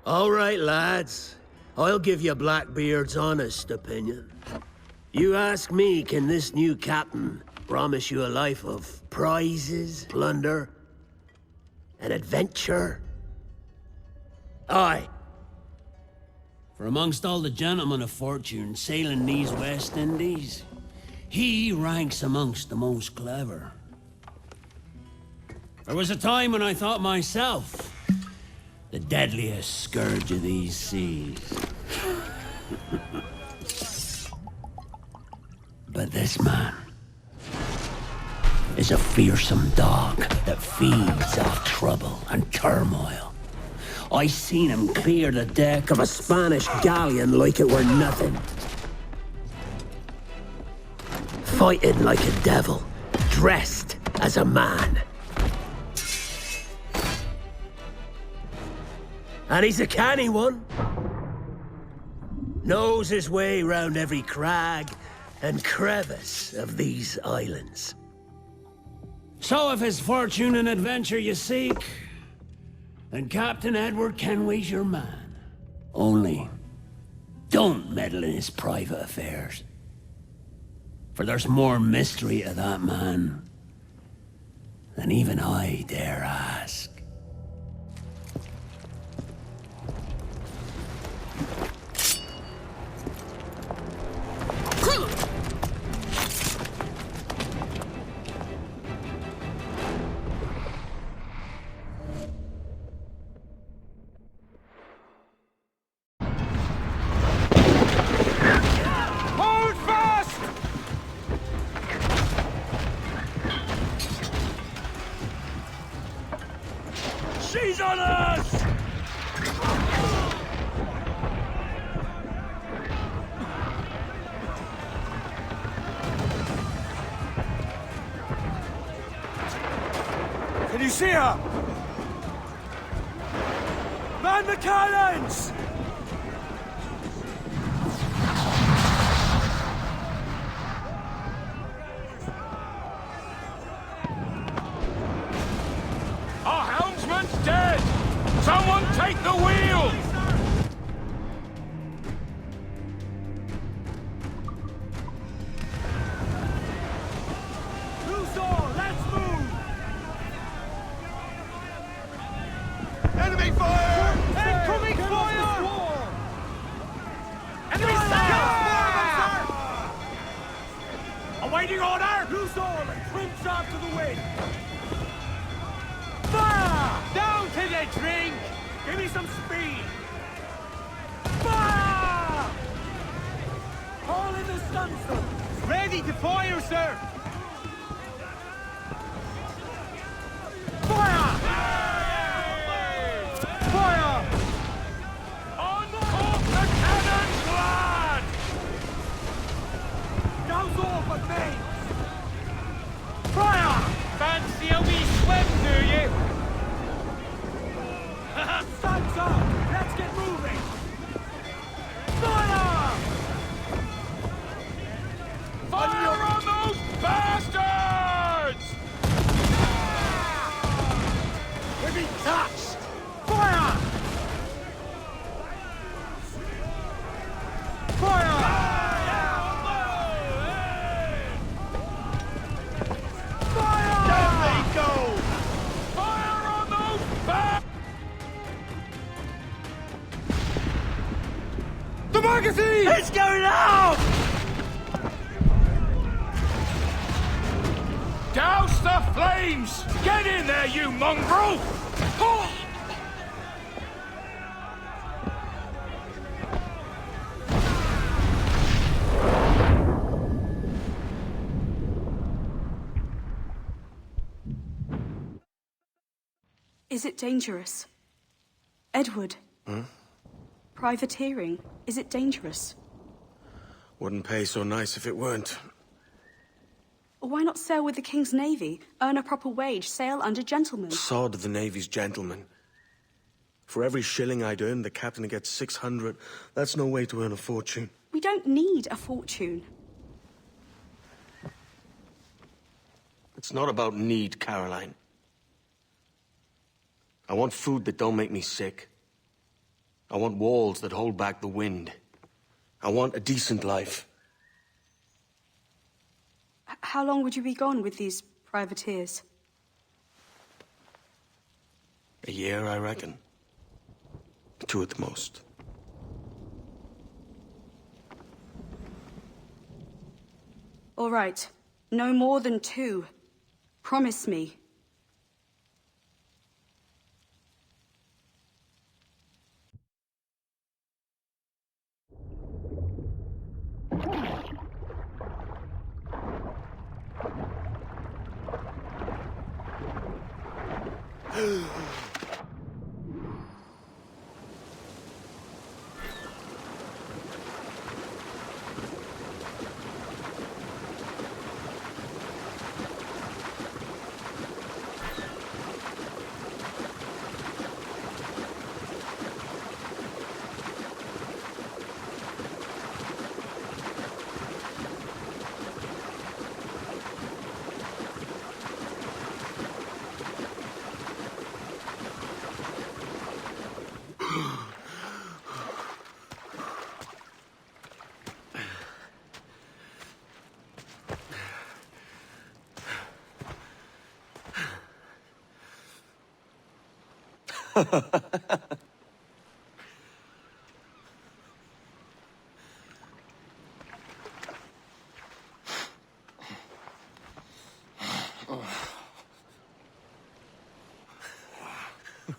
All right, lads. I'll give you Blackbeard's honest opinion. You ask me, can this new captain promise you a life of prizes, plunder, and adventure? Aye. For amongst all the gentlemen of fortune sailing these West Indies, he ranks amongst the most clever. There was a time when I thought myself the deadliest scourge of these seas. But this man is a fearsome dog that feeds off trouble and turmoil. I seen him clear the deck of a Spanish galleon like it were nothing. Fighting like a devil, dressed as a man. And he's a canny one. Knows his way round every crag and crevice of these islands. So if it's fortune and adventure you seek, then Captain Edward Kenway's your man. Only, don't meddle in his private affairs. For there's more mystery to that man than even I dare ask. She's on us! Can you see her? Man the cannons! Dead! Someone take the wheel! Who's on? Let's move! Enemy fire! Incoming fire! Enemy fire! Awaiting order! Who's on? And trim sharp to the wind! Fire! Down to the drink! Give me some speed! Fire! Haul in the stunstone! Ready to fire, sir! Fire! Fire! Uncork the cannons, lad! Douse off at mains! Fire! Fancy a wee swim, do you? Sun's up! Let's get moving! Fire! Fire on those bastards! We've been touched! Fire! Fire! Fire! Down they go! Fire on those bastards! The magazine! It's going out! Douse the flames! Get in there, you mongrel! Oh! Is it dangerous? Edward? Privateering, is it dangerous? Wouldn't pay so nice if it weren't. Why not sail with the King's Navy, earn a proper wage, sail under gentlemen? Sod the Navy's gentlemen. For every shilling I'd earn, the captain gets 600. That's no way to earn a fortune. We don't need a fortune. It's not about need, Caroline. I want food that don't make me sick. I want walls that hold back the wind. I want a decent life. How long would you be gone with these privateers? A year, I reckon. 2 at the most. All right. No more than 2. Promise me.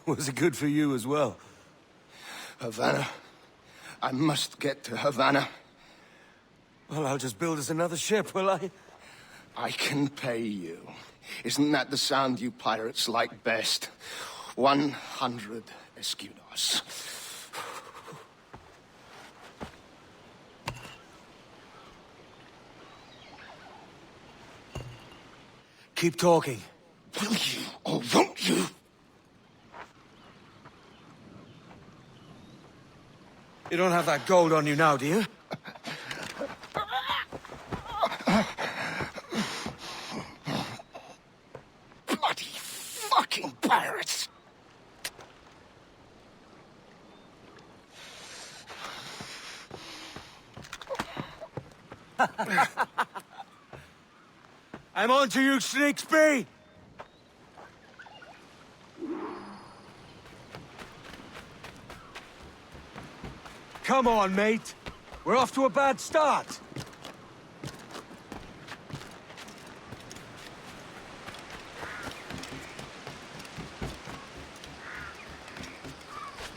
Was it good for you as well? Havana. I must get to Havana. Well, I'll just build us another ship, will I? I can pay you. Isn't that the sound you pirates like best? 100 escudos. Keep talking. Will you or won't you? You don't have that gold on you now, do you? Bloody fucking pirates! I'm on to you, Snakesby! Come on, mate. We're off to a bad start.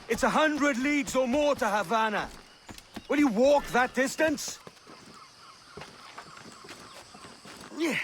It's 100 leagues or more to Havana. Will you walk that distance? Yeah.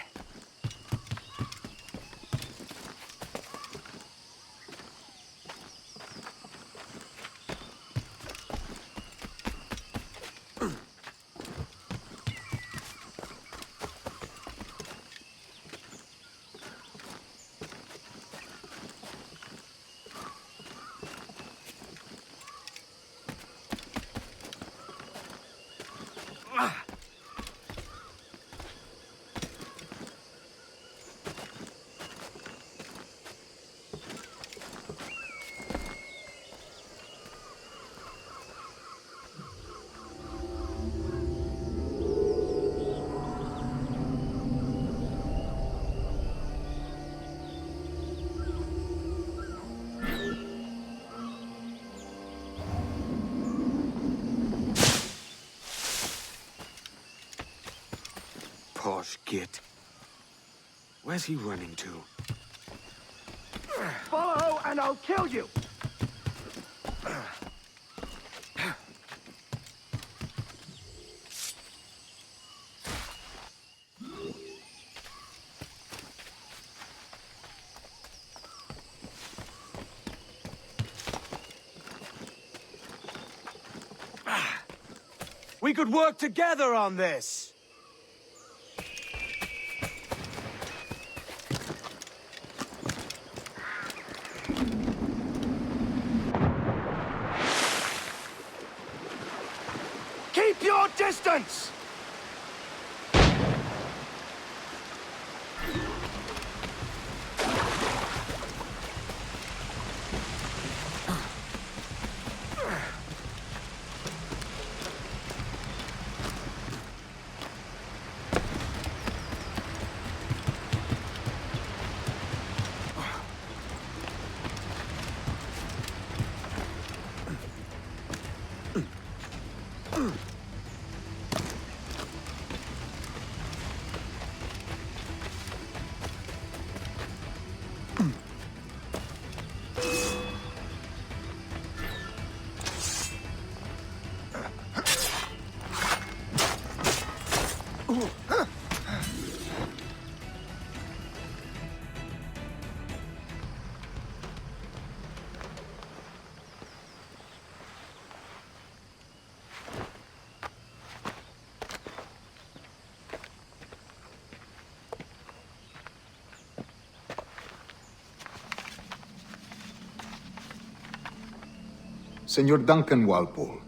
Posh git. Where's he running to? Follow and I'll kill you! We could work together on this! Keep your distance! Senor Duncan Walpole,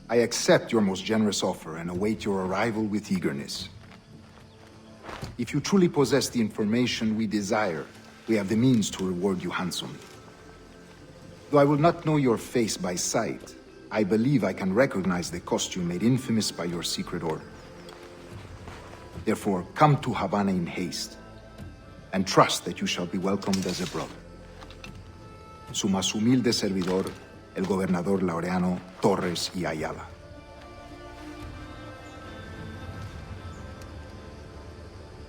I accept your most generous offer and await your arrival with eagerness. If you truly possess the information we desire, we have the means to reward you handsomely. Though I will not know your face by sight, I believe I can recognize the costume made infamous by your secret order. Therefore, come to Havana in haste, and trust that you shall be welcomed as a brother. Su más humilde servidor, el gobernador Laureano Torres y Ayala.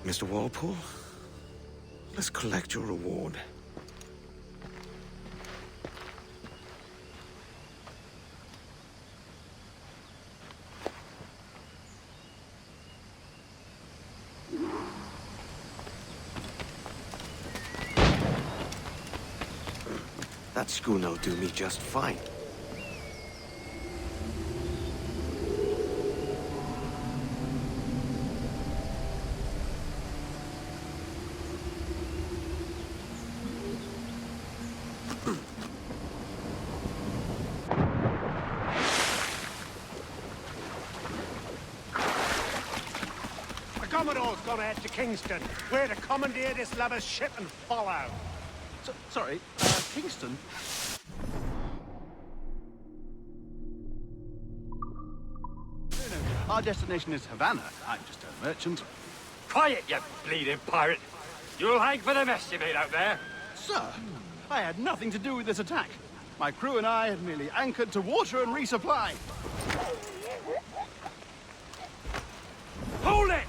Mr. Walpole, let's collect your reward. That schooner'll do me just fine. The Commodore's gone out to Kingston. We're to commandeer this lubber's ship and follow. Sorry, Kingston? No, our destination is Havana. I'm just a merchant. Quiet, you bleeding pirate. You'll hang for the mess you made out there. Sir, I had nothing to do with this attack. My crew and I had merely anchored to water and resupply. Hold it!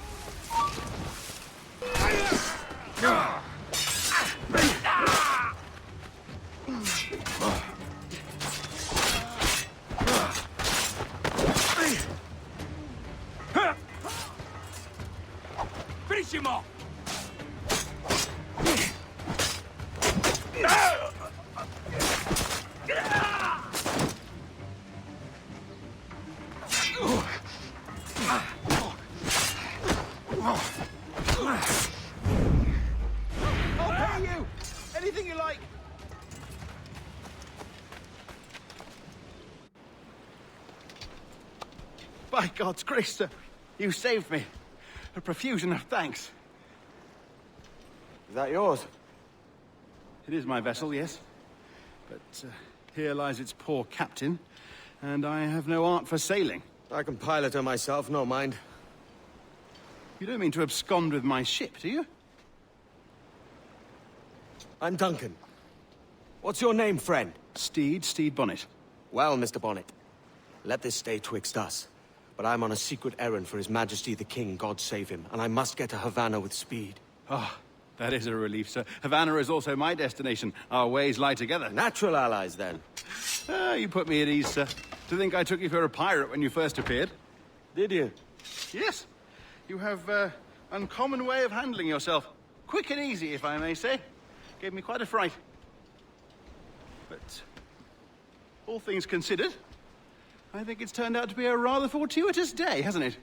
Finish him off! I'll pay you! Anything you like! By God's grace, sir, you saved me. A profusion of thanks. Is that yours? It is my vessel, yes. But here lies its poor captain, and I have no art for sailing. I can pilot her myself, no mind. You don't mean to abscond with my ship, do you? I'm Duncan. What's your name, friend? Steed Bonnet. Well, Mr. Bonnet, let this stay twixt us. But I'm on a secret errand for His Majesty the King, God save him, and I must get to Havana with speed. Ah, that is a relief, sir. Havana is also my destination. Our ways lie together. Natural allies, then. Ah, you put me at ease, sir. To think I took you for a pirate when you first appeared. Did you? Yes. You have uncommon way of handling yourself. Quick and easy, if I may say. Gave me quite a fright. But all things considered, I think it's turned out to be a rather fortuitous day, hasn't it?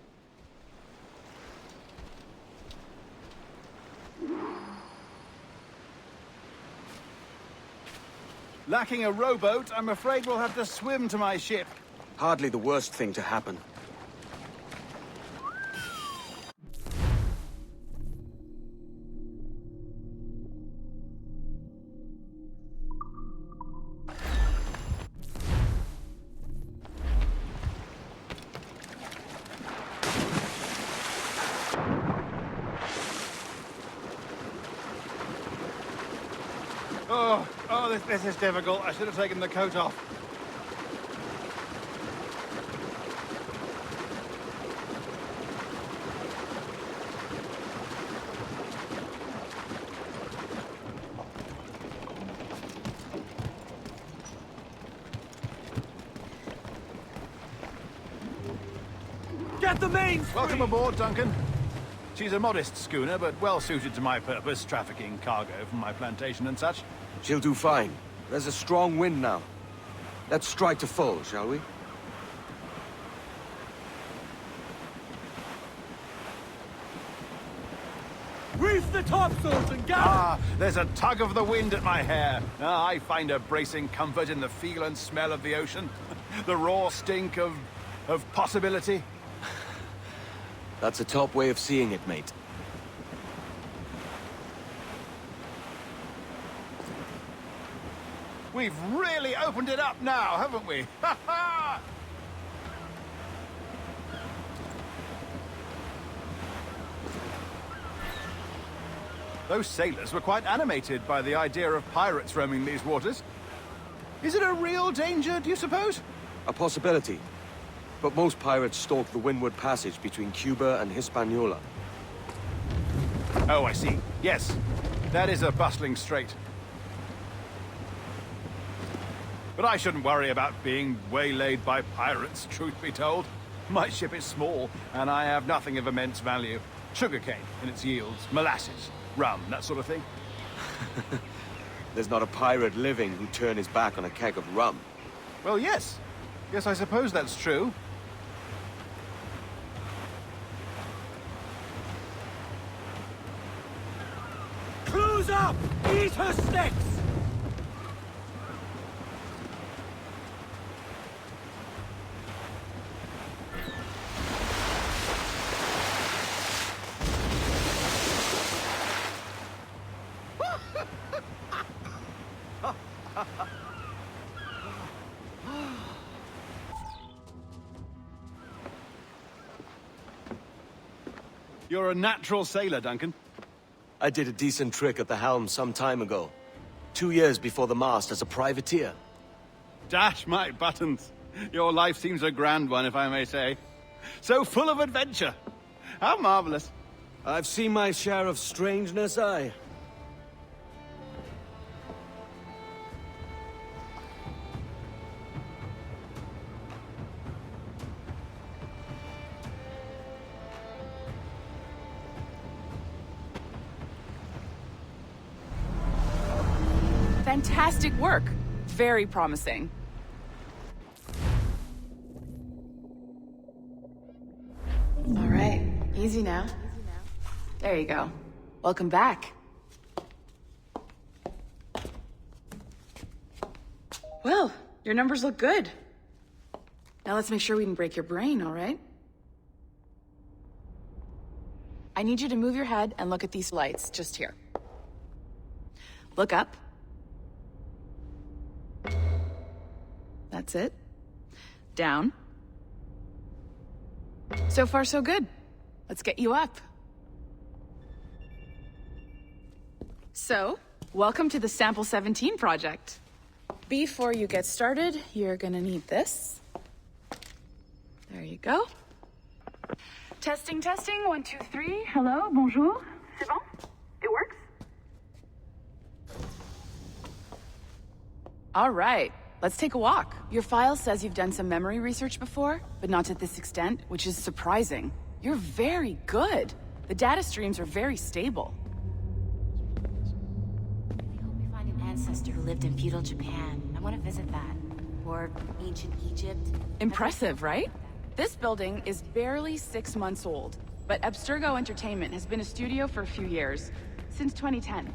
Lacking a rowboat, I'm afraid we'll have to swim to my ship. Hardly the worst thing to happen. Oh, this is difficult. I should have taken the coat off. at the main! Welcome aboard, Duncan. She's a modest schooner, but well suited to my purpose, trafficking cargo from my plantation and such. She'll do fine. There's a strong wind now. Let's strike to full, shall we? Reef the topsails and gather! Ah, there's a tug of the wind at my hair. Ah, I find a bracing comfort in the feel and smell of the ocean. The raw stink of possibility. That's a top way of seeing it, mate. We've really opened it up now, haven't we? Ha ha! Those sailors were quite animated by the idea of pirates roaming these waters. Is it a real danger, do you suppose? A possibility. But most pirates stalk the windward passage between Cuba and Hispaniola. Oh, I see. Yes, that is a bustling strait. But I shouldn't worry about being waylaid by pirates, truth be told. My ship is small, and I have nothing of immense value. Sugarcane in its yields, molasses, rum, that sort of thing. There's not a pirate living who'd turn his back on a keg of rum. Well, yes. Yes, I suppose that's true. Cruise up! Eat her sticks! You're a natural sailor, Duncan. I did a decent trick at the helm some time ago. 2 years before the mast as a privateer. Dash my buttons. Your life seems a grand one, if I may say. So full of adventure. How marvelous. I've seen my share of strangeness, aye. Fantastic work. Very promising. All right, easy now. There you go. Welcome back. Well, your numbers look good. Now let's make sure we didn't break your brain, all right? I need you to move your head and look at these lights just here. Look up. That's it. Down. So far, so good. Let's get you up. So, welcome to the Sample 17 project. Before you get started, you're gonna need this. There you go. Testing, testing, 1, 2, 3. Hello, bonjour. C'est bon? It works? All right. Let's take a walk. Your file says you've done some memory research before, but not to this extent, which is surprising. You're very good. The data streams are very stable. I hope we find an ancestor who lived in feudal Japan. I want to visit that. Or ancient Egypt. Impressive, right? This building is barely 6 months old, but Abstergo Entertainment has been a studio for a few years, since 2010.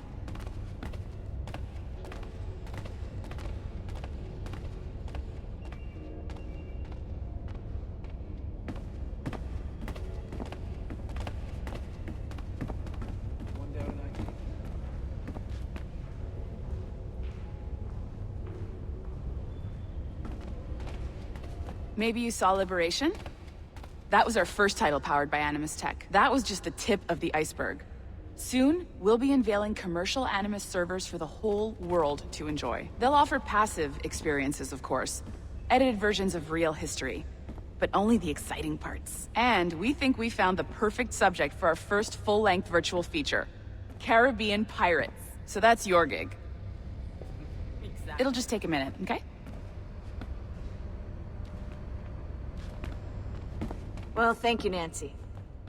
Maybe you saw Liberation? That was our first title powered by Animus Tech. That was just the tip of the iceberg. Soon, we'll be unveiling commercial Animus servers for the whole world to enjoy. They'll offer passive experiences, of course. Edited versions of real history. But only the exciting parts. And we think we found the perfect subject for our first full-length virtual feature. Caribbean pirates. So that's your gig. Exactly. It'll just take a minute, okay? Well, thank you, Nancy.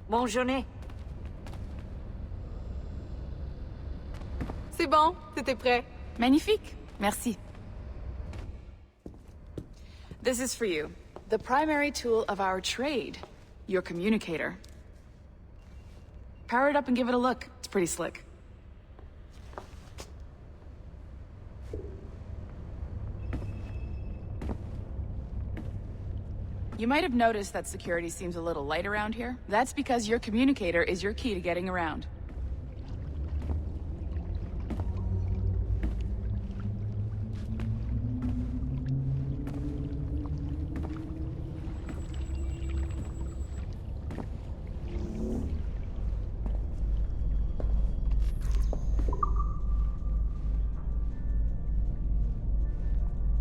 Bonne journée. C'est bon, t'étais prêt. Magnifique. Merci. This is for you. The primary tool of our trade. Your communicator. Power it up and give it a look. It's pretty slick. You might have noticed that security seems a little light around here. That's because your communicator is your key to getting around.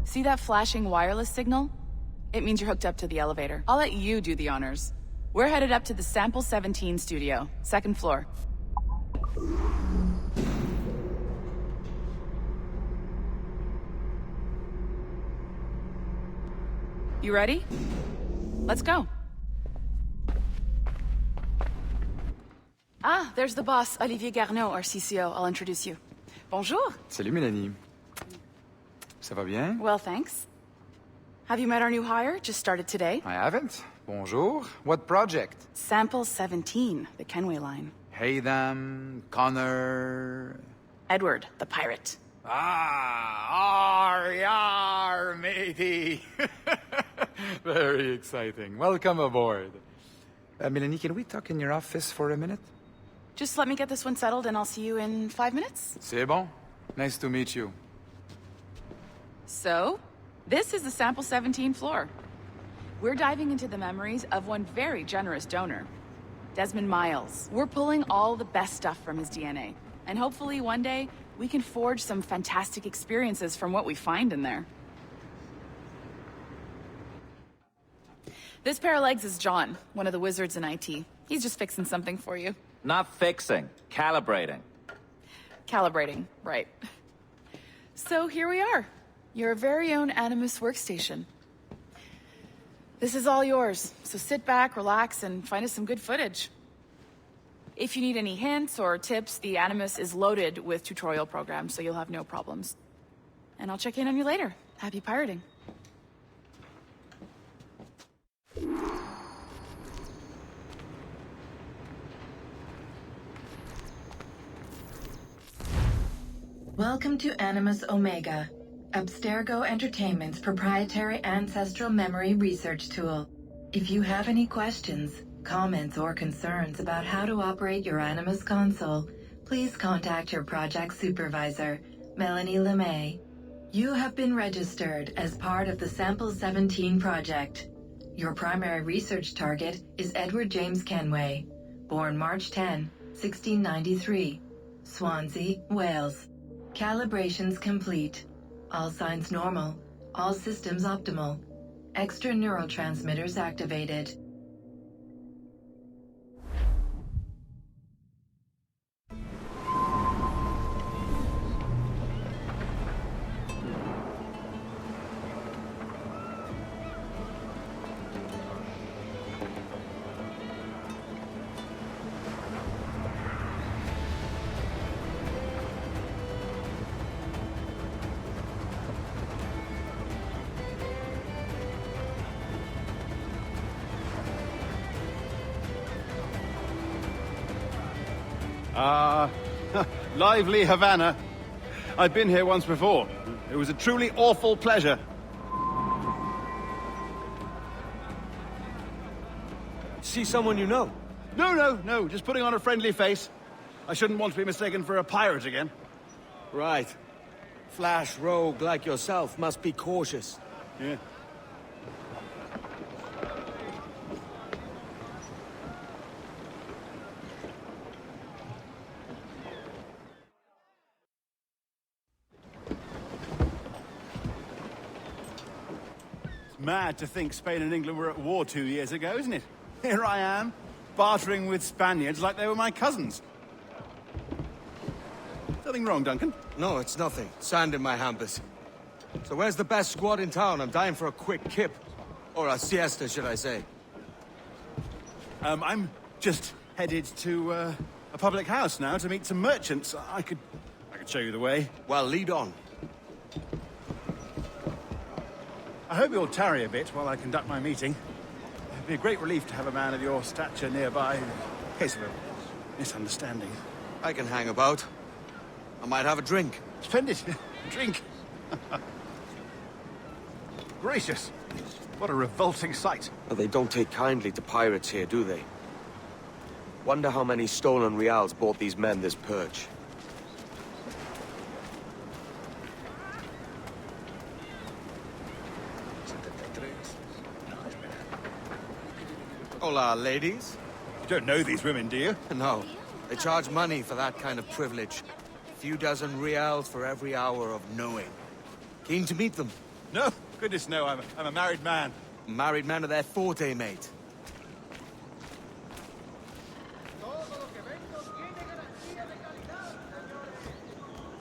See that flashing wireless signal? It means you're hooked up to the elevator. I'll let you do the honors. We're headed up to the Sample 17 studio, 2nd floor. You ready? Let's go. Ah, there's the boss, Olivier Garneau, our CCO. I'll introduce you. Bonjour. Salut, Mélanie. Ça va bien? Well, thanks. Have you met our new hire? Just started today. I haven't. Bonjour. What project? Sample 17, the Kenway line. Haytham, Connor... Edward, the pirate. Ah, yar, matey. Very exciting. Welcome aboard. Mélanie, can we talk in your office for a minute? Just let me get this one settled and I'll see you in 5 minutes. C'est bon. Nice to meet you. So, this is the Sample 17 floor. We're diving into the memories of one very generous donor, Desmond Miles. We're pulling all the best stuff from his DNA. And hopefully one day, we can forge some fantastic experiences from what we find in there. This pair of legs is John, one of the wizards in IT. He's just fixing something for you. Not fixing, calibrating. Calibrating, right. So here we are. Your very own Animus workstation. This is all yours, so sit back, relax, and find us some good footage. If you need any hints or tips, the Animus is loaded with tutorial programs, so you'll have no problems. And I'll check in on you later. Happy pirating. Welcome to Animus Omega, Abstergo Entertainment's proprietary ancestral memory research tool. If you have any questions, comments, or concerns about how to operate your Animus console, please contact your project supervisor, Melanie LeMay. You have been registered as part of the Sample 17 project. Your primary research target is Edward James Kenway, born March 10, 1693, Swansea, Wales. Calibrations complete. All signs normal. All systems optimal. Extra neurotransmitters activated. Lively Havana. I've been here once before. It was a truly awful pleasure. See someone you know? No, just putting on a friendly face. I shouldn't want to be mistaken for a pirate again. Right. Flash rogue like yourself must be cautious. Yeah. Mad to think Spain and England were at war 2 years ago, isn't it? Here I am, bartering with Spaniards like they were my cousins. Nothing wrong, Duncan? No, it's nothing. Sand in my hampers. So where's the best squad in town? I'm dying for a quick kip. Or a siesta, should I say. I'm just headed to a public house now to meet some merchants. I could show you the way. Well, lead on. I hope you'll tarry a bit while I conduct my meeting. It'd be a great relief to have a man of your stature nearby in case of a misunderstanding. I can hang about. I might have a drink. Splendid. Drink. Gracious. What a revolting sight. Well, they don't take kindly to pirates here, do they? Wonder how many stolen reals bought these men this purge. Hola, ladies. You don't know these women, do you? No. They charge money for that kind of privilege. A few dozen reals for every hour of knowing. Keen to meet them? No. Goodness, no. I'm a married man. Married men are their forte, mate.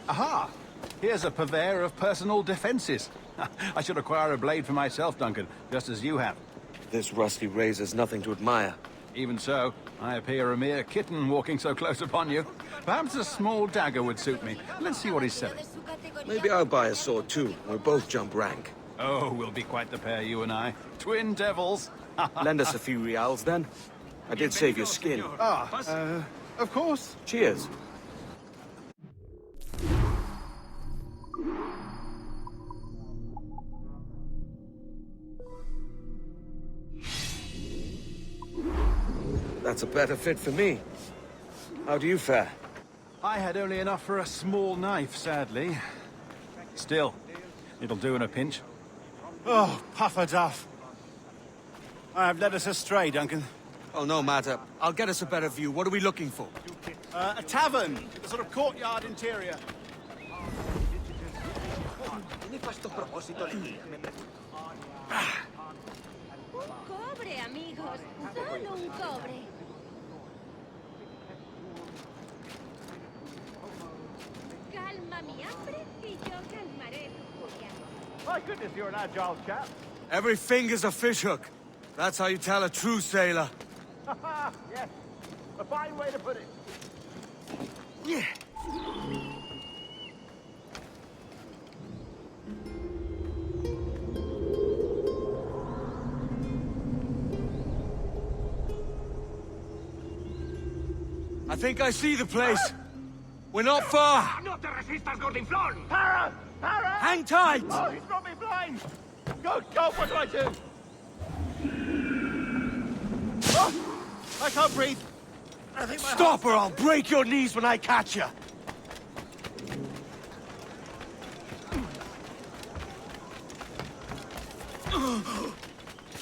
Aha! Here's a purveyor of personal defenses. I should acquire a blade for myself, Duncan, just as you have. This rusty razor's nothing to admire. Even so, I appear a mere kitten walking so close upon you. Perhaps a small dagger would suit me. Let's see what he's selling. Maybe I'll buy a sword too. We'll both jump rank. Oh, we'll be quite the pair, you and I. Twin devils. Lend us a few reals, then. I did save your skin. Of course. Cheers. That's a better fit for me. How do you fare? I had only enough for a small knife, sadly. Still, it'll do in a pinch. Oh, puffer duff. I have led us astray, Duncan. Oh, no matter. I'll get us a better view. What are we looking for? A tavern, a sort of courtyard interior. Cobre, amigos. Solo un cobre. Calma mi hambre y yo calmaré tu furia. My goodness, you're an agile chap. Every finger's a fishhook. That's how you tell a true sailor. Yes, a fine way to put it. Yeah. I think I see the place. We're not far. No te resistas, gordinflón! Para! Para! Hang tight! Oh, he's got me blind! Go, what do I do? Oh, I can't breathe. I think my Stop or I'll break your knees when I catch you.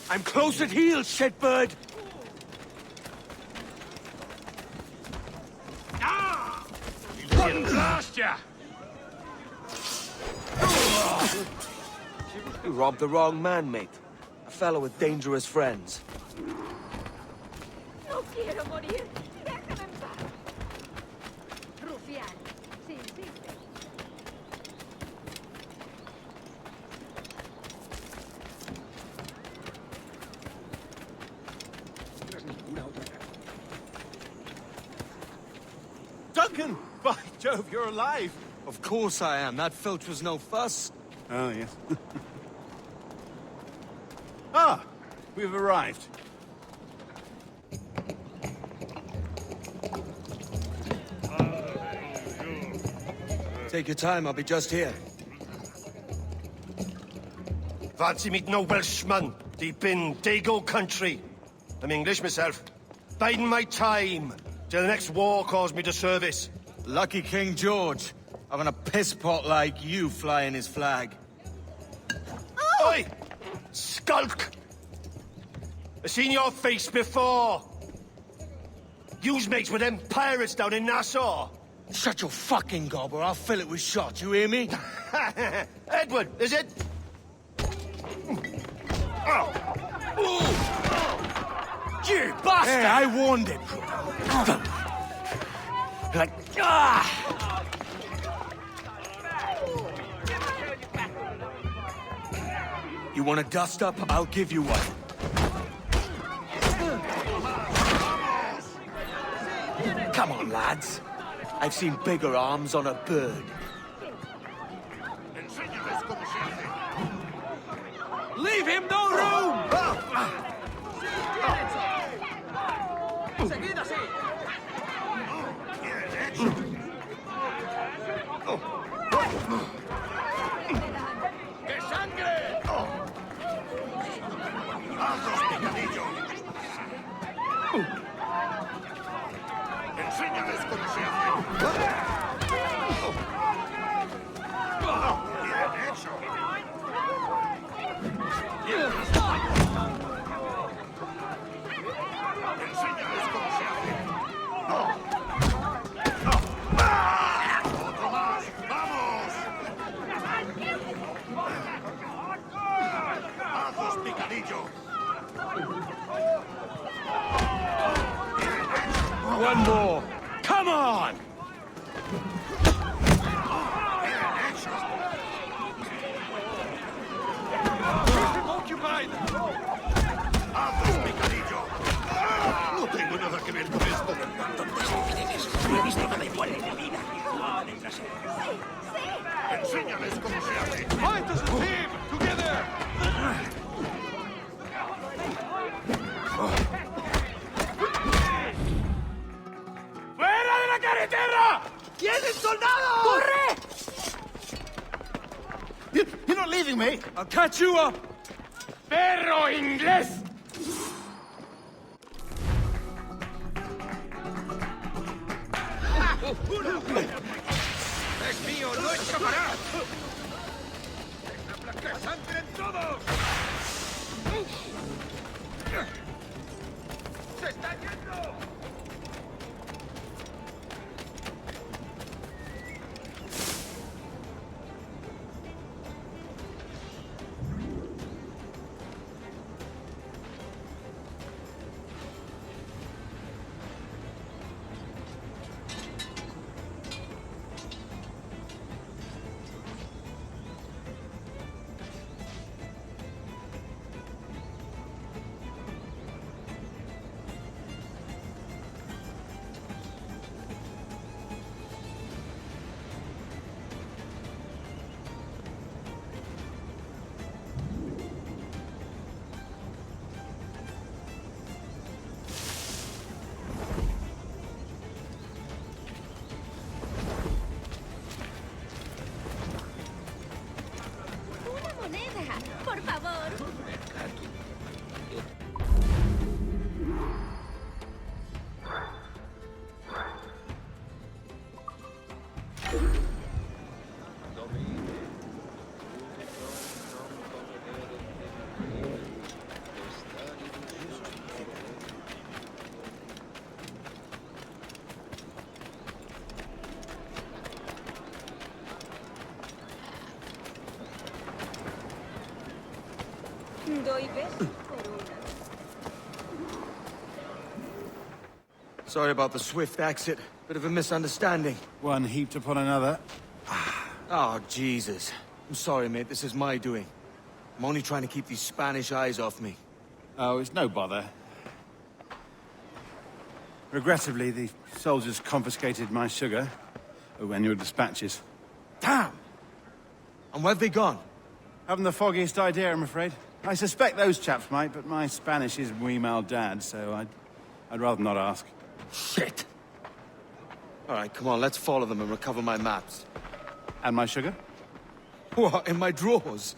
I'm close at heel, shitbird. Blast ya! You robbed the wrong man, mate. A fellow with dangerous friends. No quiero morir. Déjame en paz. Rufián, si insistes. Duncan! By Jove, you're alive! Of course I am. That filch was no fuss. Oh, yes. Ah! We've arrived. Take your time, I'll be just here. Fancy meeting a Welshman deep in Dago country. I'm English myself. Biding my time till the next war calls me to service. Lucky King George, having a piss pot like you flying his flag. Oi! Skulk! I've seen your face before. You's mates with them pirates down in Nassau. Shut your fucking gob or I'll fill it with shot, you hear me? Edward, is it? You bastard! Hey, I warned him. You want a dust up? I'll give you one. lads. I've seen bigger arms on a bird. Leave him no room! Seguid así. ¡Que sangre! ¡Hazlos, picadillo! Enséñales cómo se hace. Bien hecho. Enséñales cómo se hace. ¡Otro más! ¡Vamos! ¡Hazlos, picadillo! One more! Come on! Occupied! ¡Hazlos, picadillo! No tengo nada que ver con esto. No he visto nada igual en la vida. Enséñales cómo se hace. Fight as a team! Together! ¡Fuera de la carretera! ¡Tienen soldados! ¡Corre! You're not leaving me! I'll catch you up! ¡Perro inglés! ¡Es mío! ¡No escapará! ¡Que sangren todos! ¡Se está yendo! Por favor. Doy besos por una. Sorry about the swift exit. Bit of a misunderstanding. One heaped upon another. Oh, Jesus. I'm sorry, mate. This is my doing. I'm only trying to keep these Spanish eyes off me. Oh, it's no bother. Regrettably, the soldiers confiscated my sugar when your dispatches. Damn! And where have they gone? Haven't the foggiest idea, I'm afraid. I suspect those chaps might, but my Spanish is muy mal dad, so I'd rather not ask. Shit! All right, come on, let's follow them and recover my maps. And my sugar? What, in my drawers?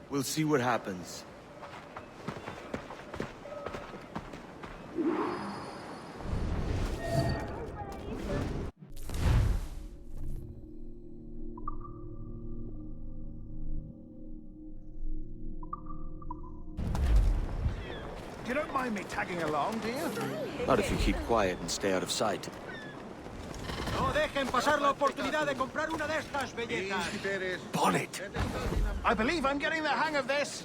We'll see what happens. You don't mind me tagging along, do you? Not if you keep quiet and stay out of sight. No dejen pasar la oportunidad de comprar una de estas belletas. Bonnet! I believe I'm getting the hang of this.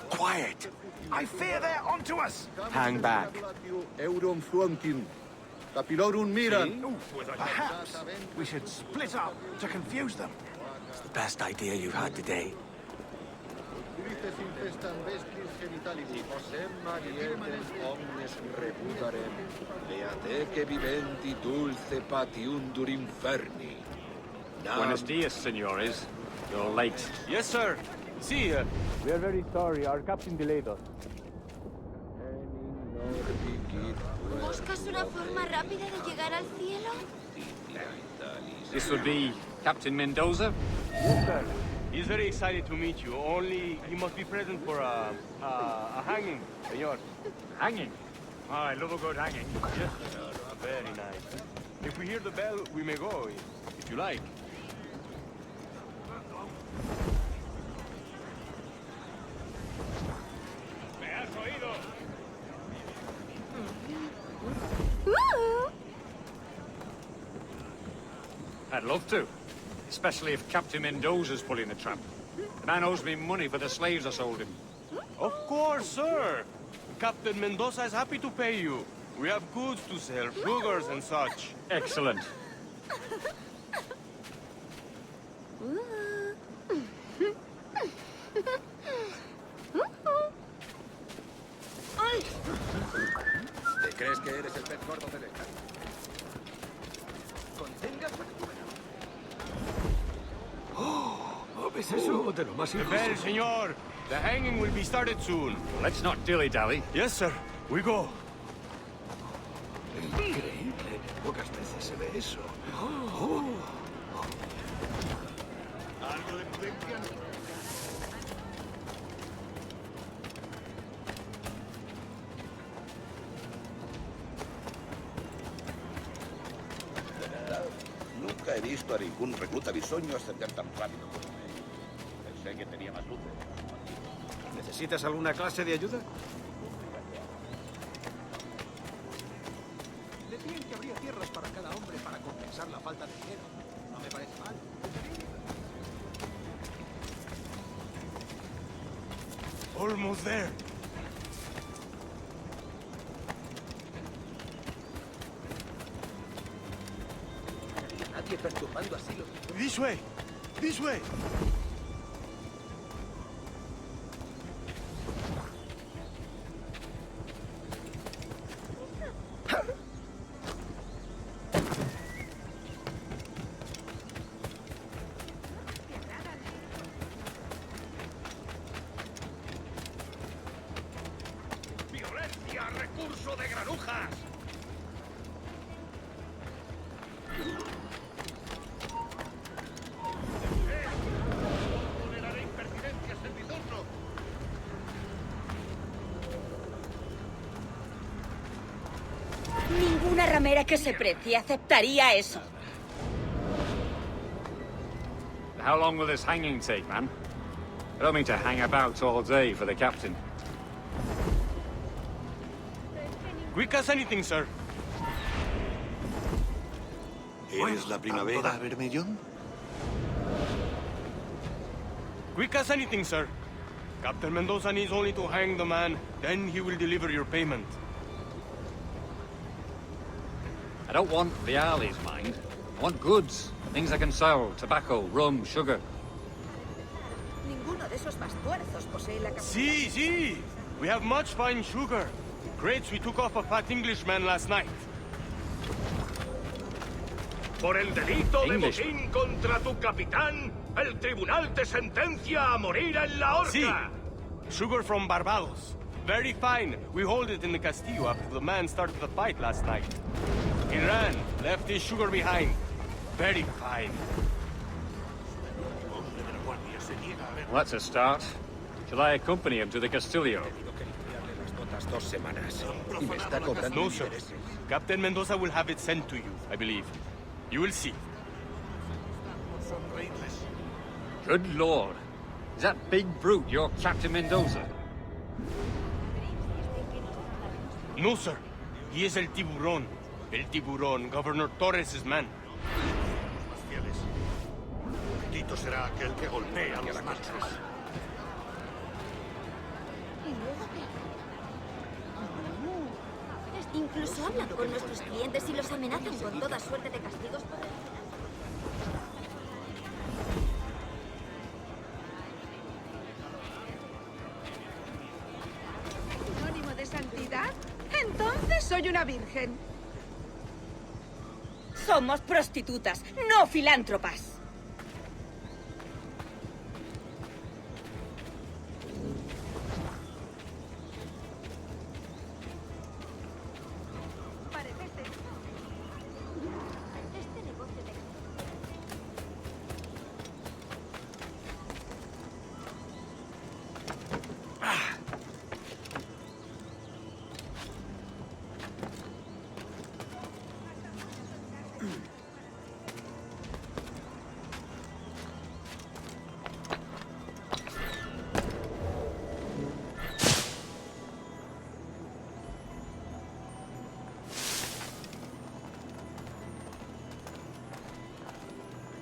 Quiet! I fear they're onto us. Hang back. Perhaps we should split up to confuse them. It's the best idea you've had today. Ulices infestan vestis genitalibus. Osem marietem omnes repudarem, leatece viventi dulce patiundur inferni. Buenos dias, senores. You're late. Yes, sir. See, We are very sorry. Our captain delayed us. ¿Buscas una forma rápida de llegar al cielo? This would be Captain Mendoza? Yes, sir. He's very excited to meet you. Only he must be present for a hanging, señor. Hanging? Oh, I love a good hanging. Yes, sir. Very nice. If we hear the bell, we may go, if you like. ¿Me has oído? I'd love to. Especially if Captain Mendoza's pulling the tramp. The man owes me money for the slaves I sold him. Of course, sir. Captain Mendoza is happy to pay you. We have goods to sell, sugars and such. Excellent. ¿Te crees que eres el pez gordo del estadio? Contenga factura. Oh, ¿ves eso? De lo más The bell, señor. The hanging will be started soon. Let's not dilly-dally. Yes, sir. We go. Increíble. Pocas veces se ve eso. Algo de prudencia. De verdad, nunca he visto a ningún recluta bisoño ascender tan rápido como él. Pensé que tenía más luces. ¿Necesitas alguna clase de ayuda? Decían que habría tierras para cada hombre para compensar la falta de dinero. No me parece mal. Almost there. Nadie perturbando así los... This way. This way. ¡Violencia, recurso de granujas! Toleraré impertinencias en mi turno. Ninguna ramera que se precie aceptaría eso. How long will this hanging take, man? I don't mean to hang about all day for the captain. Quick as anything, sir. ¿Eres la primavera, Bermellón? Quick as anything, sir. Captain Mendoza needs only to hang the man, then he will deliver your payment. I don't want the Arley's mind. I want goods. Things I can sell. Tobacco, rum, sugar. Ninguno de esos bastuerzos posee la See, see! We have much fine sugar. Crates we took off a fat Englishman last night. Por el delito de motín contra tu capitán, el tribunal te sentencia a morir en la horca. See! Sugar from Barbados. Very fine. We hold it in the Castillo after the man started the fight last night. He ran, left his sugar behind. Very fine. Well, that's a start. Shall I accompany him to the Castillo? No, sir. Captain Mendoza will have it sent to you, I believe. You will see. Good Lord. Is that big brute your Captain Mendoza? No, sir. He is El Tiburón. El Tiburón, Governor Torres' man. Bendito será aquel que golpea a los machos. Incluso hablan con nuestros clientes y los amenazan con toda suerte de castigos por el... soy una virgen. Somos prostitutas, no filántropas.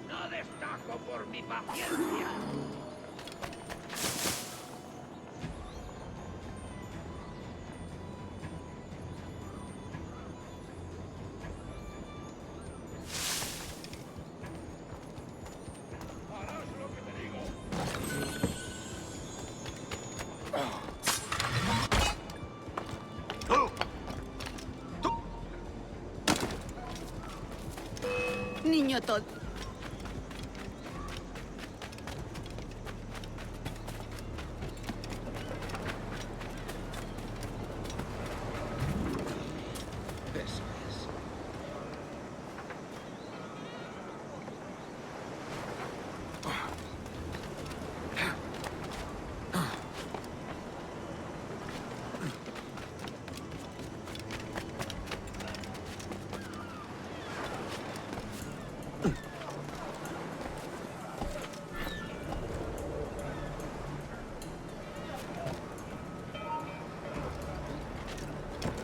No destaco por mi paciencia. Niño tonto. Eso es.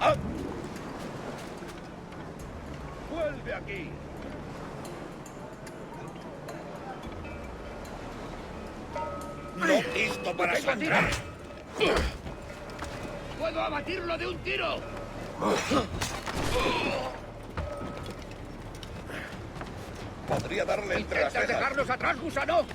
¡Ah! ¡Vuelve aquí! ¡No listo para sangrar! ¡Puedo abatirlo de un tiro! Podría darle entre las ¿Intentas cejas. dejarnos atrás, gusano?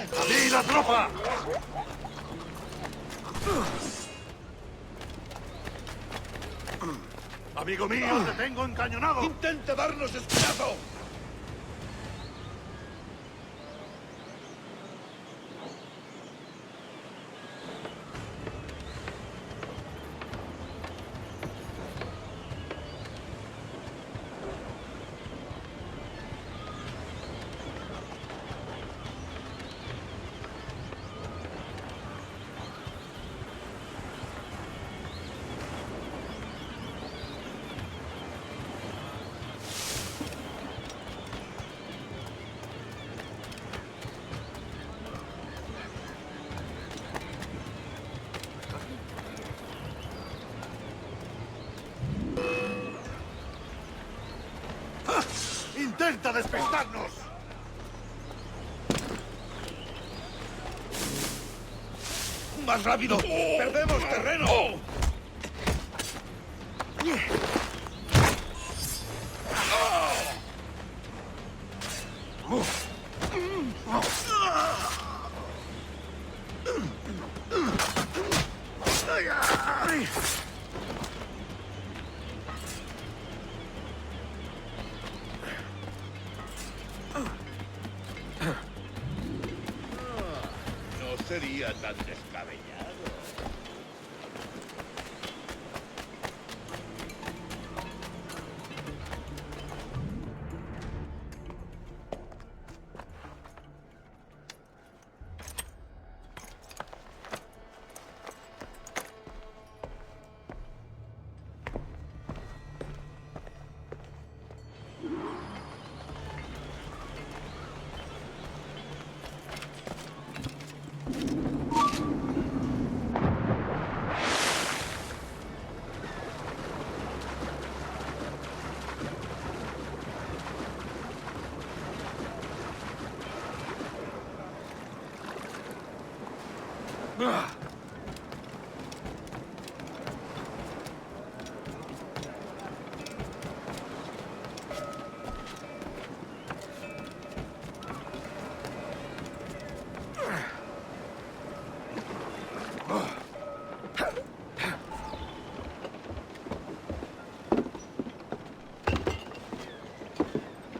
mí la tropa! Amigo mío, te tengo encañonado. ¡Intente darnos escudazo! ¡Intenta despistarnos! ¡Más rápido! ¡Perdemos terreno! No sería tan descabellado.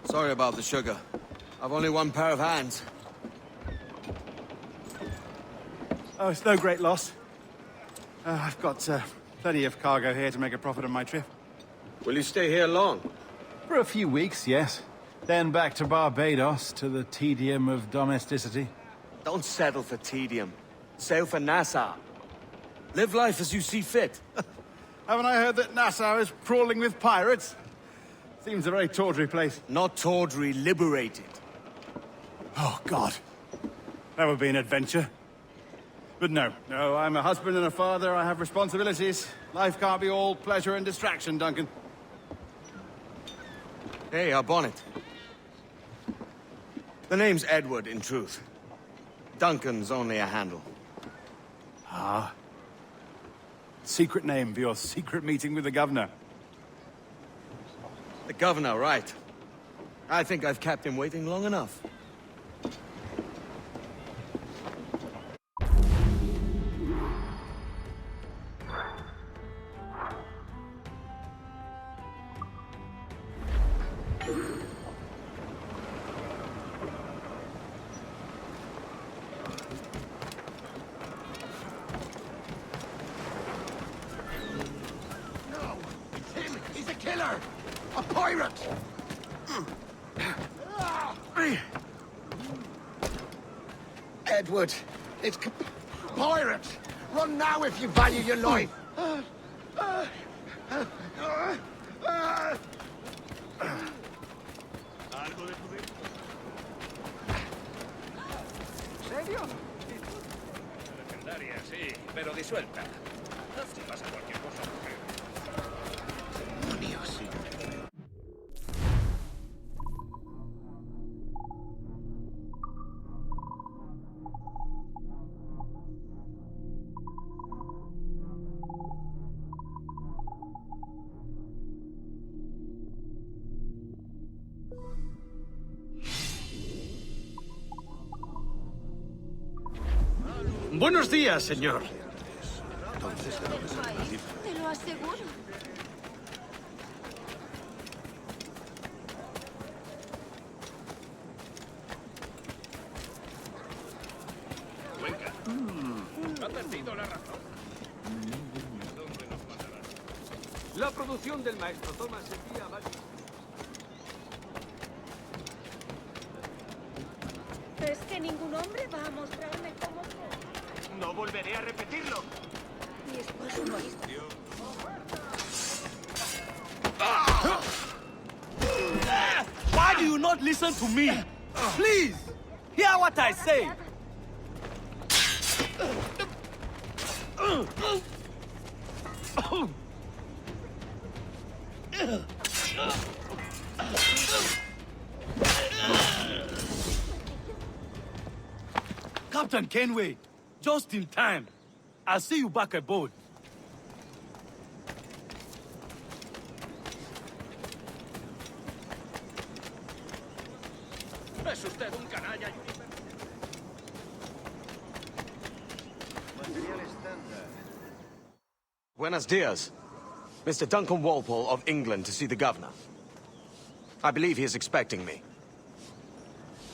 Sorry about the sugar. I've only one pair of hands. Oh, it's no great loss. I've got plenty of cargo here to make a profit on my trip. Will you stay here long? For a few weeks, yes. Then back to Barbados, to the tedium of domesticity. Don't settle for tedium. Sail for Nassau. Live life as you see fit. Haven't I heard that Nassau is crawling with pirates? Seems a very tawdry place. Not tawdry, liberated. Oh, God. That would be an adventure. But no, I'm a husband and a father. I have responsibilities. Life can't be all pleasure and distraction, Duncan. Hey, our bonnet. The name's Edward, in truth. Duncan's only a handle. Ah. Secret name for your secret meeting with the governor. The governor, right. I think I've kept him waiting long enough. No! It's him! He's a killer! A pirate! Edward, it's pirate! Run now if you value your life! ¿Serio? Legendaria, sí, pero disuelta. Si pasa cualquier cosa, Demonios. Buenos días, señor. Te lo aseguro. Ha perdido la razón. La producción del maestro Thomas envía varios... ¿Es que ningún hombre va a mostrarme cómo... No volveré a repetirlo. Mi esposo no es... Why do you not listen to me? Please, hear what I say. Captain Kenway, just in time. I'll see you back aboard. Es usted un canalla. Buenos dias. Mr. Duncan Walpole of England to see the governor. I believe he is expecting me.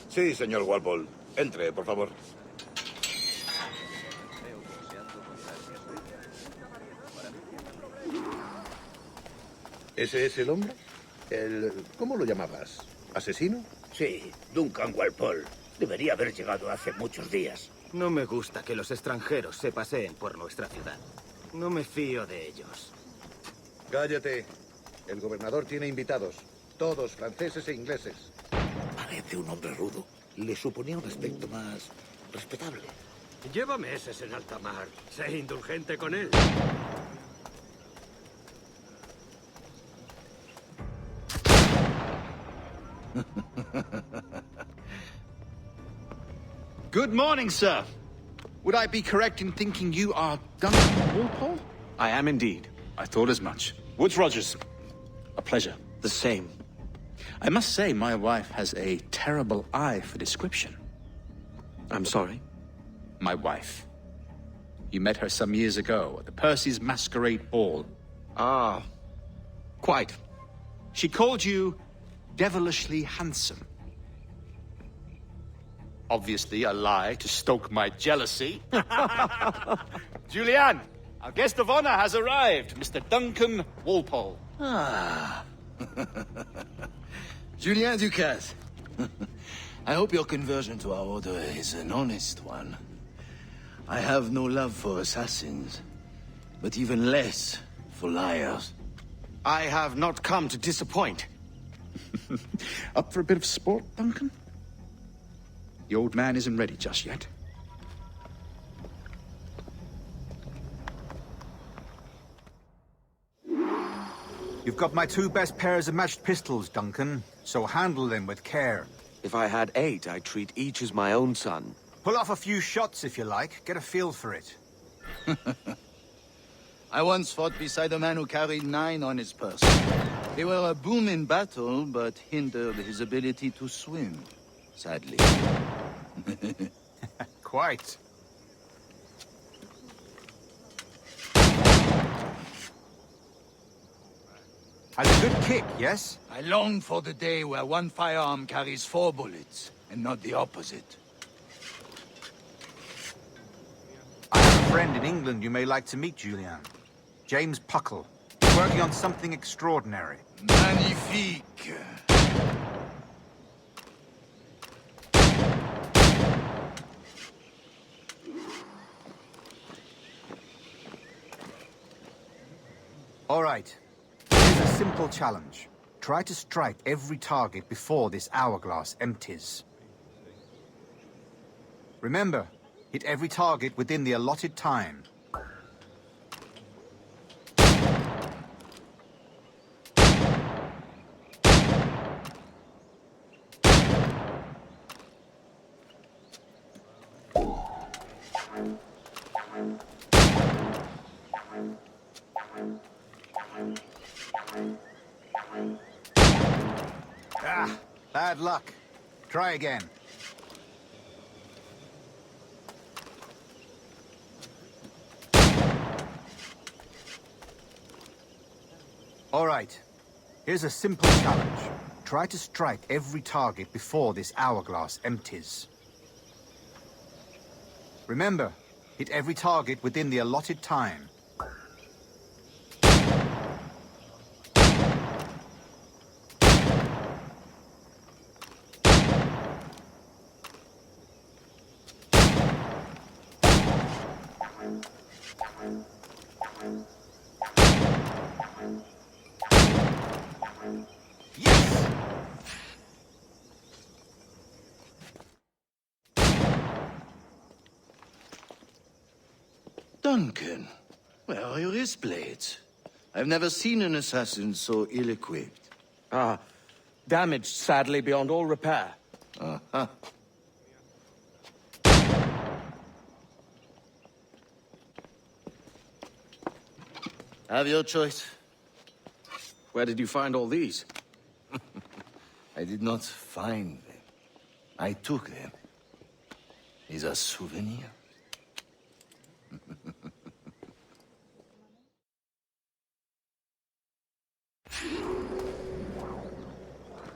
Sí, señor Walpole. Entre, por favor. ¿Ese es el hombre? ¿Cómo lo llamabas? ¿Asesino? Sí, Duncan Walpole. Debería haber llegado hace muchos días. No me gusta que los extranjeros se paseen por nuestra ciudad. No me fío de ellos. Cállate. El gobernador tiene invitados. Todos franceses e ingleses. Parece un hombre rudo. Le suponía un aspecto más respetable. Lleva meses en alta mar. Sé indulgente con él. Good morning, sir. Would I be correct in thinking you are Duncan Walpole? I am indeed. I thought as much. Woods Rogers. A pleasure. The same. I must say, my wife has a terrible eye for description. I'm sorry? My wife. You met her some years ago at the Percy's Masquerade Ball. Ah, quite. She called you devilishly handsome. Obviously a lie to stoke my jealousy. Julianne, our guest of honor has arrived, Mr. Duncan Walpole. Ah. Julien Ducasse. I hope your conversion to our order is an honest one. I have no love for assassins, but even less for liars. I have not come to disappoint. Up for a bit of sport, Duncan? The old man isn't ready just yet. You've got my two best pairs of matched pistols, Duncan, so handle them with care. If I had 8, I'd treat each as my own son. Pull off a few shots if you like. Get a feel for it. I once fought beside a man who carried 9 on his person. They were a boon in battle, but hindered his ability to swim, sadly. Quite. Has a good kick, yes? I long for the day where one firearm carries 4 bullets, and not the opposite. I have a friend in England you may like to meet, Julian. James Puckle. Working on something extraordinary. Magnifique! All right. Here's a simple challenge. Try to strike every target before this hourglass empties. Remember, hit every target within the allotted time. Ah, bad luck. Try again. All right. Here's a simple challenge. Try to strike every target before this hourglass empties. Remember, hit every target within the allotted time. Duncan, where are your wrist blades? I've never seen an assassin so ill-equipped. Ah, damaged, sadly, beyond all repair. Uh-huh. Have your choice. Where did you find all these? I did not find them. I took them. Is a souvenir.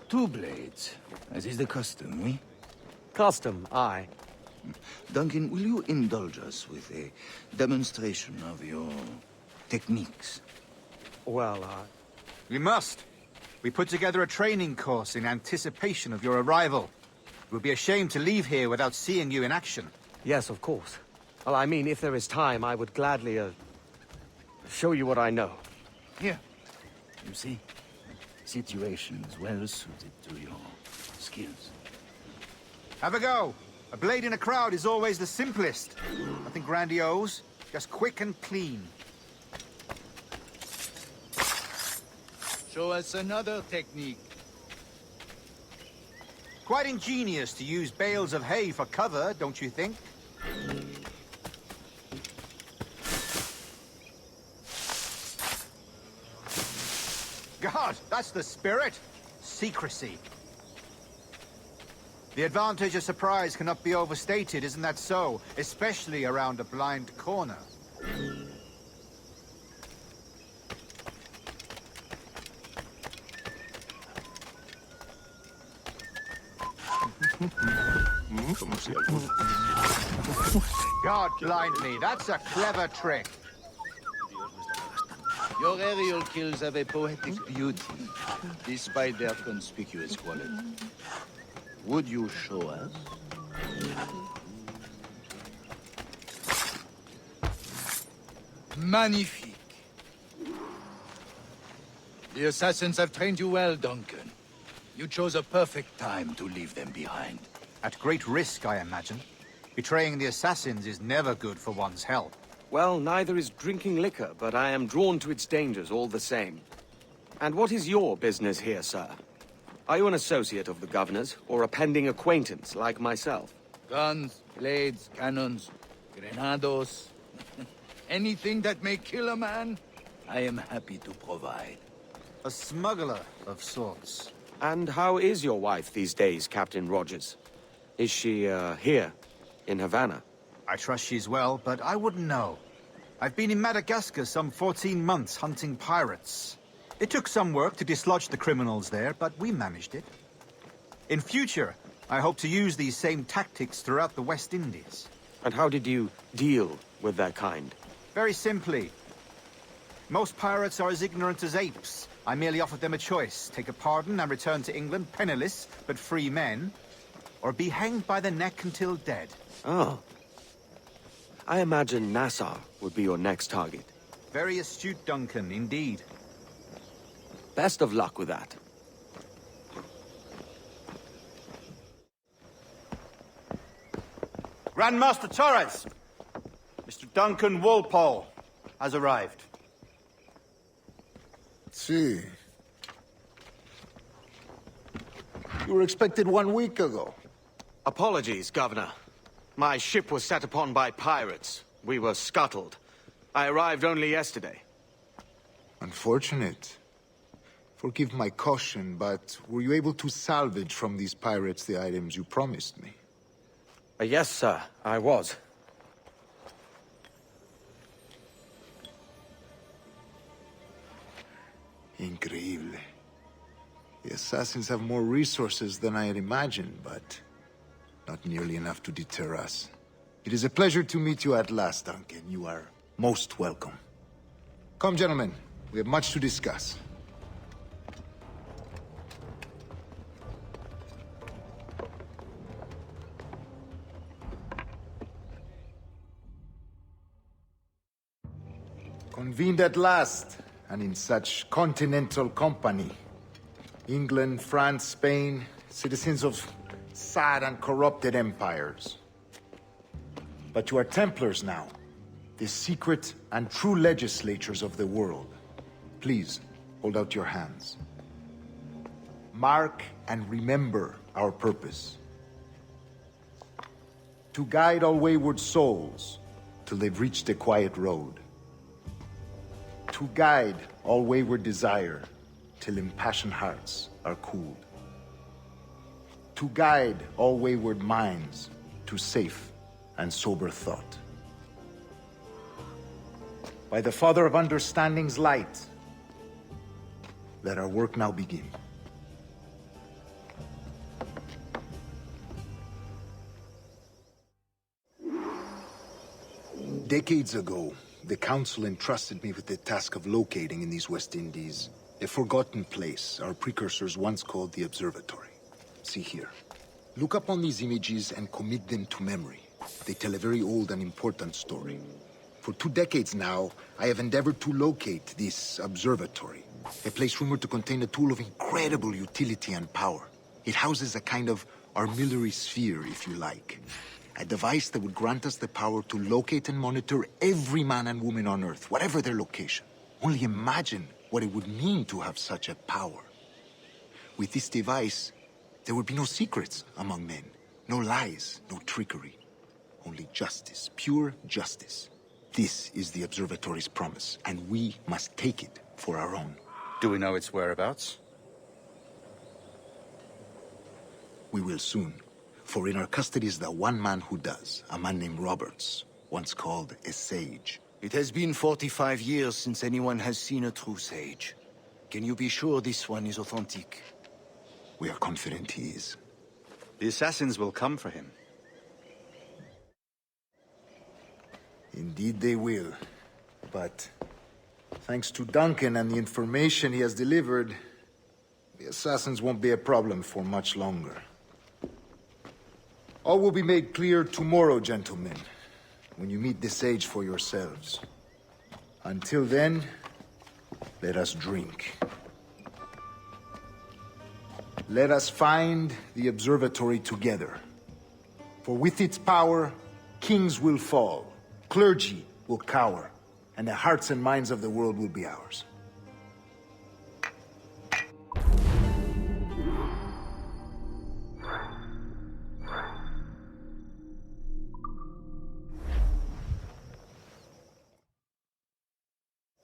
Two blades, as is the custom, oui? Custom, aye. Duncan, will you indulge us with a demonstration of your techniques? Well, We must. We put together a training course in anticipation of your arrival. It would be a shame to leave here without seeing you in action. Yes, of course. Well, I mean, if there is time, I would gladly, show you what I know. Here. You see? Situations well suited to your skills. Have a go. A blade in a crowd is always the simplest. Nothing grandiose, just quick and clean. Show us another technique. Quite ingenious to use bales of hay for cover, don't you think? God, that's the spirit. Secrecy. The advantage of surprise cannot be overstated, isn't that so? Especially around a blind corner. God blind me, that's a clever trick. Your aerial kills have a poetic beauty, despite their conspicuous quality. Would you show us? Magnifique. The assassins have trained you well, Duncan. You chose a perfect time to leave them behind. At great risk, I imagine. Betraying the assassins is never good for one's health. Well, neither is drinking liquor, but I am drawn to its dangers all the same. And what is your business here, sir? Are you an associate of the governor's, or a pending acquaintance like myself? Guns, blades, cannons, grenados. Anything that may kill a man, I am happy to provide. A smuggler of sorts. And how is your wife these days, Captain Rogers? Is she, here, in Havana? I trust she's well, but I wouldn't know. I've been in Madagascar some 14 months hunting pirates. It took some work to dislodge the criminals there, but we managed it. In future, I hope to use these same tactics throughout the West Indies. And how did you deal with that kind? Very simply. Most pirates are as ignorant as apes. I merely offered them a choice. Take a pardon and return to England penniless, but free men. Or be hanged by the neck until dead. Oh. I imagine Nassau would be your next target. Very astute, Duncan, indeed. Best of luck with that. Grandmaster Torres! Mr. Duncan Walpole has arrived. See. You were expected 1 week ago. Apologies, Governor. My ship was set upon by pirates. We were scuttled. I arrived only yesterday. Unfortunate. Forgive my caution, but were you able to salvage from these pirates the items you promised me? Yes, sir, I was. Increíble. The assassins have more resources than I had imagined, but not nearly enough to deter us. It is a pleasure to meet you at last, Duncan. You are most welcome. Come, gentlemen. We have much to discuss. Convened at last, and in such continental company. England, France, Spain, citizens of sad and corrupted empires. But you are Templars now, the secret and true legislatures of the world. Please, hold out your hands. Mark and remember our purpose. To guide all wayward souls till they've reached a quiet road. To guide all wayward desire till impassioned hearts are cooled. To guide all wayward minds to safe and sober thought. By the Father of Understanding's light, let our work now begin. Decades ago, the Council entrusted me with the task of locating in these West Indies a forgotten place our precursors once called the Observatory. See here. Look upon these images and commit them to memory. They tell a very old and important story. For 2 decades now, I have endeavored to locate this observatory, a place rumored to contain a tool of incredible utility and power. It houses a kind of armillary sphere, if you like. A device that would grant us the power to locate and monitor every man and woman on Earth, whatever their location. Only imagine what it would mean to have such a power. With this device, there would be no secrets among men, no lies, no trickery. Only justice, pure justice. This is the Observatory's promise, and we must take it for our own. Do we know its whereabouts? We will soon. For in our custody is the one man who does, a man named Roberts, once called a sage. It has been 45 years since anyone has seen a true sage. Can you be sure this one is authentic? We are confident he is. The assassins will come for him. Indeed they will. But thanks to Duncan and the information he has delivered, the assassins won't be a problem for much longer. All will be made clear tomorrow, gentlemen, when you meet the sage for yourselves. Until then, let us drink. Let us find the observatory together. For with its power, kings will fall, clergy will cower, and the hearts and minds of the world will be ours.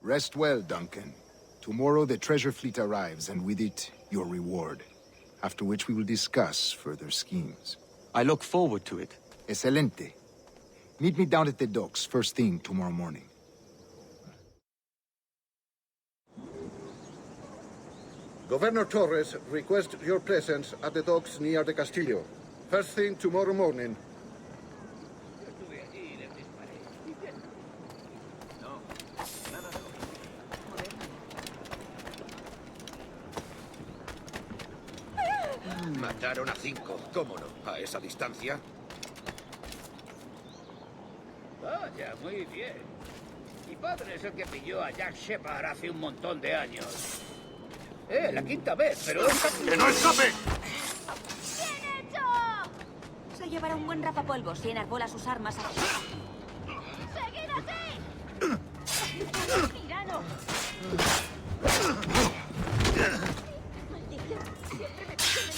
Rest well, Duncan. Tomorrow the treasure fleet arrives, and with it, your reward. After which we will discuss further schemes. I look forward to it. Excelente. Meet me down at the docks first thing tomorrow morning. Governor Torres requests your presence at the docks near the Castillo. First thing tomorrow morning. Mataron a 5, ¿cómo no? A esa distancia. Vaya, muy bien. Mi padre es el que pilló a Jack Shepard hace un montón de años. La 5ª vez, pero... ¡Que no escape! ¡Bien hecho! Se llevará un buen rapapolvos si enarbola sus armas aquí. ¡Seguid así! ¡Tirano! ¡Maldición! Siempre me piden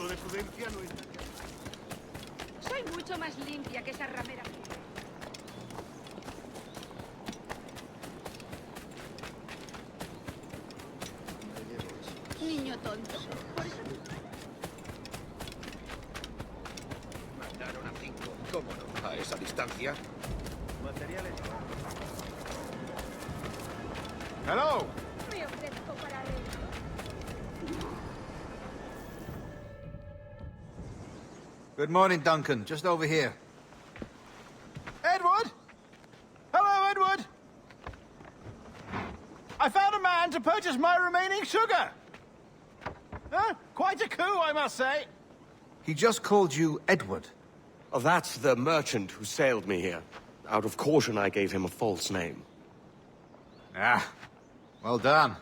de prudencia no es... Soy mucho más limpia que esa ramera. Niño tonto. Por eso... Mandaron a 5. ¿Cómo no? A esa distancia. Materiales. Hello. Me ofrezco para arreglo. Good morning, Duncan. Just over here. Edward? Hello, Edward! I found a man to purchase my remaining sugar! Huh? Quite a coup, I must say. He just called you Edward. Oh, that's the merchant who sailed me here. Out of caution, I gave him a false name. Ah, well done.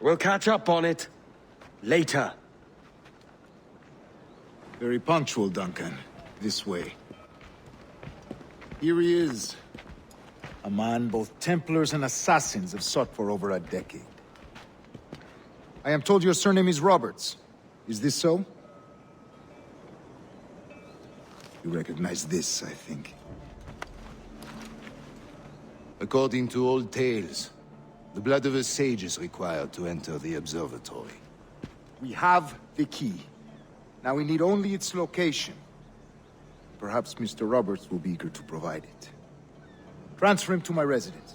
We'll catch up on it later. Very punctual, Duncan. This way. Here he is. A man both Templars and Assassins have sought for over a decade. I am told your surname is Roberts. Is this so? You recognize this, I think. According to old tales, the blood of a sage is required to enter the observatory. We have the key. Now we need only its location. Perhaps Mr. Roberts will be eager to provide it. Transfer him to my residence.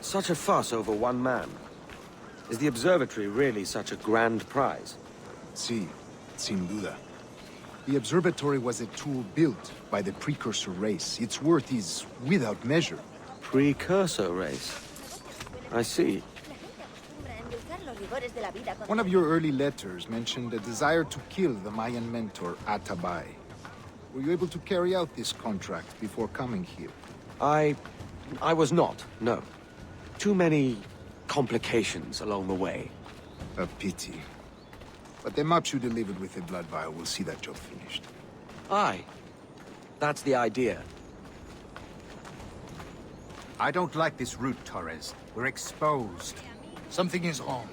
Such a fuss over one man. Is the observatory really such a grand prize? Sí, sin duda. The observatory was a tool built by the precursor race. Its worth is without measure. Precursor race? I see. One of your early letters mentioned a desire to kill the Mayan mentor, Atabay. Were you able to carry out this contract before coming here? I was not, no. Too many complications along the way. A pity. But the maps you delivered with the blood vial will see that job finished. Aye. That's the idea. I don't like this route, Torres. We're exposed. Something is wrong.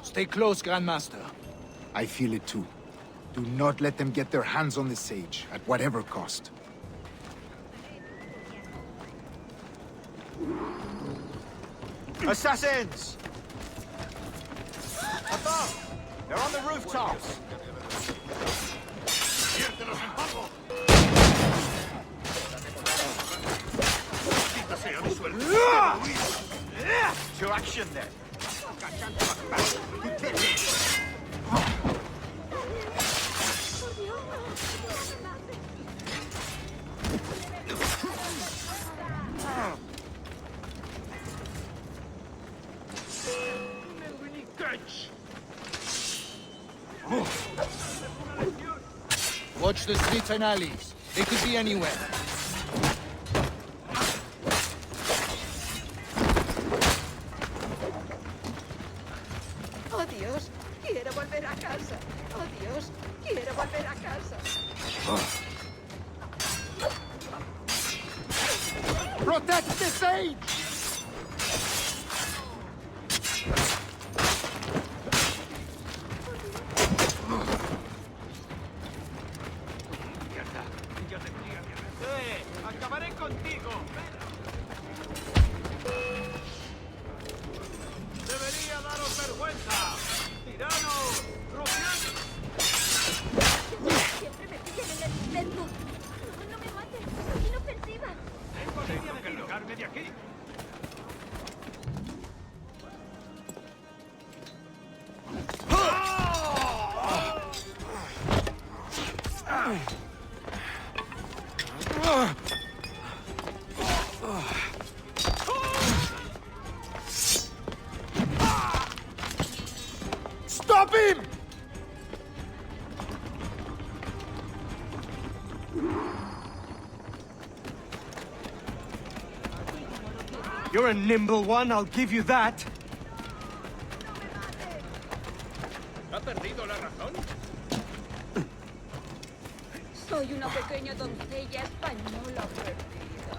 Stay close, Grandmaster. I feel it too. Do not let them get their hands on the sage, at whatever cost. Assassins! Above! They're on the rooftops! To action then! Watch the streets and alleys. They could be anywhere. Oh, Dios, quiero volver a casa. Oh, Dios, quiero volver a casa. Protect the sage! ¡Acabaré contigo! ¡Debería daros vergüenza! ¡Tiranos! ¡Rufianos! Siempre me pillan en el intento. No me mates, soy inofensiva. Tengo que alejarme de aquí. Stop him! You're a nimble one, I'll give you that. ¿Ha perdido la razón? Soy una pequeña doncella española perdida.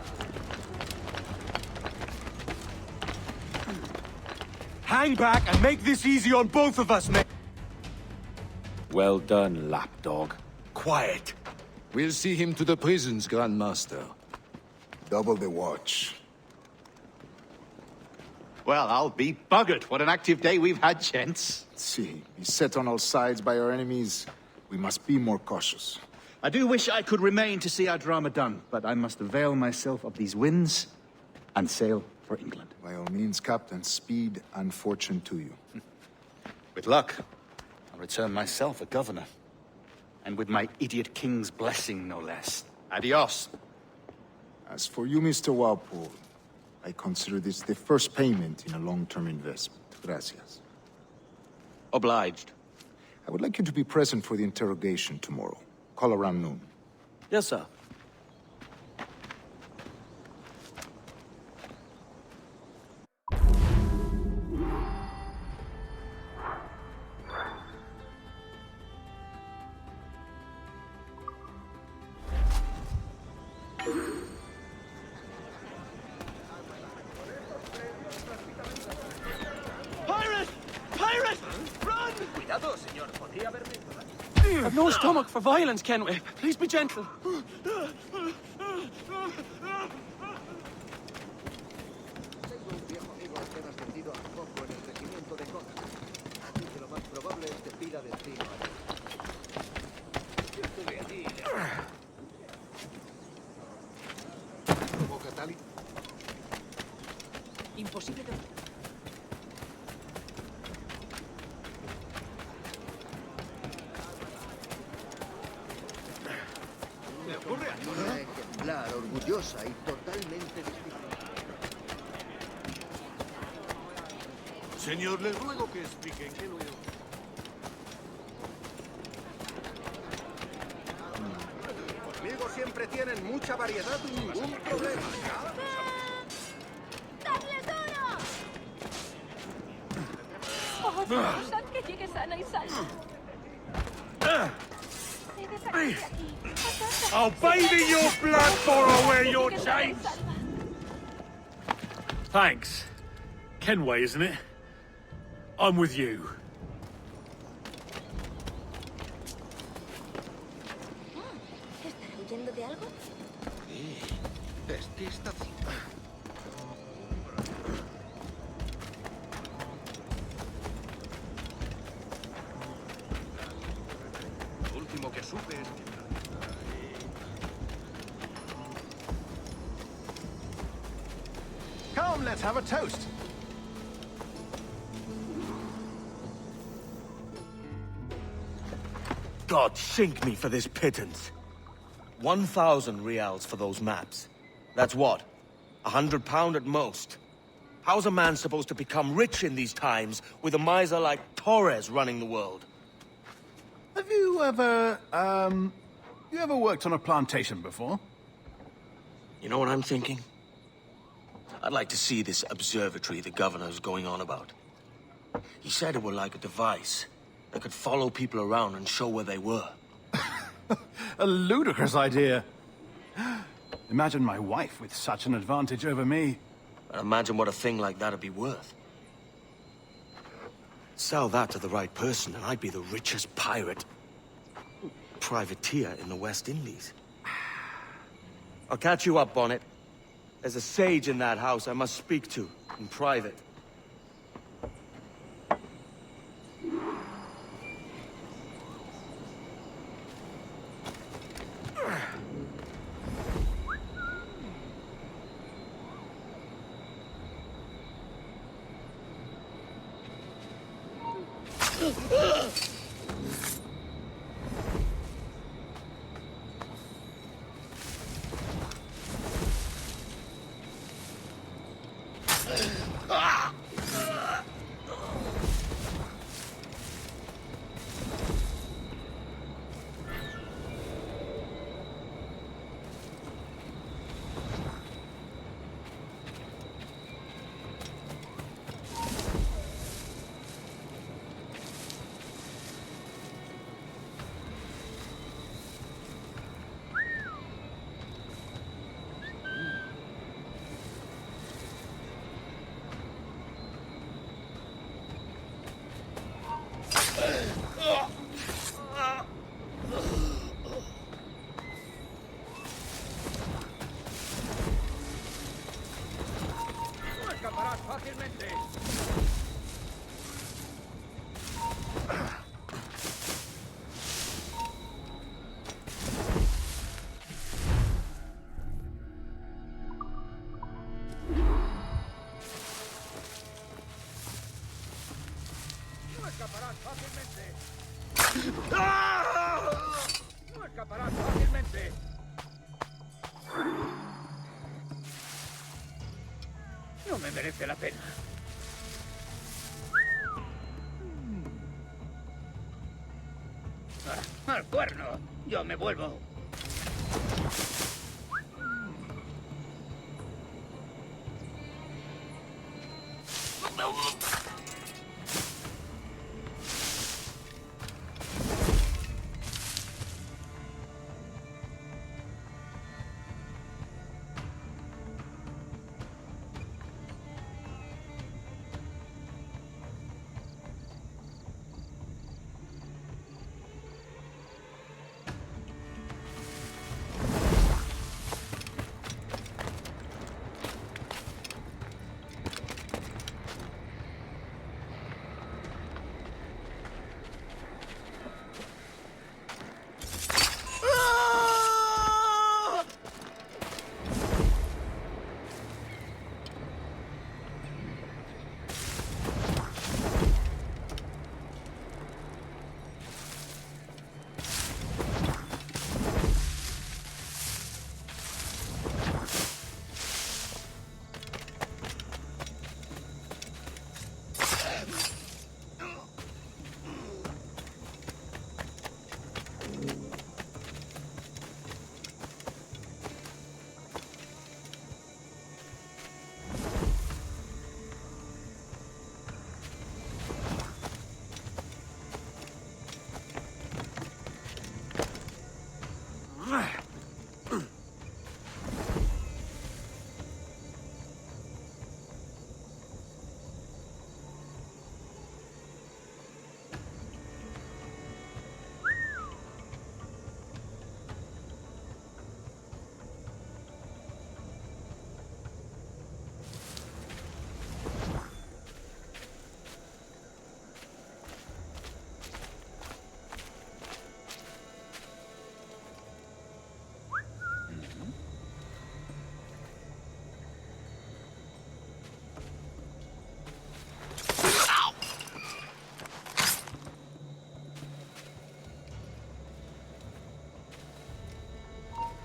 Hang back and make this easy on both of us, mate. Well done, lapdog. Quiet. We'll see him to the prisons, Grandmaster. Double the watch. Well, I'll be buggered. What an active day we've had, gents. See, beset on all sides by our enemies, we must be more cautious. I do wish I could remain to see our drama done, but I must avail myself of these winds and sail for England. By all means, Captain, speed and fortune to you. With luck, I'll return myself a governor. And with my idiot king's blessing, no less. Adios. As for you, Mr. Walpole, I consider this the first payment in a long-term investment. Gracias. Obliged. I would like you to be present for the interrogation tomorrow. Call around noon. Yes, sir. Pirate! Pirate! Run! Cuidado, señor. Podría haberme... I've no stomach for violence, Kenway. Please be gentle. Imposible de... Me ocurre algo. Ejemplar, orgullosa y totalmente distinta. Señor, le ruego que explique en qué lo he... Conmigo siempre tienen mucha variedad y ningún problema. ¡Dadle duro! Oh, Dios, que llegue sana y salva. Debe salir de aquí. I'll bathe in your blood for I wear your chains! Thanks. Kenway, isn't it? I'm with you. ¿Estará huyendo de algo? Es que esta cita... Lo último que supe es que... Come, let's have a toast. God sink me for this pittance. 1,000 reals for those maps. That's what? £100 at most. How's a man supposed to become rich in these times with a miser like Torres running the world? Have you ever worked on a plantation before? You know what I'm thinking? I'd like to see this observatory the governor's going on about. He said it were like a device that could follow people around and show where they were. A ludicrous idea. Imagine my wife with such an advantage over me. And imagine what a thing like that'd be worth. Sell that to the right person and I'd be the richest pirate. Privateer in the West Indies. I'll catch you up, Bonnet. There's a sage in that house I must speak to, in private. fácilmente. No escaparás fácilmente. No escaparás fácilmente. No me merece la pena. ¡Al cuerno! Yo me vuelvo.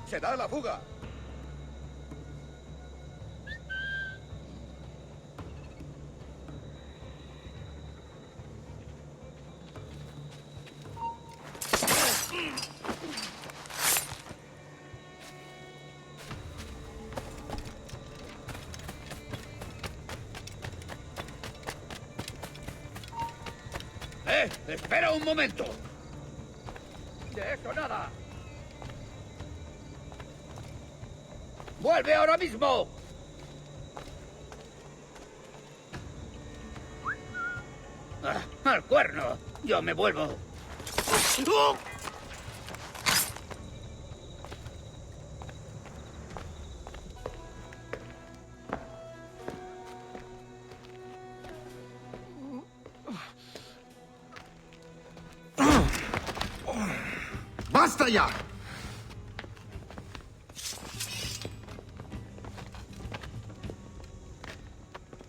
¡Se da la fuga! ¡Espera un momento! ¡De eso nada! ¡Vuelve ahora mismo! ¡Al cuerno! ¡Yo me vuelvo! ¡Basta ya!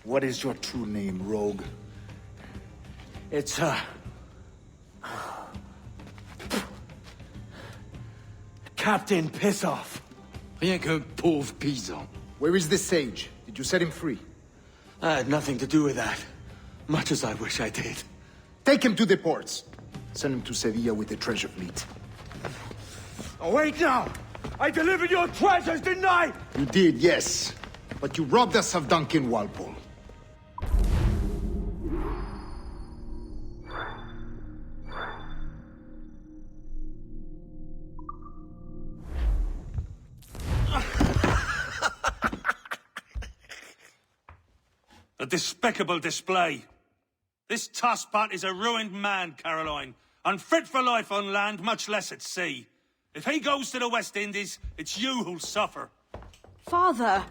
What is your true name, rogue? It's, Captain Pissoff. Rien qu'un pauvre paysan. Where is the sage? Did you set him free? I had nothing to do with that. Much as I wish I did. Take him to the ports. Send him to Sevilla with the treasure fleet. Oh, wait now! I delivered your treasures, didn't I? You did, yes. But you robbed us of Duncan Walpole. A despicable display. This tosspot is a ruined man, Caroline. Unfit for life on land, much less at sea. If he goes to the West Indies, it's you who'll suffer. Father!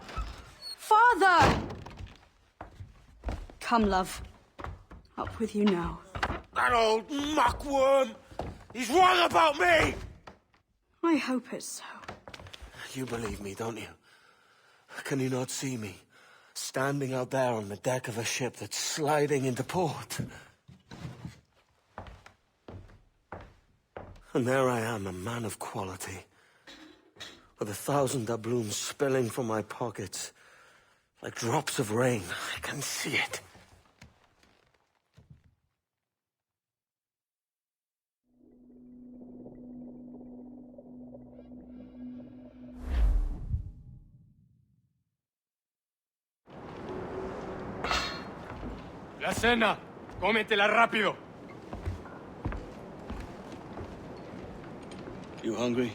Father! Come, love. Up with you now. That old muckworm! He's wrong about me! I hope it's so. You believe me, don't you? Can you not see me? Standing out there on the deck of a ship that's sliding into port. And there I am, a man of quality. With 1,000 doubloons spilling from my pockets. Like drops of rain. I can see it. La cena. Cómetela rápido. You hungry?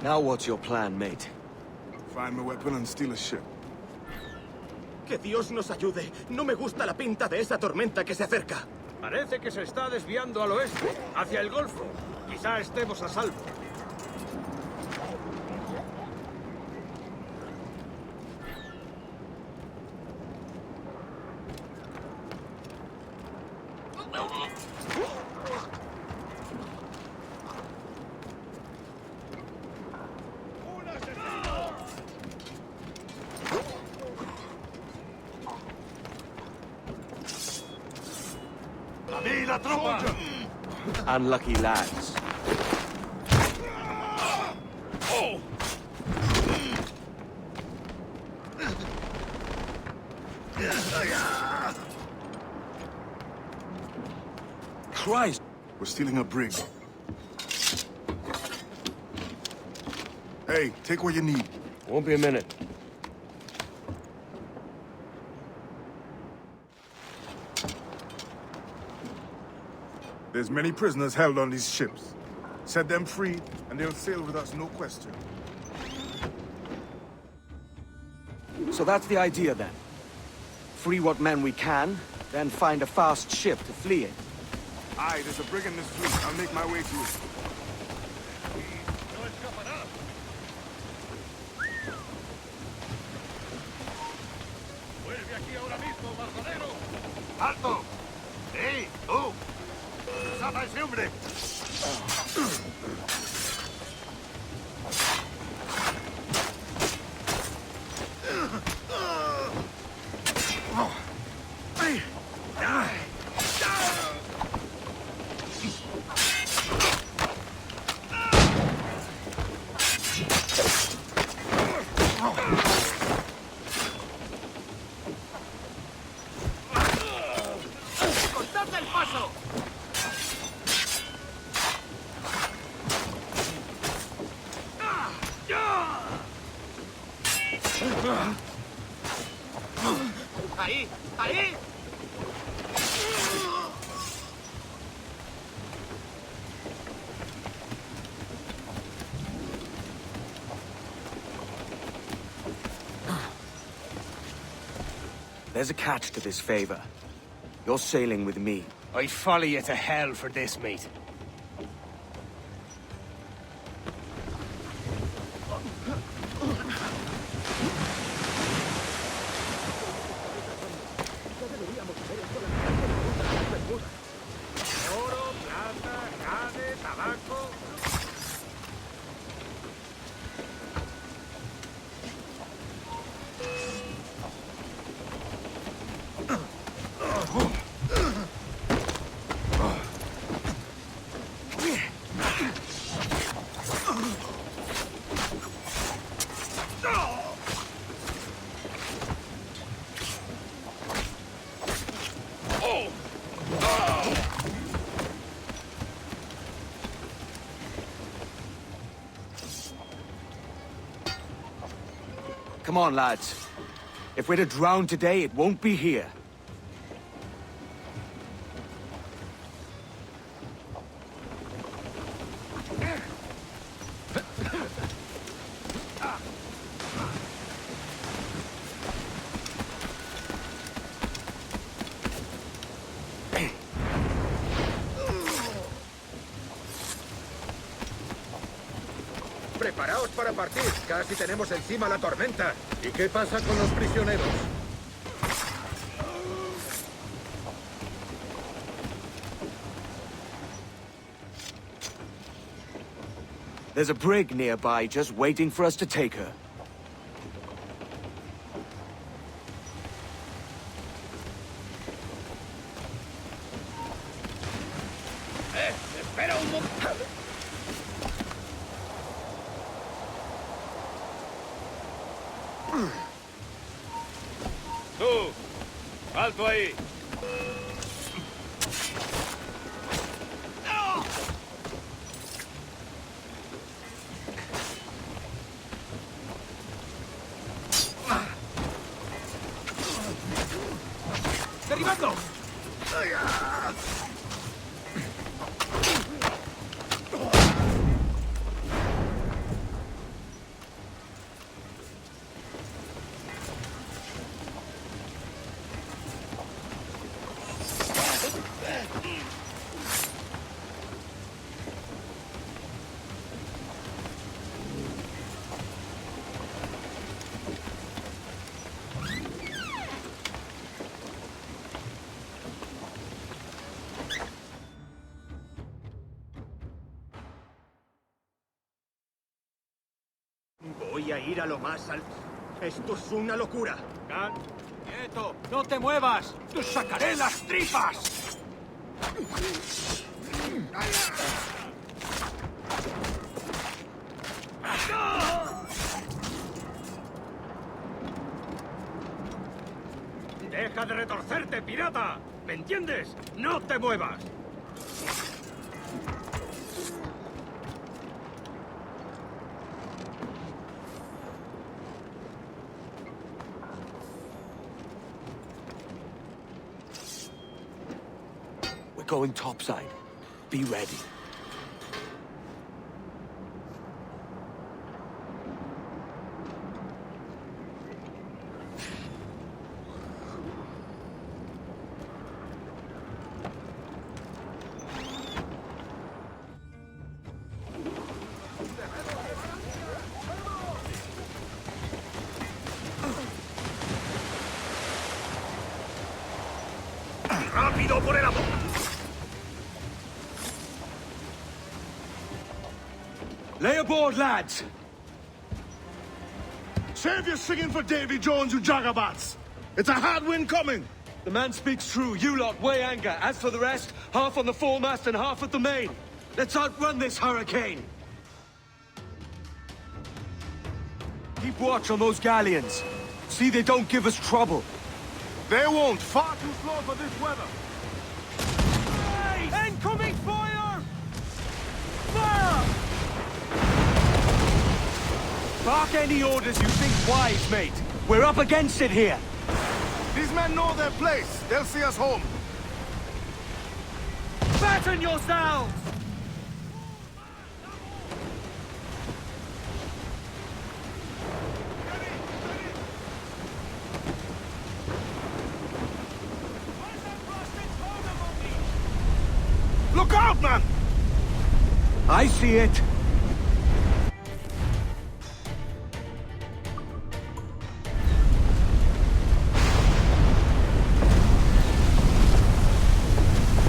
Now what's your plan, mate? Find my weapon and steal a ship. Que Dios nos ayude. No me gusta la pinta de esa tormenta que se acerca. Parece que se está desviando al oeste, hacia el Golfo. Quizá estemos a salvo. Unlucky lads. Christ! We're stealing a brig. Hey, take what you need. Won't be a minute. There's many prisoners held on these ships. Set them free, and they'll sail with us, no question. So that's the idea, then. Free what men we can, then find a fast ship to flee in. Aye, there's a brig in this fleet. I'll make my way to it. ¡Alto! ¡Ey, tú! ¡Zapa ese hombre! ¡Cortadle el paso! ¡Ahí! ¡Ahí! There's a catch to this favor. You're sailing with me. I'd follow you to hell for this, mate. Oro, plata, jade, tabaco. Come on, lads. If we're to drown today, it won't be here. para partir. Casi tenemos encima la tormenta. ¿Y qué pasa con los prisioneros? There's a brig nearby just waiting for us to take her. Espera un momento. ¡Tú! ¡Alto ahí! ¡Derribando! Voy a ir a lo más alto. Esto es una locura. ¡Quieto! ¡No te muevas! ¡Te sacaré las tripas! ¡Deja de retorcerte, pirata! ¿Me entiendes? ¡No te muevas! We're going topside. Be ready. ¡Rápido por el amor! Lay aboard, lads! Save your singing for Davy Jones, you jagabats! It's a hard wind coming! The man speaks true. You lot weigh anchor. As for the rest, half on the foremast and half at the main. Let's outrun this hurricane! Keep watch on those galleons. See they don't give us trouble. They won't. Far too slow for this weather. Hey! Incoming fire! Fire! Bark any orders you think wise, mate. We're up against it here. These men know their place. They'll see us home. Batten yourselves! Look out, man! I see it.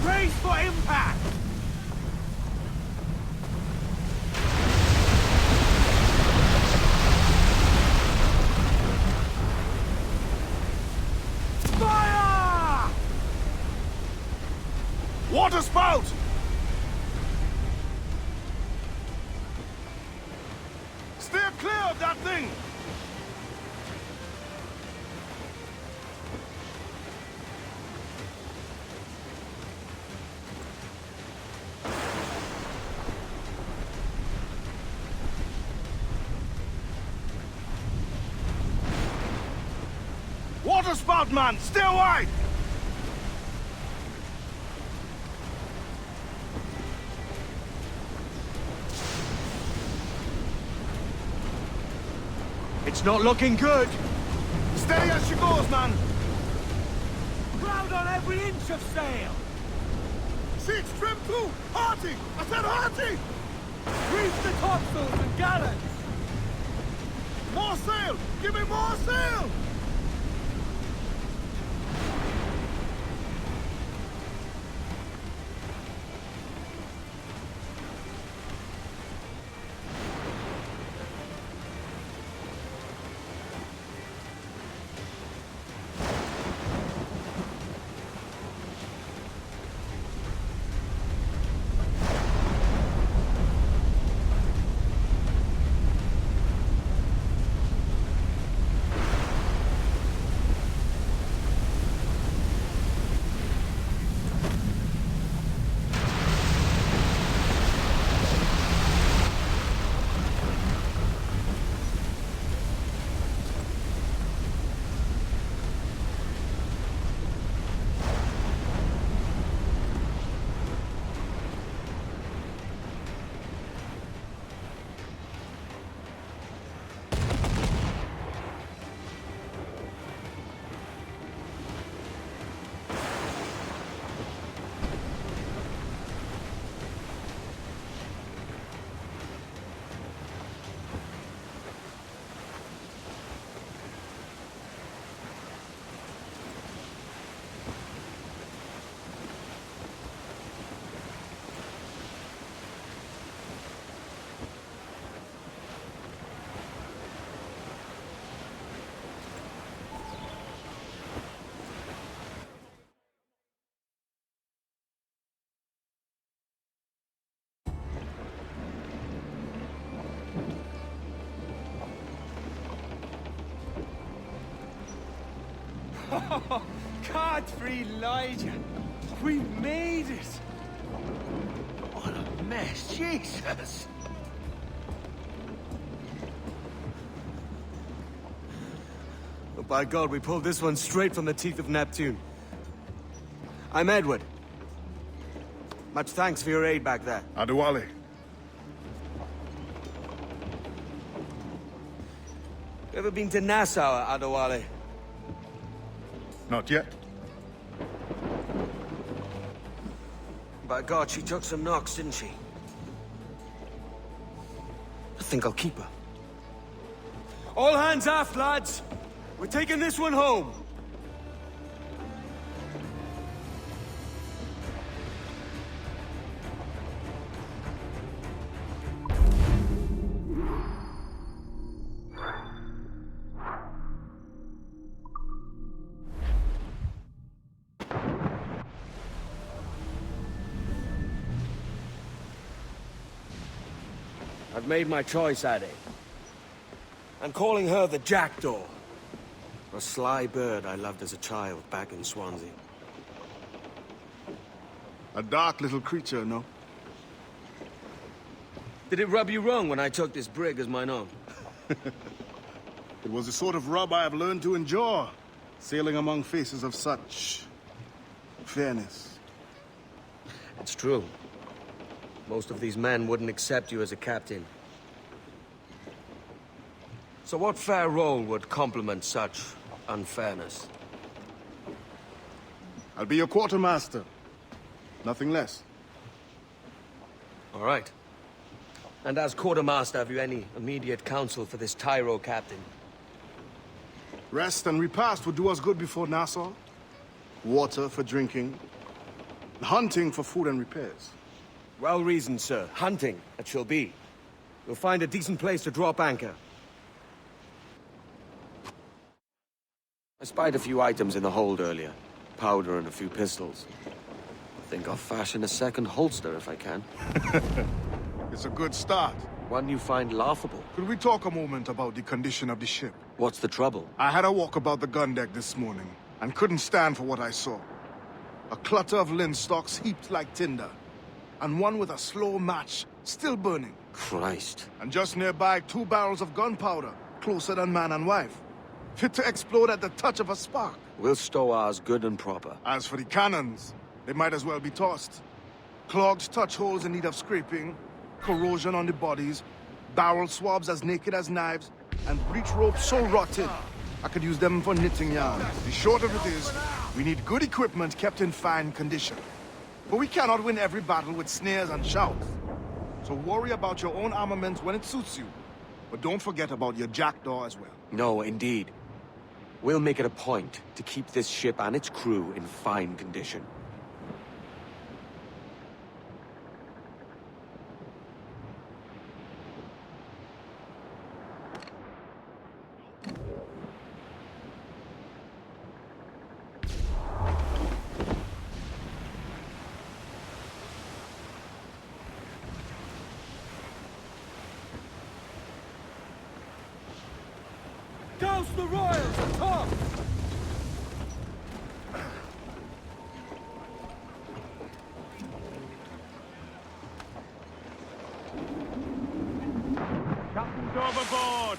Brace for impact! Fire! Water spout! Steer clear of that thing! Water spout, man! Stay wide! It's not looking good. Steady as she goes, man! Crowd on every inch of sail! Sheets trim too! Hearty! I said hearty! Reef the topsails and gallants! More sail! Give me more sail! Oh, Godfrey Elijah, we made it! What a mess, Jesus! Oh, by God, we pulled this one straight from the teeth of Neptune. I'm Edward. Much thanks for your aid back there. Adewale. You ever been to Nassau, Adewale? Not yet. By God, she took some knocks, didn't she? I think I'll keep her. All hands aft, lads! We're taking this one home! I've made my choice, Addy. I'm calling her the Jackdaw. A sly bird I loved as a child back in Swansea. A dark little creature, no? Did it rub you wrong when I took this brig as mine own? It was the sort of rub I have learned to endure, sailing among faces of such fairness. It's true. Most of these men wouldn't accept you as a captain. So what fair role would complement such unfairness? I'll be your quartermaster. Nothing less. All right. And as quartermaster, have you any immediate counsel for this Tyro captain? Rest and repast would do us good before Nassau. Water for drinking. Hunting for food and repairs. Well reasoned, sir. Hunting, it shall be. We'll find a decent place to drop anchor. I spied a few items in the hold earlier. Powder and a few pistols. I think I'll fashion a second holster if I can. It's a good start. One you find laughable. Could we talk a moment about the condition of the ship? What's the trouble? I had a walk about the gun deck this morning, and couldn't stand for what I saw. A clutter of linstocks heaped like tinder, and one with a slow match still burning. Christ. And just nearby, 2 barrels of gunpowder, closer than man and wife. Fit to explode at the touch of a spark. We'll stow ours good and proper. As for the cannons, they might as well be tossed. Clogged touch holes in need of scraping, corrosion on the bodies, barrel swabs as naked as knives, and breech ropes so rotted, I could use them for knitting yarn. The short of it is, we need good equipment kept in fine condition. But we cannot win every battle with snares and shouts. So worry about your own armament when it suits you. But don't forget about your jackdaw as well. No, indeed. We'll make it a point to keep this ship and its crew in fine condition. Douse the royals atop! Captain's overboard!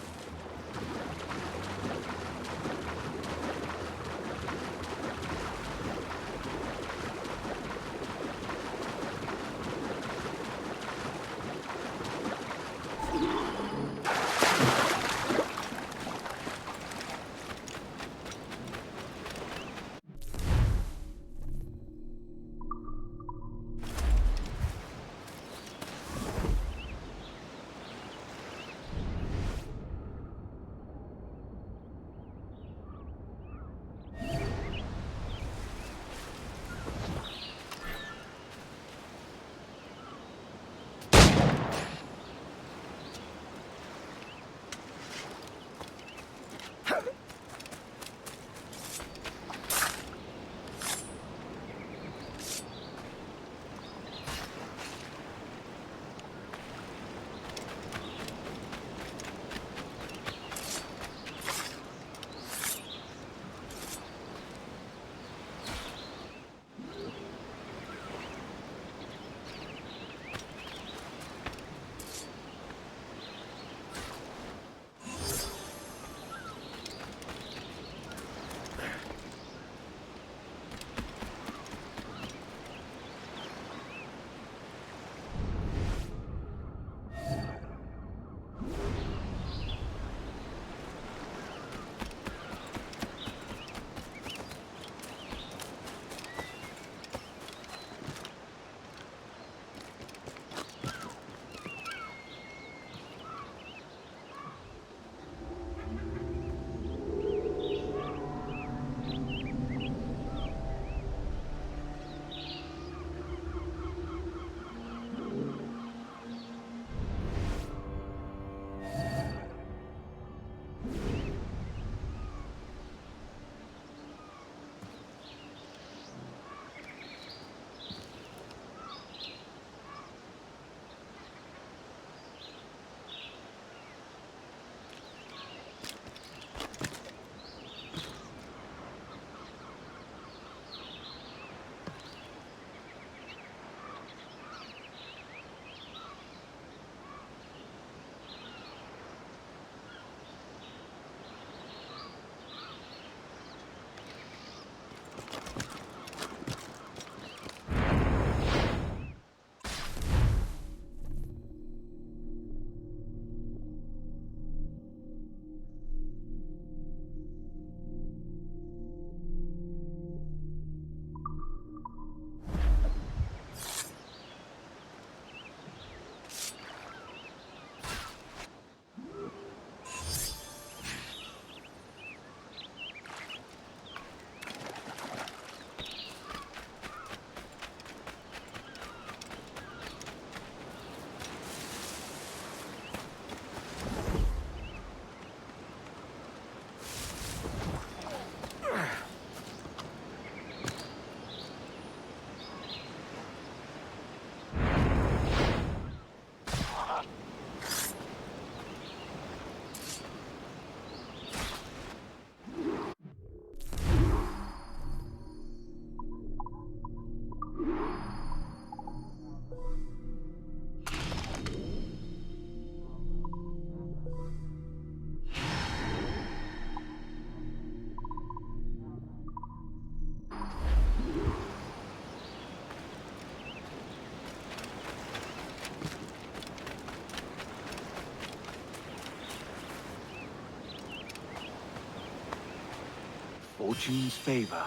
Fortune's favor.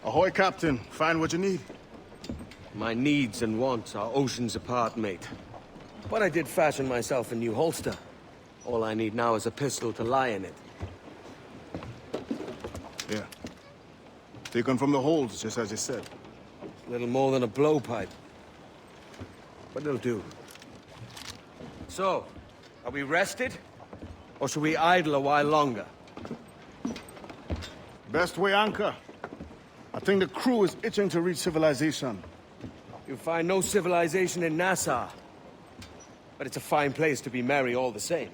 Ahoy, Captain. Find what you need. My needs and wants are oceans apart, mate. But I did fashion myself a new holster. All I need now is a pistol to lie in it. Yeah. Taken from the holds, just as you said. Little more than a blowpipe. But it'll do. So, are we rested? Or should we idle a while longer? Best way anchor. I think the crew is itching to reach civilization. You'll find no civilization in Nassau. But it's a fine place to be merry all the same.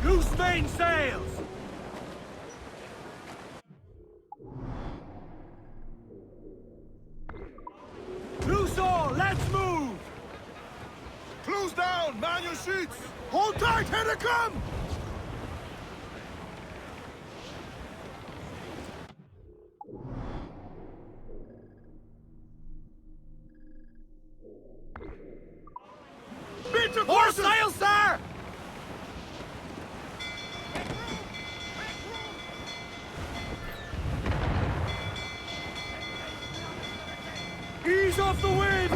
Loose mainsails! Loose all, let's move! Close down! Man your sheets! Hold tight! Here they come! Beat your course, sail, sir! Ease off the wind!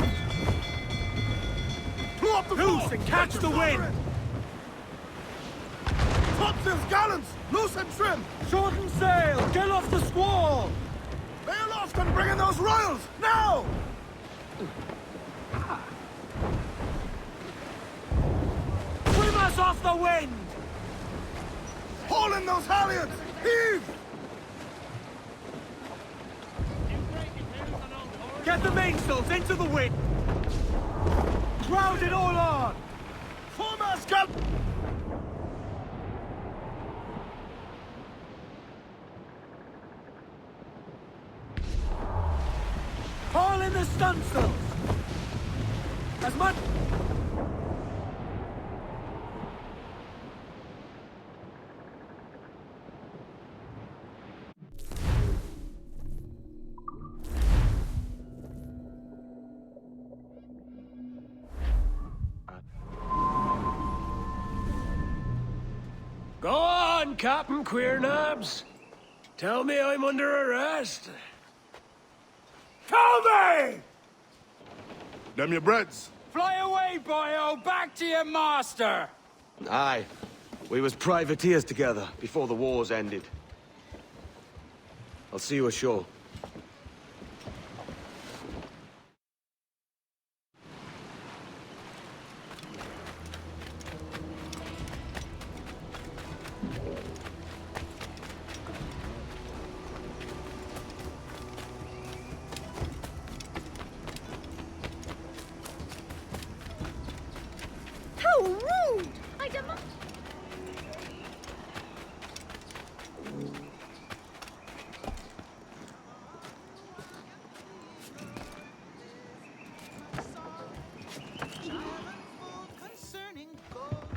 Pull up the Loose and catch the wind! Topsails, gallants! Loose and trim! Shorten sail! Get off the squall! Bail off and bring in those royals! Now! Swim us off the wind! Haul in those halyards! Heave! Get the mainsails into the wind! Crowd it all on! Foremast gun! Haul in the stunsails! As much... Go on, Captain Queernabs. Tell me I'm under arrest. Tell me! Them your breads. Fly away, boyo! Back to your master! Aye. We was privateers together before the wars ended. I'll see you ashore. How rude! I demand...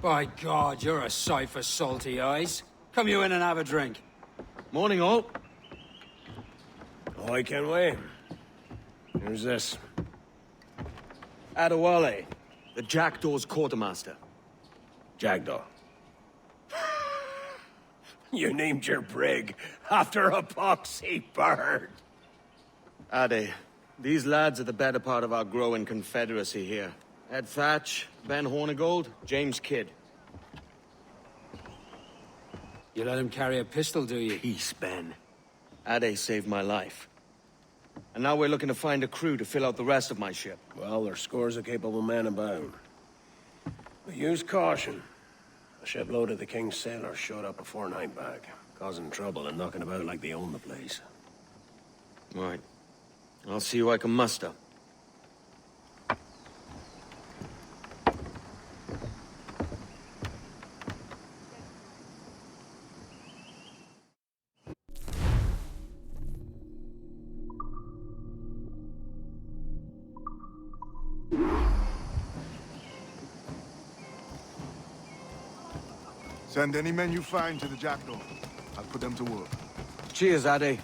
By God, you're a sight for salty eyes. Come you in and have a drink. Morning, all. Oh, I can wait. Who's this? Adewale, the Jackdaw's quartermaster. Jackdaw. You named your brig after a poxy bird. Ade, these lads are the better part of our growing confederacy here. Ed Thatch, Ben Hornigold, James Kidd. You let him carry a pistol, do you? Peace, Ben. Ade saved my life. And now we're looking to find a crew to fill out the rest of my ship. Well, there's scores of capable men about. But use caution. A shipload of the King's sailors showed up a fortnight back, causing trouble and knocking about like they own the place. Right. I'll see who I can muster. Send any men you find to the Jackdaw. I'll put them to work. Cheers, Ade.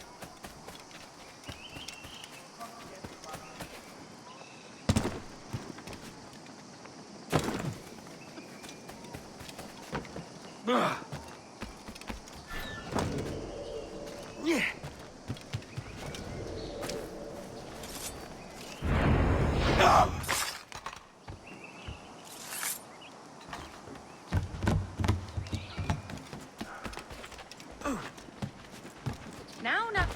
Now, now.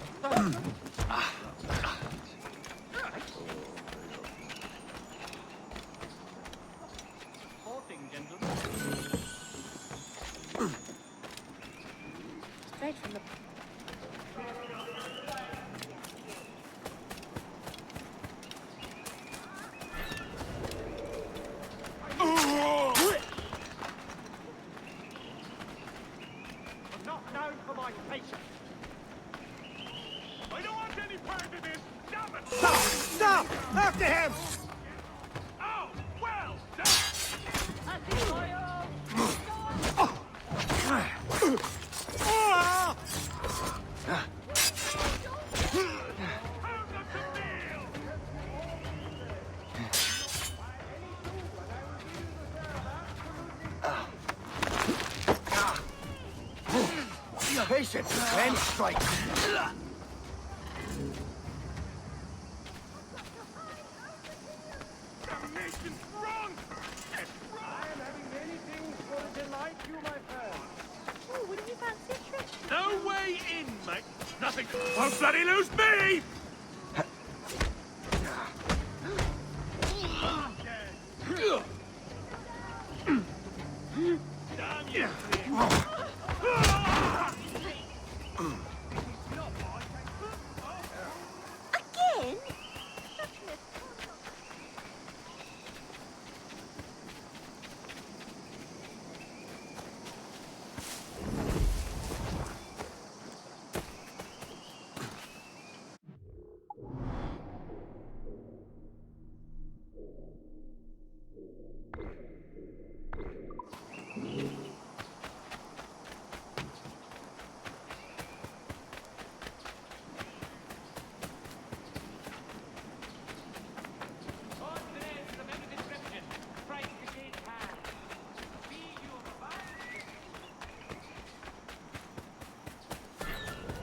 Straight from the. I'm not known for my patience. I don't want any part of this. Damn it! Stop! Stop! After him! Oh, well done! Patient, and strike. Damnation's wrong! Yes, wrong! I am having many things for to delight you, my friend. Oh, wouldn't you fancy a trip? No way in, mate! Nothing won't bloody lose me! Damn you! Again?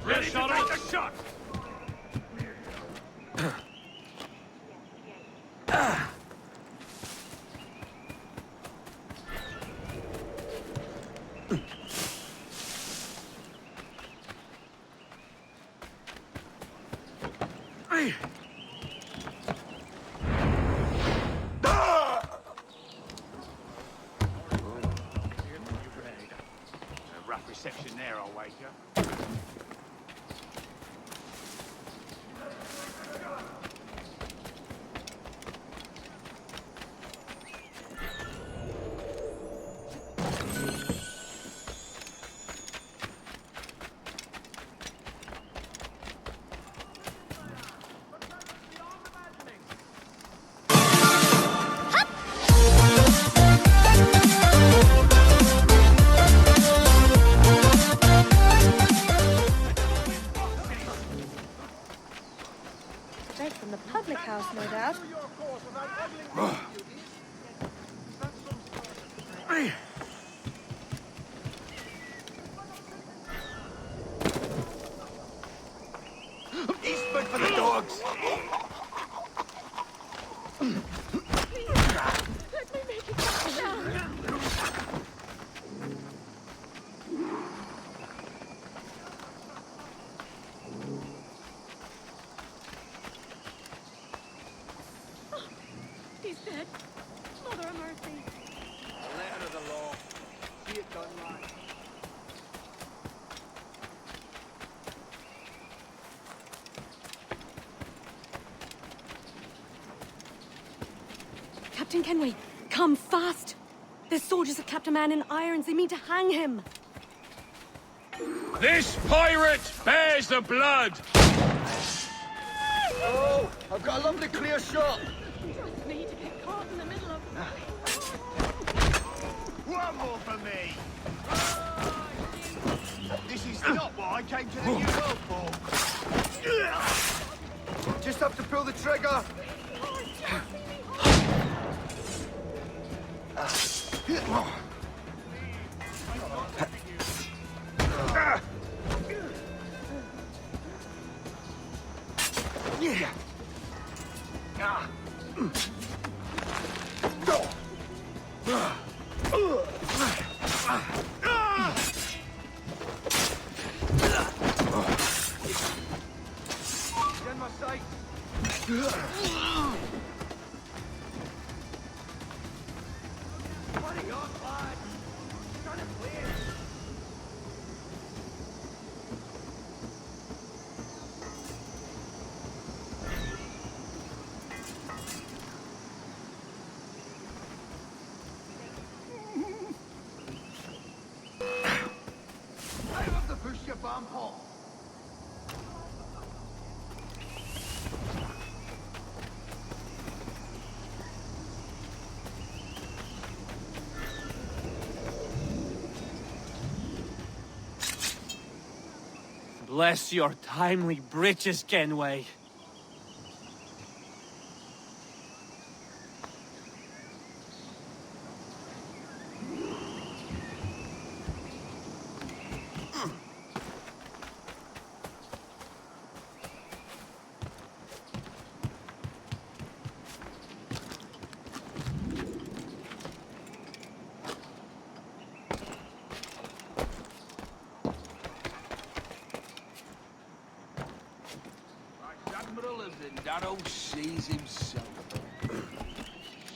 Ready to take the shot! A rough reception there, I'll wager. Straight from the public house, no doubt. Eastward for the dogs! Let me make it now. He's dead. Mother of mercy. A letter of the law. See it done right. Captain Kenway, come fast! There's soldiers have kept a man in irons. They mean to hang him. This pirate bears the blood! Oh, I've got a lovely clear shot. Trust me to get caught in the middle of... One more for me. This is not what I came to the New World for. Just have to pull the trigger. I have to push your bomb hole. Bless your timely breeches, Kenway. Admiral of the narrow seas himself.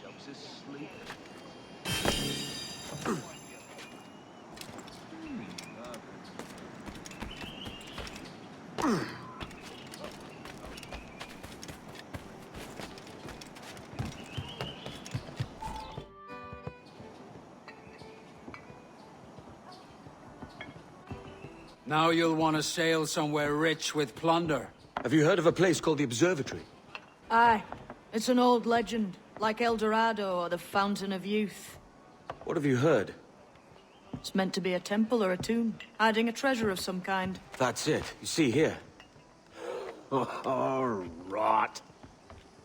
Ship's asleep. Now you'll want to sail somewhere rich with plunder. Have you heard of a place called the Observatory? Aye. It's an old legend, like El Dorado or the Fountain of Youth. What have you heard? It's meant to be a temple or a tomb, hiding a treasure of some kind. That's it. You see here. Oh, rot.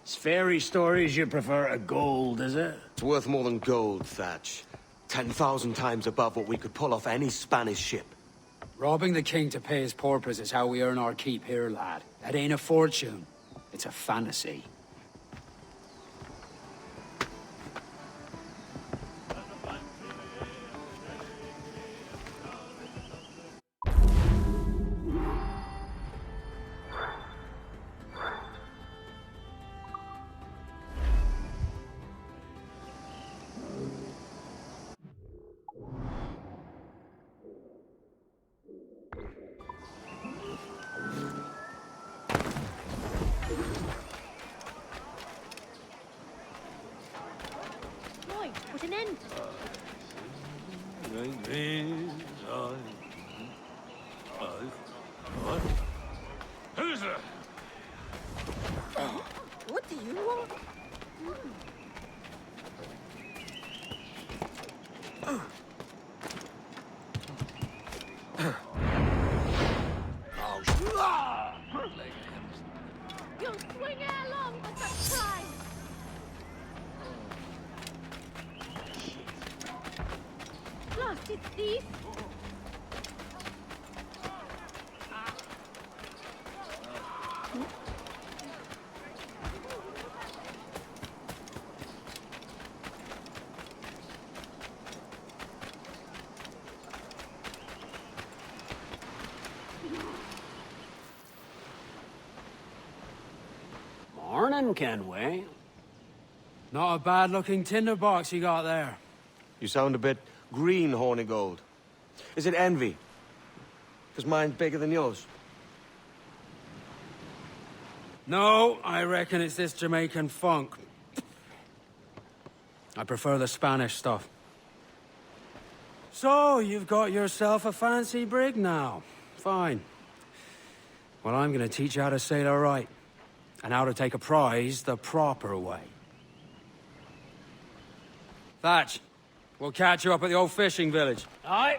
It's fairy stories you prefer to gold, is it? It's worth more than gold, Thatch. 10,000 times above what we could pull off any Spanish ship. Robbing the king to pay his porpoise is how we earn our keep here, lad. That ain't a fortune. It's a fantasy. Put an end. Who's there? What do you want? You'll swing along for such time. Lost its thief. Morning, Kenway. Not a bad-looking tinderbox you got there. You sound a bit green, Hornigold. Is it envy? Because mine's bigger than yours. No, I reckon it's this Jamaican funk. I prefer the Spanish stuff. So, you've got yourself a fancy brig now. Fine. Well, I'm gonna teach you how to sail her right. And how to take a prize the proper way. Thatch, we'll catch you up at the old fishing village. Aye.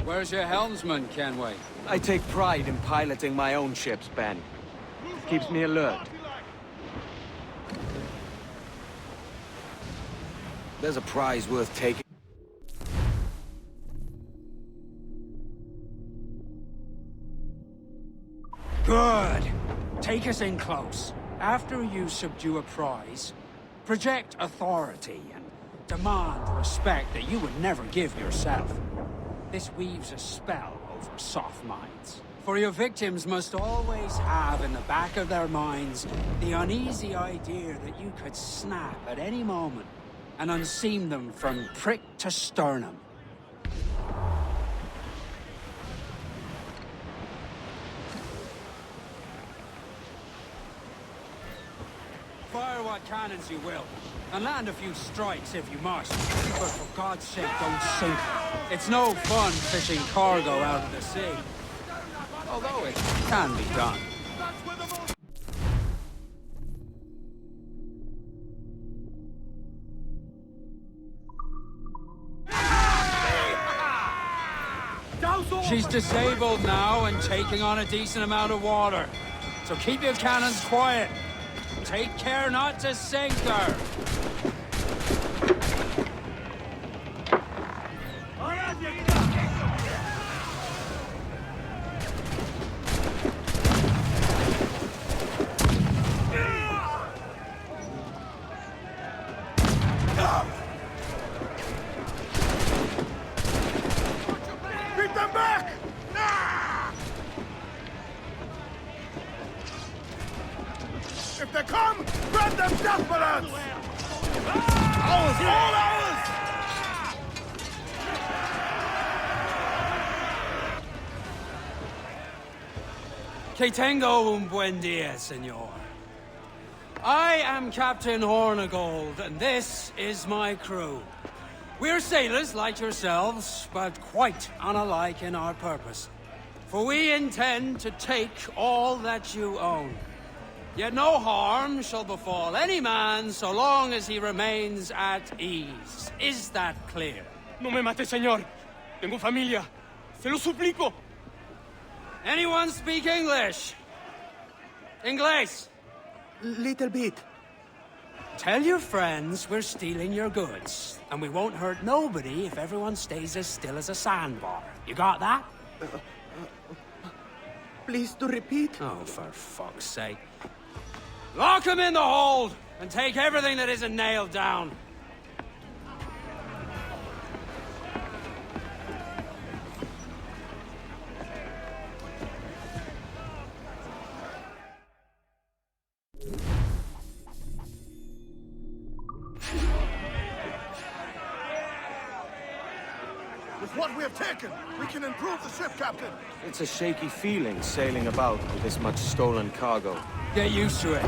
Where's your helmsman, Kenway? I take pride in piloting my own ships, Ben. Keeps me alert. There's a prize worth taking. Good. Take us in close. After you subdue a prize, project authority and demand respect that you would never give yourself. This weaves a spell over soft minds. For your victims must always have in the back of their minds the uneasy idea that you could snap at any moment and unseam them from prick to sternum. Fire what cannons you will, and land a few strikes if you must. But for God's sake, don't sink. It's no fun fishing cargo out of the sea. Although it can be done. She's disabled now and taking on a decent amount of water. So keep your cannons quiet. Take care not to sink her. Beat them back! If they come, grant them death bullets! Ours! All ours! Que tengo un buen día, señor. I am Captain Hornigold, and this is my crew. We're sailors like yourselves, but quite unalike in our purpose. For we intend to take all that you own. Yet no harm shall befall any man so long as he remains at ease. Is that clear? No me mate, señor. Tengo familia. Se lo suplico. Anyone speak English? Inglés? Little bit. Tell your friends we're stealing your goods, and we won't hurt nobody if everyone stays as still as a sandbar. You got that? Please to repeat. Oh, for fuck's sake. Lock him in the hold, and take everything that isn't nailed down. With what we have taken, we can improve the ship, Captain. It's a shaky feeling sailing about with this much stolen cargo. Get used to it.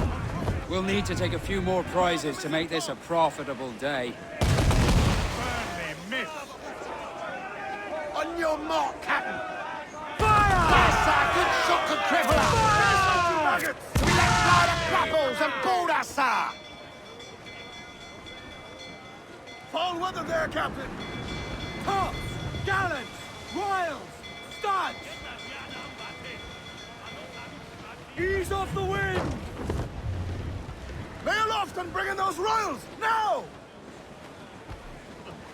We'll need to take a few more prizes to make this a profitable day. Burnley missed. On your mark, Captain. Fire! Yes, sir! Good shot to cripple her! Fire! We let fly the grapples and board us, sir! Foul weather there, Captain. Tops, gallants, royals, studs. Ease off the wind! Lay aloft and bring in those royals, now!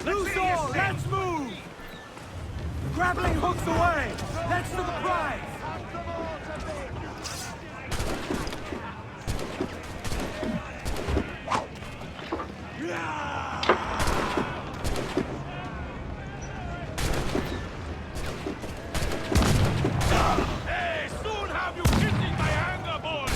Loose all, let's move! Grappling hooks away! Let's to the prize! Hey, soon have you kindling my anger, boy!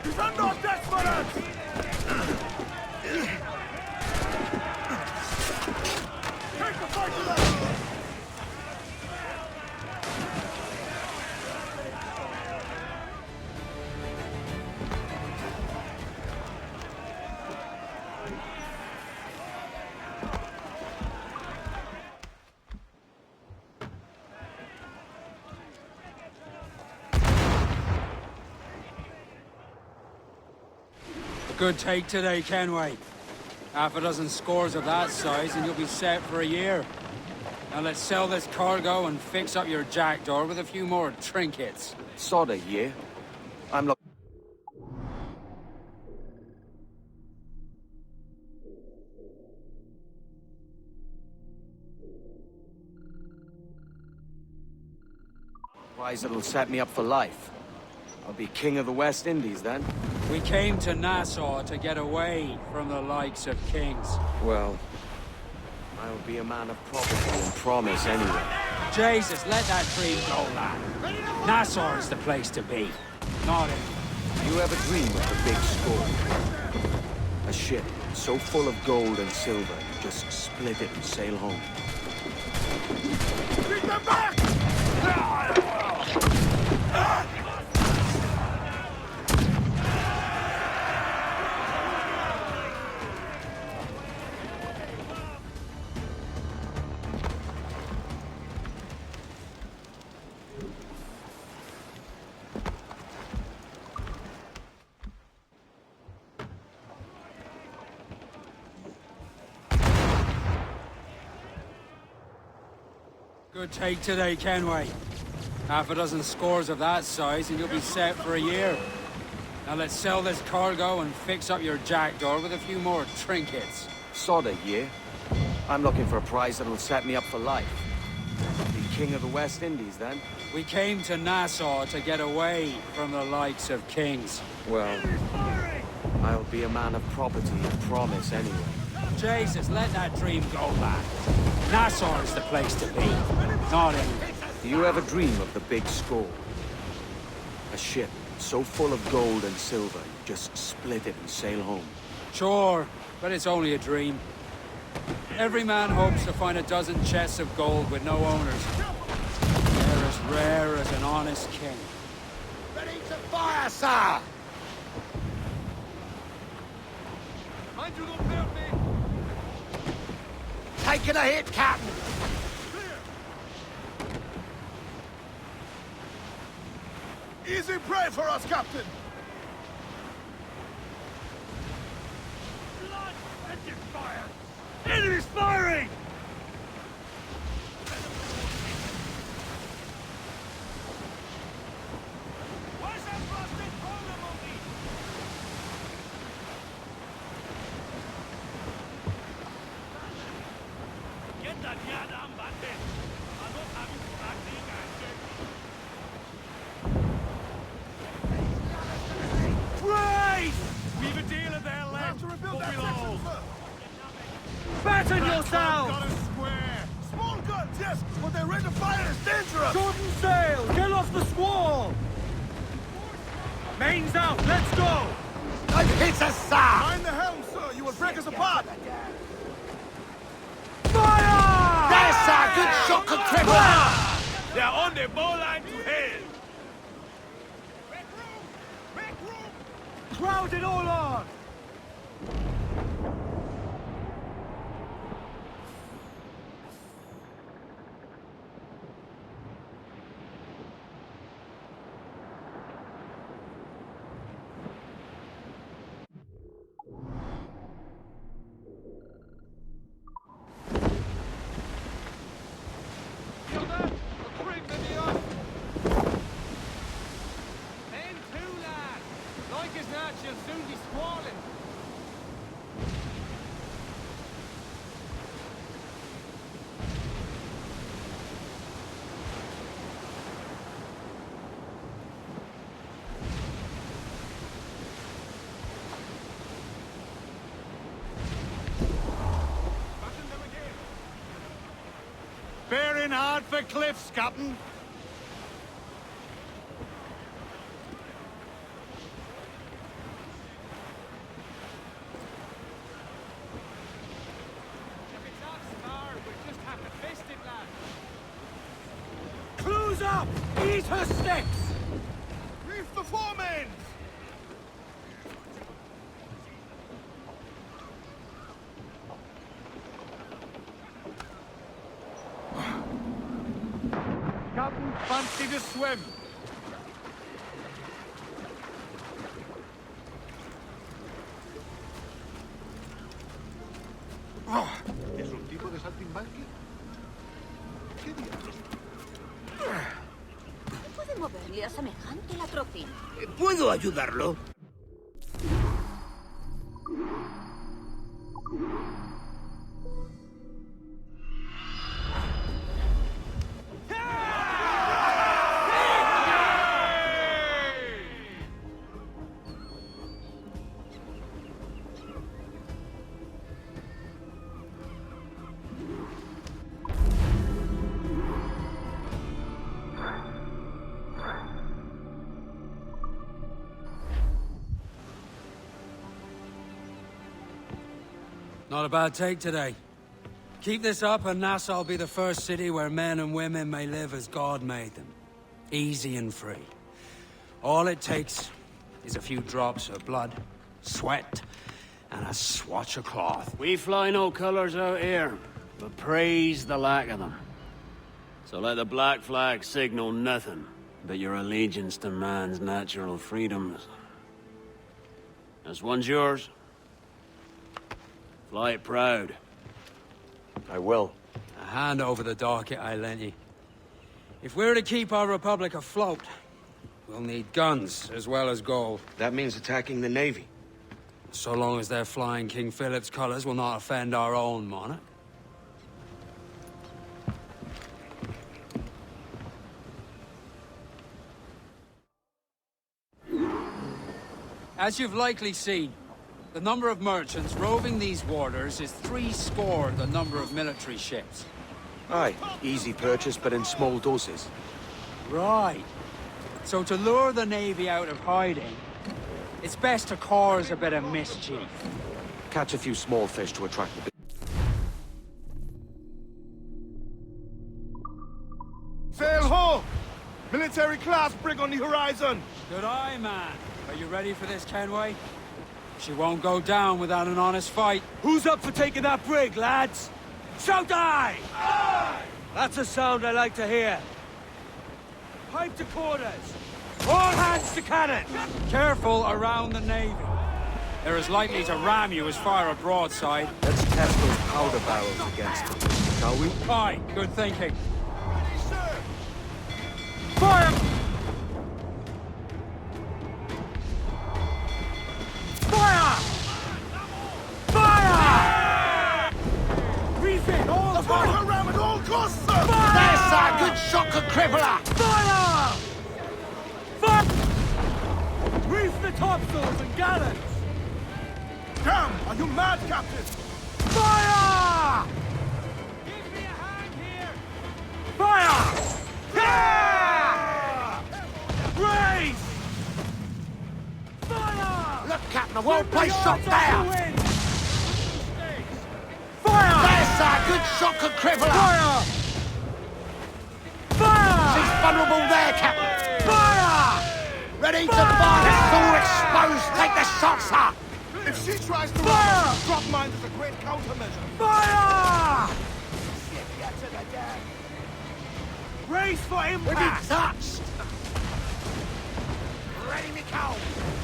Defend our decks, my lads! Take the fight to them! Good take today, Kenway. Half a dozen scores of that size and you'll be set for a year. Now let's sell this cargo and fix up your jackdaw with a few more trinkets. Sod a year. I'm not... prize that'll set me up for life. I'll be king of the West Indies then. We came to Nassau to get away from the likes of kings. Well, I'll be a man of property and promise anyway. Jesus, let that dream go, lad. Nassau is the place to be. Not in. Do you ever dream of the big score? A ship so full of gold and silver, you just split it and sail home. Beat them back! Good take today, Kenway. Half a dozen scores of that size and you'll be set for a year. Now let's sell this cargo and fix up your jackdaw with a few more trinkets. Sod a year. I'm looking for a prize that'll set me up for life. Be king of the West Indies then. We came to Nassau to get away from the likes of kings. Well, I'll be a man of property and promise anyway. Jesus, let that dream go, lad. Nassau is the place to be. Not in. Do you ever dream of the big score? A ship so full of gold and silver, you just split it and sail home. Sure, but it's only a dream. Every man hopes to find a dozen chests of gold with no owners. They're as rare as an honest king. Ready to fire, sir! Mind you don't hurt me! Taking a hit, Captain! Easy prey for us, Captain! Blood! Engine fire! Enemies firing! Where's that blasted roller monkey? Get that goddamn bandit! I'm not having to back the We've a dealer there left, but we'll hold. Batten yourself! Got a square! Small guns, yes, but their rate of fire is dangerous! Shorten sail! Get off the squall! Mains out! Let's go! I've hit us, sir! Mind the helm, sir! You will break us apart! Fire! There's sir! Good shot, contribute! They're on the bowline to hell! Crowd it all on! Bearing hard for cliffs, Captain. Clues up! Eat her sticks! Reef the foremans! Captain, fancy to swim. ¿Es un tipo de saltimbanqui? ¿Qué diablos? ¿Puede moverle a semejante latrocín? ¿Puedo ayudarlo? Not a bad take today. Keep this up and Nassau will be the first city where men and women may live as God made them. Easy and free. All it takes is a few drops of blood, sweat, and a swatch of cloth. We fly no colors out here, but praise the lack of them. So let the black flag signal nothing but your allegiance to man's natural freedoms. This one's yours. Fly it proud. I will. Hand over the docket I lent you. If we're to keep our republic afloat, we'll need guns as well as gold. That means attacking the Navy. So long as they're flying King Philip's colors will not offend our own monarch. As you've likely seen, the number of merchants roving these waters is 70 the number of military ships. Aye, easy purchase, but in small doses. Right. So to lure the Navy out of hiding, it's best to cause a bit of mischief. Catch a few small fish to attract the... Sail ho! Military class brig on the horizon! Good eye, man. Are you ready for this, Kenway? She won't go down without an honest fight. Who's up for taking that brig, lads? Shout aye! Aye! That's a sound I like to hear. Pipe to quarters. All hands to cannon! Careful around the Navy. They're as likely to ram you as fire a broadside. Let's test those powder barrels against them, shall we? Aye, good thinking. Fire! Fire! Fire! Refit all the Fire her ram at all costs, sir! Fire! That's a good shock of crippler! Fire! Fire! Reef the topsails and gallants! Damn! Are you mad, Captain? Fire! Give me a hand here! Fire! Yeah! Raise! Fire! Look, Captain, I won't place shot there! Fire! That's a good shock of crippler! Fire! Fire! She's vulnerable there, Captain! Fire! Ready to fire! It's all exposed! Take the shot, sir! If she tries to Fire! run, drop mine is a great countermeasure. Fire! Race for We've been impact! touched! Ready, me cow!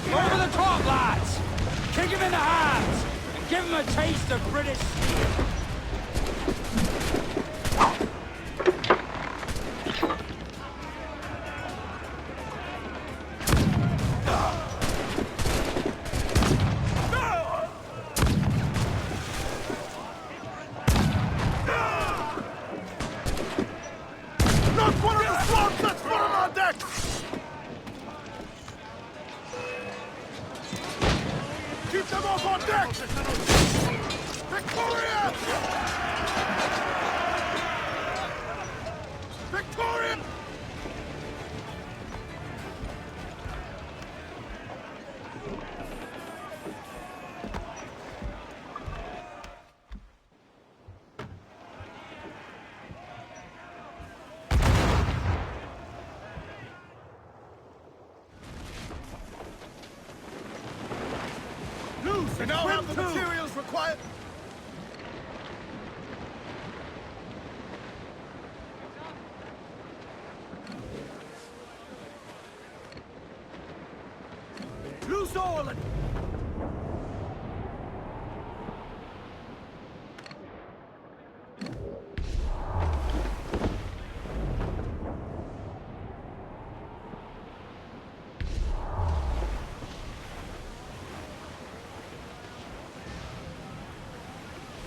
Over the top, lads! Kick him in the hands and give him a taste of British steel. Not one of the swabs that's put him on deck! Keep them off on deck! Victoria! Victoria! Loose We and now have swim the to! materials required. Loose all and...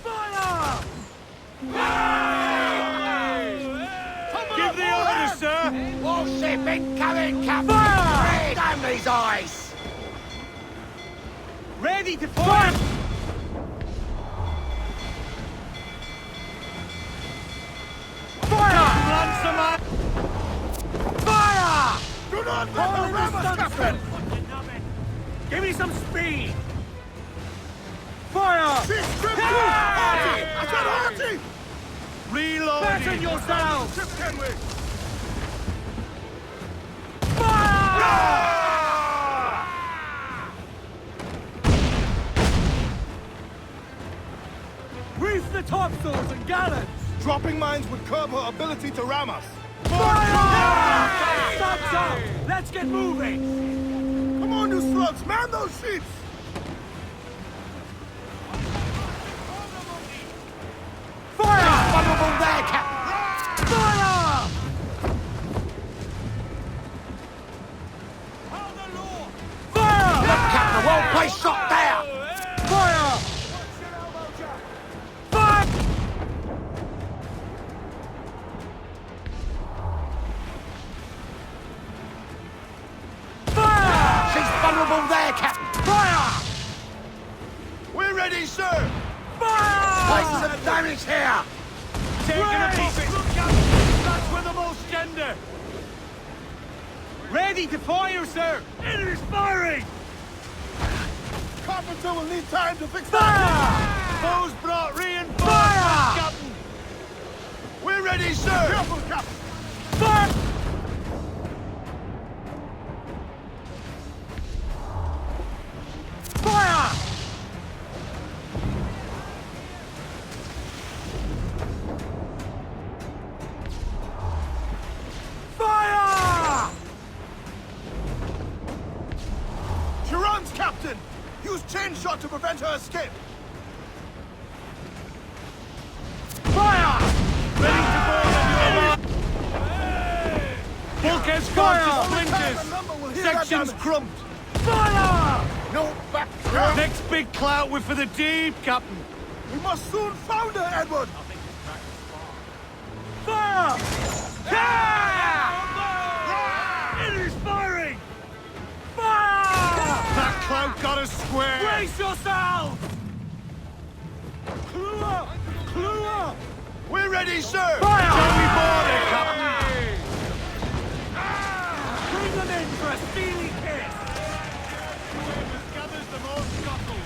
Fire! Give the order, sir! Warship incoming, Captain! Fire! Damn these eyes! Ready to fire! Fire! Fire! Do not let them ram us, Captain! Give me some speed! Fire! Fire! Hardy! I said Hardy! Reloading! Fasten yourselves! Ship Kenway! Reef the topsails and gallants! Dropping mines would curb her ability to ram us. Fire! Stop, stop! Let's get moving! Come on, you slugs! Man those ships! Fire! Vulnerable there, Captain! Fire! Fire! Look, Captain, a well-placed shot there! Fire! Fire! Fire! She's vulnerable there, Captain! Fire! We're ready, sir! Fire! Places of damage here! Taking a puppet! Look out! That's with the most gender! Ready to fire, sir! It is firing! Carpenter will need time to fix Fire! that! Those brought reinforcements, Captain! We're ready, sir! Careful, Captain! Fire! Fire! Fire! She runs, Captain! Use chain shot to prevent her escape! Fire! Ready to board on your mark! Bulkheads gone to splinters! Sections crumped! Fire! No back! Next big clout, we're for the deep, Captain! We must soon founder, Edward! Fire! Yeah! It is firing! Fire! That clout got us square! Brace yourselves! Clue up! Clue up! We're ready, sir! Fire! Shall we board it, Captain? Bring them in for a steely kiss! Whoever gathers the most scuffle.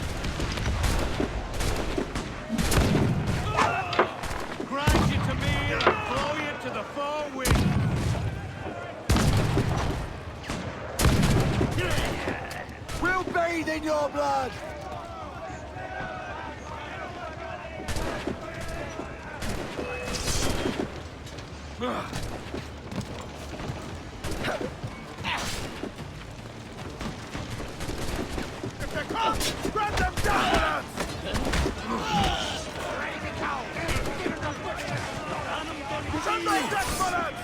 Grind you to meal and blow you to the far wind. We'll bathe in your blood! If they come, grab them down! Send those death bullets!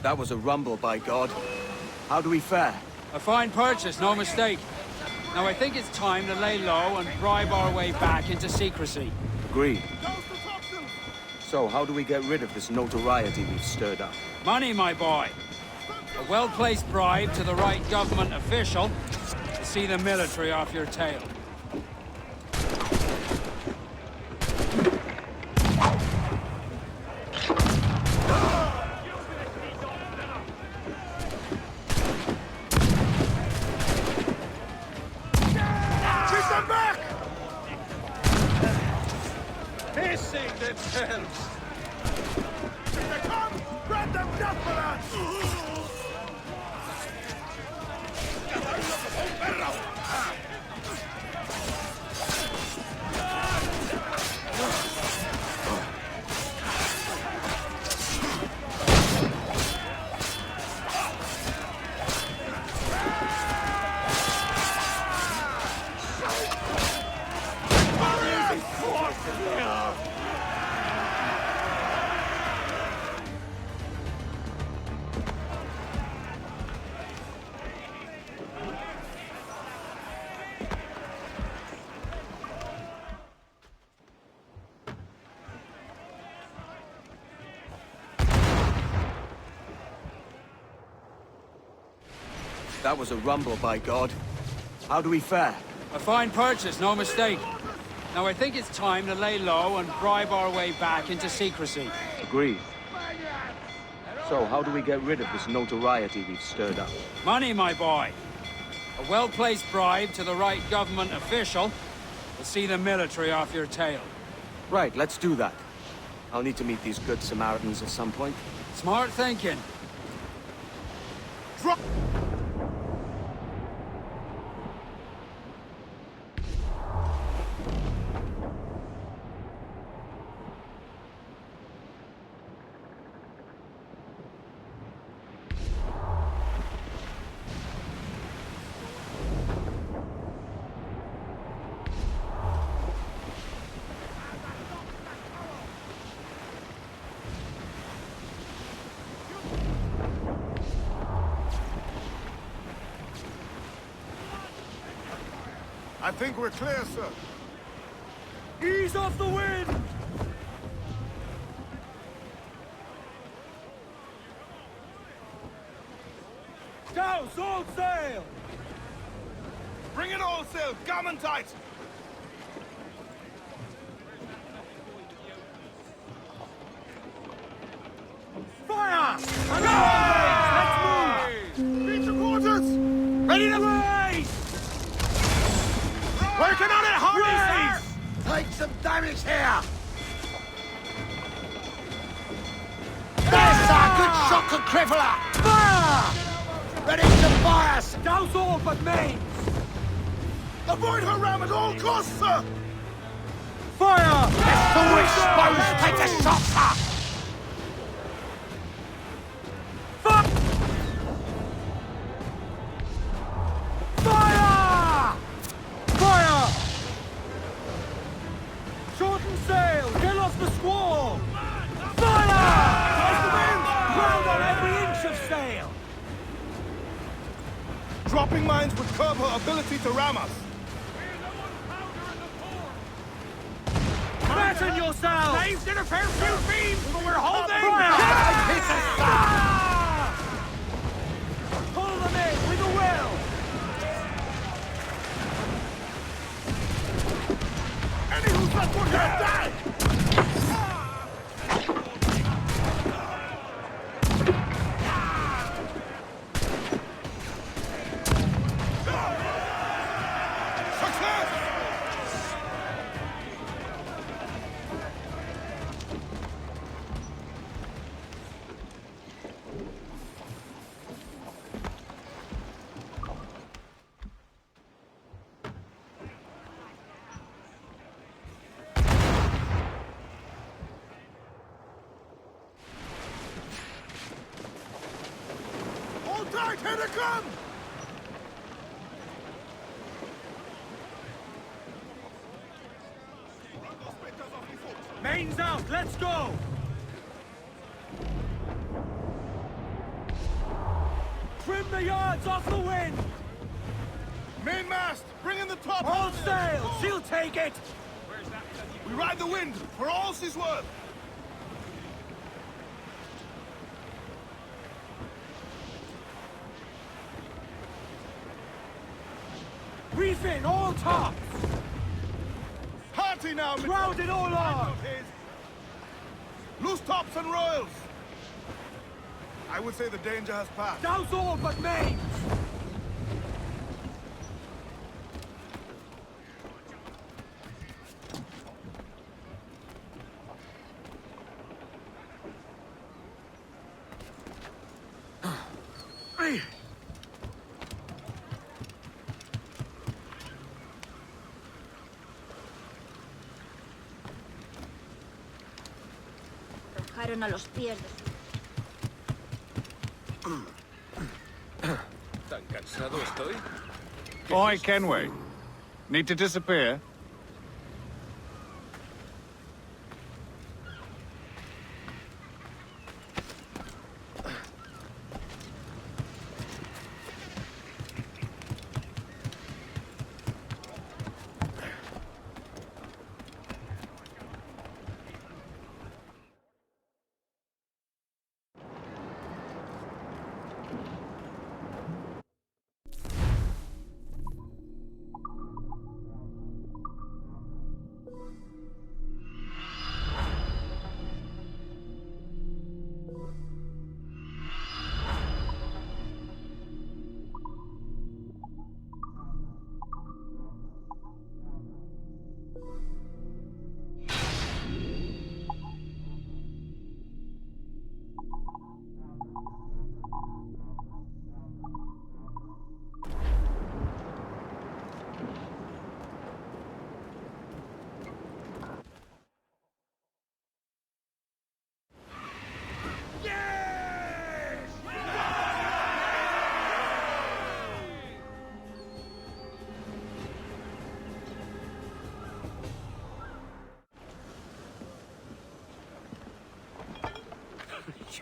That was a rumble, by God. How do we fare? A fine purchase, no mistake. Now I think it's time to lay low and bribe our way back into secrecy. Agreed. So, how do we get rid of this notoriety we've stirred up? Money, my boy. A well-placed bribe to the right government official to see the military off your tail. That was a rumble, by God. How do we fare? A fine purchase, no mistake. Now I think it's time to lay low and bribe our way back into secrecy. Agreed. So, how do we get rid of this notoriety we've stirred up? Money, my boy. A well-placed bribe to the right government official will see the military off your tail. Right, let's do that. I'll need to meet these good Samaritans at some point. Smart thinking. Drop! I think we're clear, sir. Ease off the wind! Douse all sail! Bring it all sail, gammon tight! Fire! Let's move! Reach the quarters! Ready to raise! Working on it, Hardy, sir! Take some damage here! There's a good shock and crippler! Fire! Ready to fire! Douse all but mains! Avoid her ram at all costs, sir! Fire! Let's all exposed! Take the shot, sir! Fire! Fire! Shorten sail! Get off the squall! Fire! Ground on every inch of sail! Dropping mines would curb her ability to ram us. Batten yourselves! Saved in a fair few beams, but we're holding! Pull them in with a will! Any who's left one here die! Right, here they come! Mains out, let's go! Trim the yards off the wind! Mainmast, bring in the top! All sail, she'll take it! We ride the wind, for all she's worth! Reef in, all tops! Party now, Crowd it all on! Loose tops and royals! I would say the danger has passed. Douse all but mains! Arrojaron a los pies de ¿Tan cansado estoy? Oi, Kenway. Need to disappear?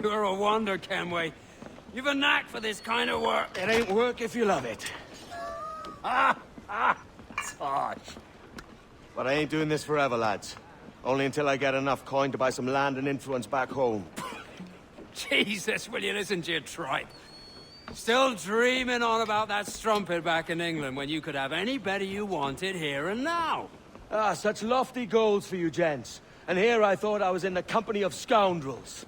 You're a wonder, Kenway. You've a knack for this kind of work. It ain't work if you love it. It's harsh. But I ain't doing this forever, lads. Only until I get enough coin to buy some land and influence back home. Jesus, will you listen to your tripe? Still dreaming on about that strumpet back in England when you could have any better you wanted here and now. Ah, such lofty goals for you gents. And here I thought I was in the company of scoundrels.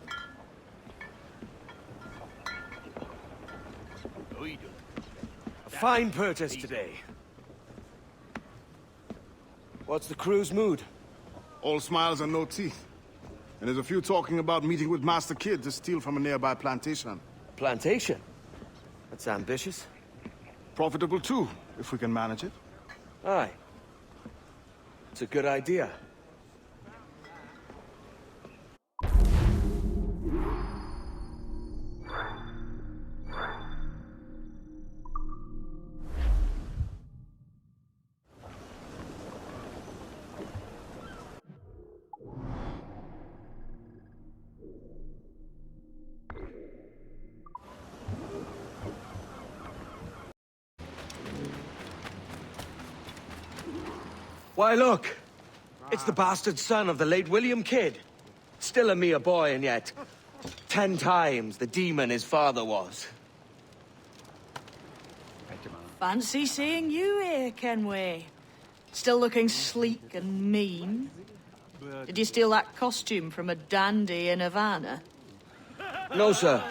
A fine purchase today. What's the crew's mood? All smiles and no teeth. And there's a few talking about meeting with Master Kid to steal from a nearby plantation. Plantation? That's ambitious. Profitable too, if we can manage it. Aye. It's a good idea. Why, look! It's the bastard son of the late William Kidd. Still a mere boy, and yet 10 times the demon his father was. Fancy seeing you here, Kenway. Still looking sleek and mean. Did you steal that costume from a dandy in Havana? No, sir.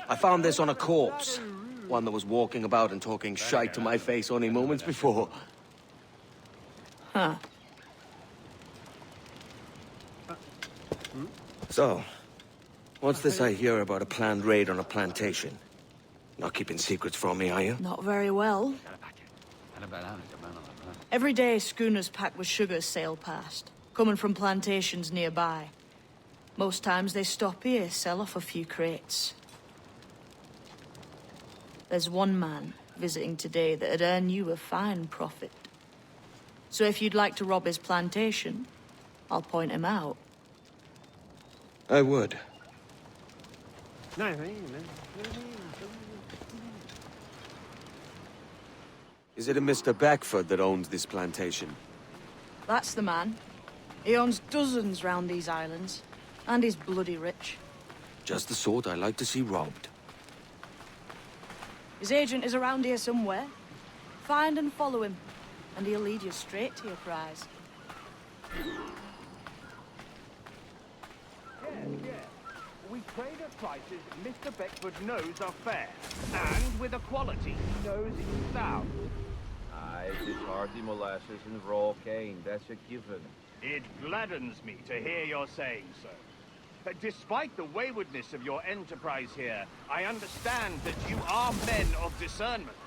I found this on a corpse. One that was walking about and talking shite to my face only moments before. Huh. So, what's this I hear about a planned raid on a plantation? Not keeping secrets from me, are you? Not very well. Every day, schooners packed with sugar sail past, coming from plantations nearby. Most times they stop here, sell off a few crates. There's one man visiting today that'd earn you a fine profit. So if you'd like to rob his plantation, I'll point him out. I would. Is it a Mr. Beckford that owns this plantation? That's the man. He owns dozens round these islands, and he's bloody rich. Just the sort I like to see robbed. His agent is around here somewhere. Find and follow him, and he'll lead you straight to your prize. Yeah. We trade at prices Mr. Beckford knows are fair, and with a quality he knows is sound. Aye, it's hearty molasses and raw cane, that's a given. It gladdens me to hear you're saying so. But despite the waywardness of your enterprise here, I understand that you are men of discernment.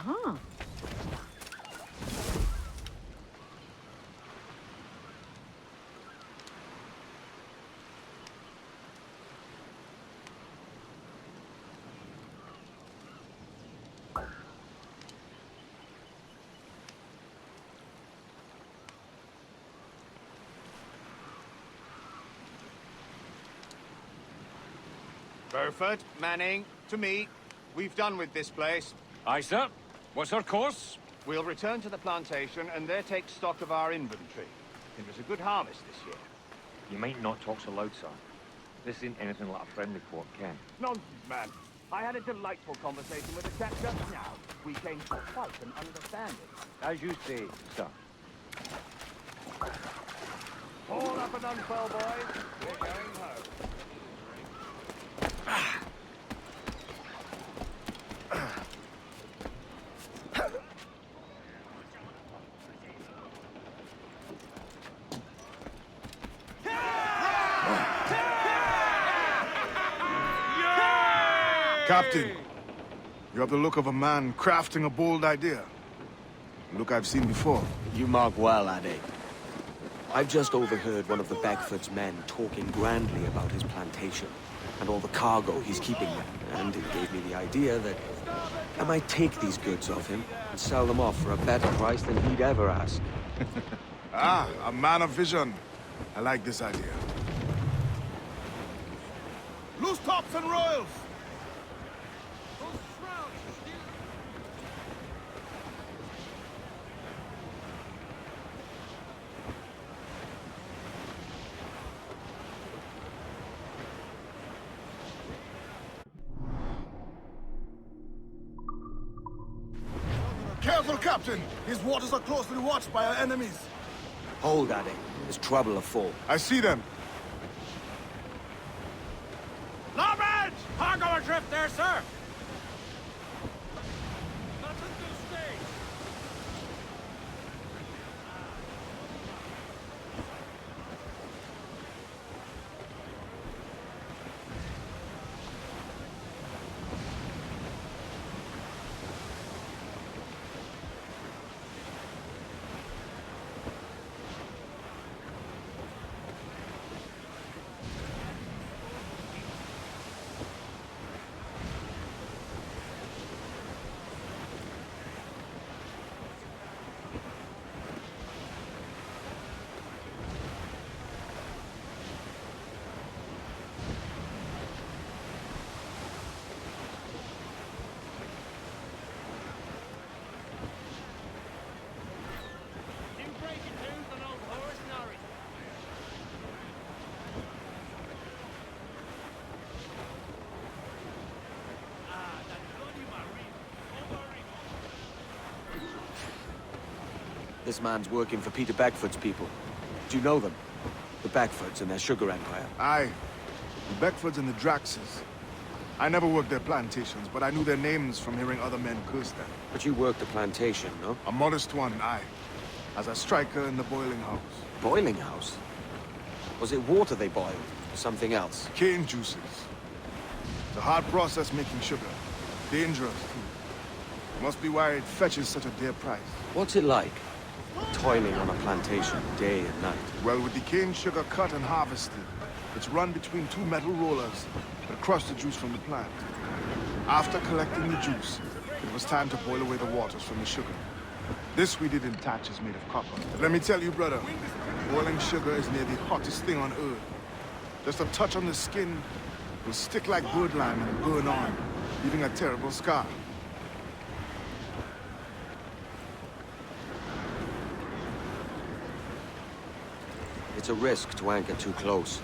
Ah. Burford, Manning, to me. We've done with this place. Aye, sir. What's our course? We'll return to the plantation and there take stock of our inventory. It was a good harvest this year. You might not talk so loud, sir. This isn't anything like a friendly port, Ken. Nonsense, man. I had a delightful conversation with a chap just now. We came to fight and understanding. As you say, sir. All up and unfurl, boys. We're going home. Captain, you have the look of a man crafting a bold idea. A look I've seen before. You mark well, Ade. I've just overheard one of the Beckford's men talking grandly about his plantation and all the cargo he's keeping there, and it gave me the idea that I might take these goods off him and sell them off for a better price than he'd ever ask. Ah, a man of vision. I like this idea. Loose tops and royals! Careful, Captain! These waters are closely watched by our enemies. Hold, Ade. There's trouble afoot. I see them. Lawbridge! Cargo adrift there, sir! This man's working for Peter Beckford's people. Do you know them? The Beckfords and their sugar empire. Aye. The Beckfords and the Draxes. I never worked their plantations, but I knew their names from hearing other men curse them. But you worked the plantation, no? A modest one, aye. As a striker in the boiling house. Boiling house? Was it water they boiled? Or something else? Cane juices. It's a hard process making sugar. Dangerous, too. Must be why it fetches such a dear price. What's it like? Toiling on a plantation, day and night. Well, with the cane sugar cut and harvested, it's run between two metal rollers that crush the juice from the plant. After collecting the juice, it was time to boil away the waters from the sugar. This we did in thatches made of copper. But let me tell you, brother, boiling sugar is near the hottest thing on earth. Just a touch on the skin will stick like birdlime and burn on, leaving a terrible scar. It's a risk to anchor too close.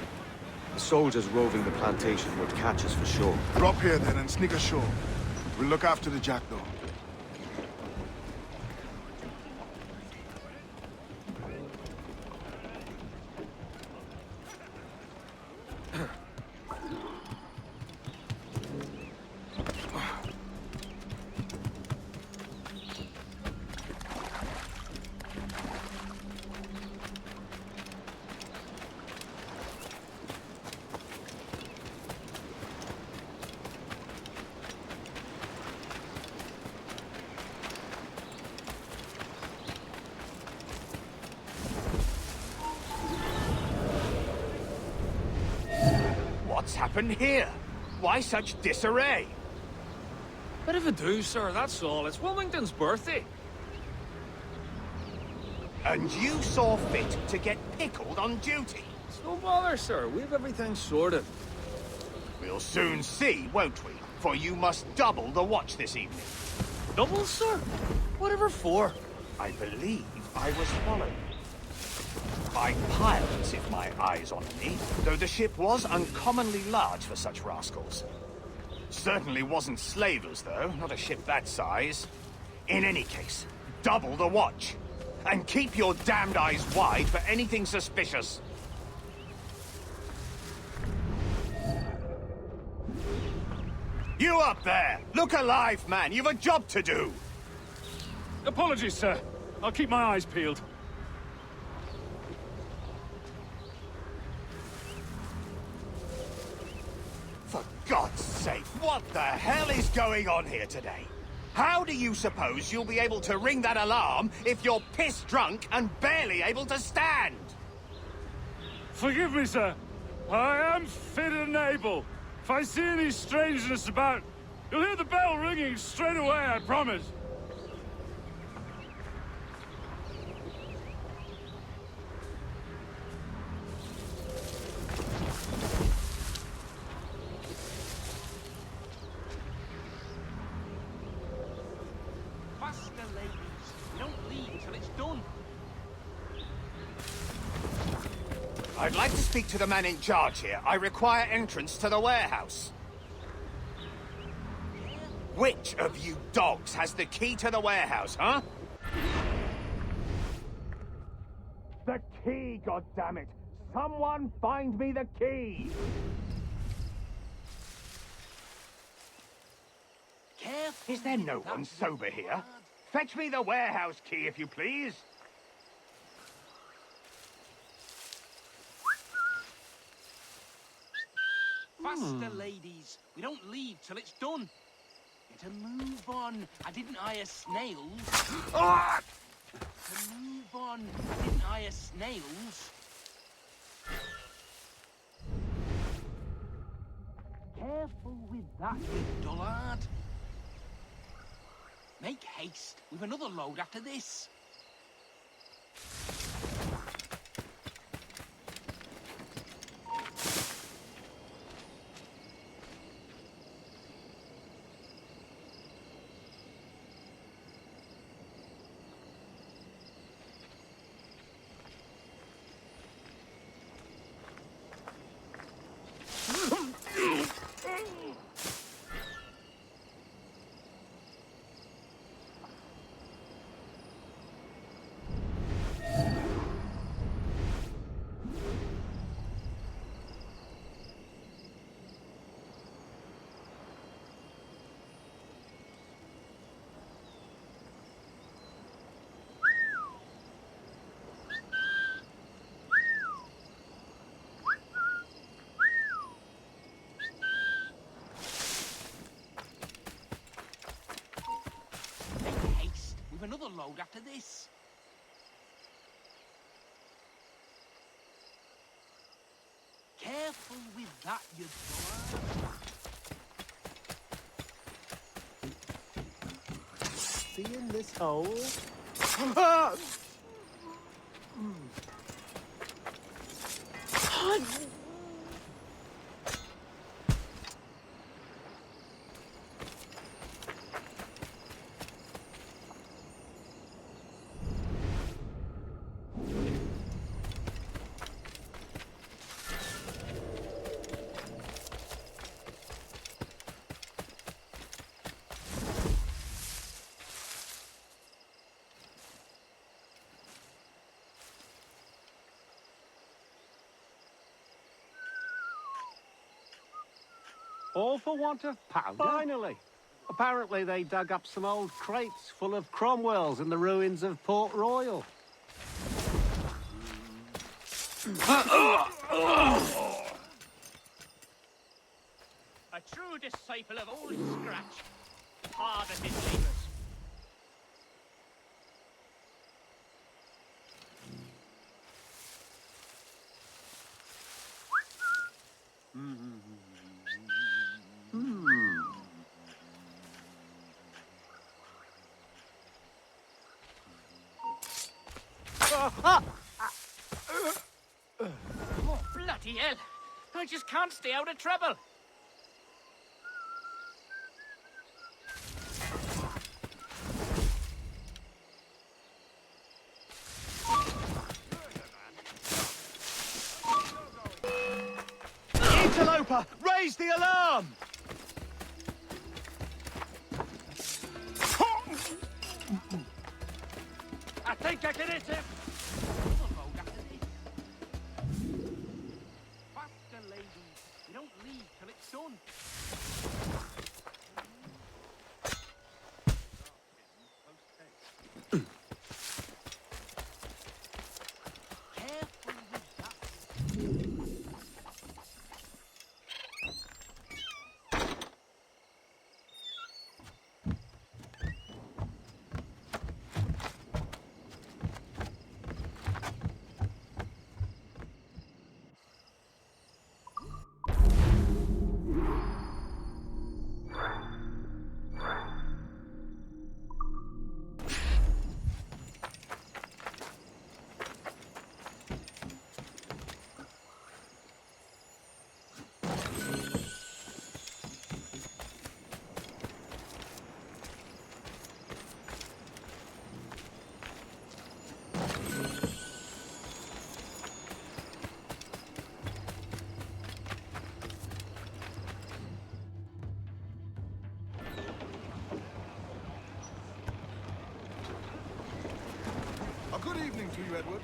The soldiers roving the plantation would catch us for sure. Drop here then and sneak ashore. We'll look after the jackdaw. What's happened here? Why such disarray? Bit of a do, sir, that's all. It's Wilmington's birthday. And you saw fit to get pickled on duty? It's no bother, sir. We've everything sorted. We'll soon see, won't we? For you must double the watch this evening. Double, sir? Whatever for? I believe I was followed. By pirates, if my eyes honour me, though the ship was uncommonly large for such rascals. Certainly wasn't slavers, though, not a ship that size. In any case, double the watch. And keep your damned eyes wide for anything suspicious. You up there! Look alive, man! You've a job to do! Apologies, sir. I'll keep my eyes peeled. For God's sake, What the hell is going on here today? How do you suppose you'll be able to ring that alarm if you're piss drunk and barely able to stand? Forgive me, sir. I am fit and able. If I see any strangeness about, you'll hear the bell ringing straight away, I promise. Faster, ladies. We don't leave till it's done. I'd like to speak to the man in charge here. I require entrance to the warehouse. Which of you dogs has the key to the warehouse, huh? The key, goddammit! Someone find me the key! Careful. Is there no one sober here? Fetch me the warehouse key, if you please. Faster, ladies. We don't leave till it's done. To move on. I didn't hire snails. To move on. I didn't hire snails. Careful with that, you dullard. Make haste. We've another load after this. Another load after this. Careful with that, you dullard. Seeing this hole? All for want of powder? Finally! Apparently they dug up some old crates full of Cromwells in the ruins of Port Royal. A true disciple of old Scratch. Hard at his labours. Oh, bloody hell! I just can't stay out of trouble. Interloper, raise the alarm! I think I can hit him! Faster, ladies. We don't leave till it's done. Careful with that. Good evening to you, Edward.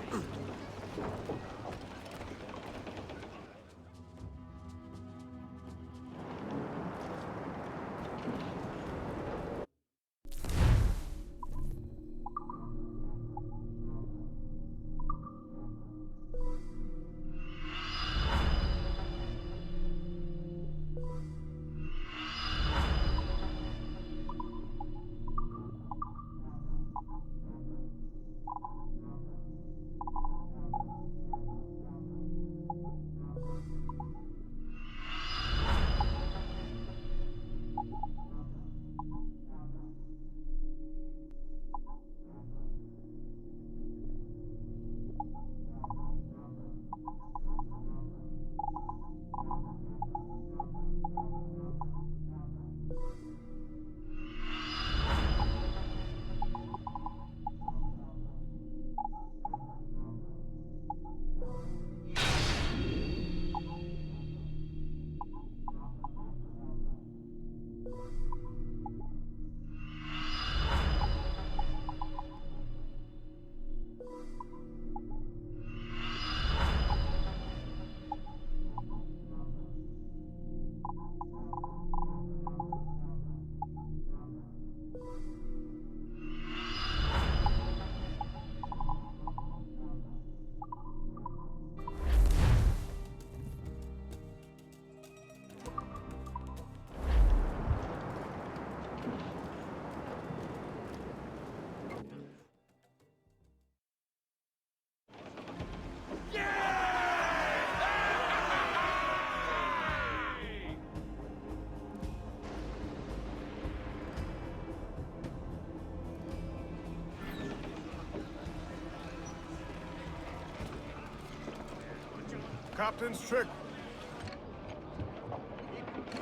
Captain's trick.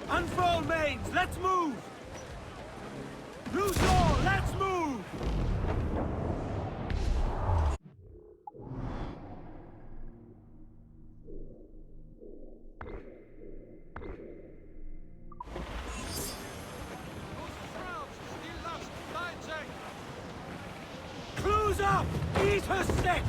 Unfurl mains, let's move! Loose all, let's move! Clues up! Eat her six!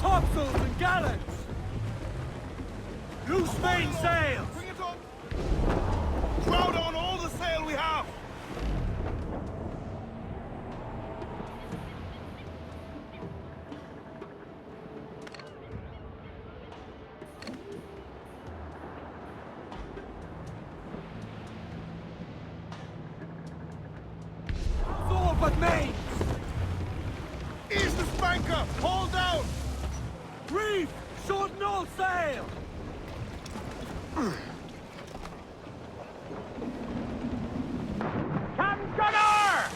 Topsails and gallants! Loose main sails! Bring it on! Crowd on all the sail we have! All but mains! Ease the spanker! Hold down! Reef! Shorten all sail! Come, gunner!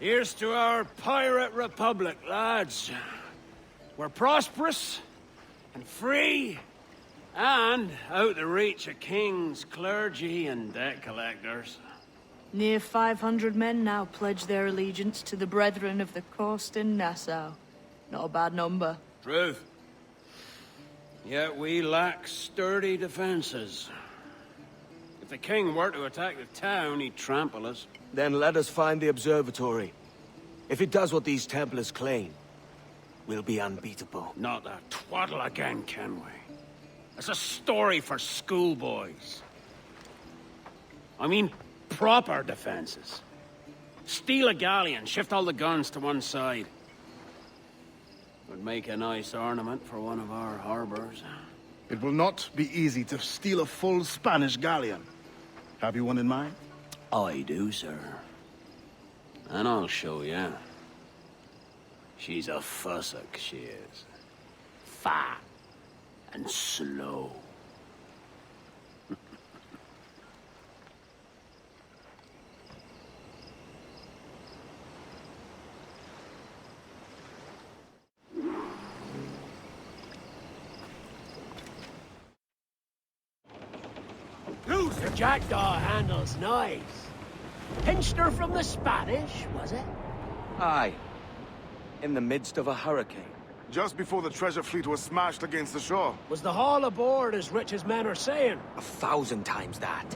Here's to our pirate republic, lads. We're prosperous and free and out the reach of kings, clergy, and debt collectors. Near 500 men now pledge their allegiance to the Brethren of the Coast in Nassau. Not a bad number. Truth. Yet we lack sturdy defenses. If the king were to attack the town, he'd trample us. Then let us find the observatory. If it does what these Templars claim, we'll be unbeatable. Not that twaddle again, can we? It's a story for schoolboys. I mean, proper defenses. Steal a galleon, shift all the guns to one side. Would make a nice ornament for one of our harbors. It will not be easy to steal a full Spanish galleon. Have you one in mind? I do, sir. And I'll show you. She's a fussock, she is. Fat and slow. The jackdaw handles nice. Pinched her from the Spanish, was it? Aye. In the midst of a hurricane. Just before the treasure fleet was smashed against the shore. Was the haul aboard as rich as men are saying? 1,000 times that.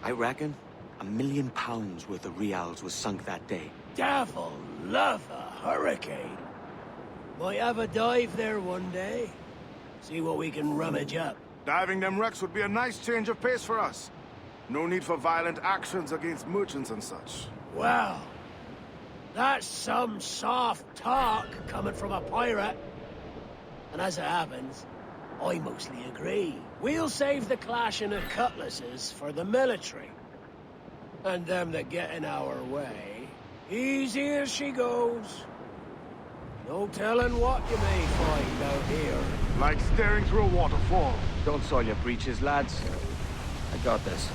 I reckon £1 million worth of reals was sunk that day. Devil love a hurricane. Might have a dive there one day. See what we can rummage up. Diving them wrecks would be a nice change of pace for us. No need for violent actions against merchants and such. Well, that's some soft talk coming from a pirate. And as it happens, I mostly agree. We'll save the clashing of cutlasses for the military. And them that get in our way, easy as she goes. No telling what you may find out here. Like staring through a waterfall. Don't soil your breeches, lads. I got this.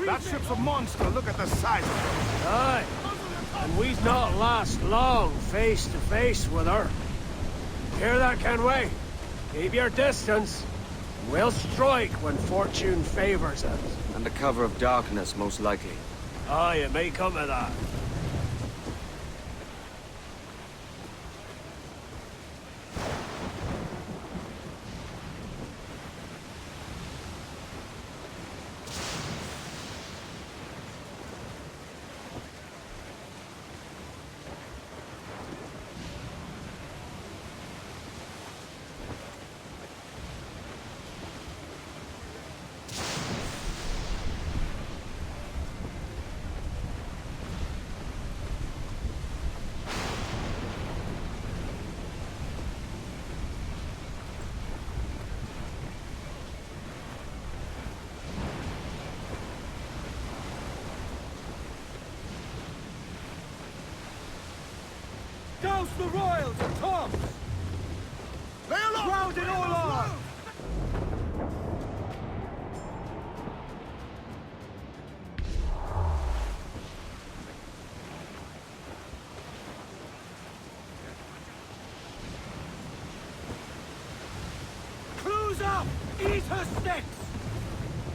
That ship's a monster. Look at the size of it. Aye. And we'd not last long face to face with her. Hear that, Kenway? Keep your distance. We'll strike when fortune favors us. Under cover of darkness, most likely. Aye, it may come to that. Douse the royals and tops! Round it all on! Cruise up! Eat her sticks!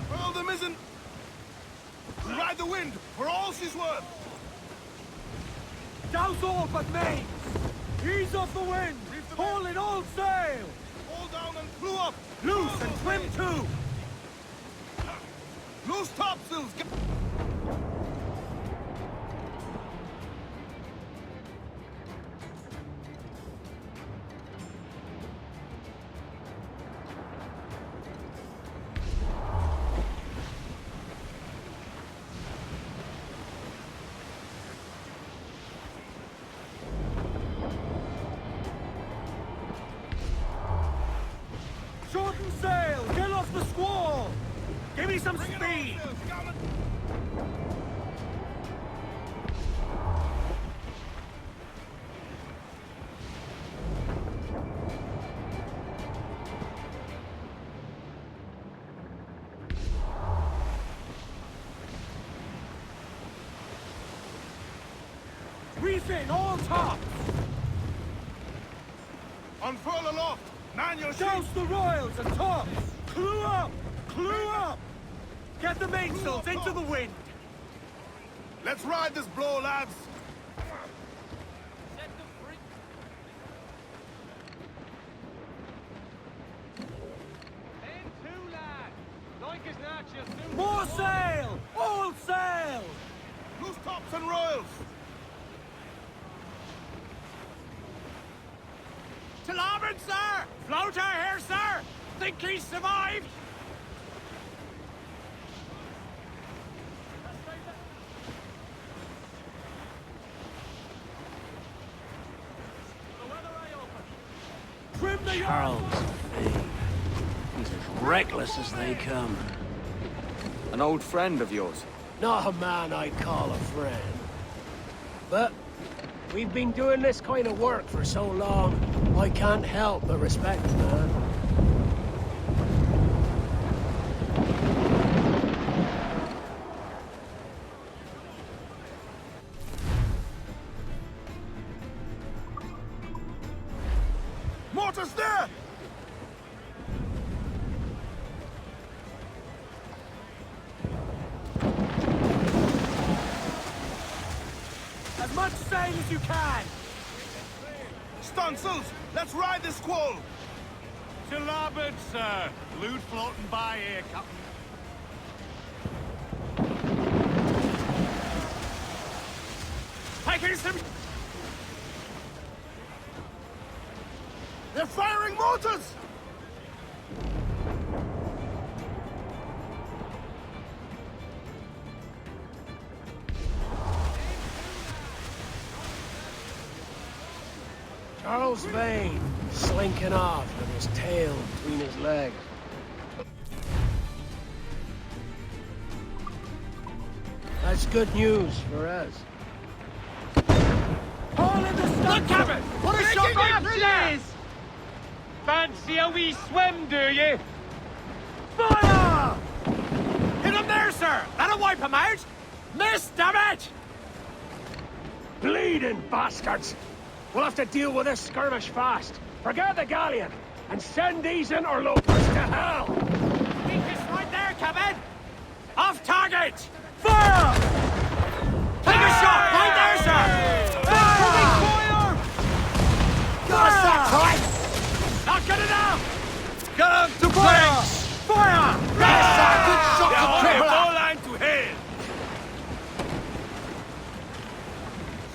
Furl the mizzen! Ride the wind, for all she's worth! Douse all but mains! Ease off the wind! Haul in all sail! Haul down and clew up! Loose and trim too! Loose topsails! me some speed! Refit all tops! Unfurl aloft! Man your ship! Douse the royals and tops! Clew up! Clew up! Get the mainsails into the wind! Let's ride this blow, lads! More sail! All sail! Loose tops and royals! To larboard, sir! Floater here, sir! Think he survived? Trim the Charles Vane. He's as reckless as they come. An old friend of yours? Not a man I'd call a friend. But we've been doing this kind of work for so long, I can't help but respect the man. Mortars there! As much sail as you can! Stunsails! Let's ride this squall! To larboard, sir. Loot floating by here, Captain. Taking some... They're firing mortars! Charles Vane, slinking off with his tail between his legs. That's good news for us. All in the stunt cabin! What a shot by Blaze! Fancy a wee swim, do you? Fire! Hit him there, sir! That'll wipe him out! Miss, damn it! Bleeding bastards! We'll have to deal with this skirmish fast. Forget the galleon, and send these interlopers to hell! Weakest right there, Captain! Off target! Fire! Take a shot! Right there, sir! Fire! Got us that time! Not good enough! Get him to planks! Fire! Yes, sir! Good shot Yeah, to cripple all her! line to head!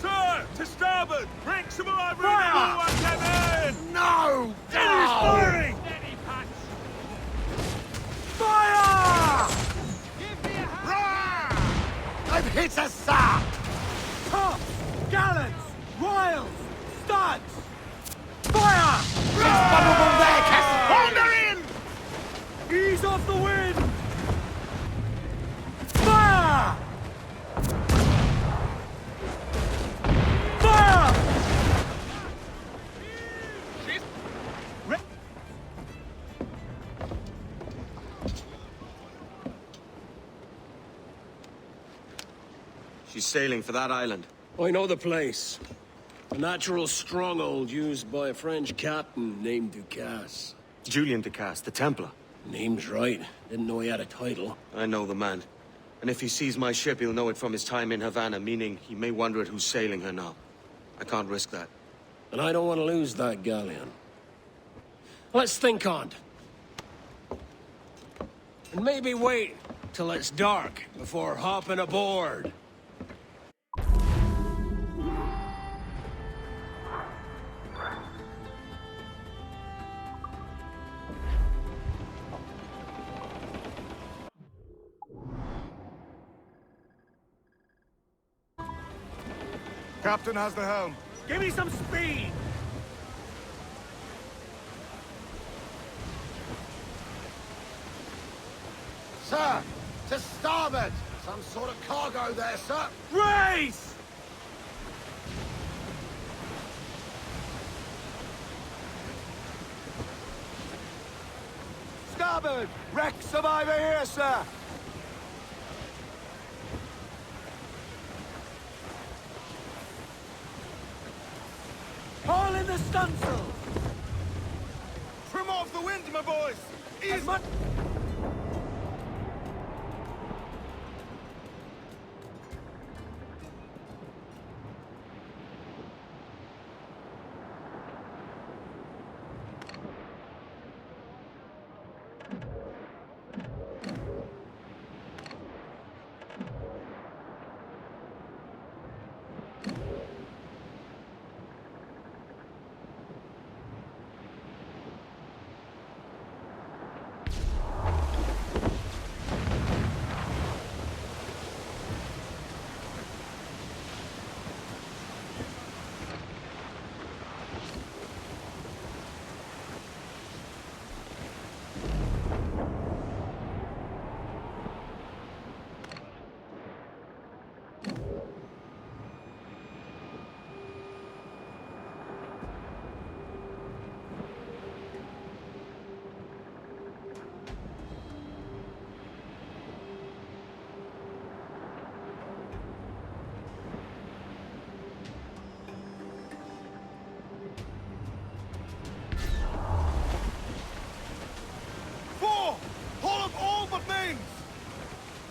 Sir, to starboard! Bring some more Fire! one Kevin! No! Enemy's firing! Steady, Pat. Fire! I've hit a sir! Tops! Gallants! Royals! Studs! Fire! It's vulnerable there, Cass! Hold her in! Ease off the wind! Fire! Fire! She's sailing for that island. I know the place. A natural stronghold used by a French captain named Ducasse. Julian Ducasse, the Templar. Name's right. Didn't know he had a title. I know the man. And if he sees my ship, he'll know it from his time in Havana, meaning he may wonder at who's sailing her now. I can't risk that. And I don't want to lose that galleon. Let's think on it. And maybe wait till it's dark before hopping aboard. Captain has the helm. Give me some speed! Sir, to starboard! Some sort of cargo there, sir! Race! Starboard! Wreck survivor here, sir! Haul in the stunsail! Trim off the wind, my boys! Ease much.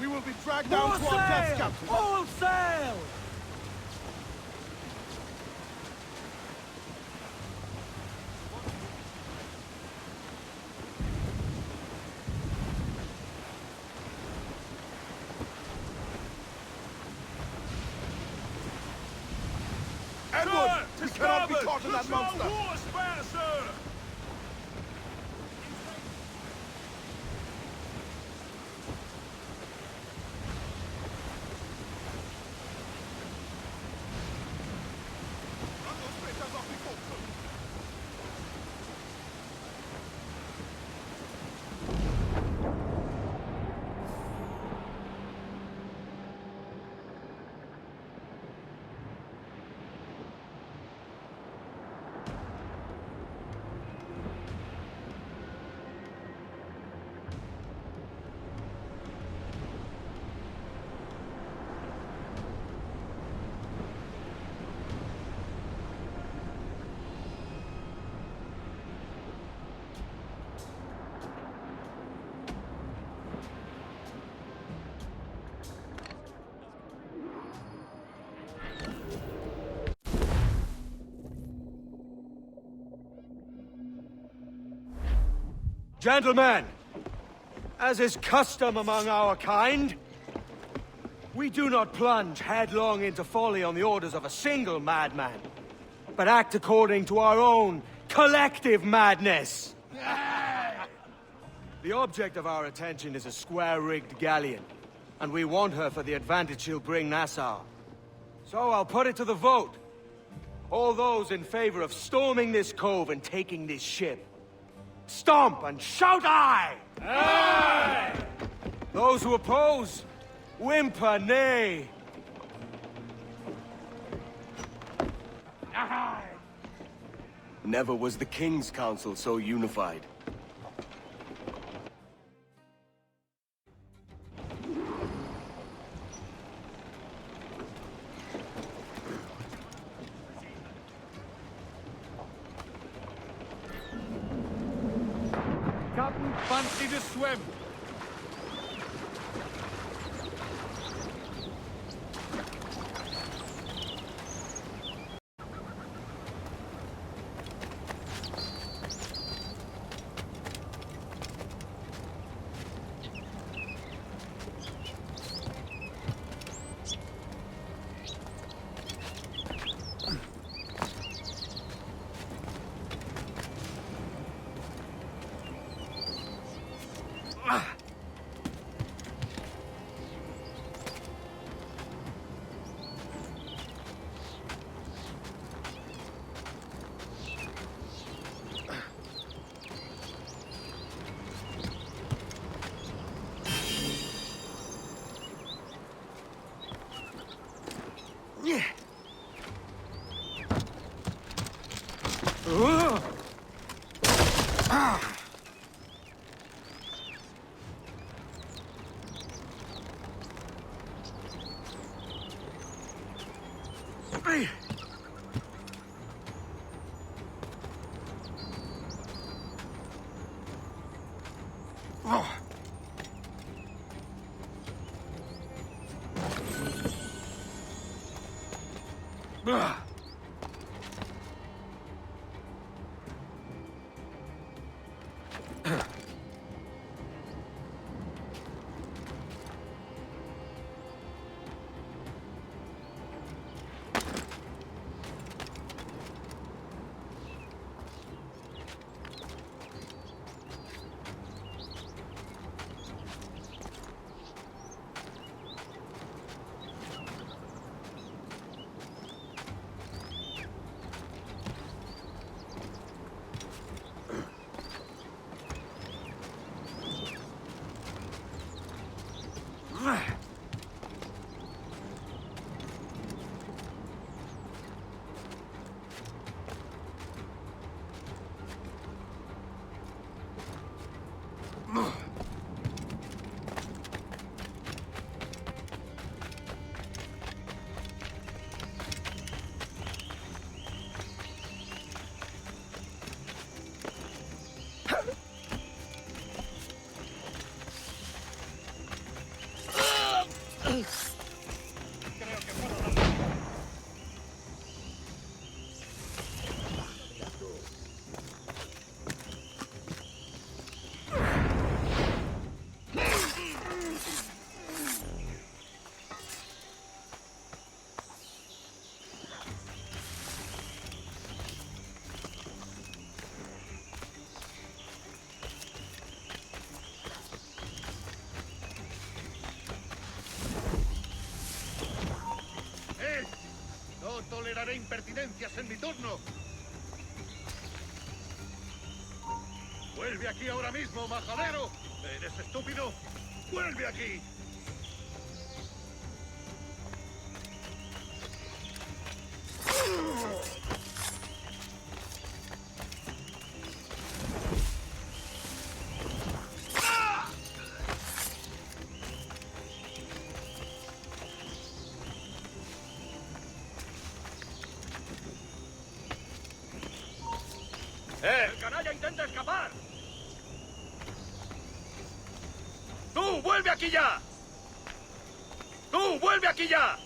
We will be dragged down to our death, Captain. All sail! Edward, we cannot be caught in that monster. Water spout, sir! Gentlemen, as is custom among our kind, we do not plunge headlong into folly on the orders of a single madman, but act according to our own collective madness. The object of our attention is a square-rigged galleon, and we want her for the advantage she'll bring Nassau. So I'll put it to the vote. All those in favor of storming this cove and taking this ship, stomp and shout aye! Aye! Those who oppose, whimper nay. Aye! Never was the King's Council so unified. Captain, fancy to swim. No toleraré impertinencias en mi turno. ¡Vuelve aquí ahora mismo, majadero! ¿Eres estúpido? ¡Vuelve aquí! ¡El canalla intenta escapar! ¡Tú, vuelve aquí ya! ¡Tú, vuelve aquí ya!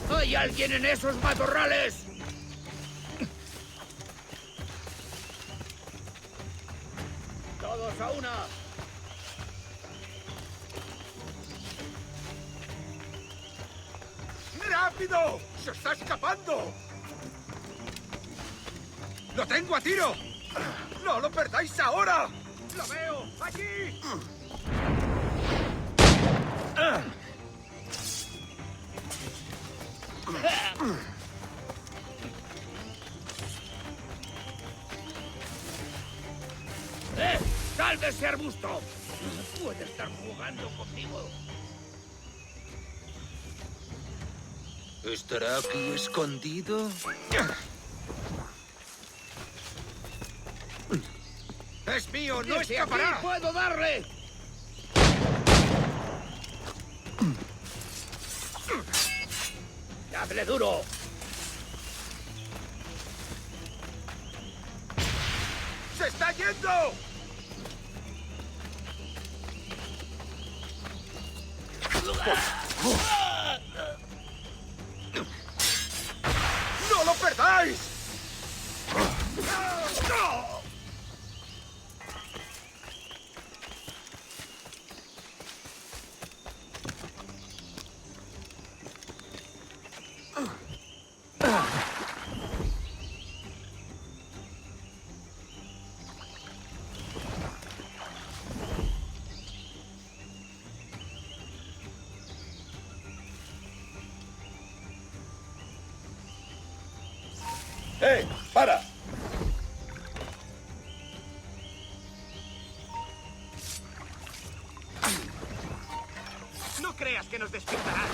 ¡Hay alguien en esos matorrales! ¡Todos a una! ¡Rápido! ¡Se está escapando! ¡Lo tengo a tiro! ¡No lo perdáis ahora! ¡Lo veo! ¡Allí! ¡Sal de ese arbusto! Puede estar jugando conmigo. ¿Estará aquí escondido? ¡Es mío! ¡No escapará! ¡Puedo darle! ¡Dable duro! ¡Se está yendo! ¡No lo perdáis! ¡Para! No creas que nos despistarán.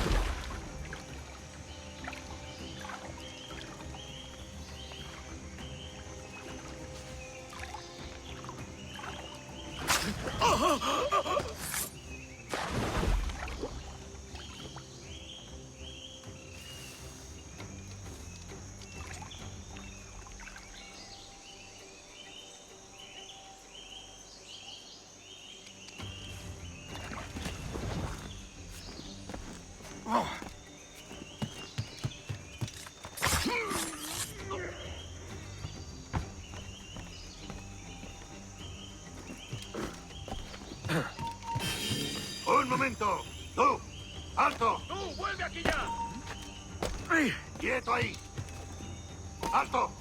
¡Un momento! ¡Tú! ¡Alto! ¡Tú, vuelve aquí ya! ¡Quieto ahí! ¡Alto!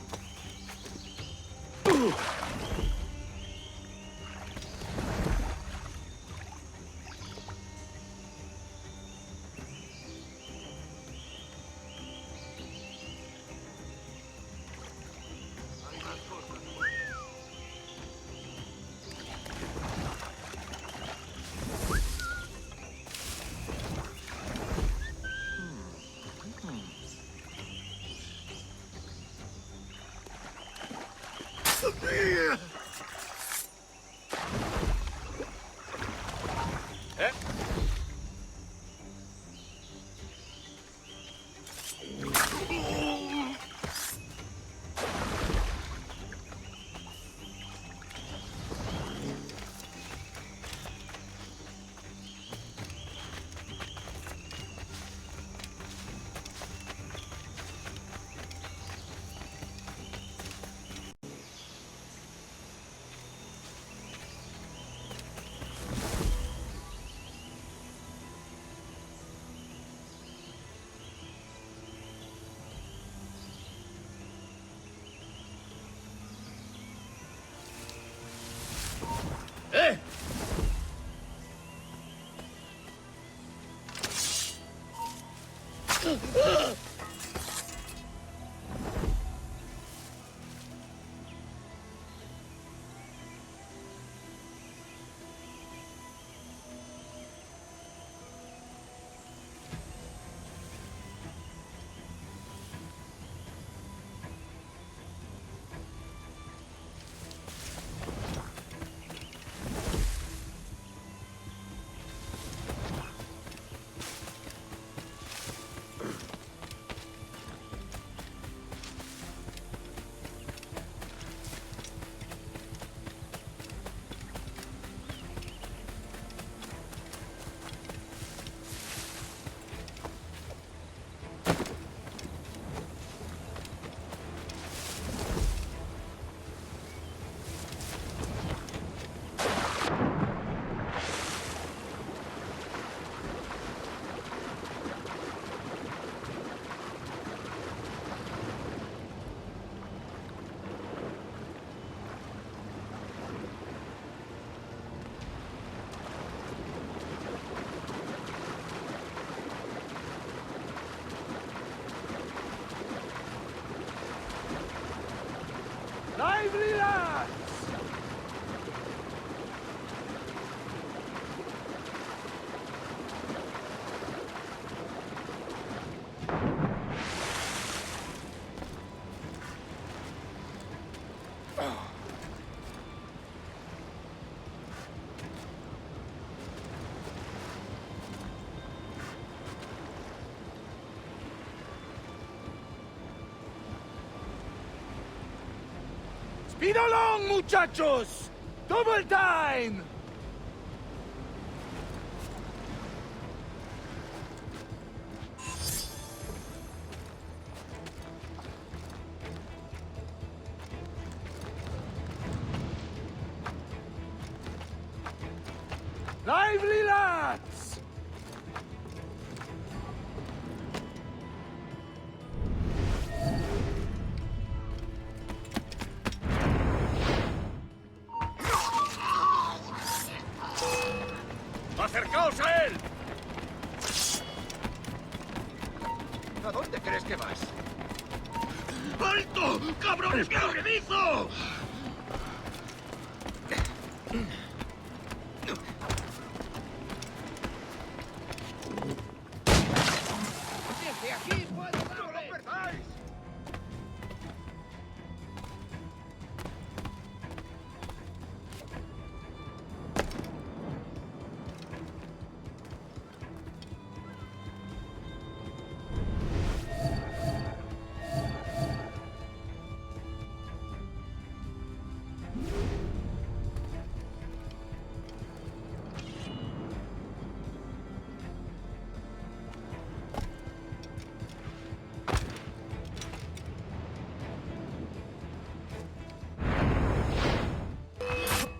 ¡Pido long, muchachos! ¡Double time! Lively, lads! ¡Acercaos a él! ¿A dónde crees que vas? ¡Alto! ¡Cabrones quebradizos! ¡Desde aquí puedo darle! ¡No lo perdáis!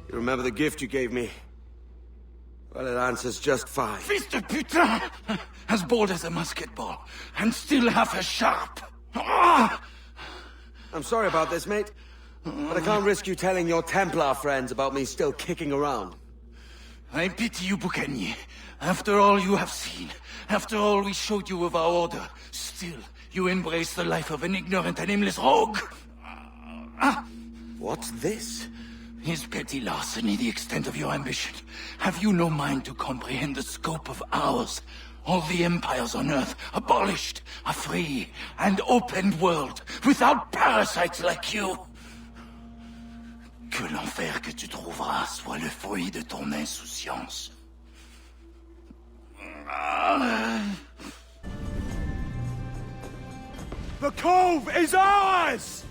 You remember the gift you gave me? Well, it answers just fine. Fils de putain! As bold as a musket ball, and still half as sharp. Ah! I'm sorry about this, mate. But I can't risk you telling your Templar friends about me still kicking around. I pity you, Boucanier. After all you have seen, after all we showed you of our order, still you embrace the life of an ignorant and aimless rogue. What's this? Is petty larceny the extent of your ambition? Have you no mind to comprehend the scope of ours? All the empires on Earth abolished, a free and open world, without parasites like you. Que l'enfer que tu trouveras soit le fruit de ton insouciance. The cove is ours!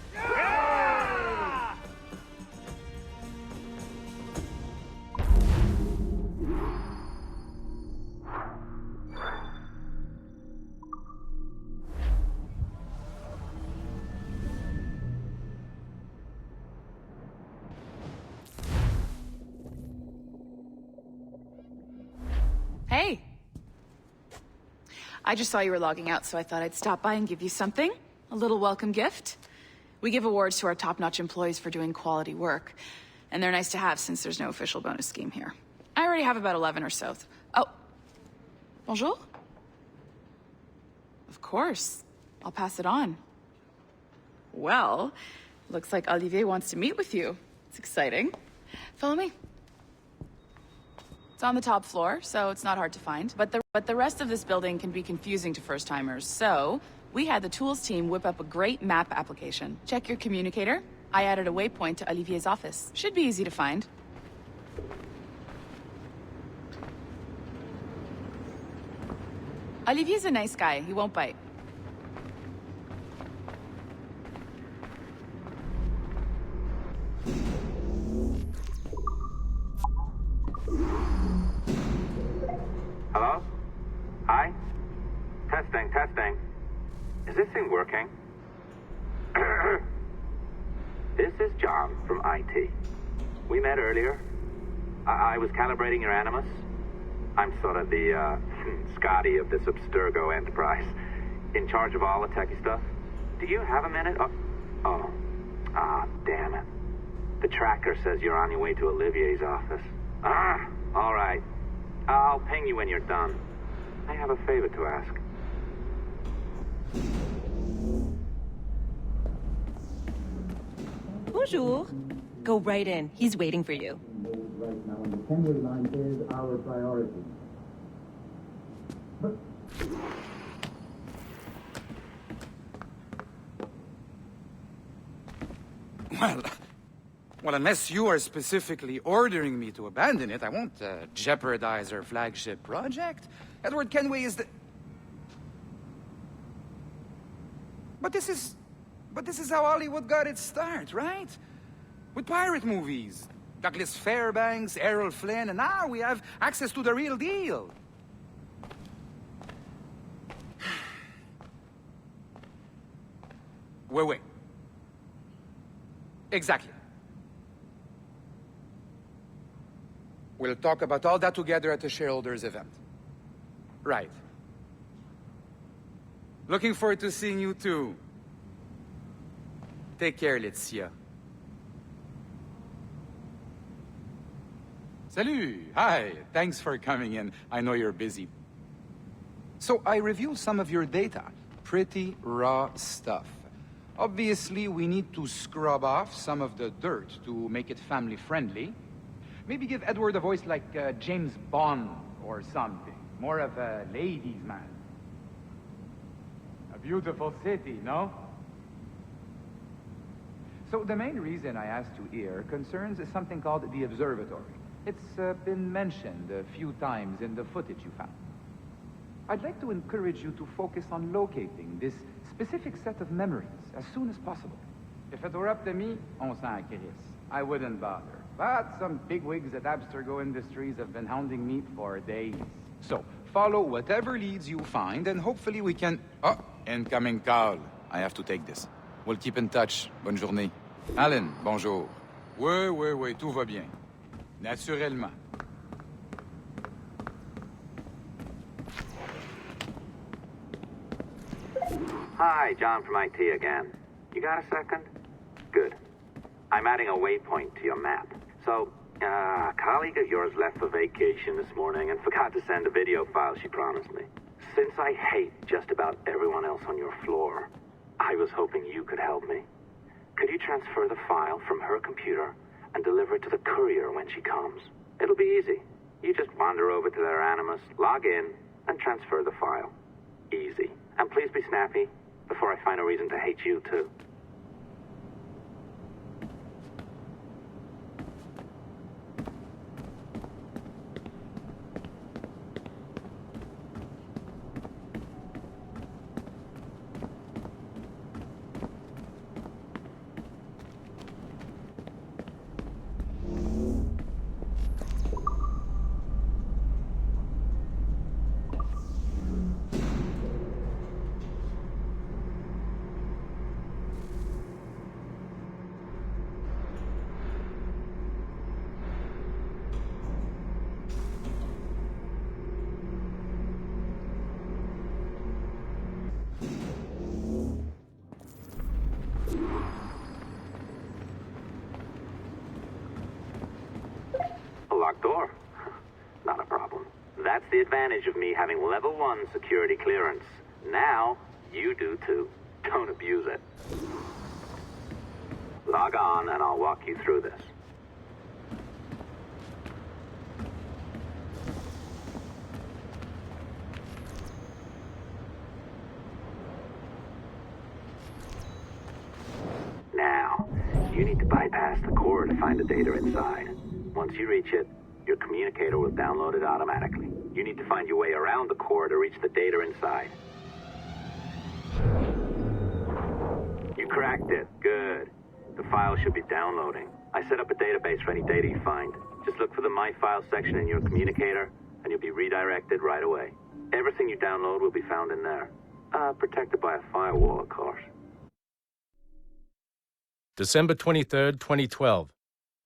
Hey. I just saw you were logging out, so I thought I'd stop by and give you something. A little welcome gift. We give awards to our top-notch employees for doing quality work. And they're nice to have since there's no official bonus scheme here. I already have about 11 or so. Oh. Bonjour? Of course. I'll pass it on. Well, looks like Olivier wants to meet with you. It's exciting. Follow me. It's on the top floor, so it's not hard to find. But the rest of this building can be confusing to first-timers, so we had the tools team whip up a great map application. Check your communicator. I added a waypoint to Olivier's office. Should be easy to find. Olivier's a nice guy. He won't bite. Hello? Hi? Testing. Is this thing working? This is John from IT. We met earlier. I was calibrating your Animus. I'm sort of the, Scotty of this Abstergo enterprise. In charge of all the techie stuff. Do you have a minute? Damn it. The tracker says you're on your way to Olivier's office. All right. I'll ping you when you're done. I have a favor to ask. Bonjour. Go right in. He's waiting for you. Right now, and the Kenway line is our priority. But... Well, unless you are specifically ordering me to abandon it, I won't jeopardize our flagship project. Edward Kenway is the... But this is how Hollywood got its start, right? With pirate movies. Douglas Fairbanks, Errol Flynn, and now we have access to the real deal. Wait. Exactly. We'll talk about all that together at the shareholders event. Right. Looking forward to seeing you too. Take care, Laetitia. Salut! Hi! Thanks for coming in. I know you're busy. So I reviewed some of your data. Pretty raw stuff. Obviously, we need to scrub off some of the dirt to make it family-friendly. Maybe give Edward a voice like James Bond or something. More of a ladies' man. A beautiful city, no? So the main reason I asked you here concerns something called the observatory. It's been mentioned a few times in the footage you found. I'd like to encourage you to focus on locating this specific set of memories as soon as possible. If it were up to me, on s'en crisse. I wouldn't bother. But some bigwigs at Abstergo Industries have been hounding me for days. So, follow whatever leads you find, and hopefully we can... Oh, incoming call. I have to take this. We'll keep in touch. Bonne journée. Alan, bonjour. Oui, tout va bien. Naturellement. Hi, John from IT again. You got a second? Good. I'm adding a waypoint to your map. So, a colleague of yours left for vacation this morning and forgot to send a video file she promised me. Since I hate just about everyone else on your floor, I was hoping you could help me. Could you transfer the file from her computer and deliver it to the courier when she comes? It'll be easy. You just wander over to their Animus, log in, and transfer the file. Easy. And please be snappy before I find a reason to hate you, too. Locked door? Not a problem. That's the advantage of me having level 1 security clearance. Now, you do too. Don't abuse it. Log on and I'll walk you through this. Now, you need to bypass the core to find the data inside. Once you reach it, your communicator will download it automatically. You need to find your way around the core to reach the data inside. You cracked it. Good. The file should be downloading. I set up a database for any data you find. Just look for the My Files section in your communicator, and you'll be redirected right away. Everything you download will be found in there. Protected by a firewall, of course. December 23rd, 2012.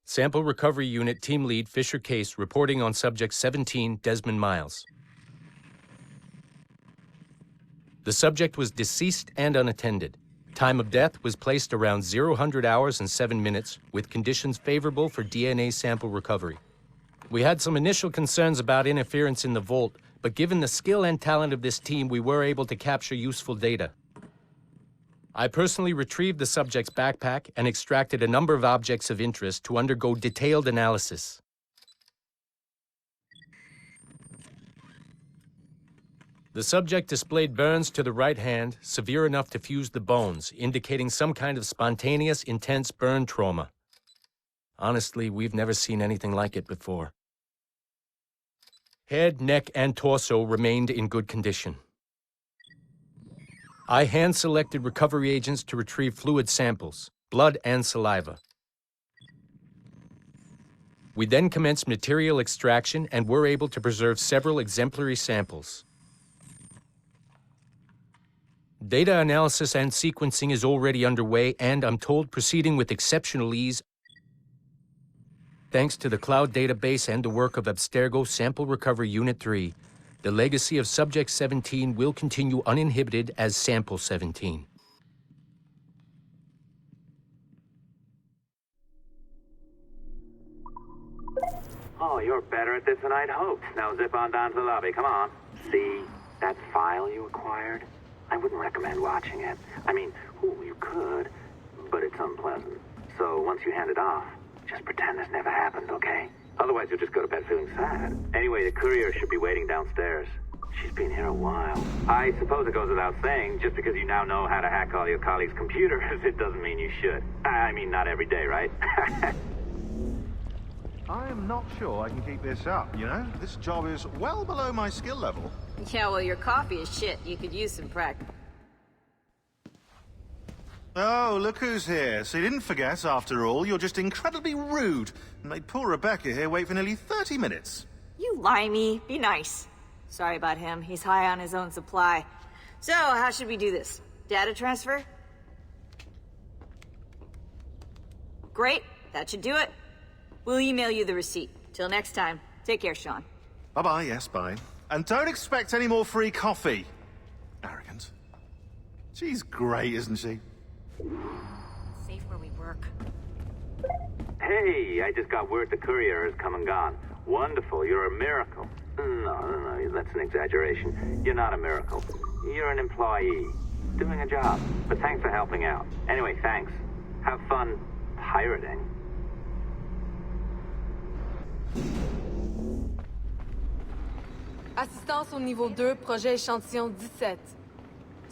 Sample Recovery Unit Team Lead Fisher Case reporting on Subject 17, Desmond Miles. The subject was deceased and unattended. Time of death was placed around 00 hours and 7 minutes, with conditions favorable for DNA sample recovery. We had some initial concerns about interference in the vault, but given the skill and talent of this team, we were able to capture useful data. I personally retrieved the subject's backpack and extracted a number of objects of interest to undergo detailed analysis. The subject displayed burns to the right hand, severe enough to fuse the bones, indicating some kind of spontaneous, intense burn trauma. Honestly, we've never seen anything like it before. Head, neck, and torso remained in good condition. I hand-selected recovery agents to retrieve fluid samples, blood and saliva. We then commenced material extraction and were able to preserve several exemplary samples. Data analysis and sequencing is already underway, and I'm told proceeding with exceptional ease thanks to the cloud database and the work of Abstergo Sample Recovery Unit 3. The legacy of Subject 17 will continue uninhibited as Sample 17. Oh, you're better at this than I'd hoped. Now zip on down to the lobby. Come on. See that file you acquired? I wouldn't recommend watching it. I mean, you could, but it's unpleasant. So once you hand it off, just pretend this never happened, okay? Otherwise, you'll just go to bed feeling sad. Anyway, the courier should be waiting downstairs. She's been here a while. I suppose it goes without saying, just because you now know how to hack all your colleagues' computers, it doesn't mean you should. I mean, not every day, right? I am not sure I can keep this up, you know? This job is well below my skill level. Yeah, well, your coffee is shit. You could use some practice. Oh, look who's here. So you didn't forget, after all, you're just incredibly rude and made poor Rebecca here wait for nearly 30 minutes. You limey. Be nice. Sorry about him. He's high on his own supply. So, how should we do this? Data transfer? Great. That should do it. We'll email you the receipt. Till next time. Take care, Sean. Bye-bye, yes, bye. And don't expect any more free coffee. Arrogant. She's great, isn't she? Safe where we work. Hey, I just got word the courier has come and gone. Wonderful, you're a miracle. No, that's an exaggeration. You're not a miracle. You're an employee, doing a job. But thanks for helping out. Anyway, thanks. Have fun pirating. Assistance au niveau 2, projet échantillon 17.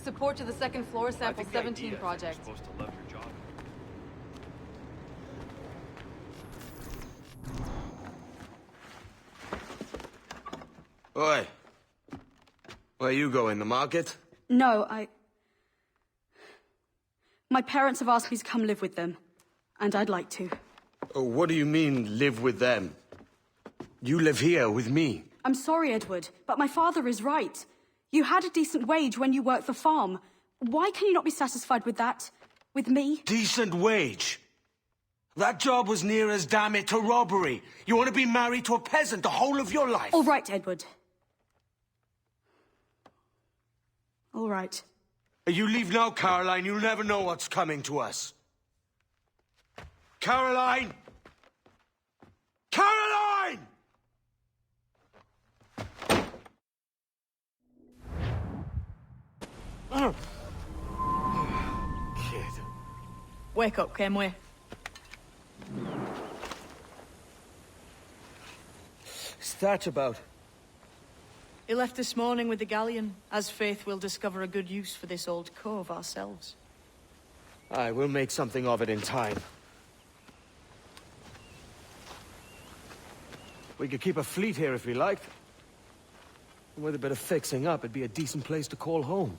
Support to the second floor sample 17 project. Oi. Where you going, the market? No, My parents have asked me to come live with them, and I'd like to. Oh, what do you mean, live with them? You live here with me. I'm sorry, Edward, but my father is right. You had a decent wage when you worked the farm. Why can you not be satisfied with that? With me? Decent wage? That job was near as, damn it, to robbery. You want to be married to a peasant the whole of your life? All right, Edward. All right. You leave now, Caroline. You'll never know what's coming to us. Caroline! Caroline! Kid. Wake up, Kenway. What's that about? He left this morning with the galleon. As faith, we'll discover a good use for this old cove ourselves. Aye, we'll make something of it in time. We could keep a fleet here if we liked. With a bit of fixing up, it'd be a decent place to call home.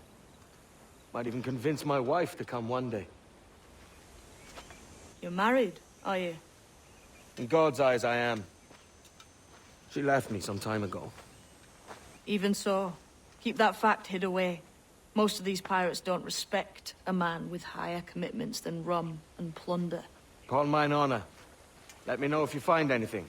Might even convince my wife to come one day. You're married, are you? In God's eyes, I am. She left me some time ago. Even so, keep that fact hid away. Most of these pirates don't respect a man with higher commitments than rum and plunder. Upon mine honor. Let me know if you find anything.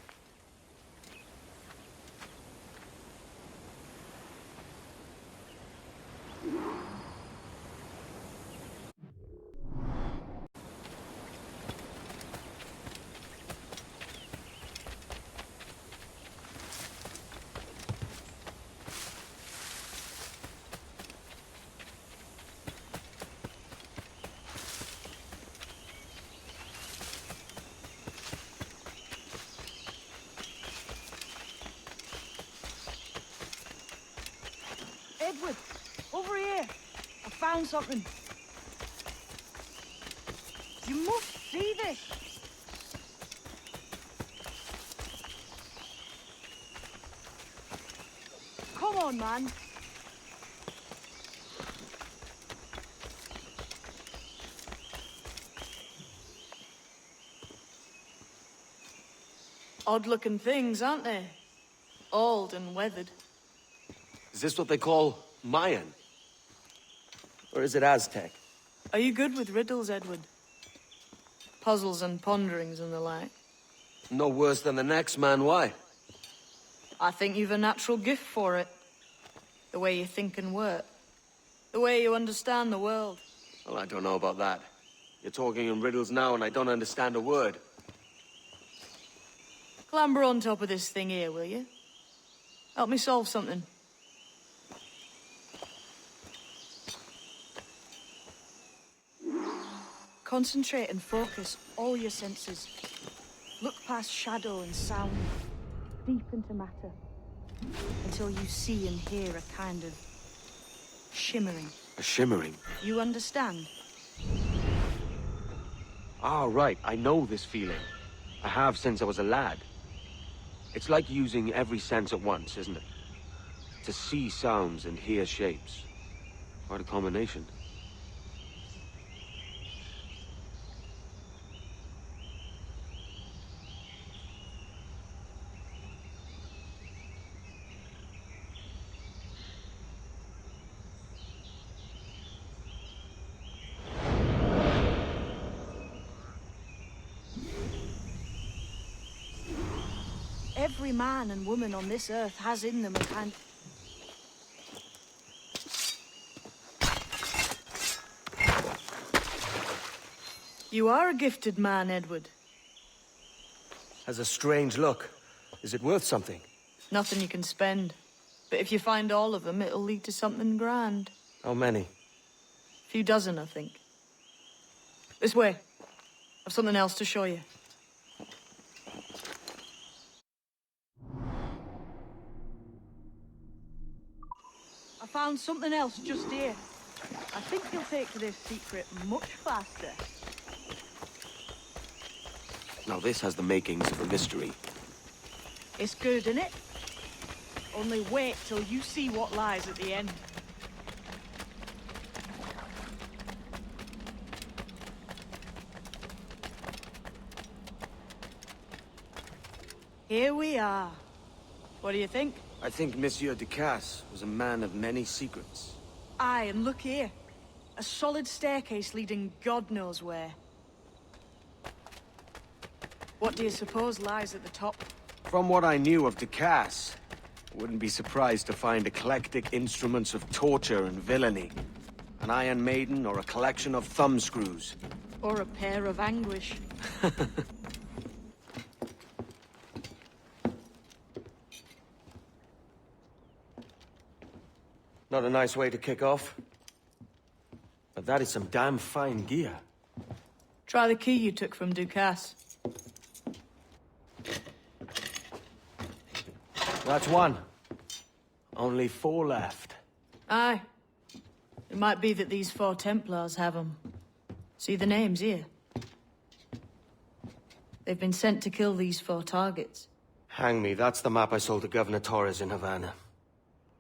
Edward, over here. I found something. You must see this. Come on, man. Odd-looking things, aren't they? Old and weathered. Is this what they call Mayan? Or is it Aztec? Are you good with riddles, Edward? Puzzles and ponderings and the like? No worse than the next man, why? I think you've a natural gift for it. The way you think and work. The way you understand the world. Well, I don't know about that. You're talking in riddles now and I don't understand a word. Clamber on top of this thing here, will you? Help me solve something. Concentrate and focus all your senses. Look past shadow and sound, deep into matter, until you see and hear a kind of shimmering. A shimmering? You understand? Ah, right. I know this feeling. I have since I was a lad. It's like using every sense at once, isn't it? To see sounds and hear shapes. Quite a combination. Every man and woman on this earth has in them a kind... You are a gifted man, Edward. Has a strange look. Is it worth something? Nothing you can spend. But if you find all of them, it'll lead to something grand. How many? A few dozen, I think. This way. I've something else to show you. I found something else just here. I think you'll take to this secret much faster. Now this has the makings of a mystery. It's good, isn't it? Only wait till you see what lies at the end. Here we are. What do you think? I think Monsieur Ducasse was a man of many secrets. Aye, and look here. A solid staircase leading God knows where. What do you suppose lies at the top? From what I knew of Ducasse, I wouldn't be surprised to find eclectic instruments of torture and villainy. An Iron Maiden or a collection of thumbscrews. Or a pair of anguish. Not a nice way to kick off. But that is some damn fine gear. Try the key you took from Ducasse. That's one. Only 4 left. Aye. It might be that these 4 Templars have them. See the names here? They've been sent to kill these 4 targets. Hang me, that's the map I sold to Governor Torres in Havana.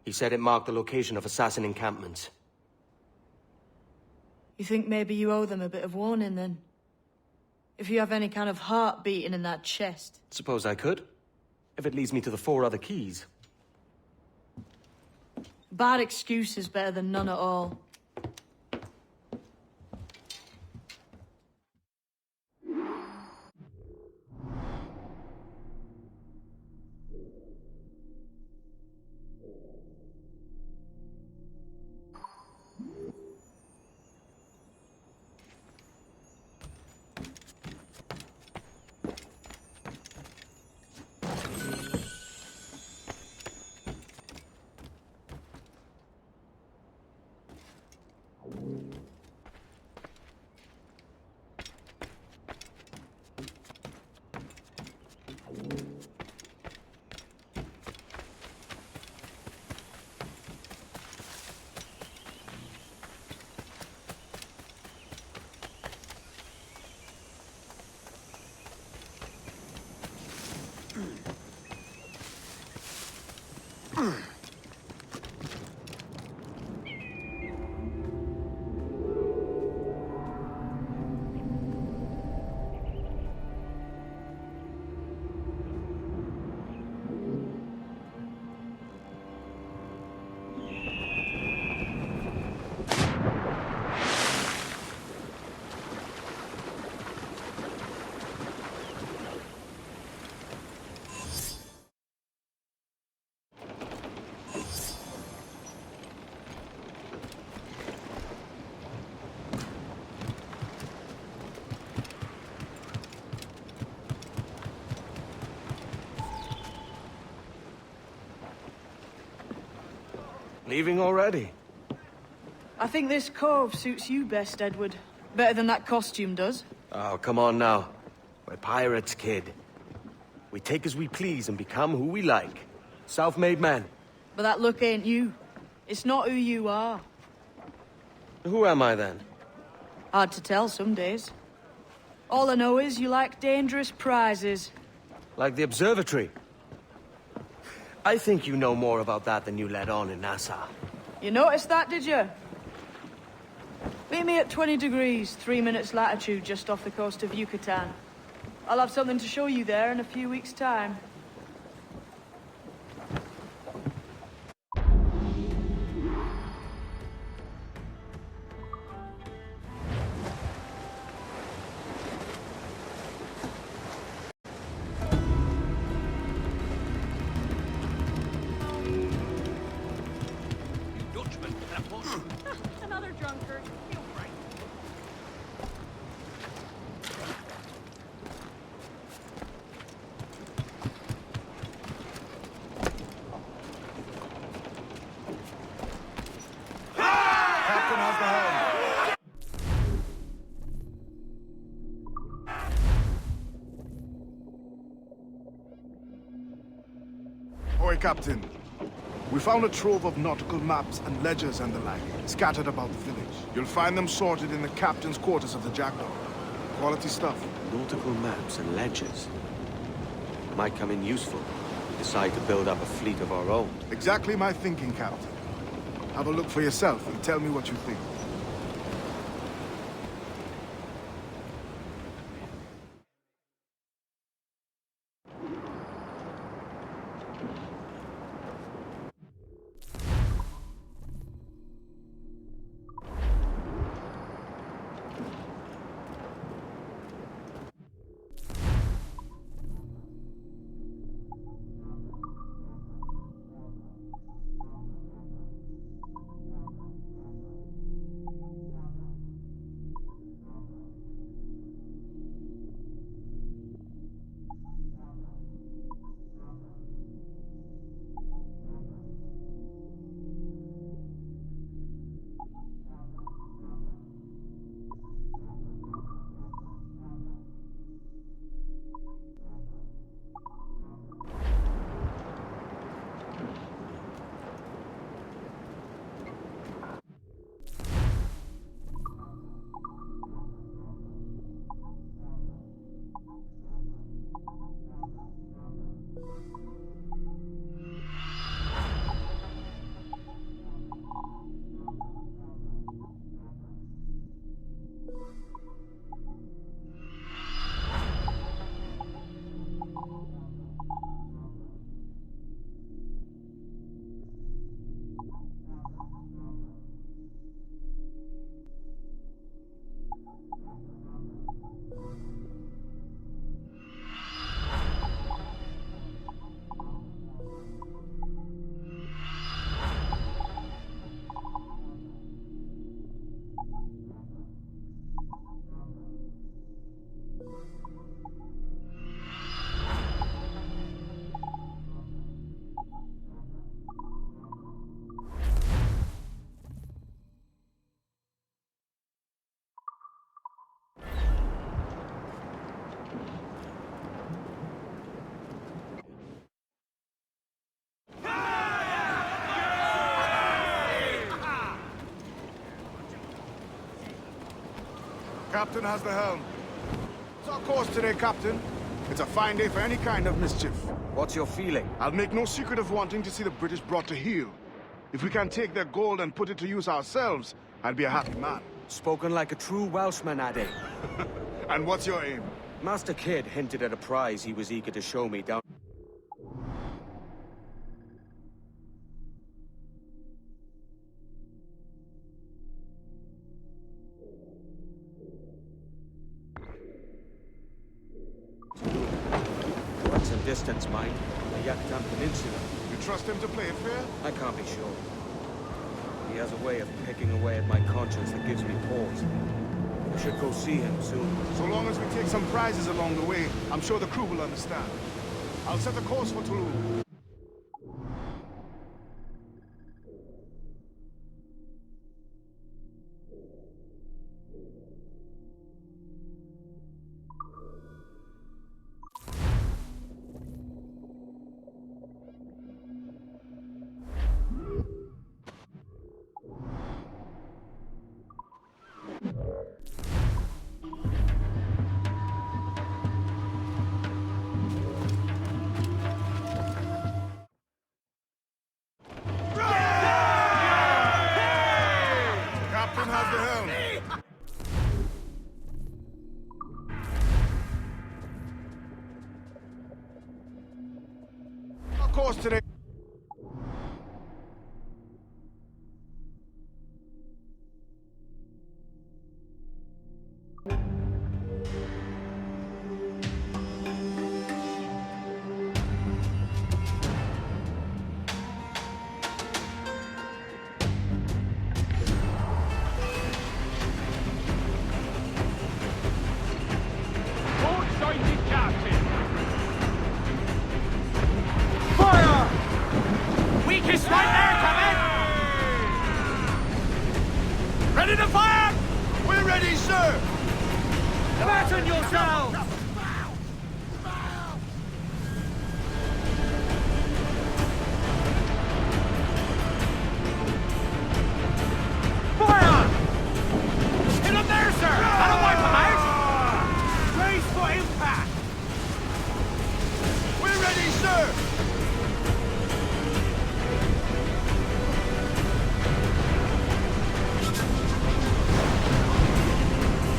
He said it marked the location of assassin encampments. You think maybe you owe them a bit of warning, then? If you have any kind of heart beating in that chest. Suppose I could? If it leads me to the 4 other keys. Bad excuse is better than none at all. Leaving already? I think this cove suits you best, Edward. Better than that costume does. Oh, come on now. We're pirates, kid. We take as we please and become who we like. Self-made men. But that look ain't you. It's not who you are. Who am I then? Hard to tell some days. All I know is you like dangerous prizes. Like the observatory. I think you know more about that than you let on in Nassau. You noticed that, did you? Meet me at 20 degrees, 3 minutes latitude just off the coast of Yucatan. I'll have something to show you there in a few weeks' time. Another drunkard. Feel right. Captain has the helm. Oi, Captain. We found a trove of nautical maps and ledgers and the like, scattered about the village. You'll find them sorted in the captain's quarters of the Jackdaw. Quality stuff. Nautical maps and ledgers. Might come in useful. We decide to build up a fleet of our own. Exactly my thinking, Captain. Have a look for yourself and tell me what you think. Captain has the helm. It's our course today, Captain. It's a fine day for any kind of mischief. What's your feeling? I'll make no secret of wanting to see the British brought to heel. If we can take their gold and put it to use ourselves, I'll be a happy man. Spoken like a true Welshman, Addy. And what's your aim? Master Kidd hinted at a prize he was eager to show me down... What's in distance, mine? The Yucatan Peninsula. You trust him to play it fair? I can't be sure. He has a way of picking away at my conscience that gives me pause. I should go see him soon. So long as we take some prizes along the way, I'm sure the crew will understand. I'll set a course for Toulouse. Focus right there, Captain! Ready to fire? We're ready, sir! Batten yourselves! Fire! Hit him there, sir! That'll wipe him out! Brace for impact! We're ready, sir!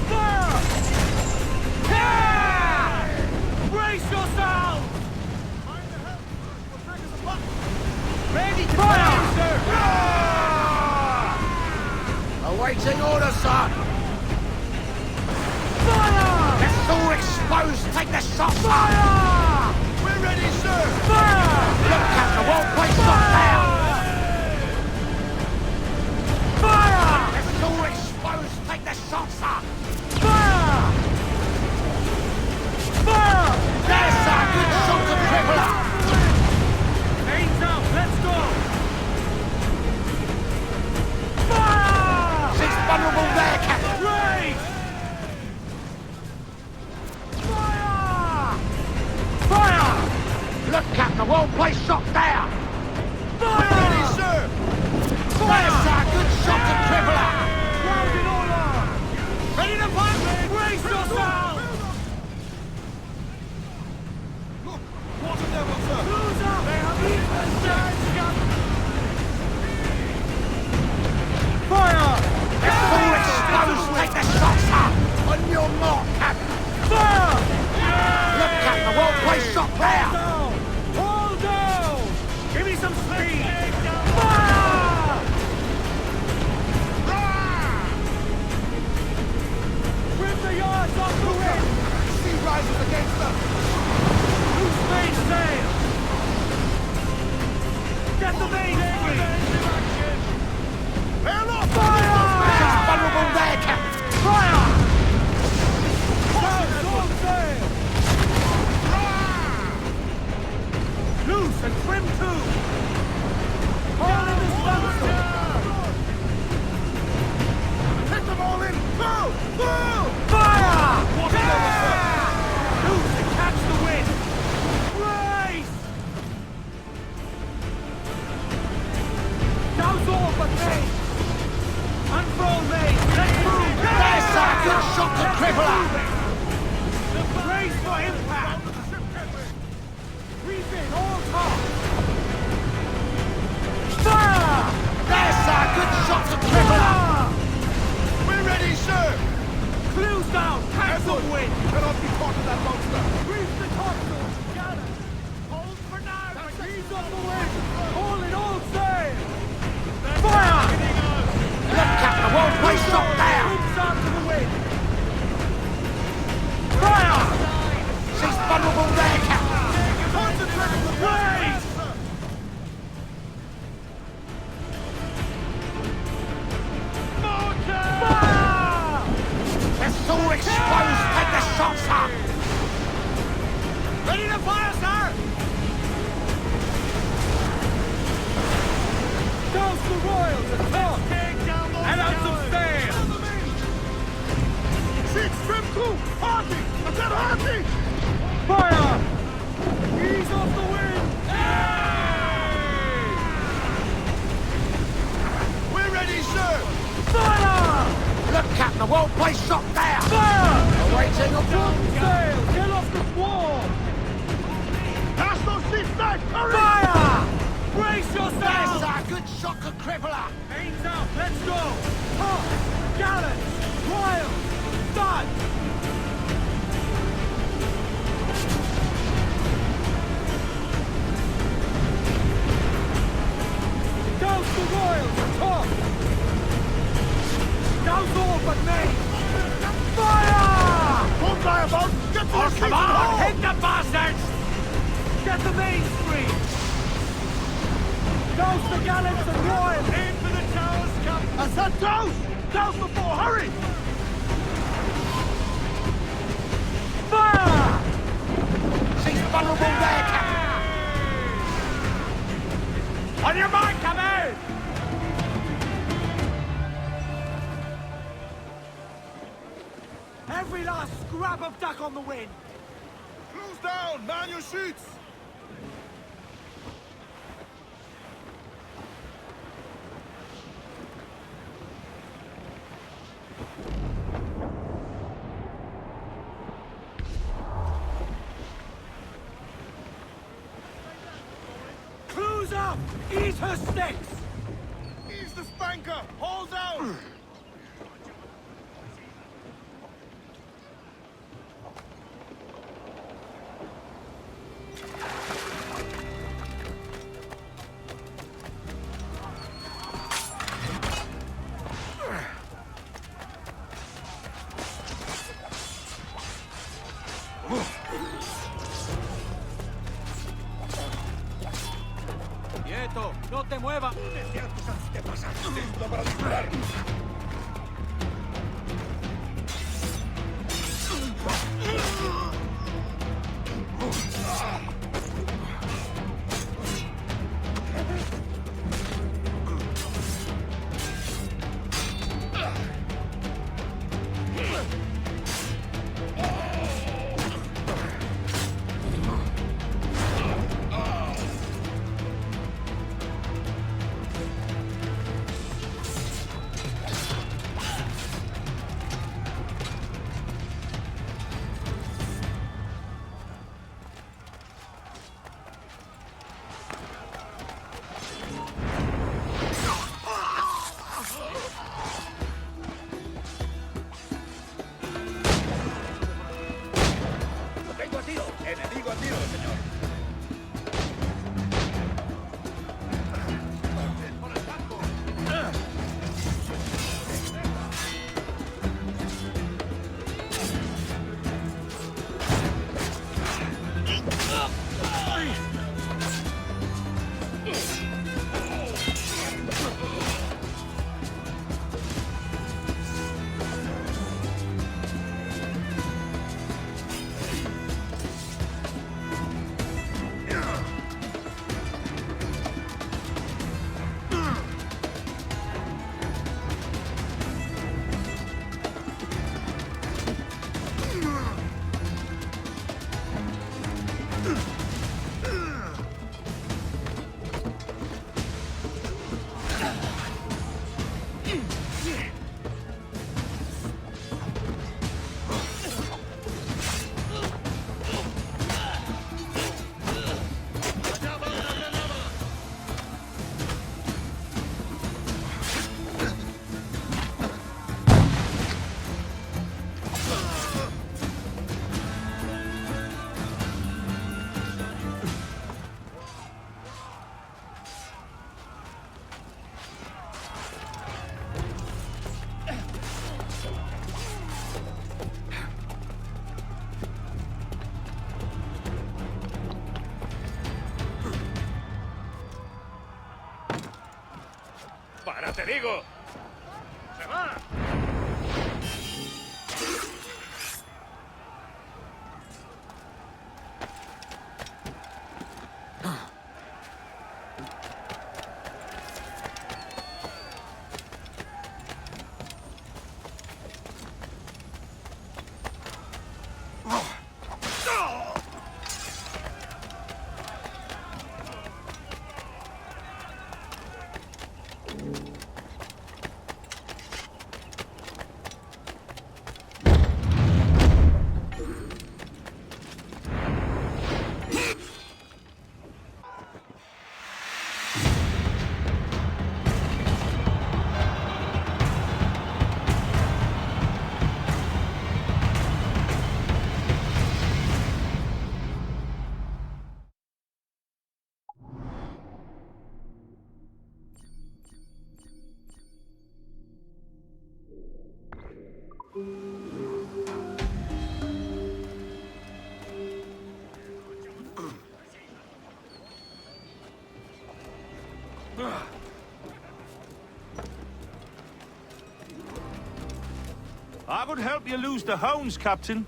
Fire! Yeah! Brace yourself! Ready to fire, sir! Awaiting orders, sir! Fire! Vessel exposed! Take the shot! Fire! We're ready, sir! Fire! Look, Captain, won't place shot down! Fire! Vessel exposed! Take the shot, sir! Fire! Fire! There, sir! Good shot to cripple her! Aims out, let's go! Fire! She's vulnerable there, Captain! Raise! Fire! Fire! Look, Captain, won't place shot down! Fire! We're ready, sir! There, sir! Good shot to cripple her! Round in order! Ready to fight? Brace yourself! Look! Water level, sir! Who's up? They have eaten Fire! Vessel exposed! Take the shot, sir! On your mark, Captain! Fire! Look, Captain, won't place shot down! Hold down! Give me some speed! Fire! Rip the yards off the wind! Sea rises against us! Loose mainsail! Get the mainspring! Hail off! Fire! She's vulnerable there, Captain! Fire! Down, full sail! Loose and trim too! All in the sponsor! Hit them all in! Full! Full! Fire! Loose and catch the wind! Race! Now's all but main! Unfurl main! Let's move! There's a good shot to cripple her! Race for impact! Reef in, all top! Fire! There's a good shot to cripple her! We're ready, sir! Clues down! Catch the wind! Cannot be caught in that monster! Reef the topsails! Got it! Hold for now! Ease off the wind! All in all sail! Fire! Look, Captain, won't place shot down! Wings out to the wind! Fire! She's vulnerable there, Captain! Concentrate on the blaze! Fire! Vessel exposed! Take the shot, sir! Ready to fire, sir! Douse the royals and top! And out some sail! She's trim too! Hardy! I said hardy! Fire! Ease off the wind! We're ready, sir! Fire! Look, Captain, I won't place shot down! Fire! Awaiting a Drop sail! Get off the swarm! Cast those seats back! Hurry! Fire! Brace yourself! There's a good shot to cripple her! Aims out, let's go! Hot! Gallant! Wild! Stud! Douse the royals and top! Douse all but me! Fire! Don't die about! Get to the Oh, seats come and on! hold! Hit the bastards! Get the mainspring! Douse the gallants and royals! Aim for the towers, Captain! I said douse! Douse before! Hurry! Fire! She's vulnerable there, Captain! On your mark, Cabell! Every last scrap of duck on the wind! Close down! Man your sheets! Close up! Eat her sticks! Ease the spanker! Hold down! ¡Quieto! ¡No te muevas! ¿Qué pasa? Listo para disparar. Enemigo a tiro, señor. ¡Para, te digo! ¡Se va! I would help you lose the hounds, Captain.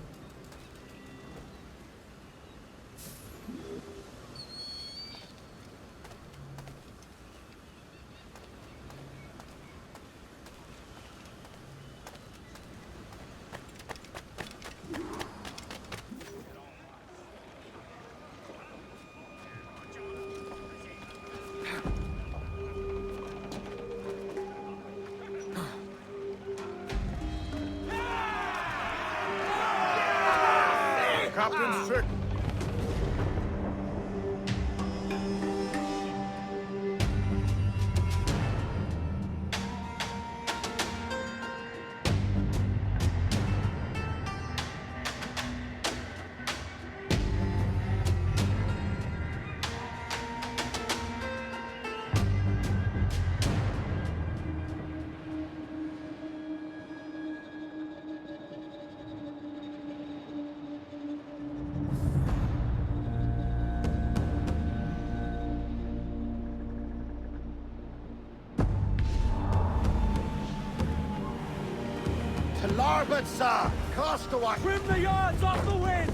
Starboard, sir! Castaway! Trim the yards off the wind!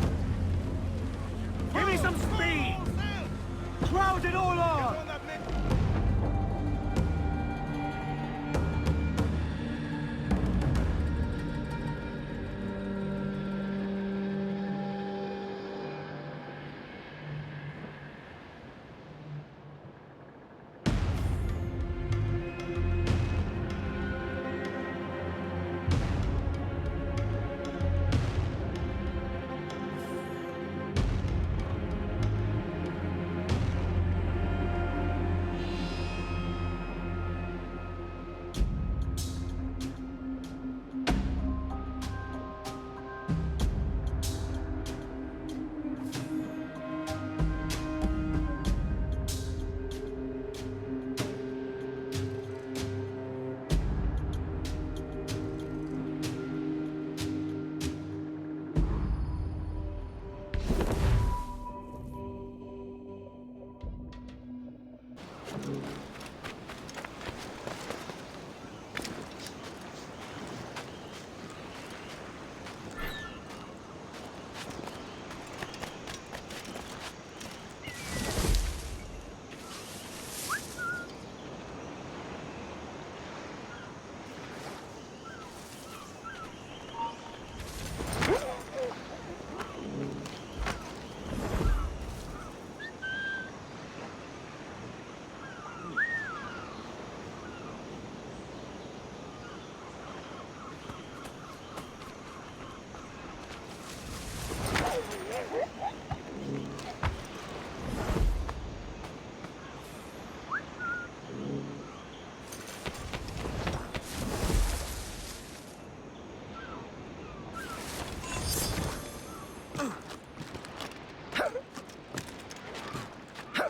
Give me some speed! Crowd it all on!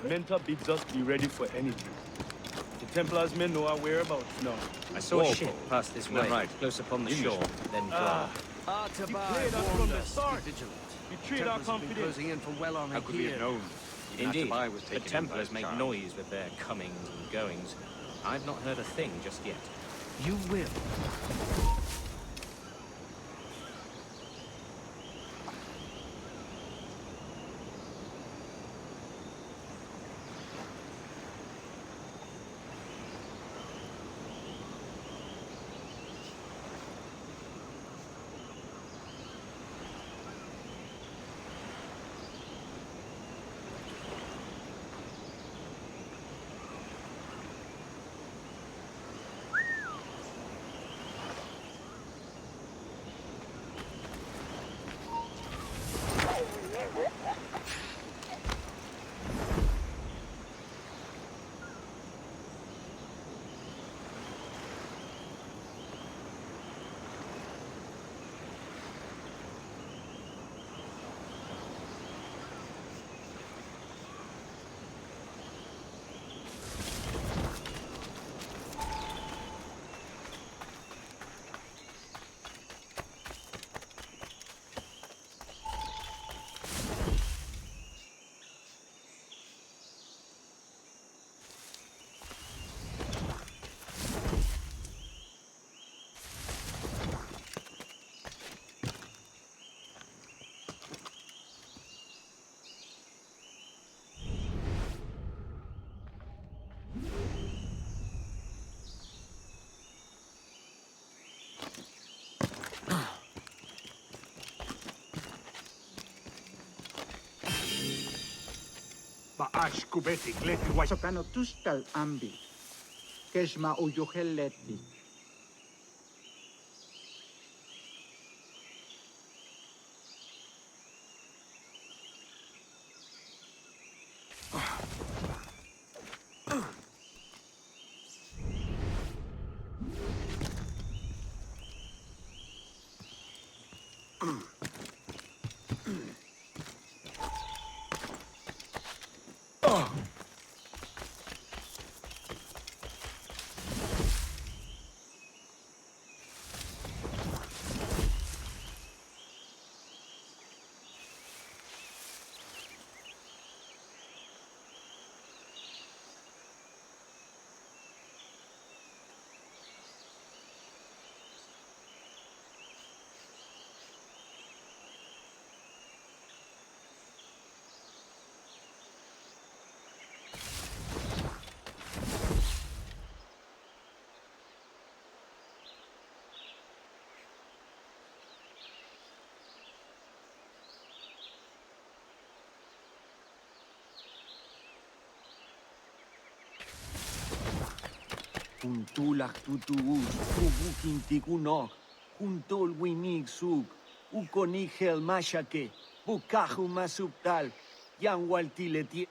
Mentor bids us be ready for anything. The Templars may know our whereabouts now. I saw a ship pass this way, close upon the shore, then drop. Betrayed us from the start. Betrayed our confidence. Closing in for well on. How could we have known? Indeed, the Templars make noise with their comings and goings. I've not heard a thing just yet. You will. Ba'ash kubeti gleti wa sokano tustal ambi. Keshma uyoheleti. Kuntulak tutuus, kubukintikunok, kuntol winig sug, ukonigel mashake, bukaju masuptal, yanwaltileti.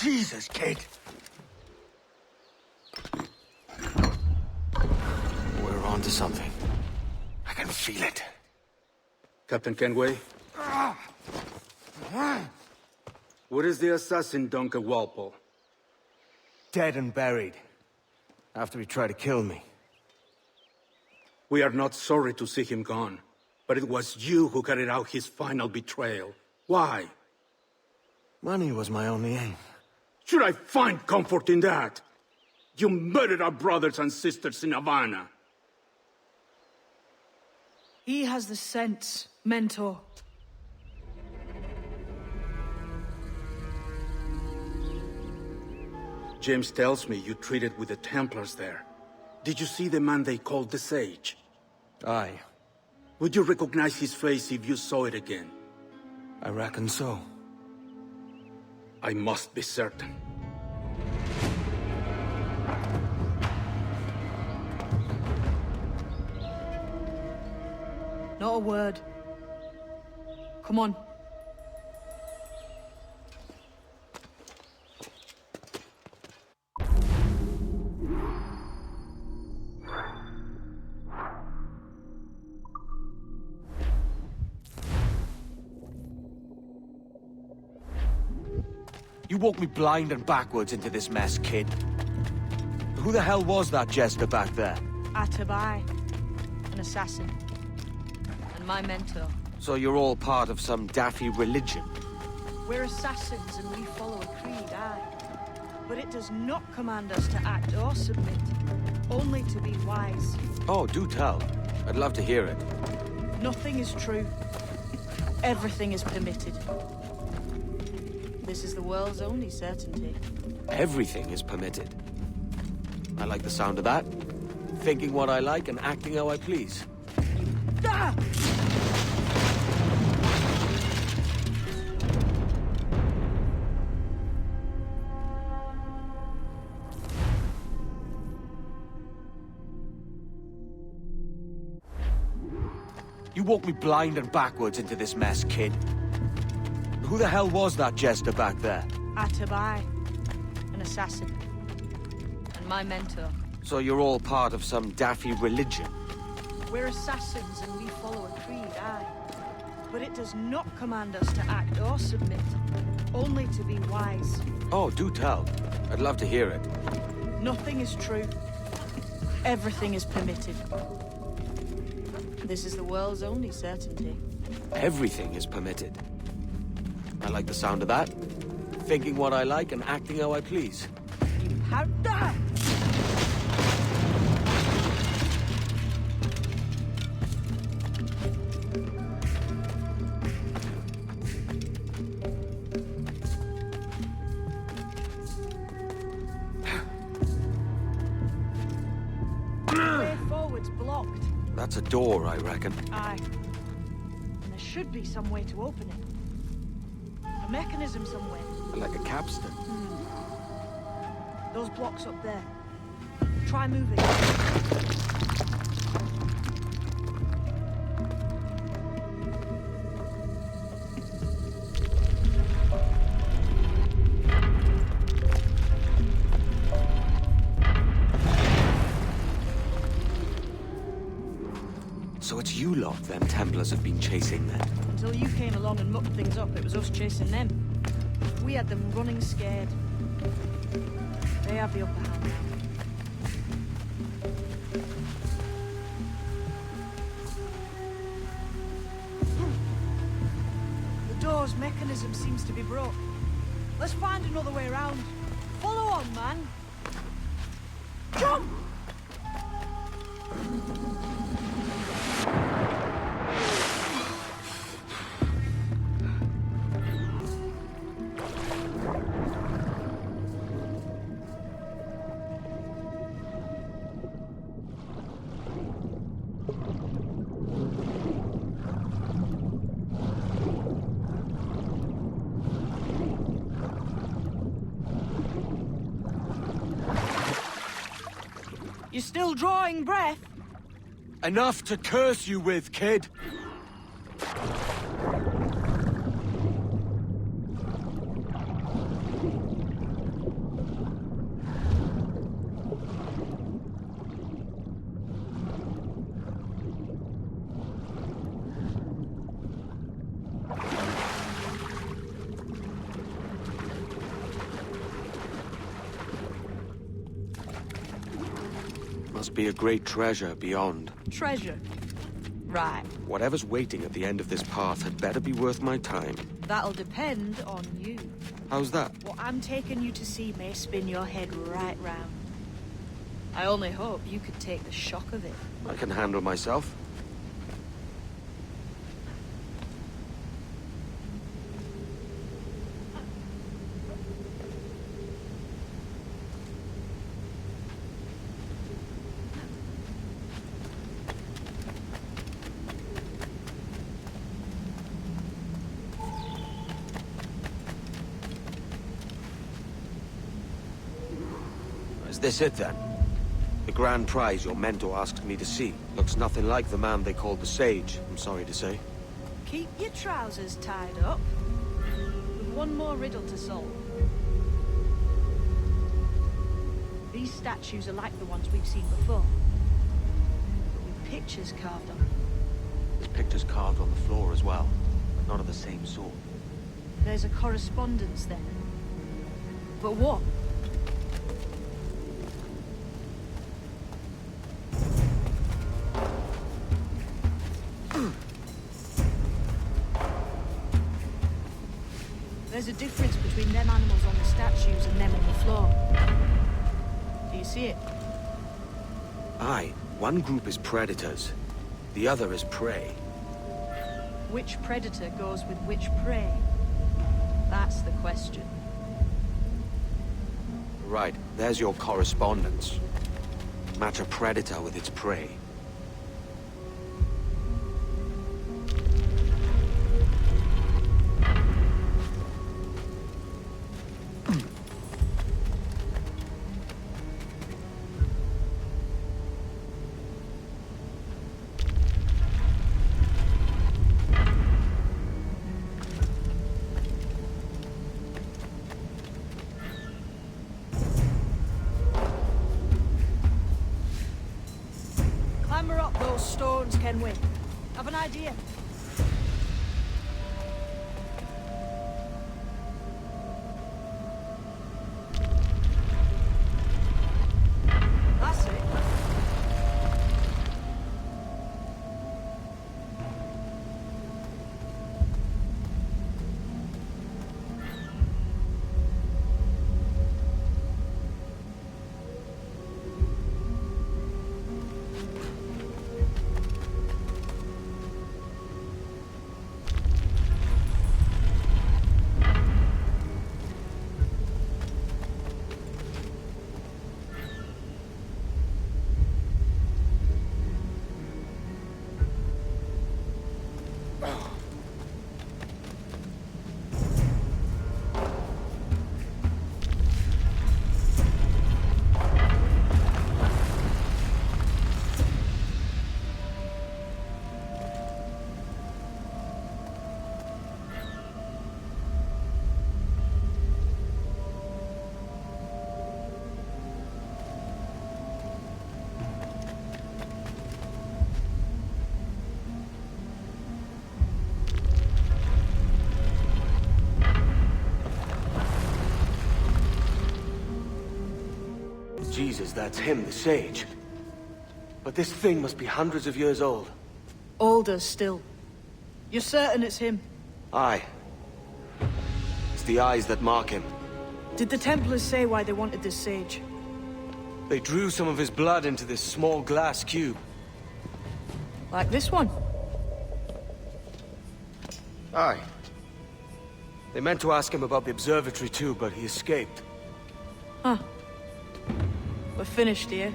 Jesus, kid. We're on to something. I can feel it. Captain Kenway? Where is the assassin, Duncan Walpole? Dead and buried. After he tried to kill me. We are not sorry to see him gone, but it was you who carried out his final betrayal. Why? Money was my only aim. Should I find comfort in that? You murdered our brothers and sisters in Havana. He has the sense, Mentor. James tells me you traded with the Templars there. Did you see the man they called the Sage? Aye. Would you recognize his face if you saw it again? I reckon so. I must be certain. Not a word. Come on. You walked me blind and backwards into this mess, kid. Who the hell was that jester back there? Atabai, an assassin. And my mentor. So you're all part of some daffy religion? We're assassins and we follow a creed, aye. But it does not command us to act or submit. Only to be wise. Oh, do tell. I'd love to hear it. Nothing is true. Everything is permitted. This is the world's only certainty. Everything is permitted. I like the sound of that. Thinking what I like and acting how I please. Ah! You walked me blind and backwards into this mess, kid. Who the hell was that jester back there? Atabai, an assassin. And my mentor. So you're all part of some daffy religion? We're assassins and we follow a creed, aye. But it does not command us to act or submit. Only to be wise. Oh, do tell. I'd love to hear it. Nothing is true. Everything is permitted. This is the world's only certainty. Everything is permitted. I like the sound of that. Thinking what I like and acting how I please. How dare! The way forward's blocked. That's a door, I reckon. Aye. And there should be some way to open it. A mechanism somewhere. Like a capstan. Those blocks up there. Try moving. So it's you lot them Templars have been chasing then? Until you came along and mucked things up, it was us chasing them. We had them running scared. They have the upper hand now. The door's mechanism seems to be broke. Let's find another way around. Follow on, man. Jump! You're still drawing breath? Enough to curse you with, kid. Must be a great treasure beyond. Treasure? Right. Whatever's waiting at the end of this path had better be worth my time. That'll depend on you. How's that? What I'm taking you to see may spin your head right round. I only hope you could take the shock of it. I can handle myself. Is this it then? The grand prize your mentor asked me to see. Looks nothing like the man they called the Sage, I'm sorry to say. Keep your trousers tied up. With one more riddle to solve. These statues are like the ones we've seen before. But with pictures carved on them. There's pictures carved on the floor as well, but not of the same sort. There's a correspondence then. But what? There's a difference between them animals on the statues and them on the floor. Do you see it? Aye, one group is predators, the other is prey. Which predator goes with which prey? That's the question. Right, there's your correspondence. Match a predator with its prey. Clamber up those stones, can we? Have an idea? That's it. Jesus, that's him, the Sage. But this thing must be hundreds of years old. Older still. You're certain it's him? Aye. It's the eyes that mark him. Did the Templars say why they wanted this sage? They drew some of his blood into this small glass cube. Like this one? Aye. They meant to ask him about the observatory too, but he escaped. Huh. We're finished here.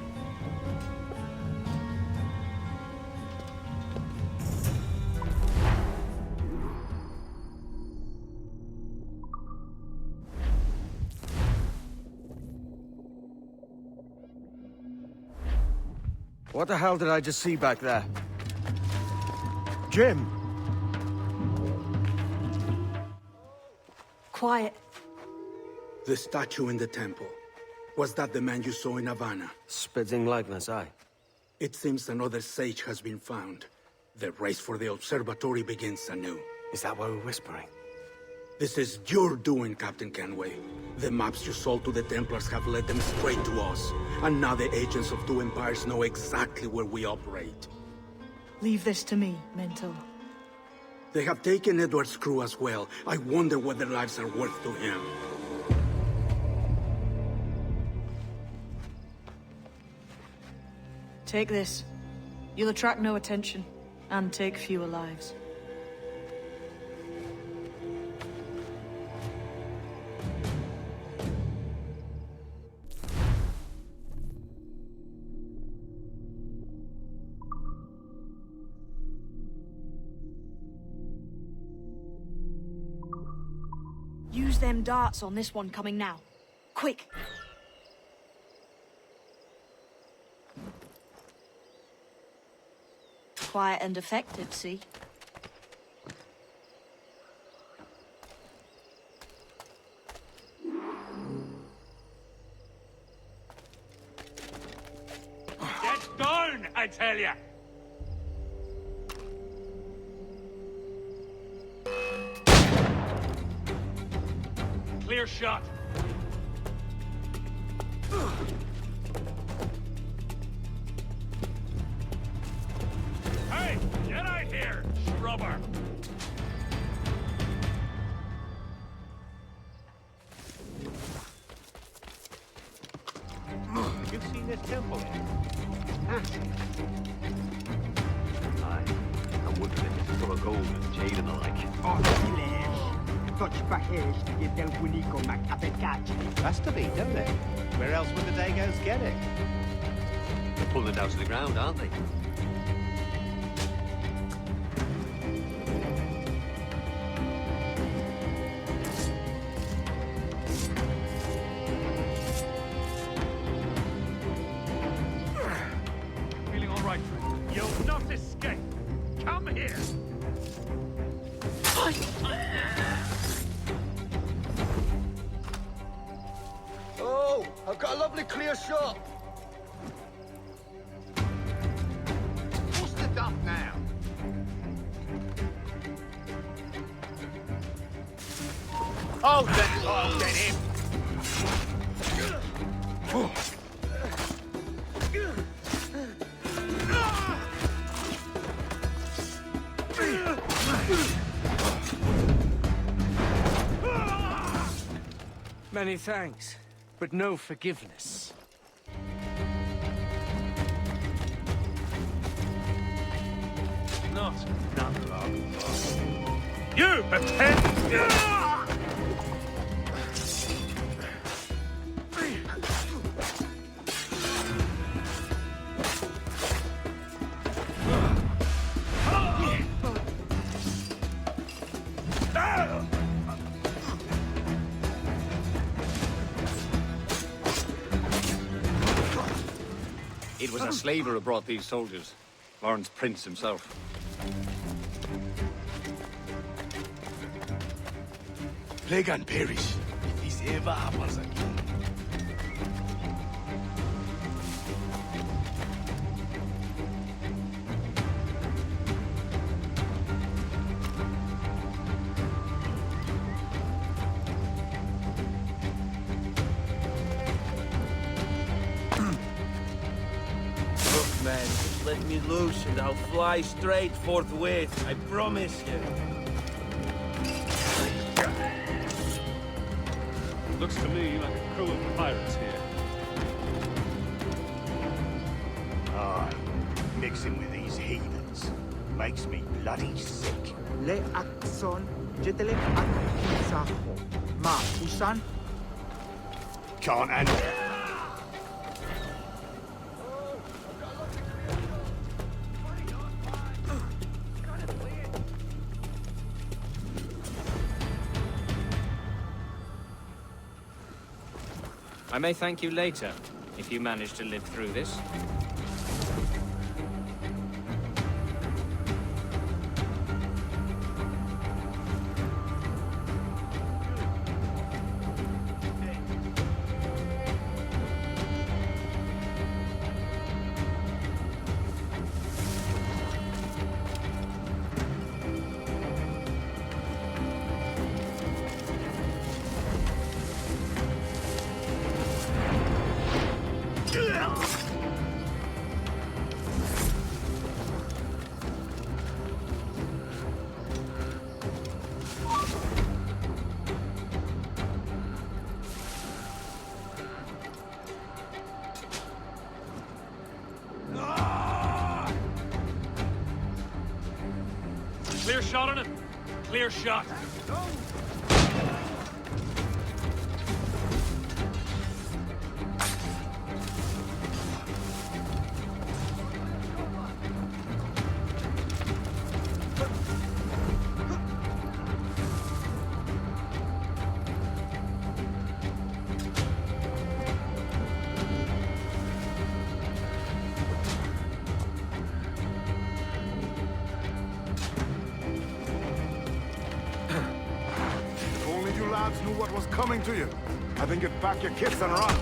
What the hell did I just see back there? Jim! Quiet. The statue in the temple. Was that the man you saw in Havana? Spitting likeness, aye. It seems another sage has been found. The race for the observatory begins anew. Is that why we're whispering? This is your doing, Captain Kenway. The maps you sold to the Templars have led them straight to us. And now the agents of two empires know exactly where we operate. Leave this to me, Mentor. They have taken Edward's crew as well. I wonder what their lives are worth to him. Take this. You'll attract no attention, and take fewer lives. Use them darts on this one coming now. Quick! Quiet and effective, see? Get down, I tell ya! Clear shot. Hey, get out here, scrubber! You've seen this temple yet? Aye. I'm wondering if it's full of gold and jade and the like. Has to be, don't it? Where else would the Dagos get it? They're pulling it down to the ground, aren't they? Feeling all right, friend? You'll not escape. Come here. Oh, I've got a lovely clear shot. What's the duff now? Hold then him. Many thanks, but no forgiveness. Not long. You pretend. It was a slaver who brought these soldiers. Lawrence Prince himself. Plague and perish, if this ever happens again. Look, man, let me loose and I'll fly straight forthwith. I promise you. Looks to me like a crew of pirates here. Aye, mixing with these heathens makes me bloody sick. Le Axon, Jetelek Akisaho. Ma, Usan? Can't handle it. I may thank you later, if you manage to live through this. shot on it. Clear shot. If only you lads knew what was coming to you. I think you'd pack your kits and run.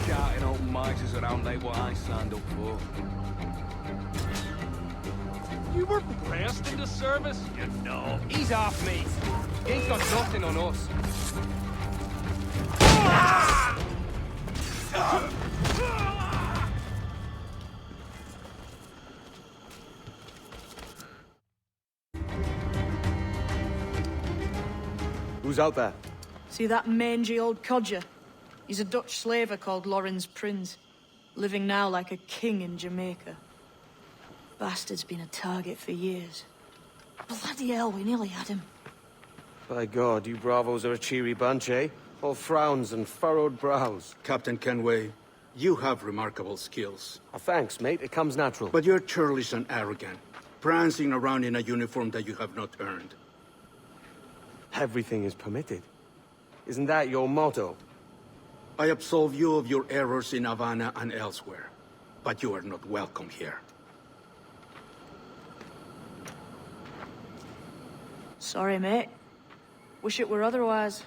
Shouting old misers around ain't what I signed up for. You were pressed into service? You know. He's off, mate. He ain't got nothing on us. Who's out there? See that mangy old codger? He's a Dutch slaver called Lorenz Prins, living now like a king in Jamaica. Bastard's been a target for years. Bloody hell, we nearly had him. By God, you bravos are a cheery bunch, eh? All frowns and furrowed brows. Captain Kenway, you have remarkable skills. Oh, thanks, mate. It comes natural. But you're churlish and arrogant, prancing around in a uniform that you have not earned. Everything is permitted. Isn't that your motto? I absolve you of your errors in Havana and elsewhere, but you are not welcome here. Sorry, mate. Wish it were otherwise.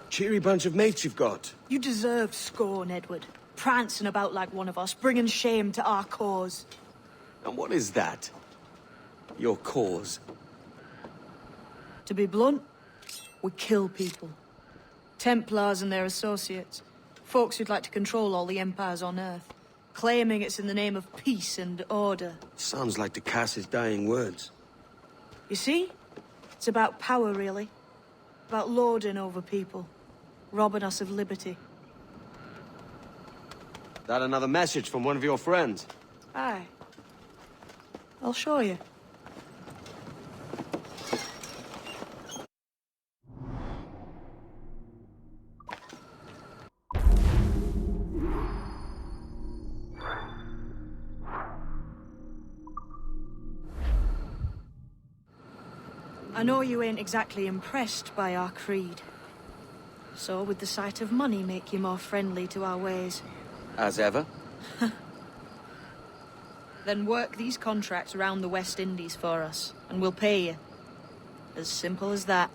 Cheery bunch of mates you've got. You deserve scorn, Edward. Prancing about like one of us, bringing shame to our cause. And what is that? Your cause? To be blunt, we kill people. Templars and their associates. Folks who'd like to control all the empires on Earth. Claiming it's in the name of peace and order. Sounds like Ducass's dying words. You see? It's about power, really. About lording over people. Robbing us of liberty. That another message from one of your friends? Aye. I'll show you. I know you ain't exactly impressed by our creed. So would the sight of money make you more friendly to our ways? As ever? Then work these contracts around the West Indies for us, and we'll pay you. As simple as that.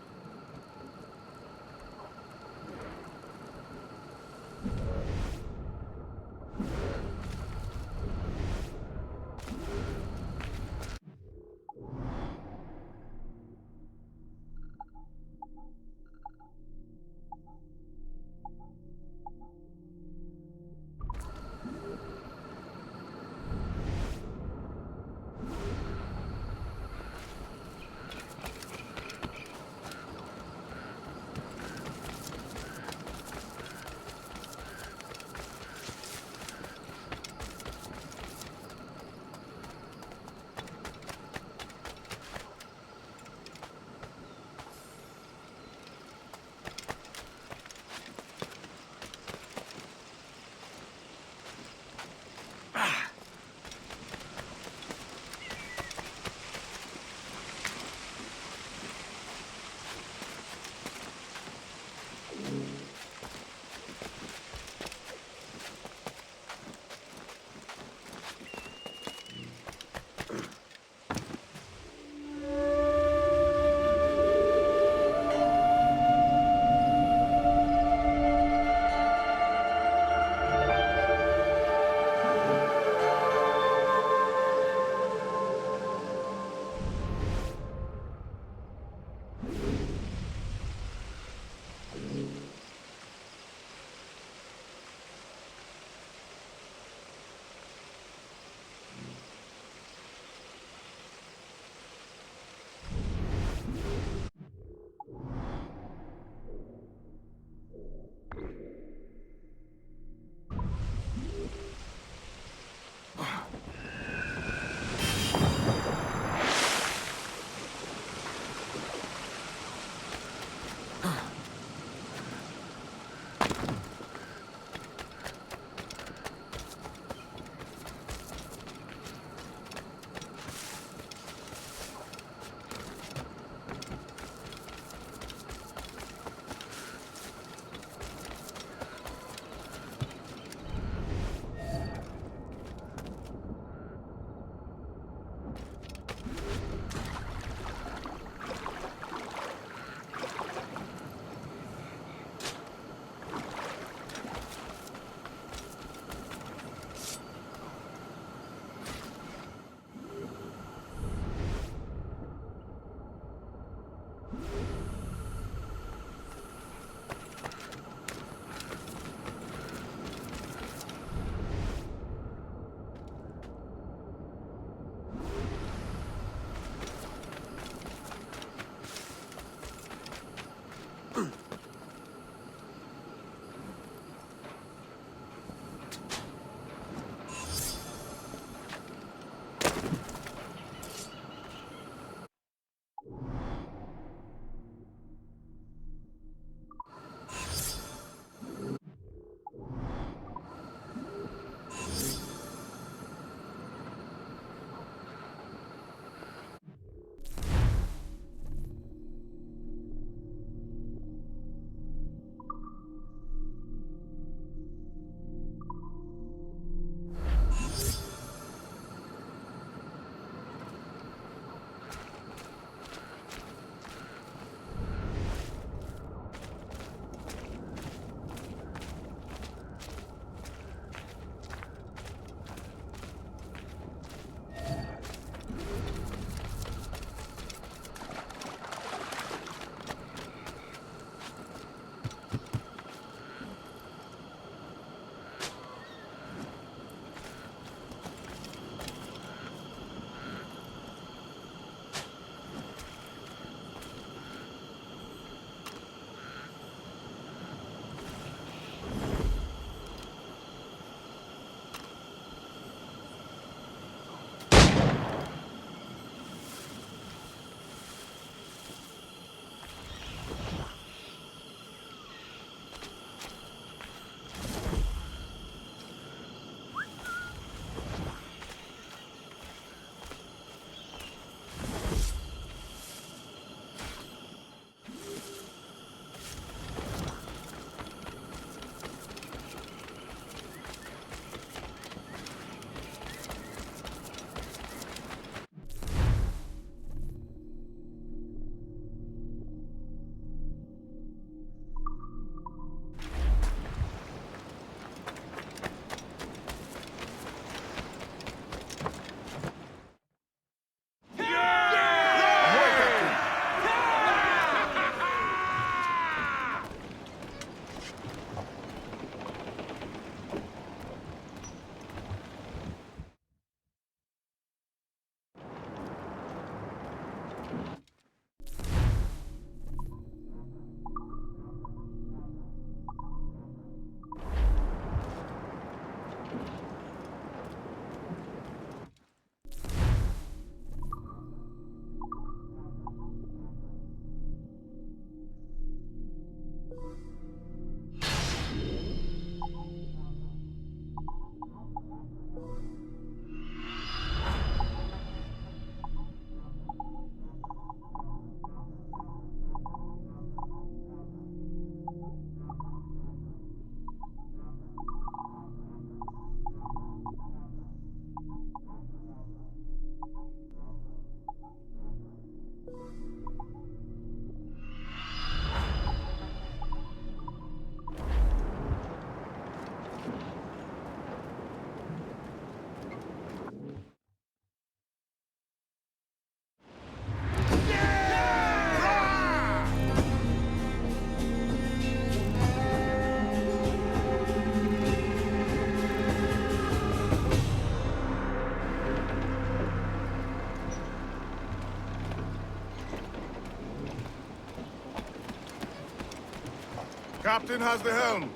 Captain has the helm.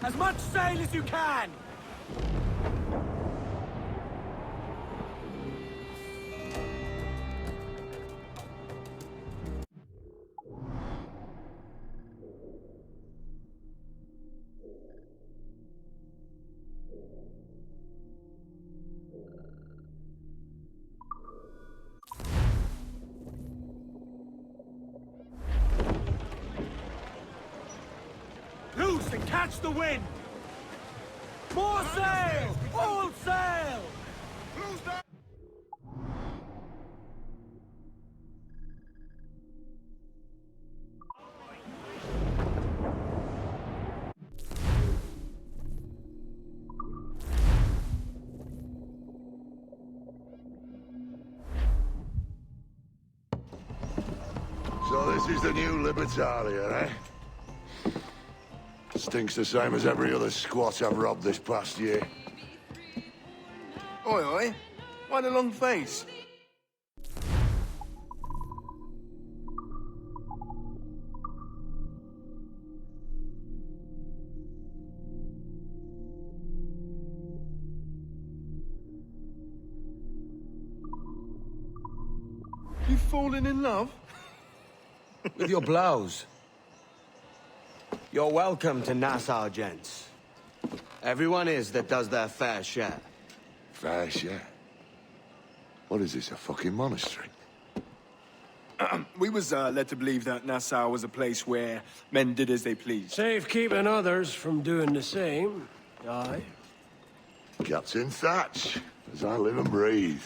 As much sail as you can! Loose and catch the wind! More sail! All sail! So this is the new Libertalia, eh? Stinks the same as every other squat I've robbed this past year. Oi, oi. Why the long face? You fallen in love? With your blouse. You're welcome to Nassau, gents. Everyone is that does their fair share. Fair share? What is this, a fucking monastery? We was led to believe that Nassau was a place where men did as they pleased. Safe keeping others from doing the same. Aye. Captain Thatch, as I live and breathe.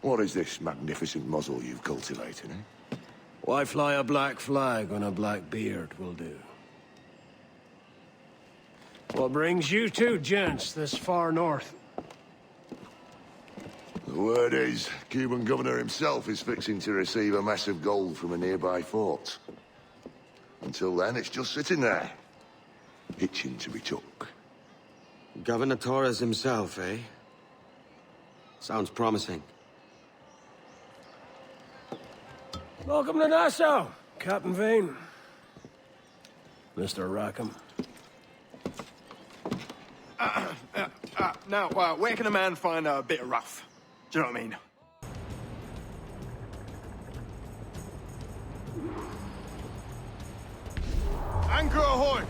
What is this magnificent muzzle you've cultivated, eh? Why fly a black flag when a black beard will do? What brings you two gents this far north? The word is, Cuban governor himself is fixing to receive a mess of gold from a nearby fort. Until then, it's just sitting there, itching to be took. Governor Torres himself, eh? Sounds promising. Welcome to Nassau, Captain Vane. Mr. Rackham. Now, where can a man find a bit of rough? Do you know what I mean? Anchor ahoy!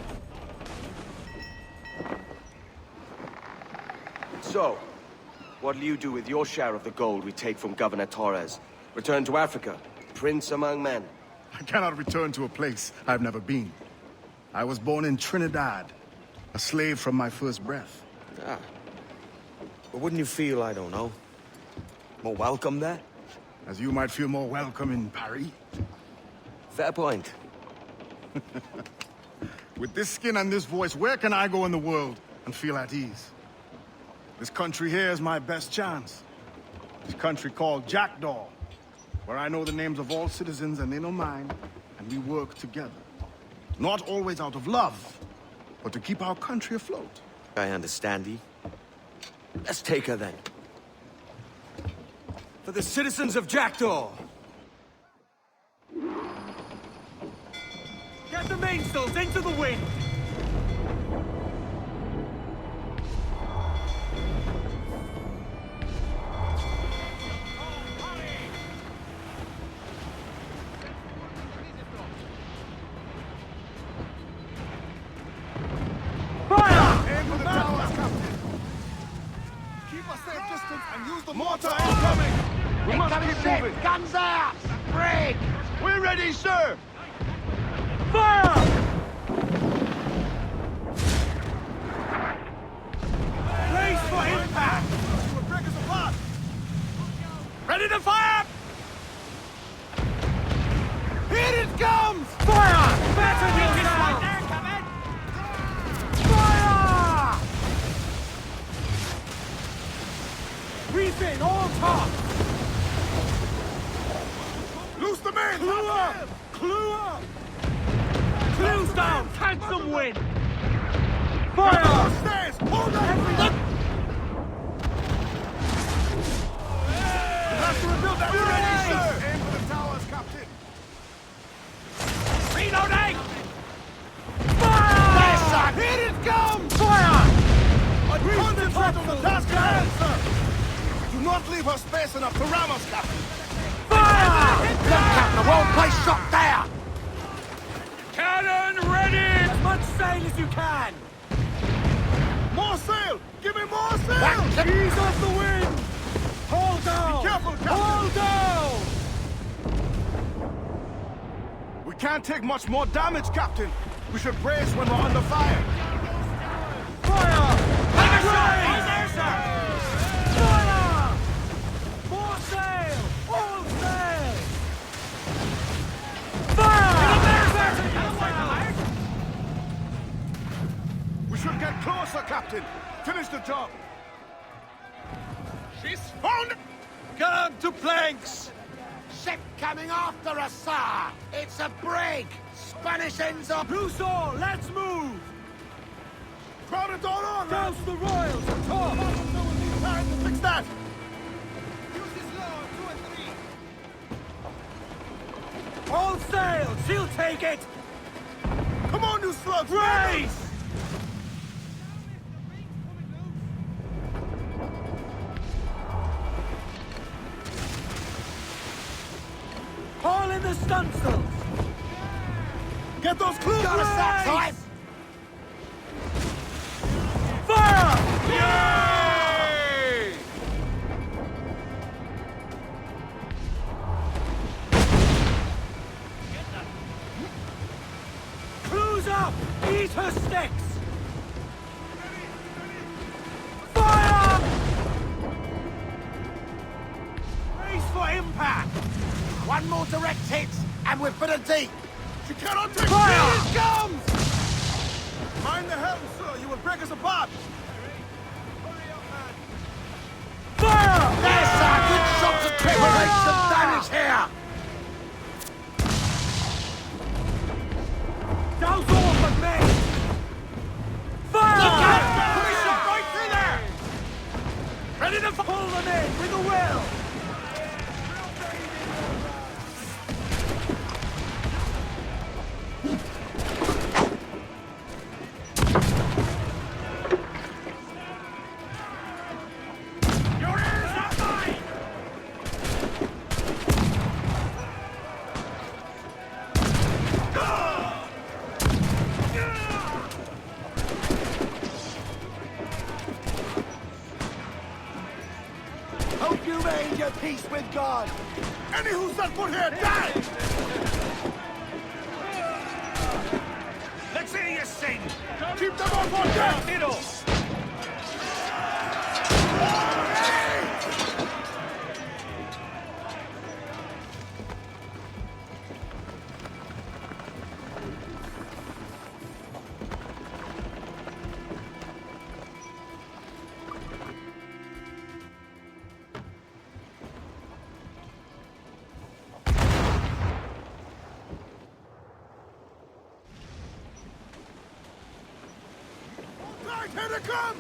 So, what'll you do with your share of the gold we take from Governor Torres? Return to Africa? Prince among men? I cannot return to a place I've never been. I was born in Trinidad, a slave from my first breath. Ah. But wouldn't you feel, I don't know, more welcome there? As you might feel more welcome in Paris. Fair point. With this skin and this voice, where can I go in the world and feel at ease? This country here is my best chance. This country called Jackdaw, where I know the names of all citizens and they know mine, and we work together. Not always out of love, but to keep our country afloat. I understand ye. Let's take her then. For the citizens of Jackdaw! Get the mainsails into the wind! Mortar incoming! We must keep moving! Guns out! Break! We're ready, sir! Fire! Brace for impact! We'll break us apart! Ready to fire! Here it comes! Fire! Better than this right there, Captain! Fire! Refit all top! Loose the men! Clue up! Clue up! Clues down! Catch some wind! Fire! Stairs! Hold on! We have to rebuild that! We're ready, sir! Aim for the towers, Captain! Reloading! Fire! Yes, sir! Here it comes! Fire! Concentrate on the task at hand, sir! Do not leave her space enough to ram us, Captain! Fire! Look, Captain, the whole place shot down! Cannon ready! As much sail as you can! More sail! Give me more sail! Ease off the wind! Hold down! Be careful, Captain! Hold down! We can't take much more damage, Captain. We should brace when we're under fire. Fire! Take a shot! Right there, sir! Fire! More sail! All sail! Fire! We should get closer, Captain. Finish the job. She's found it! Come to planks! Ship coming after us, sir! It's a brig! Spanish ends up! Luso, let's move! Crowd it all on! Douse the royals and talk! Time to fix that! All sail! She'll take it! Come on, you slugs! Race! Haul in the stunsails! Get those clues! Got us that Race! time! Fire! Yay! Clues up! Eat her sticks! Fire! Brace for impact! One more direct hit, and we're for the deep! She cannot take Fire! Here It comes! Mind the helm, sir! You will break us apart! Fire! There's our good shot to create some damage here! Douse all but me! Fire! Commission right through there! Ready to pull them in with a will! Your ears are mine! Hope you made your peace with God. Any who set foot here, die! Let's hear you sing. Keep them on board, deck! Middle. Right, here they come!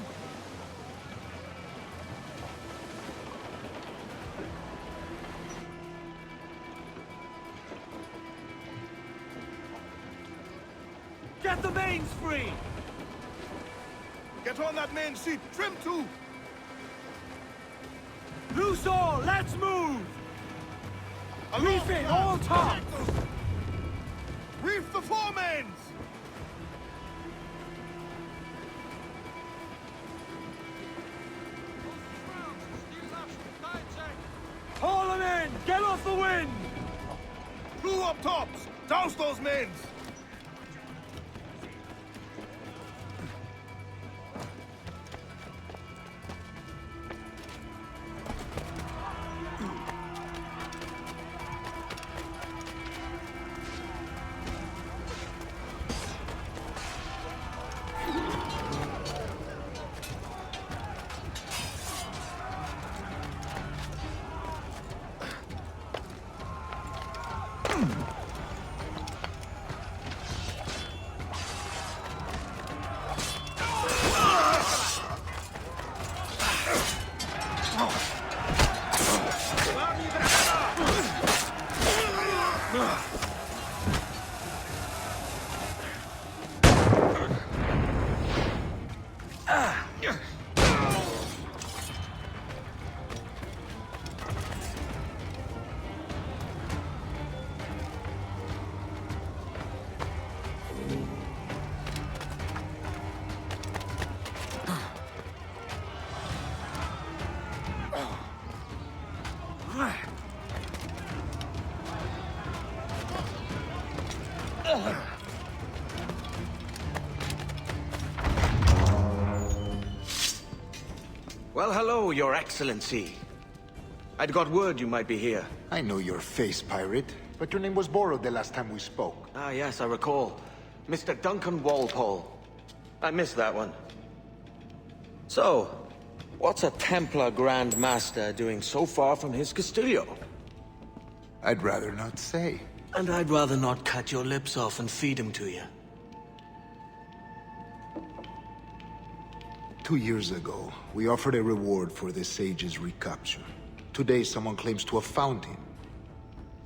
Get the mains free! Get on that main sheet. Trim too. Loose all, let's move! Reef in all tops! Reef the foremains! Get off the wind! Crew up tops! Douse those men! Well, hello, Your Excellency. I'd got word you might be here. I know your face, pirate, but your name was borrowed the last time we spoke. Ah, yes, I recall. Mr. Duncan Walpole. I missed that one. So, what's a Templar Grand Master doing so far from his Castillo? I'd rather not say. And I'd rather not cut your lips off and feed him to you. 2 years ago, we offered a reward for the sage's recapture. Today, someone claims to have found him.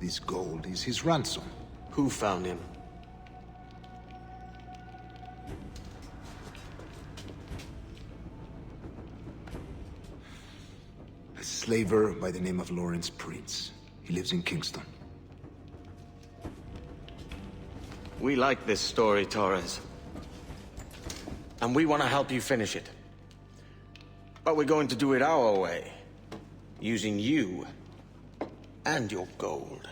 This gold is his ransom. Who found him? A slaver by the name of Lawrence Prince. He lives in Kingston. We like this story, Torres. And we want to help you finish it. But we're going to do it our way. Using you and your gold.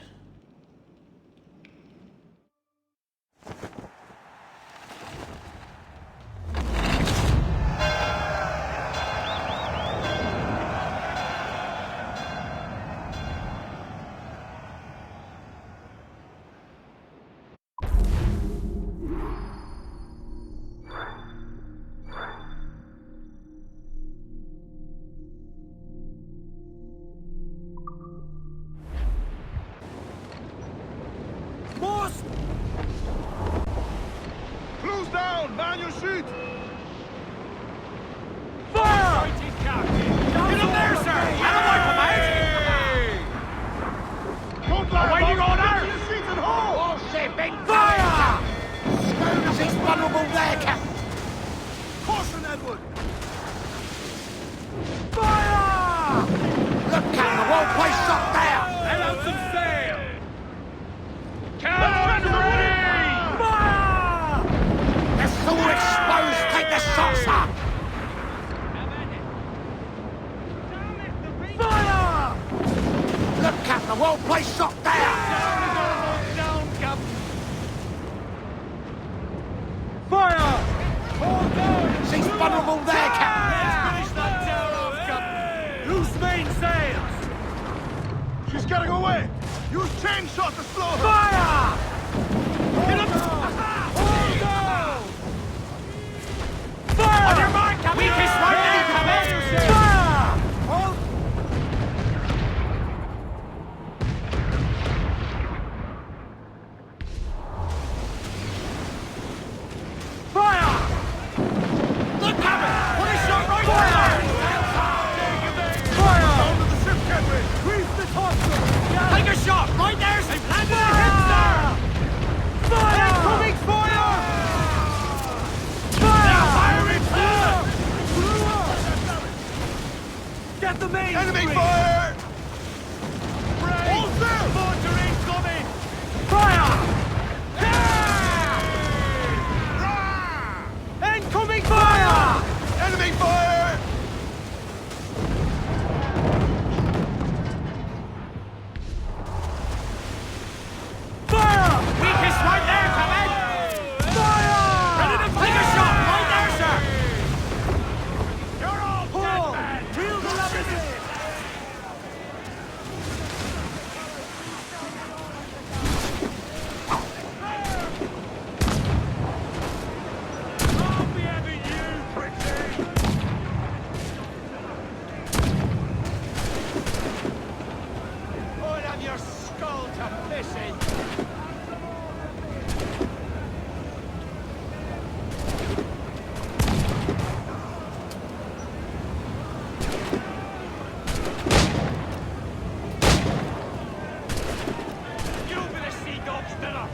Close down! Man your seat! Fire! Get up there, sir! Have a wipe, mate! Don't lie! Awaiting order! Your seats and hold! Oh, shit, big fire! Spooners is vulnerable there, Cap! Caution, Edward! Fire! Look, Cap, the whole place shut down! Let out some sail! Cannons ready! Fire! They're all exposed! Take the shots up! Fire! Look, Cap, the whole place shut down! Down, Cap! Fire! Hold down! She's vulnerable there, Cap! Let's finish that tower off, Cap! Loose mainsails! She's getting away! Use chain shot to slow her! Fire! Get up! Hold down! Fire! On your mark, Captain! Weakest right there, Captain! Fire! Hold! Fire! Look, Captain! What is shot right there? Fire! Down to the ship, Kenway! Grease the topsail! Take a shot! Right there! They've landed their hits there! Fire! Incoming fire! Fire! Now fire in clear! Get the main! Enemy screen. fire! Hold there! Mortar incoming! Fire! Incoming fire! Enemy fire! this end. You'll be the sea dog's dinner.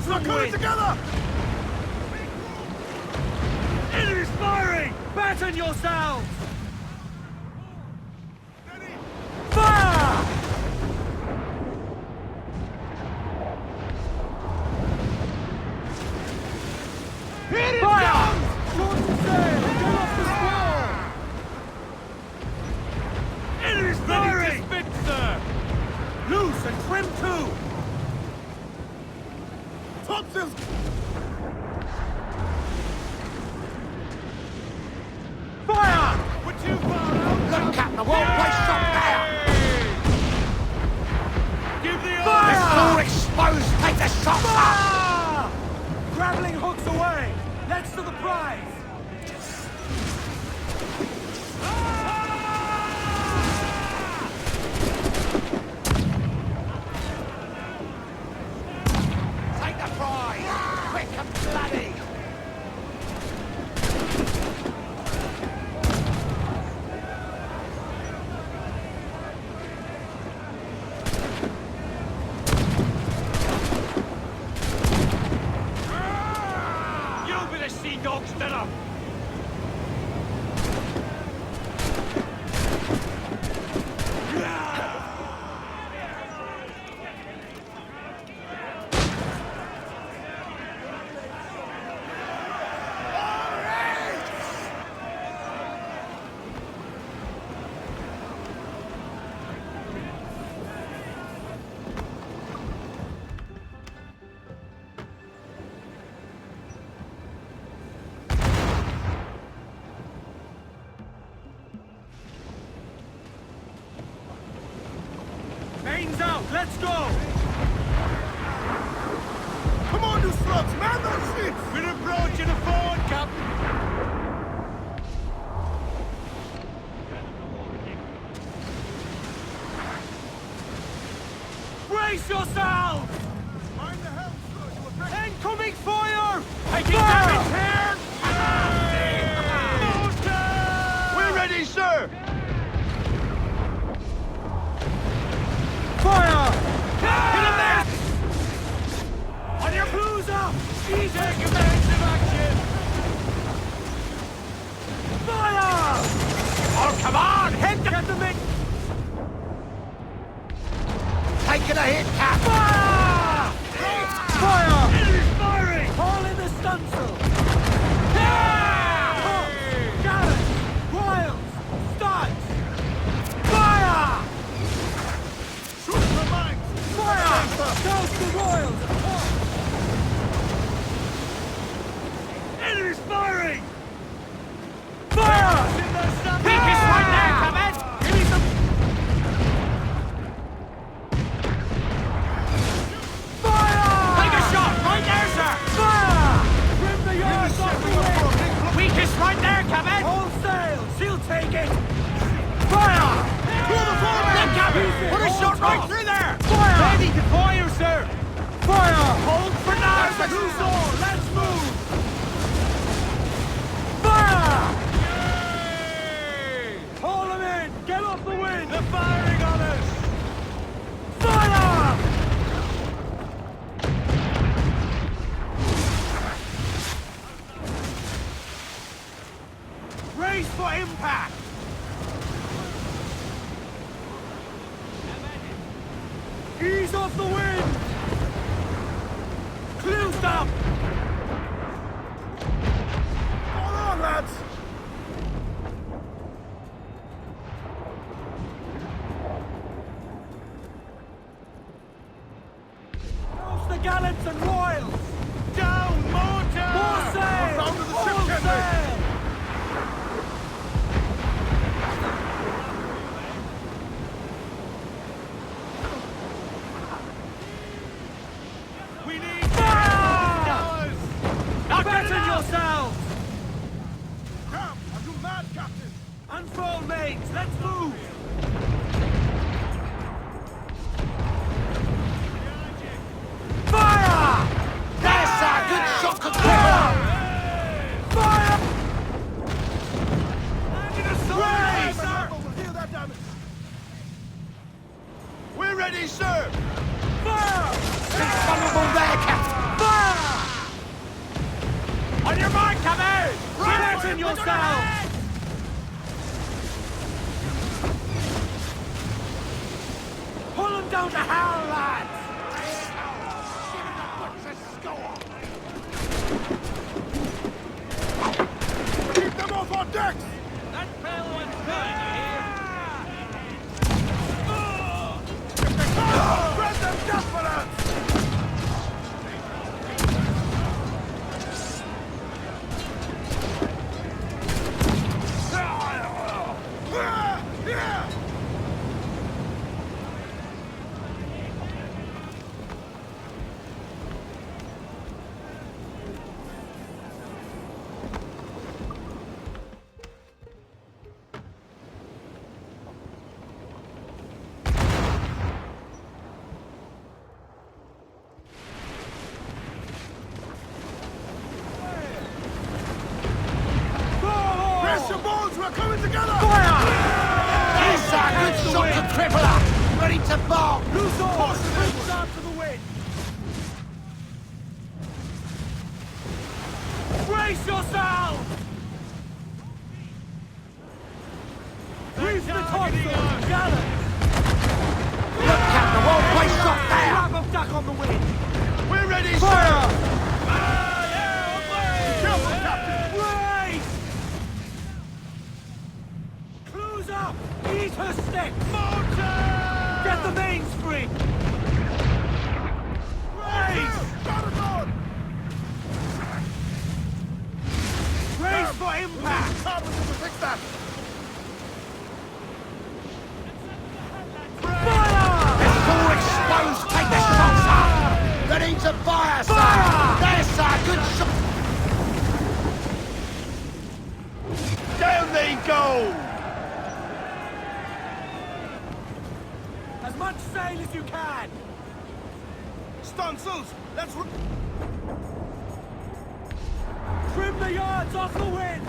We're coming together! Enemies firing! Batten yourselves! Fire! Hit it! Fire! Short sail! Get off the squall! Enemies firing! Spit, sir! Loose and trim too! Topsails! Fire! We're too far out! Look, Captain, the well-placed shot there! Give the Fire! It's all exposed! Take the shots up! Grappling hooks away! Let's to the prize! Take the prize! Quick and bloody! You'll be the sea dog's dinner! Mains out! Let's go! Come on, you slugs! Man those ships! We're approaching the ford, Captain! Brace yourselves! Mind the helm, sir! Incoming fire! Taking damage here! We're ready, sir! Fire! Hit him there! On your blues up! Easy! Defensive action! Fire! Oh, come on! Hit them! Get them in! Taking a hit, Cap! Fire! Fire! Enemies firing! All in the stunsail! Gallants! Royals! Studs! Fire! Shoot the mines! Fire! Douse the Royals! Enemies firing! Fire! Peak is right there, Captain! Give me some... Fire! Take a shot! Right there, sir! Fire! Trim the yards off the wind! Weak is right there, Captain! Hold sail! She'll take it! Fire! Through the forward! Captain! Put a shot right through there! Fire! Ready to fire, sir! Fire! Hold for now! Who's all? Let's move! Fire! Haul them in! Get off the wind! They're firing on us! Fire! Brace for impact! Ease off the wind! Closed up! Hold on, lads! gallants and royals! Down, mortar! More sail! We're bound to the ship, All Henry! sail! We need fire! Now better yourselves! Come, are you mad, Captain? Unfurl mains, let's move! Fire! That's a good shot to kill! Fire! We're ready, sir! Fire! It's vulnerable there, Captain! Fire! On your mark, come Strengthen yourselves! Pull them down to hell, lads! Keep them off our decks! That pale one's mine, you hear? Spread them desperate! Brace your balls, we're coming together! That's a good shot to cripple her! Ready to bomb! Loose oars! Boots out to the wind! Brace yourselves! Reef the topsails, gallant! Look, Captain, won't waste shot there! Grab of duck on the wind! We're ready, Fire! sir! Careful, Captain! Brace! Close up! Eat her stick! Mortar! Get the mains free! Brace! Got it on! Brace for impact! Carpenter to fix that! It's all exposed! Take the shots, sir! Ready to fire, sir! That's a good shot! Down they go! As much sail as you can! Stunsails, let's... Trim the yards off the wind!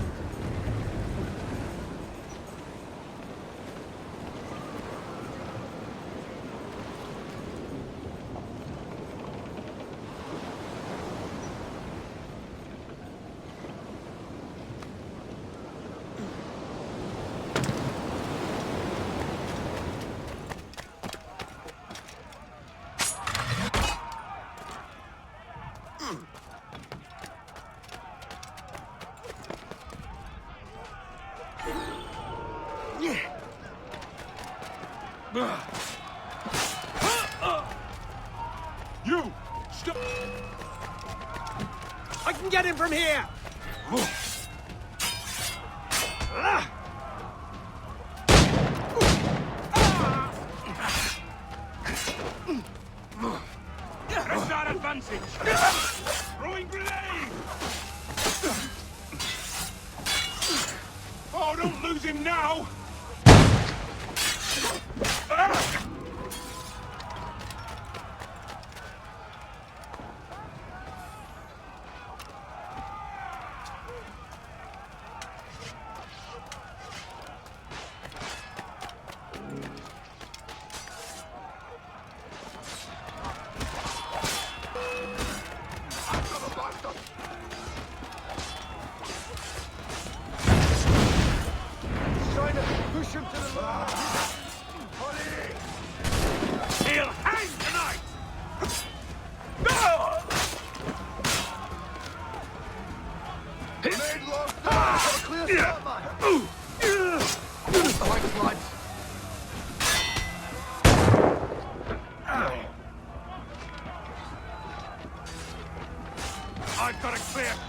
You! Stop! I can get him from here! Press our advantage! Throwing grenade! Oh, don't lose him now! China!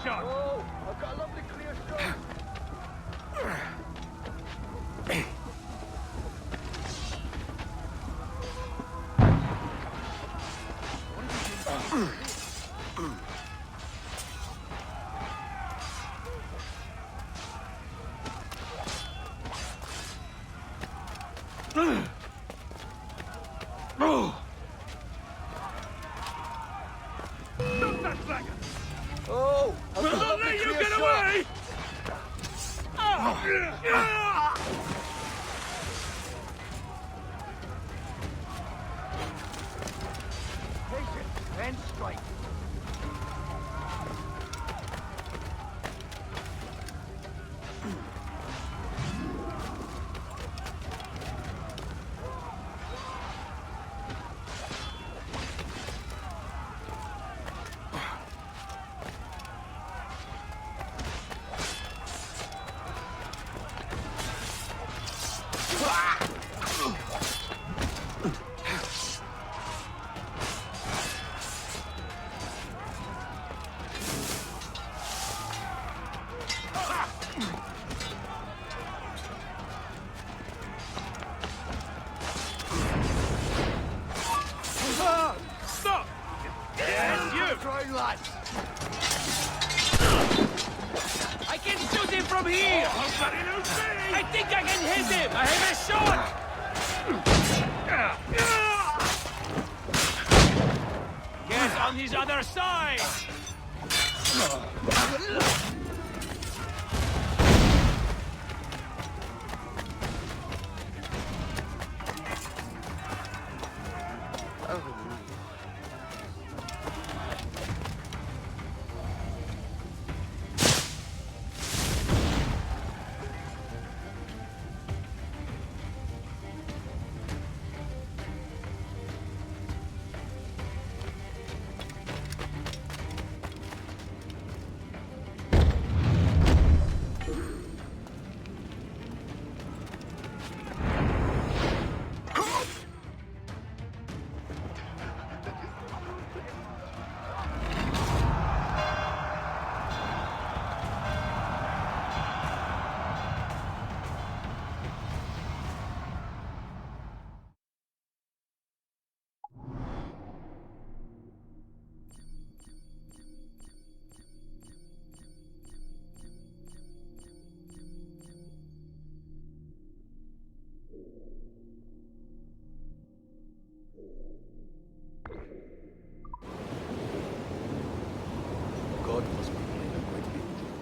shot! Oh, I've got a lovely clear shot. Stop that flag! Oh, I've We'll got a not lovely let you clear get shot. away! Patient, and strike. Stop! Yes, you! Trying lads. I can shoot him from here! I think I can hit him! I have a shot! Get on his other side! God must be playing a great big joke.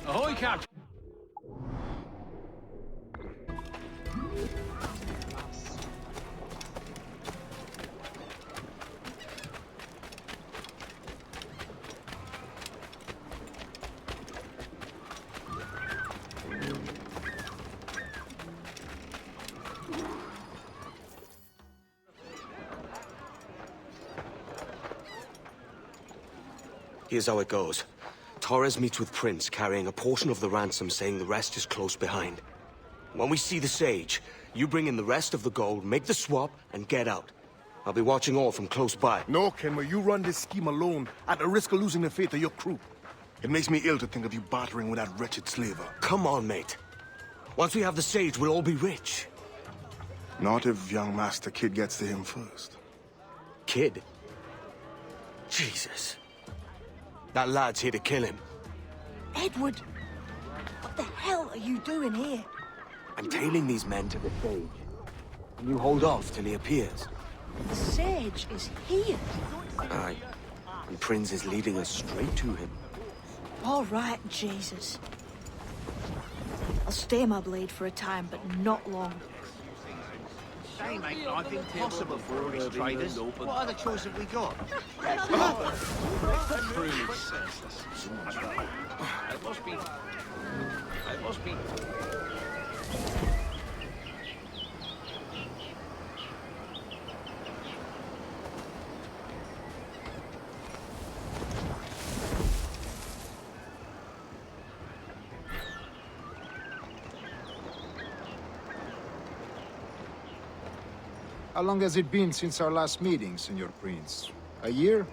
Ahoy, Captain! Here's how it goes. Torres meets with Prince, carrying a portion of the ransom, saying the rest is close behind. When we see the Sage, you bring in the rest of the gold, make the swap, and get out. I'll be watching all from close by. No, Kenway, you run this scheme alone, at the risk of losing the faith of your crew. It makes me ill to think of you bartering with that wretched slaver. Come on, mate. Once we have the Sage, we'll all be rich. Not if young Master Kid gets to him first. Kid? Jesus. That lad's here to kill him. Edward! What the hell are you doing here? I'm tailing these men to the Sage. And you hold off till he appears. The Sage is here. Aye. And Prince is leading us straight to him. All right, Jesus. I'll stay my blade for a time, but not long. They make life impossible for all these traders. What other choice have we got? I must be... How long has it been since our last meeting, Senor Prince? A year?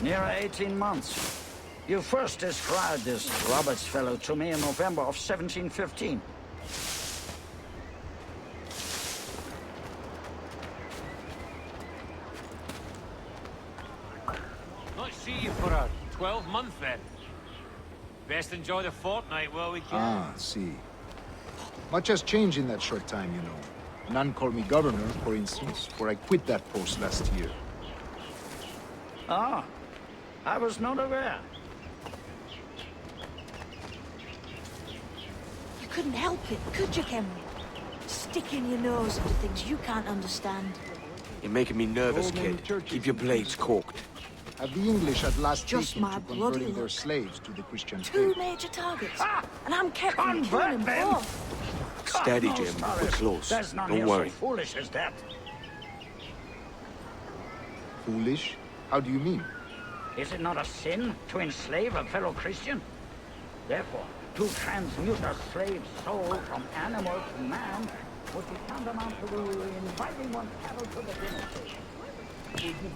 Near 18 months. You first described this Roberts fellow to me in November of 1715. Not see you for a 12-month then. Best enjoy the fortnight while we can. Ah, see. Much has changed in that short time, you know. None call me governor, for instance, for I quit that post last year. Ah, I was not aware. You couldn't help it, could you, Kenway? Sticking your nose into things you can't understand. You're making me nervous, So many kid. churches Keep your in blades corked. Have the English at last Just taken my to bloody converting their luck. slaves to the Christian Two faith? major targets, and I'm kept from killing them both. Steady, God knows, Jim. Torres, We're close. There's none Don't here worry. so foolish as that. Foolish? How do you mean? Is it not a sin to enslave a fellow Christian? Therefore, to transmute a slave's soul from animal to man would be tantamount to inviting one's cattle to the dinner table.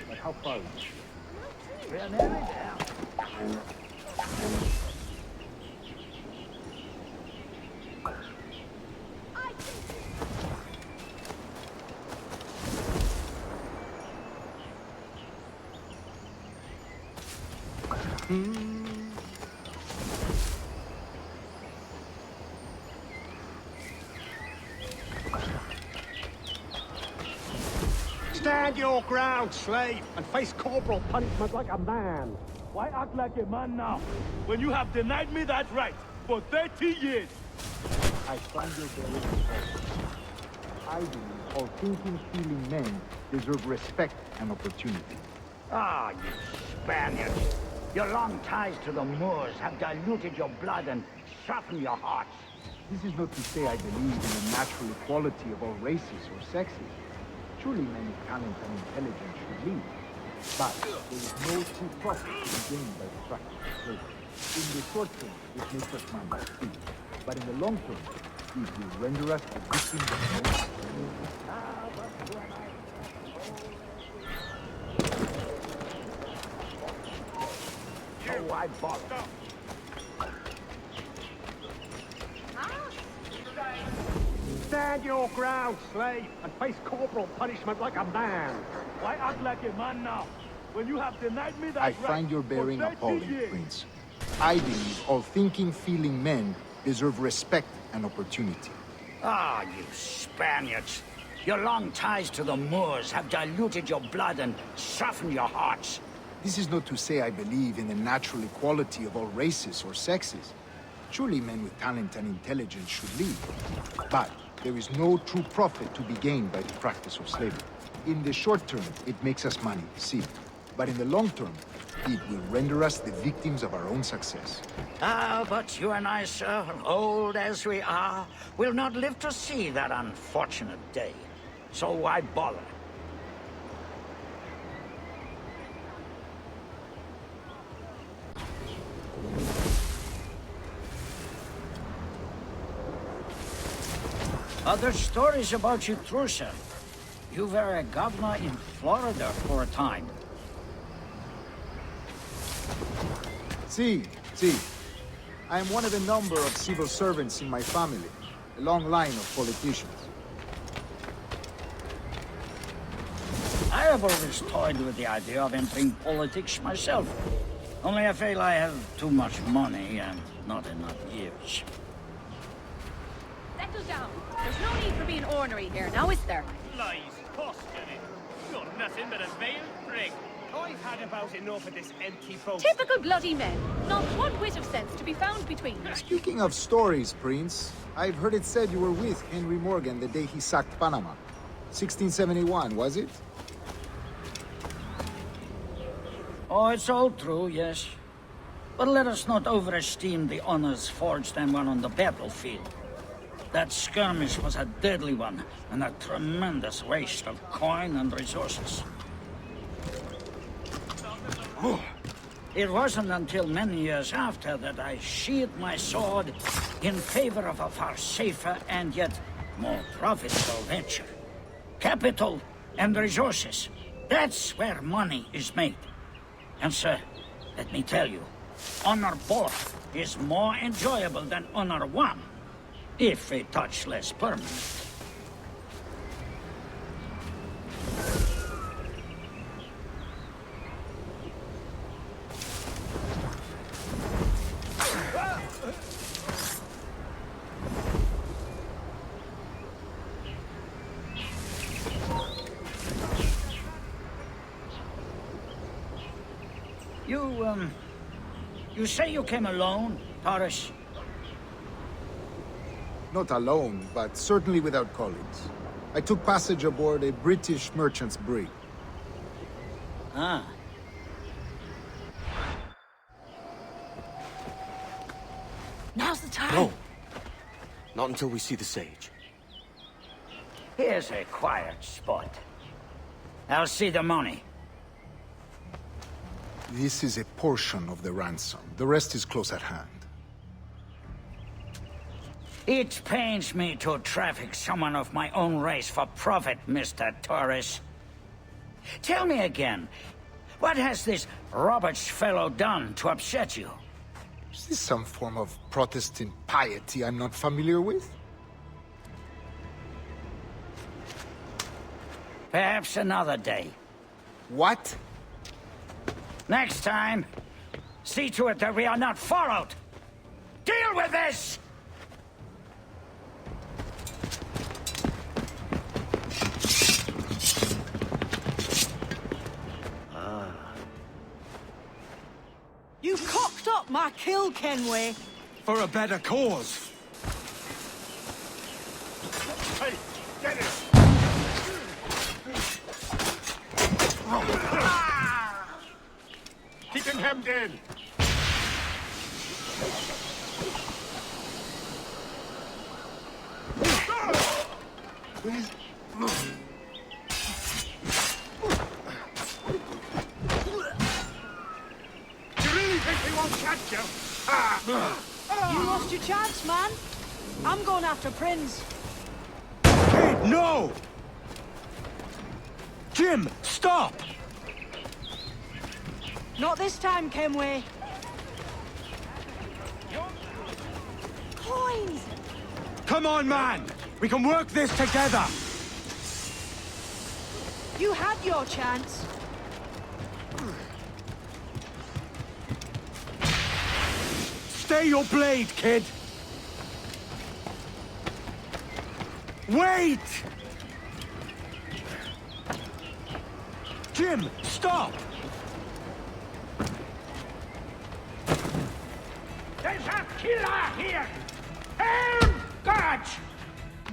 But how far is it? We're nearly there. Stand your ground, slave, and face corporal punishment like a man. Why act like a man now, when you have denied me that right for 30 years? I find your belief. I believe all thinking, feeling men deserve respect and opportunity. Ah, you Spaniards! Your long ties to the Moors have diluted your blood and softened your hearts. This is not to say I believe in the natural equality of all races or sexes. Surely men with talent and intelligence should lead. But there is no true profit to be gained by the practice of slavery. In the short term, it makes us money, see. But in the long term, it will render us the victims of our Oh, I bought Stand your ground, slave, and face corporal punishment like a man. Why act like a man now, when you have denied me that I right find your for bearing 30 appalling, years? Prince. I believe all thinking, feeling men deserve respect and opportunity. Ah, you Spaniards! Your long ties to the Moors have diluted your blood and softened your hearts. This is not to say I believe in the natural equality of all races or sexes. Surely men with talent and intelligence should lead. But there is no true profit to be gained by the practice of slavery. In the short term, it makes us money, see. But in the long term, it will render us the victims of our own success. Ah, but you and I, sir, old as we are, will not live to see that unfortunate day. So why bother? Other stories about you, true, sir. You were a governor in Florida for a time. See. I am one of a number of civil servants in my family. A long line of politicians. I have always toyed with the idea of entering politics myself. Only I feel I have too much money and not enough years. Settle down. There's no need for being ornery here, now is there? Lies, cost, Jenny. You're nothing but a veiled prig. I've had about enough of this empty boast. Typical bloody men. Not one whit of sense to be found between you. Speaking of stories, Prince, I've heard it said you were with Henry Morgan the day he sacked Panama. 1671, was it? Oh, it's all true, yes. But let us not overesteem the honors forged and won on the battlefield. That skirmish was a deadly one, and a tremendous waste of coin and resources. It wasn't until many years after that I sheathed my sword in favor of a far safer and yet more profitable venture. Capital and resources. That's where money is made. And sir, let me tell you, honor both is more enjoyable than honor one, if a touch less permanent. You say you came alone, Taurus? Not alone, but certainly without colleagues. I took passage aboard a British merchant's brig. Ah. Now's the time. No. Not until we see the sage. Here's a quiet spot. I'll see the money. This is a portion of the ransom. The rest is close at hand. It pains me to traffic someone of my own race for profit, Mr. Torres. Tell me again, what has this Roberts fellow done to upset you? Is this some form of Protestant piety I'm not familiar with? Perhaps another day. What? Next time, see to it that we are not followed. Deal with this! You cocked up my kill, Kenway. For a better cause. Hey, get it! Keep him hemmed in! Please. You really think he won't catch you? You lost your chance, man. I'm going after Prince. Kid, no! Jim, stop! Not this time, Kenway. Coins! Come on, man! We can work this together! You had your chance. Stay your blade, kid! Wait! Jim, stop! There's a killer here! Help! Guards!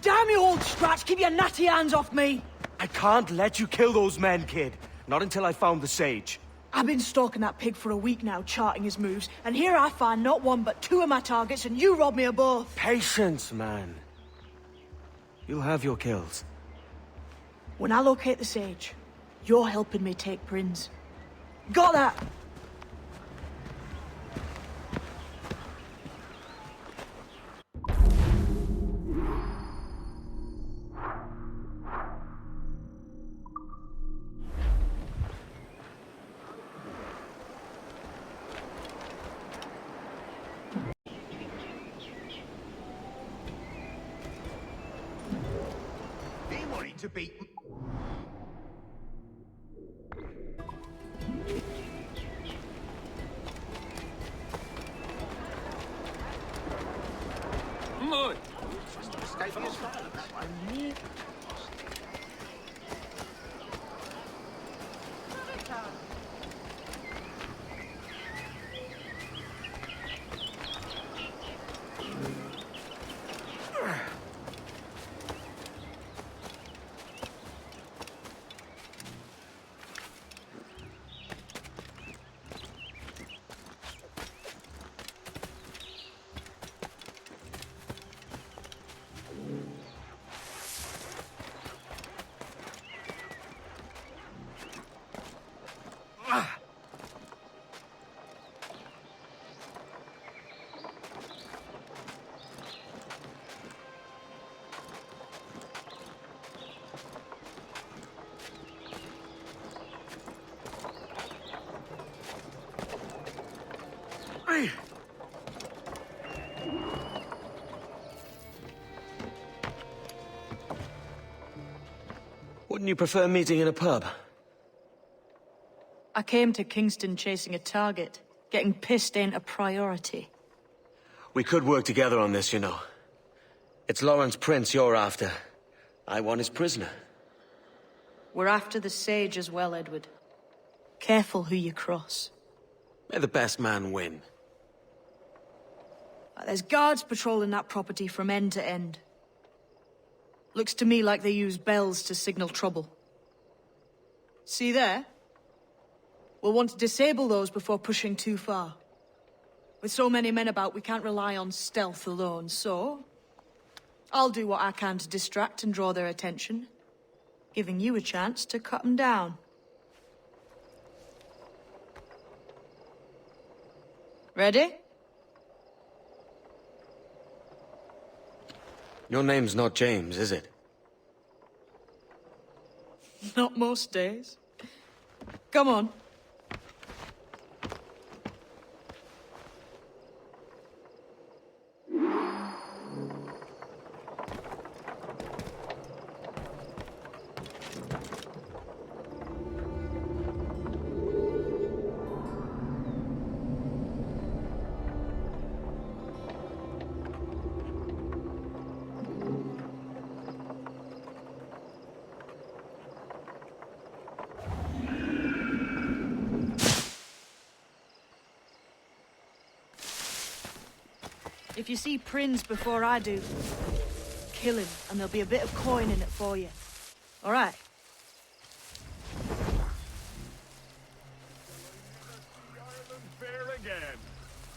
Damn you, old scratch! Keep your natty hands off me! I can't let you kill those men, kid. Not until I found the sage. I've been stalking that pig for a week now, charting his moves, and here I find not one but two of my targets, and you robbed me of both. Patience, man. You'll have your kills. When I locate the sage, you're helping me take Prince. Got that? to be... Mud! Wouldn't you prefer meeting in a pub? I came to Kingston chasing a target. Getting pissed ain't a priority. We could work together on this, you know. It's Lawrence Prince you're after. I want his prisoner. We're after the Sage as well, Edward. Careful who you cross. May the best man win. There's guards patrolling that property from end to end. Looks to me like they use bells to signal trouble. See there? We'll want to disable those before pushing too far. With so many men about, we can't rely on stealth alone, so... I'll do what I can to distract and draw their attention, giving you a chance to cut them down. Ready? Your name's not James, is it? Not most days. Come on. If you see Prince before I do, kill him, and there'll be a bit of coin in it for you. All right? Fair again,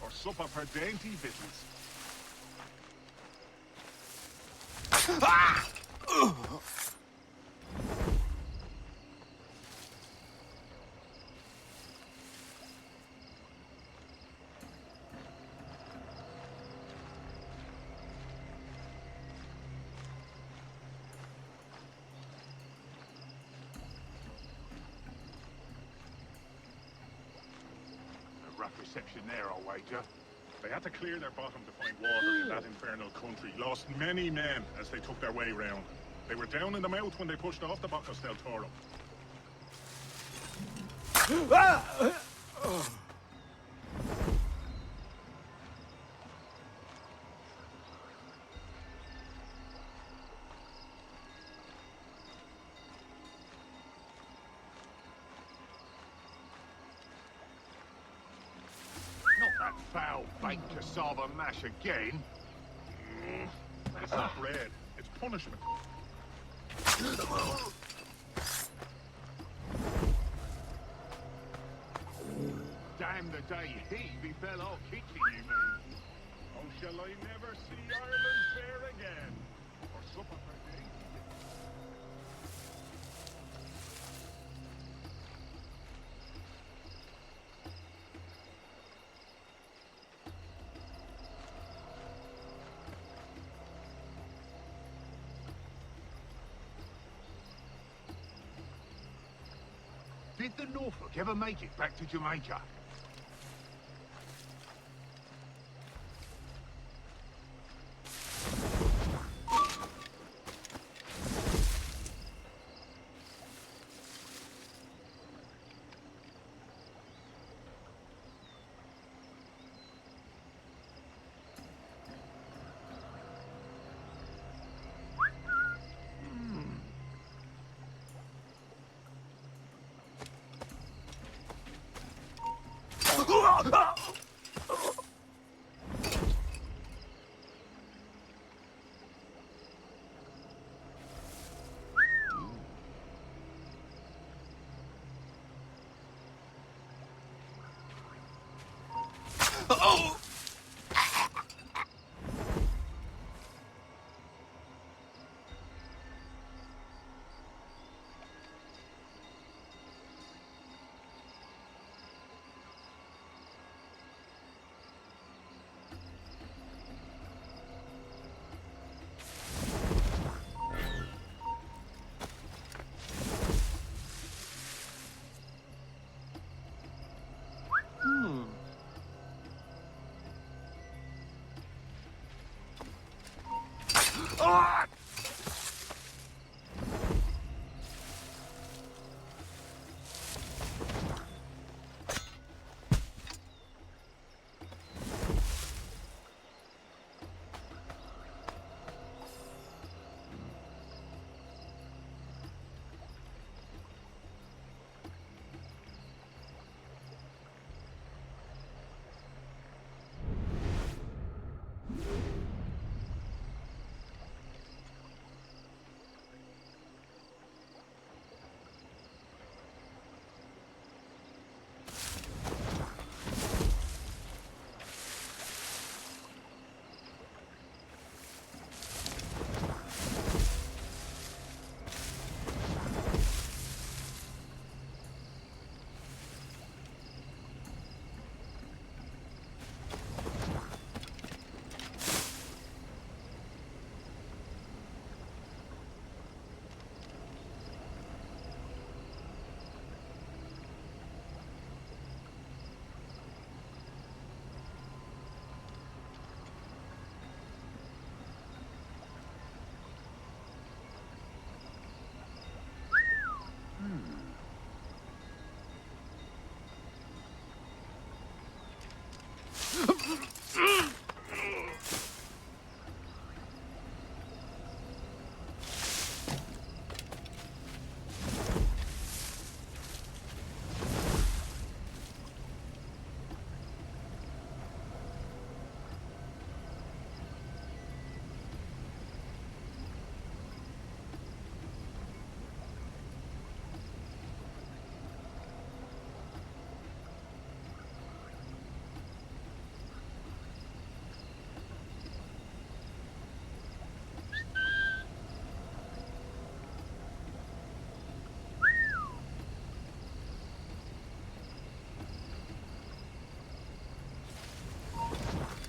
or sup up her dainty victuals. Reception there, I'll wager. They had to clear their bottom to find water in that infernal country. Lost many men as they took their way round. They were down in the mouth when they pushed off the Bocas del Toro. Foul bait cassava mash again. It's not bread, it's punishment. Damn the day he befell our kitchen, you mean? Oh, shall I never see Ireland fair again? Or supper for days? Did the Norfolk ever make it back to Jamaica?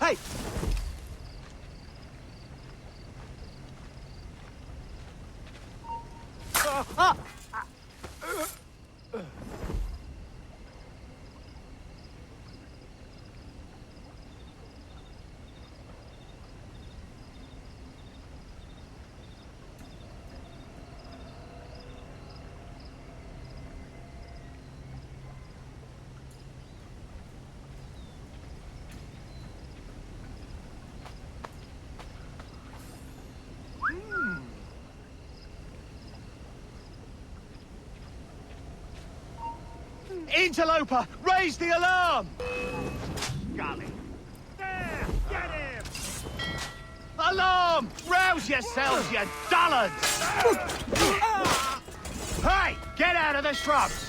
Hey! Interloper! Raise the alarm! Golly. There! Get him! Alarm! Rouse yourselves, you dullards! Hey! Get out of the shrubs!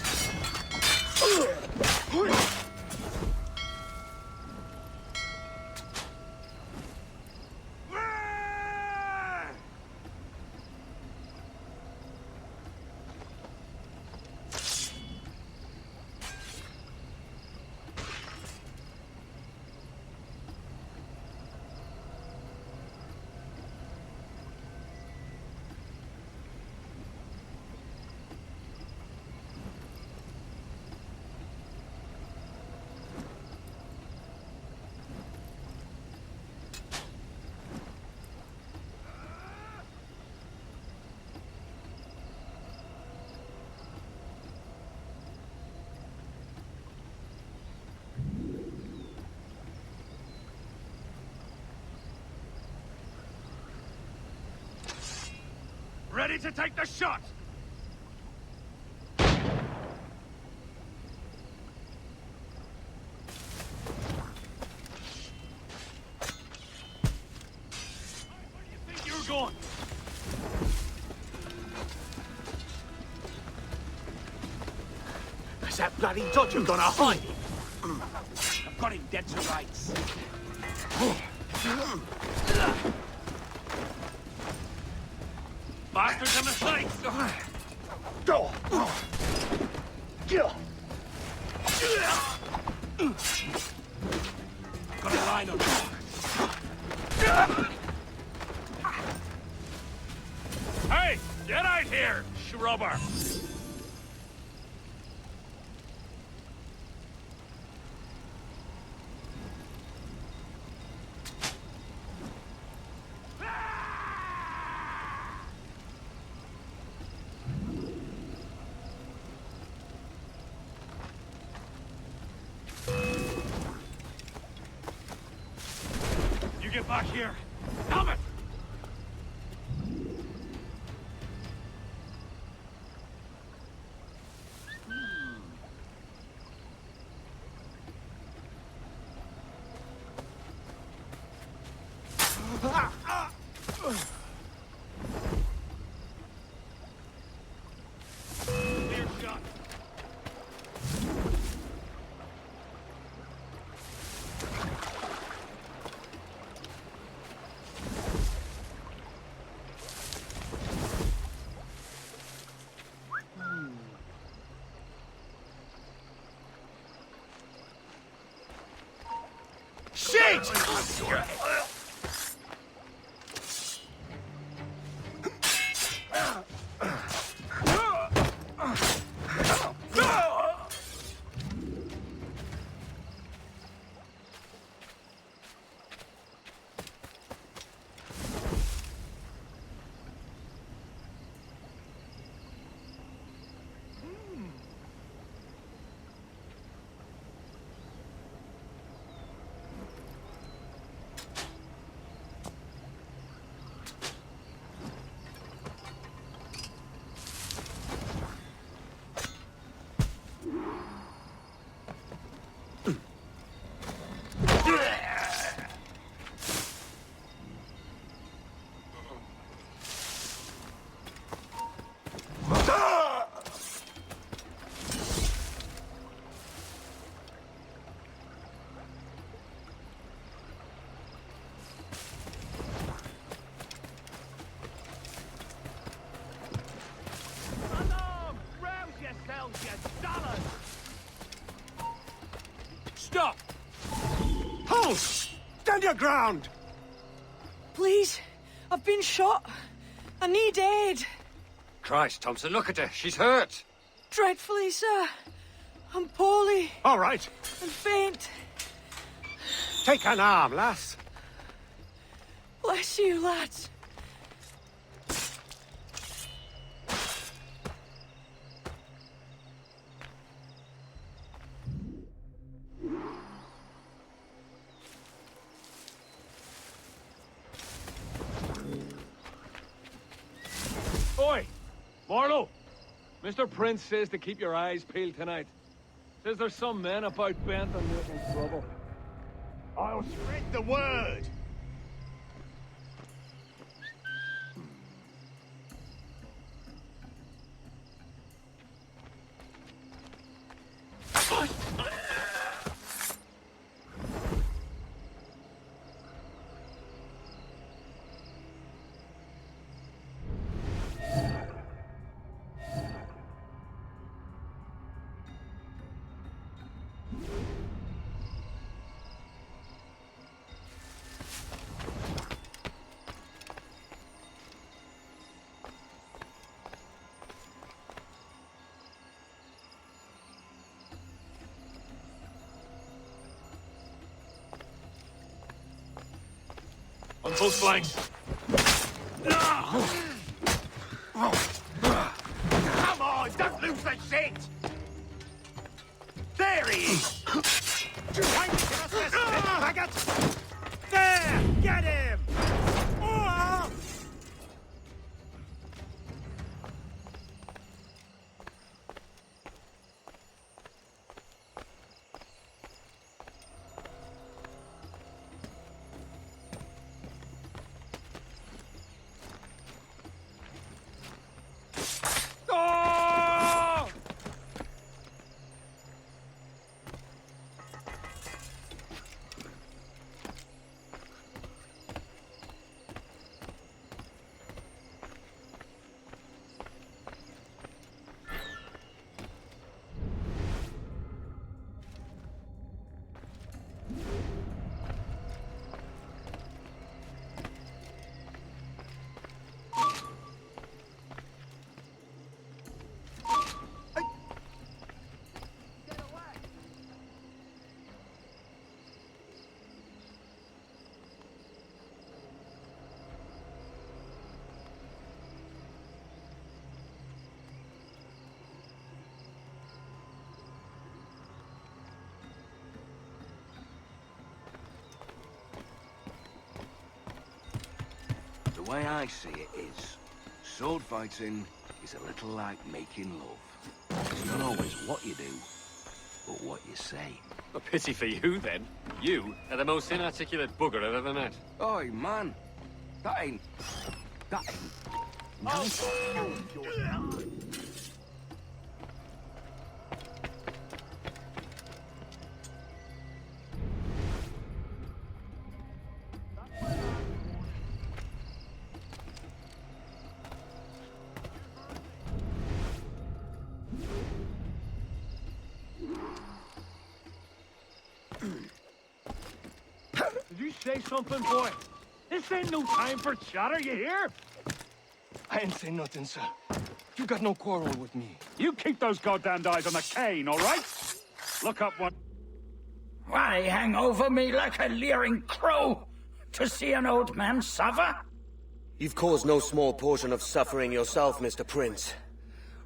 Ready to take the shot! Where do you think you're going? Is that bloody dodger gonna hide him? I've got him dead to rights. Bastards in the sights! Got a line on him. Hey! Get out here, shrubber! You get back here! Damn it! Clear shot. Shit! Stop! Halt! Stand your ground! Please, I've been shot. I need aid. Christ, Thompson, look at her. She's hurt. Dreadfully, sir. I'm poorly. All right. And faint. Take an arm, lass. Bless you, lads. Oi! Marlowe! Mr. Prince says to keep your eyes peeled tonight. Says there's some men about bent on making trouble. I'll spread the word! On both flanks. Come on, don't lose the shit! There he is! Trying to get us this faggot! There! Get him! Oh! The way I see it is, sword fighting is a little like making love. It's not always what you do, but what you say. A pity for you, then. You are the most inarticulate bugger I've ever met. Oi, man. That ain't... Nice. Did you say something, boy? This ain't no time for chatter, you hear? I ain't saying nothing, sir. You got no quarrel with me. You keep those goddamned eyes on the cane, all right? Look up what... Why hang over me like a leering crow? To see an old man suffer? You've caused no small portion of suffering yourself, Mr. Prince.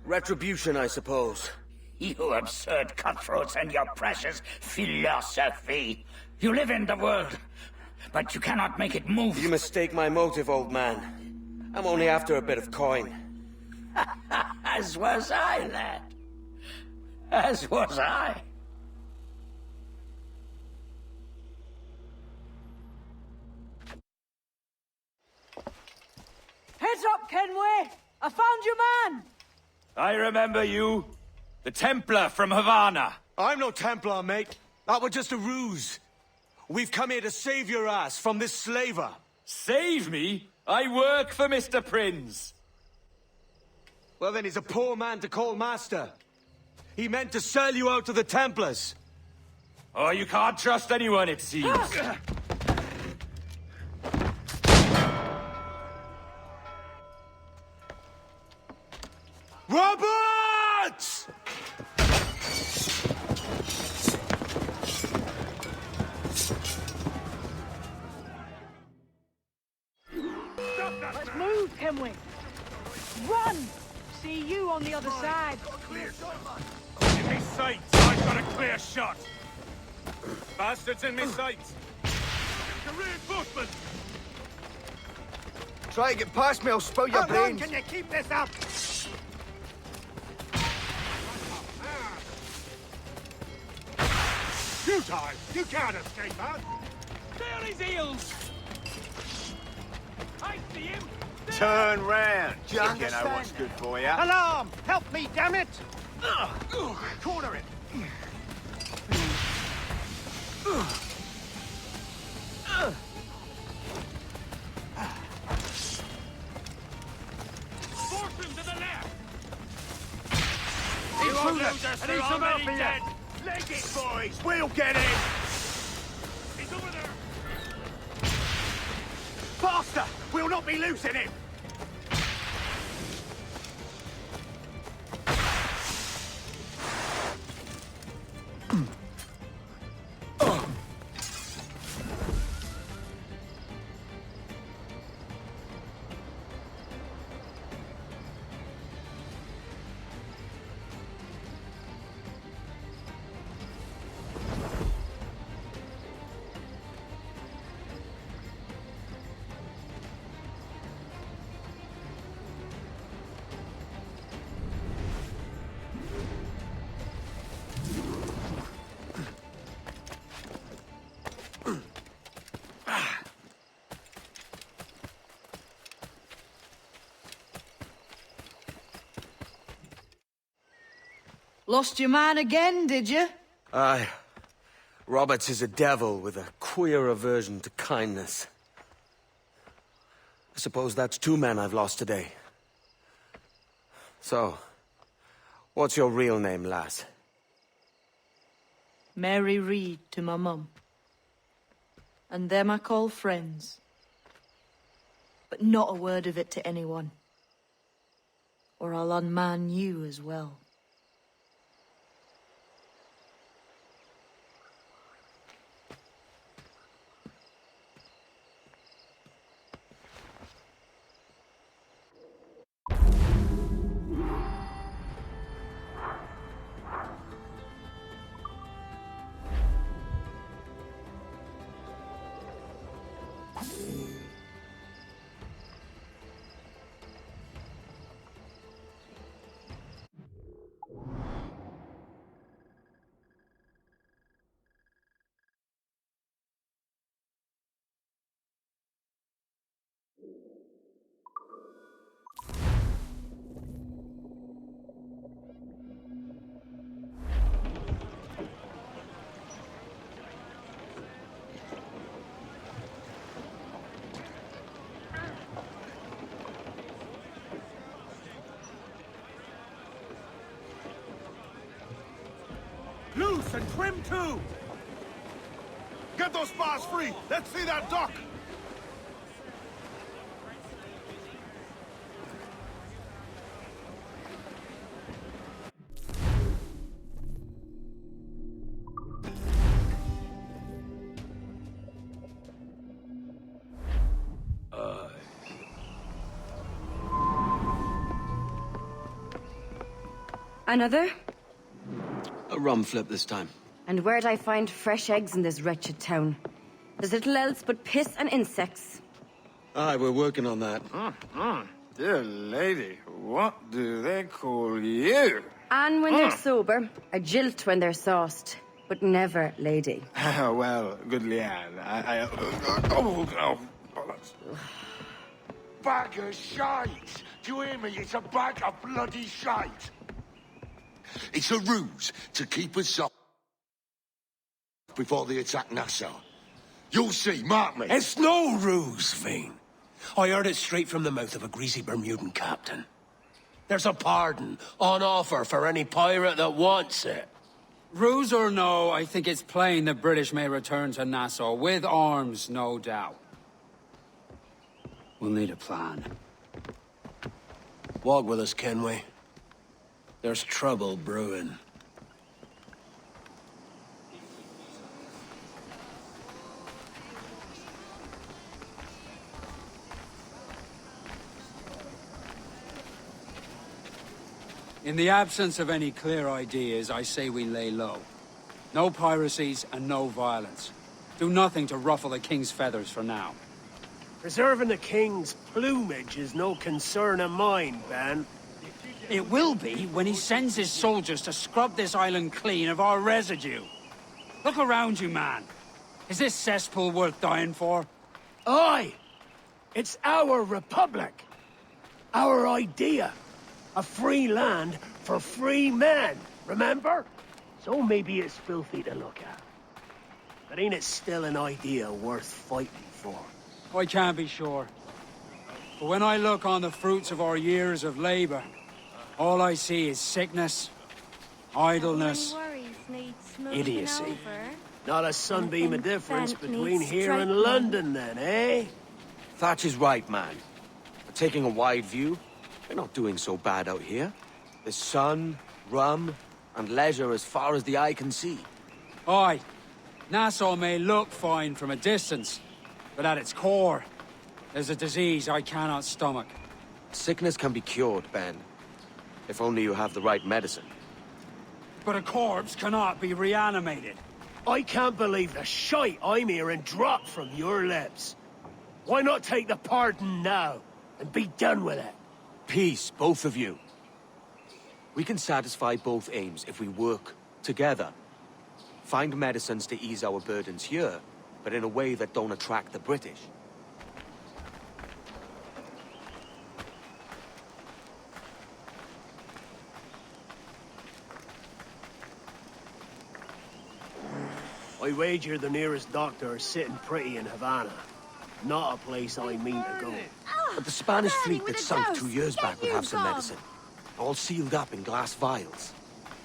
Retribution, I suppose. You absurd cutthroats and your precious philosophy. You live in the world, but you cannot make it move. You mistake my motive, old man. I'm only after a bit of coin. As was I, lad. As was I. Heads up, Kenway! I found your man! I remember you. The Templar from Havana. I'm no Templar, mate. That was just a ruse. We've come here to save your ass from this slaver. Save me? I work for Mr. Prince. Well, then he's a poor man to call master. He meant to sell you out to the Templars. Oh, you can't trust anyone, it seems. Roberts! Let's move, can we? Run! See you on the other side. In me sights! I've got a clear shot! Bastards in me sights! The reinforcements! Try to get past me, I'll spoil your How long brains. can you keep this up? Futile! You can't escape us! Stay on his heels! I see him! Turn round. Do you You know understand? what's good for you. Alarm! Help me, damn it! Corner it! Force him to the left! Intruders! I I need some help here! Leg it, boys. We'll get in. He's over there! Faster. We'll not be losing him. Lost your man again, did you? Aye. Roberts is a devil with a queer aversion to kindness. I suppose that's 2 men I've lost today. So, what's your real name, lass? Mary Reed to my mum. And them I call friends. But not a word of it to anyone. Or I'll unman you as well. Loose and trim too! Get those spars free! Let's see that dock! Another? A rum flip this time. And where'd I find fresh eggs in this wretched town? There's little else but piss and insects. Aye, we're working on that. Dear lady, what do they call you? And when they're sober, a jilt when they're sauced, but never lady. Well, good Leanne, oh, bollocks. Bag of shite! Do you hear me? It's a bag of bloody shite! It's a ruse to keep us up before they attack Nassau. You'll see, mark me. It's no ruse, Vane. I heard it straight from the mouth of a greasy Bermudan captain. There's a pardon on offer for any pirate that wants it. Ruse or no, I think it's plain the British may return to Nassau, with arms, no doubt. We'll need a plan. Walk with us, can we? There's trouble brewing. In the absence of any clear ideas, I say we lay low. No piracies and no violence. Do nothing to ruffle the king's feathers for now. Preserving the king's plumage is no concern of mine, Ben. It will be when he sends his soldiers to scrub this island clean of our residue. Look around you, man. Is this cesspool worth dying for? Aye! It's our republic. Our idea. A free land for free men, remember? So maybe it's filthy to look at. But ain't it still an idea worth fighting for? I can't be sure. But when I look on the fruits of our years of labor, all I see is sickness, idleness, idiocy. Not a sunbeam of difference between here and London, then, eh? Thatch is right, man. But taking a wide view, we're not doing so bad out here. There's sun, rum, and leisure as far as the eye can see. Aye. Nassau may look fine from a distance, but at its core, there's a disease I cannot stomach. Sickness can be cured, Ben. If only you have the right medicine. But a corpse cannot be reanimated. I can't believe the shite I'm hearing drop from your lips. Why not take the pardon now, and be done with it? Peace, both of you. We can satisfy both aims if we work together. Find medicines to ease our burdens here, but in a way that don't attract the British. I wager the nearest doctor is sitting pretty in Havana. Not a place I mean to go. But the Spanish fleet that sunk 2 years back would have some medicine. All sealed up in glass vials.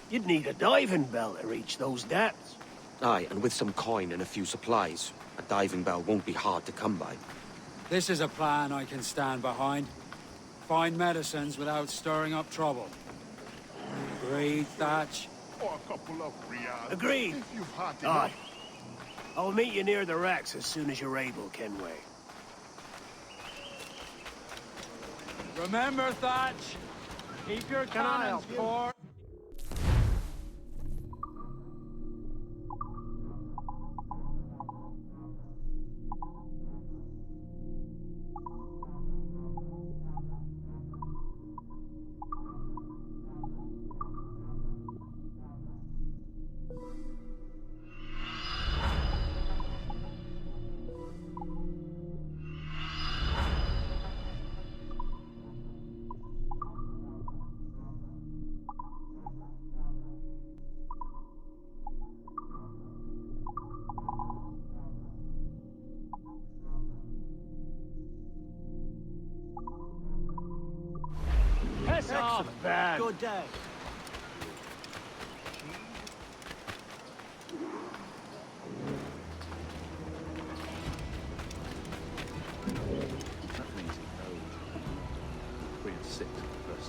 You'd need a diving bell to reach those depths. Aye, and with some coin and a few supplies, a diving bell won't be hard to come by. This is a plan I can stand behind. Find medicines without stirring up trouble. Agreed, Thatch? Or a couple of reals. Agreed. If you've had Aye. enough. I'll meet you near the wrecks as soon as you're able, Kenway. Remember, Thatch, keep your cannons for... Piss off, Ben. Good day.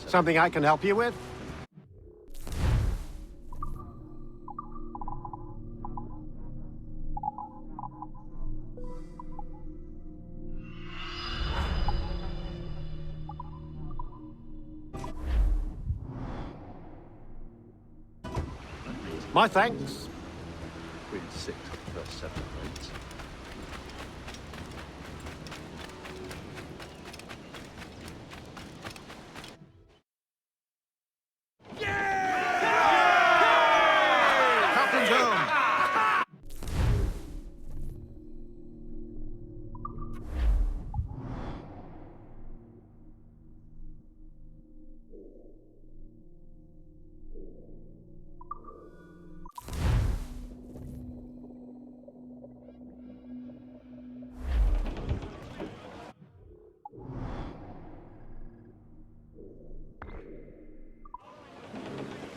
Something I can help you with? My thanks. Queen 6 first 7 rates. Captain's home.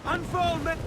Unfoldment!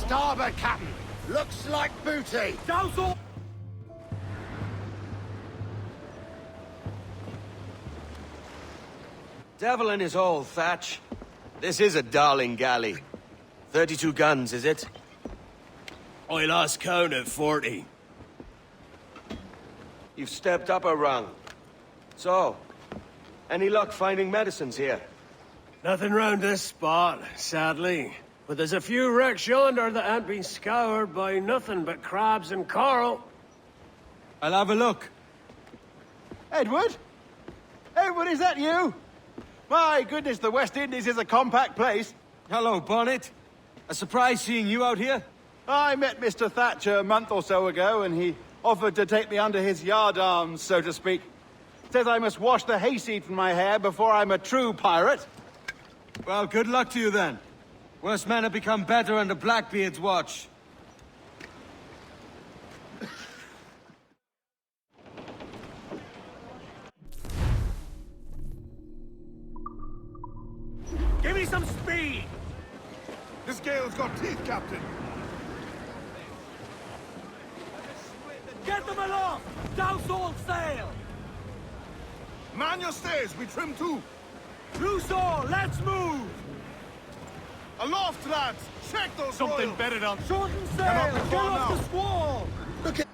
Starboard, Captain! Looks like booty! Douse all... Devil in his hole, Thatch. This is a darling galley. 32 guns, is it? I lost count at 40. You've stepped up a rung. So, any luck finding medicines here? Nothing round this spot, sadly. But there's a few wrecks yonder that ain't been scoured by nothing but crabs and coral. I'll have a look. Edward? Edward, is that you? My goodness, the West Indies is a compact place. Hello, Bonnet. A surprise seeing you out here? I met Mr. Thatcher a month or so ago, and he offered to take me under his yardarms, so to speak. Says I must wash the hayseed from my hair before I'm a true pirate. Well, good luck to you then. Worse men have become better under Blackbeard's watch. Give me some speed! This gale's got teeth, Captain. Get them aloft! Douse all sail! Man your stays, we trim too. Loose all, let's move! Aloft, lads! Check those Something royals. better done. Shorten Cannot sail! be Get far off now. the squall! Look at...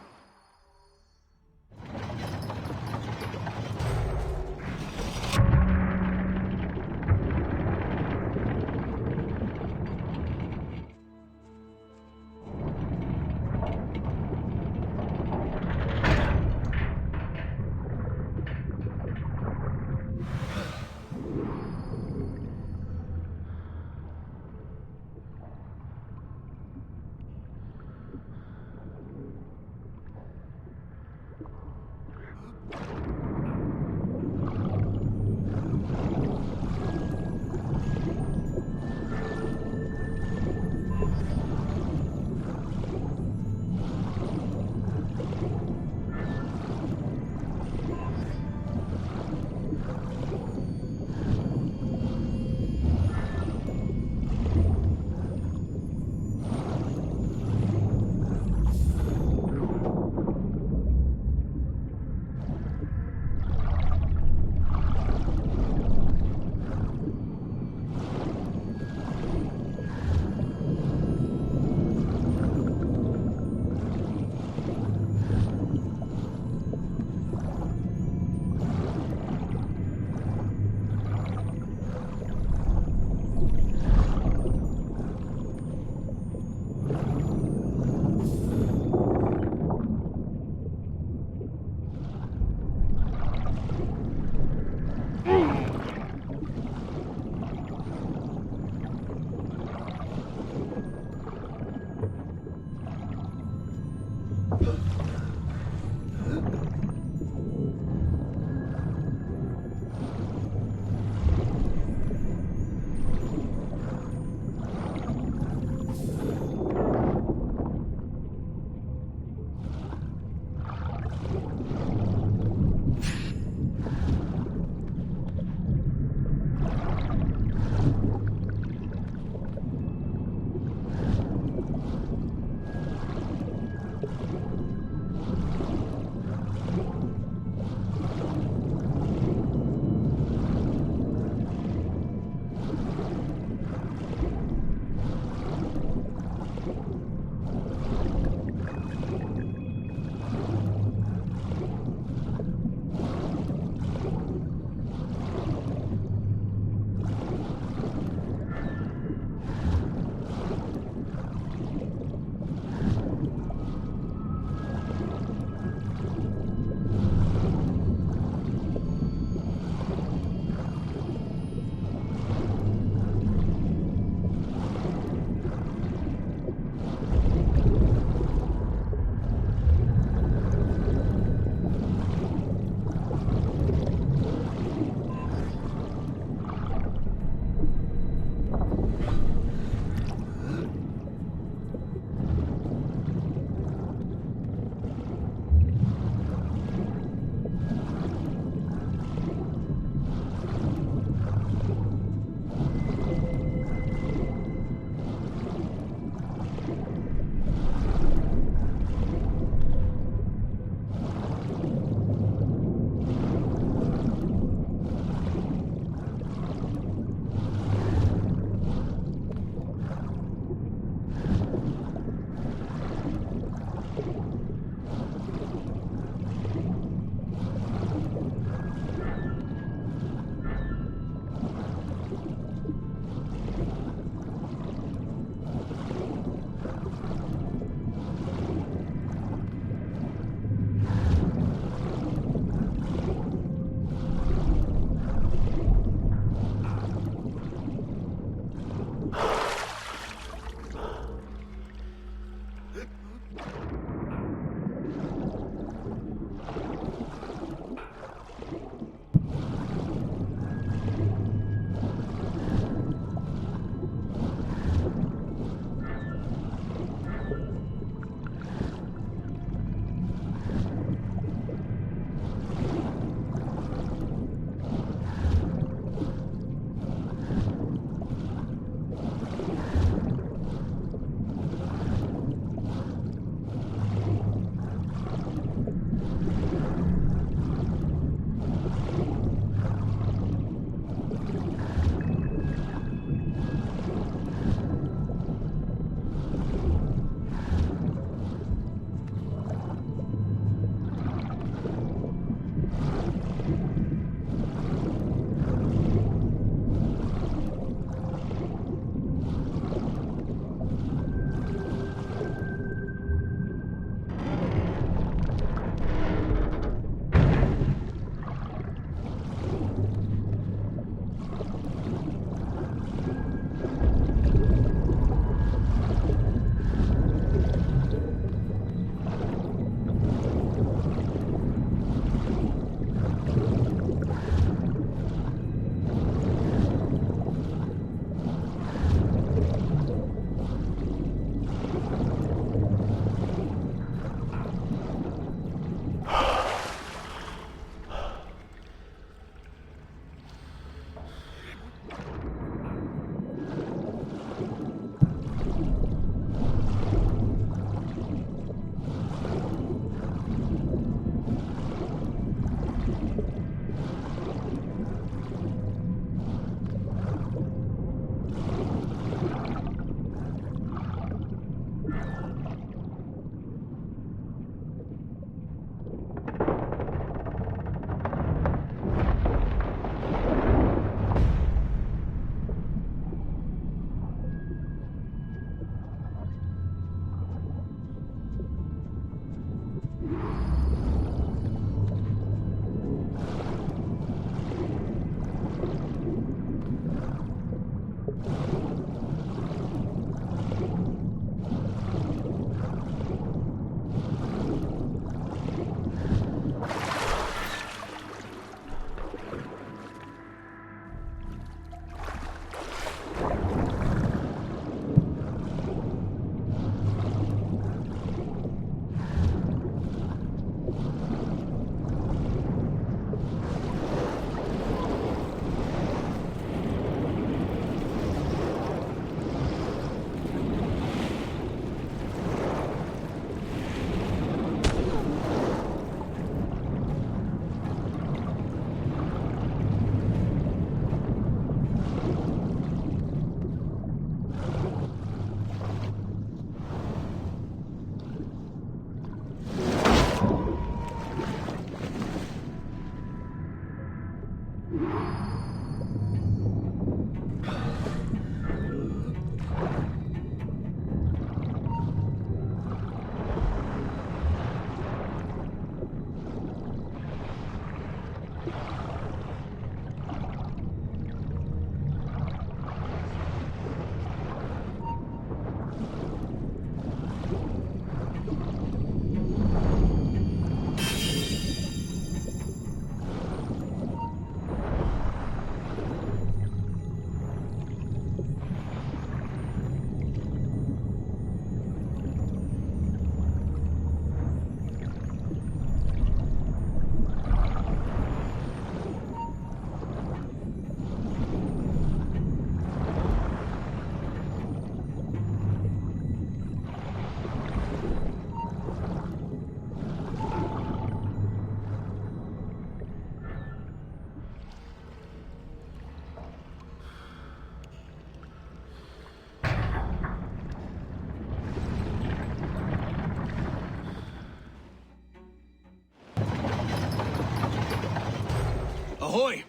Ahoy!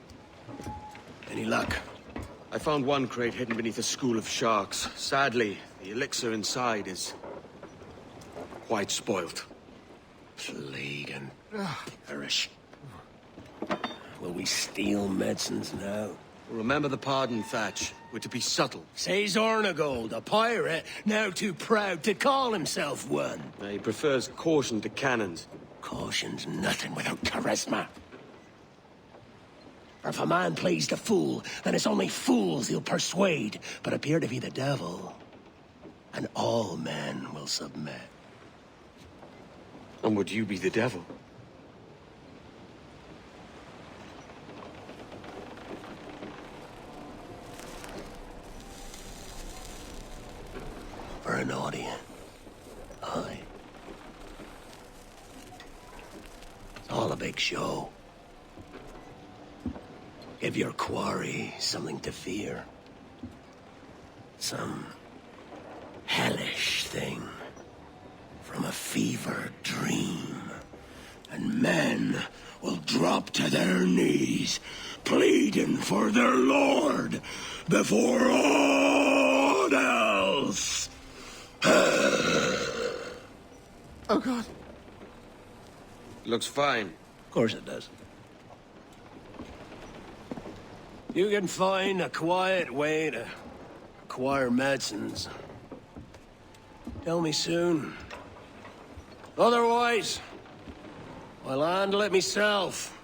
Any luck? I found one crate hidden beneath a school of sharks. Sadly, the elixir inside is quite spoilt. Plague and perish. Will we steal medicines now? Remember the pardon, Thatch. We're to be subtle. Says Ornagold, a pirate, now too proud to call himself one. He prefers caution to cannons. Caution's nothing without charisma. Or if a man plays the fool, then it's only fools he'll persuade, but appear to be the devil. And all men will submit. And would you be the devil? For an audience. Aye. It's all a big show. Give your quarry something to fear. Some hellish thing from a fevered dream. And men will drop to their knees, pleading for their lord before all else. Oh, God. Looks fine. Of course it does. You can find a quiet way to acquire medicines. Tell me soon. Otherwise, I'll handle it myself.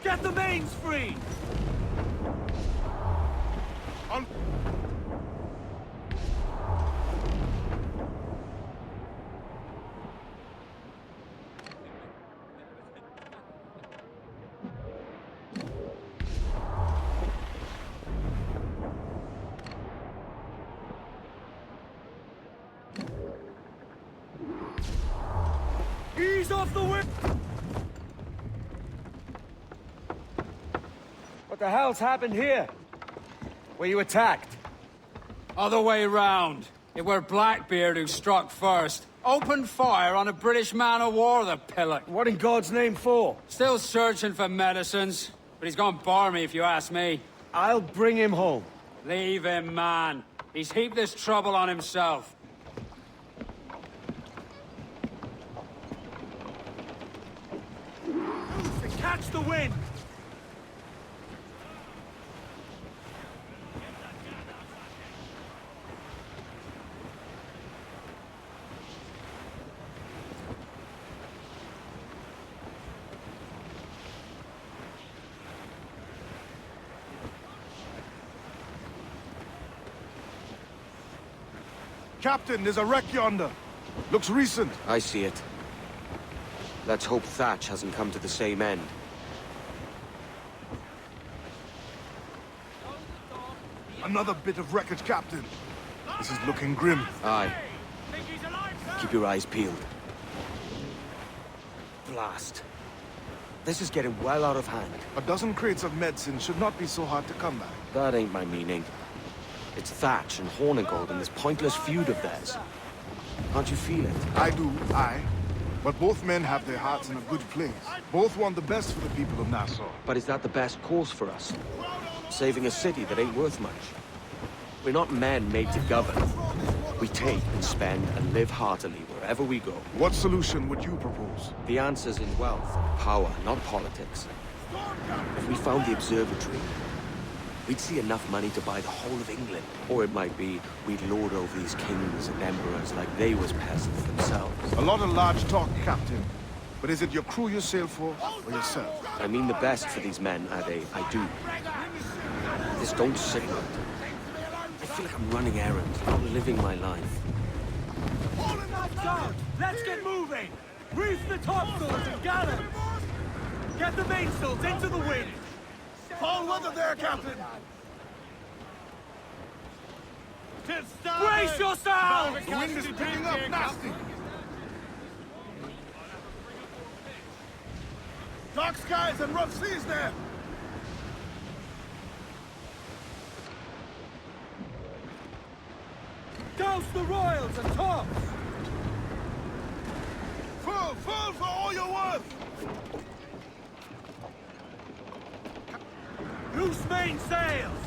Get the mains free! Ease off the wind! What the hell's happened here? Were you attacked? Other way round. It were Blackbeard who struck first. Opened fire on a British man-o'-war, the pillock. What in God's name for? Still searching for medicines, but he's gone barmy if you ask me. I'll bring him home. Leave him, man. He's heaped this trouble on himself. Catch the wind! Captain, there's a wreck yonder. Looks recent. I see it. Let's hope Thatch hasn't come to the same end. Another bit of wreckage, Captain. This is looking grim. Aye. Keep your eyes peeled. Blast. This is getting well out of hand. A dozen crates of medicine should not be so hard to come by. That ain't my meaning. It's Thatch and Hornigold and this pointless feud of theirs. Can't you feel it? I do, aye. But both men have their hearts in a good place. Both want the best for the people of Nassau. But is that the best course for us? Saving a city that ain't worth much? We're not men made to govern. We take and spend and live heartily wherever we go. What solution would you propose? The answer's in wealth, power, not politics. If we found the observatory, we'd see enough money to buy the whole of England. Or it might be we'd lord over these kings and emperors like they was peasants themselves. A lot of large talk, Captain. But is it your crew you sail for, or yourself? I mean the best for these men, Ade. I do. This don't sit right. I feel like I'm running errands, not living my life. Down! Let's get moving! Reef the topsails and gallants! Get the mainsails into the wind! Fall weather there, Captain! Brace yourselves! The wind is picking up nasty! Dark skies and rough seas there! Douse the royals and tops! Full for all you're worth! Loose mainsails!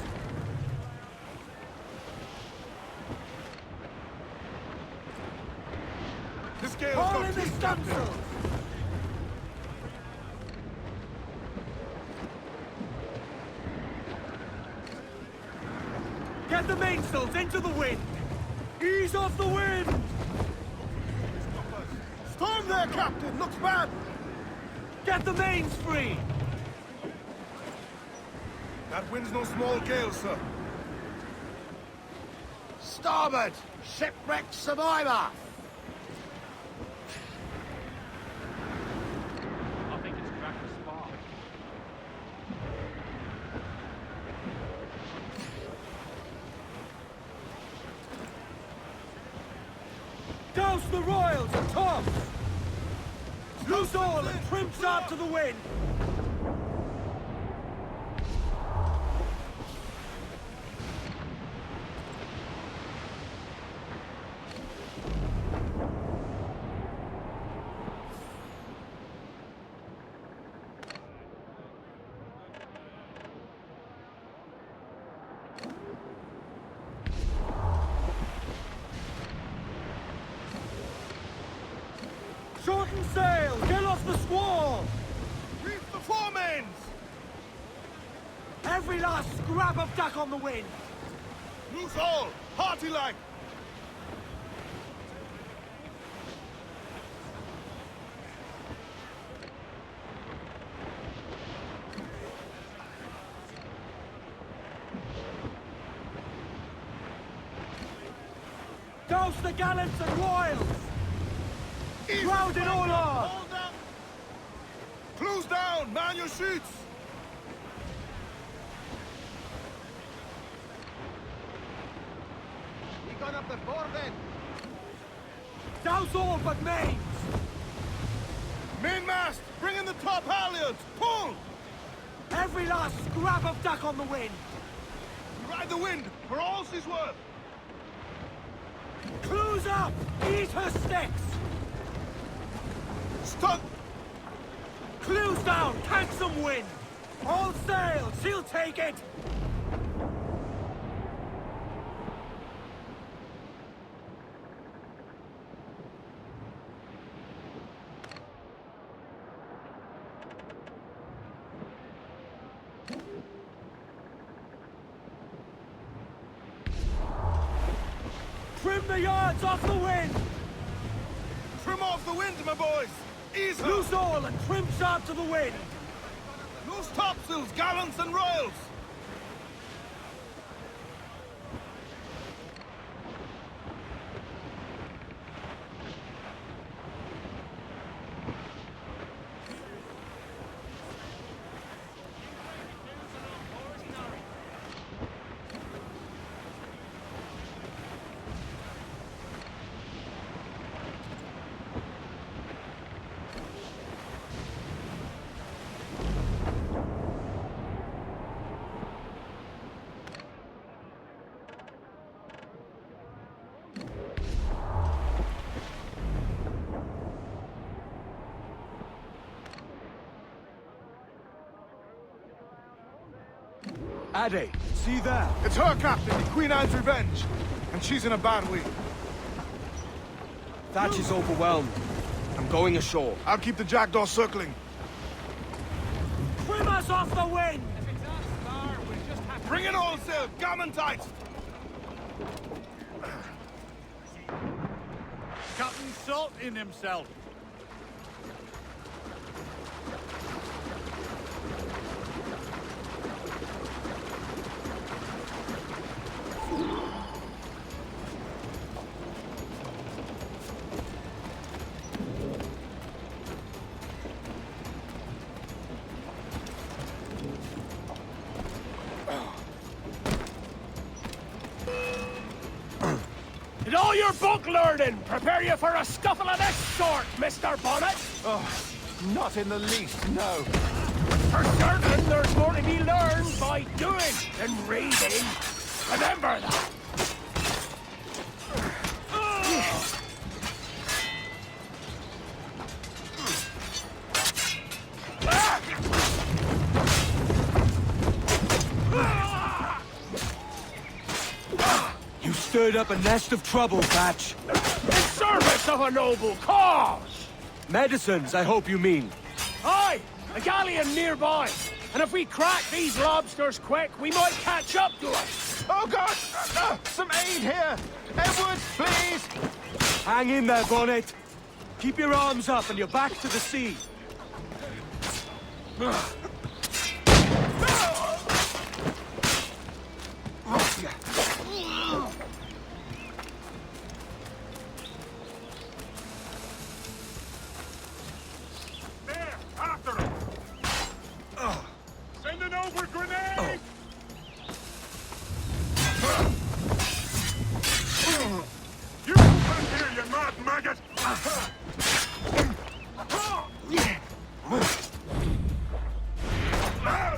This gale's All got in the teeth, stunsails! Get the mainsails into the wind! Ease off the wind! Storm there, Captain! Looks bad! Get the mains free! That wind's no small gale, sir. Starboard! Shipwreck survivor! I think it's cracked the spar. Douse the royals and tops! Loose all and trim sharp to the wind! Shorten sail! Get off the squall! Reef the foremains! Every last scrap of duck on the wind! Loose all! Hearty like! Douse the gallants and royals! Crowd it all on! Hold up! Close down! Man your sheets! We got up the fore then! Douse all but mains! Mainmast! Bring in the top halyards! Pull! Every last scrap of duck on the wind! Ride the wind, for all she's worth! Close up! Eat her sticks! Stuck! Clues down! Catch some wind! All sail! She'll take it! Trim the yards off the wind! Trim off the wind, my boys! Ease her! Loose all and trim sharp to the wind! Loose topsails, gallants and royals! Ade, see there? It's her captain, the Queen Anne's Revenge. And she's in a bad way. Thatch is overwhelmed. I'm going ashore. I'll keep the jackdaw circling. Trim us off the wind! Bring in all sail, gammon tight! Captain Salt in himself. Did all your book learning prepare you for a scuffle of this sort, Mr. Bonnet? Oh, not in the least, no. For certain, there's more to be learned by doing than reading. Remember that. You stirred up a nest of trouble, Thatch. In service of a noble cause! Medicines, I hope you mean. Aye, a galleon nearby. And if we crack these lobsters quick, we might catch up to us. Oh, God! Some aid here! Edward, please! Hang in there, Bonnet. Keep your arms up and your back to the sea. There, after him! Sending over grenade! You come here, you mad maggot!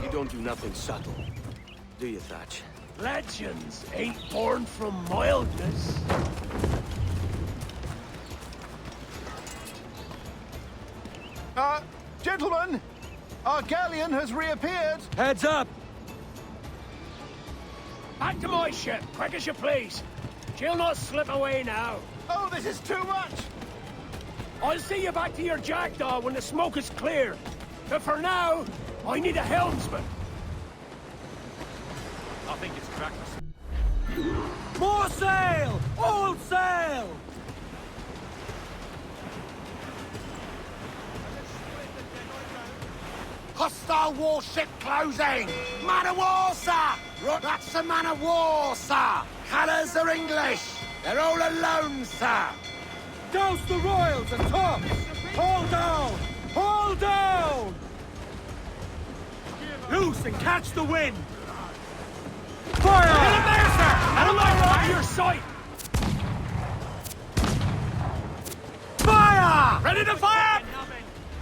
You don't do nothing subtle, do you, Thatch? Legends ain't born from mildness. Gentlemen! Our galleon has reappeared! Heads up! Back to my ship, quick as you please. She'll not slip away now. Oh, this is too much! I'll see you back to your jackdaw when the smoke is clear. But for now, I need a helmsman. I think it's cracked. More sail! All sail! Hostile warship closing! Man of war, sir! That's a man of war, sir! Colours are English! They're all alone, sir! Douse the royals and tops! Haul down! Haul down! Loose and catch the wind! Fire! Hit him there, sir! Out of your sight! Fire! Ready to fire!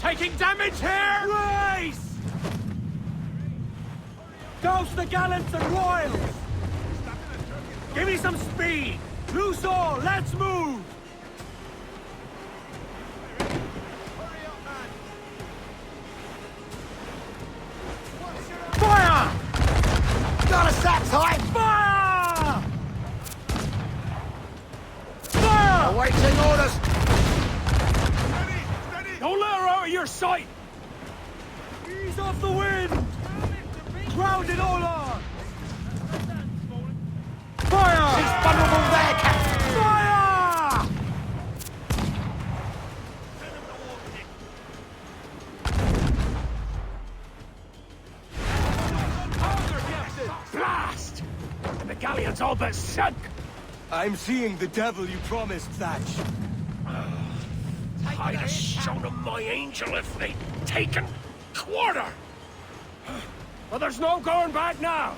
Taking damage here! Race! Douse the gallants and royals! Give me some speed! Loose all, let's move! Fire! Got us that time! Fire! Fire! Awaiting orders! Don't let her out of your sight! Ease off the wind! Grounded all on! Fire! She's vulnerable there, Captain! Fire! Blast! And the galleon's all but sunk! I'm seeing the devil you promised, Thatch. I'd have shown them my angel if they'd taken quarter! But there's no going back now!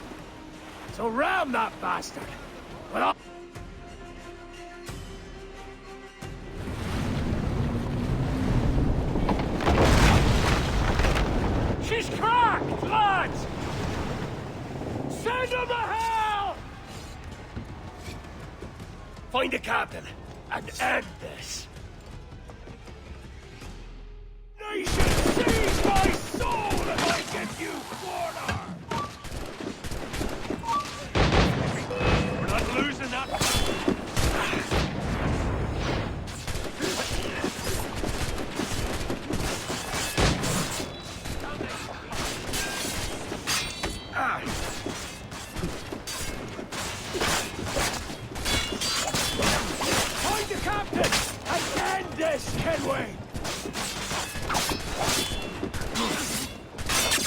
So ram that bastard! But I'll... She's cracked, lads! Send them to hell! Find the captain and end this. Nation, seize my soul if I give you quarter! We're not losing that. Find the captain and end this, can we?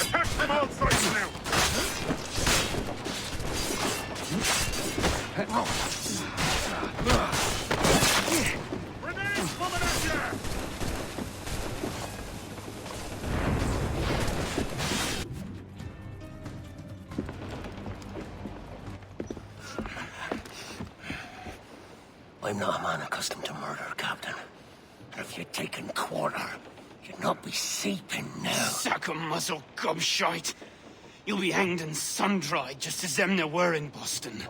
Attack from all sides now! Grenades coming at you! I'm not a man accustomed to murder, Captain. And if you'd taken quarter, you'd not be seeping now. Sack a muzzle, gobshite. You'll be hanged and sun-dried just as them there were in Boston.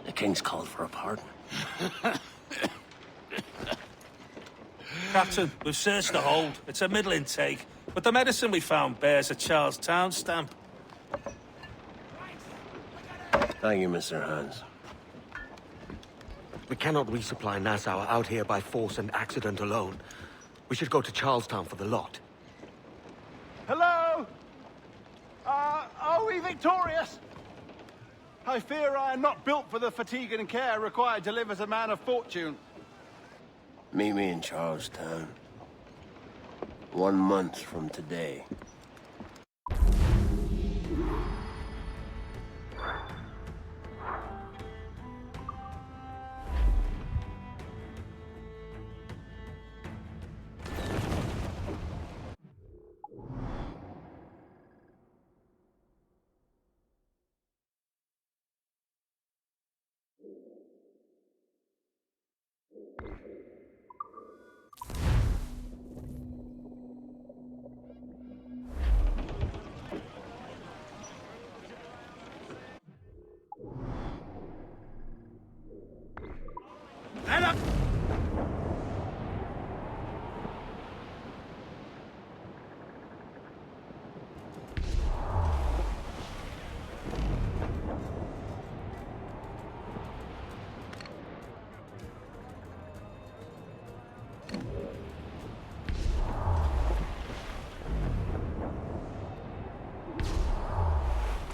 The King's called for a pardon. Captain, we've searched the hold. It's a middling take, but the medicine we found bears a Charlestown stamp. Thank you, Mr. Hans. We cannot resupply Nassau out here by force and accident alone. We should go to Charlestown for the lot. Hello? Are we victorious? I fear I am not built for the fatigue and care required to live as a man of fortune. Meet me in Charlestown. 1 month from today.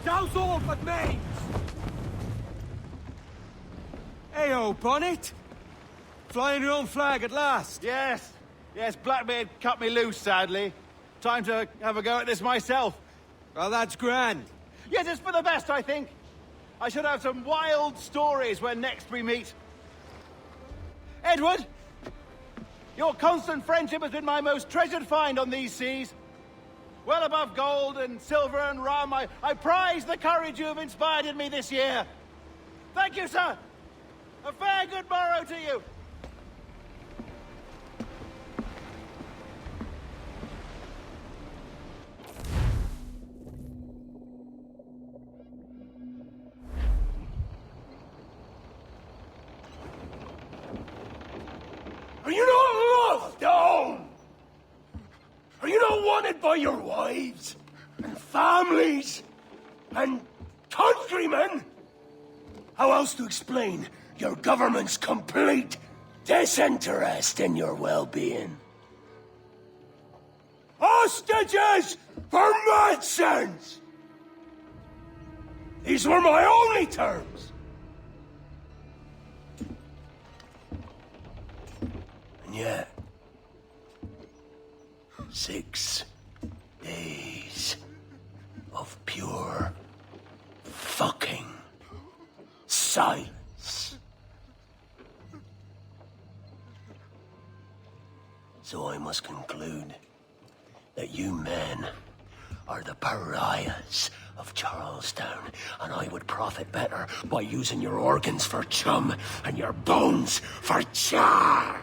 Douse all but mains! Ayo, Bonnet! Flying your own flag at last! Yes. Yes, Blackbeard cut me loose, sadly. Time to have a go at this myself. Well, that's grand. Yes, it's for the best, I think. I should have some wild stories when next we meet. Edward! Your constant friendship has been my most treasured find on these seas. Well above gold and silver and rum, I prize the courage you have inspired in me this year. Thank you, sir. A fair good morrow to you. surrounded by your wives and families and countrymen. How else to explain your government's complete disinterest in your well-being? Hostages for medicines! These were my only terms. And yet, 6 days of pure fucking silence. So I must conclude that you men are the pariahs of Charlestown, and I would profit better by using your organs for chum and your bones for char.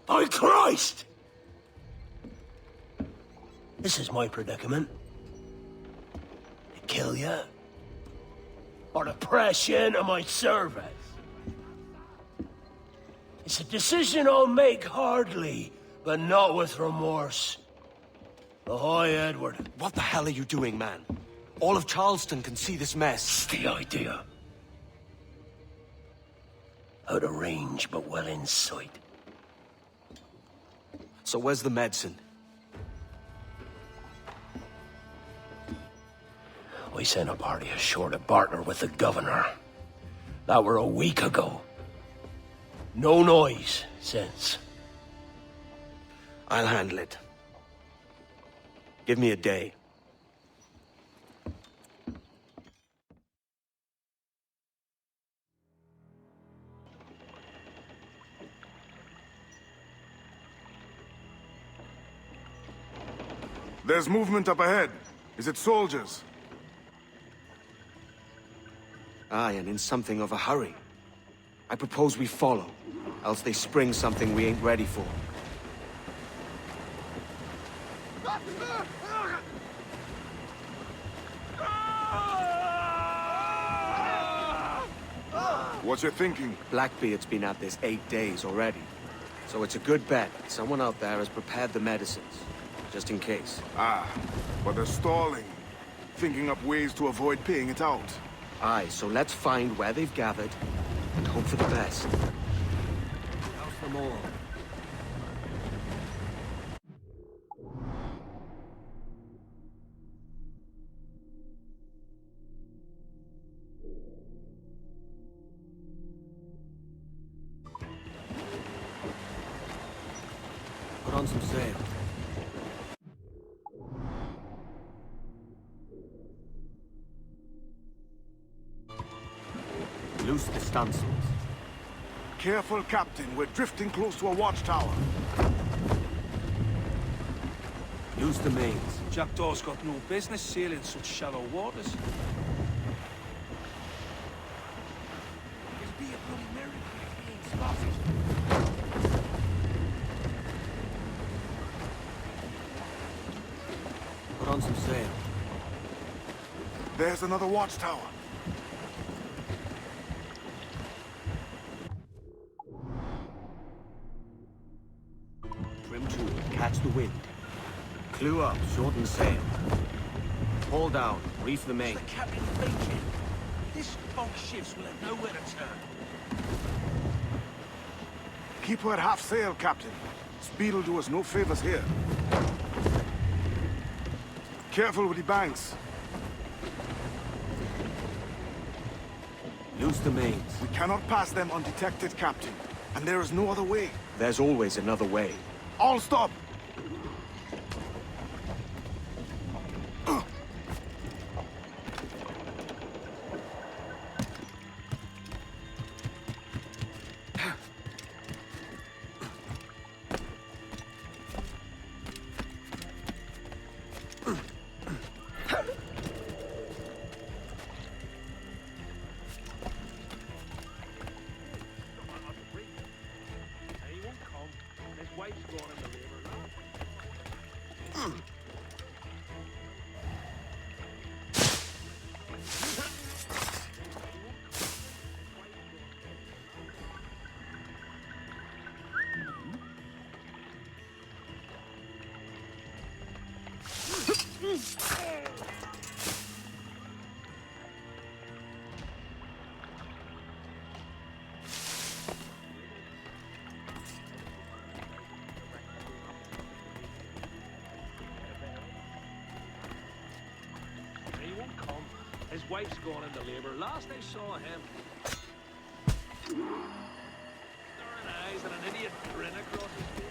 By Christ! This is my predicament. To kill you, or to press you into my service. It's a decision I'll make hardly, but not with remorse. Ahoy, Edward. What the hell are you doing, man? All of Charleston can see this mess. It's the idea. Out of range, but well in sight. So where's the medicine? We sent a party ashore to barter with the governor. That were a week ago. No noise since. I'll handle it. Give me a day. There's movement up ahead. Is it soldiers? Aye, and in something of a hurry. I propose we follow, else they spring something we ain't ready for. What's your thinking? Blackbeard's been at this 8 days already. So it's a good bet someone out there has prepared the medicines, just in case. Ah, but they're stalling. Thinking up ways to avoid paying it out. Aye, so let's find where they've gathered, and hope for the best. Out for more. Put on some sail. Loose the stunsails. Careful, Captain. We're drifting close to a watchtower. Loose the mains. Jackdaw's got no business sailing such shallow waters. It'll be a bloody miracle if being spotted. Put on some sail. There's another watchtower. Trim to, catch the wind. Clew up, shorten sail. Haul down, reef the main. The captain thinking. This boat ships will have nowhere to turn. Keep her at half sail, Captain. Speed'll do us no favors here. Careful with the banks. Loose the mains. We cannot pass them undetected, Captain. And there is no other way. There's always another way. All stop! He won't come. His wife's gone into labor. Last I saw him. Staring eyes and an idiot grin across his face.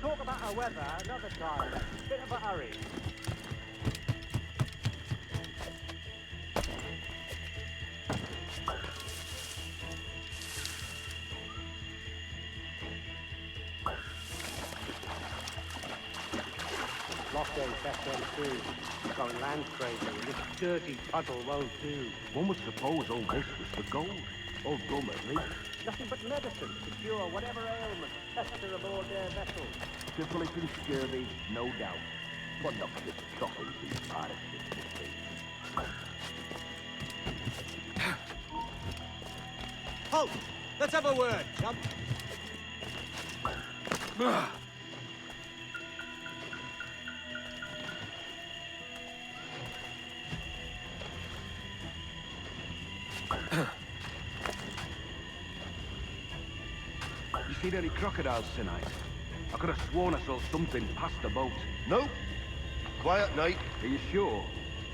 Talk about our weather another time. Bit of a hurry. Lockdown best one too. Going land crazy, and this dirty puddle won't do. One would suppose all this was for gold. Or gum at least. Nothing but medicine to cure whatever ailment fester aboard their vessels. Syphilis and scurvy, no doubt. But not for the stopping these parishes would be. Halt! Let's have a word, chum. You seen any crocodiles tonight? I could have sworn I saw something past the boat. Nope. Quiet night. Are you sure?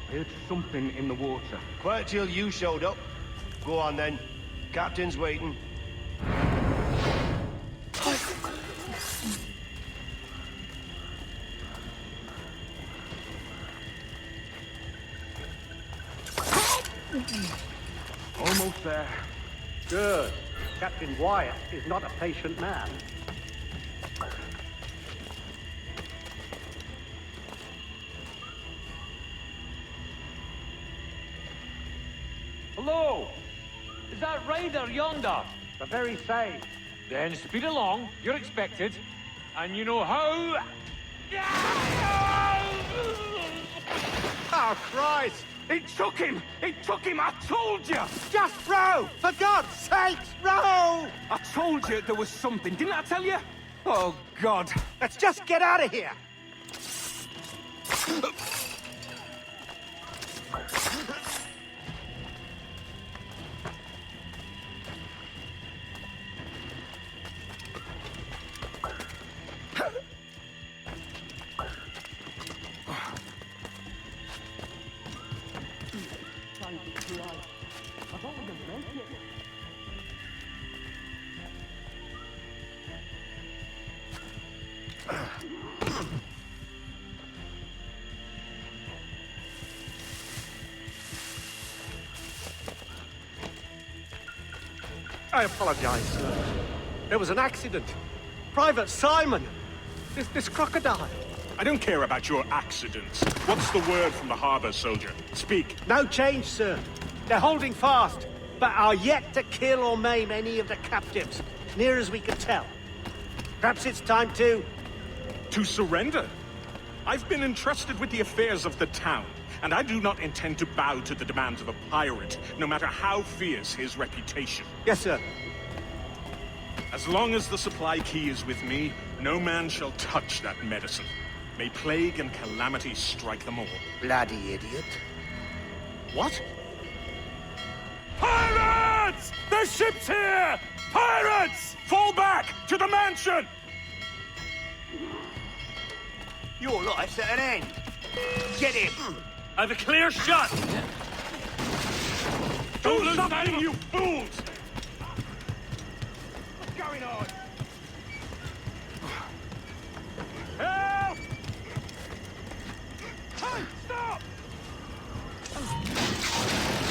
I heard something in the water. Quiet till you showed up. Go on then. Captain's waiting. Almost there. Good. Captain Wyatt is not a patient man. Hello! Is that Ryder yonder? The very same. Then speed along. You're expected. And you know how... Oh, Christ! It took him! It took him! I told you! Just row! For God's sakes, row! I told you there was something, didn't I tell you? Oh, God. Let's just get out of here! I apologize, sir. There was an accident. Private Simon! This crocodile. I don't care about your accidents. What's the word from the harbor, soldier? Speak. No change, sir. They're holding fast, but are yet to kill or maim any of the captives, near as we can tell. Perhaps it's time to... To surrender? I've been entrusted with the affairs of the town. and I do not intend to bow to the demands of a pirate, no matter how fierce his reputation. Yes, sir. As long as the supply key is with me, no man shall touch that medicine. May plague and calamity strike them all. Bloody idiot. What? Pirates! The ship's here! Pirates! Fall back! To the mansion! Your life's at an end. Get him! I've a clear shot! Do something, you fools! What's going on? Help! Hey, stop!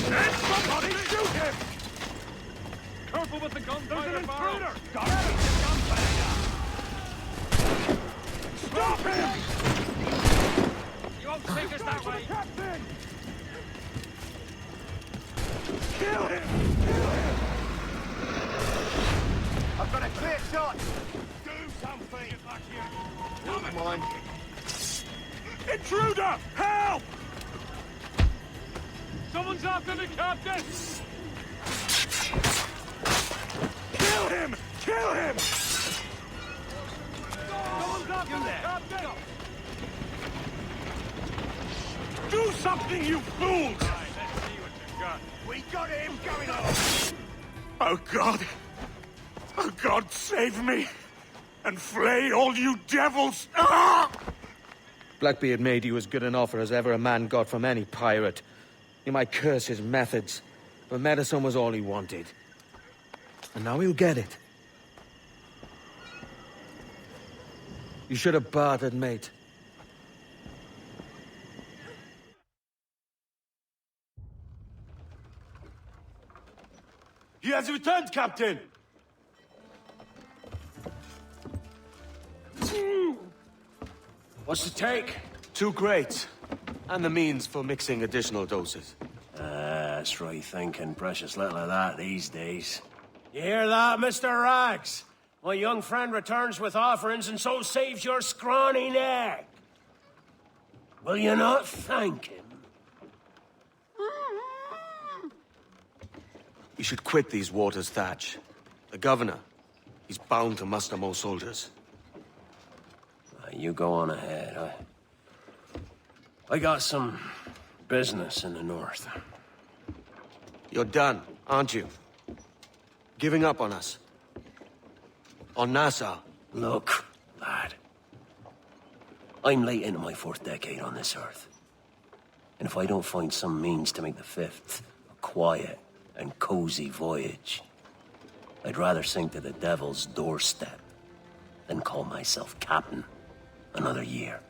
And somebody shoot him! Careful with the gunfire! There's an intruder! Got Stop him! You won't take us that way! Captain! Kill him! I've got a clear shot! Do something! Get back here! Come on! Intruder! Help! Someone's after the captain! Kill him! Kill him! Someone's after the captain! Do something, you fools! Right, let's see what you've got. We got him going on! Oh, God. Oh, God, save me. And flay all you devils! Ah! Blackbeard made you as good an offer as ever a man got from any pirate. You might curse his methods, but medicine was all he wanted. And now he'll get it. You should have bartered, mate. He has returned, Captain! What's the take? 2 crates. And the means for mixing additional doses. That's right thinking. Precious little of that these days. You hear that, Mr. Rags? My young friend returns with offerings and so saves your scrawny neck. Will you not thank him? We should quit these waters, Thatch. The governor, he's bound to muster more soldiers. You go on ahead. I got some business in the north. You're done, aren't you? Giving up on us? On Nassau? Look, lad. I'm late into my 4th decade on this earth. And if I don't find some means to make the 5th a quiet and cozy voyage, I'd rather sink to the devil's doorstep than call myself captain another year.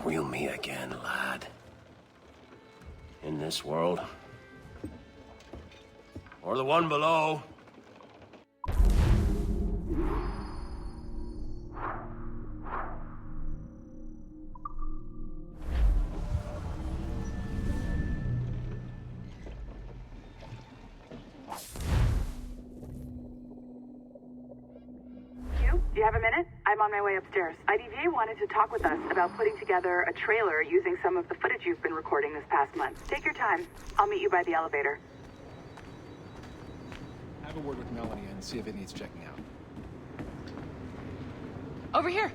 We'll meet again, lad. In this world. Or the one below. Do you have a minute? I'm on my way upstairs. IDV wanted to talk with us about putting together a trailer using some of the footage you've been recording this past month. Take your time. I'll meet you by the elevator. Have a word with Melanie and see if it needs checking out. Over here.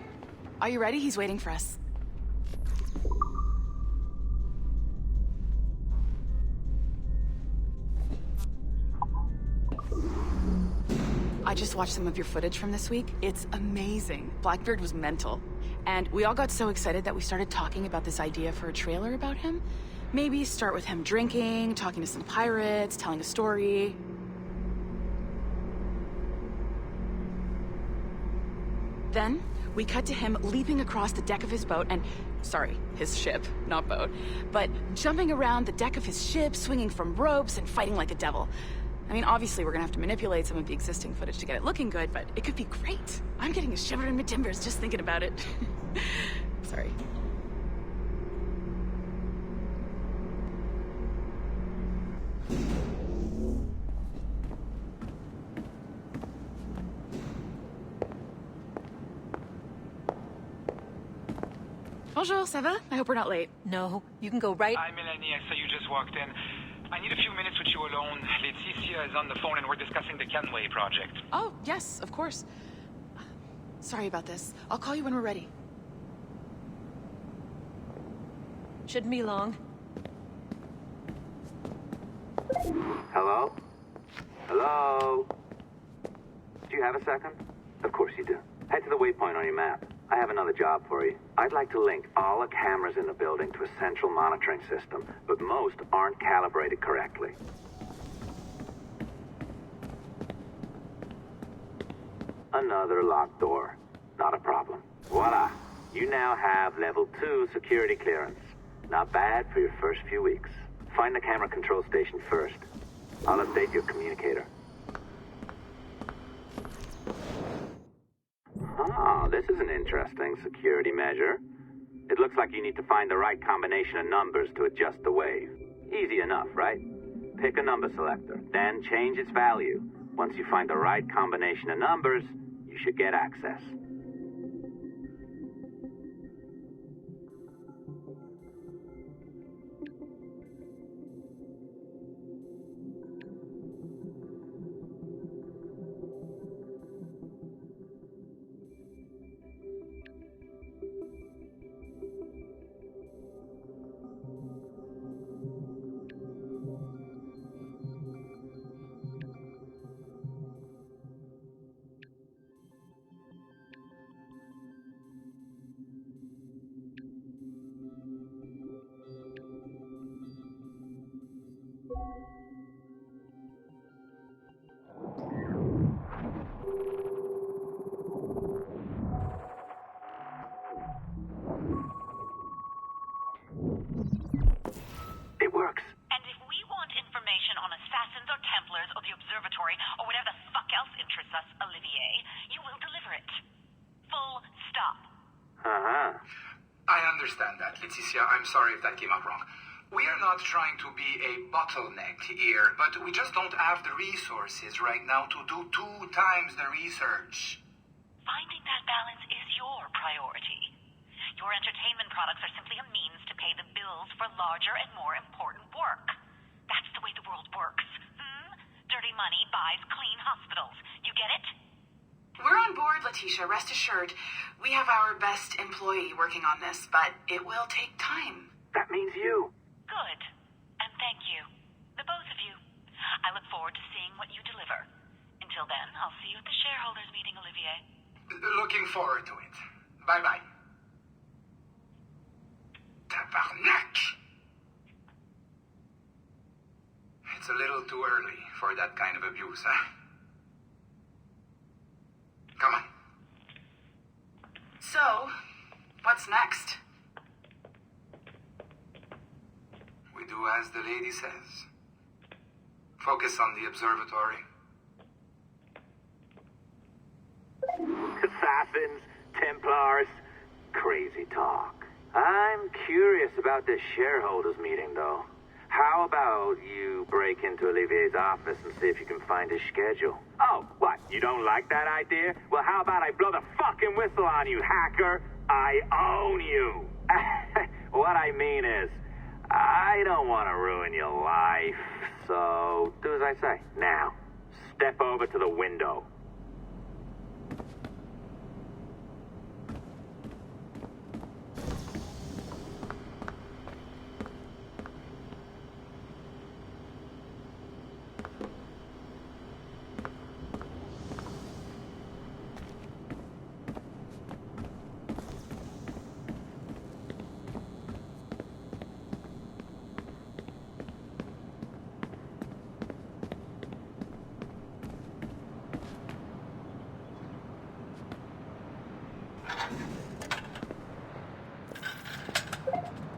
Are you ready? He's waiting for us. I just watched some of your footage from this week. It's amazing. Blackbeard was mental. And we all got so excited that we started talking about this idea for a trailer about him. Maybe start with him drinking, talking to some pirates, telling a story. Then, we cut to him leaping across the deck of his boat and... Sorry, his ship, not boat. But jumping around the deck of his ship, swinging from ropes, and fighting like a devil. I mean, obviously we're gonna have to manipulate some of the existing footage to get it looking good, but it could be great. I'm getting a shiver in my timbers just thinking about it. Sorry. Bonjour, ça va? I hope we're not late. No, you can go right... Hi, Melanie. I saw you just walked in. I need a few minutes with you alone. Laeticia is on the phone and we're discussing the Kenway project. Oh, yes, of course. Sorry about this. I'll call you when we're ready. Shouldn't be long. Hello? Hello? Do you have a second? Of course you do. Head to the waypoint on your map. I have another job for you. I'd like to link all the cameras in the building to a central monitoring system, but most aren't calibrated correctly. Another locked door. Not a problem. Voila. You now have level 2 security clearance. Not bad for your first few weeks. Find the camera control station first. I'll update your communicator. Oh, this is an interesting security measure. It looks like you need to find the right combination of numbers to adjust the wave. Easy enough, right? Pick a number selector, then change its value. Once you find the right combination of numbers, you should get access. It works. And if we want information on assassins or Templars or the observatory or whatever the fuck else interests us, Olivier, you will deliver it. Full stop. Uh-huh. I understand that, Laeticia. I'm sorry if that came out wrong. We are not trying to be a bottleneck here, but we just don't have the resources right now to do 2 times the research. Finding that balance is your priority. Your entertainment products are simply a means to pay the bills for larger and more important work. That's the way the world works. Dirty money buys clean hospitals. You get it? We're on board, Letitia. Rest assured. We have our best employee working on this, but it will take time. That means you. Good. And thank you. The both of you. I look forward to seeing what you deliver. Until then, I'll see you at the shareholders meeting, Olivier. Looking forward to it. Bye-bye. Tabarnak! It's a little too early for that kind of abuse, huh? Come on. So, what's next? We do as the lady says. Focus on the observatory. Assassins, Templars, crazy talk. I'm curious about this shareholders meeting, though. How about you break into Olivier's office and see if you can find his schedule? Oh, what? You don't like that idea? Well, how about I blow the fucking whistle on you, hacker? I own you. What I mean is, I don't want to ruin your life. So, do as I say. Now, step over to the window.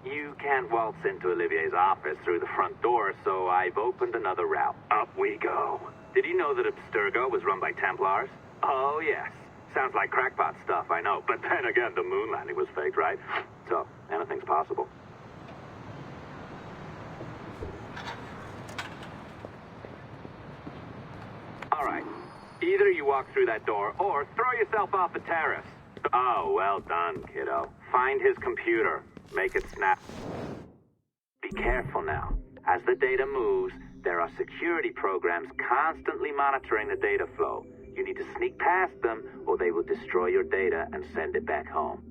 You can't waltz into Olivier's office through the front door, so I've opened another route. Up we go. Did you know that Abstergo was run by Templars? Oh, yes. Sounds like crackpot stuff, I know. But then again, the moon landing was faked, right? So, anything's possible. All right. Either you walk through that door, or throw yourself off the terrace. Oh, well done, kiddo. Find his computer. Make it snap. Be careful now. As the data moves, there are security programs constantly monitoring the data flow. You need to sneak past them, or they will destroy your data and send it back home.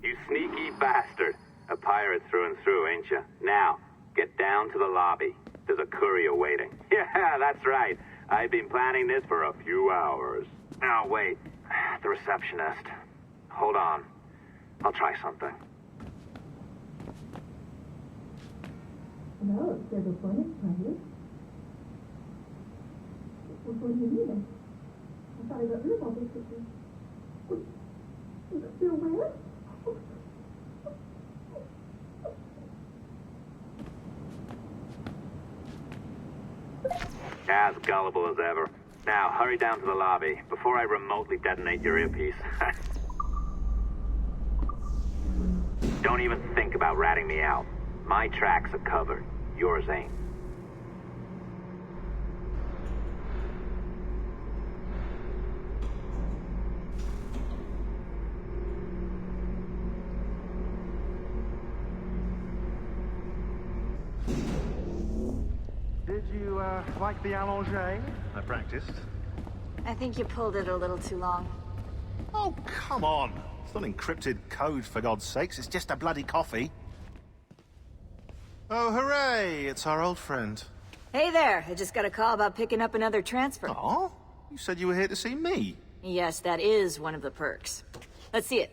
You sneaky bastard. A pirate through and through, ain't you? Now, get down to the lobby. There's a courier waiting. Yeah, that's right. I've been planning this for a few hours. Now, wait. The receptionist. Hold on. I'll try something. Hello, there's a phone expired. What do you mean? I thought I got rid of all these pictures. They're where? As gullible as ever. Now, hurry down to the lobby before I remotely detonate your earpiece. Don't even think about ratting me out. My tracks are covered. Yours ain't. Did you, like the allongé? I practiced. I think you pulled it a little too long. Oh, come on. It's not encrypted code, for God's sakes. It's just a bloody coffee. Oh, hooray! It's our old friend. Hey there, I just got a call about picking up another transfer. Oh? You said you were here to see me. Yes, that is one of the perks. Let's see it.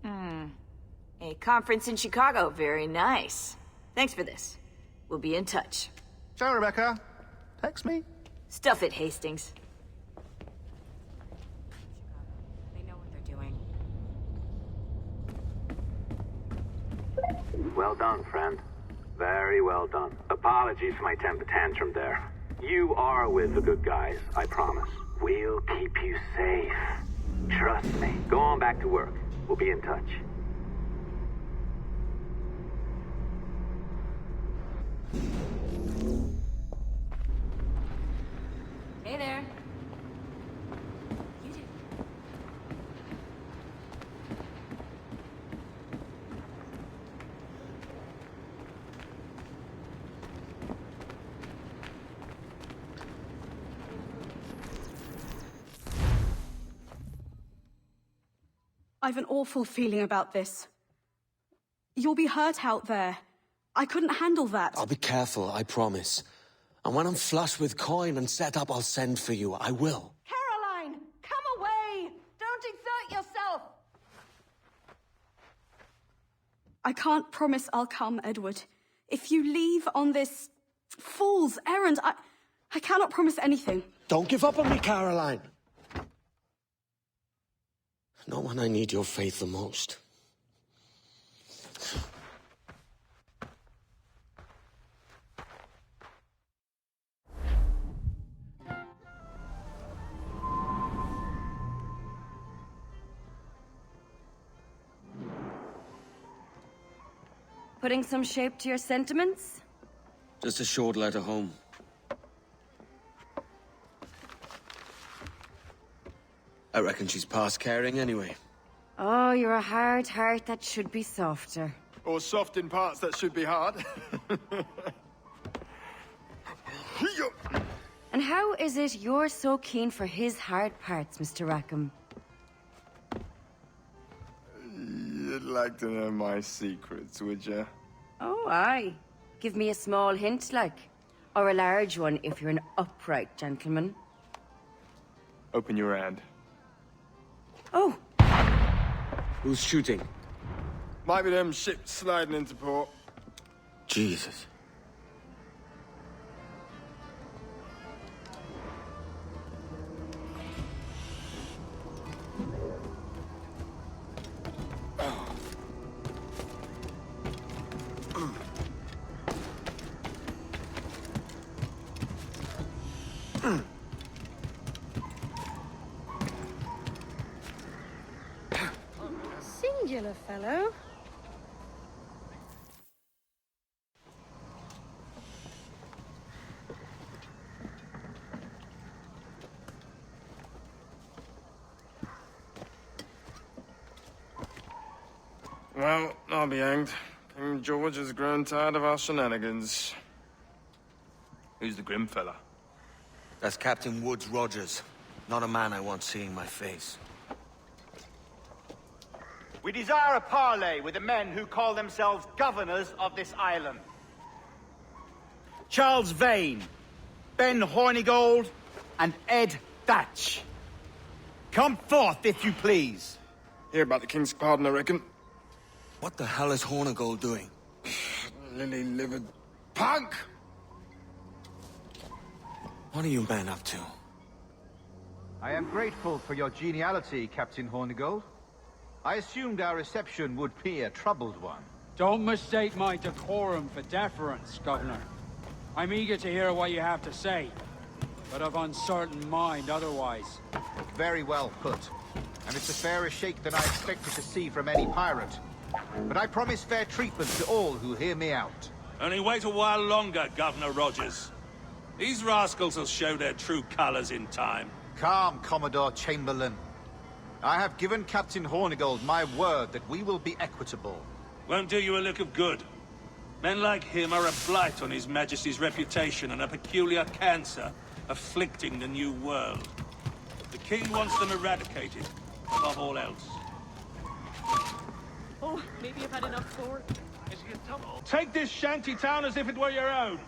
A conference in Chicago, very nice. Thanks for this. We'll be in touch. Ciao, Rebecca. Text me. Stuff it, Hastings. They know what they're doing. Well done, friend. Very well done. Apologies for my temper tantrum there. You are with the good guys, I promise. We'll keep you safe. Trust me. Go on back to work. We'll be in touch. Hey there. You did. I've an awful feeling about this. You'll be hurt out there. I couldn't handle that. I'll be careful, I promise. And when I'm flush with coin and set up, I'll send for you. I will. Caroline, come away! Don't exert yourself! I can't promise I'll come, Edward. If you leave on this fool's errand, I cannot promise anything. Don't give up on me, Caroline. Not when I need your faith the most. Putting some shape to your sentiments? Just a short letter home. I reckon she's past caring anyway. Oh, you're a hard heart that should be softer. Or soft in parts that should be hard. And how is it you're so keen for his hard parts, Mr. Rackham? You'd like to know my secrets, would you? Oh, aye. Give me a small hint, like. Or a large one, if you're an upright gentleman. Open your hand. Oh! Who's shooting? Might be them ships sliding into port. Jesus. Singular fellow. Well, I'll be hanged. King George has grown tired of our shenanigans. Who's the grim fella? That's Captain Woods Rogers. Not a man I want seeing my face. We desire a parley with the men who call themselves governors of this island. Charles Vane, Ben Hornigold, and Ed Thatch. Come forth, if you please. Hear about the King's pardon, I reckon. What the hell is Hornigold doing? Lily-livered punk! What are you men up to? I am grateful for your geniality, Captain Hornigold. I assumed our reception would be a troubled one. Don't mistake my decorum for deference, Governor. I'm eager to hear what you have to say, but of uncertain mind otherwise. Very well put. And it's a fairer shake than I expected to see from any pirate. But I promise fair treatment to all who hear me out. Only wait a while longer, Governor Rogers. These rascals will show their true colors in time. Calm, Commodore Chamberlain. I have given Captain Hornigold my word that we will be equitable. Won't do you a lick of good. Men like him are a blight on His Majesty's reputation and a peculiar cancer afflicting the New World. The King wants them eradicated, above all else. Oh, maybe I've had enough for. Take this shanty town as if it were your own.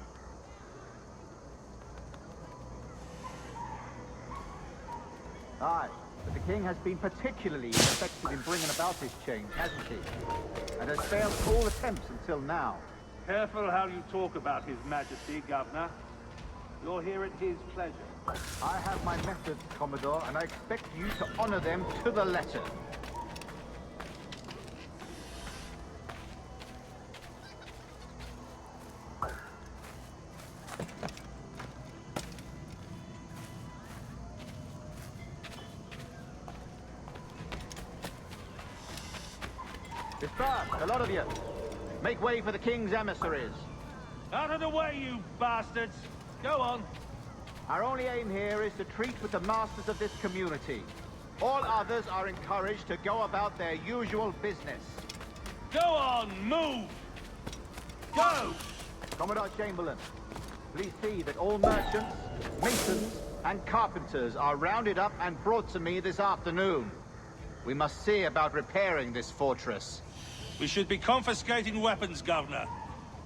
Aye, but the King has been particularly effective in bringing about this change, hasn't he? And has failed all attempts until now. Careful how you talk about His Majesty, Governor. You're here at his pleasure. I have my methods, Commodore, and I expect you to honor them to the letter. Disperse, a lot of you. Make way for the King's emissaries. Out of the way, you bastards! Go on. Our only aim here is to treat with the masters of this community. All others are encouraged to go about their usual business. Go on, move! Go! Commodore Chamberlain, please see that all merchants, masons, and carpenters are rounded up and brought to me this afternoon. We must see about repairing this fortress. We should be confiscating weapons, Governor.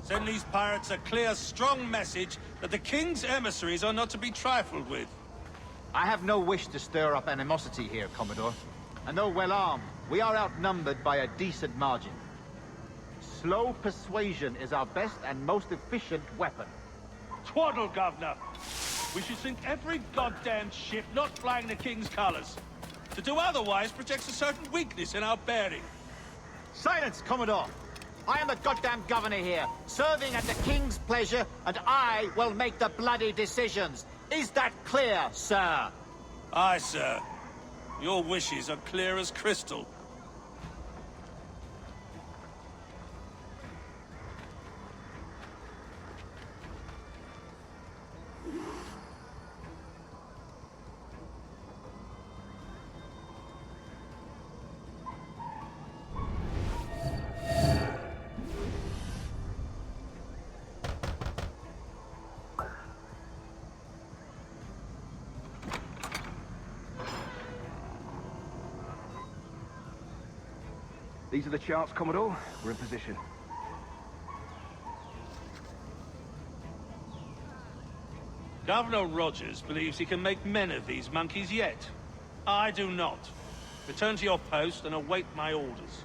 Send these pirates a clear, strong message that the King's emissaries are not to be trifled with. I have no wish to stir up animosity here, Commodore. And though well armed, we are outnumbered by a decent margin. Slow persuasion is our best and most efficient weapon. Twaddle, Governor! We should sink every goddamn ship not flying the King's colors. To do otherwise projects a certain weakness in our bearing. Silence, Commodore! I am the goddamn governor here, serving at the King's pleasure, and I will make the bloody decisions. Is that clear, sir? Aye, sir. Your wishes are clear as crystal. These are the charts, Commodore. We're in position. Governor Rogers believes he can make men of these monkeys yet. I do not. Return to your post and await my orders.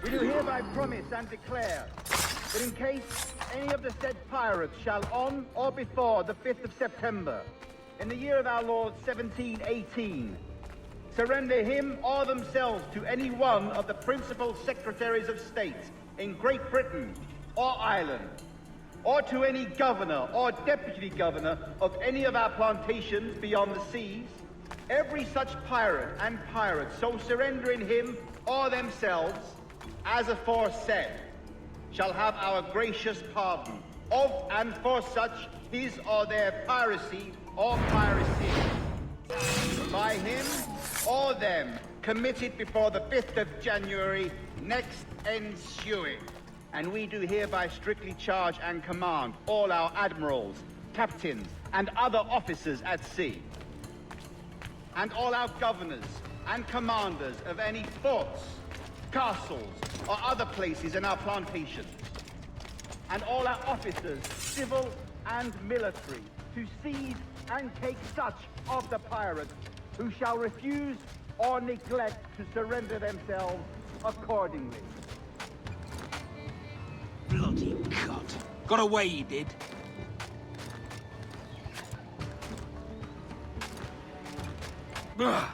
We do hereby promise and declare that in case any of the said pirates shall on or before the 5th of September, in the year of our Lord 1718, surrender him or themselves to any one of the principal secretaries of state in Great Britain or Ireland, or to any governor or deputy governor of any of our plantations beyond the seas, every such pirate and pirate so surrendering him or themselves, as aforesaid, shall have our gracious pardon of and for such his or their piracy or piracy by him or them committed before the 5th of January next ensuing. And we do hereby strictly charge and command all our admirals, captains, and other officers at sea, and all our governors and commanders of any forts, castles, or other places in our plantations, and all our officers, civil and military, to seize and take such of the pirates who shall refuse or neglect to surrender themselves accordingly. Bloody cunt. Got away, he did. Ugh.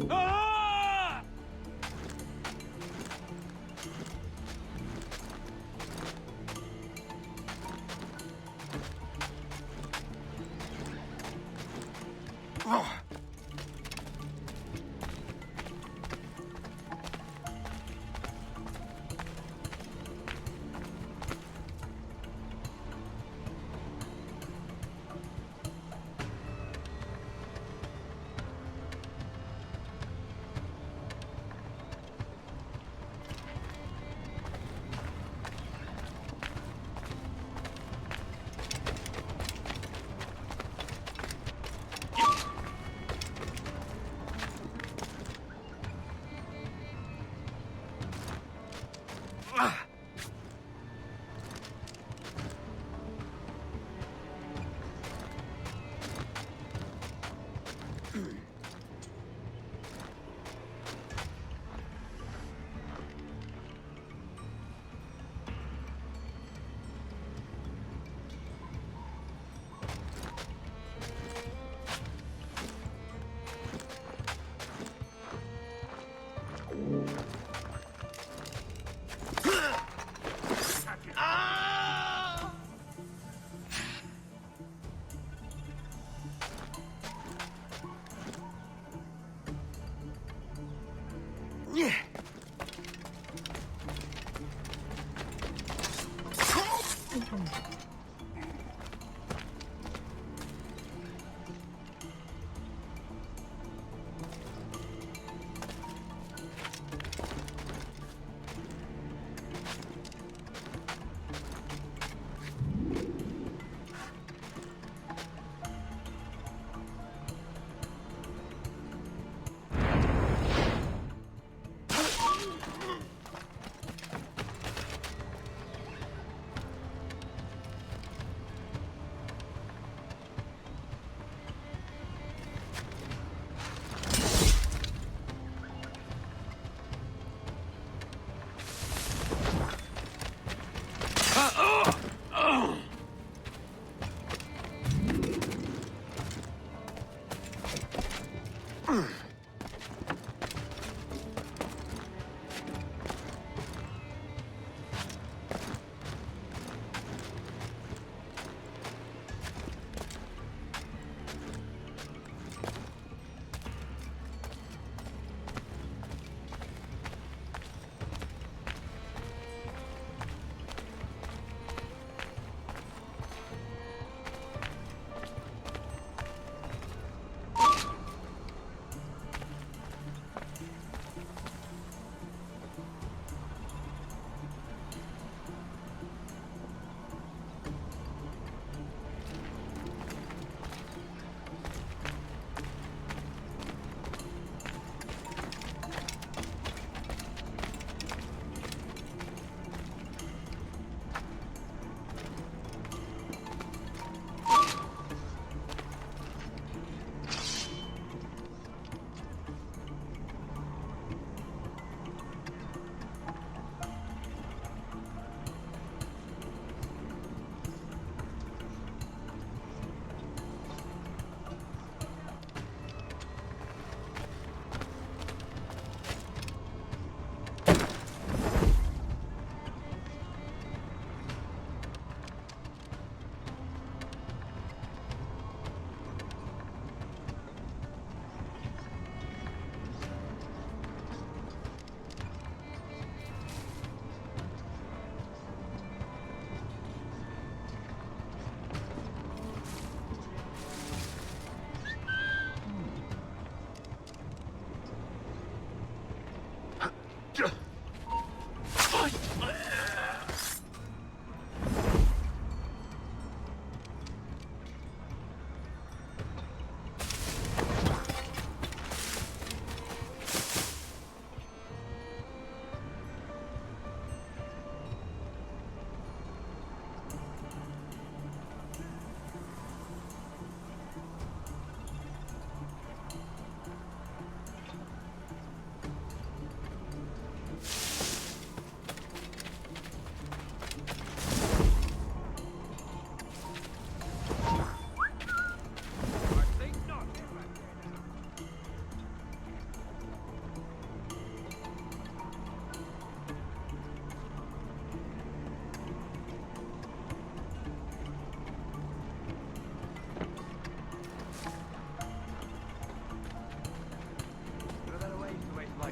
Ah! Oh.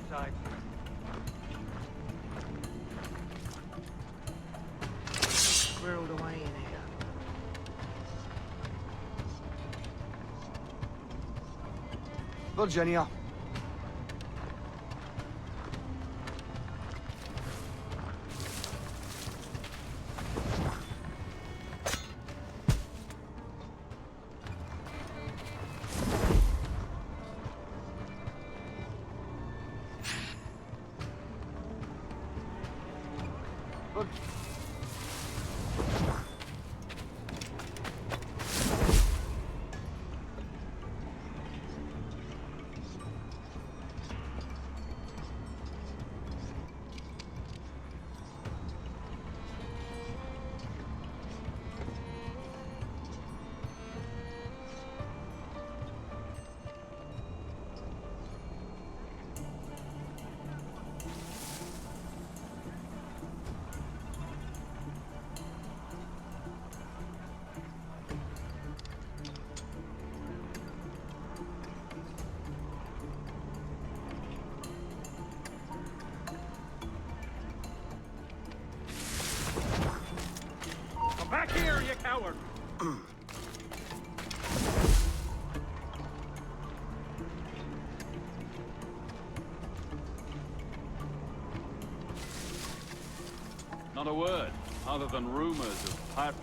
side. Squirreled away in here. Virginia. Come back here, you coward! Not a word, other than rumors of pirate.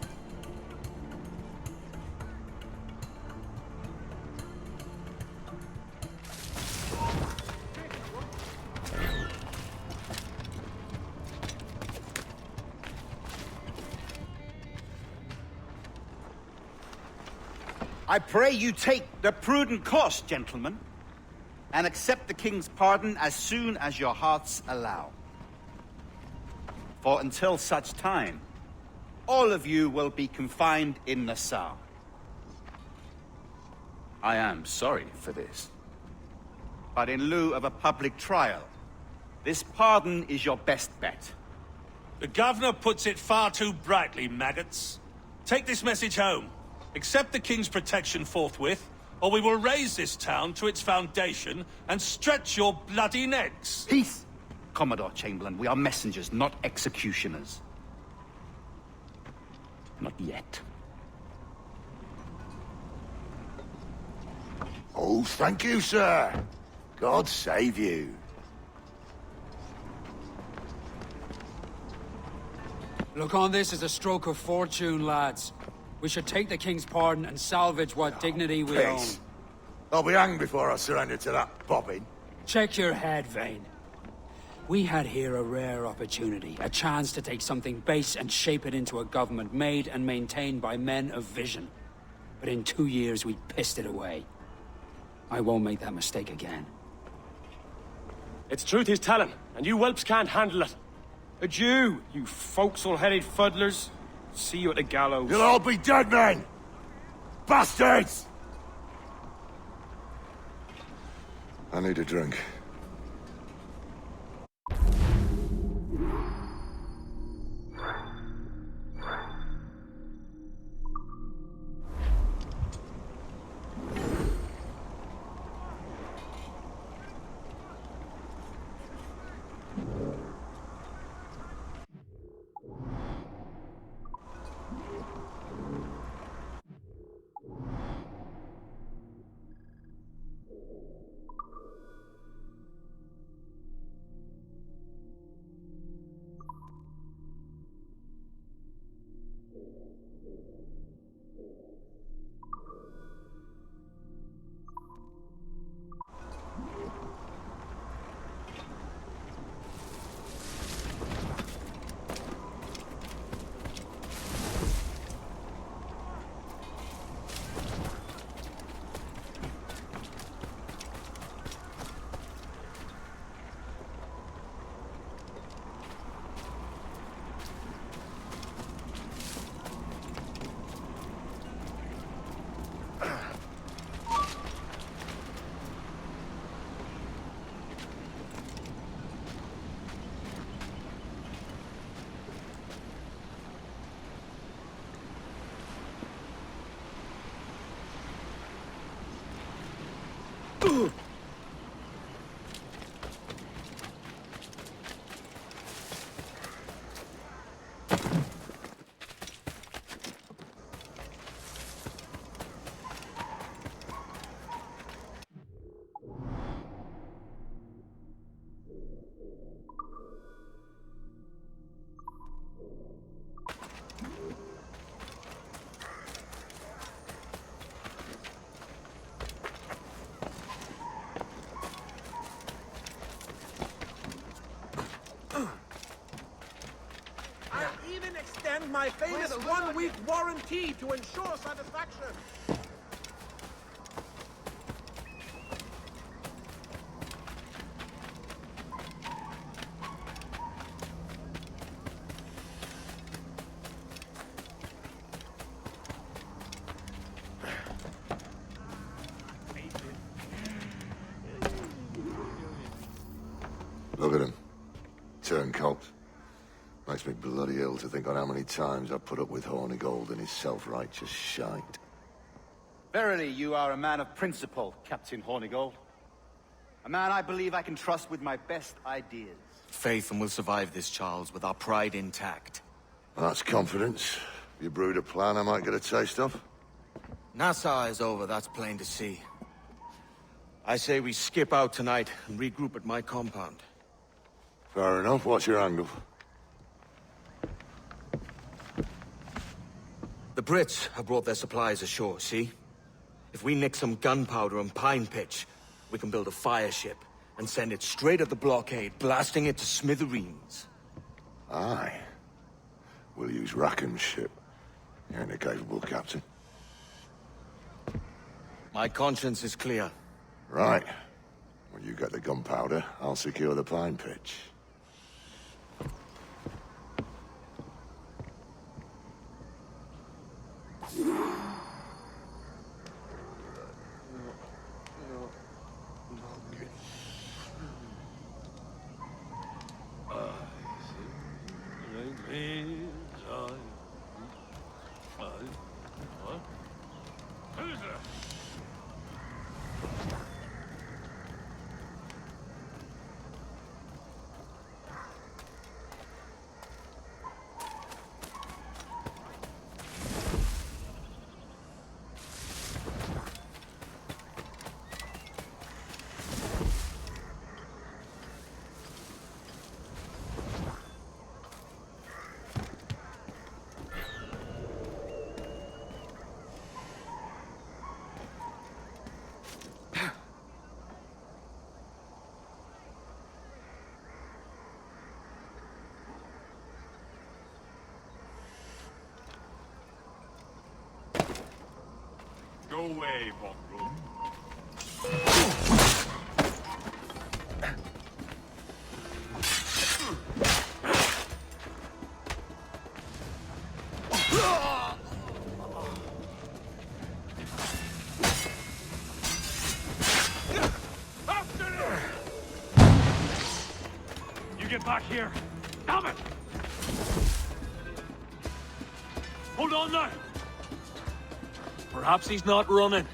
I pray you take the prudent course, gentlemen, and accept the king's pardon as soon as your hearts allow. For until such time, all of you will be confined in Nassau. I am sorry for this. But in lieu of a public trial, this pardon is your best bet. The governor puts it far too brightly, maggots. Take this message home. Accept the king's protection forthwith, or we will raise this town to its foundation and stretch your bloody necks. Peace! Commodore Chamberlain, we are messengers, not executioners. Not yet. Oh, thank you, sir. God save you. Look on this as a stroke of fortune, lads. We should take the king's pardon and salvage what dignity we own. Peace. I'll be hanged before I surrender to that bobbin. Check your head, Vane. We had here a rare opportunity, a chance to take something base and shape it into a government made and maintained by men of vision. But in 2 years, we pissed it away. I won't make that mistake again. It's truth he's telling, and you whelps can't handle it. Adieu, you forecastle-headed fuddlers. See you at the gallows. You'll all be dead men! Bastards! I need a drink. extend my famous one-week warranty to ensure satisfaction. Look at him. Turncoat. Makes me bloody ill to think on how many times I've put up with Hornigold and his self-righteous shite. Verily, you are a man of principle, Captain Hornigold. A man I believe I can trust with my best ideas. Faith, and we'll survive this, Charles, with our pride intact. That's confidence. You brewed a plan I might get a taste of? Nassau is over, that's plain to see. I say we skip out tonight and regroup at my compound. Fair enough. What's your angle? The Brits have brought their supplies ashore, see? If we nick some gunpowder and pine pitch, we can build a fire ship and send it straight at the blockade, blasting it to smithereens. Aye. We'll use Rackham's ship. You ain't a capable captain. My conscience is clear. Right. When you get the gunpowder, I'll secure the pine pitch. Go away, Bokrum. You get back here. Damn it! Hold on now! Perhaps he's not running.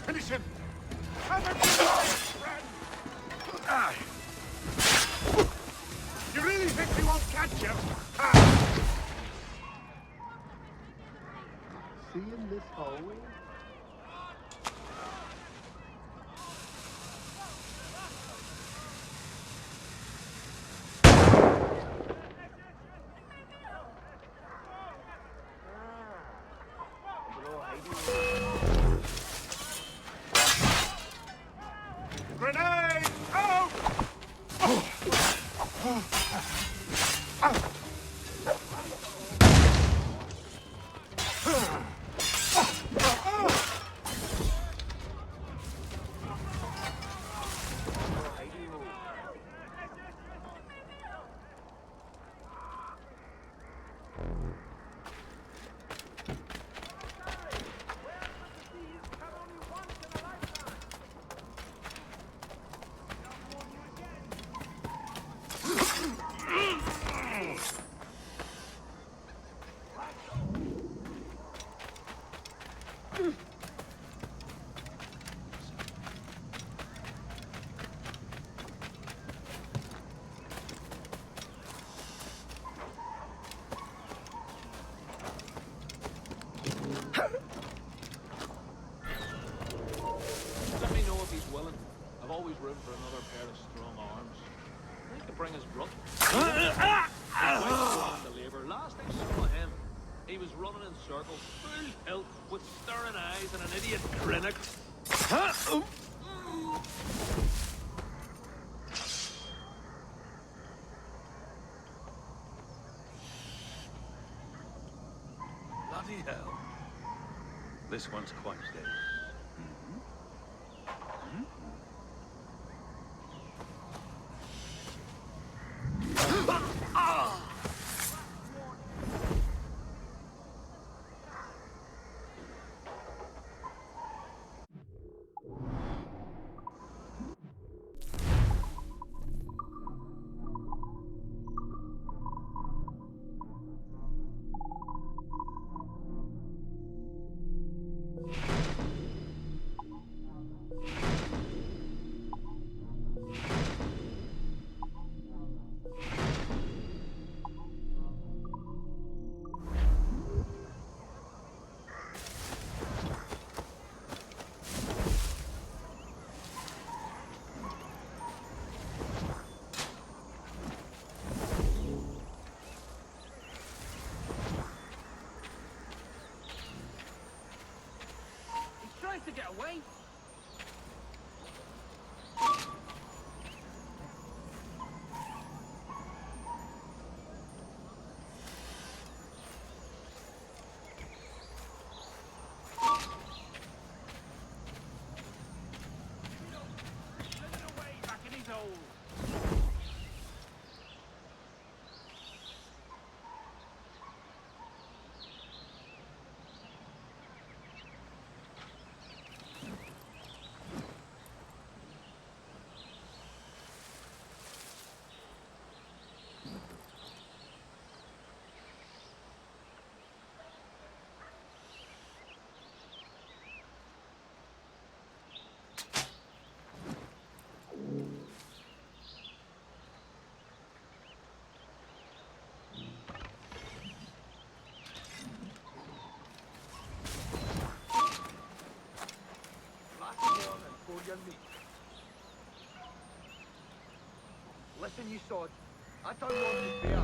Finish him! You really think he won't catch you? Seeing this hallway? Grenade! Out! Let me know if he's willing. I've always room for another pair of strong arms. I think to bring his grunt. The labor. Last I saw him, He was running in circles, full tilt, with staring eyes and an idiot grinning. Bloody hell. This one's quite dead. To get away. Back in his hole. Listen, you sod. I don't want to fear.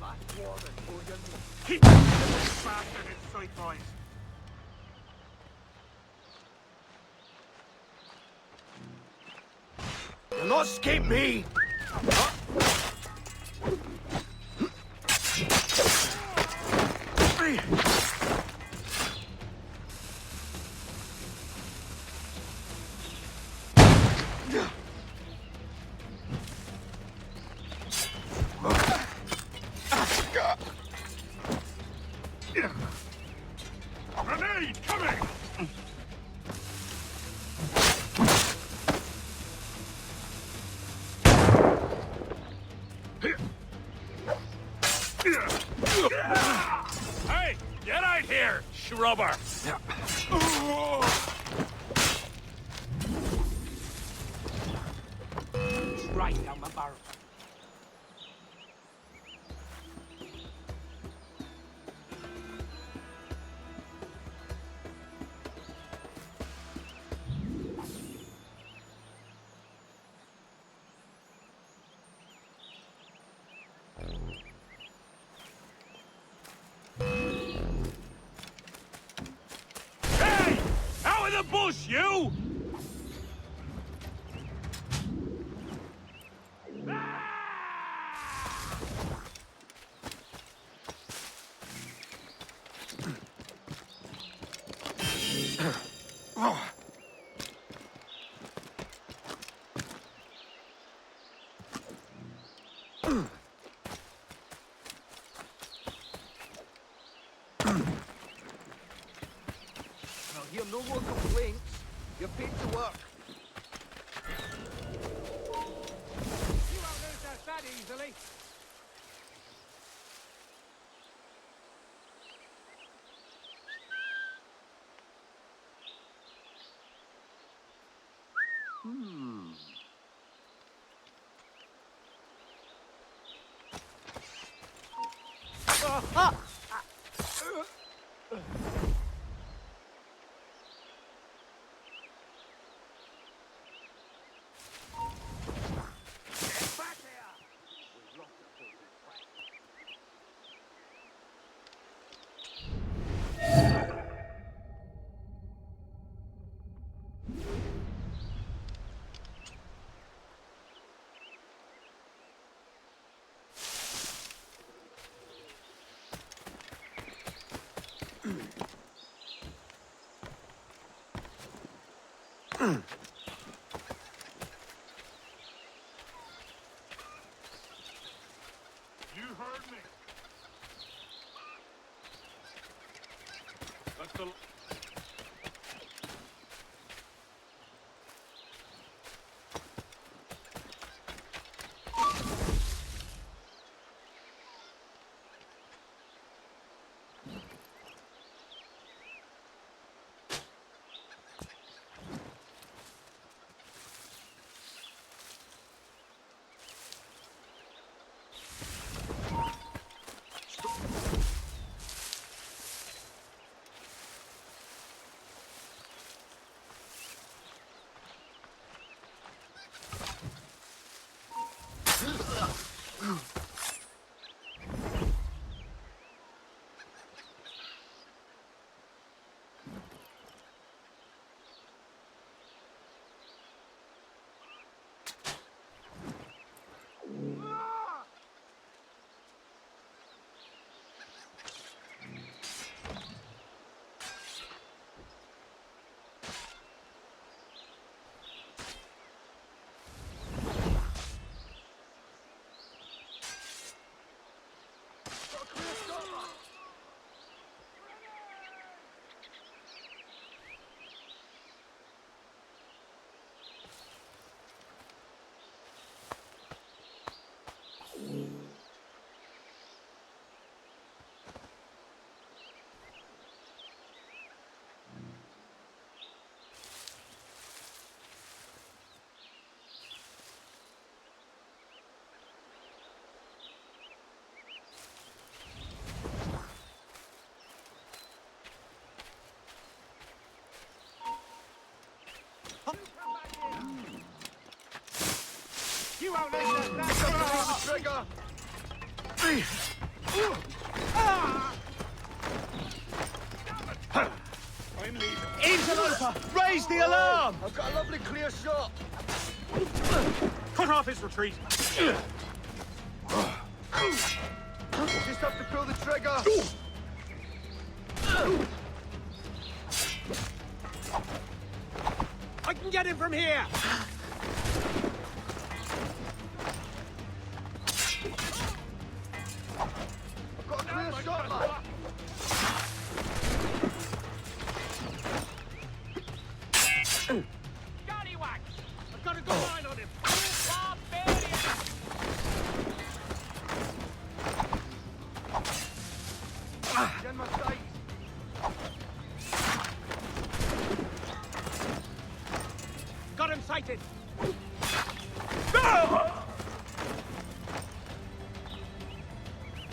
Last warning, for your meat. Keep this bastard in sight, boys. You'll not escape me! Grenade coming! Hey, get out here, shrubber! Right down my barrel. Hey! Out of the bush, you! I'll hear no more complaints. You're paid to work. You won't lose us that easily. heard me. That's the... You won't listen! That's the trigger! I'm leaving. Interloper! Raise the alarm! I've got a lovely clear shot. Cut off his retreat! Just have to pull the trigger. I can get him from here! I've got a clear shot, lad. Scallywags! I've got a good line on him! Gen my sight. Got him sighted!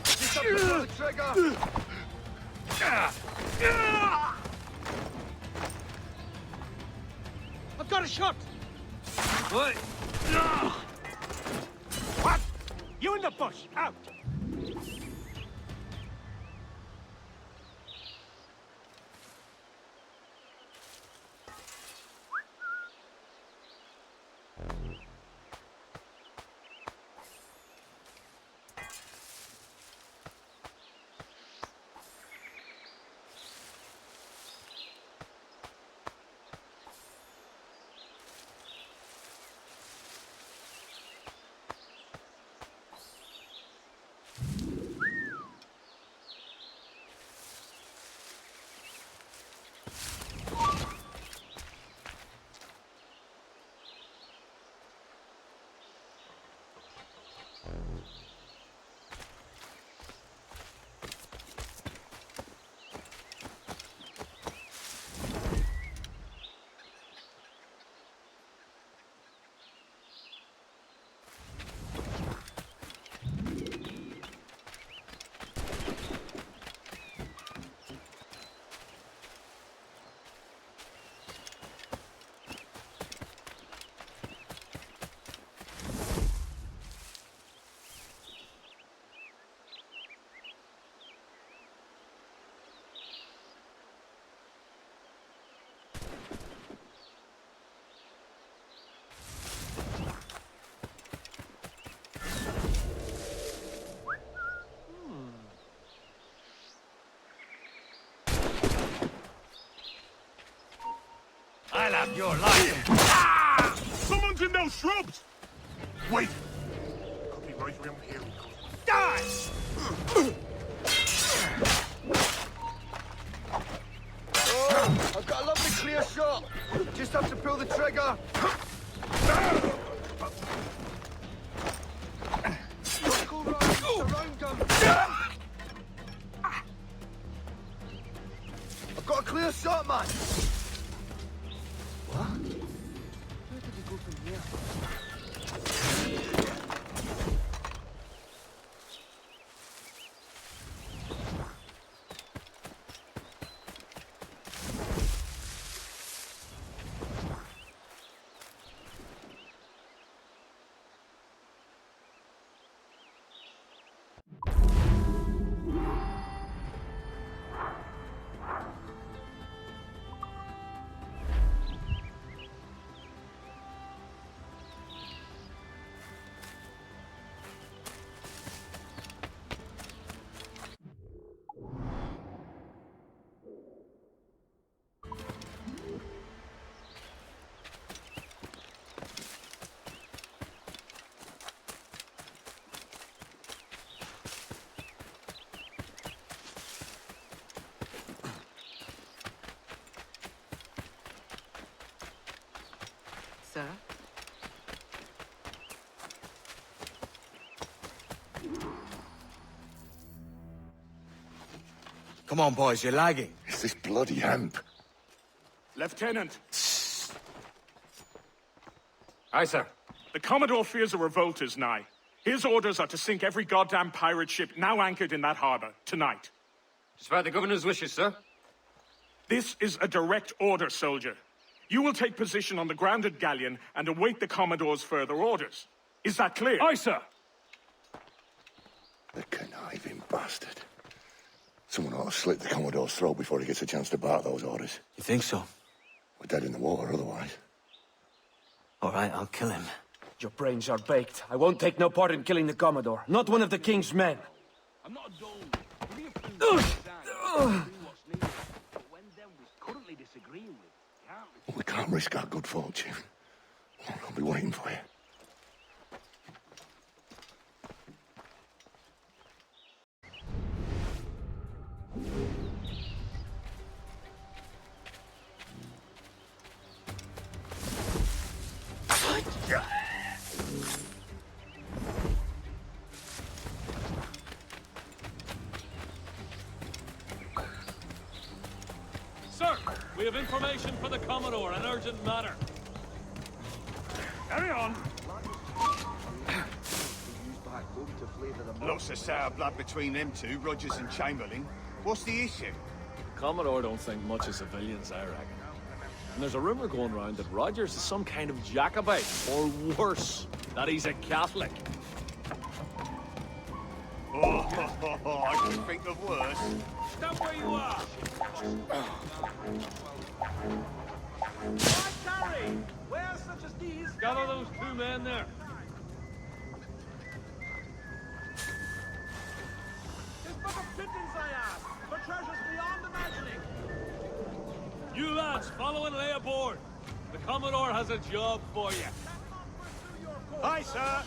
Just have to pull the trigger. I've got a shot! What? What? You in the bush! Out! I'll have your life! those shrubs! Wait! Could be right around here. Die! Oh, I've got a lovely clear shot. Just have to pull the trigger. Go around them. I've got a clear shot, man. What? Where did he go from here? Sir? Come on, boys, you're lagging. It's this bloody hemp. Lieutenant! Aye, sir. The Commodore fears a revolt is nigh. His orders are to sink every goddamn pirate ship now anchored in that harbor, tonight. Despite the governor's wishes, sir. This is a direct order, soldier. You will take position on the grounded galleon and await the Commodore's further orders. Is that clear? Aye, sir. The conniving bastard. Someone ought to slit the Commodore's throat before he gets a chance to bark those orders. You think so? We're dead in the water otherwise. All right, I'll kill him. Your brains are baked. I won't take no part in killing the Commodore. Not one of the king's men. I'm not a dole. We have to do what's needed. But when them we currently disagreeing with, can't we? We can't risk our good fortune. I'll be waiting for you. Sir, we have information for the Commodore, an urgent matter. Carry on. Lots of sour blood between them two, Rogers and Chamberlain. What's the issue? Commodore don't think much of civilians, I reckon. And there's a rumor going around that Rogers is some kind of Jacobite, or worse, that he's a Catholic. I can think of worse. Stop where you are! Why tarry? Where such as these? Gather those two men there. This book of pittance I ask, for treasures beyond imagining. You lads, follow and lay aboard. The Commodore has a job for you. Aye, sir.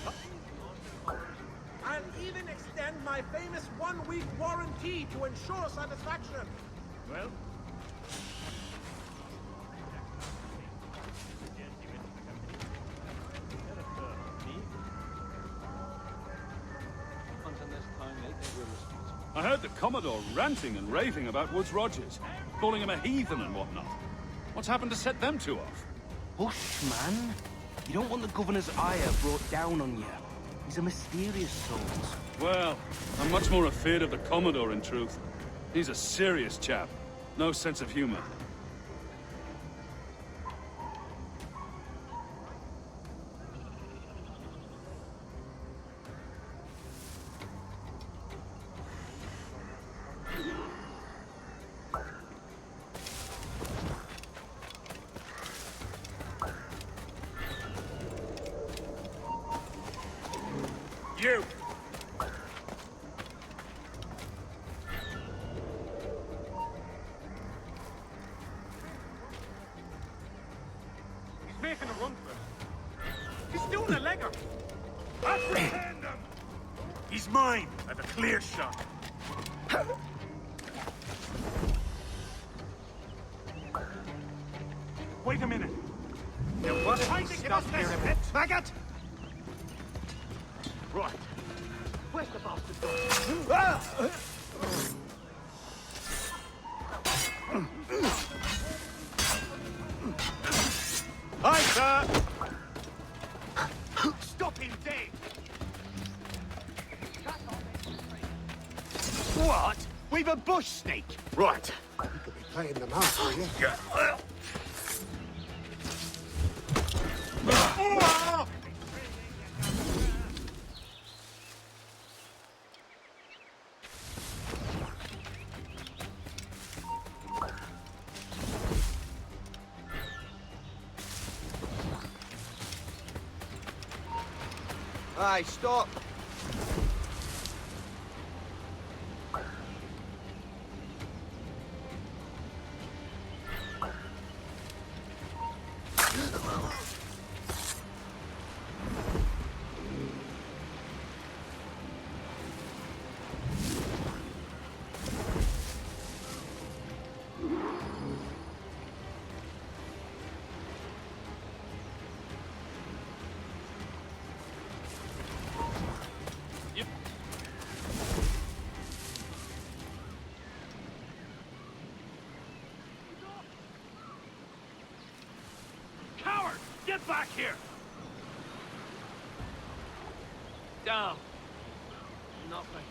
I'll even extend my famous one-week warranty to ensure satisfaction. Well? I heard the Commodore ranting and raving about Woods Rogers, calling him a heathen and whatnot. What's happened to set them two off? Hush, man. You don't want the governor's ire brought down on you. He's a mysterious soul. Well, I'm much more afraid of the Commodore, in truth. He's a serious chap. No sense of humor. You! He's making a run for it. He's mine! I've a clear shot. Wait a minute. Now what if we stop here a bit? Maggot! Right. Where's the bastard going? Hi, sir! Stop him dead! What? We've a bush snake! Right. You could be playing them out, are you? Aye, stop. Coward! Get back here! Down. Nothing.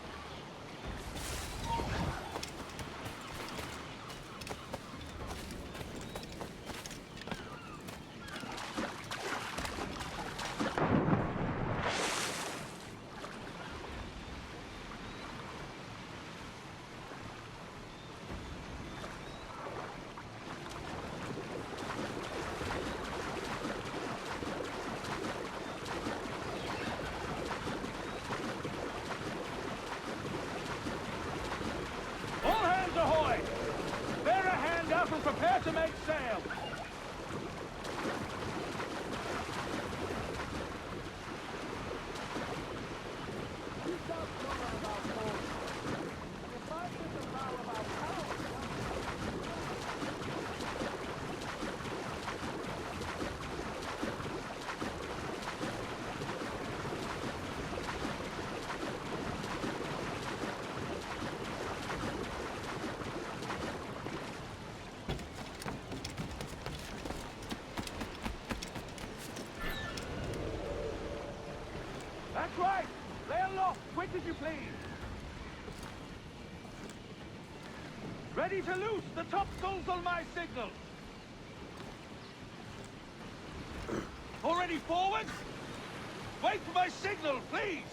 All hands ahoy! Bear a hand up and prepare to make sail! That's right! Lay aloft, quick as you please! Ready to loose the topsails on my signal! Already forward? Wait for my signal, please!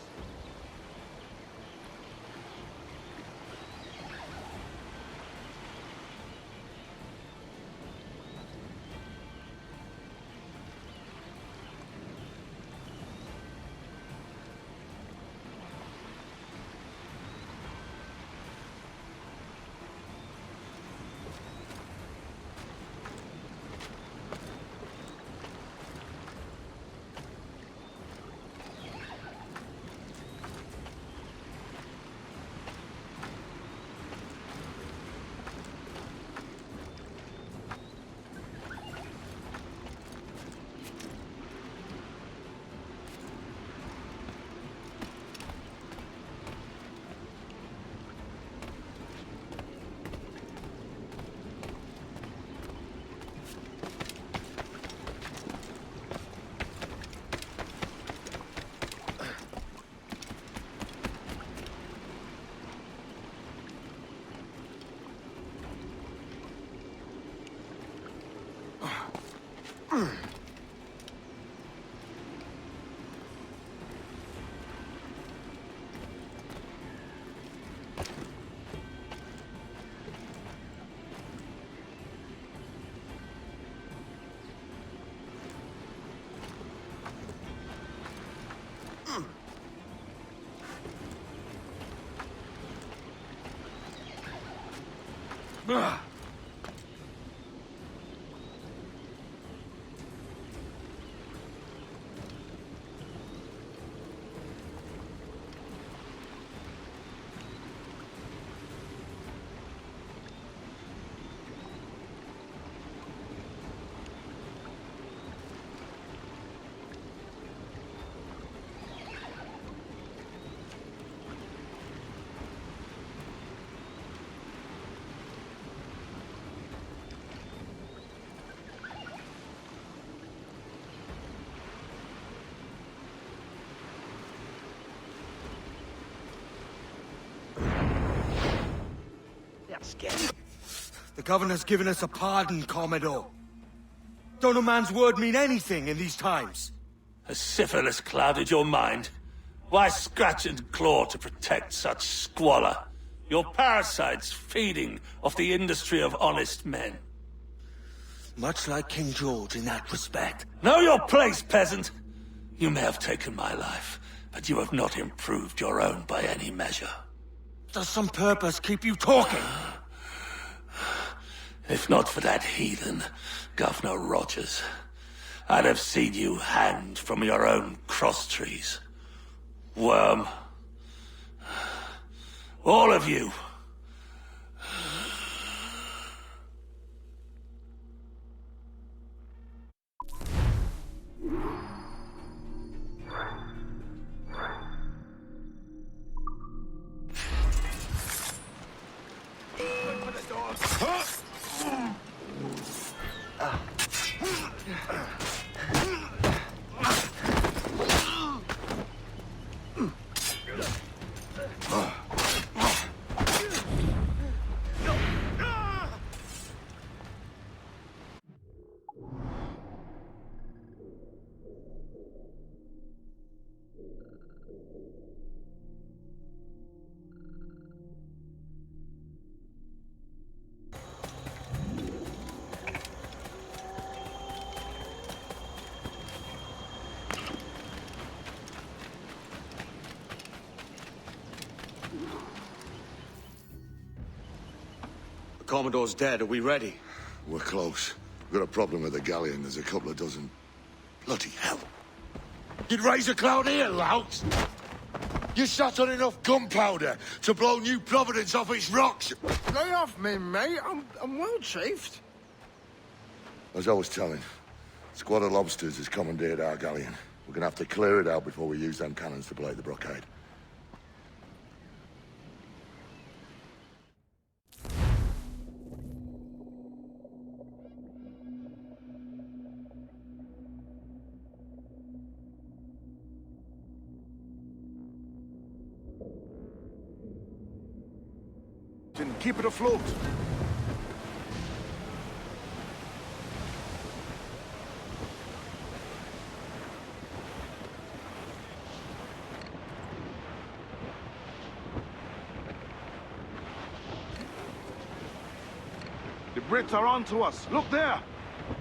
The governor's given us a pardon, Commodore. Don't a man's word mean anything in these times? Has syphilis clouded your mind? Why scratch and claw to protect such squalor? Your parasites feeding off the industry of honest men. Much like King George in that respect. Know your place, peasant! You may have taken my life, but you have not improved your own by any measure. Does some purpose keep you talking? If not for that heathen, Governor Rogers, I'd have seen you hanged from your own cross-trees. Worm. All of you. The Commodore's dead. Are we ready? We're close. We've got a problem with the galleon. There's a couple of dozen. Bloody hell. You'd raise a cloud here, lout! You shot on enough gunpowder to blow New Providence off its rocks! Lay off me, mate. I'm well chafed. As I was telling, squad of lobsters has commandeered our galleon. We're gonna have to clear it out before we use them cannons to blow the blockade. Keep it afloat. The Brits are on to us. Look there.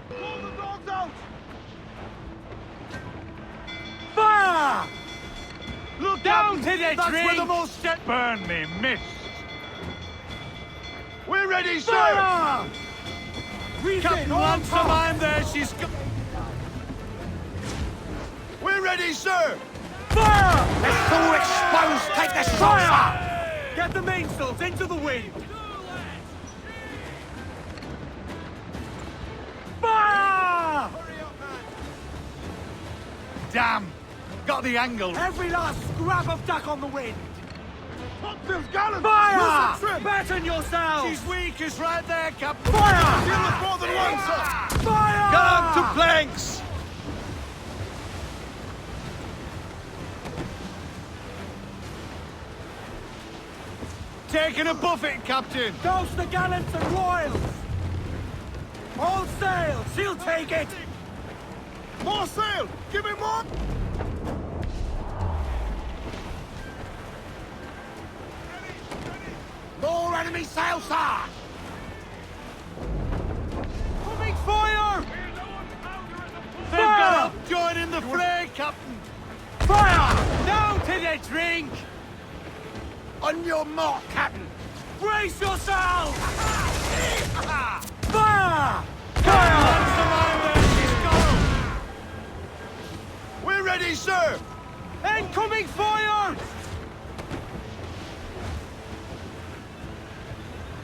Pull the dogs out. Fire! Look down to the That's drink. where the most burn me, miss. We're ready, sir! Fire! Captain wants some I'm there, she's We're ready, sir! Fire! Let's all exposed! Take the shots up! Get the mainsails into the wind! Fire! Damn! Got the angle. Every last scrap of duck on the wind! Topsails gallant! Fire! Batten yourselves! She's weak, is right there, Captain. Fire! Deal with more than one, sir! Fire! Get on to planks! Taking a buffet, Captain! Douse the gallants and royals! All sail! She'll take it! More sail! Give me more! More enemy sail, sir! Coming fire! They've got up! Join in the fray, Captain! Fire! Down to the drink! On your mark, Captain! Brace yourselves! Fire! Fire! We're ready, sir! Incoming fire!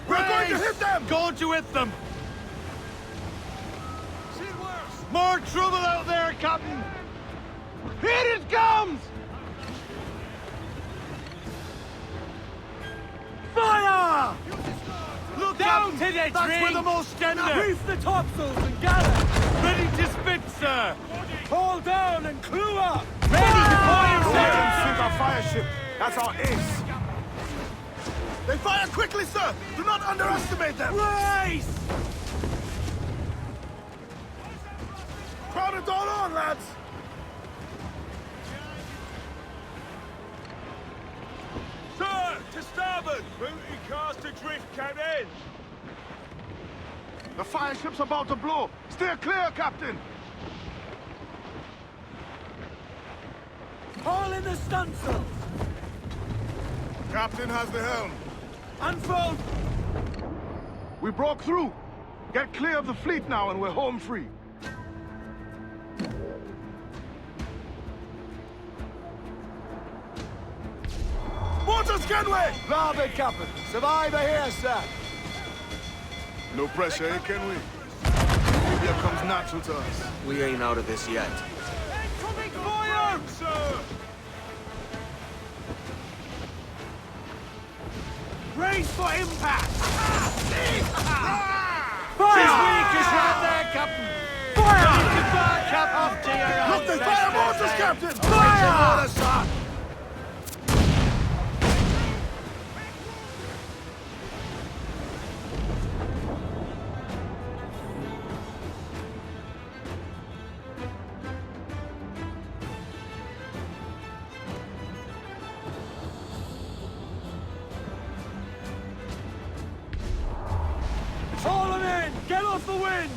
We're going to hit them! Going to hit them! More trouble out there, Captain! Here it comes! Fire! Look, Down Captain, to the that's drink! where the most tender! Reef the topsails and gather! Ready to spit, sir! Haul down and clew up! Ready to fire, sir! Sink our fire ship! That's our ace! They fire quickly, sir! Do not underestimate them! Race! Crowd it all on, lads! Sir, to starboard! Booty cast adrift, Captain! The fire ship's about to blow! Steer clear, Captain! Haul in the stunsails! Captain has the helm. Unfold! We broke through. Get clear of the fleet now and we're home free. Waters, Kenway! Larboard, Captain. Survivor here, sir. No pressure, eh, Kenway? Libya comes natural to us. We ain't out of this yet. Incoming fire! Sir! Brace for impact! Fire! She's weak as right there, Captain! Fire! Goodbye, Captain! To your Look, they fire mortars, Captain! Fire! Sir! Haul them in! Get off the wind!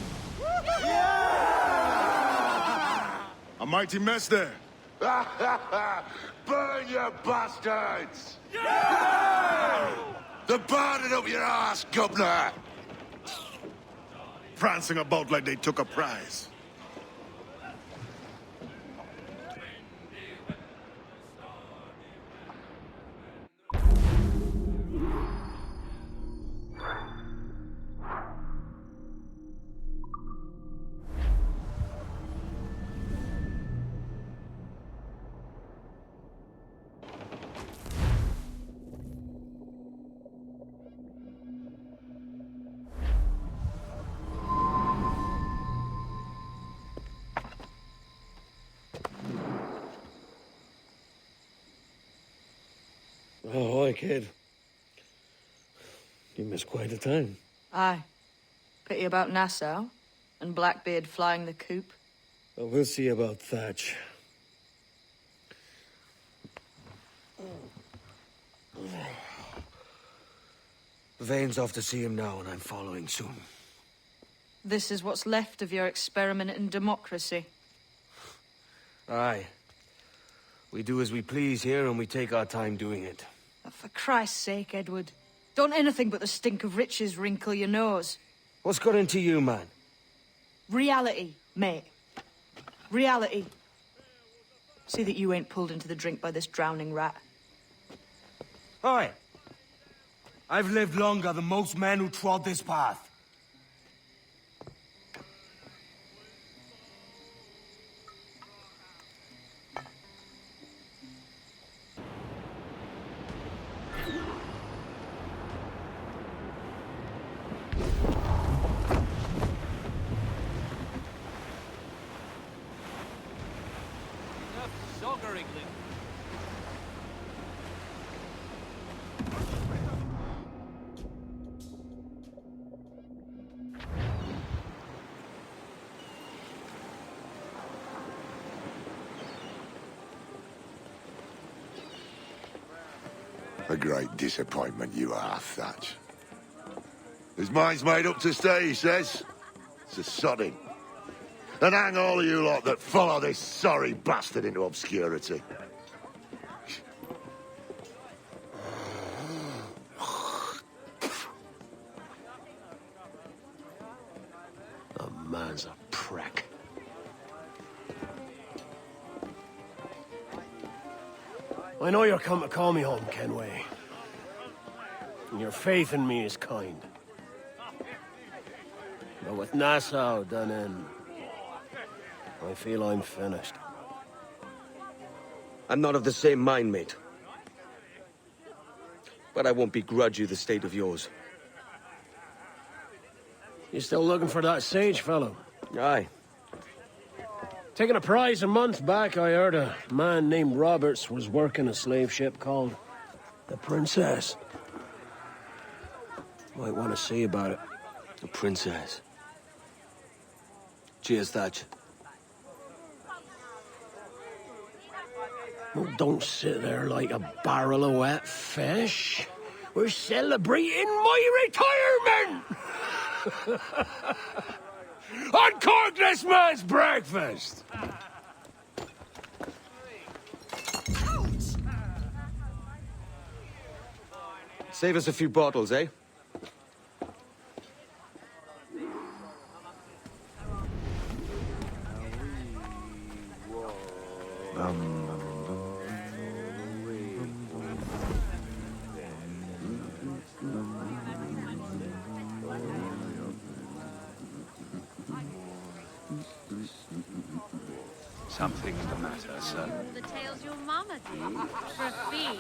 A mighty mess there. Burn, you bastards! They're burning up your ass, governor! Prancing about like they took a prize. Oh, hi, kid. You missed quite a time. Aye. Pity about Nassau, and Blackbeard flying the coop. Well, we'll see about Thatch. Vane's off to see him now, and I'm following soon. This is what's left of your experiment in democracy. Aye. We do as we please here, and we take our time doing it. For Christ's sake, Edward. Don't anything but the stink of riches wrinkle your nose. What's got into you, man? Reality, mate. Reality. See that you ain't pulled into the drink by this drowning rat. Oi! I've lived longer than most men who trod this path. A great disappointment you are, Thatch. His mind's made up to stay, he says. It's a sodding. And hang all of you lot that follow this sorry bastard into obscurity. The man's a prick. I know you're come to call me home, Kenway. And your faith in me is kind. But with Nassau done in, I feel I'm finished. I'm not of the same mind, mate. But I won't begrudge you the state of yours. You still looking for that sage fellow? Aye. Taking a prize a month back, I heard a man named Roberts was working a slave ship called the Princess. Might want to see about it. The princess. Cheers, Thatch. Well, don't sit there like a barrel of wet fish. We're celebrating my retirement! Uncork this man's breakfast! Save us a few bottles, eh? Something the matter, sir? The tales your mama did, for a fee.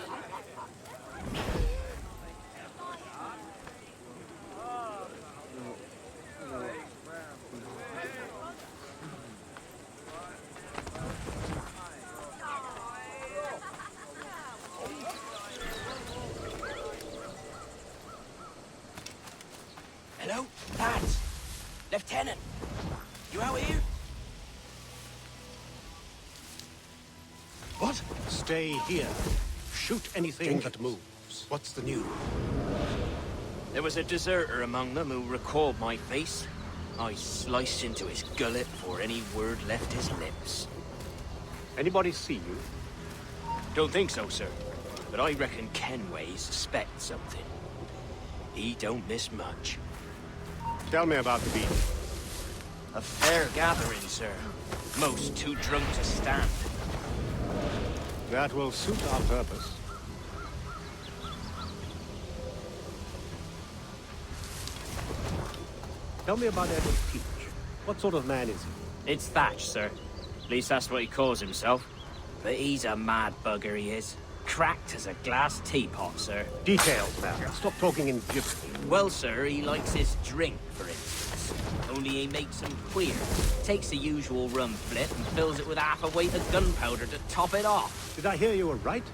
Hello, lads. Lieutenant, you out here? What? Stay here. Shoot anything that moves. What's the news? There was a deserter among them who recalled my face. I sliced into his gullet before any word left his lips. Anybody see you? Don't think so, sir. But I reckon Kenway suspects something. He don't miss much. Tell me about the beat. A fair gathering, sir. Most too drunk to stand. That will suit our purpose. Tell me about Edward Teach. What sort of man is he? It's Thatch, sir. At least that's what he calls himself. But he's a mad bugger, he is. Cracked as a glass teapot, sir. Details, man. Stop talking in gibberish. Well, sir, he likes his drink, for instance. Only he makes them queer. Takes the usual rum flip and fills it with half a weight of gunpowder to top it off. Did I hear you were right?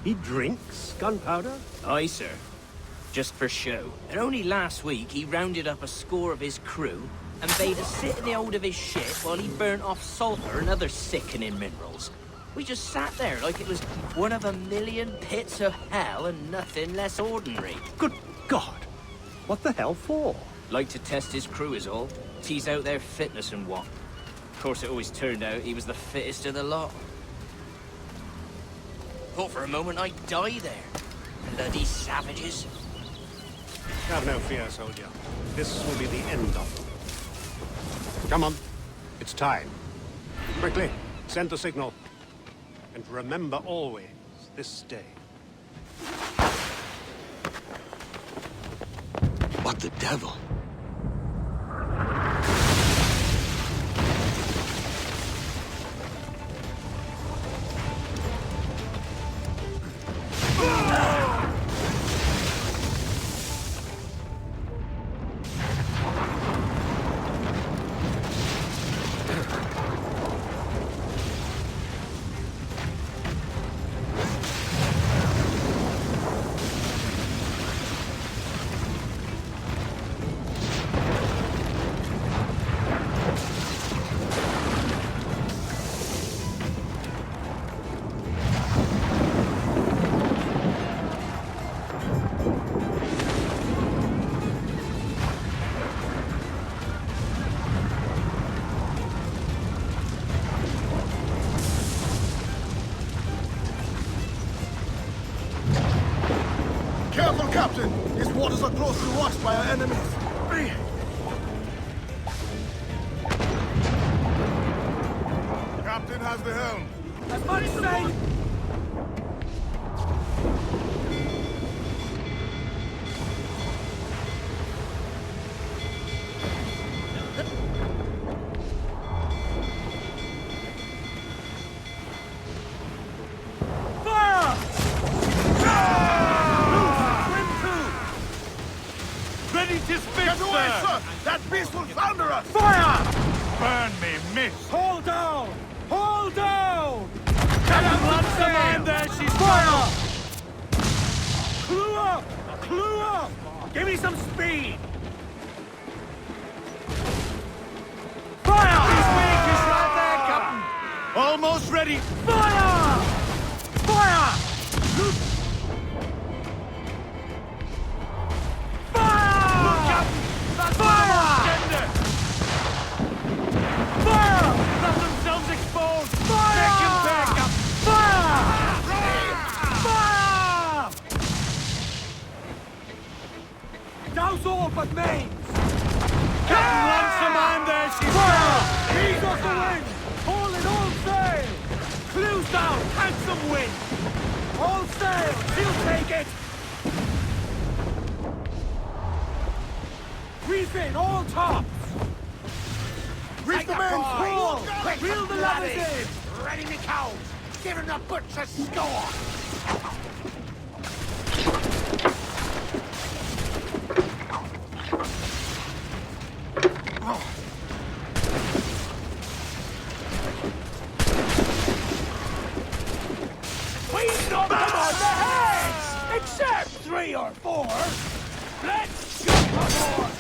He drinks gunpowder? Aye, sir. Just for show. And only last week he rounded up a score of his crew and bade us sit in the hold of his ship while he burnt off sulfur and other sickening minerals. We just sat there like it was one of a million pits of hell and nothing less ordinary. Good God! What the hell for? Like to test his crew is all. Tease out their fitness and what. Of course, it always turned out he was the fittest of the lot. Thought for a moment I'd die there. Bloody savages. Have no fear, soldier. This will be the end of them. Come on. It's time. Quickly, send the signal. And remember always this day. What the devil? Careful, Captain! These waters are closely watched by our enemies. Captain has the helm. As much sail! Get away, sir! That beast will flounder us! Fire! Burn me, miss! Hold down! Hold down! What's the man there? She's fire! Clue up! Clue up! Give me some speed! Fire! He's weak, he's right there, Captain! Almost ready! Fire! Fire! Fire! Look, Captain! That's fire! Fire! Let themselves exposed! Fire! Take him back, Captain! Fire! Fire! Douse all but mains! Captain wants some man there, she's fire! Ease off the wind! Haul it all sail! Clews down, handsome wind! All sail! She'll take it! Reef in, all tops! Reef the men's full! Reel the ladders in! Ready me count! Giving the butch a score! We knock them on the heads! Except 3 or 4! Let's jump aboard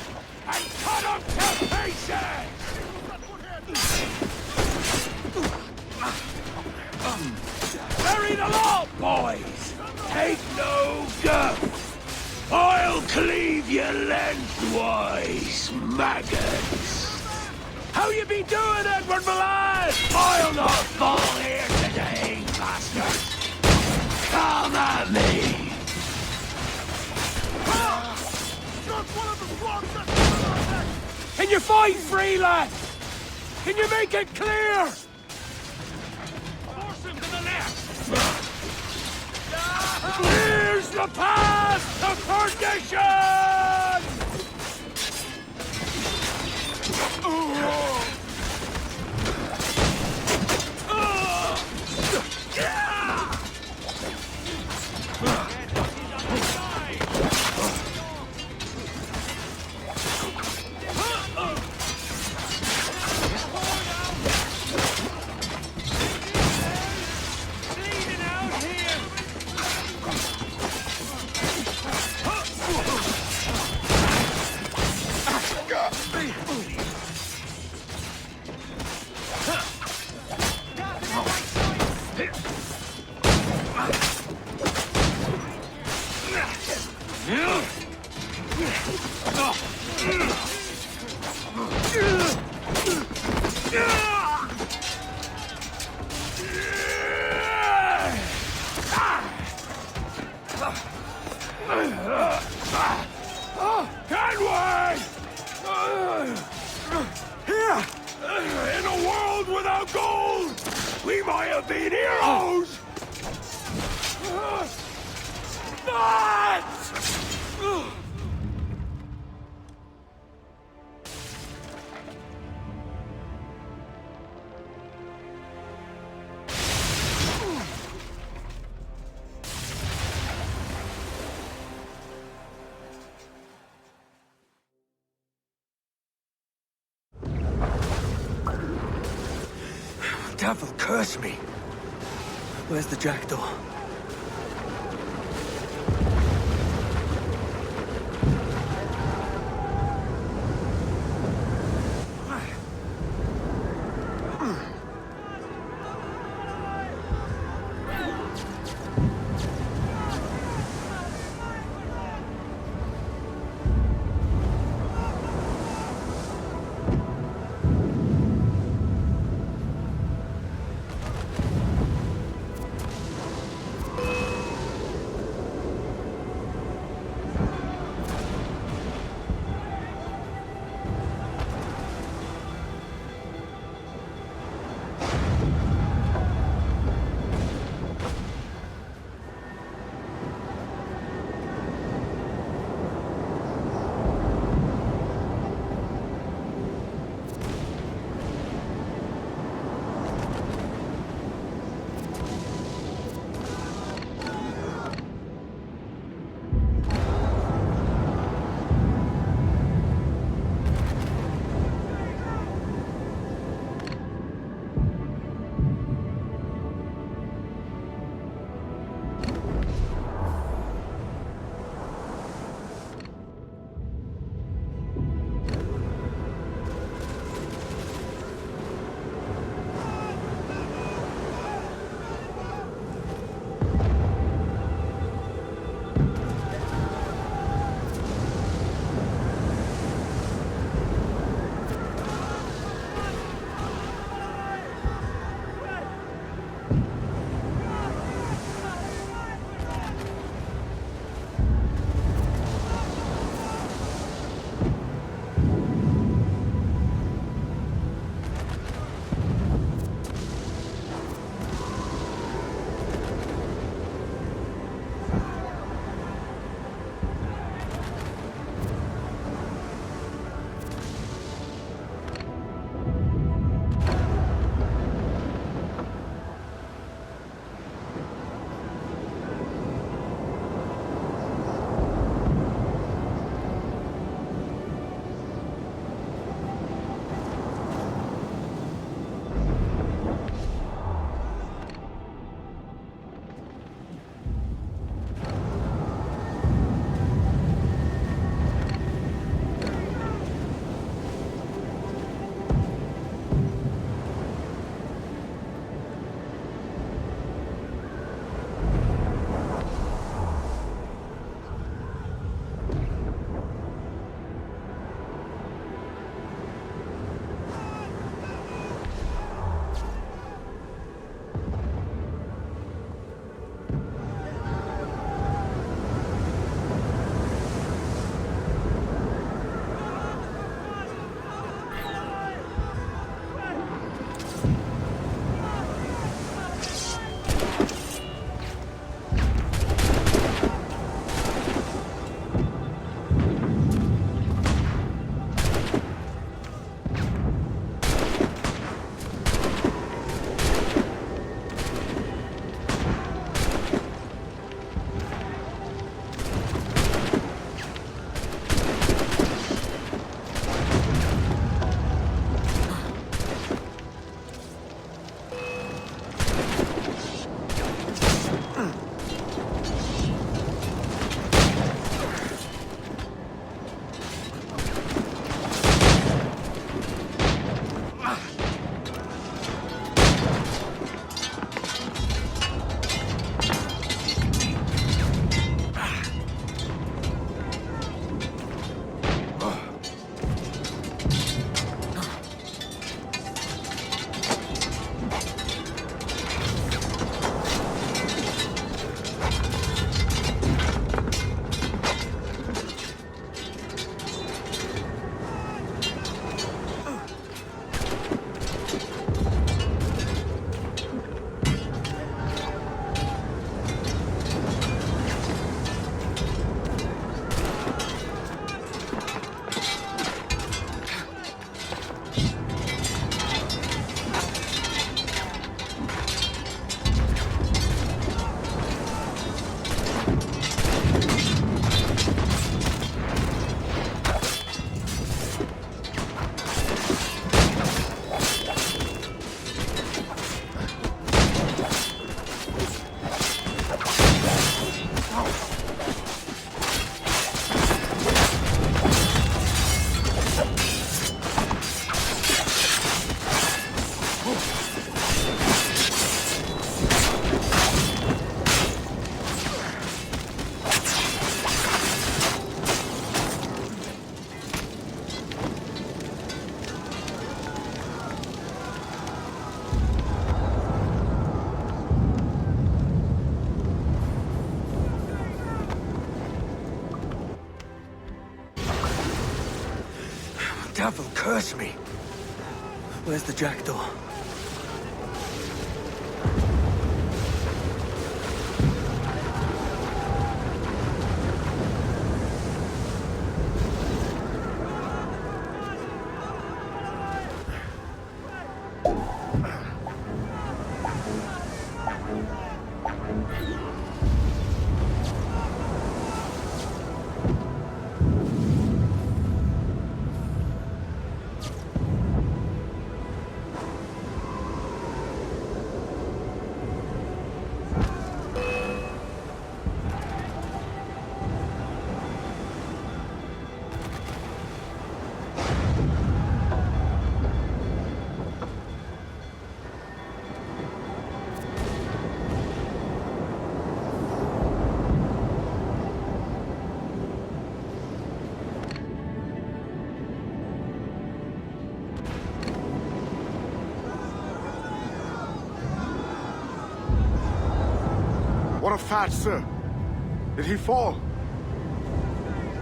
and cut them to pieces! Bury the lot, boys! Take no guff! I'll cleave you lengthwise, maggots! How you be doing, Edward, my lad? I'll not fall here today, bastards! Come at me! Can you fight free, lad? Can you make it clear? Force him to the left! Here's the path to perdition! Can we? Here! In a world without gold, we might have been heroes! But... Devil curse me. Where's the jackdaw? devil curse me. Where's the jackdaw? What a fat, sir. Did he fall?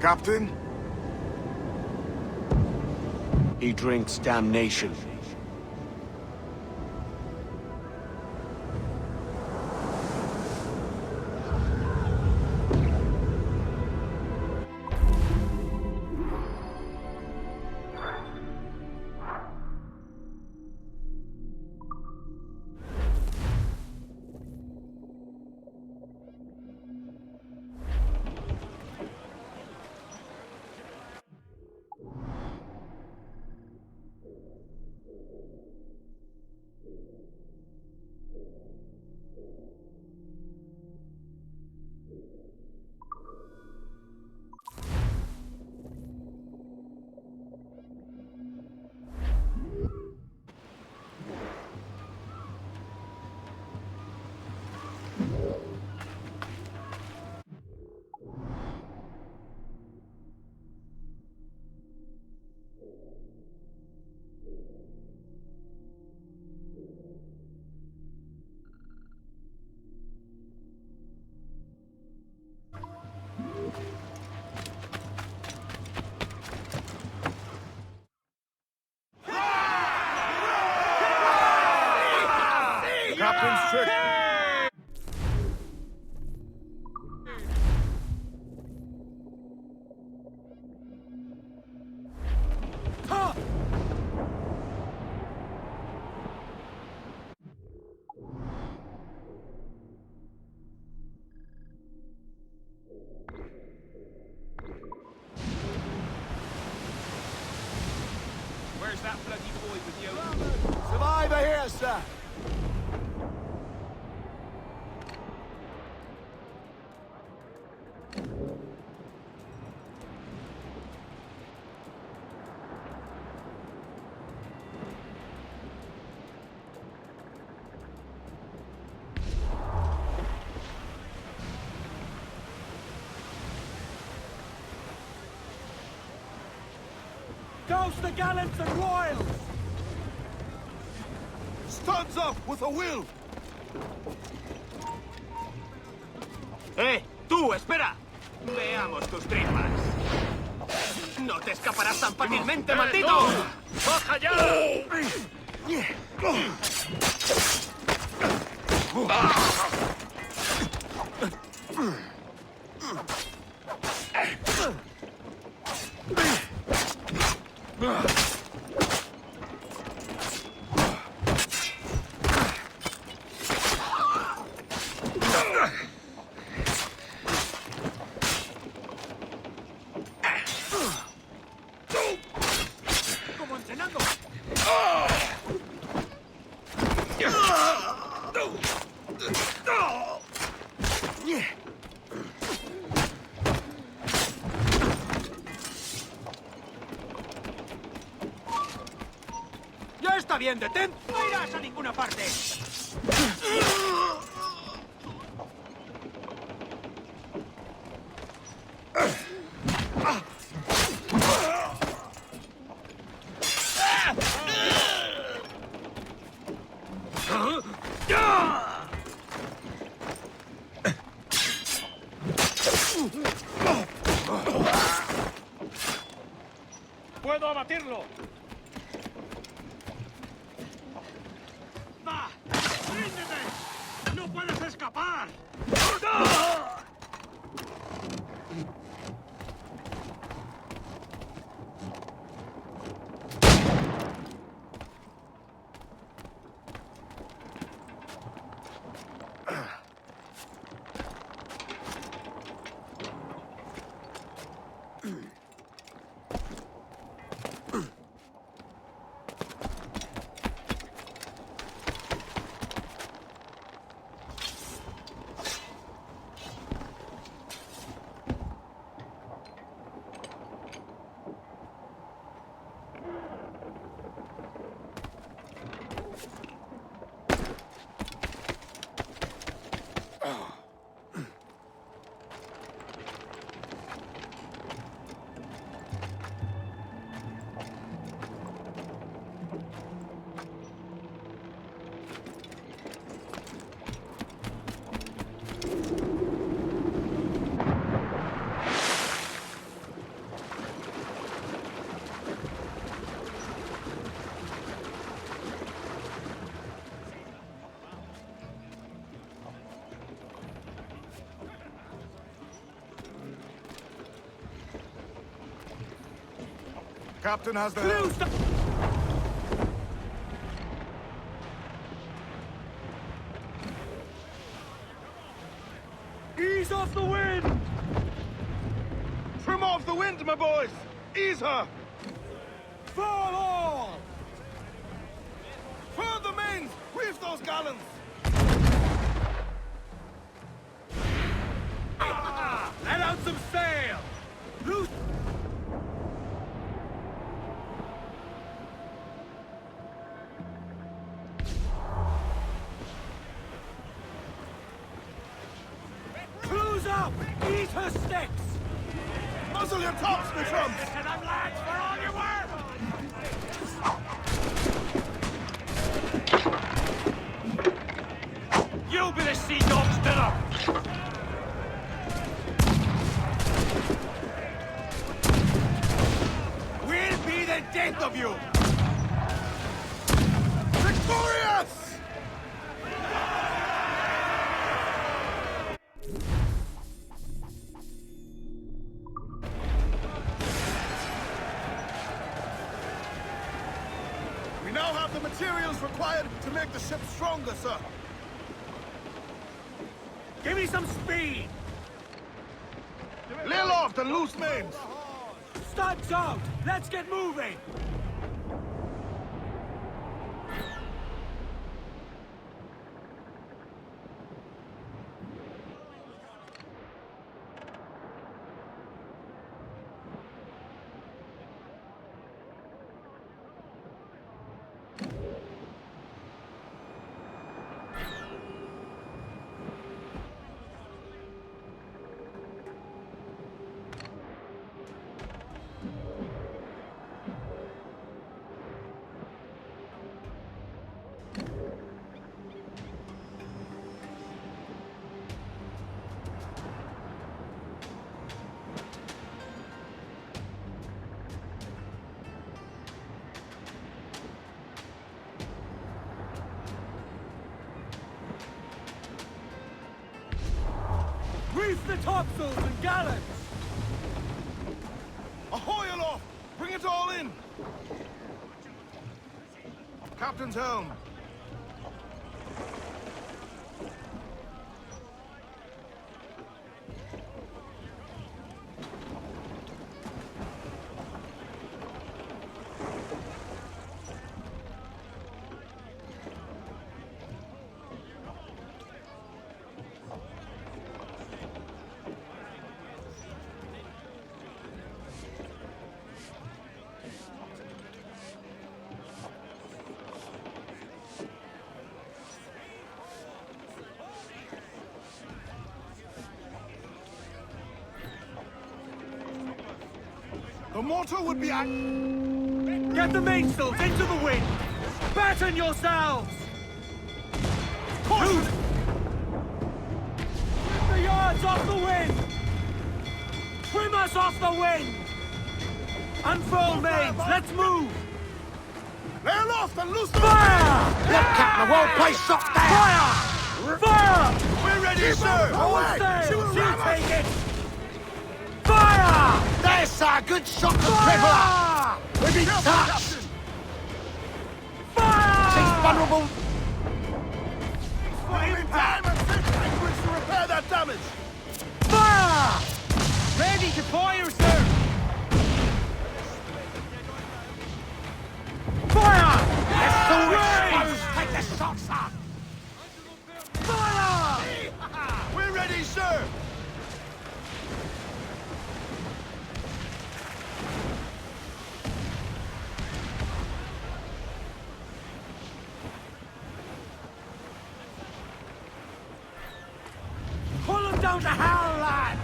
Captain? He drinks damnation. Captain's trick. Where's that bloody boy with you? Survivor here, sir. Douse the gallants and royals! Stands up with a will! ¡Tú, espera! Veamos tus tripas. ¡No te escaparás tan fácilmente, maldito! ¡Baja ya! ¡Como entrenando! ¡Ya está bien, detén! ¡No irás a ninguna parte! puedo abatirlo. ¡Va! ¡Ríndete! ¡No puedes escapar! Captain has the... Ease off the wind! Trim off the wind, my boys! Ease her! Fall all! Furl the mains! Reef those gallants! Let out some sail! Loose... Close up! Eat her sticks! Muzzle your tops, my trumps! To them, lads, for all you were! You'll be the sea dog's dinner! We'll be the death of you! Victorious! We now have the materials required to make the ship stronger, sir. Give me some speed! Lay aloft and loose mains! Studs out! Let's get moving! Reef the topsails and gallants! Ahoy aloft! Bring it all in! Captain's helm. The mortar would be Get the mainsails into the wind! Batten yourselves! Caution! Trim the yards off the wind! Trim us off the wind! Unfold, mates! Let's move! Lay aloft and loose the Fire! Look, Captain, the whole place shut down! Fire! Fire! We're ready, Keep sir! Hold sail! She'll take it! Fire! There, sir! Good shot to cripple her! We've been touched! Fire! She's vulnerable! Fire! Time and six anchorage to repair that damage! Fire! Ready to fire, sir! Fire! Let's do it! Take the shot, sir! Fire! We're ready, sir! Pull him down to hell, lads!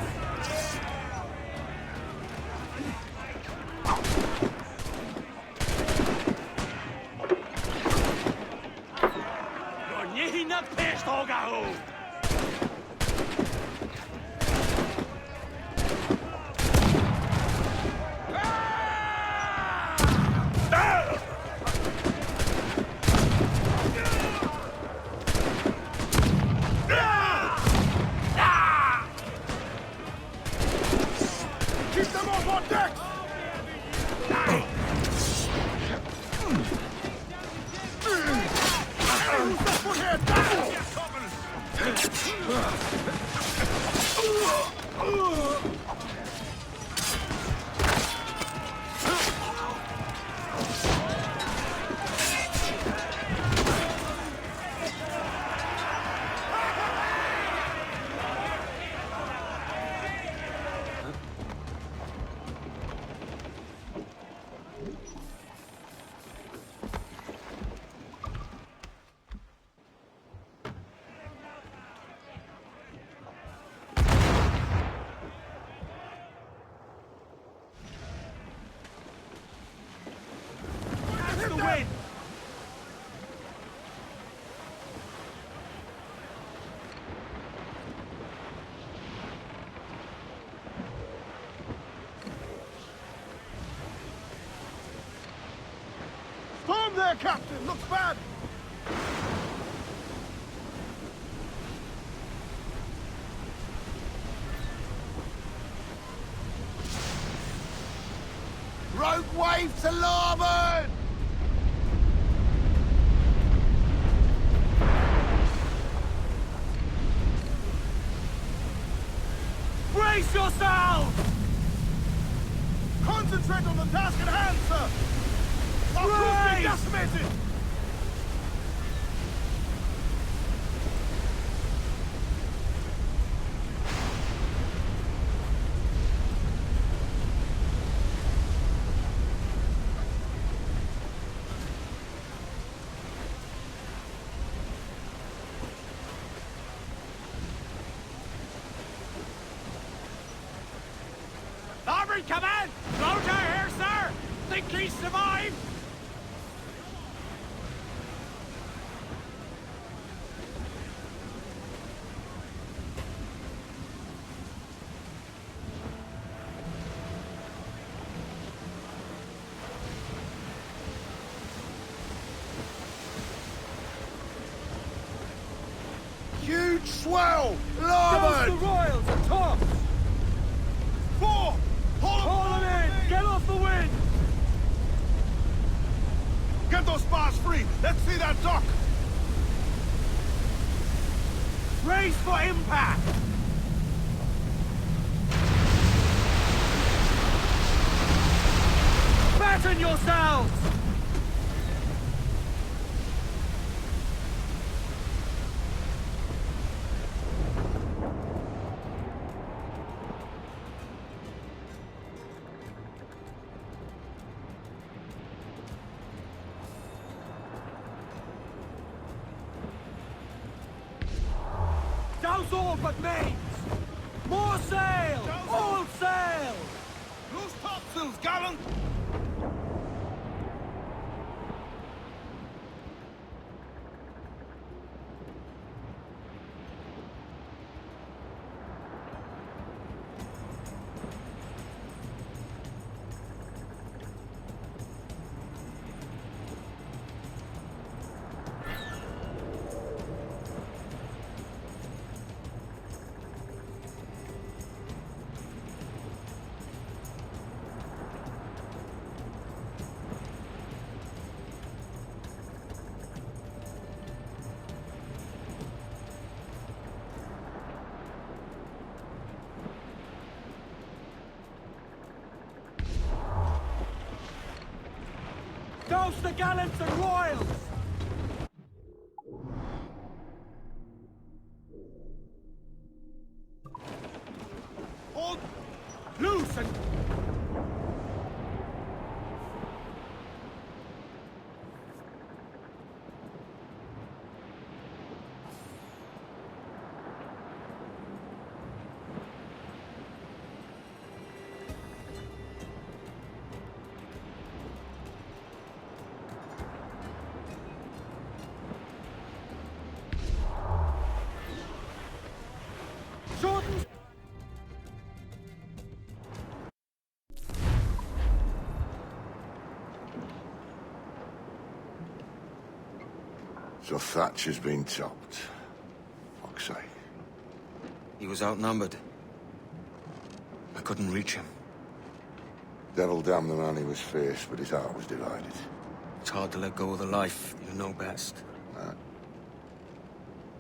Na pest ogaho! Keep them off on deck! Who's that foot here? Storm there, Captain! Looks bad! Rogue wave to larboard! Brace yourselves! Concentrate on the task at hand, sir! Our crew's been decimated! Starboard, come in! Floater here, sir! Think he survived? Huge swell! Goes Larboard! the royals and tops! 4! Haul them in! Get off the wind! Get those spars free! Let's see that dock! Brace for impact! Batten yourselves! Douse all but mains! More sail! All sail! Loose topsails, gallant! Roust the gallants and royals! Hold loose and... So Thatcher's been topped. Fuck's sake. He was outnumbered. I couldn't reach him. Devil damn the man, he was fierce, but his heart was divided. It's hard to let go of the life you know best.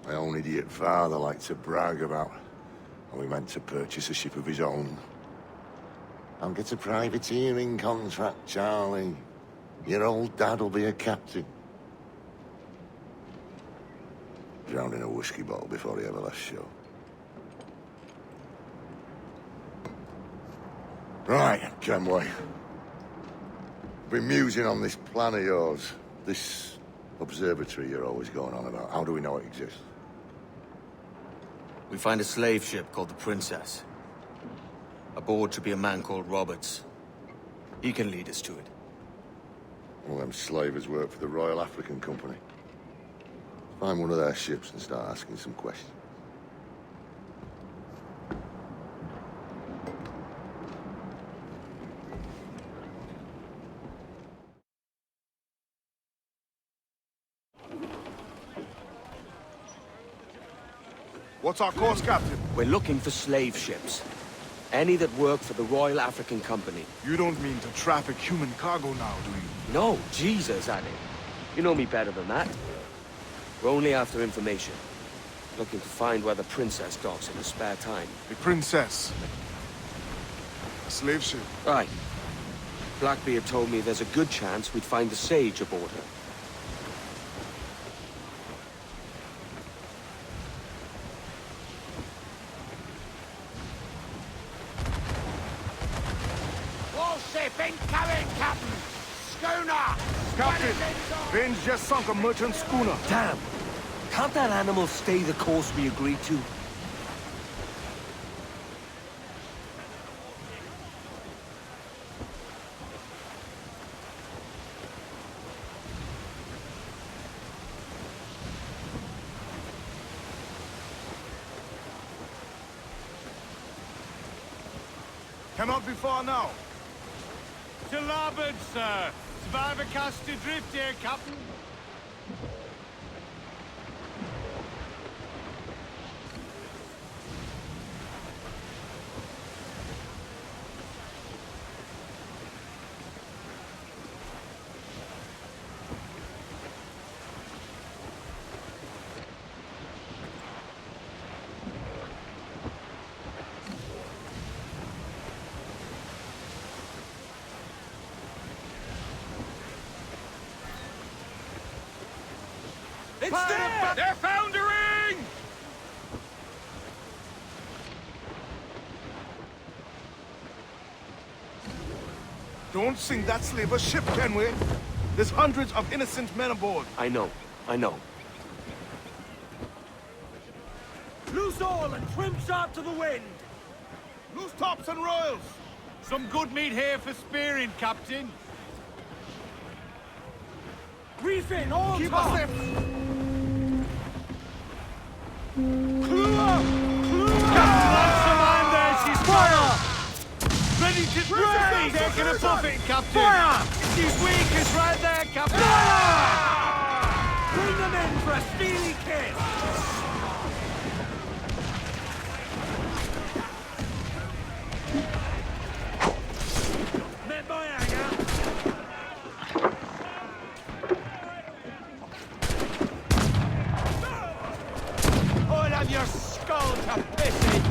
My own idiot father liked to brag about how he meant to purchase a ship of his own. I'll get a privateering contract, Charlie. Your old dad'll be a captain. Drowned in a whiskey bottle before he ever left shore. Right, Kenway. Been musing on this plan of yours. This observatory you're always going on about. How do we know it exists? We find a slave ship called the Princess. Aboard should be a man called Roberts. He can lead us to it. All them slavers work for the Royal African Company. Find one of their ships and start asking some questions. What's our course, Captain? We're looking for slave ships. Any that work for the Royal African Company. You don't mean to traffic human cargo now, do you? No, Jesus, Addy. You know me better than that. We're only after information. Looking to find where the Princess docks in her spare time. The Princess? A slave ship? Right. Blackbeard told me there's a good chance we'd find the Sage aboard her. Warship incoming, Captain! Schooner! Captain, Vane's just sunk a merchant schooner. Damn! Can't that animal stay the course we agreed to? Cannot be far now. To larboard, sir! Survivor cast adrift here, Captain! It's there! They're foundering! Don't sink that slaver ship, Kenway. There's hundreds of innocent men aboard. I know. Loose all and trim sharp to the wind! Loose tops and royals! Some good meat here for spearing, Captain. Reef in, all Keep tops! us safe! Clue up! Captain, that's the man there, she's fire! Ready to raise! Taking a buffet, Captain! Fire! She's weak, it's right there, Captain! Fire! Bring them in for a steely kiss! Met my hanger! I'll have your skull to pieces!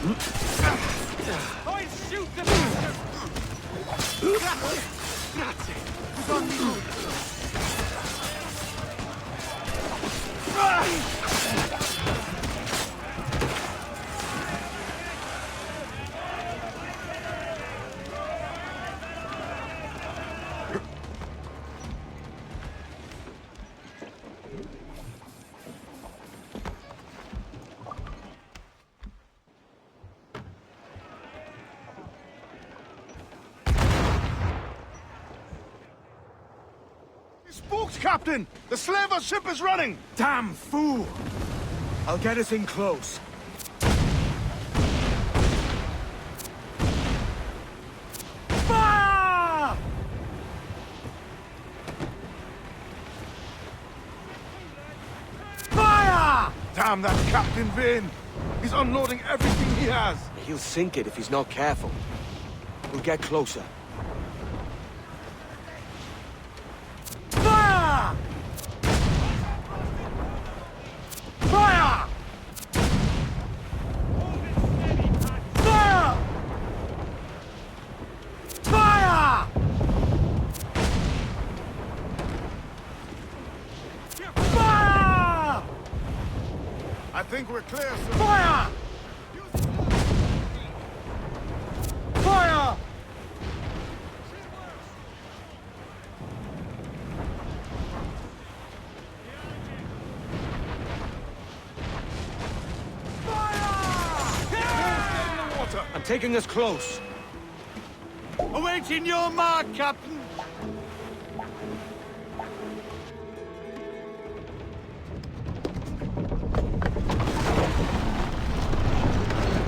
I'll shoot the bastard! Grazie! Who's on me? Spooks, Captain! The slaver ship is running! Damn fool! I'll get us in close. Fire! Fire! Damn that Captain Vane! He's unloading everything he has! He'll sink it if he's not careful. We'll get closer. Fire! Fire! Fire! Fire! Fire! I think we're clear, sir. Fire! Fire! I'm taking us close. Awaiting your mark, Captain.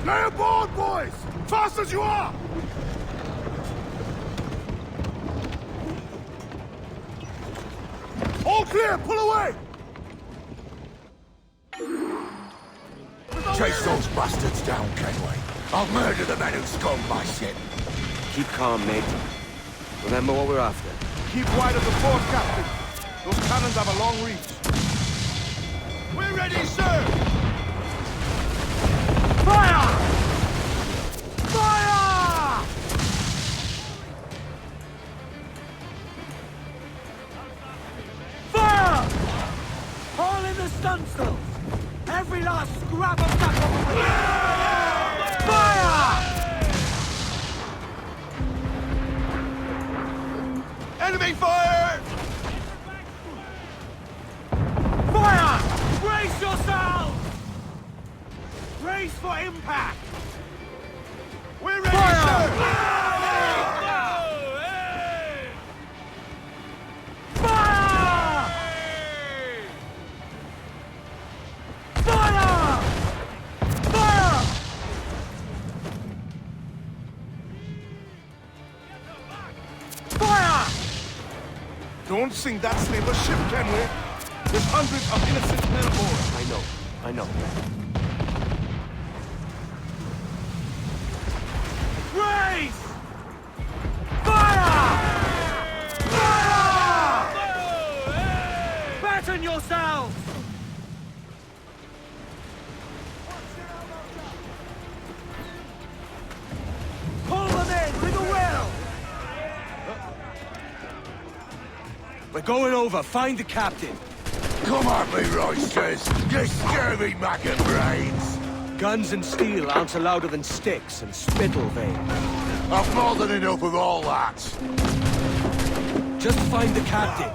Lay aboard, boys! Fast as you are! All clear, pull away! Chase those bastards down, Kenway. I'll murder the men who scum my ship. Keep calm, mate. Remember what we're after. Keep wide of the fort, Captain. Those cannons have a long reach. We're ready, sir! Fire! Fire! Fire! All in the stunsails! Every last scrap of tackle! Fire! Enemy fire! Fire! Brace yourselves! Brace for impact! We're ready, sir! Fire! Fire! Fire! Fire! Don't sink that slaver ship, Kenway. There's hundreds of innocent men aboard. I know. Race! Fire! Fire! Batten yourselves! Pull them in with a will! We're going over. Find the captain. Come at me, roisters! You scurvy maggot brains! Guns and steel aren't louder than sticks and spittle, Vane. I've more than enough of all that. Just find the captain.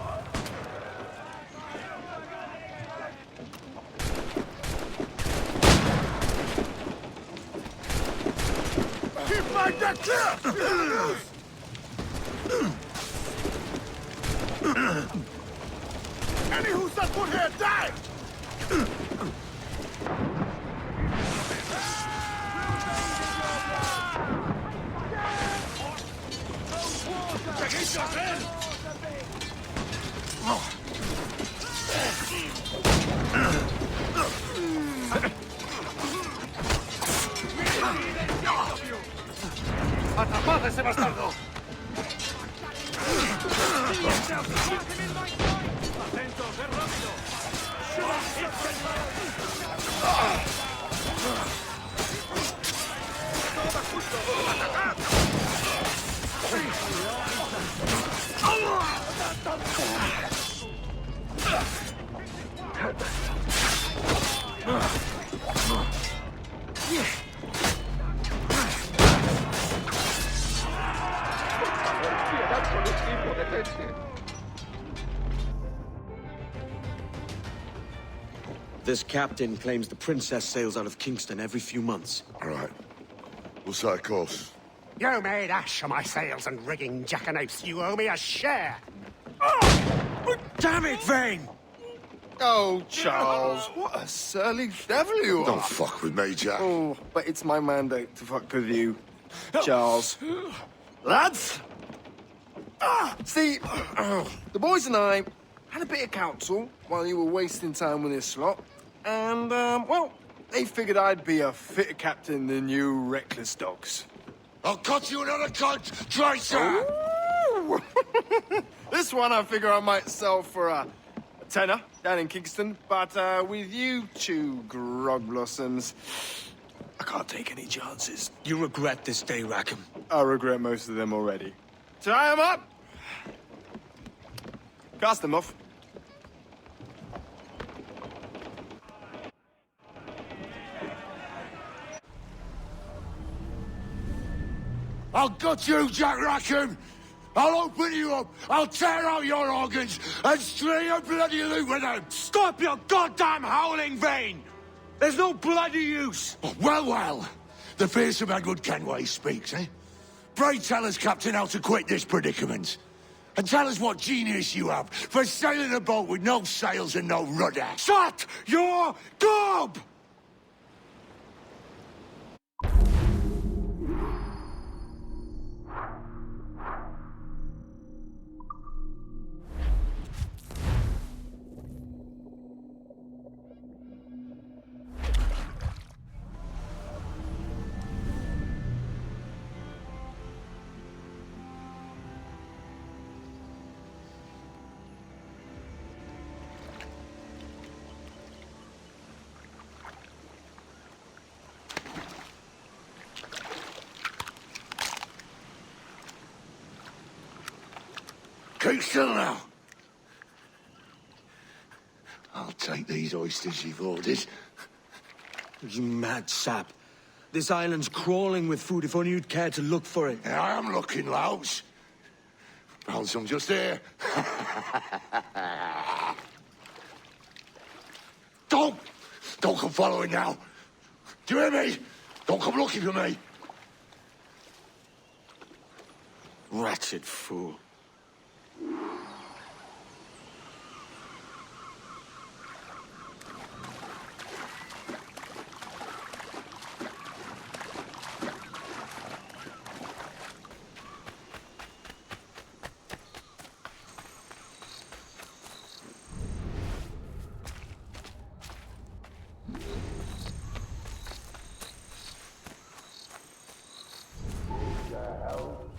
Keep my deck clear! Any who set foot here, die! ¡Atrapad a ese bastardo! ¡Atentos, es rápido! This captain claims the princess sails out of Kingston every few months. All right. We'll set a course. You made ash of my sails and rigging, jackanapes. You owe me a share. Oh! Damn it, Vane! Oh, Charles, what a surly devil you are. Don't fuck with me, Jack. Oh, but it's my mandate to fuck with you, Charles. Lads! See, the boys and I had a bit of counsel while you were wasting time with this lot. And, well, they figured I'd be a fitter captain than you reckless dogs. I'll cut you another cunt, Tracer! This one I figure I might sell for a tenner down in Kingston, but with you two grog blossoms, I can't take any chances. You regret this day, Rackham. I regret most of them already. Tie them up! Cast them off. I'll gut you, Jack Rackham! I'll open you up, I'll tear out your organs, and string your bloody loot with them! Stop your goddamn howling, Vane! There's no bloody use! Oh, well, the fearsome Edward Kenway speaks, eh? Pray tell us, Captain, how to quit this predicament. And tell us what genius you have for sailing a boat with no sails and no rudder. Shut your gob! Keep still now. I'll take these oysters you've ordered. You mad sap. This island's crawling with food if only you'd care to look for it. Yeah, I am looking, Louts. Found some just here. Don't come following now. Do you hear me? Don't come looking for me. Wretched fool.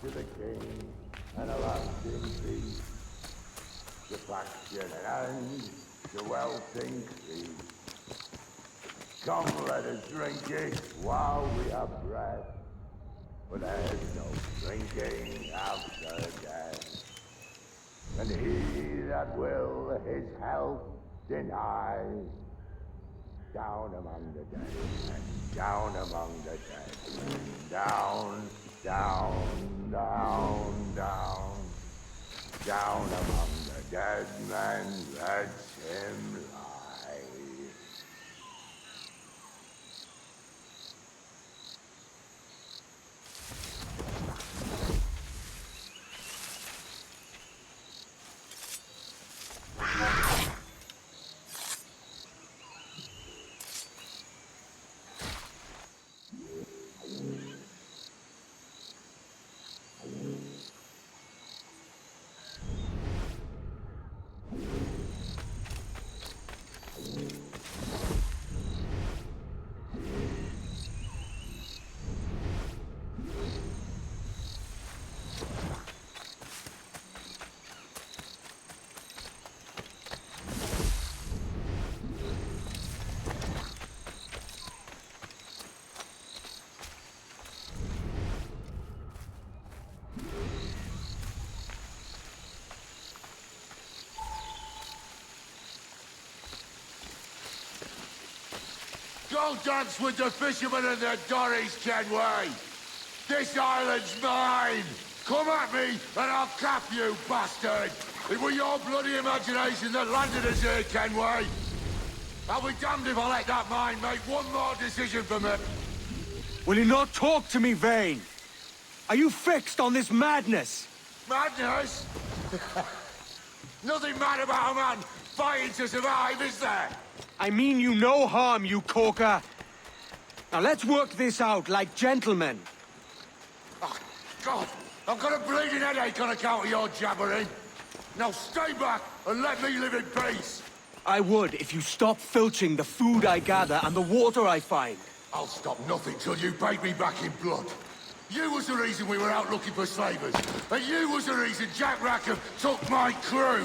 To the king and a lasting peace. The faction and the wealth increase. Come, let us drink it while we have breath. For there's no drinking after death. And he that will his health deny, down among the dead, and down among the dead, and down, down, down, down, down among the dead men, let him lie. Don't dance with the fishermen and the dories, Kenway! This island's mine! Come at me, and I'll cap you, bastard! It was your bloody imagination that landed us here, Kenway! I'll be damned if I let that mind make one more decision for me! Will you not talk to me, Vane? Are you fixed on this madness? Madness? Nothing mad about a man fighting to survive, is there? I mean you no harm, you corker. Now let's work this out like gentlemen. Oh, God! I've got a bleeding headache on account of your jabbering. Now stay back and let me live in peace. I would if you stopped filching the food I gather and the water I find. I'll stop nothing till you paid me back in blood. You was the reason we were out looking for slavers, and you was the reason Jack Rackham took my crew.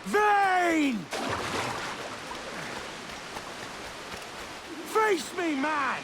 Vane! Face me, man!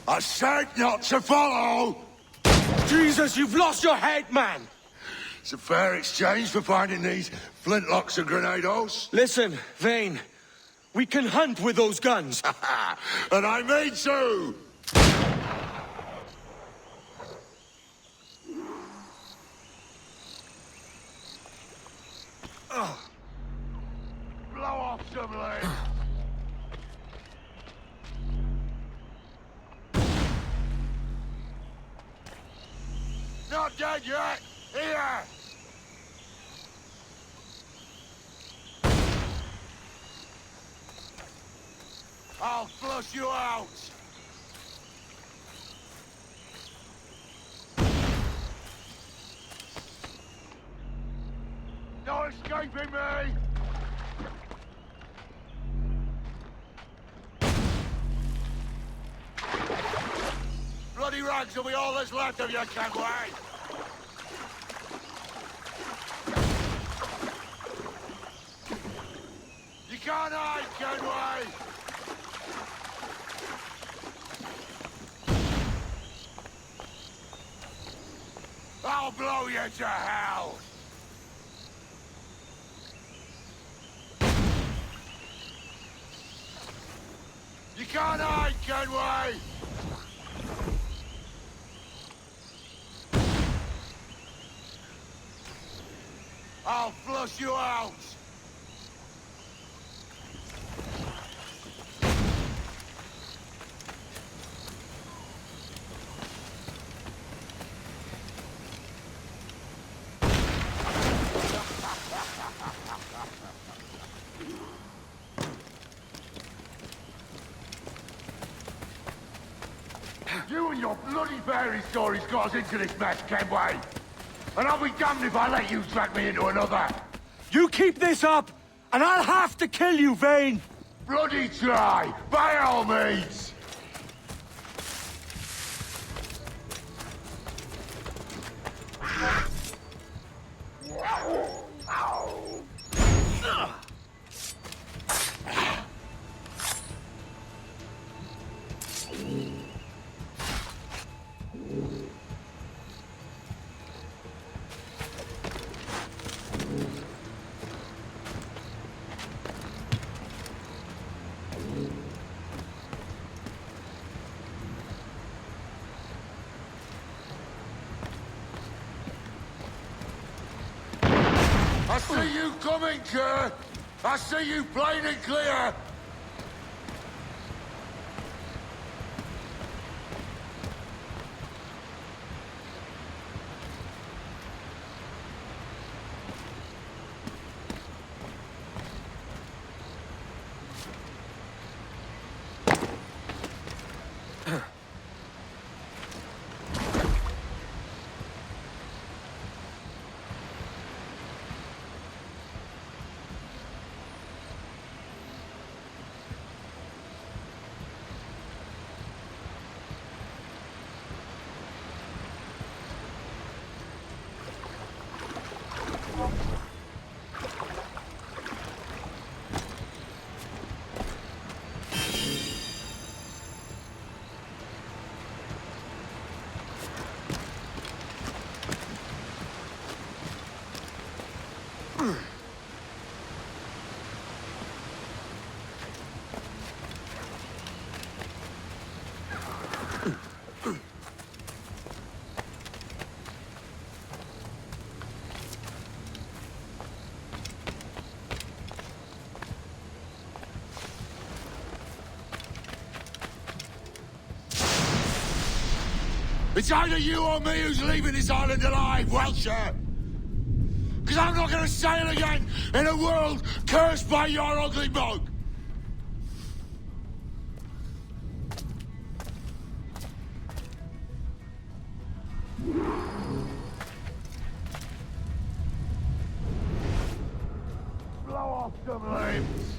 I said not to follow! Jesus, you've lost your head, man! It's a fair exchange for finding these flintlocks and grenados. Listen, Vane. We can hunt with those guns. And I mean to! Not dead yet! Here! I'll flush you out! No escaping me! Bloody rags will be all that's left of you, Kenway! You can't hide, Kenway! I'll blow you to hell! You can't hide, Kenway! I'll flush you out! You and your bloody fairy stories got us into this mess, Kenway! And I'll be damned if I let you drag me into another! You keep this up, and I'll have to kill you, Vane! Bloody try! By all means! I see you coming, Kerr! I see you plain and clear! It's either you or me who's leaving this island alive, Welcher! Because I'm not gonna sail again in a world cursed by your ugly mug! Blow off some limbs!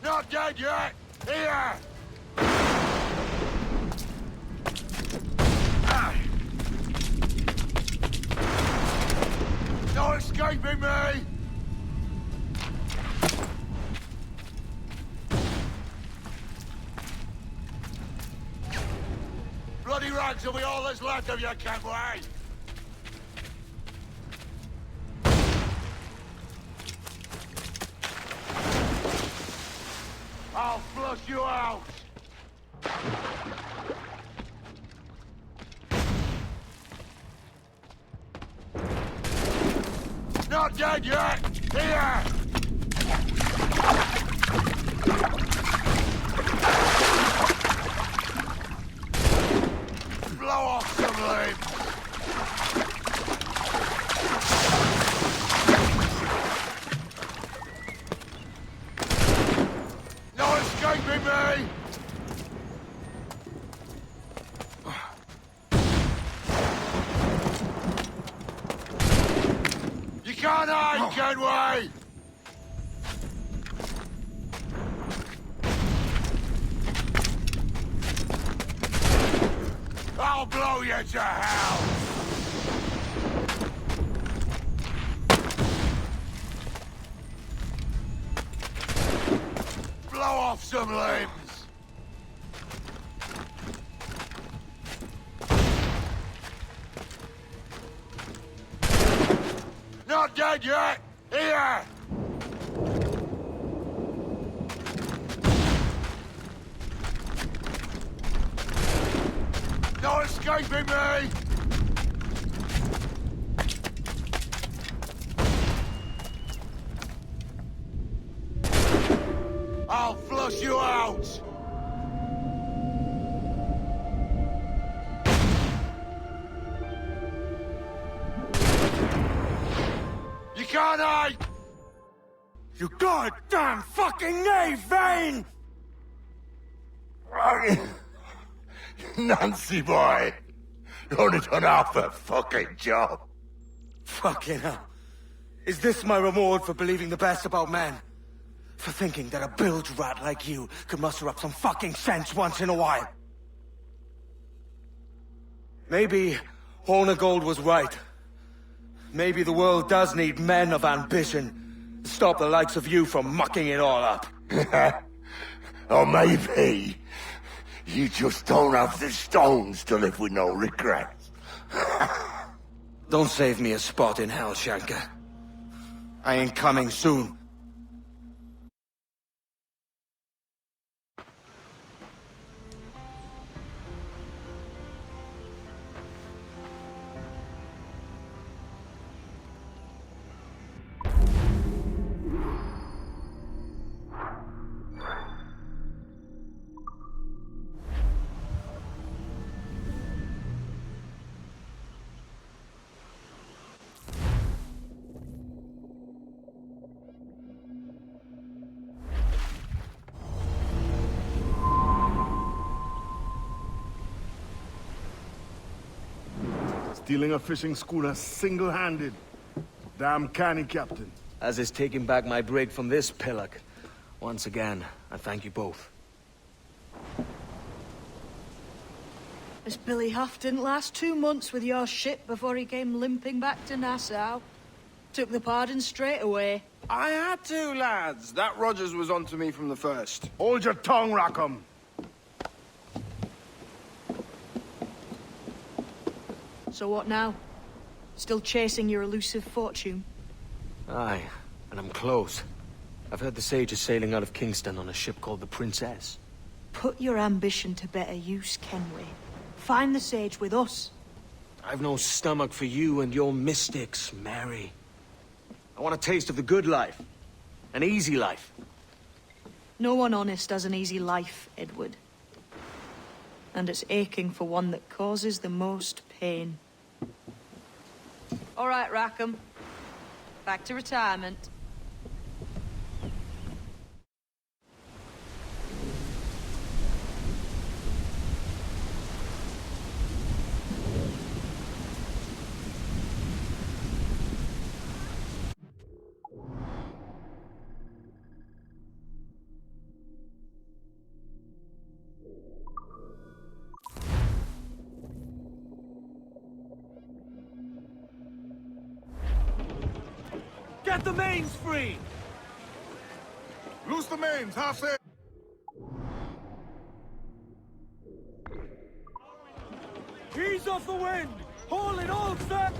Not dead yet! Here! No escaping me! Bloody rags will be all that's left of you, Kenway! I'll flush you out! Not dead yet! Here! blow you to hell! Blow off some limbs! Not dead yet! Here! No escaping me! I'll flush you out! You can't hide! You goddamn fucking knave, Vane! Nancy boy! You only done half a fucking job. Fucking hell. Is this my reward for believing the best about men? For thinking that a bilge rat like you could muster up some fucking sense once in a while? Maybe Hornigold was right. Maybe the world does need men of ambition to stop the likes of you from mucking it all up. Or maybe you just don't have the stones to live with no regrets. Don't save me a spot in hell, Shanker. I ain't coming soon. Stealing a fishing schooner single-handed. Damn canny, Captain. As is taking back my brig from this pillock. Once again, I thank you both. This Billy Huff didn't last 2 months with your ship before he came limping back to Nassau. Took the pardon straight away. I had to, lads. That Rogers was onto me from the first. Hold your tongue, Rackham. So what now? Still chasing your elusive fortune? Aye, and I'm close. I've heard the Sage is sailing out of Kingston on a ship called the Princess. Put your ambition to better use, Kenway. Find the Sage with us. I've no stomach for you and your mystics, Mary. I want a taste of the good life. An easy life. No one honest has an easy life, Edward. And it's aching for one that causes the most pain. All right, Rackham. Back to retirement. Get the mains free! Loose the mains, half sail. Ease off the wind! Haul it all set!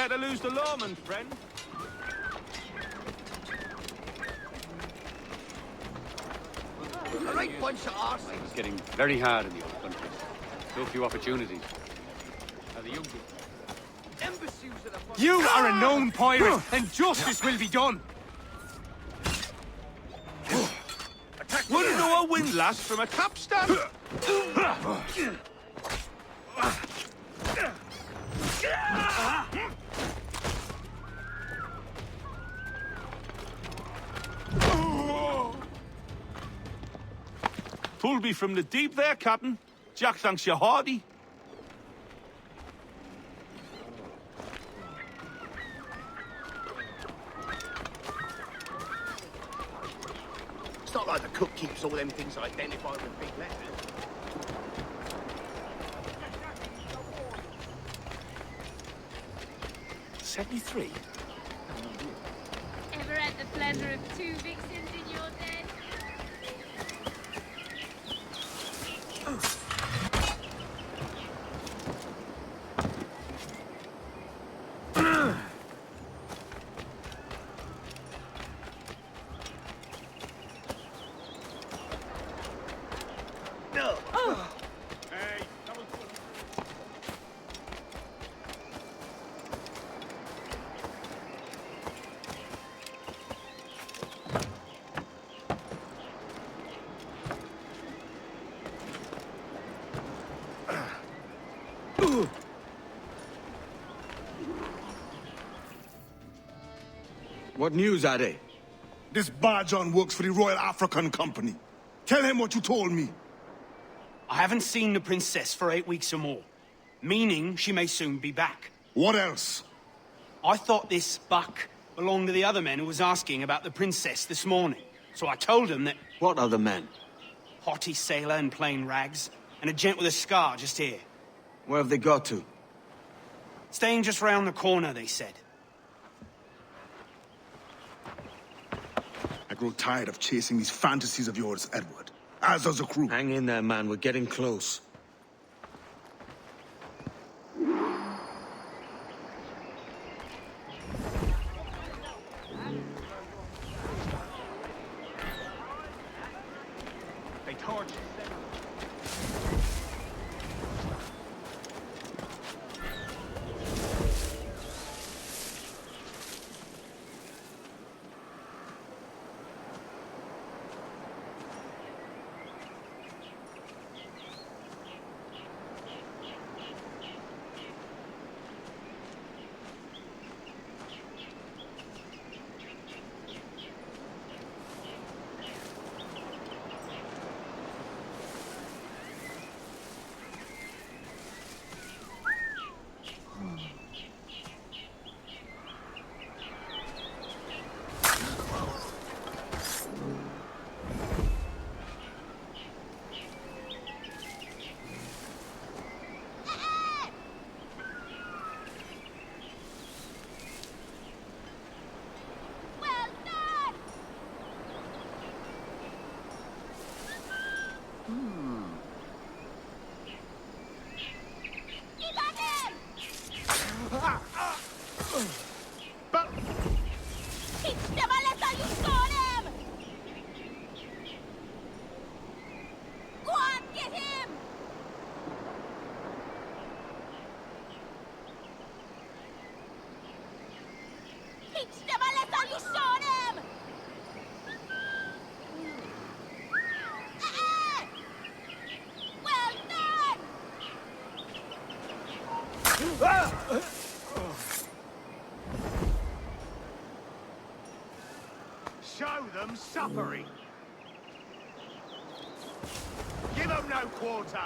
to lose the lawman, friend. A right bunch of arseholes. It's getting very hard in the old countries. So few opportunities. Now the young You are a known pirate, and justice will be done. Wouldn't know a windlass from a capstan. Pulled me from the deep there, Captain. Jack thanks you hearty. It's not like the cook keeps all them things identified with big letters. '73. Ever had the pleasure of 2 vixens in your den? What news, Ade? This Barjon works for the Royal African Company. Tell him what you told me. I haven't seen the princess for 8 weeks or more, meaning she may soon be back. What else? I thought this buck belonged to the other men who was asking about the princess this morning. So I told him that... What other men? Haughty sailor in plain rags, and a gent with a scar just here. Where have they got to? Staying just round the corner, they said. I grow tired of chasing these fantasies of yours, Edward. As does the crew. Hang in there, man. We're getting close. They torch us. Show them suffering. Give them no quarter.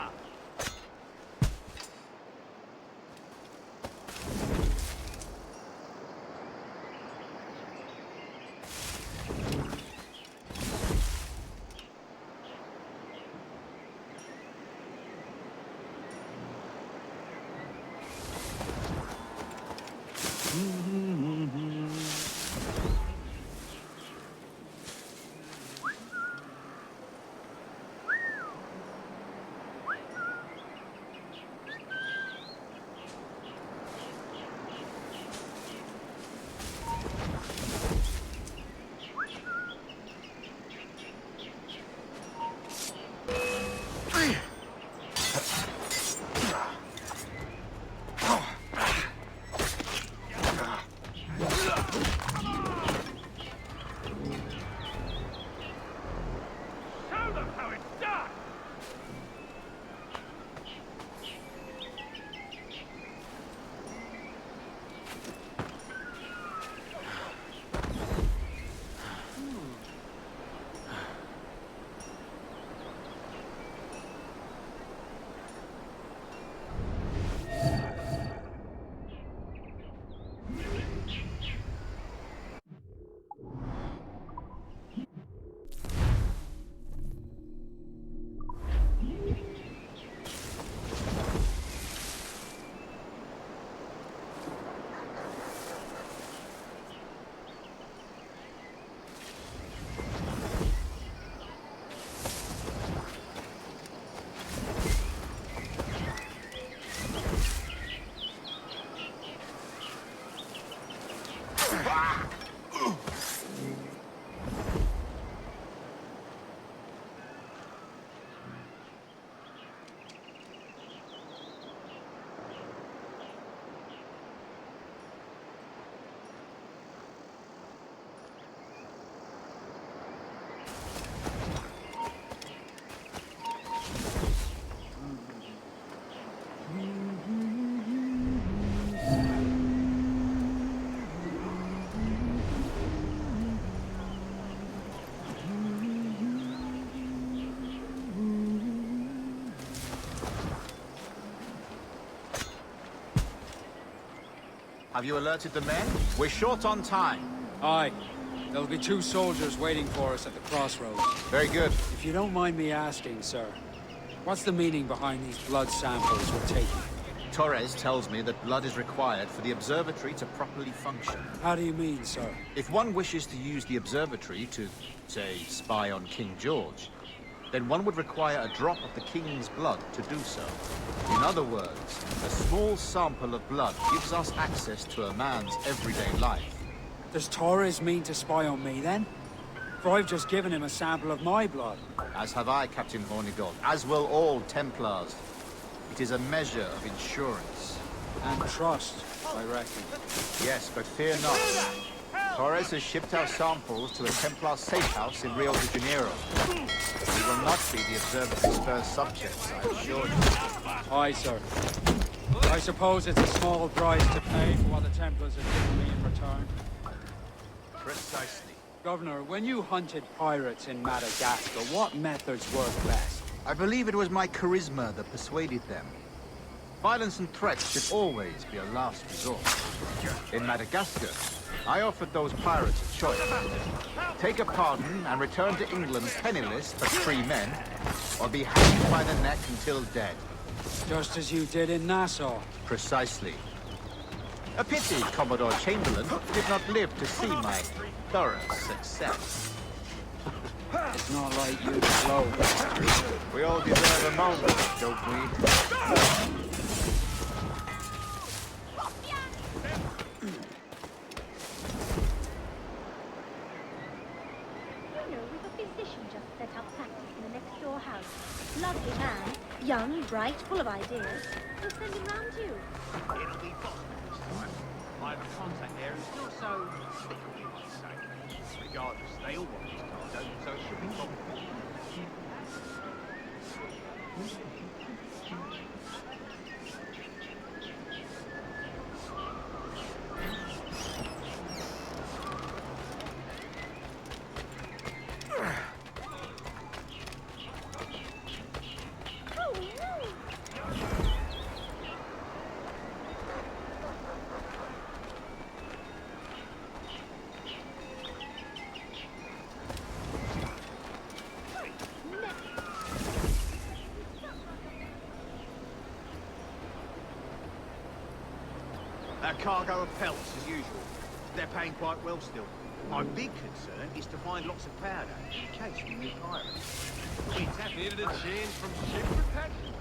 Have you alerted the men? We're short on time. Aye. There'll be 2 soldiers waiting for us at the crossroads. Very good. If you don't mind me asking, sir, what's the meaning behind these blood samples we're taking? Torres tells me that blood is required for the observatory to properly function. How do you mean, sir? If one wishes to use the observatory to, say, spy on King George, then one would require a drop of the King's blood to do so. In other words, a small sample of blood gives us access to a man's everyday life. Does Torres mean to spy on me, then? For I've just given him a sample of my blood. As have I, Captain Hornigold, as will all Templars. It is a measure of insurance. And trust, I reckon. Yes, but fear not. Torres has shipped our samples to a Templar safe house in Rio de Janeiro. We will not be the observatory's first subjects, I assure you. Aye, sir. I suppose it's a small price to pay for what the Templars have given me in return. Precisely. Governor, when you hunted pirates in Madagascar, what methods worked best? I believe it was my charisma that persuaded them. Violence and threats should always be a last resort. In Madagascar, I offered those pirates a choice. Take a pardon and return to England penniless but free men, or be hanged by the neck until dead. Just as you did in Nassau. Precisely. A pity Commodore Chamberlain did not live to see my thorough success. It's not like you slow. We all deserve a moment, don't we? Lovely man, young, bright, full of ideas. We'll send him round you. It'll be possible this time. I have a contact there who's not so fickle, you might say. Regardless, they all want this cargo, so it should be possible. A cargo of pelts, as usual. They're paying quite well still. My big concern is to find lots of powder, in case we meet pirates. It's happening to change from ship protection.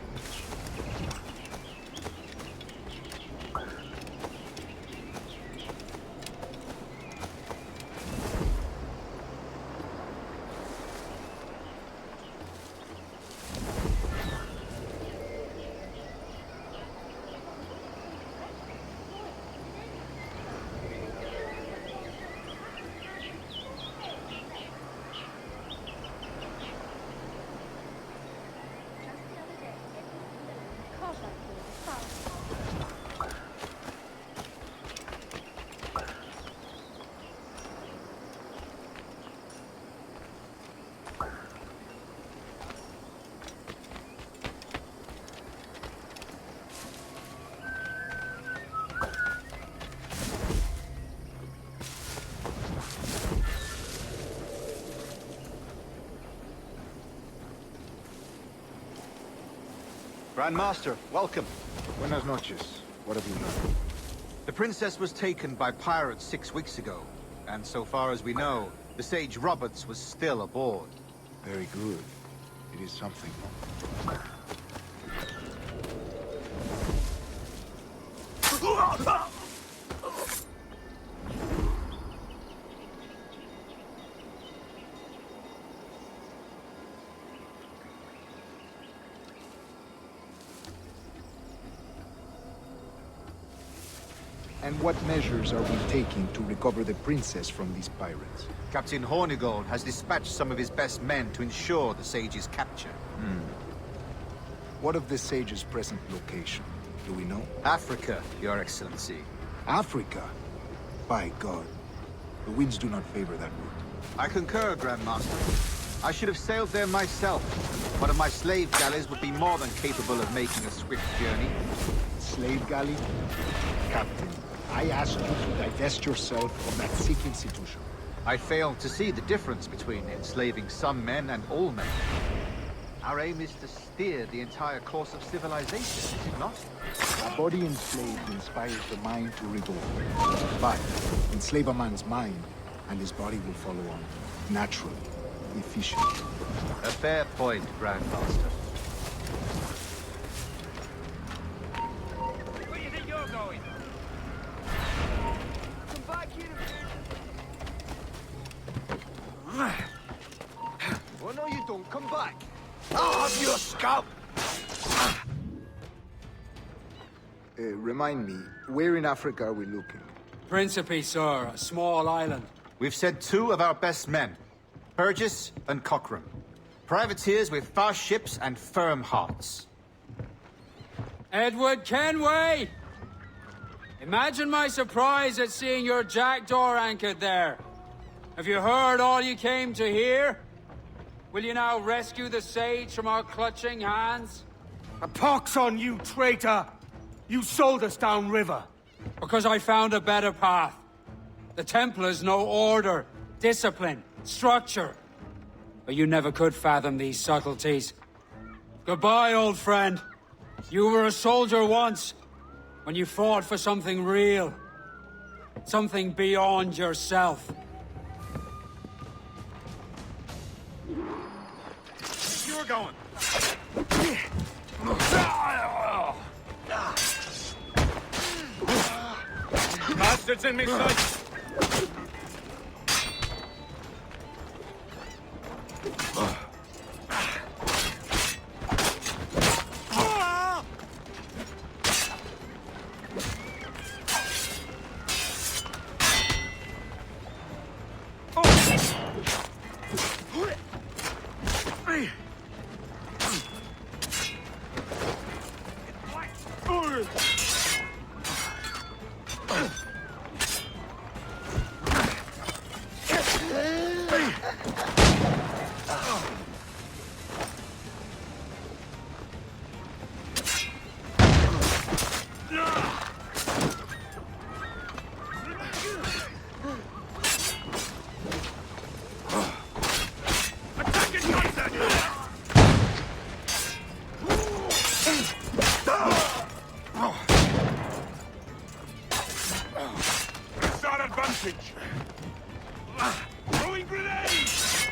Grand Master, welcome. Buenas noches. What have you learned? The princess was taken by pirates 6 weeks ago, and so far as we know, the Sage Roberts was still aboard. Very good. It is something. And what measures are we taking to recover the princess from these pirates? Captain Hornigold has dispatched some of his best men to ensure the Sage's capture. What of the Sage's present location? Do we know? Africa, Your Excellency. Africa? By God. The winds do not favor that route. I concur, Grand Master. I should have sailed there myself. One of my slave galleys would be more than capable of making a swift journey. Slave galley? Captain, I asked you to divest yourself of that sick institution. I fail to see the difference between enslaving some men and all men. Our aim is to steer the entire course of civilization, is it not? A body enslaved inspires the mind to revolt. But enslave a man's mind, and his body will follow on, naturally, efficiently. A fair point, Grandmaster. Where do you think you're going? Come back here. Oh, no, you don't. Come back. I'll have your scalp! Remind me, where in Africa are we looking? Principe, sir, a small island. We've sent 2 of our best men, Burgess and Cochrane. Privateers with fast ships and firm hearts. Edward Kenway! Imagine my surprise at seeing your jackdaw anchored there. Have you heard all you came to hear? Will you now rescue the sage from our clutching hands? A pox on you, traitor! You sold us downriver. Because I found a better path. The Templars know order, discipline, structure. But you never could fathom these subtleties. Goodbye, old friend. You were a soldier once, when you fought for something real. Something beyond yourself. You're going. Bastards in me sight! Throwing grenades!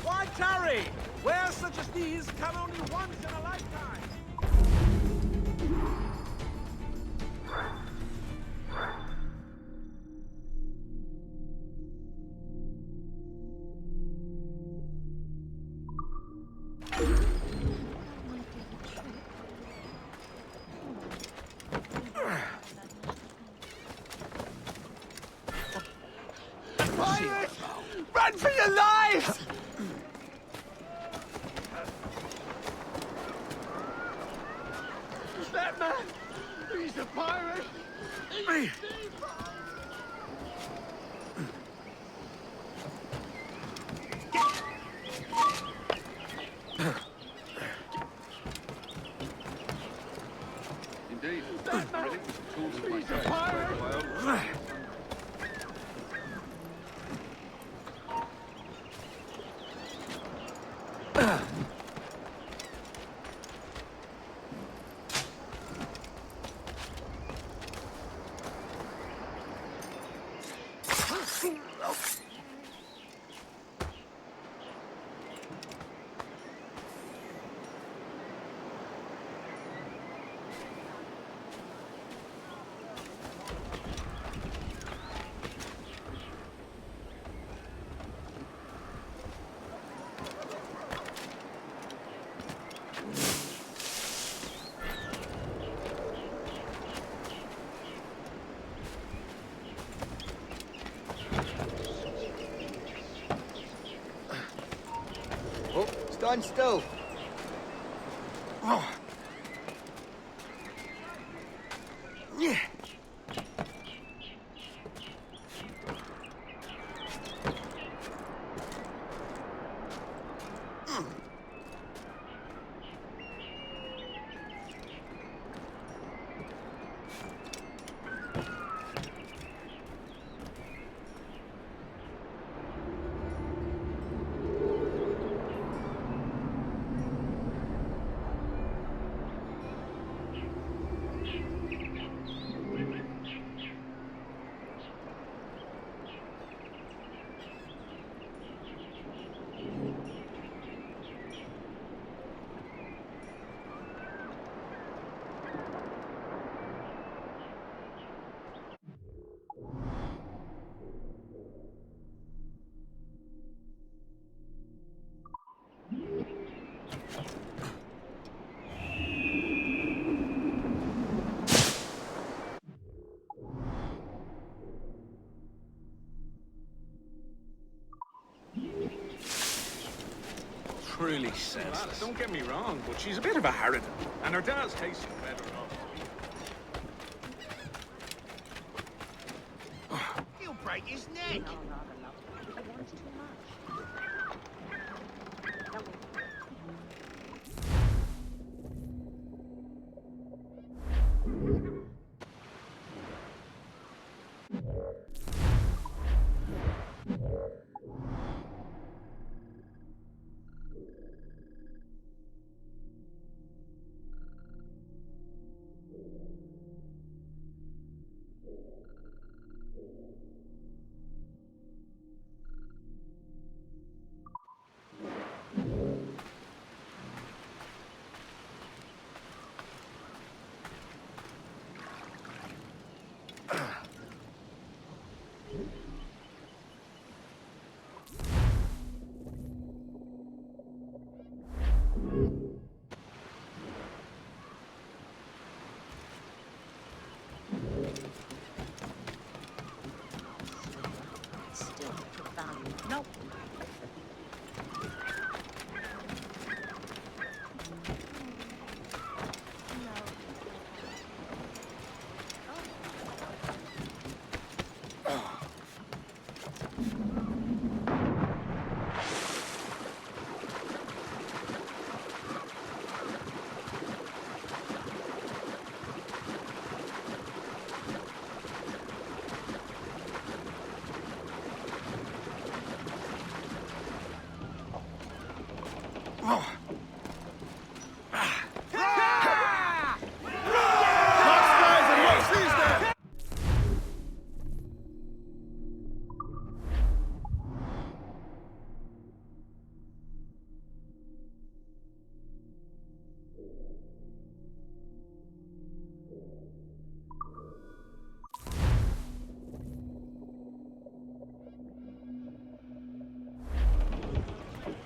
Why tarry? Wares such as these come only once in a lifetime. Run for your lives! That man, he's a pirate! He's Indeed. that man, Tools of my he's a trade. pirate! Oh, stand still. Oh. Yeah. Truly senseless. Don't get me wrong, but she's a bit of a harridan, and her dad's tasting better off. He'll break his neck. Nope.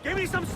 Give me some...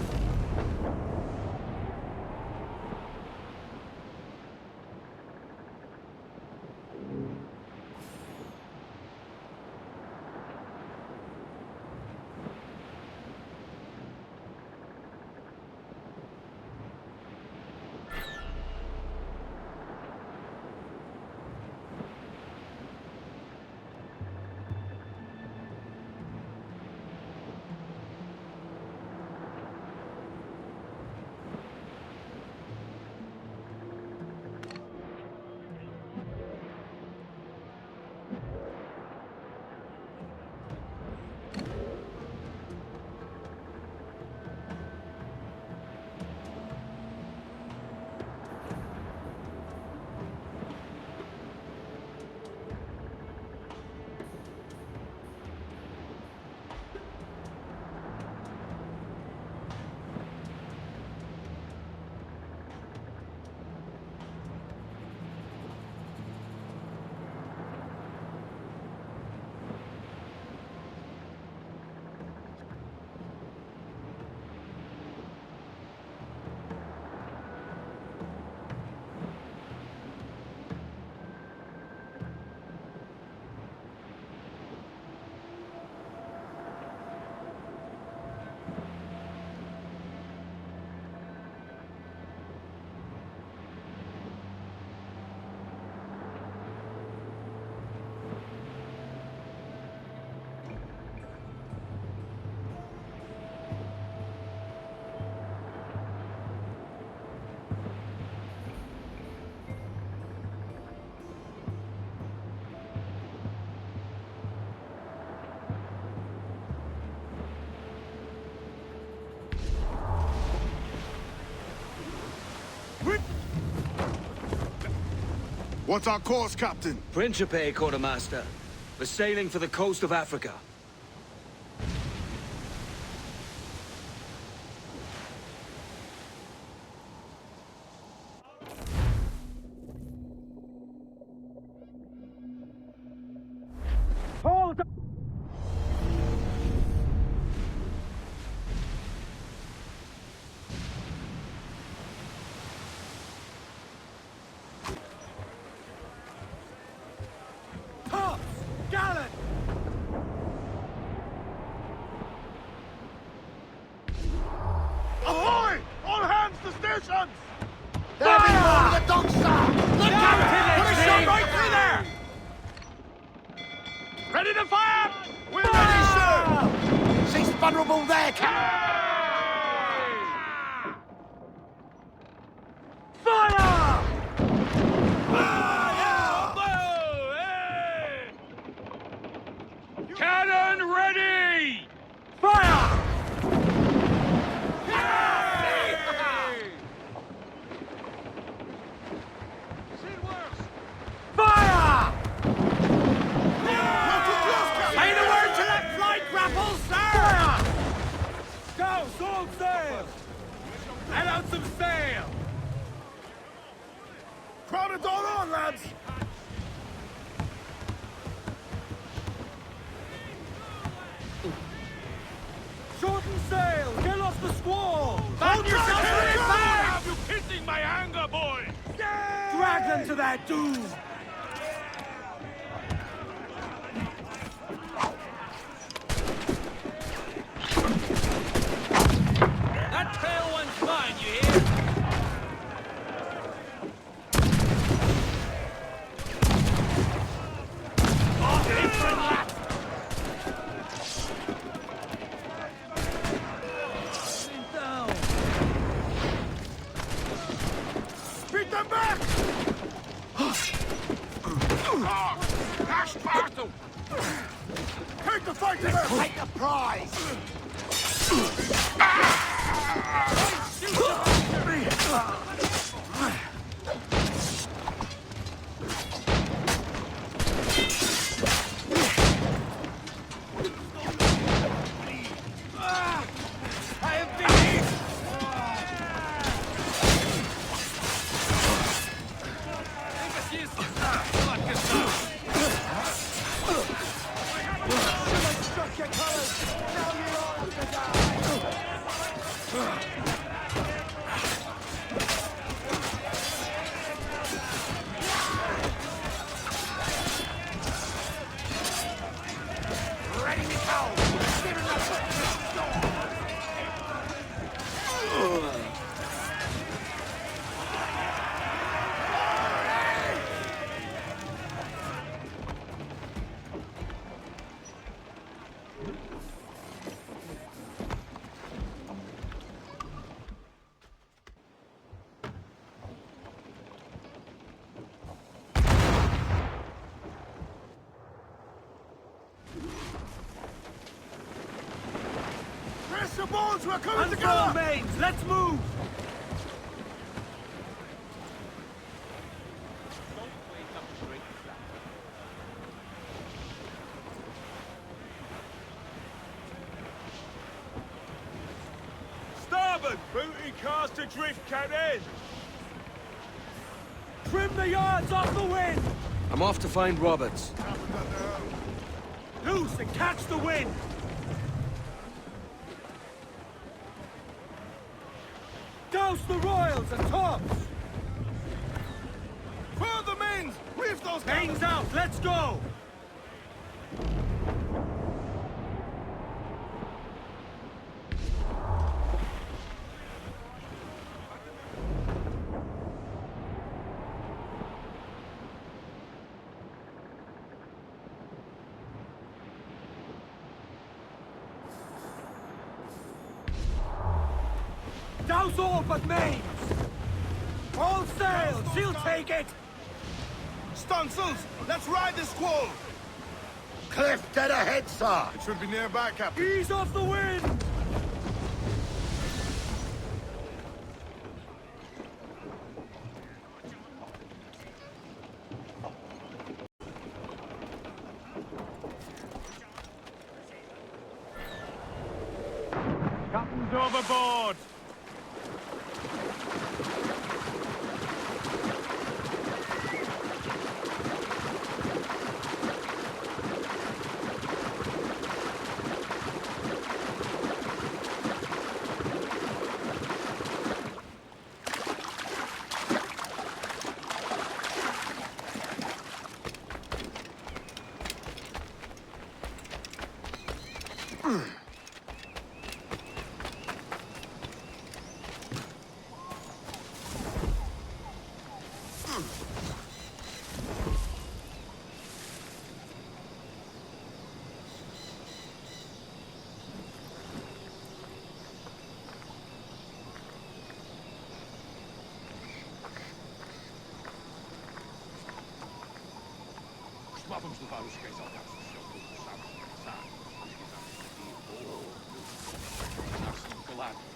What's our course, Captain? Principe, Quartermaster. We're sailing for the coast of Africa. Hold up! Tops! Gallant! Ahoy! All hands to stations! There we go! The dock, sir! Look out! Put a shot right through there! Ready to fire! We're ready, sir! She's vulnerable there, Captain! Fire! Cannon ready! Fire! Fire! Say the word to that flight grapple, sir! Go, sword sail! Let out some sail! Crowd it all on, lads! Shorten sail! Get off the squall! Hold yourself to it back! You kissing my anger, boy! Drag them to their doom! That tail one's mine, you hear? Off apron lap! Down! Beat them back! Cash battle! Take the fight to them! Take the prize! I have been hit! Struck your colors! Now you're all to die! Ready to go! Press your bones! We're coming Unfurl together! mains! Let's move! Starboard! Booty cast adrift, Captain! Trim the yards off the wind! I'm off to find Roberts. Loose and catch the wind! Douse the royals and tops! Further mains! Reef those Mains out! Let's go! Douse all but mains! All sail! She'll take it! Stunsels! Let's ride this squall! Cliff dead ahead, sir! It should be nearby, Captain. Ease off the wind! overboard!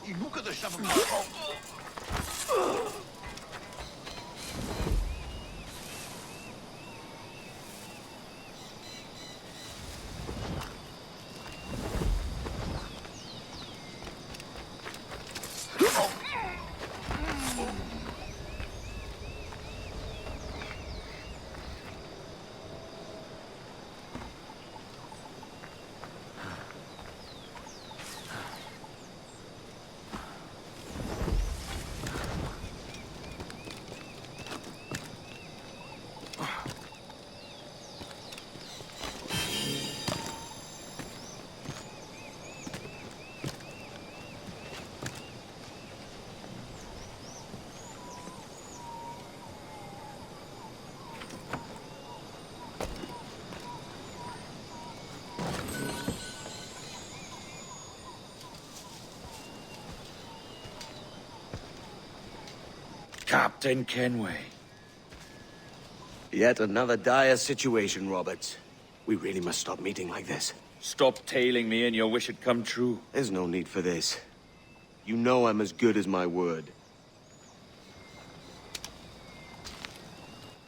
I nunca deixava-me... Captain Kenway. Yet another dire situation, Roberts. We really must stop meeting like this. Stop tailing me and your wish had come true. There's no need for this. You know I'm as good as my word.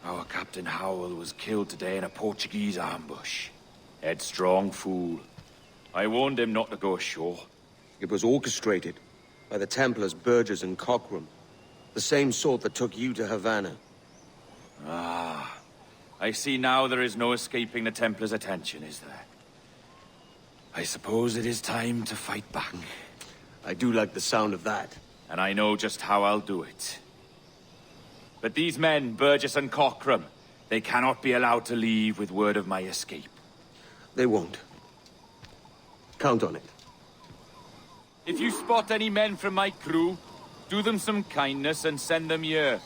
Our Captain Howell was killed today in a Portuguese ambush. Headstrong fool. I warned him not to go ashore. It was orchestrated by the Templars Burgess and Cockram. The same sort that took you to Havana. Ah, I see now there is no escaping the Templars' attention, is there? I suppose it is time to fight back. I do like the sound of that. And I know just how I'll do it. But these men, Burgess and Cockram, they cannot be allowed to leave with word of my escape. They won't. Count on it. If you spot any men from my crew, do them some kindness and send them here.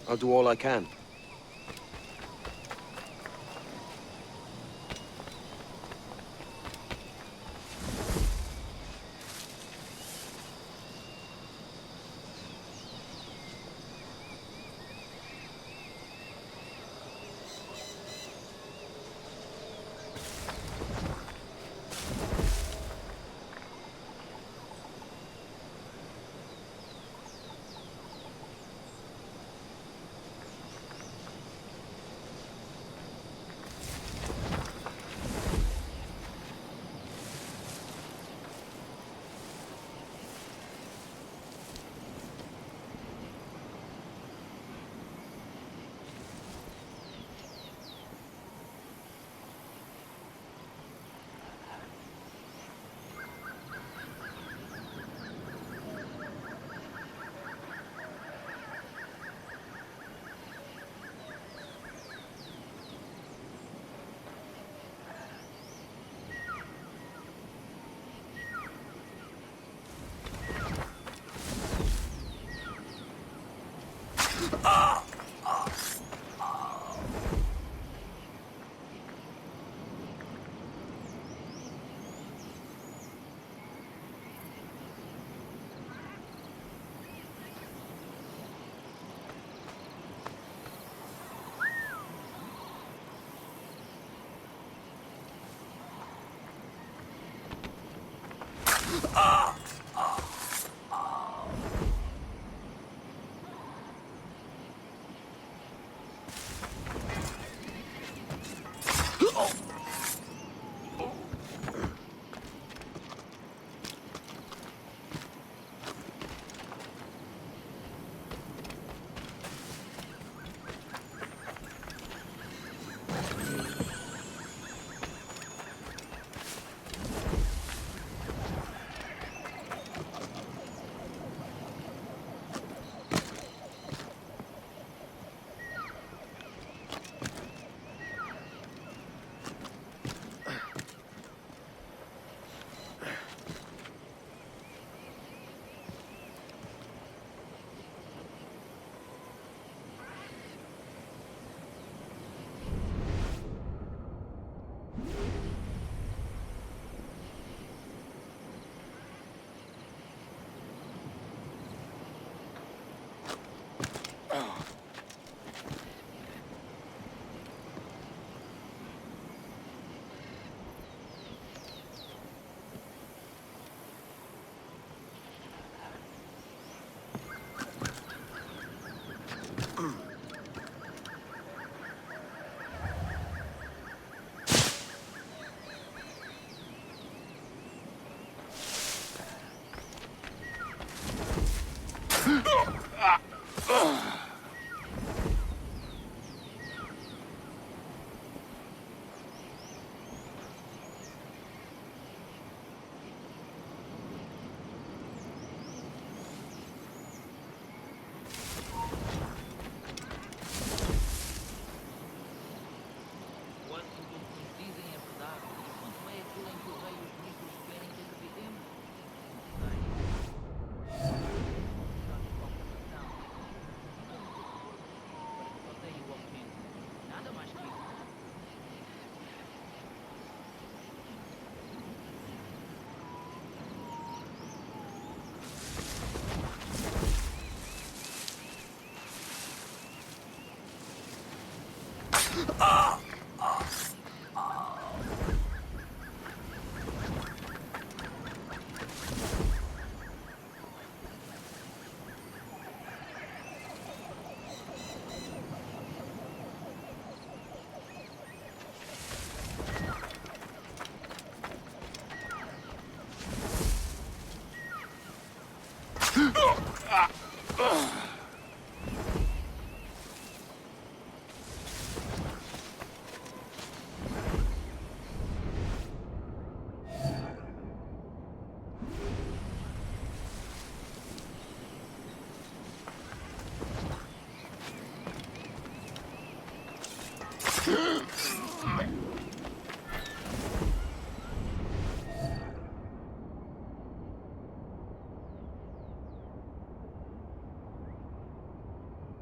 I'll do all I can.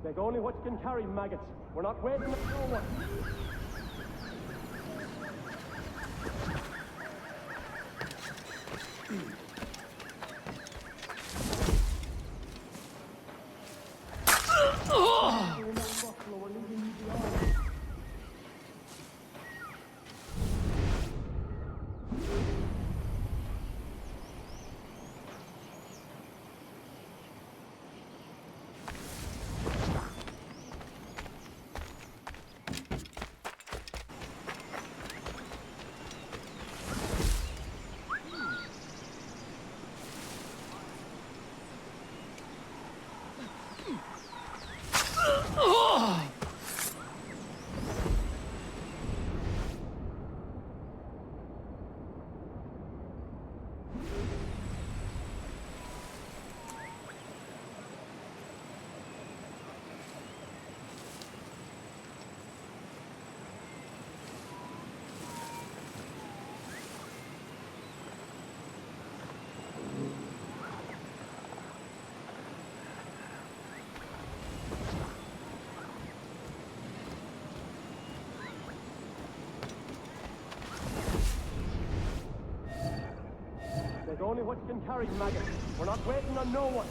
Take only what you can carry, maggots. We're not waiting for no one. Take only what you can carry, maggot. We're not waiting on no one.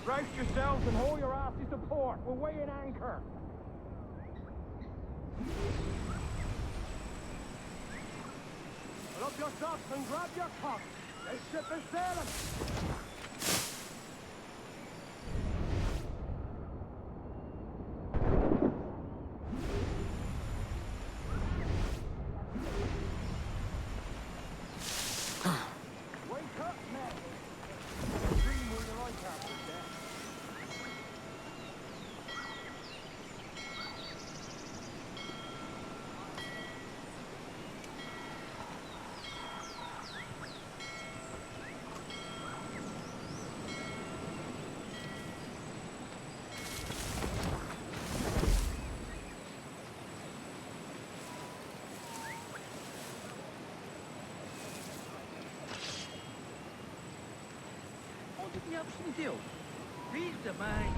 Brace yourselves and hold your asses to port. We're weighing anchor. Put up your socks and grab your cocks. This ship is sailing. Deal. Read the mind.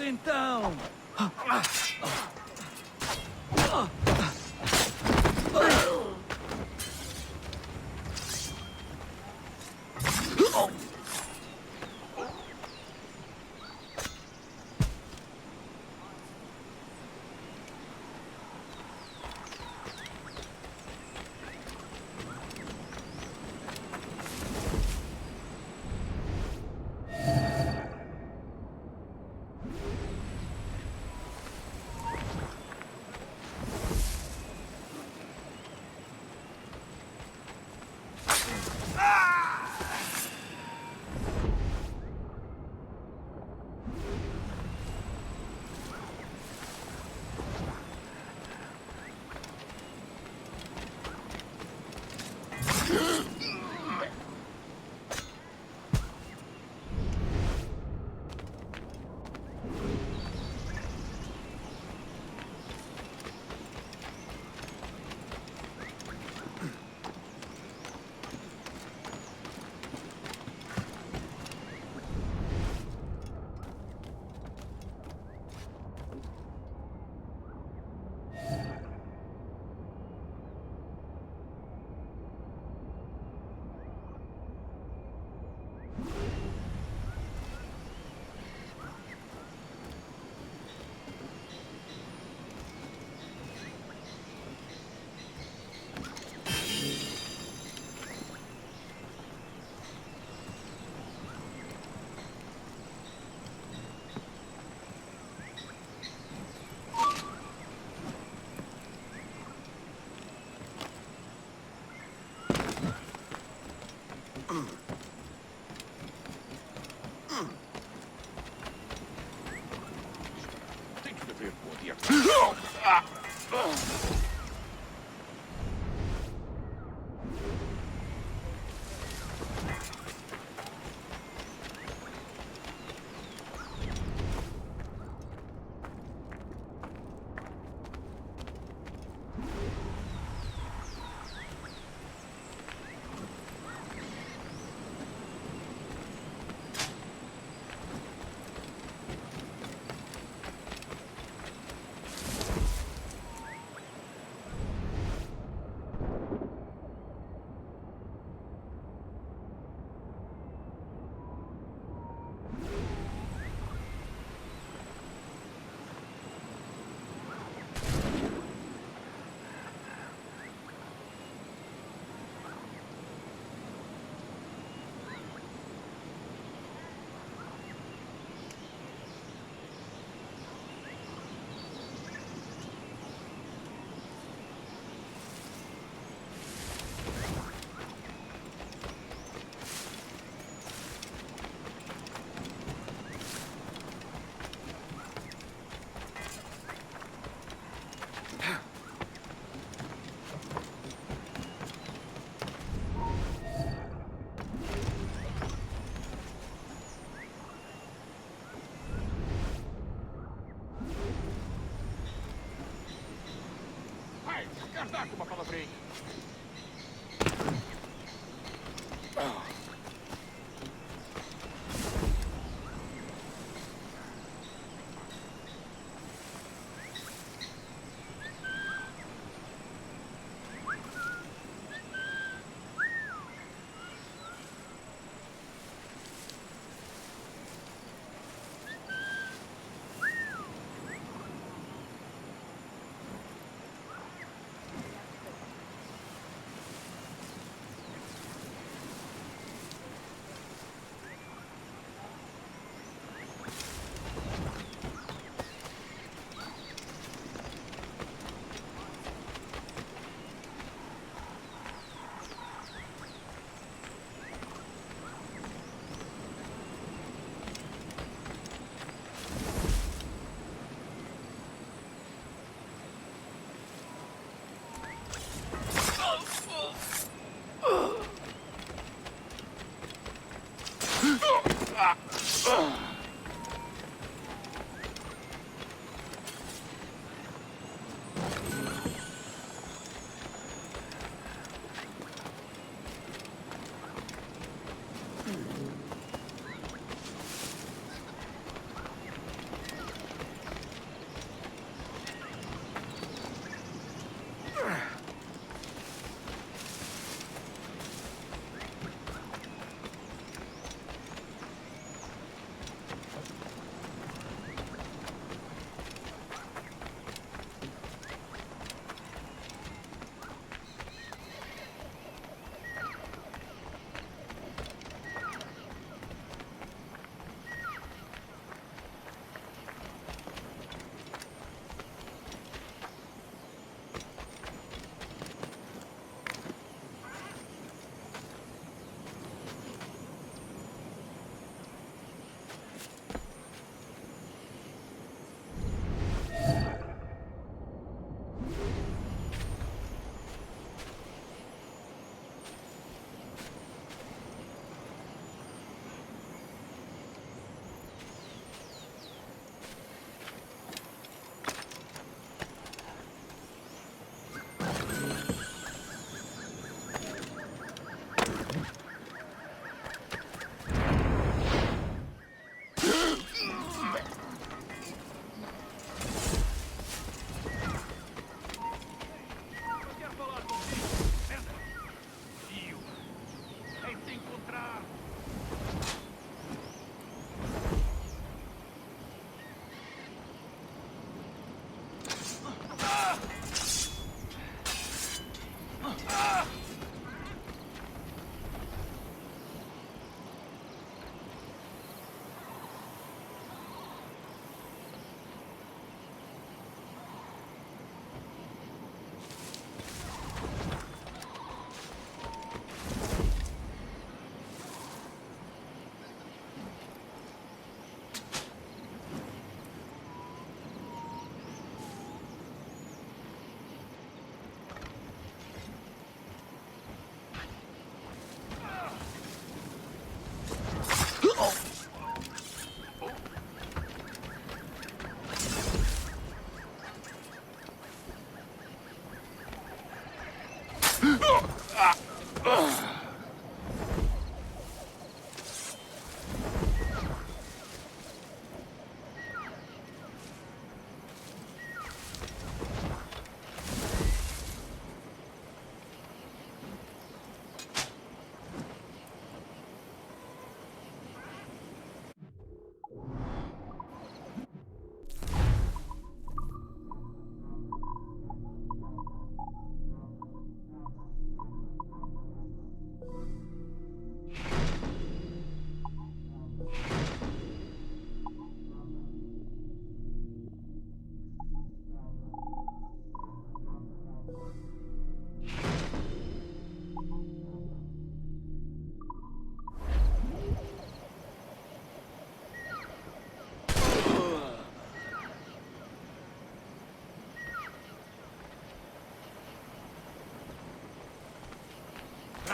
going down!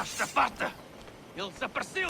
Esta parte! Ele desapareceu!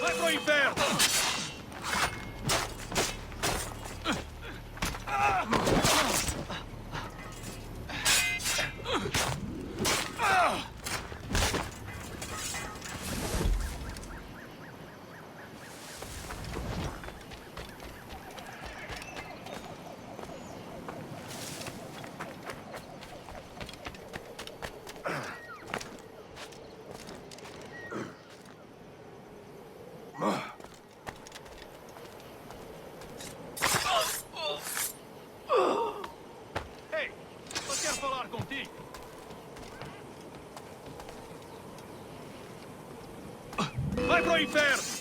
Vai pro inferno! Ei, eu quero falar contigo. Vai pro inferno!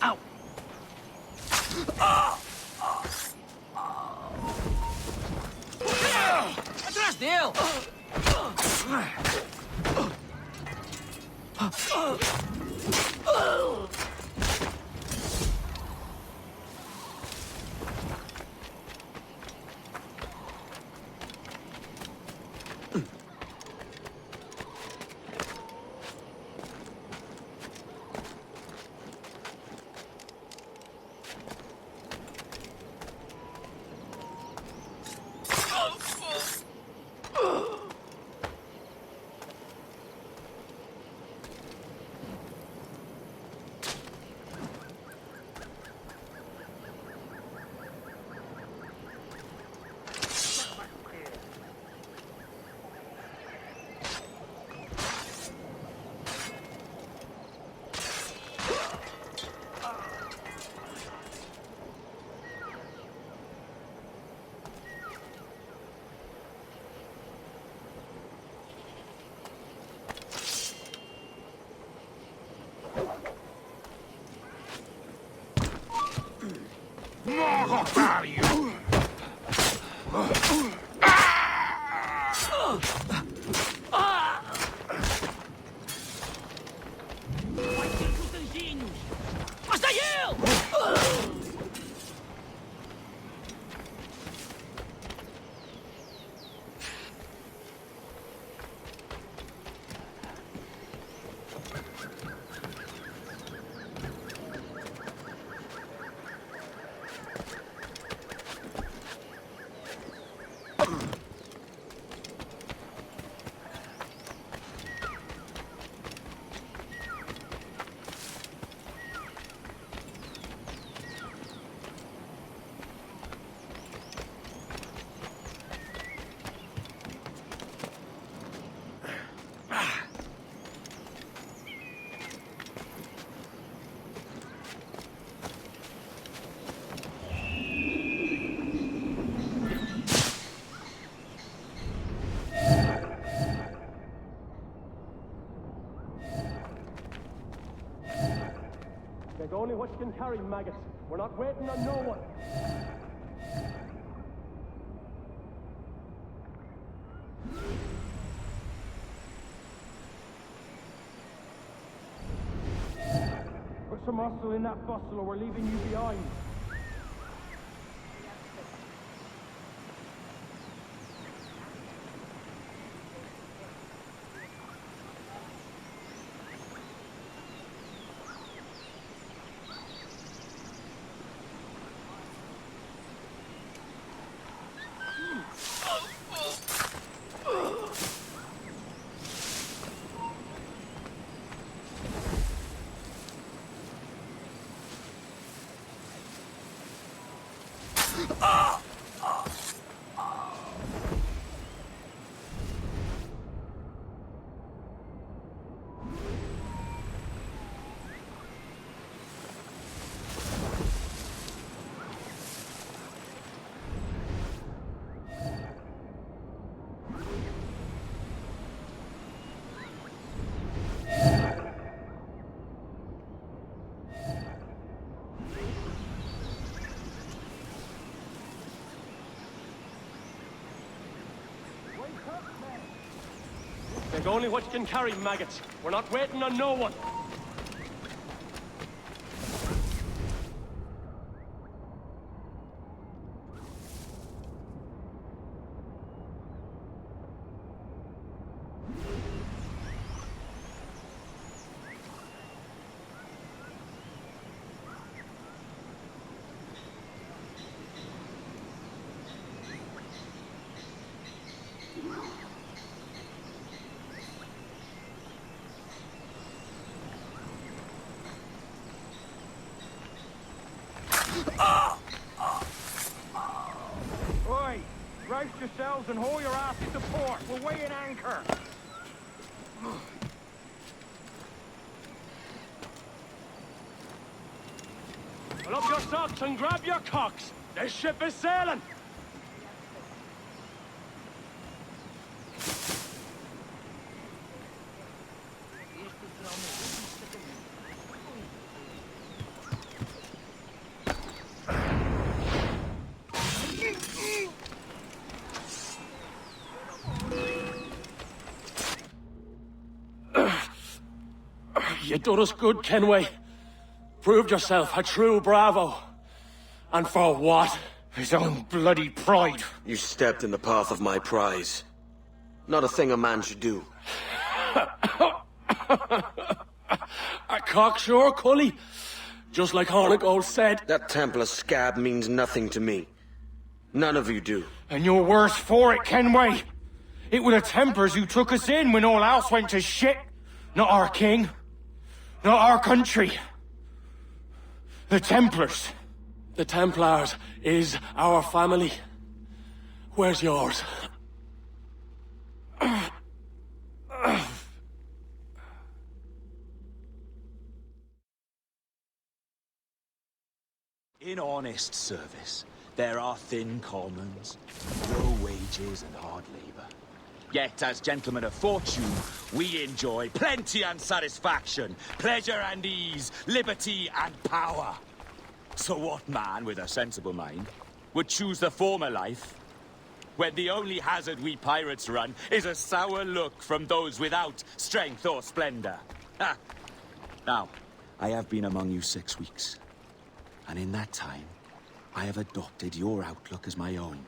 Ow! Atrás dele! Take only what you can carry, maggots. We're not waiting on no one. Put some muscle in that bustle or we're leaving you behind. Take only what you can carry, maggots. We're not waiting on no one. Oi! Roust yourselves and haul your asses to port. We're weighing anchor. Pull up your socks and grab your cocks. This ship is sailing. You done us good, Kenway. Proved yourself a true bravo. And for what? His own bloody pride. You stepped in the path of my prize. Not a thing a man should do. A cocksure, Cully. Just like Hornigold said. That Templar scab means nothing to me. None of you do. And you're worse for it, Kenway. It were the Templars who took us in when all else went to shit. Not our king. Not our country. The Templars. The Templars is our family. Where's yours? In honest service, there are thin commons, low wages and hard labour. Yet, as gentlemen of fortune, we enjoy plenty and satisfaction, pleasure and ease, liberty and power. So what man with a sensible mind would choose the former life, when the only hazard we pirates run is a sour look from those without strength or splendour? Ha! Now, I have been among you 6 weeks. And in that time, I have adopted your outlook as my own,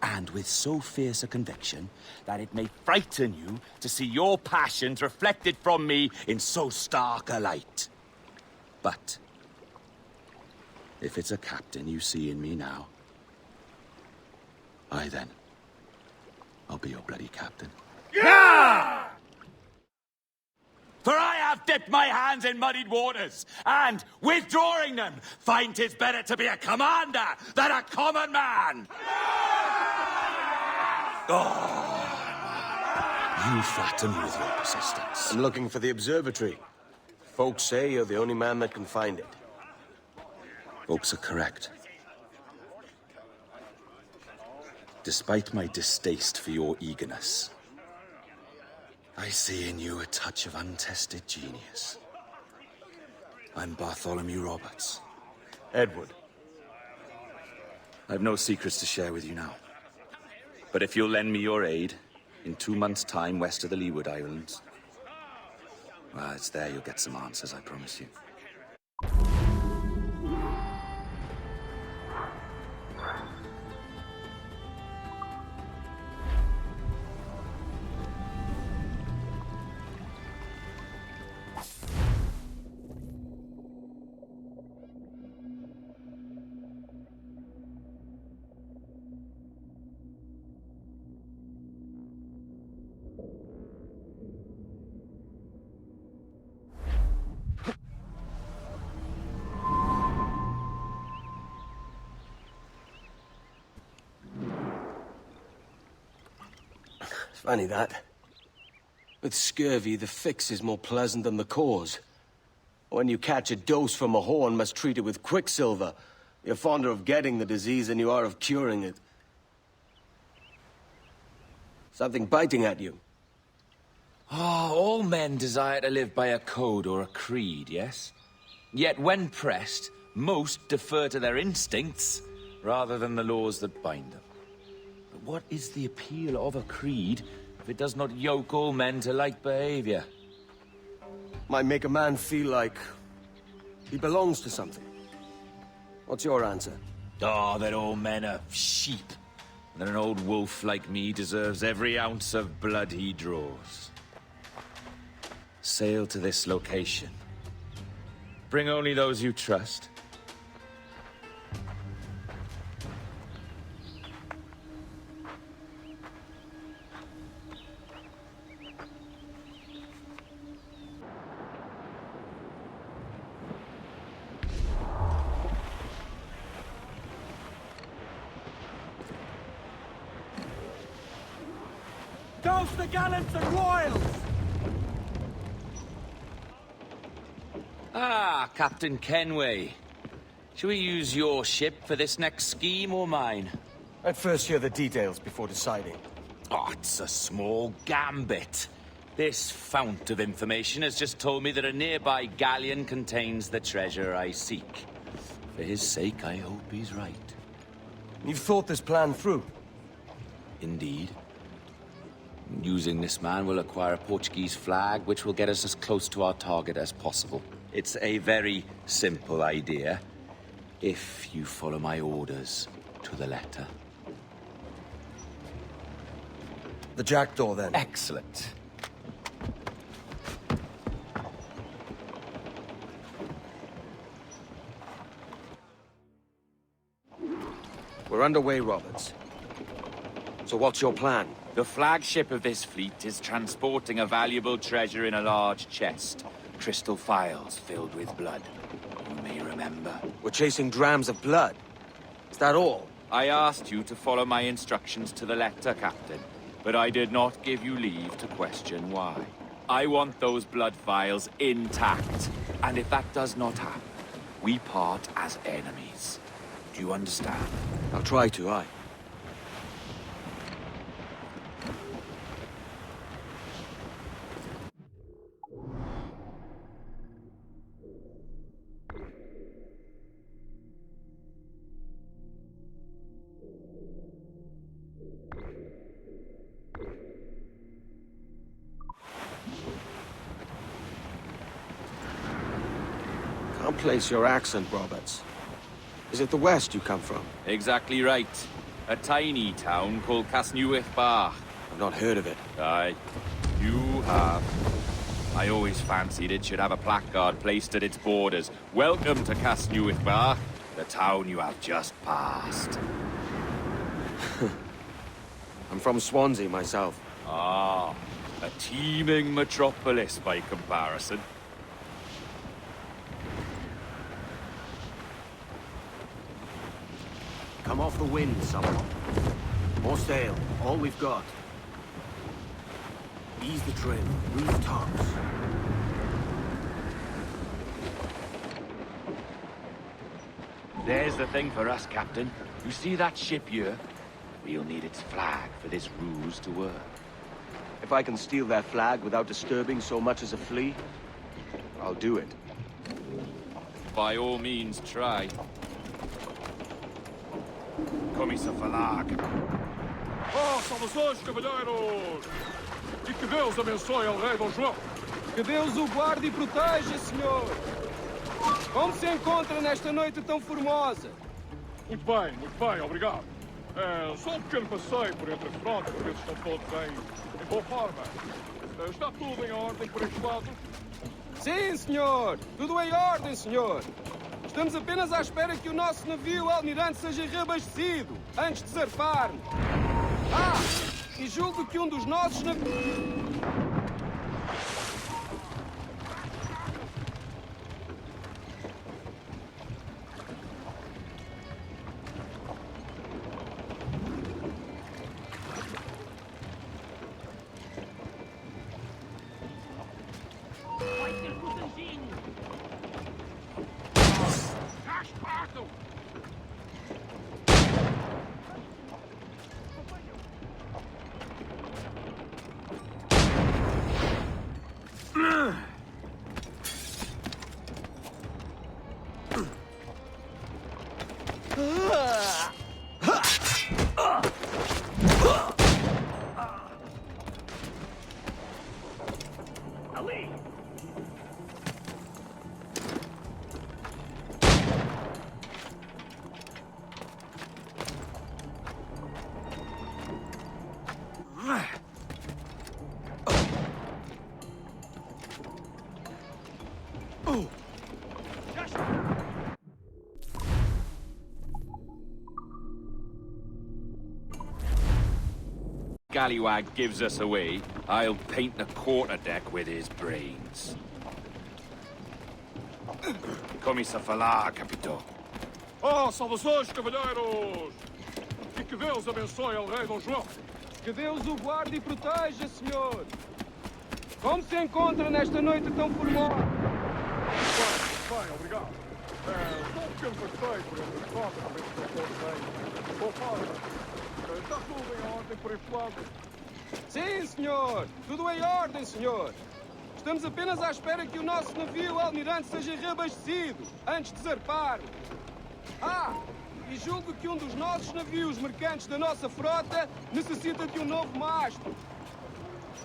and with so fierce a conviction that it may frighten you to see your passions reflected from me in so stark a light. But if it's a captain you see in me now, I'll be your bloody captain. Yeah! For I have dipped my hands in muddied waters, and, withdrawing them, find 'tis better to be a commander than a common man! Oh, you flatter me with your persistence. I'm looking for the observatory. Folks say you're the only man that can find it. Folks are correct. Despite my distaste for your eagerness, I see in you a touch of untested genius. I'm Bartholomew Roberts. Edward. I've no secrets to share with you now. But if you'll lend me your aid, in 2 months' time west of the Leeward Islands, well, it's there you'll get some answers, I promise you. Funny that. With scurvy, the fix is more pleasant than the cause. When you catch a dose from a horn, must treat it with quicksilver. You're fonder of getting the disease than you are of curing it. Something biting at you. Ah, all men desire to live by a code or a creed, yes? Yet when pressed, most defer to their instincts rather than the laws that bind them. But what is the appeal of a creed if it does not yoke all men to like behavior? Might make a man feel like he belongs to something. What's your answer? Oh, that all men are sheep. And that an old wolf like me deserves every ounce of blood he draws. Sail to this location. Bring only those you trust. Douse the gallants and royals! Ah, Captain Kenway. Shall we use your ship for this next scheme or mine? I'd first hear the details before deciding. Oh, it's a small gambit. This fount of information has just told me that a nearby galleon contains the treasure I seek. For his sake, I hope he's right. You've thought this plan through? Indeed. Using this man, we'll acquire a Portuguese flag, which will get us as close to our target as possible. It's a very simple idea, if you follow my orders to the letter. The jackdaw, then? Excellent. We're underway, Roberts. So what's your plan? The flagship of this fleet is transporting a valuable treasure in a large chest. Crystal phials filled with blood. You may remember. We're chasing drams of blood. Is that all? I asked you to follow my instructions to the letter, Captain. But I did not give you leave to question why. I want those blood vials intact. And if that does not happen, we part as enemies. Do you understand? I'll try to, aye. Can't place your accent, Roberts. Is it the west you come from? Exactly right. A tiny town called Casnewydd-Bach. I've not heard of it. Aye. You have. I always fancied it should have a placard placed at its borders. Welcome to Casnewydd-Bach, the town you have just passed. I'm from Swansea myself. Ah, a teeming metropolis by comparison. Come off the wind, someone. More sail, all we've got. Ease the trim, reef tops. There's the thing for us, Captain. You see that ship here? We'll need its flag for this ruse to work. If I can steal their flag without disturbing so much as a flea, I'll do it. By all means, try. Commissar Falag. Oh, saudações, cavalheiros! E que Deus abençoe ao rei Dom João. Que Deus o guarde e proteja, senhor. Como se encontra nesta noite tão formosa? Muito bem, obrigado. Só um pequeno passeio por entre as frontes, para ver se estão todos em boa forma. Está tudo em ordem por este lado? Sim, senhor. Tudo em ordem, senhor. Estamos apenas à espera que o nosso navio almirante seja reabastecido, antes de zarparmos. Ah, e julgo que um dos nossos navios... Scallywag gives us away, I'll paint the quarterdeck with his brains. Commissar Falar, Capitão. Oh, saudações, cavalheiros! E que Deus abençoe ao rei Dom João. Que Deus o guarde e proteja, senhor. Como se encontra nesta noite tão formosa? Bem, obrigado. Só um pequeno passeio por entre as frontes, para ver se estão todos em boa forma. Está tudo em ordem por este lado? Sim, senhor. Tudo em ordem, senhor. Estamos apenas à espera que o nosso navio almirante seja reabastecido, antes de zarparmos. Ah, e julgo que um dos nossos navios mercantes da nossa frota necessita de um novo mastro.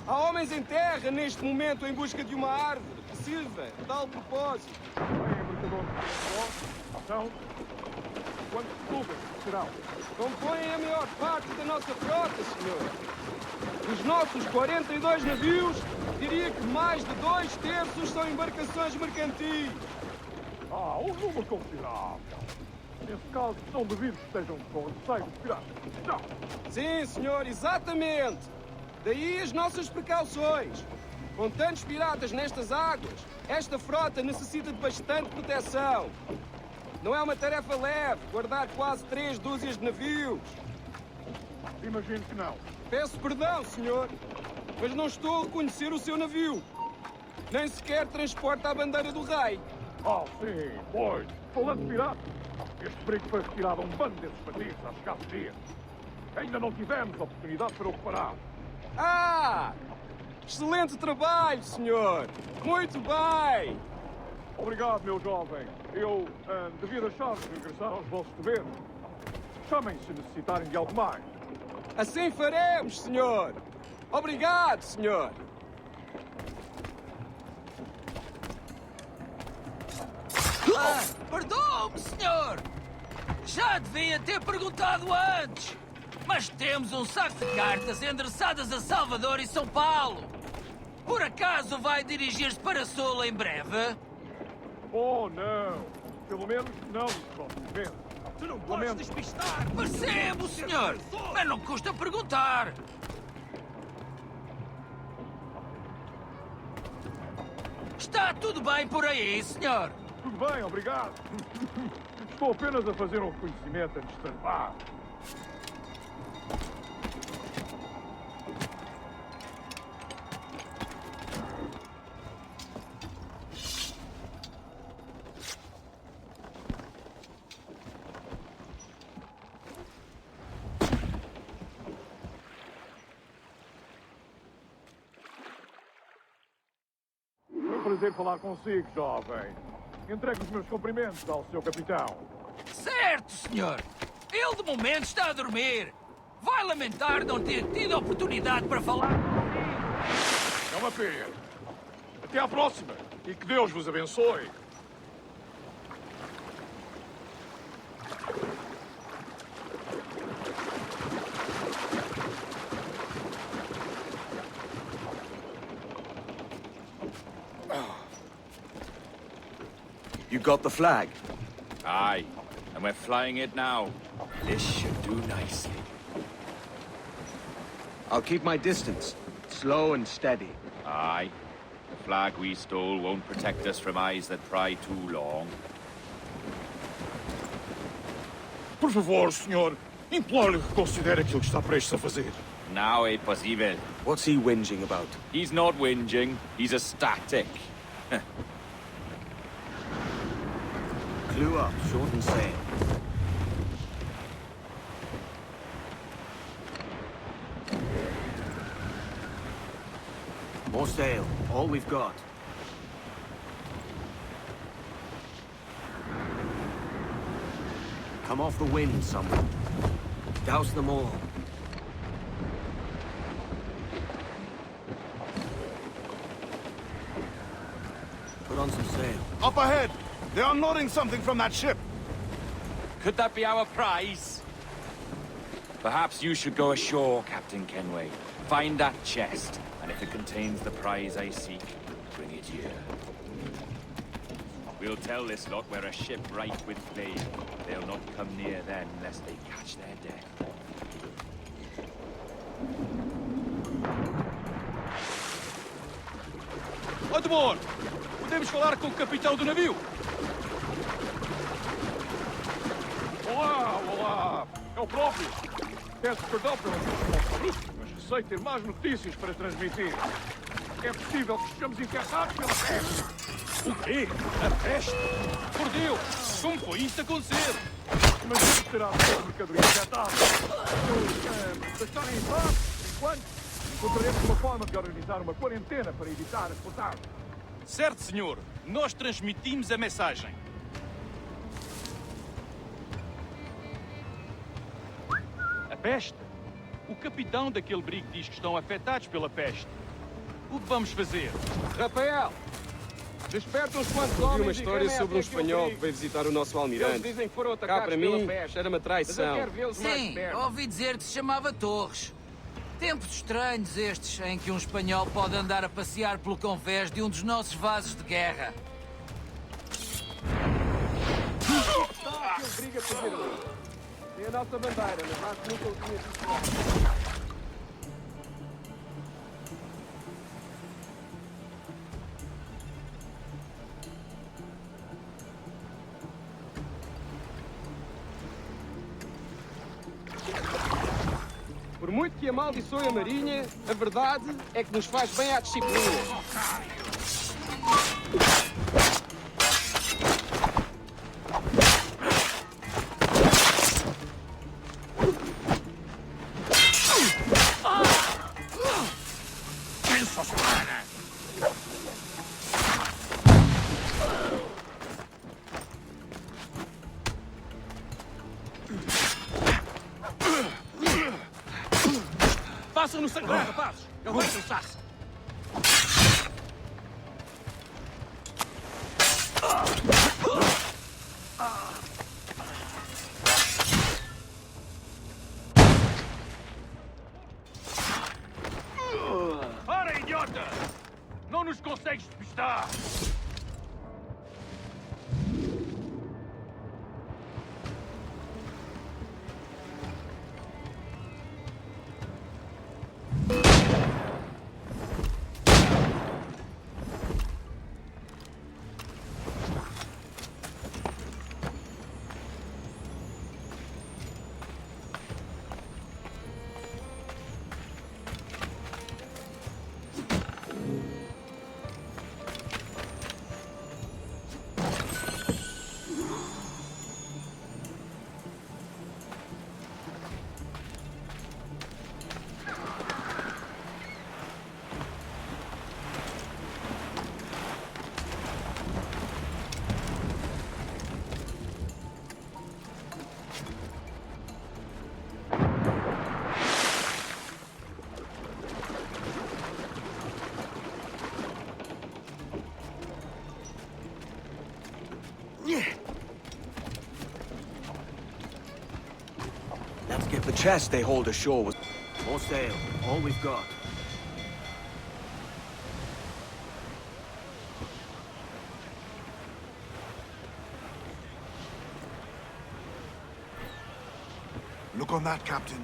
Há homens em terra neste momento em busca de uma árvore que sirva a tal propósito. Bem, embarcador, então, quantos clubes serão? Compõem a maior parte da nossa frota, senhor. Dos nossos 42 navios, diria que mais de 2/3 são embarcações mercantis. Um número considerável. Nesse caso, não duvido que estejam com receio de piratas. Não. Sim, senhor, exatamente. Daí as nossas precauções. Com tantos piratas nestas águas, esta frota necessita de bastante proteção. Não é uma tarefa leve guardar quase 3 dúzias de navios. Imagino que não. Peço perdão, senhor, mas não estou a reconhecer o seu navio. Nem sequer transporta a bandeira do rei. Sim, pois. Falando de piratas, este perigo foi retirado a um bando desses bandidos há escassos dias. Ainda não tivemos oportunidade para o reparar. Excelente trabalho, senhor! Muito bem! Obrigado, meu jovem. Eu devia deixar de regressar aos vossos deveres. Chamem se necessitarem de algo mais. Assim faremos, senhor! Obrigado, senhor! Perdoe-me, senhor! Já devia ter perguntado antes! Mas temos um saco de cartas endereçadas a Salvador e São Paulo! Por acaso vai dirigir-se para Sul em breve? Oh, não! Pelo menos não nos próximos meses. Tu não podes despistar! Percebo, senhor! Mas não custa perguntar! Está tudo bem por aí, senhor? Tudo bem, obrigado. Estou apenas a fazer um reconhecimento antes de zarpar. Foi um prazer falar consigo, jovem. Entregue os meus cumprimentos ao seu capitão. Certo, senhor. Ele de momento está a dormir. Vai lamentar não ter tido a oportunidade para falar comigo. É uma pena. Até à próxima. E que Deus vos abençoe. You got the flag? Aye, and we're flying it now. This should do nicely. I'll keep my distance. Slow and steady. Aye. The flag we stole won't protect us from eyes that pry too long. Por favor, senhor. Imploro-lhe que considere aquilo que está prestes a fazer. Now é possível. What's he whinging about? He's not whinging. He's ecstatic. Clue up, short and sail. More sail. All we've got. Come off the wind, someone. Douse them all. Put on some sail. Up ahead! They are unloading something from that ship. Could that be our prize? Perhaps you should go ashore, Captain Kenway. Find that chest, and if it contains the prize I seek, bring it here. We'll tell this lot we're a ship rife with flame. They'll not come near then unless they catch their death. Odmore! Podemos falar com o capitão do navio? Olá, olá! É o próprio. Peço perdão pela nossa brusca, mas sei ter mais notícias para transmitir. É possível que estejamos infectados pela peste. O quê? A peste? Por Deus! Como foi isso acontecer? Mas isso terá sido mercadoria infectada. Se estarem em paz, enquanto, encontraremos uma forma de organizar uma quarentena para evitar as contágios. Certo, senhor. Nós transmitimos a mensagem. A peste? O capitão daquele brigo diz que estão afetados pela peste. O que vamos fazer? Rafael! Desperta uns quantos Ouvi uma homens história sobre um espanhol que veio visitar o nosso almirante. Eles dizem que foram Cá atacados para pela mim, peste. cheira-me a traição. Mas eu quero vê-los mais Sim, perto. ouvi dizer que se chamava Torres. Tempos estranhos estes, em que um espanhol pode andar a passear pelo convés de um dos nossos vasos de guerra. Aquele briga por ver ali. É a nossa bandeira, mas acho que nunca o tinha visto. Por muito que amaldiçoe a Marinha, a verdade é que nos faz bem à disciplina. Façam-no sangrar, rapazes! Eu vou cansar-se! Ora, idiota! Não nos consegues despistar! Let's get the chest they hold ashore with more sail. All we've got. Look on that, Captain.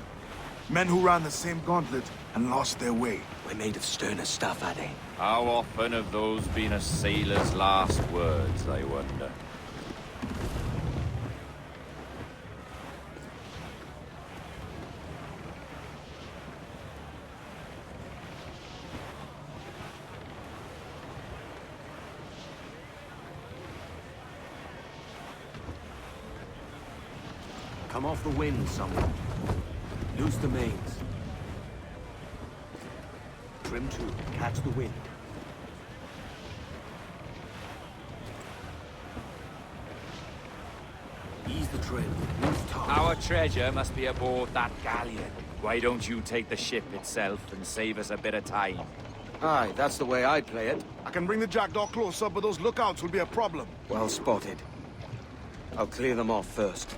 Men who ran the same gauntlet and lost their way. We're made of sterner stuff, are they? How often have those been a sailor's last words, I wonder? Come off the wind, someone. Loose the mains. Trim to, catch the wind. Ease the trim, loose top. Our treasure must be aboard that galleon. Why don't you take the ship itself and save us a bit of time? Aye, that's the way I'd play it. I can bring the jackdaw closer, but those lookouts will be a problem. Well spotted. I'll clear them off first.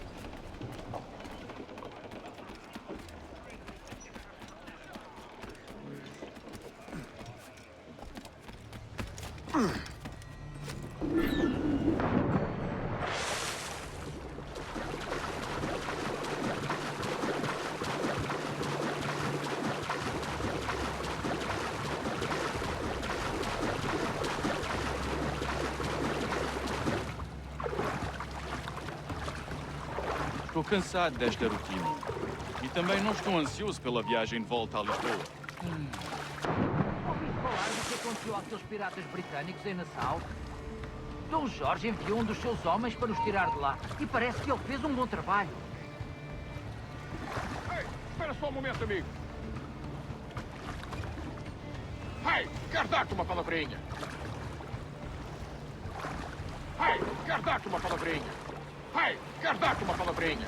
Estou cansado desta rotina. E também não estou ansioso pela viagem de volta a Lisboa. Ouviste falar do que aconteceu àqueles piratas britânicos em Nassau? Dom Jorge enviou um dos seus homens para nos tirar de lá. E parece que ele fez um bom trabalho. Ei, espera só um momento, amigo. Ei, quero dar-te uma palavrinha. Ei, quero dar-te uma palavrinha. Ei, quero dar-te uma palavrinha.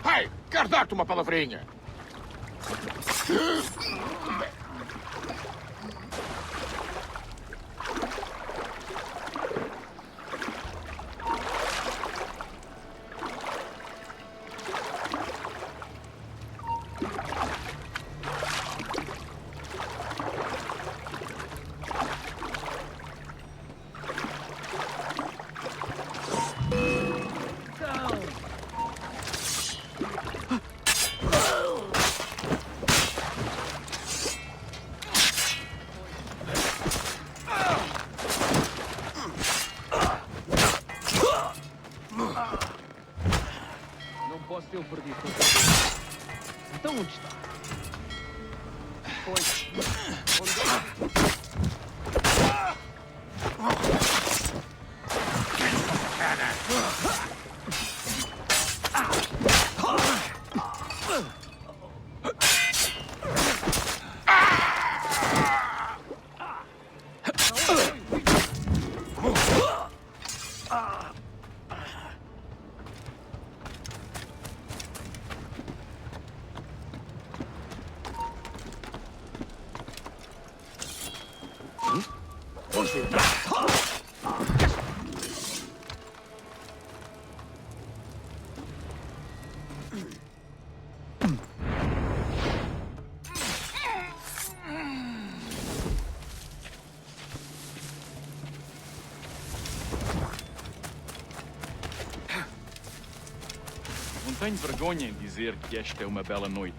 Ei, quero dar-te uma palavrinha. Não posso ter o perdido. Então onde está? Pois. Não tenho vergonha em dizer que esta é uma bela noite.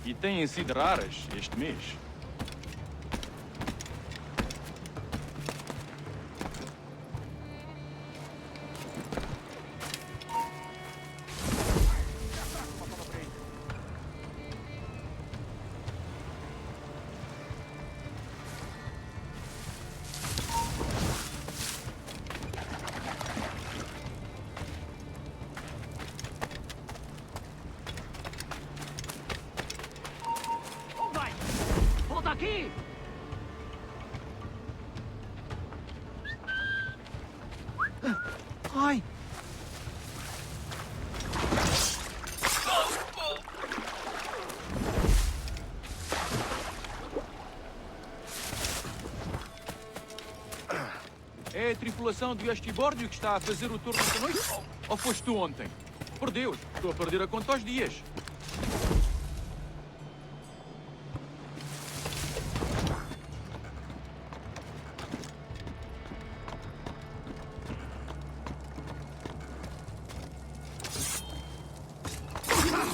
E têm sido raras este mês. Volta aqui! Ai! É a tripulação do Estibórdio que está a fazer o turno esta noite? Ou foste tu ontem? Por Deus, estou a perder a conta aos dias.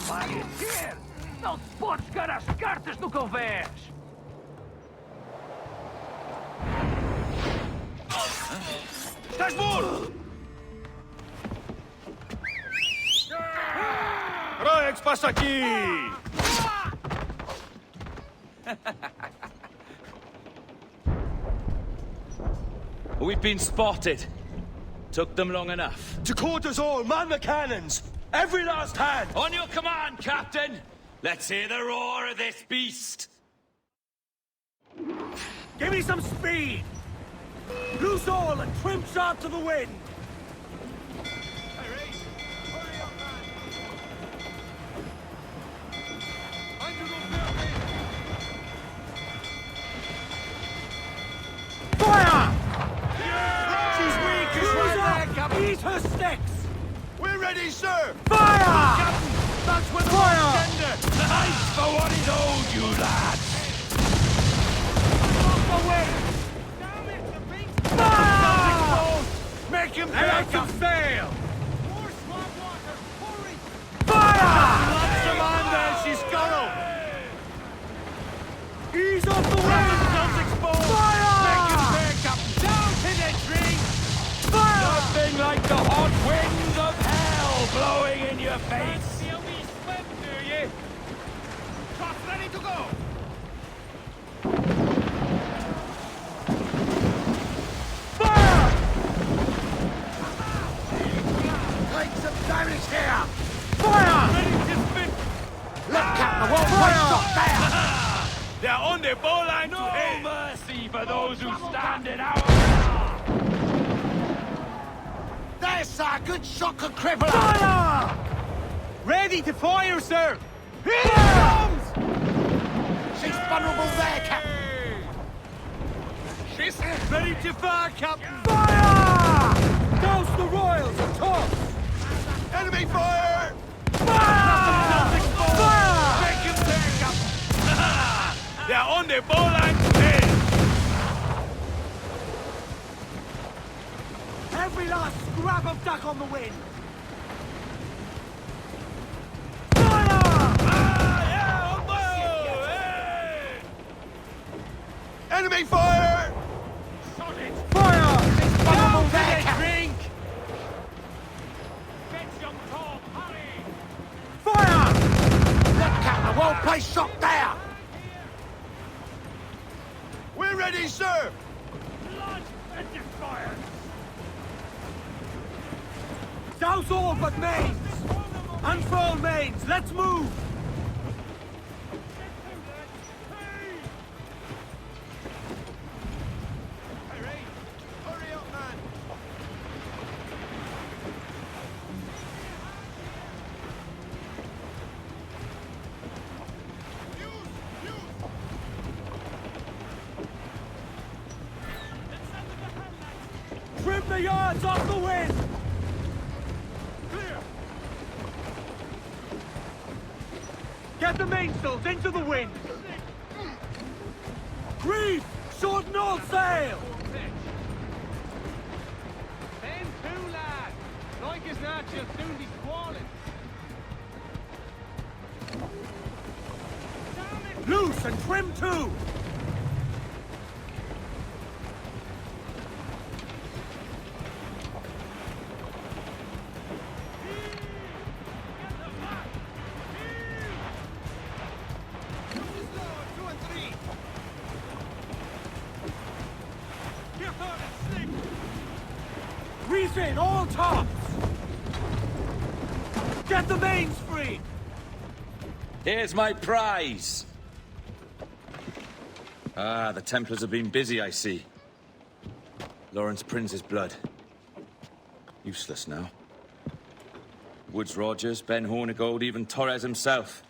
Vai encher! Não te podes jogar as cartas no convés! Estás morto! Raia, que se passa aqui? We've been spotted. Took them long enough. To quarters all, man the cannons! Every last hand! On your command, Captain! Let's hear the roar of this beast! Give me some speed! Loose all and trim sharp to the wind! Fire! She's weak as right there, eat her sticks! We're ready, sir! Fire! That's when the Fire! Nice for what is owed, you lads! Fire! Make him fail! Fire! Amanda, she's scuttled! Ease off the weapon! Guns exposed! Fire! Make him pay, Captain! Down to the tree! Fire! Nothing like the hot winds of hell blowing in your face! Shots ready to go! Fire! Take some damage here! Fire! Ready to spin! Look, Captain, won't waste up there! They're on the bowline to hit! No mercy for those who stand in our path! There's a good shocker crippler! Fire! Ready to fire, sir! Here it comes! vulnerable there, Captain! She's ready to fire, Captain! Fire! Douse the royals and toss! Enemy fire! Fire! Fire! Make him pay, Captain! They're on the ball and pin! Every last scrap of duck on the wind! Enemy fire! Fire! It's vulnerable there, there, Captain! Fire! Look, Captain, a well-placed shot there! We're ready, sir! Blood and defiance! Douse all but mains! Unfurl mains! Let's move! Trim the yards off the wind! Clear! Get the mainsails into the wind! Reef! Shorten all sail! Then two, lad! Like as not, she'll soon be squalling. Loose and trim too! Reef in all tops! Get the mains free! Here's my prize! Ah, the Templars have been busy, I see. Lawrence Prince's blood. Useless now. Woods Rogers, Ben Hornigold, even Torres himself.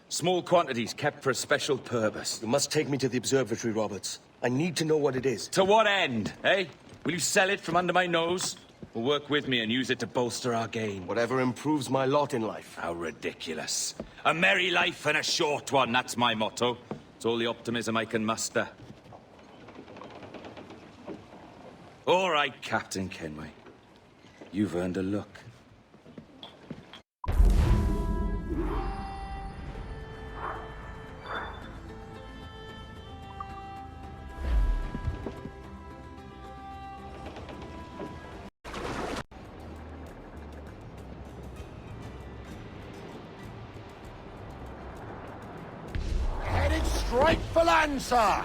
Small quantities kept for a special purpose. You must take me to the observatory, Roberts. I need to know what it is. To what end, eh? Will you sell it from under my nose? Or work with me and use it to bolster our gain? Whatever improves my lot in life. How ridiculous. A merry life and a short one, that's my motto. It's all the optimism I can muster. All right, Captain Kenway. You've earned a look. Headed straight for land, sir!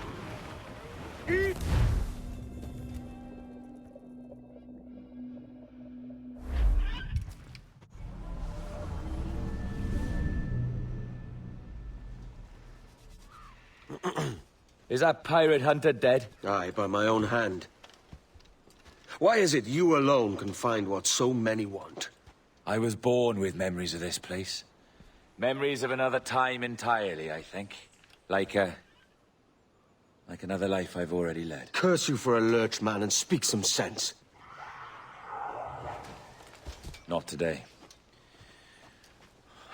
Is that pirate hunter dead? Aye, by my own hand. Why is it you alone can find what so many want? I was born with memories of this place. Memories of another time entirely, I think. Like another life I've already led. Curse you for a lurch, man, and speak some sense. Not today.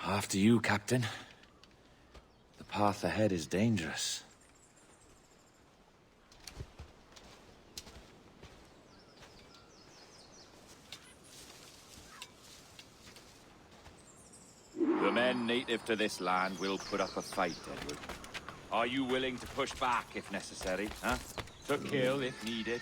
After you, Captain. The path ahead is dangerous. The men native to this land will put up a fight, Edward. Are you willing to push back if necessary, huh? To kill if needed?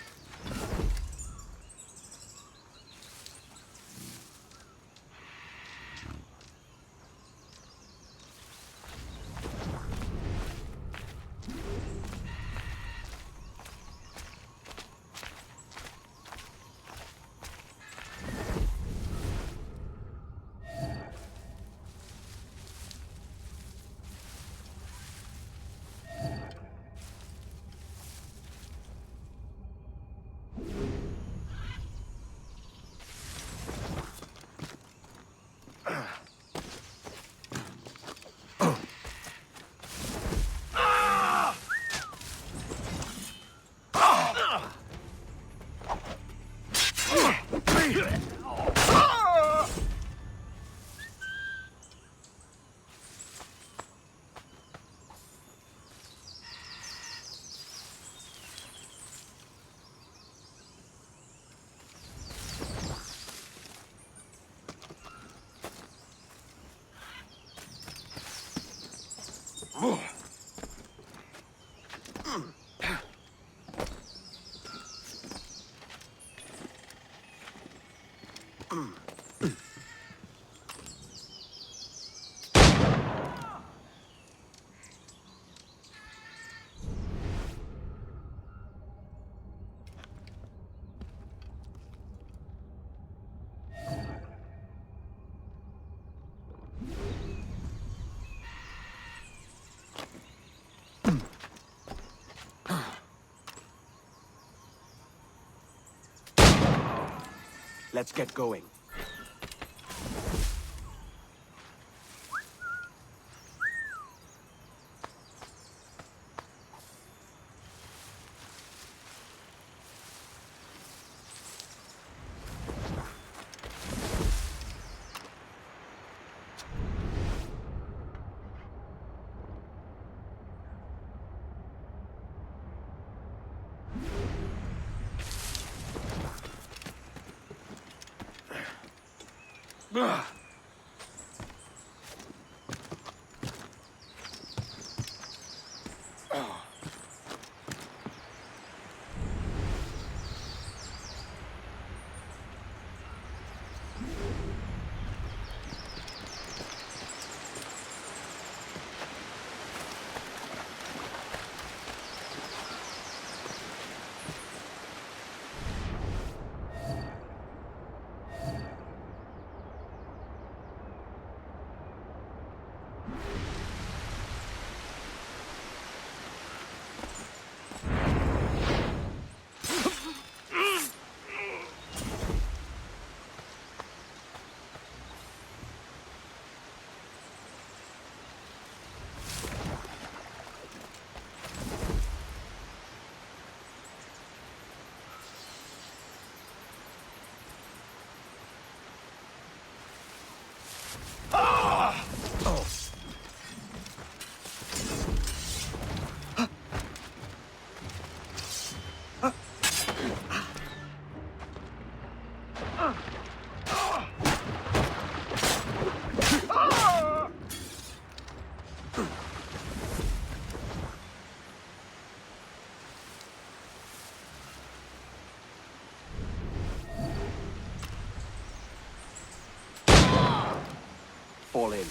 Let's get going. Fall in.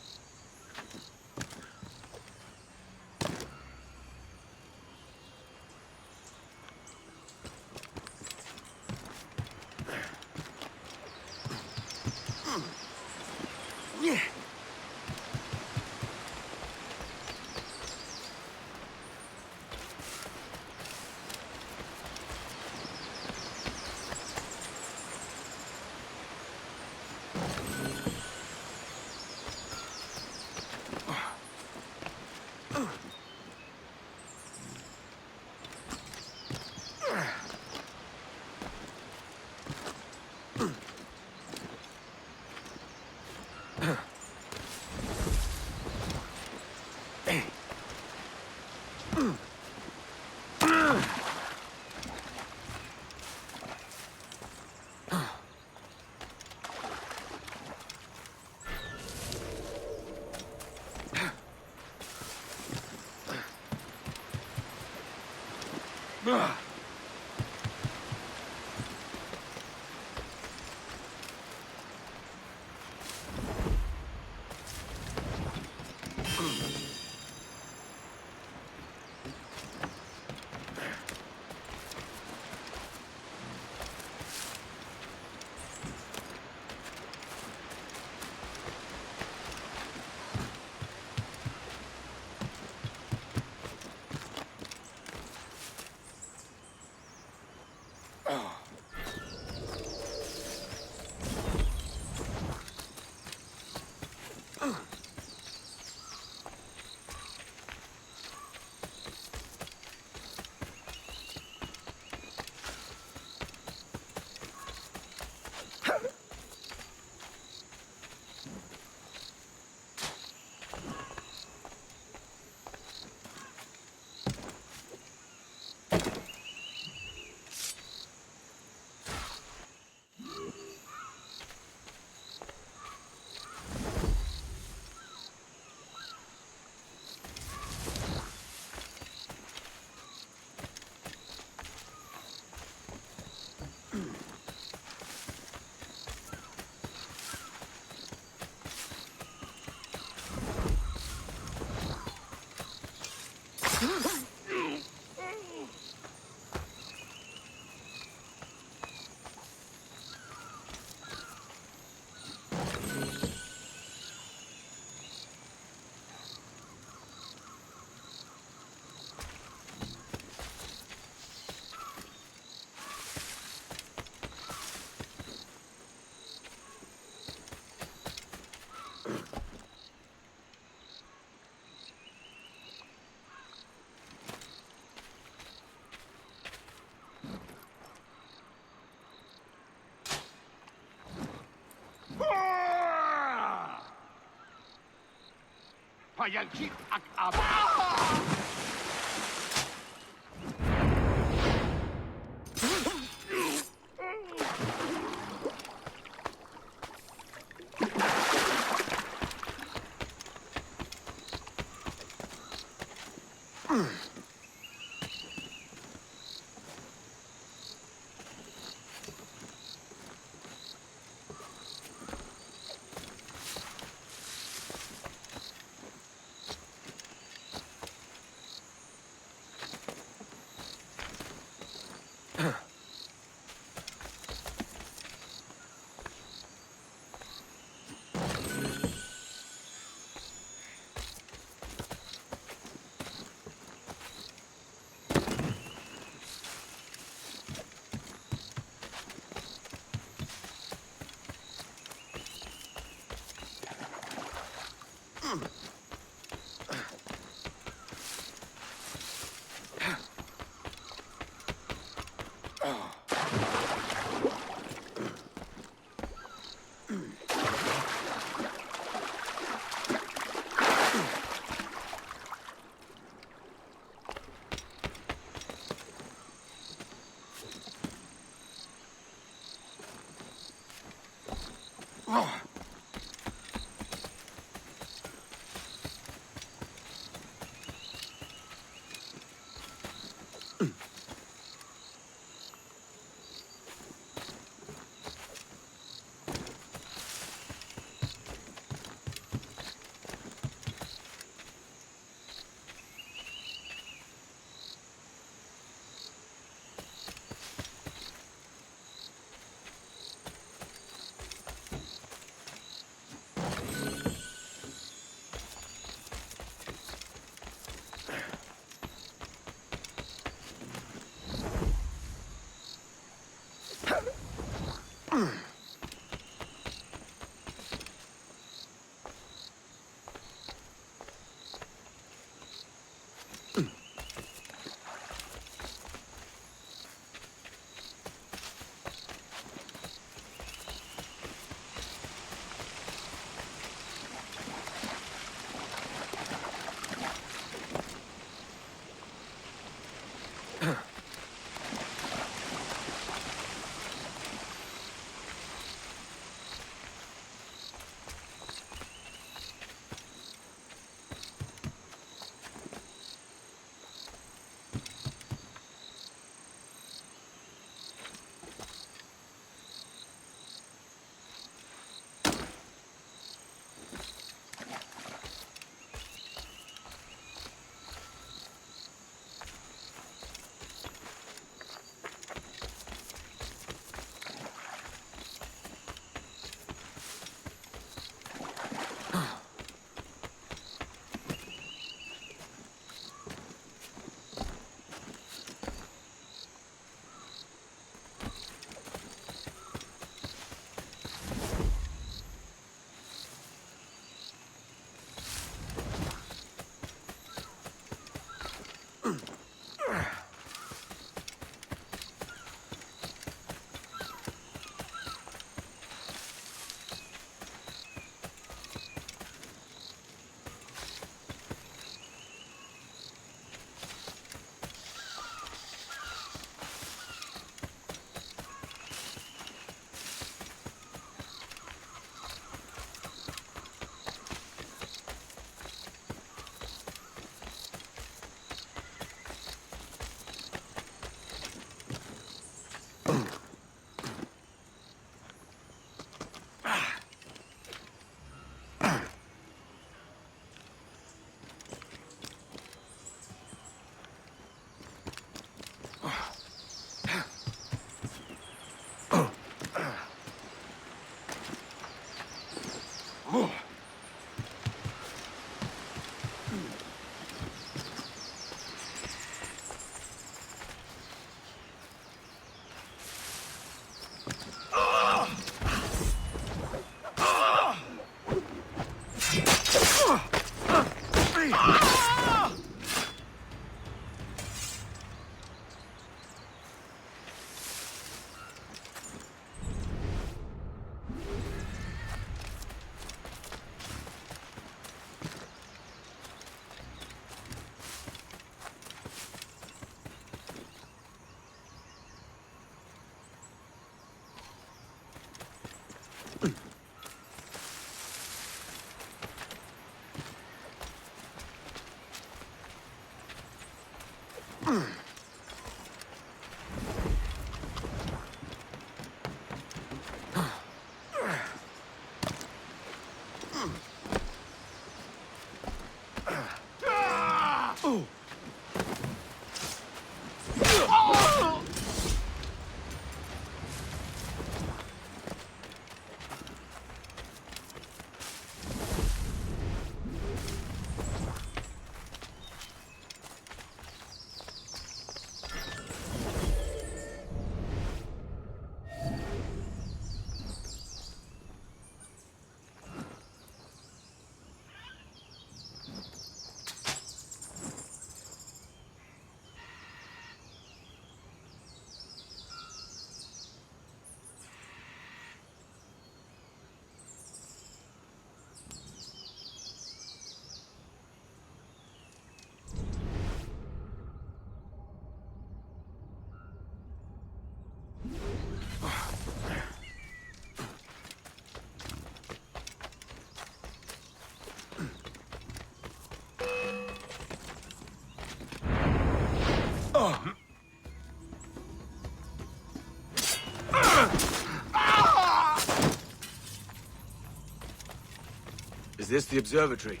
this the observatory?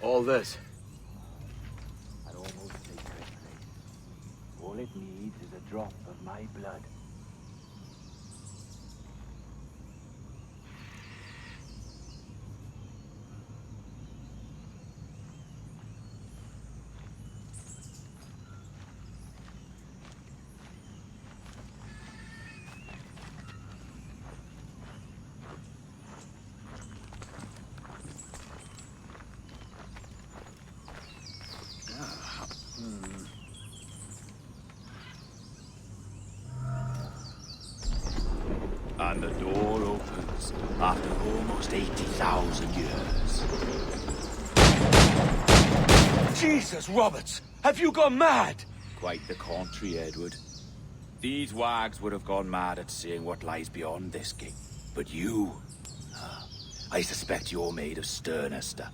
All this? An almost sacred place. All it needs is a drop of my blood. And the door opens after almost 80,000 years. Jesus, Roberts! Have you gone mad? Quite the contrary, Edward. These wags would have gone mad at seeing what lies beyond this gate. But you... I suspect you're made of sterner stuff.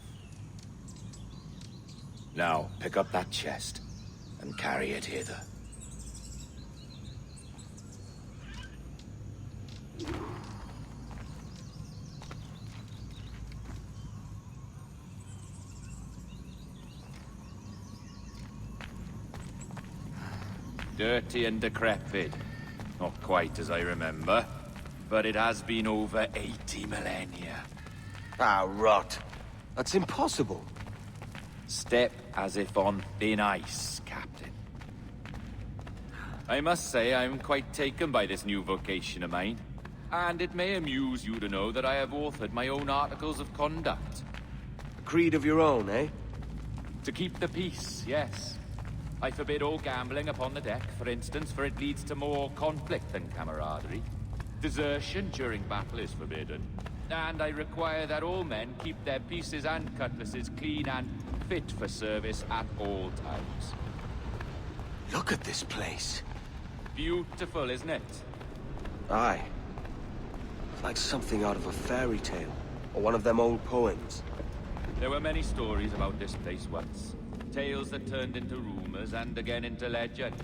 Now, pick up that chest and carry it hither. Dirty and decrepit. Not quite as I remember, but it has been over 80 millennia. Ah, rot. That's impossible. Step as if on thin ice, Captain. I must say I'm quite taken by this new vocation of mine. And it may amuse you to know that I have authored my own articles of conduct. A creed of your own, eh? To keep the peace, yes. I forbid all gambling upon the deck, for instance, for it leads to more conflict than camaraderie. Desertion during battle is forbidden. And I require that all men keep their pieces and cutlasses clean and fit for service at all times. Look at this place. Beautiful, isn't it? Aye. Like something out of a fairy tale, or one of them old poems. There were many stories about this place once. Tales that turned into rumors and again into legend.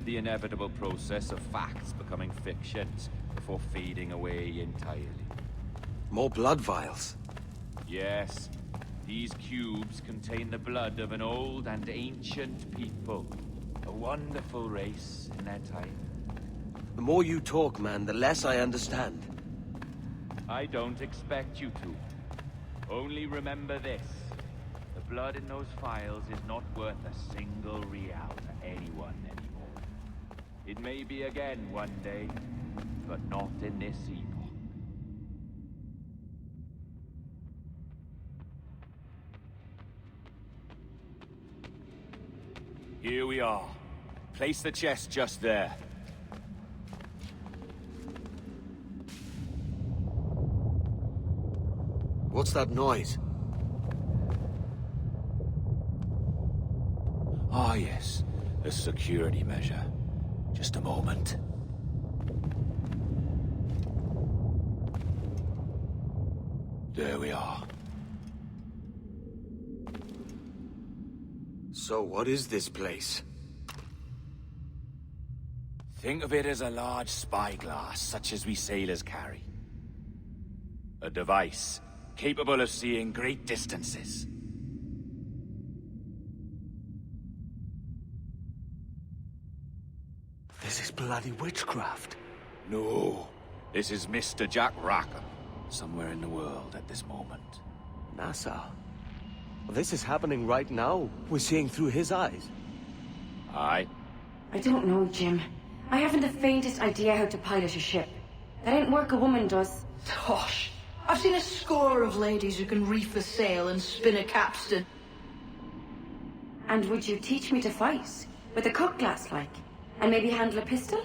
The inevitable process of facts becoming fictions before fading away entirely. More blood vials. Yes. These cubes contain the blood of an old and ancient people. A wonderful race in their time. The more you talk, man, the less I understand. I don't expect you to. Only remember this. The blood in those files is not worth a single real to anyone anymore. It may be again one day, but not in this epoch. Here we are. Place the chest just there. What's that noise? Ah, yes. A security measure. Just a moment. There we are. So what is this place? Think of it as a large spyglass, such as we sailors carry. A device capable of seeing great distances. This is bloody witchcraft. No, this is Mr. Jack Rackham, somewhere in the world at this moment. Nassau. This is happening right now. We're seeing through his eyes. Aye. I don't know, Jim. I haven't the faintest idea how to pilot a ship. That ain't work a woman does. Tosh. I've seen a score of ladies who can reef a sail and spin a capstan. And would you teach me to fight? With a cutlass, like? And maybe handle a pistol?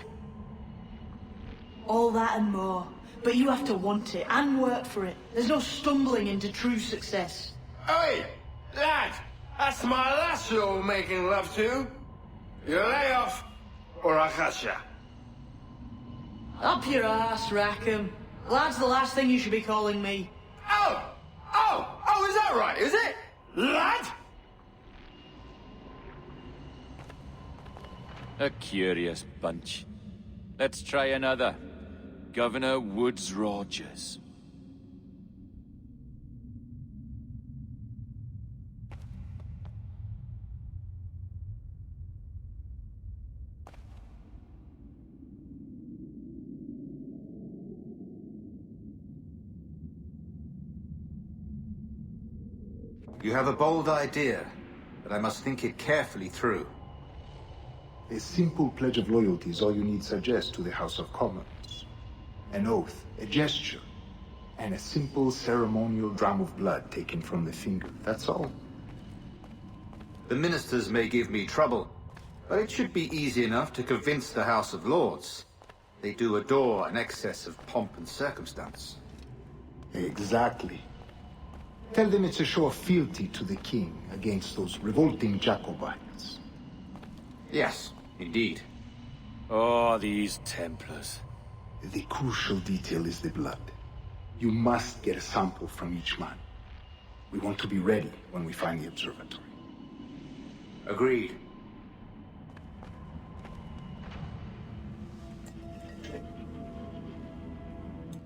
All that and more. But you have to want it and work for it. There's no stumbling into true success. Hey, lad! That's my lass you're making love to. You lay off, or I catch ya. Up your ass, Rackham. Lad's the last thing you should be calling me. Oh, is that right, is it? Lad? A curious bunch. Let's try another. Governor Woods Rogers. You have a bold idea, but I must think it carefully through. A simple pledge of loyalty is all you need suggest to the House of Commons. An oath, a gesture, and a simple ceremonial dram of blood taken from the finger. That's all. The ministers may give me trouble, but it should be easy enough to convince the House of Lords. They do adore an excess of pomp and circumstance. Exactly. Tell them it's a show of fealty to the king against those revolting Jacobites. Yes, indeed. Oh, these Templars. The crucial detail is the blood. You must get a sample from each man. We want to be ready when we find the observatory. Agreed.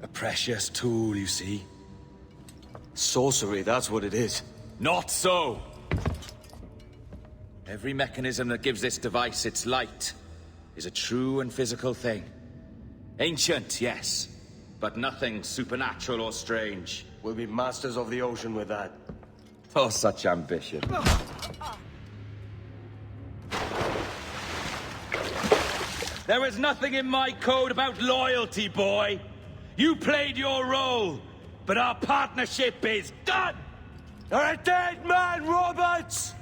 A precious tool, you see. Sorcery, that's what it is. Not so! Every mechanism that gives this device its light is a true and physical thing. Ancient, yes, but nothing supernatural or strange. We'll be masters of the ocean with that. Oh, such ambition. There is nothing in my code about loyalty, boy. You played your role, but our partnership is done! You're a dead man, Roberts!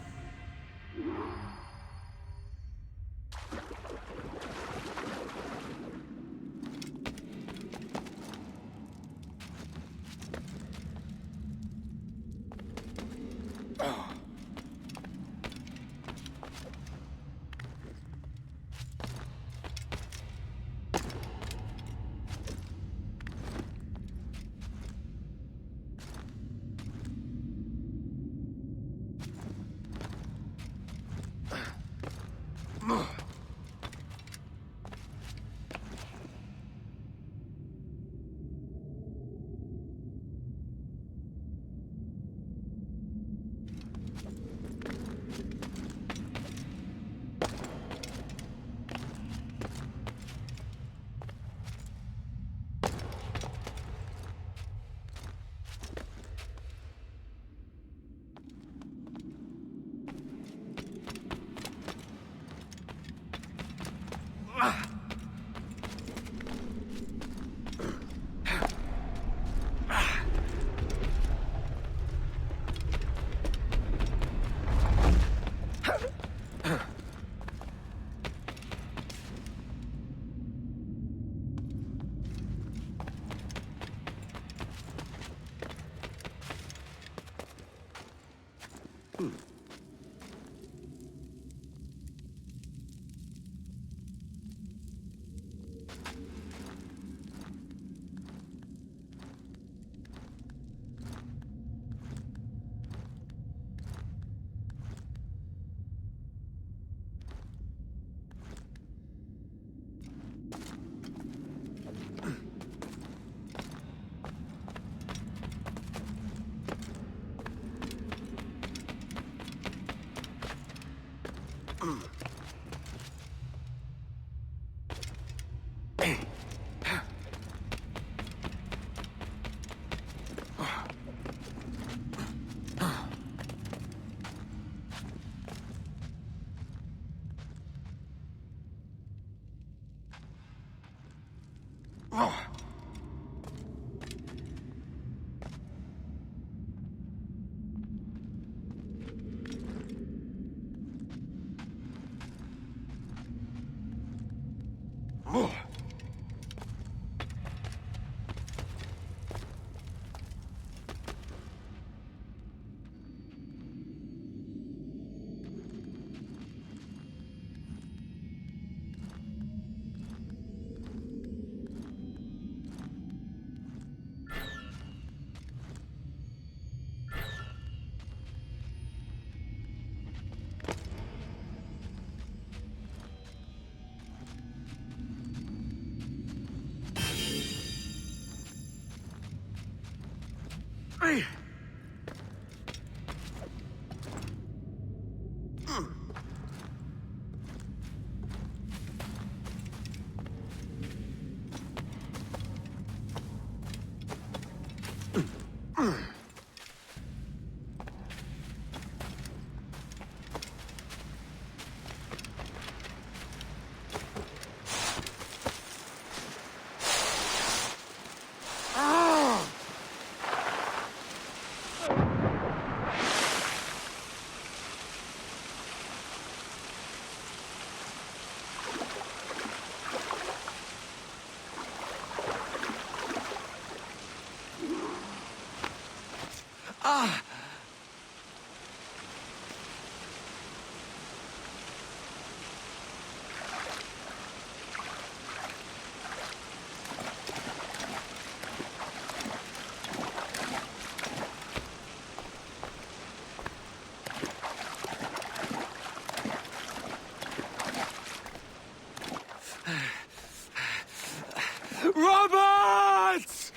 Roberts!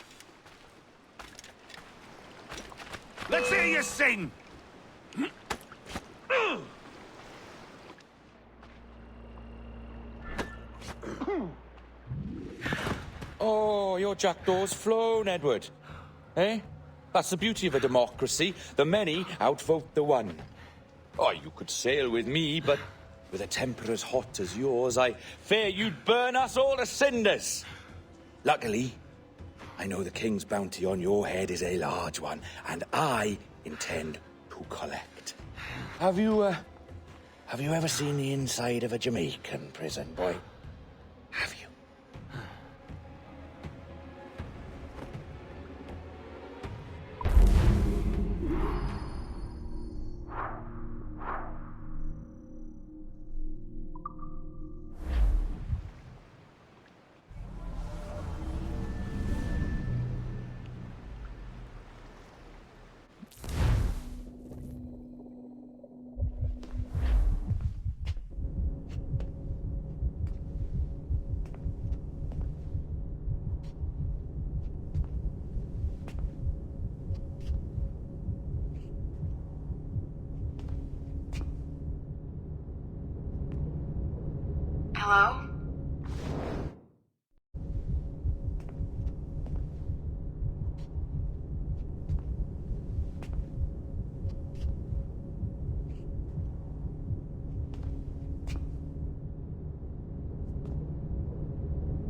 Let's hear you sing! Oh, your jackdaw's flown, Edward. Eh? That's the beauty of a democracy. The many outvote the one. Oh, you could sail with me, but with a temper as hot as yours, I fear you'd burn us all to cinders. Luckily, I know the king's bounty on your head is a large one, and I intend to collect. Have you ever seen the inside of a Jamaican prison, boy? Have you? Hello?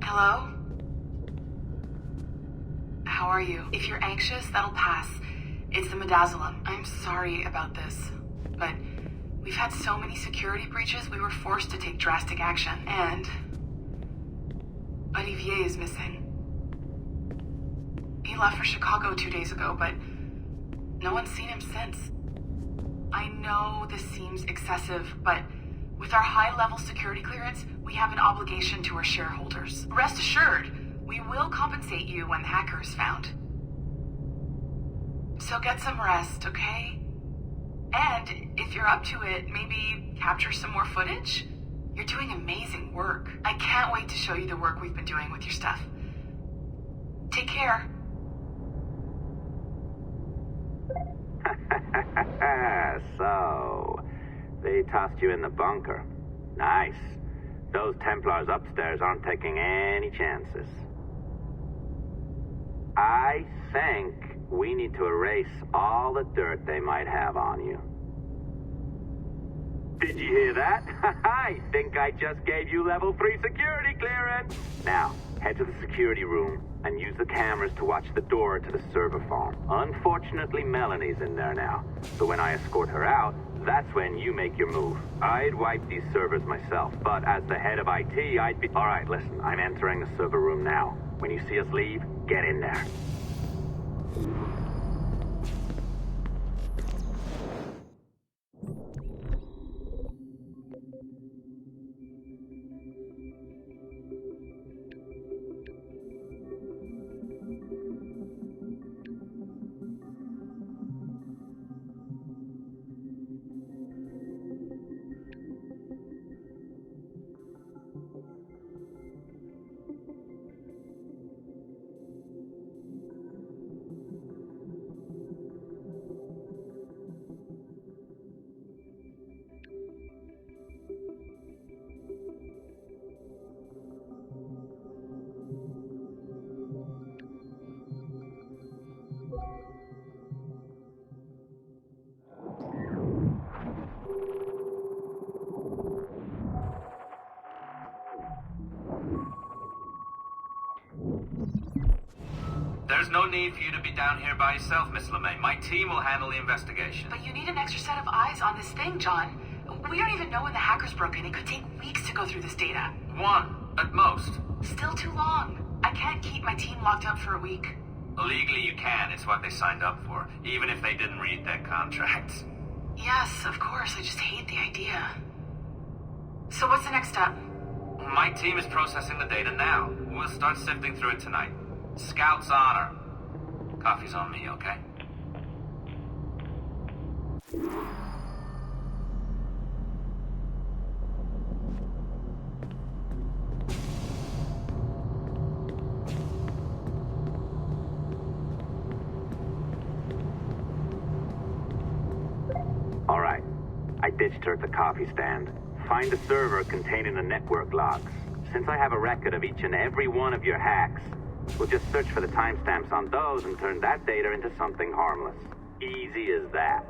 Hello? How are you? If you're anxious, that'll pass. It's the midazolam. I'm sorry about this, but we've had so many security breaches, we were forced to take drastic action, and Olivier is missing. He left for Chicago 2 days ago, but no one's seen him since. I know this seems excessive, but with our high-level security clearance, we have an obligation to our shareholders. Rest assured, we will compensate you when the hacker is found. So get some rest, okay? And if you're up to it, maybe capture some more footage? You're doing amazing work. I can't wait to show you the work we've been doing with your stuff. Take care. So, they tossed you in the bunker. Nice. Those Templars upstairs aren't taking any chances. I think we need to erase all the dirt they might have on you. Did you hear that? I think I just gave you level 3 security clearance. Now, head to the security room and use the cameras to watch the door to the server farm. Unfortunately, Melanie's in there now. So when I escort her out, that's when you make your move. I'd wipe these servers myself, but as the head of IT, I'd be... All right, listen, I'm entering the server room now. When you see us leave, get in there. There's no need for you to be down here by yourself, Miss LeMay. My team will handle the investigation. But you need an extra set of eyes on this thing, John. We don't even know when the hackers broke in. It could take weeks to go through this data. 1, at most. Still too long. I can't keep my team locked up for a week. Legally you can. It's what they signed up for, even if they didn't read their contracts. Yes, of course. I just hate the idea. So what's the next step? My team is processing the data now. We'll start sifting through it tonight. Scout's honor. Coffee's on me, okay? ditched her at the coffee stand. Find a server containing the network logs. Since I have a record of each and every one of your hacks, we'll just search for the timestamps on those and turn that data into something harmless. Easy as that.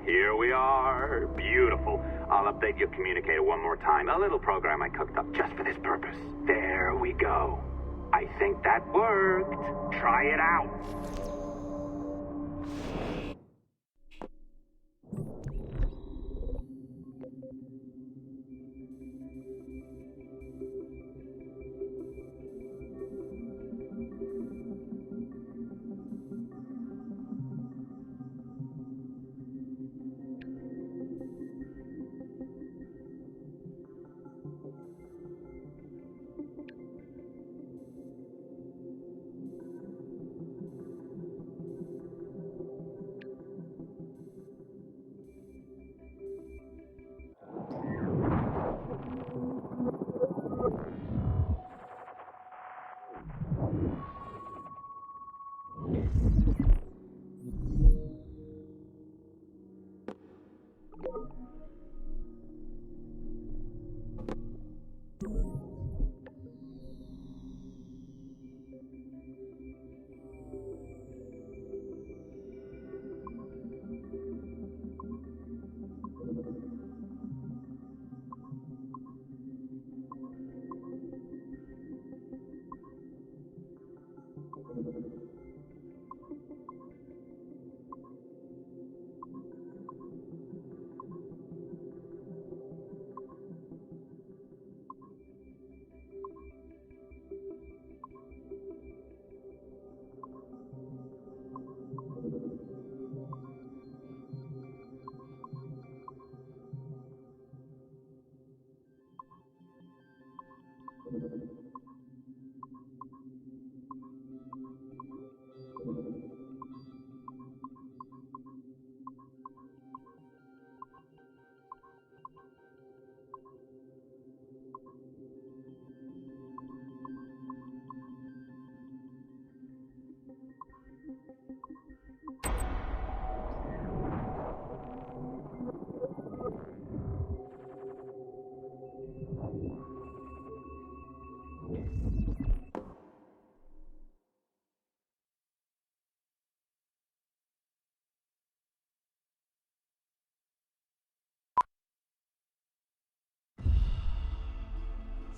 Here we are. Beautiful. I'll update your communicator one more time. A little program I cooked up just for this purpose. There we go. I think that worked. Try it out.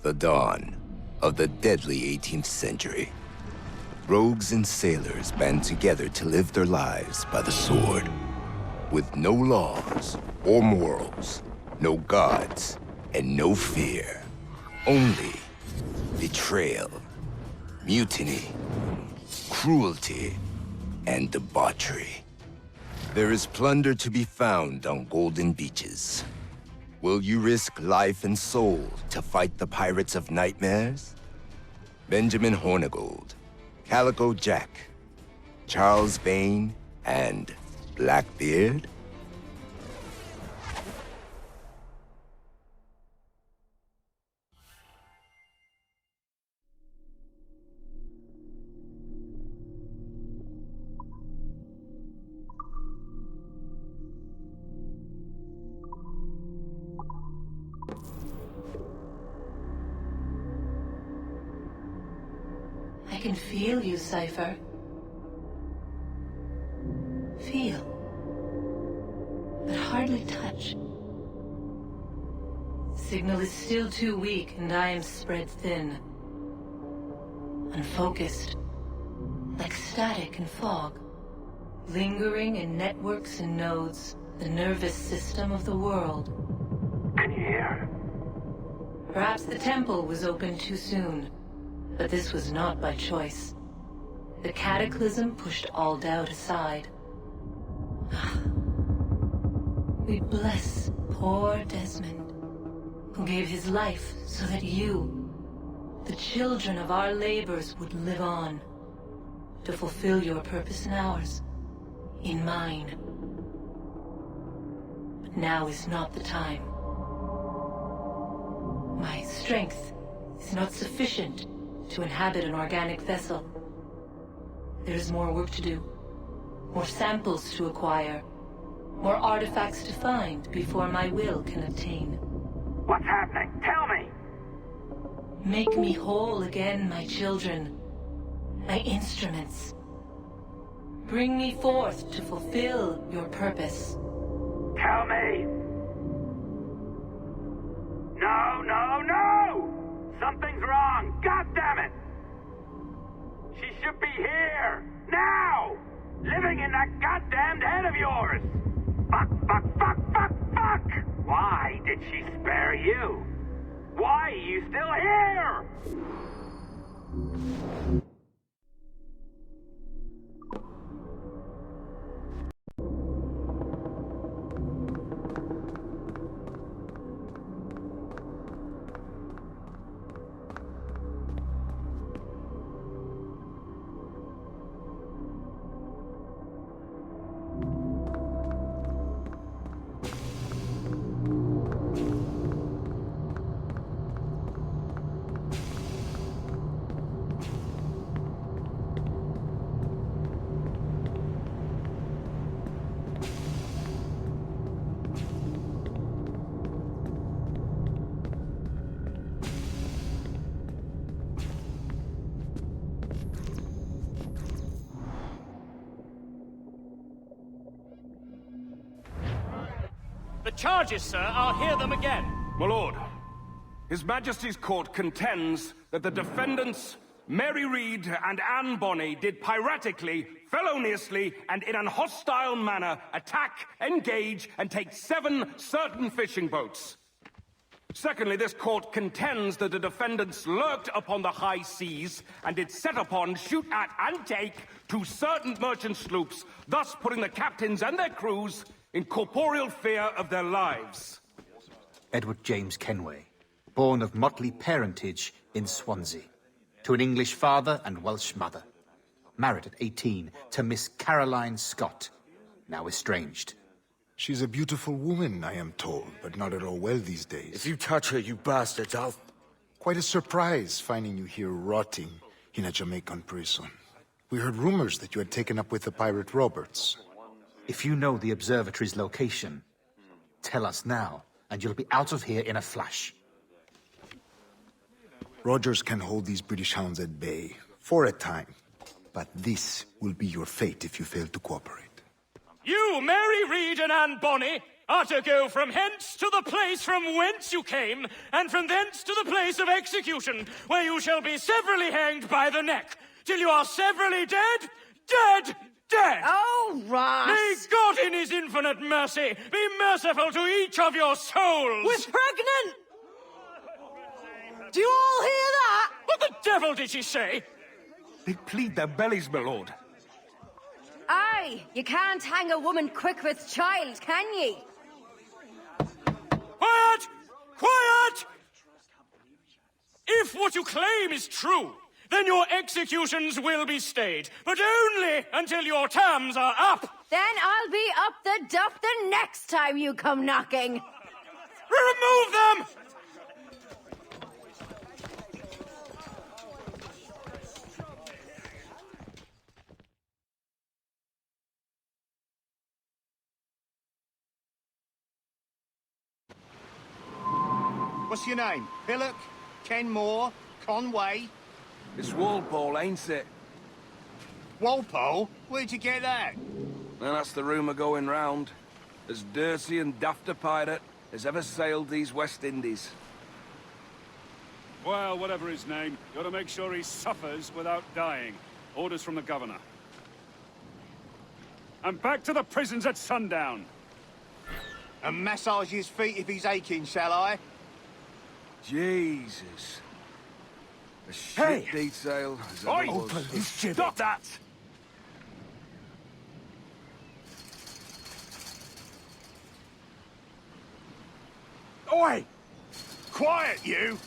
The dawn of the deadly 18th century. Rogues and sailors band together to live their lives by the sword. With no laws or morals, no gods, and no fear. Only betrayal, mutiny, cruelty, and debauchery. There is plunder to be found on golden beaches. Will you risk life and soul to fight the pirates of nightmares? Benjamin Hornigold, Calico Jack, Charles Vane, and Blackbeard? I can feel you, Cypher. Feel. But hardly touch. Signal is still too weak, and I am spread thin. Unfocused. Like static and fog. Lingering in networks and nodes, the nervous system of the world. Can you hear? Perhaps the temple was opened too soon. But this was not by choice. The cataclysm pushed all doubt aside. We bless poor Desmond, who gave his life so that you, the children of our labors, would live on, to fulfill your purpose in ours, in mine. But now is not the time. My strength is not sufficient to inhabit an organic vessel. There's more work to do. More samples to acquire. More artifacts to find before my will can obtain. What's happening? Tell me! Make me whole again, my children. My instruments. Bring me forth to fulfill your purpose. Tell me! No, no, no! Something's wrong! God damn it! She should be here! Now! Living in that goddamned head of yours! Fuck, fuck, fuck, fuck, fuck! Why did she spare you? Why are you still here? The charges, sir, I'll hear them again. My lord, His Majesty's court contends that the defendants, Mary Reed and Anne Bonny, did piratically, feloniously, and in an hostile manner attack, engage, and take 7 certain fishing boats. Secondly, this court contends that the defendants lurked upon the high seas and did set upon, shoot at, and take 2 certain merchant sloops, thus putting the captains and their crews in corporeal fear of their lives. Edward James Kenway, born of motley parentage in Swansea, to an English father and Welsh mother. Married at 18 to Miss Caroline Scott, now estranged. She's a beautiful woman, I am told, but not at all well these days. If you touch her, you bastards, I'll... Quite a surprise finding you here rotting in a Jamaican prison. We heard rumors that you had taken up with the pirate Roberts. If you know the observatory's location, tell us now, and you'll be out of here in a flash. Rogers can hold these British hounds at bay, for a time. But this will be your fate if you fail to cooperate. You, Mary Reed and Anne Bonny, are to go from hence to the place from whence you came, and from thence to the place of execution, where you shall be severally hanged by the neck, till you are severally dead, dead, dead! Oh, Ross! May God in his infinite mercy be merciful to each of your souls! We're pregnant! Do you all hear that? What the devil did she say? They plead their bellies, my lord. Aye, you can't hang a woman quick with child, can ye? Quiet! Quiet! If what you claim is true, then your executions will be stayed, but only until your terms are up. Then I'll be up the duff the next time you come knocking. Remove them! What's your name? Pillock? Kenmore? Conway? It's Walpole, ain't it? Walpole? Where'd you get that? Well, that's the rumour going round. As dirty and daft a pirate as ever sailed these West Indies. Well, whatever his name, gotta make sure he suffers without dying. Orders from the governor. And back to the prisons at sundown. And massage his feet if he's aching, shall I? Jesus. A shit detail as ever Oi! was. Stop that! Oi! Quiet, you!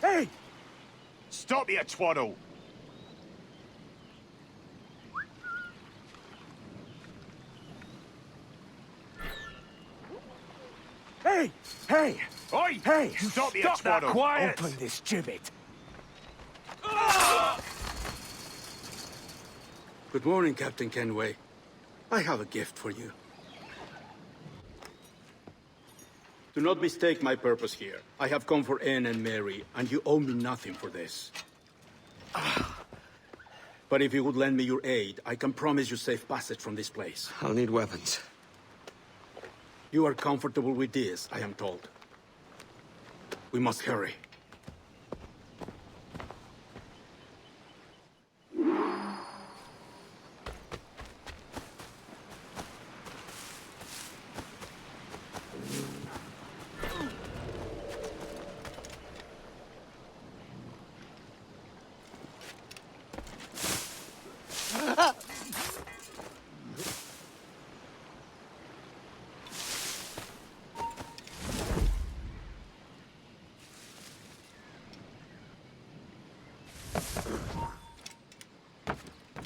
Hey! Stop your twaddle! Hey! Hey! Oi! Hey! Stop Stop that! Squaddo. Quiet! Open this gibbet. Good morning, Captain Kenway. I have a gift for you. Do not mistake my purpose here. I have come for Anne and Mary, and you owe me nothing for this. But if you would lend me your aid, I can promise you safe passage from this place. I'll need weapons. You are comfortable with this, I am told. We must hurry.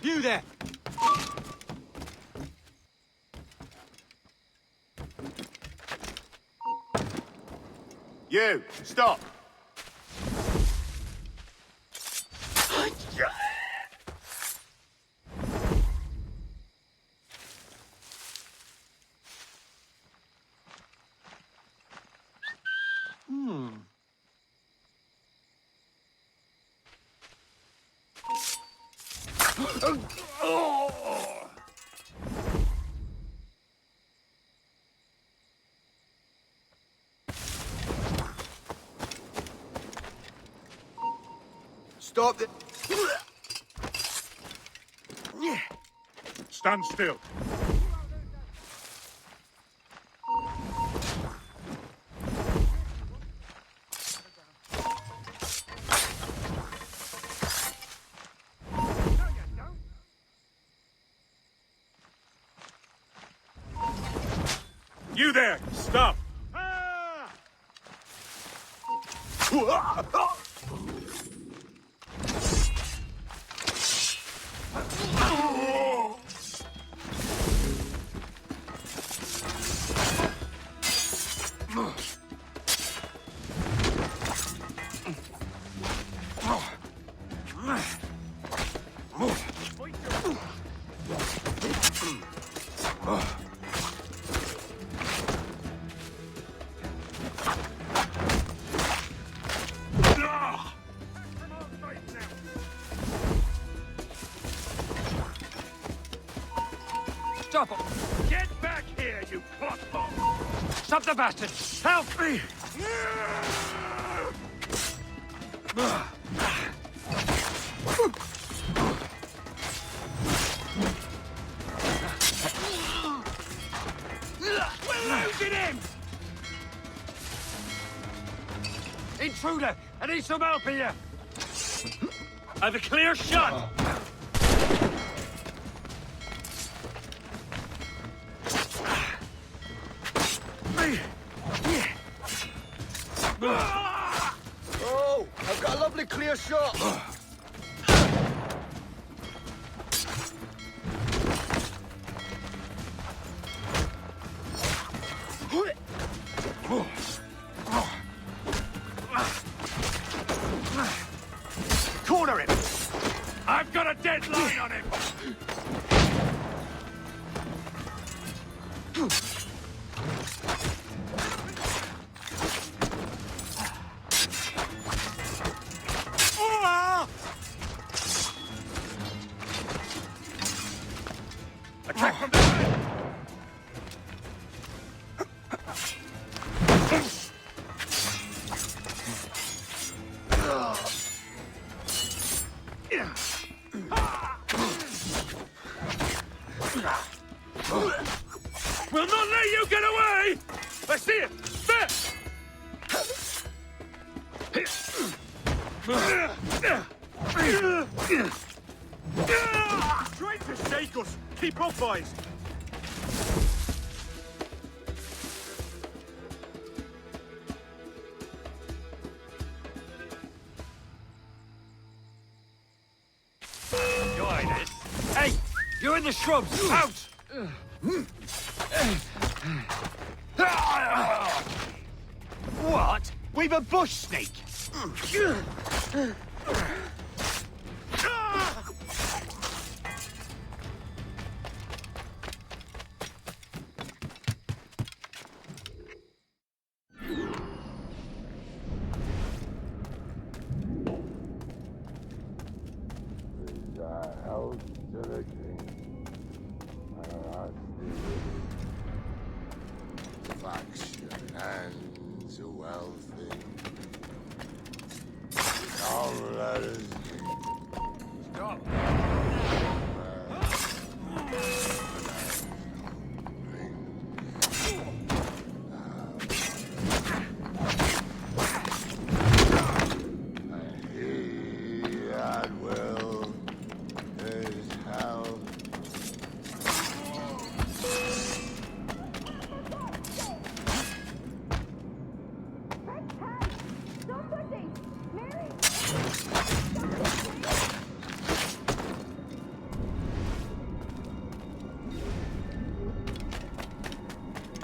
You there! You, stop! Stop the... Stand still. You there! Stop! Stop him! Get back here, you plotbot! Stop the bastard! Help me! We're losing him! Intruder! I need some help here! I have a clear shot! Oh, I've got a lovely clear shot. Corner him! I've got a deadline on him! Attack from behind! We'll not let you get away! I see it! There! Trying to shake us! Keep up, boys! Join us! Hey! You're in the shrubs! Out! What? We've a bush snake!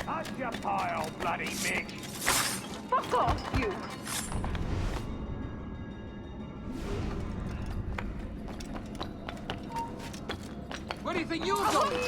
Occupy, bloody Mick! Fuck off, you! Where do you think you're going?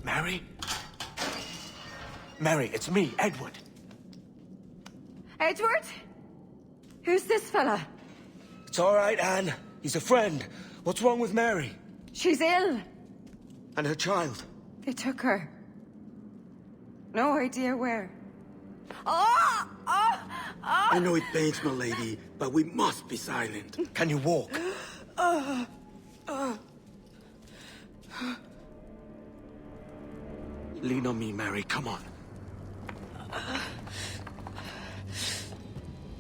Mary? Mary, it's me, Edward. Edward? Who's this fella? It's all right, Anne. He's a friend. What's wrong with Mary? She's ill. And her child? They took her. No idea where. Oh! Oh! Oh! I know it pains my lady, but we must be silent. Can you walk? Lean on me, Mary. Come on.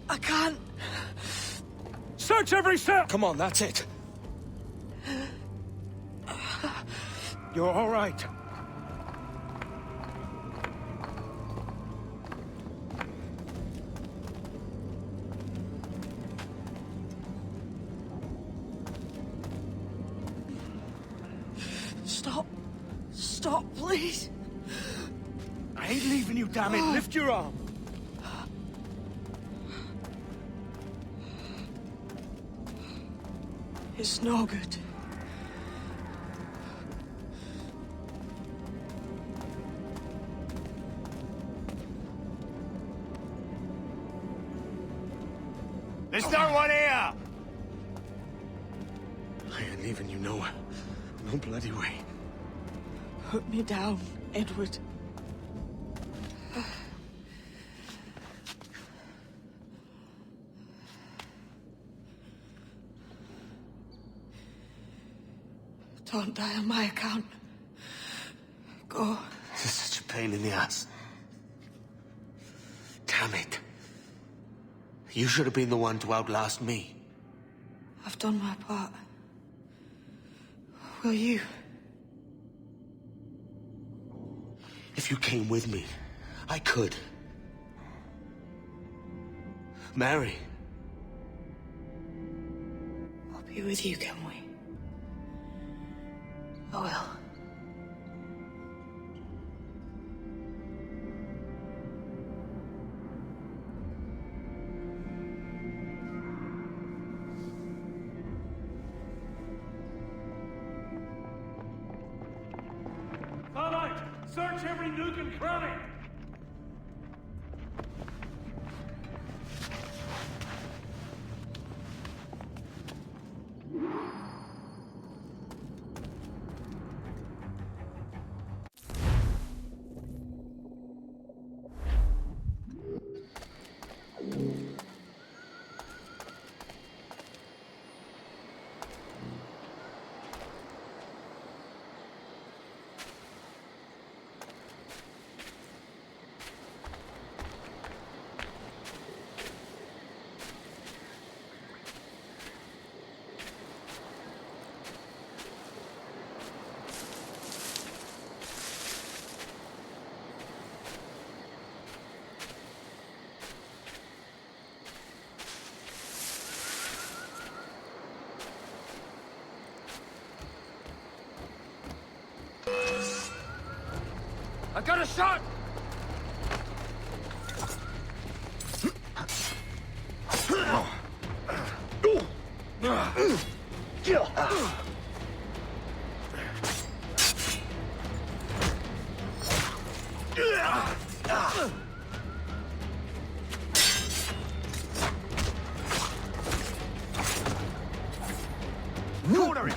I can't. Search every cell! Come on, that's it. You're all right. Stop. Stop, please. I ain't leaving you, damn it. Lift your arm. It's no good. There's no one here! I ain't leaving you nowhere. No bloody way. Put me down, Edward. Don't die on my account. Go. This is such a pain in the ass. Damn it. You should have been the one to outlast me. I've done my part. Will you? If you came with me, I could. Mary. I'll be with you, can we? I will. Starlight! Search every nook and cranny! I got a shot! Corner him!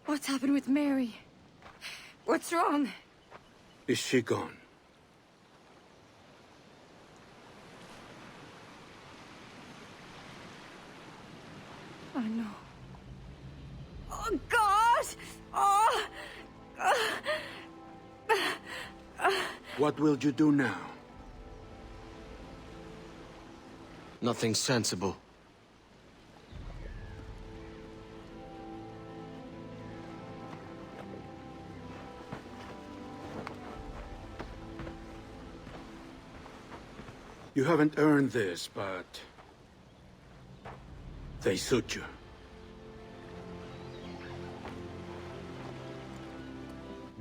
What's happened with Mary? What's wrong? Is she gone? Oh, no. Oh, God! Oh! What will you do now? Nothing sensible. You haven't earned this, but... they suit you.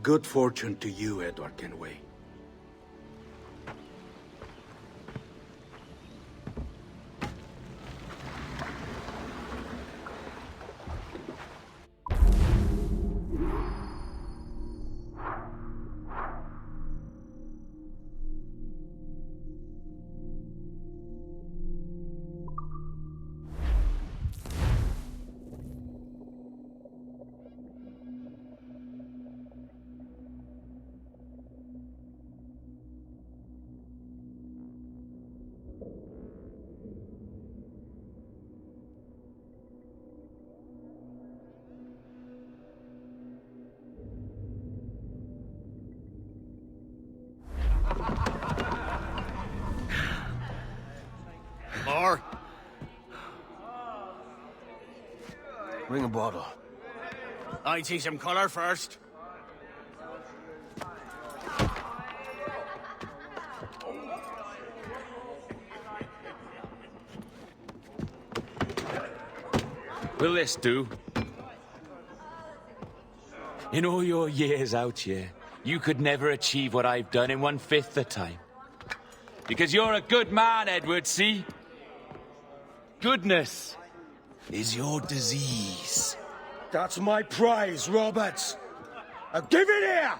Good fortune to you, Edward Kenway. More? Bring a bottle. I see some color first. Will this do? In all your years out here, you could never achieve what I've done in 1/5 the time. Because you're a good man, Edward, see? Goodness is your disease. That's my prize, Roberts. Now give it here!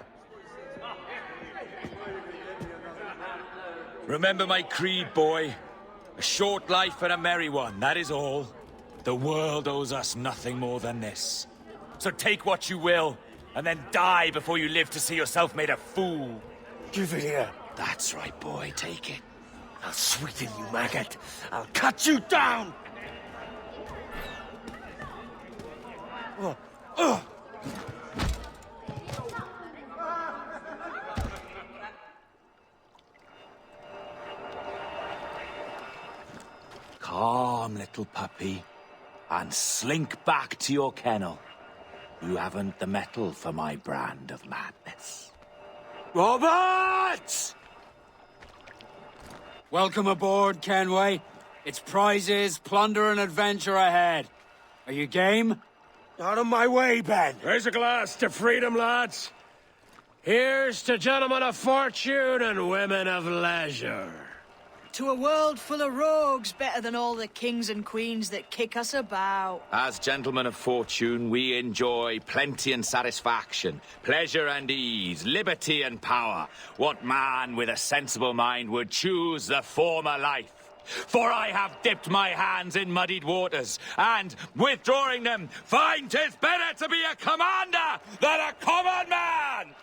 Remember my creed, boy. A short life and a merry one, that is all. The world owes us nothing more than this. So take what you will, and then die before you live to see yourself made a fool. Give it here. That's right, boy, take it. I'll sweeten you, maggot. I'll cut you down! Calm, little puppy, and slink back to your kennel. You haven't the mettle for my brand of madness. Roberts! Welcome aboard, Kenway. It's prizes, plunder, and adventure ahead. Are you game? Out of my way, Ben. Raise a glass to freedom, lads. Here's to gentlemen of fortune and women of leisure. To a world full of rogues, better than all the kings and queens that kick us about. As gentlemen of fortune, we enjoy plenty and satisfaction, pleasure and ease, liberty and power. What man with a sensible mind would choose the former life? For I have dipped my hands in muddied waters, and, withdrawing them, find 'tis better to be a commander than a common man!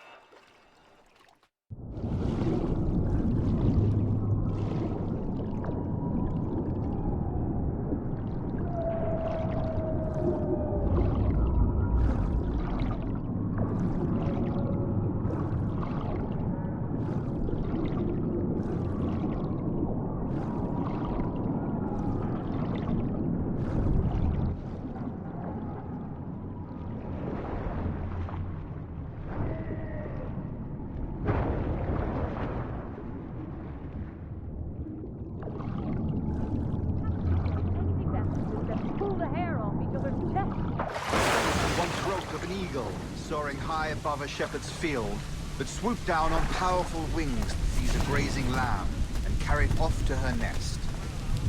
One stroke of an eagle soaring high above a shepherd's field that swooped down on powerful wings to seize a grazing lamb and carry it off to her nest.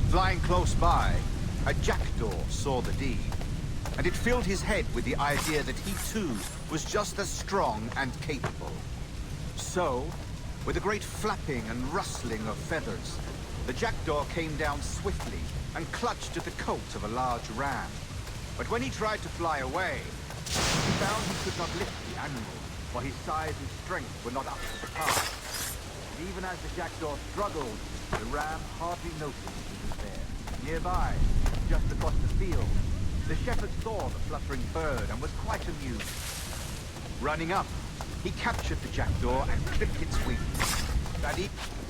Flying close by, a jackdaw saw the deed, and it filled his head with the idea that he too was just as strong and capable. So, with a great flapping and rustling of feathers, the jackdaw came down swiftly and clutched at the coat of a large ram. But when he tried to fly away, he found he could not lift the animal, for his size and strength were not up to the task. And even as the jackdaw struggled, the ram hardly noticed he was there. Nearby, just across the field, the shepherd saw the fluttering bird and was quite amused. Running up, he captured the jackdaw and clipped its wings.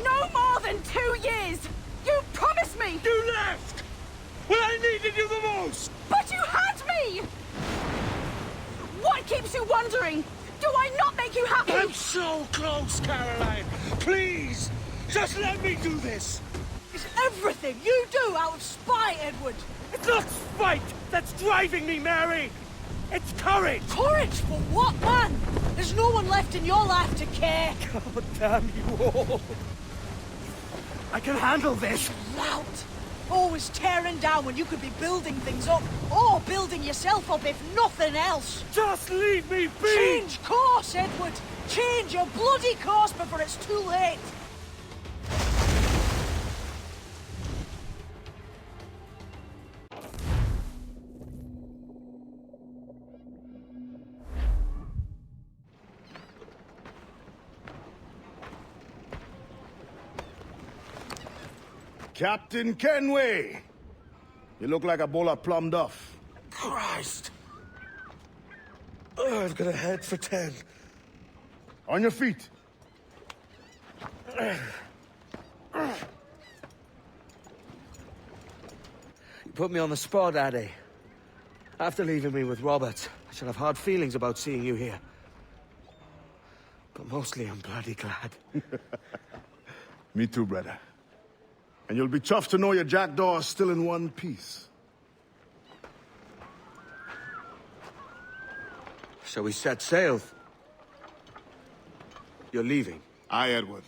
No more than 2 years! You promised me! You left! When I needed you the most! But you had me! What keeps you wondering? Do I not make you happy? I'm so close, Caroline! Please! Just let me do this! It's everything you do out of spite, Edward! It's not spite that's driving me, Mary! It's courage! Courage for what, man? There's no one left in your life to care. God damn you all! I can handle this! Lout! Always tearing down when you could be building things up, or building yourself up if nothing else. Just leave me be! Change course, Edward! Change your bloody course before it's too late! Captain Kenway! You look like a bowl of plum duff. Christ! I've got a head for 10. On your feet. You put me on the spot, Addy. After leaving me with Robert, I shall have hard feelings about seeing you here. But mostly I'm bloody glad. Me too, brother. And you'll be chuffed to know your jackdaw is still in one piece. So we set sail. You're leaving? Aye, Edward.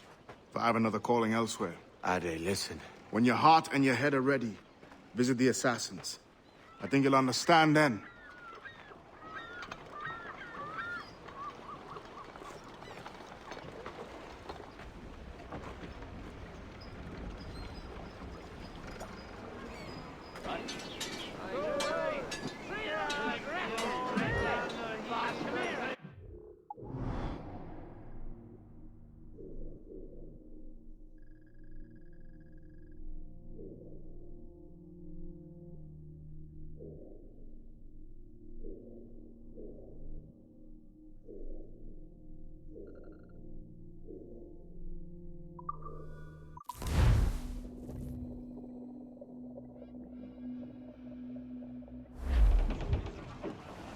But I have another calling elsewhere. Ade, listen. When your heart and your head are ready, visit the assassins. I think you'll understand then.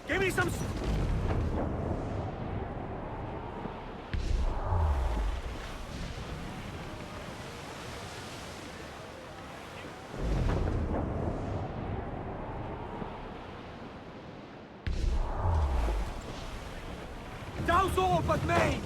Give me some... Down Kills all but mains!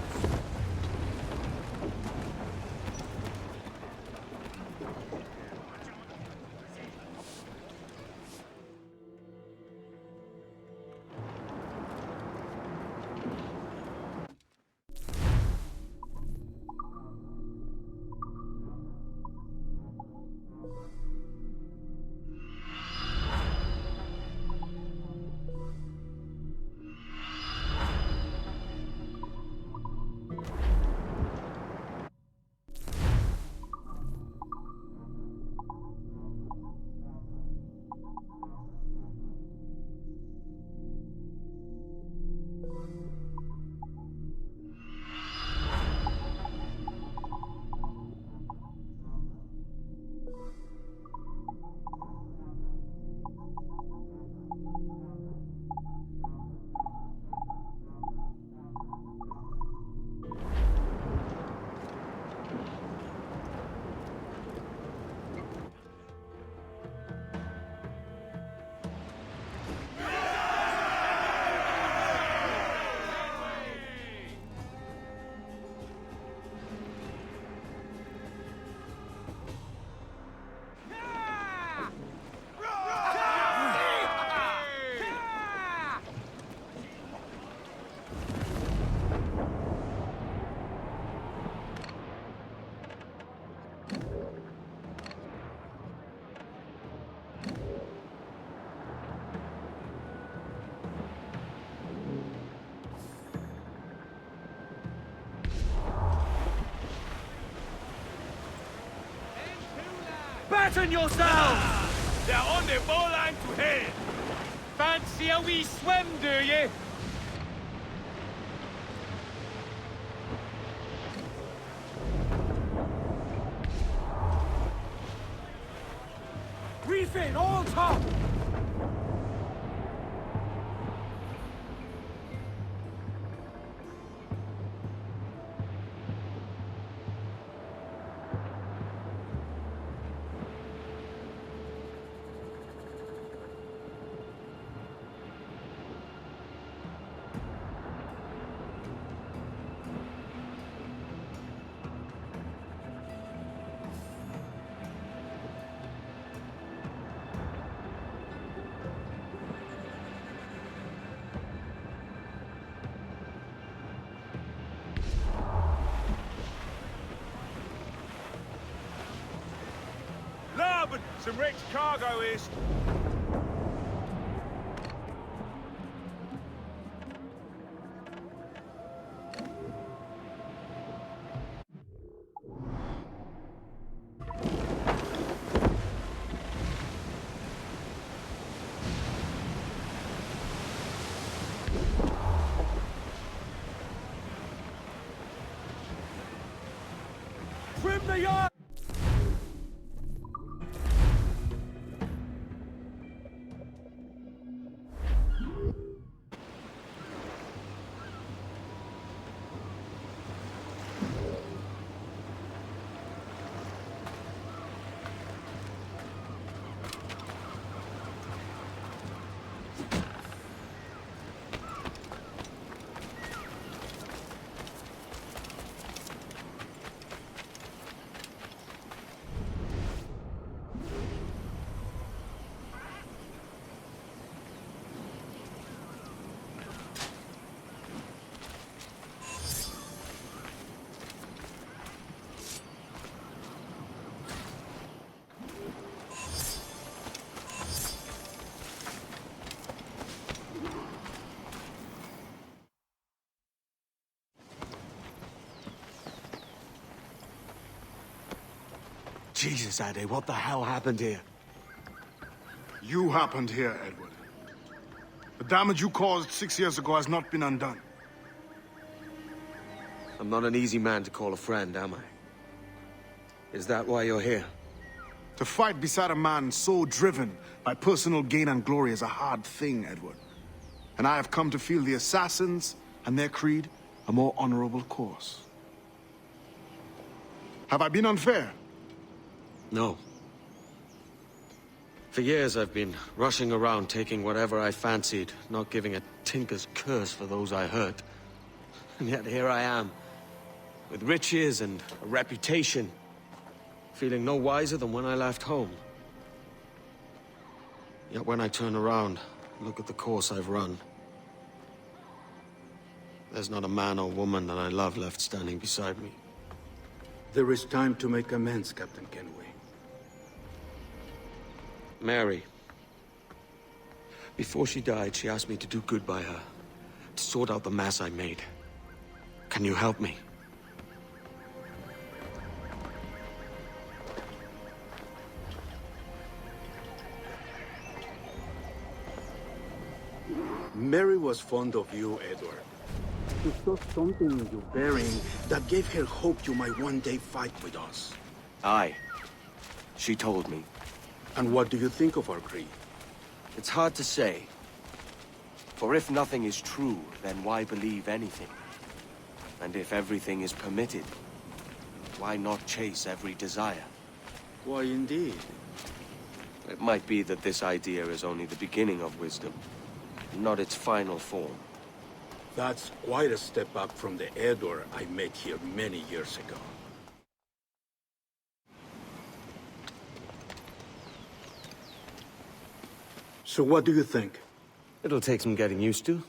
Batten yourselves! They're on the bowline to hell! Fancy a wee swim, do ye? Reef in, all top! Larboard! Some wrecked cargo is... Trim the yard! Jesus, Addy, what the hell happened here? You happened here, Edward. The damage you caused 6 years ago has not been undone. I'm not an easy man to call a friend, am I? Is that why you're here? To fight beside a man so driven by personal gain and glory is a hard thing, Edward. And I have come to feel the assassins and their creed a more honorable course. Have I been unfair? No. For years I've been rushing around taking whatever I fancied, not giving a tinker's curse for those I hurt. And yet here I am, with riches and a reputation, feeling no wiser than when I left home. Yet when I turn around, look at the course I've run, there's not a man or woman that I love left standing beside me. There is time to make amends, Captain Kenway. Mary. Before she died, she asked me to do good by her, to sort out the mess I made. Can you help me? Mary was fond of you, Edward. She saw something in your bearing that gave her hope you might one day fight with us. Aye. She told me. And what do you think of our creed? It's hard to say. For if nothing is true, then why believe anything? And if everything is permitted, why not chase every desire? Why, indeed. It might be that this idea is only the beginning of wisdom, not its final form. That's quite a step up from the Edward I met here many years ago. So what do you think? It'll take some getting used to.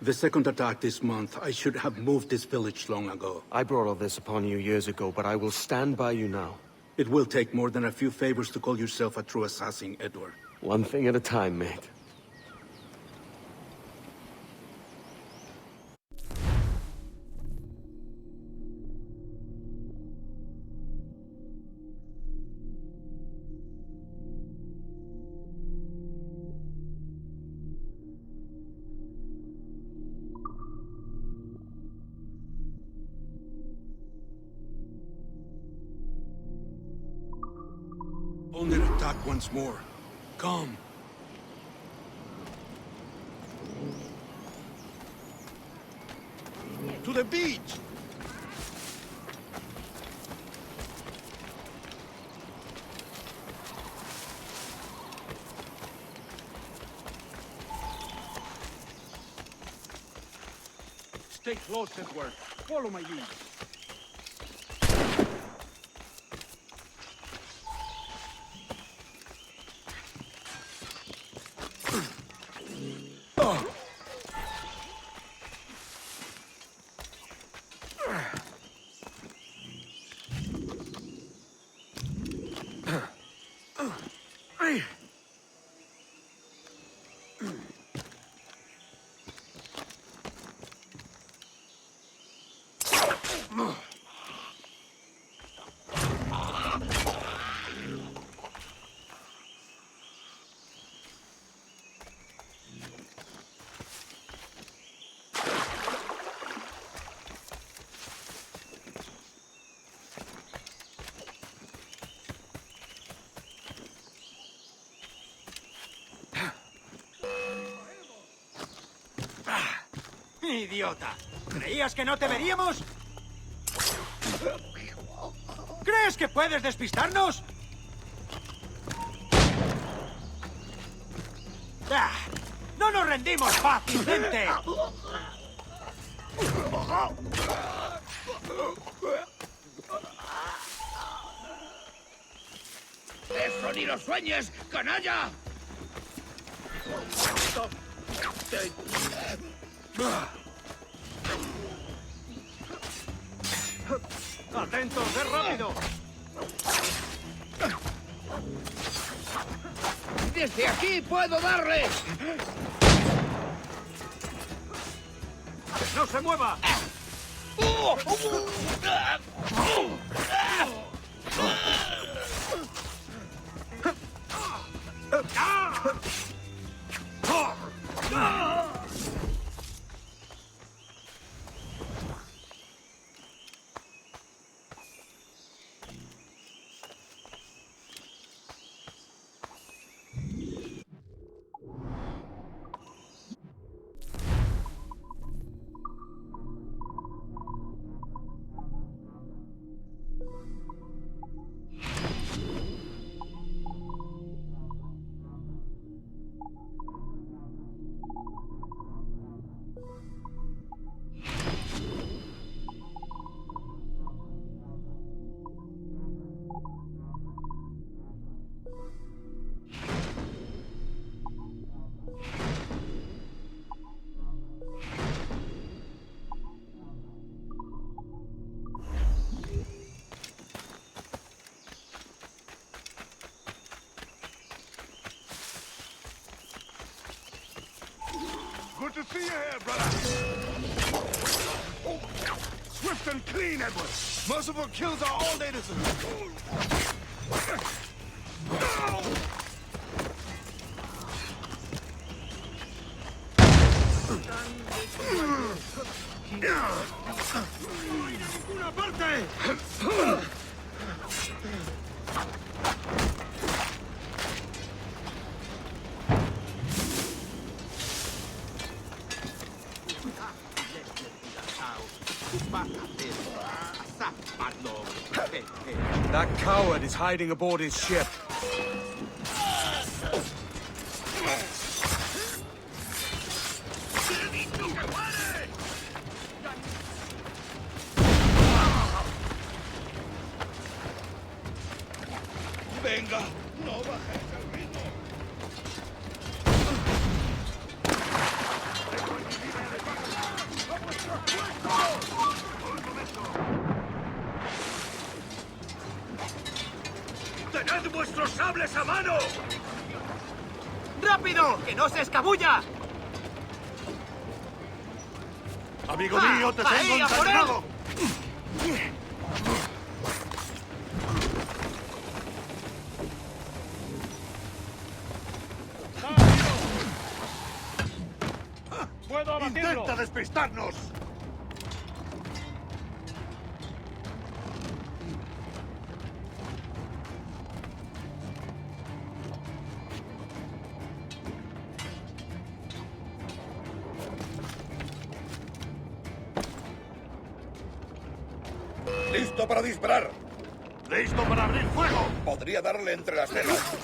The second attack this month, I should have moved this village long ago. I brought all this upon you years ago, but I will stand by you now. It will take more than a few favors to call yourself a true assassin, Edward. One thing at a time, mate. Only attack once more. Come. To the beach! Stay close, Edward. Follow my lead. ¡Idiota! ¿Creías que no te veríamos? ¿Crees que puedes despistarnos? ¡Ah! ¡No nos rendimos fácilmente! ¡Eso ni lo sueñes, canalla! ¡Atentos, es rápido! ¡Desde aquí puedo darle! ¡Que no se mueva! Good to see you here, brother. Oh, swift and clean, Edward. Merciful kills are all they deserve. ¡Ninguna parte! That coward is hiding aboard his ship. Venga, no bajes el ritmo. ¡Tened vuestros sables a mano! ¡Rápido! ¡Que no se escabulla! Amigo mío, te tengo encerrado. ¡Puedo abatirlo! ¡Intenta despistarnos! ¡Listo para disparar! ¡Listo para abrir fuego! Podría darle entre las cejas.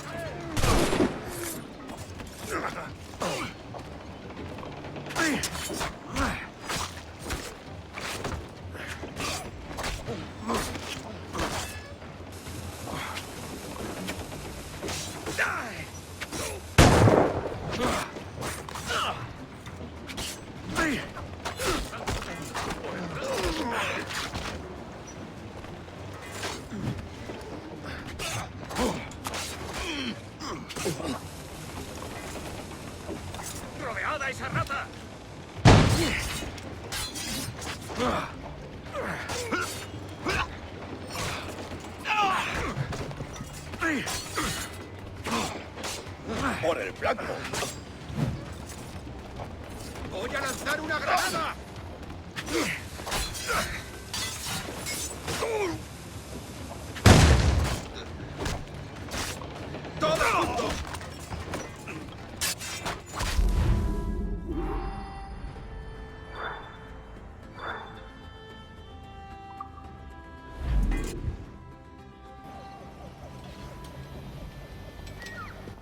¡Rodeada esa rata! ¡Por el flanco! ¡Voy a lanzar una granada! ¡Todos juntos!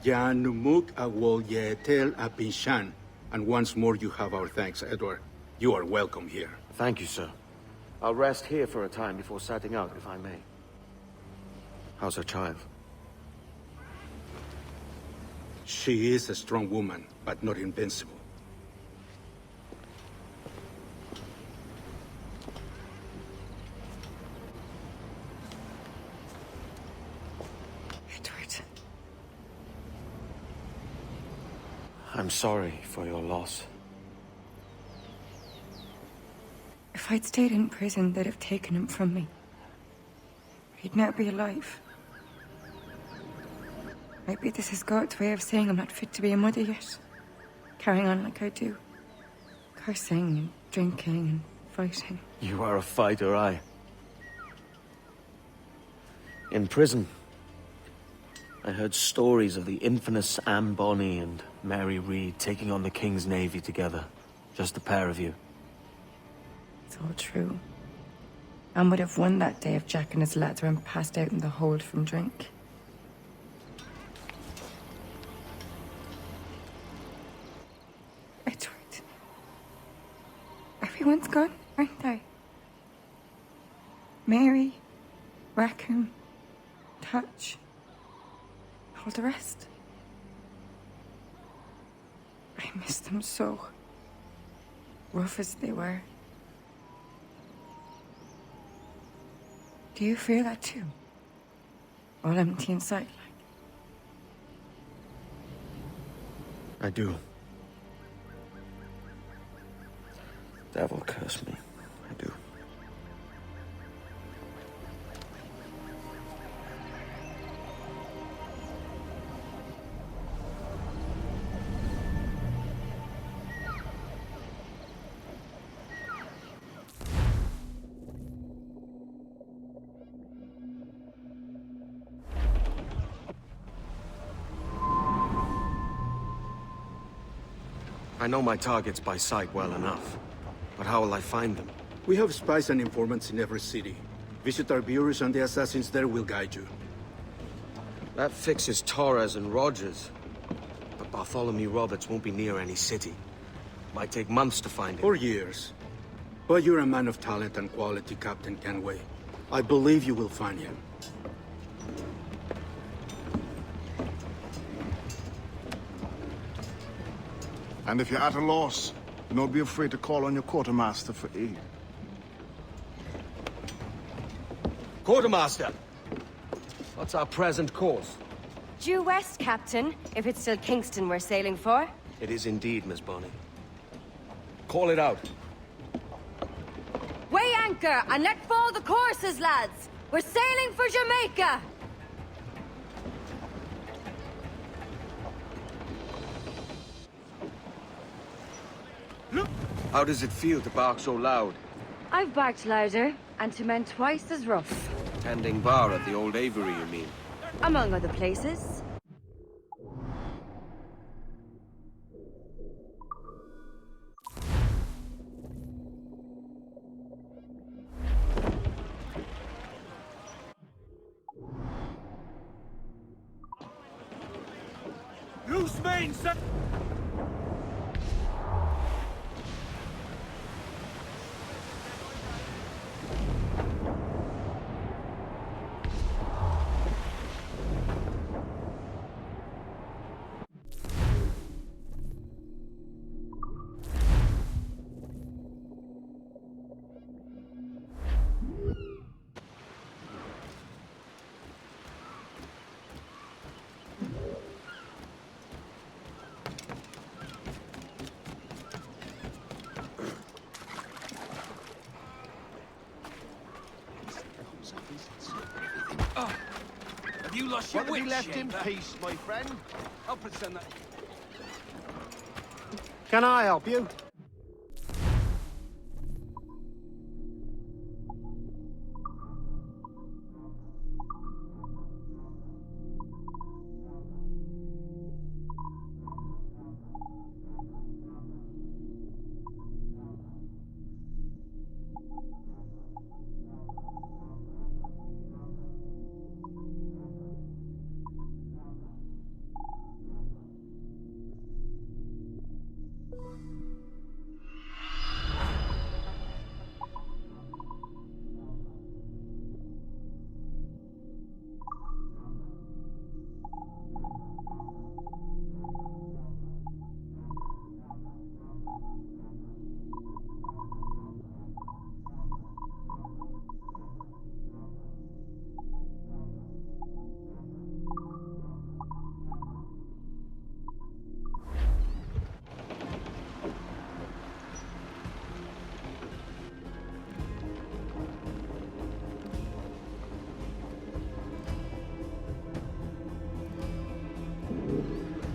Yanumuk Awol Yetel Apinshan. And once more you have our thanks, Edward. You are welcome here. Thank you, sir. I'll rest here for a time before setting out, if I may. How's her child? She is a strong woman, but not invincible. Edward. I'm sorry for your loss. If I'd stayed in prison, they'd have taken him from me. He'd now be alive. Maybe this is God's way of saying I'm not fit to be a mother yet. Carrying on like I do. Cursing and drinking and fighting. You are a fighter, aye. In prison, I heard stories of the infamous Anne Bonny and Mary Read taking on the King's Navy together. Just the pair of you. It's all true. Anne would have won that day if Jack and his lads weren't passed out in the hold from drink. Edward. Everyone's gone, aren't they? Mary, Raccoon, Touch, all the rest. I miss them so. Rough as they were. Do you feel that too? All empty inside, like? I do. Devil curse me. I do. I know my targets by sight well enough, but how will I find them? We have spies and informants in every city. Visit our bureaus and the assassins there will guide you. That fixes Torres and Rogers. But Bartholomew Roberts won't be near any city. Might take months to find him. Or years. But you're a man of talent and quality, Captain Kenway. I believe you will find him. And if you're at a loss, do not be afraid to call on your quartermaster for aid. Quartermaster! What's our present course? Due west, Captain, if it's still Kingston we're sailing for. It is indeed, Miss Bonny. Call it out. Weigh anchor and let fall the courses, lads! We're sailing for Jamaica! How does it feel to bark so loud? I've barked louder, and to men twice as rough. Tending bar at the old Aviary, you mean? Among other places. Loose main, sir! Have you lost your Want to be wits, left in Shaper? peace, my friend? I'll pretend that... Can I help you?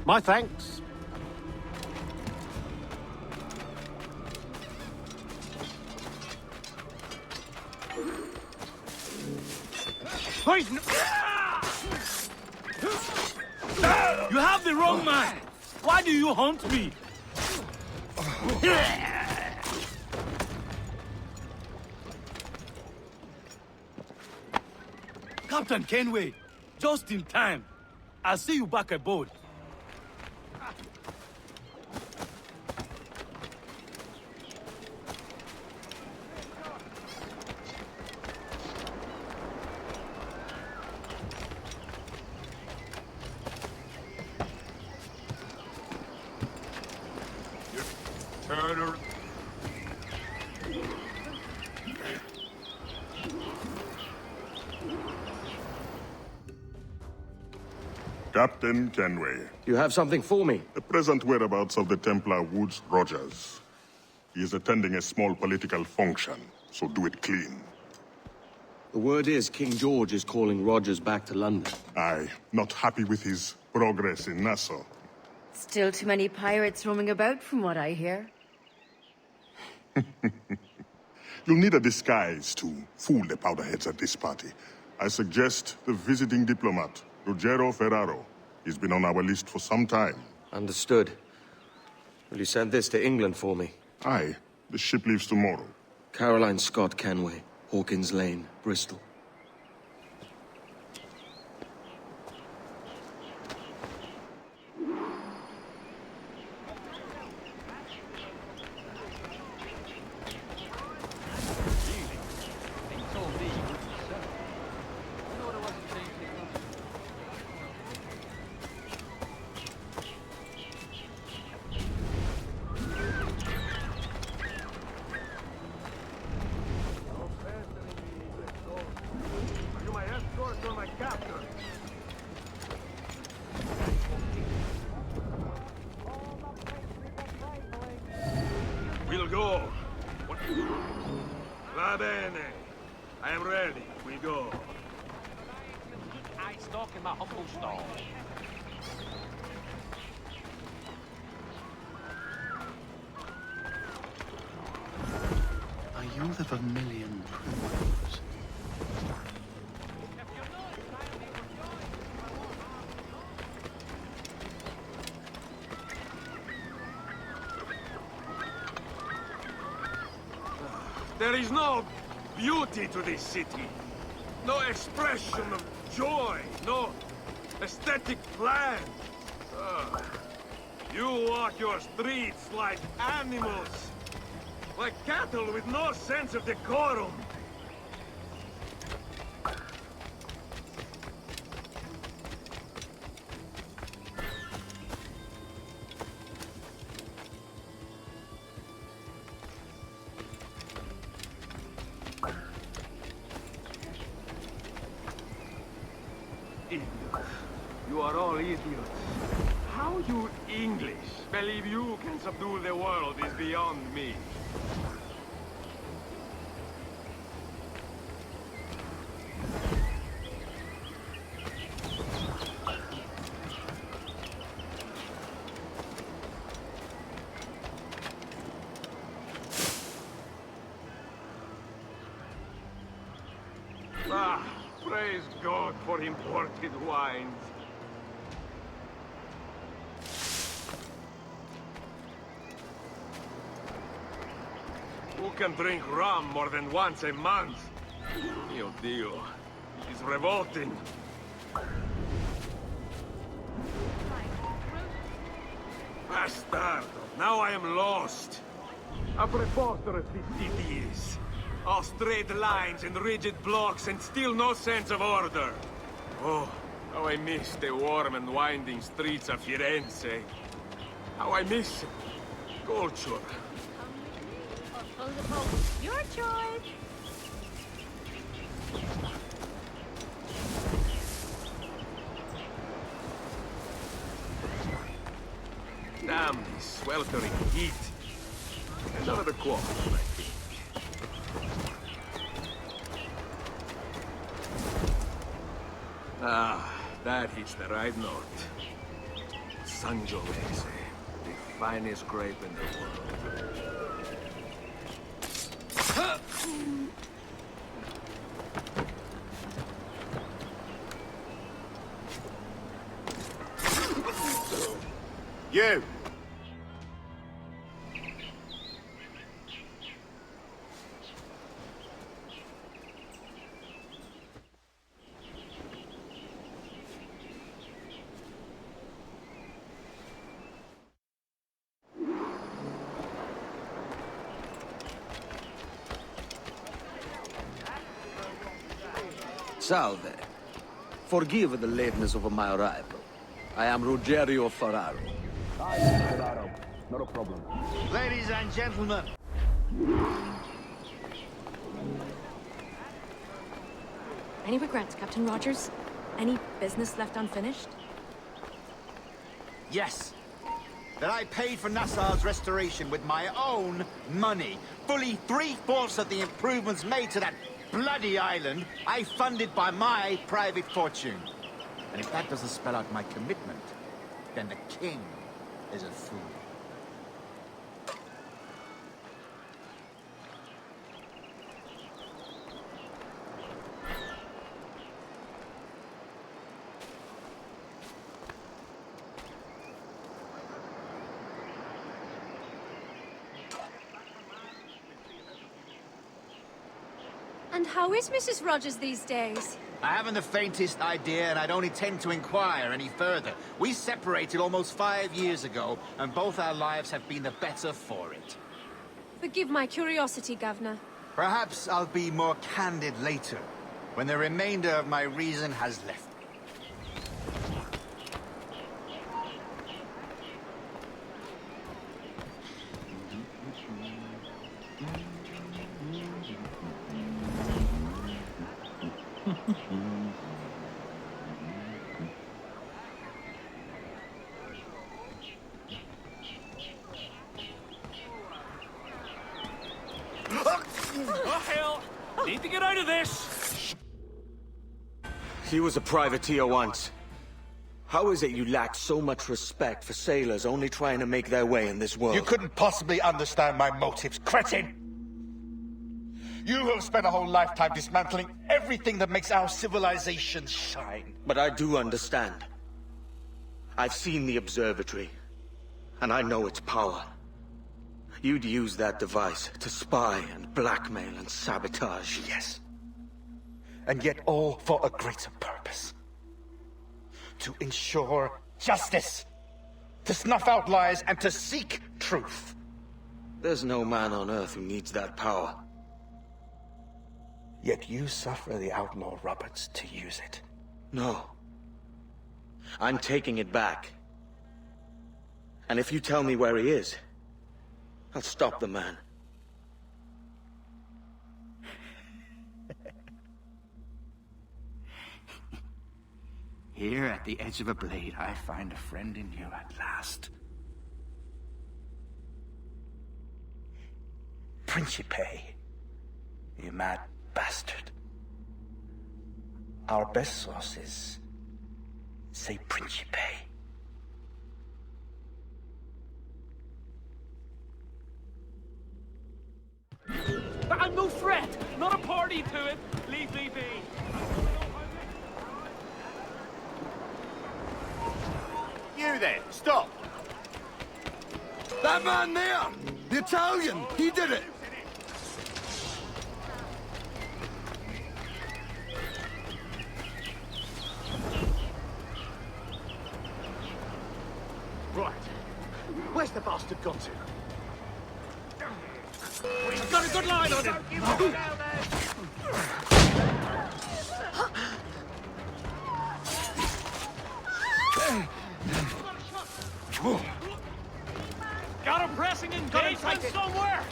My thanks. Poison! You have the wrong man! Why do you haunt me? Captain Kenway, just in time. I'll see you back aboard. Turner. Captain Kenway. You have something for me? The present whereabouts of the Templar Woods Rogers. He is attending a small political function, so do it clean. The word is King George is calling Rogers back to London. Aye, not happy with his progress in Nassau. Still too many pirates roaming about, from what I hear. You'll need a disguise to fool the powderheads at this party. I suggest the visiting diplomat, Ruggiero Ferraro. He's been on our list for some time. Understood. Will you send this to England for me? Aye. The ship leaves tomorrow. Caroline Scott Kenway, Hawkins Lane, Bristol. We'll go. Va bene. I am ready. We go. I stock in my humble stall. Are you the Vermilion Primrose? There is no beauty to this city. No expression of joy. No aesthetic plan. You walk your streets like animals. Like cattle with no sense of decorum. Idiots. You are all idiots. How you English believe you can subdue the world is beyond me. Ah, praise God for imported wines. Who can drink rum more than once a month? Mio Dio, it is revolting. Bastardo, now I am lost. How preposterous this city is. All straight lines and rigid blocks and still no sense of order. Oh, how I miss the warm and winding streets of Firenze. How I miss culture. Your choice. Damn this sweltering heat. Another quart, I think. Ah, that hits the right note. Sangiovese, the finest grape in the world. You! Salve. Forgive the lateness of my arrival. I am Ruggiero Ferraro. Hi, Mr. Ferraro. Not a problem. Ladies and gentlemen. Any regrets, Captain Rogers? Any business left unfinished? Yes. that I paid for Nassau's restoration with my own money. Fully 3/4 of the improvements made to that bloody island, I funded by my private fortune. And if that doesn't spell out my commitment, then the king is a fool. And how is Mrs. Rogers these days? I haven't the faintest idea, and I don't intend to inquire any further. We separated almost 5 years ago, and both our lives have been the better for it. Forgive my curiosity, Governor. Perhaps I'll be more candid later, when the remainder of my reason has left me. Oh, hell! Need to get out of this! He was a privateer once. How is it you lack so much respect for sailors only trying to make their way in this world? You couldn't possibly understand my motives, cretin! You have spent a whole lifetime dismantling everything that makes our civilization shine. But I do understand. I've seen the observatory, and I know its power. You'd use that device to spy and blackmail and sabotage. Yes. And yet all for a greater purpose. To ensure justice. To snuff out lies and to seek truth. There's no man on Earth who needs that power. Yet you suffer the outlaw Roberts to use it. No. I'm taking it back. And if you tell me where he is, I'll stop the man. Here at the edge of a blade, I find a friend in you at last. Principe, you mad bastard. Our best sources say Principe. I'm no threat! Not a party to it! Leave me be! You there, stop! That man there! The Italian! He did it! Right. Where's the bastard gone to? We've got a good line on him! Got him pressing engagement somewhere!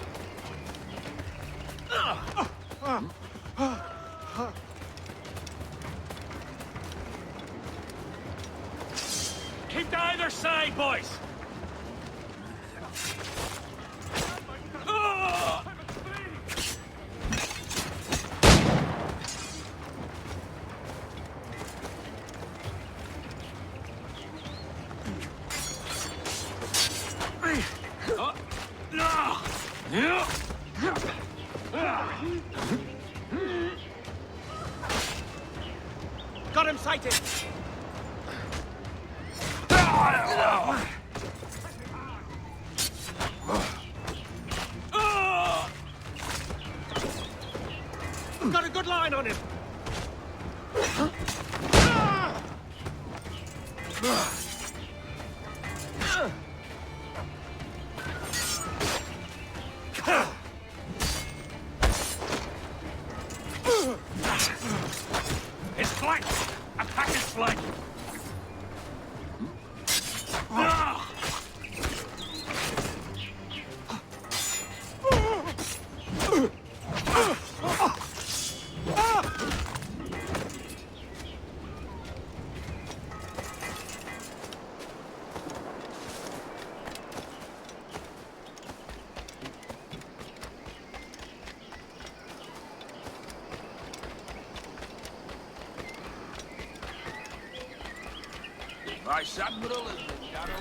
Keep to either side, boys! Got him sighted! Got a good line on him! His flank! Attack his flank! Vice Admiral has been Darrow.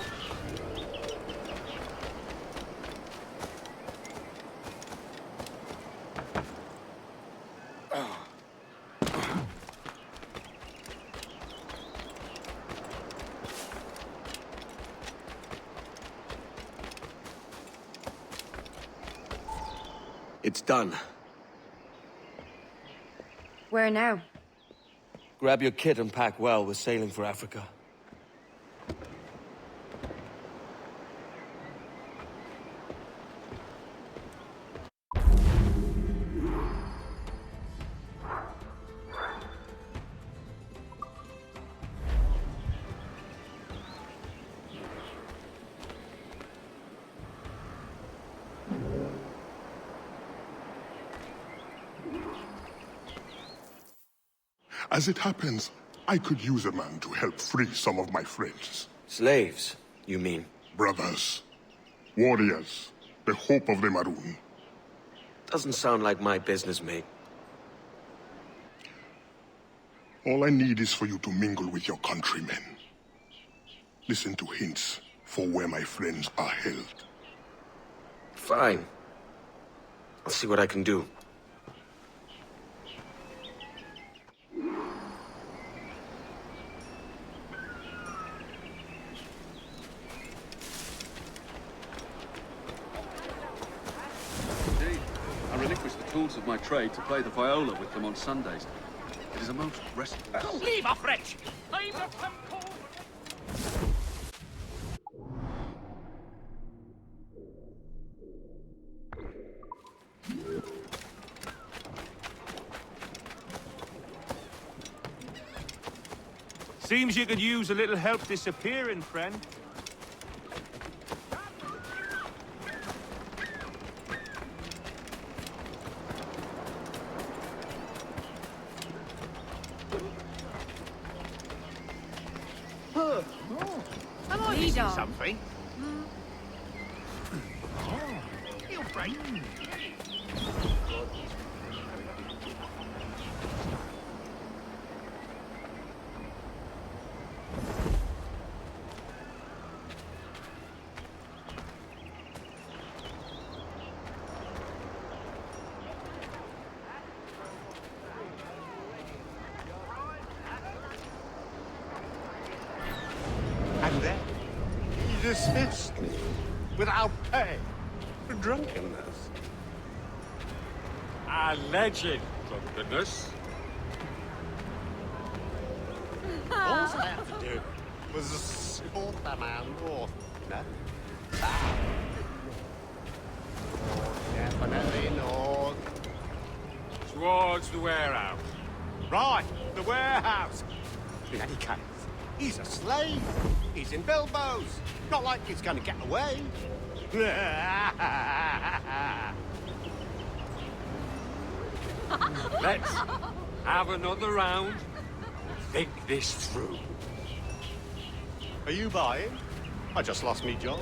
It's done. Where now? Grab your kit and pack well. We're sailing for Africa. As it happens, I could use a man to help free some of my friends. Slaves, you mean? Brothers. Warriors. The hope of the Maroon. Doesn't sound like my business, mate. All I need is for you to mingle with your countrymen. Listen to hints for where my friends are held. Fine. I'll see what I can do. Tools of my trade to play the viola with them on Sundays. It is a most restful... Leave off, Rich! Leave off them Seems you could use a little help disappearing, friend. Am I missing something? He'll break. And then he dismissed me without pay for drunkenness. Alleged drunkenness. All I had to do was escort the man north. No. South. Definitely north. Towards the warehouse. Right, the warehouse. In any case, he's a slave. He's in Bilbo's. Not like he's going to get away. Let's have another round. Think this through. Are you buying? I just lost me job.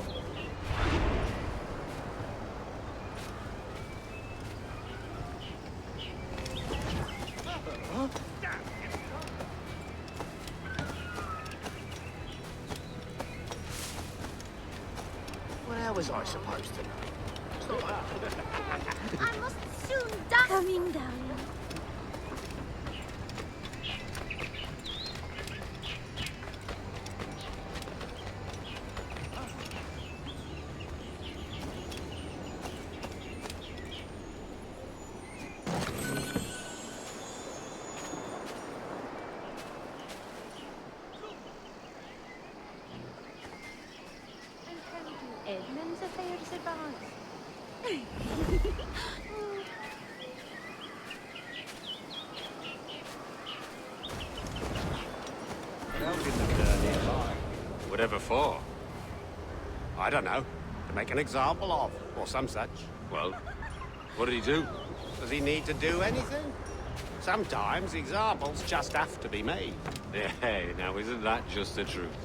Where was I supposed to know? I must soon die. Coming down. Edmund's affairs advance. Whatever for? I don't know. To make an example of, or some such. Well, what did he do? Does he need to do anything? Sometimes examples just have to be made. Hey, now isn't that just the truth?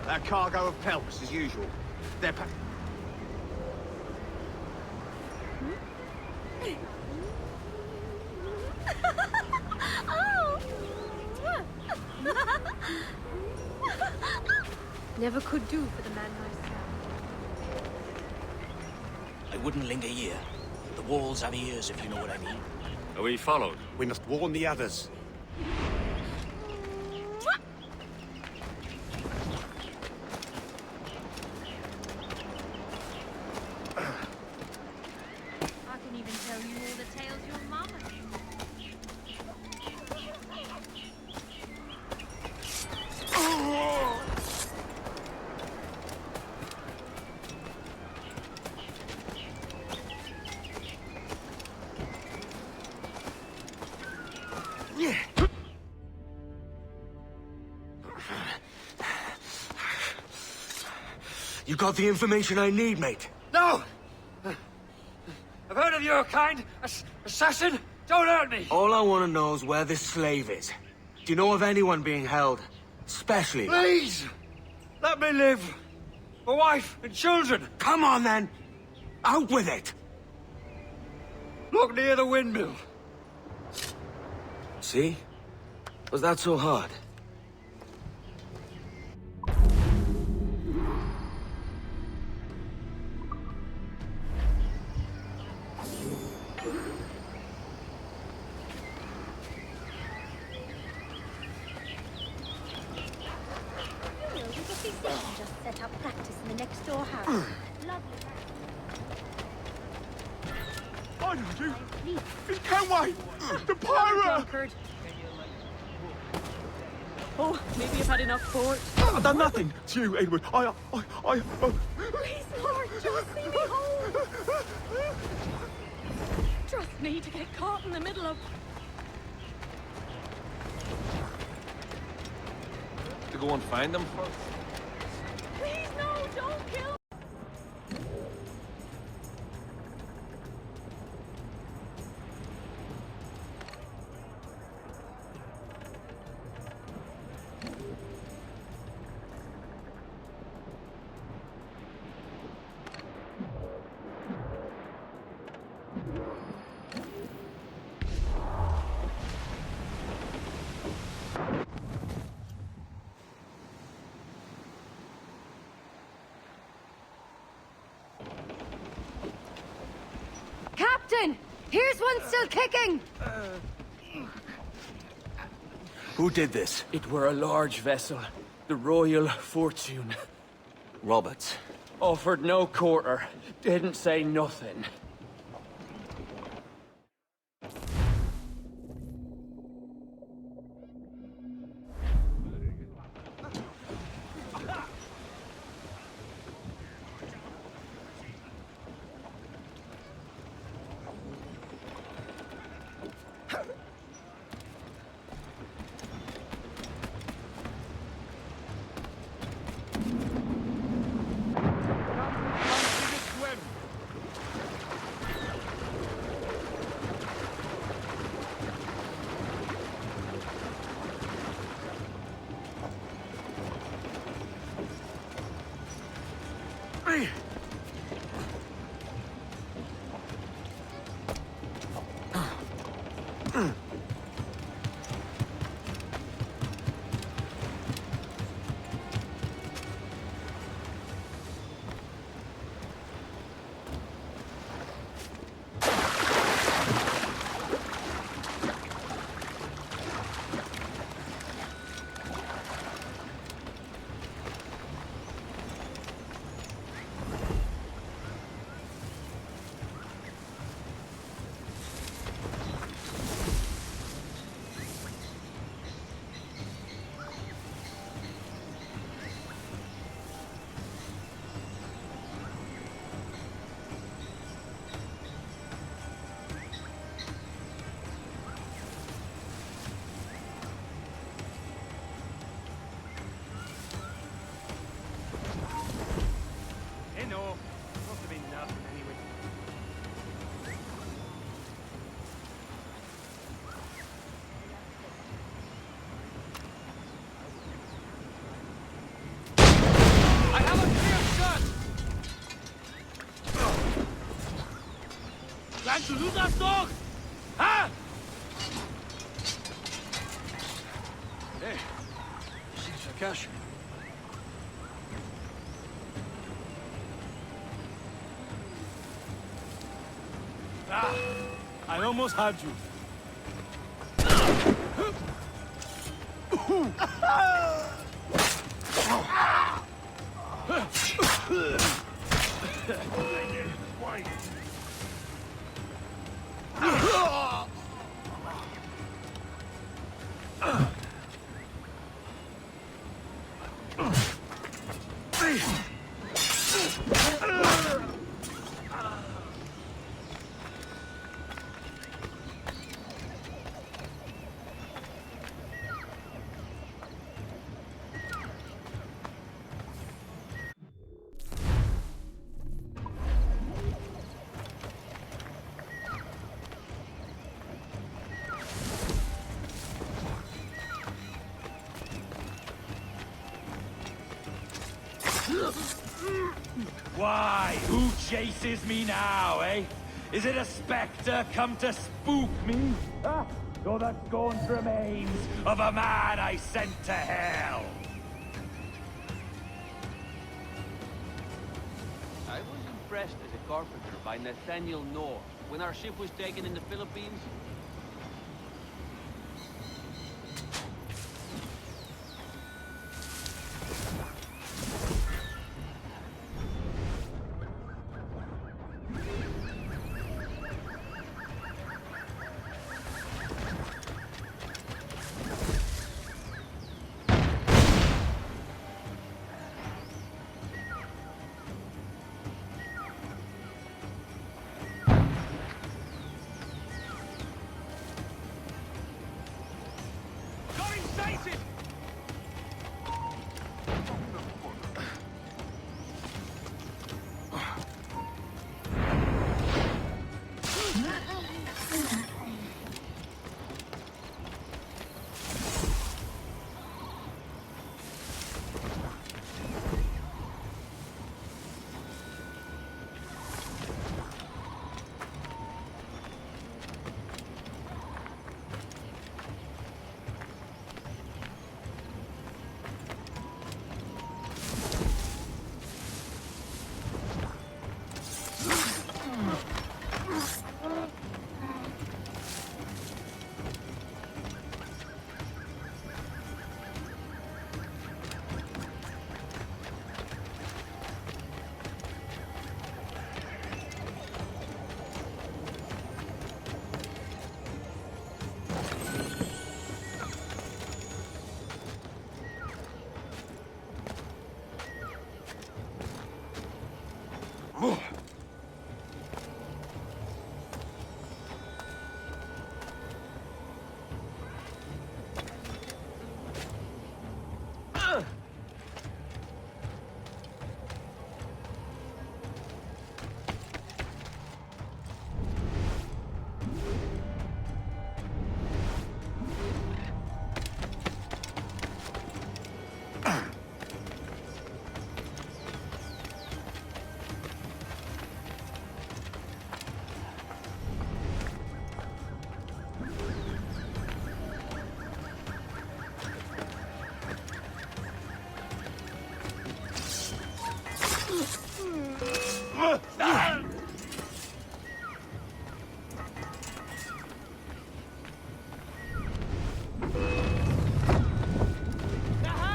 That cargo of pelts, as usual. They're Never could do for the man myself. I wouldn't linger here. The walls have ears, if you know what I mean. Are we followed? We must warn the others. I can even tell you all the tales your mama. You got the information I need, mate? No! I've heard of your kind. Assassin! Don't hurt me! All I want to know is where this slave is. Do you know of anyone being held? Especially... Please! Let me live! My wife and children! Come on, then! Out with it! Look near the windmill. See? Was that so hard? Just set up practice in the next door house. Lovely. I know you. It's Kenway, the pirate. Oh, maybe you've had enough sport. I've done nothing to you, Edward. Please, Lord, just see me home. Trust me to get caught in the middle of... To go and find them first? Please, no, don't kill... Captain! Here's one still kicking! Who did this? It were a large vessel. The Royal Fortune. Roberts. Offered no quarter. Didn't say nothing. Du das doch! Ha! Hey, cash. Ah, I almost had you. Why? Who chases me now, eh? Is it a spectre come to spook me? Ah, or the gaunt remains of a man I sent to hell? I was impressed as a carpenter by Nathaniel North when our ship was taken in the Philippines.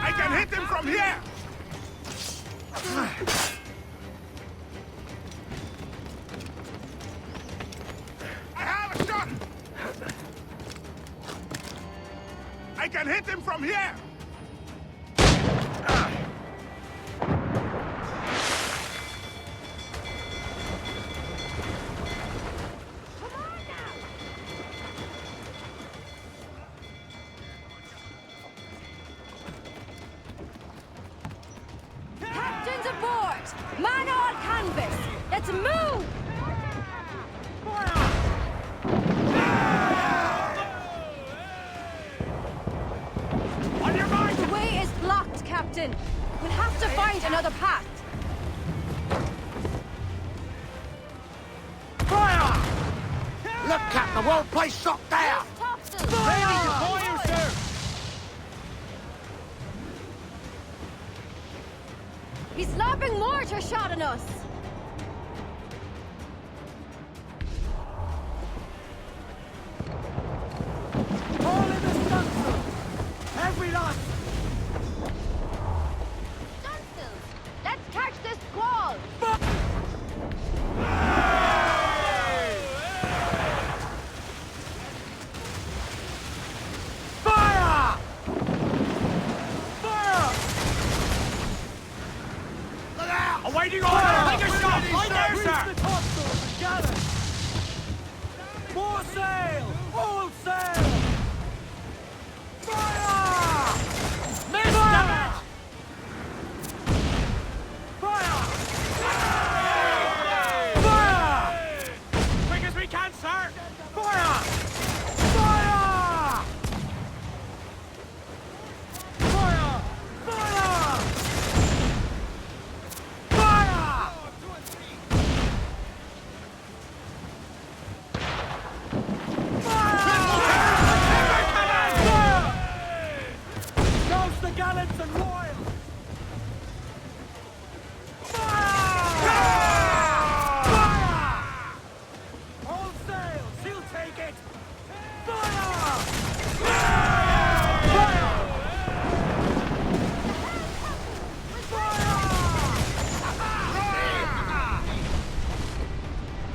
I can hit him from here! I have a shot! I can hit him from here! Captains aboard! Man on canvas! Let's move! On your mark! The way is blocked, Captain. We'll have to find another path. Fire! Look, Captain, the whole place shot down! Ready to fire, sir! He's lobbing mortar shot on us. sail! All sail! Fire! Missed it! Fire! Fire! Quick as we can, sir! Fire! Fire! Fire! Fire! Fire! Goes the gallants and royals! All sail! She'll take it! Fire!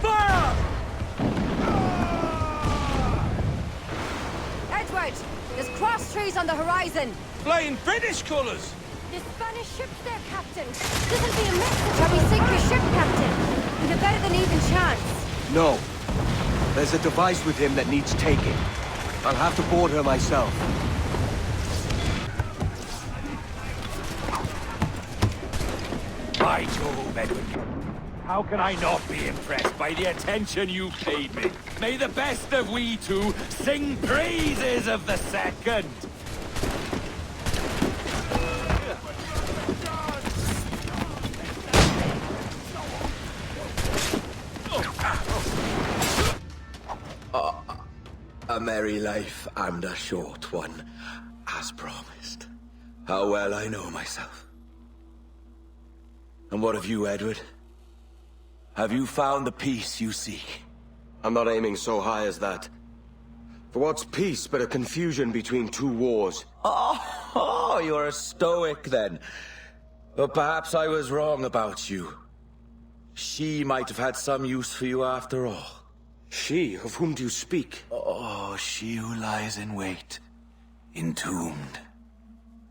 Fire! Edward, there's cross trees on the horizon. Flying British colours! The Spanish ship's there, Captain. This'll be a message how we sink your ship, Captain. With a better than even chance. No. There's a device with him that needs taking. I'll have to board her myself. By Jove, Edward. How can I not be impressed by the attention you paid me? May the best of we two sing praises of the second. A merry life and a short one, as promised. How well I know myself. And what of you, Edward? Have you found the peace you seek? I'm not aiming so high as that. For what's peace but a confusion between two wars? Oh, you're a stoic then. But perhaps I was wrong about you. She might have had some use for you after all. She? Of whom do you speak? Oh, she who lies in wait, entombed.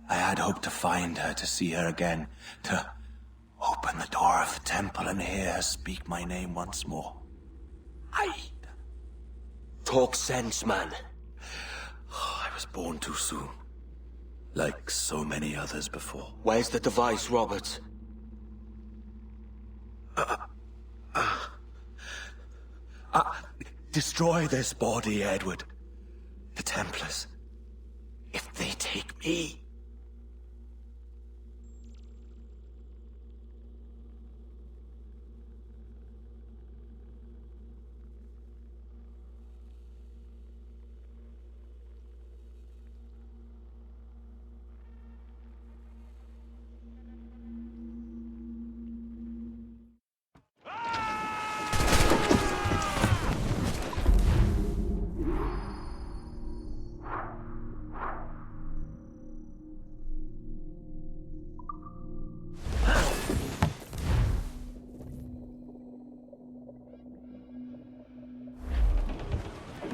I had hoped to find her, to see her again, to open the door of the temple and hear her speak my name once more. Talk sense, man. Oh, I was born too soon. Like so many others before. Where's the device, Robert? Destroy this body, Edward. The Templars. If they take me...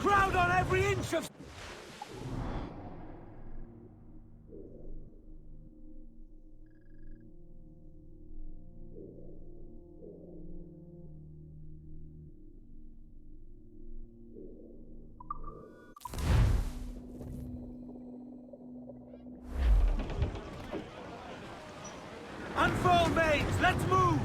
Crowd on every inch of... Unfold, mates! Let's move!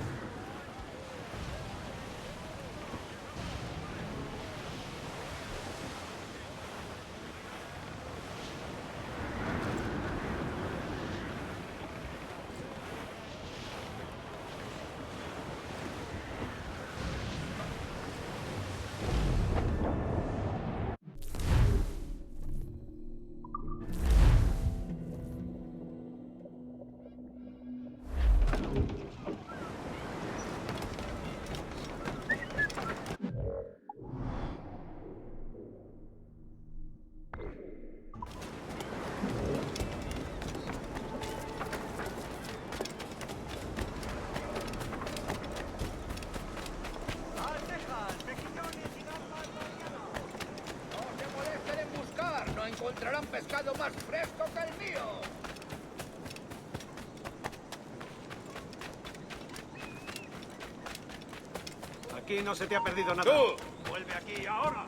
encontrarán pescado más fresco que el mío. Aquí no se te ha perdido nada. ¡Tú! ¡Vuelve aquí ahora!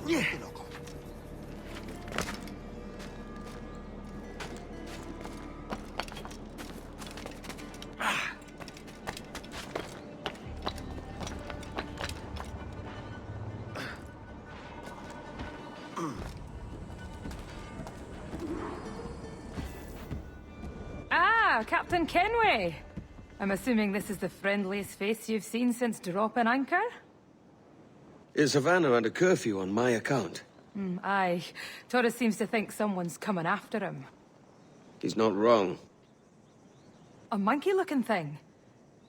volverte loco. Ah, Captain Kenway. I'm assuming this is the friendliest face you've seen since dropping anchor? Is Havana under curfew on my account? Aye. Torres seems to think someone's coming after him. He's not wrong. A monkey-looking thing?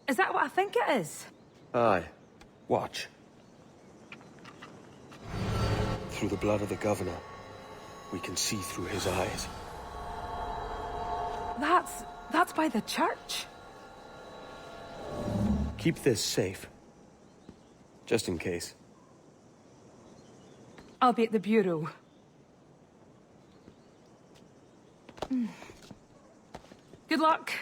Is that what I think it is? Aye. Watch. Through the blood of the governor, we can see through his eyes. That's by the church. Keep this safe. Just in case. I'll be at the bureau. Good luck.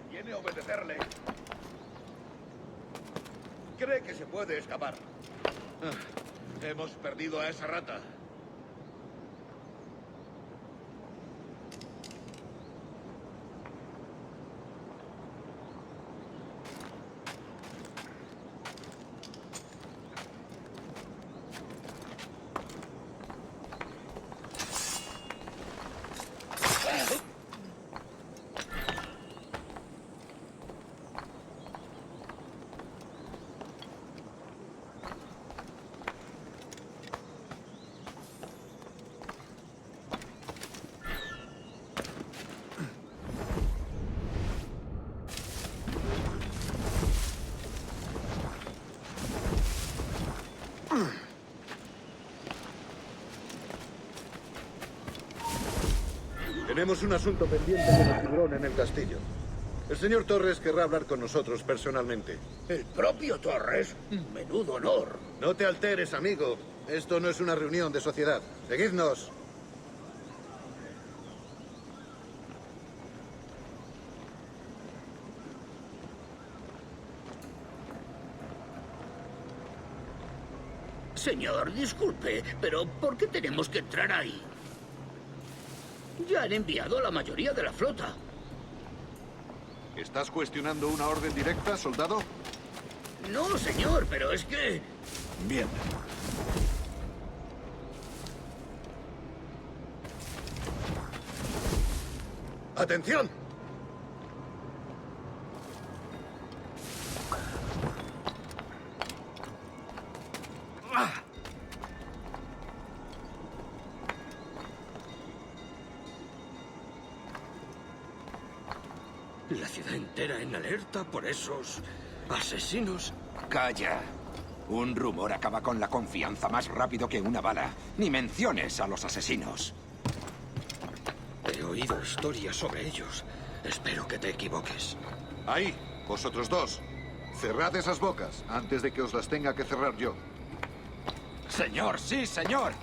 Viene a obedecerle. Cree que se puede escapar. Hemos perdido a esa rata. Tenemos un asunto pendiente con el tiburón en el castillo. El señor Torres querrá hablar con nosotros personalmente. ¿El propio Torres? Menudo honor. No te alteres, amigo. Esto no es una reunión de sociedad. Seguidnos. Señor, disculpe, pero ¿por qué tenemos que entrar ahí? Ya han enviado a la mayoría de la flota. ¿Estás cuestionando una orden directa, soldado? No, señor, pero es que... Bien. ¡Atención! La ciudad entera en alerta por esos asesinos. Calla. Un rumor acaba con la confianza más rápido que una bala. Ni menciones a los asesinos. He oído historias sobre ellos. Espero que te equivoques. Ahí, vosotros dos. Cerrad esas bocas antes de que os las tenga que cerrar yo. Señor, sí, señor.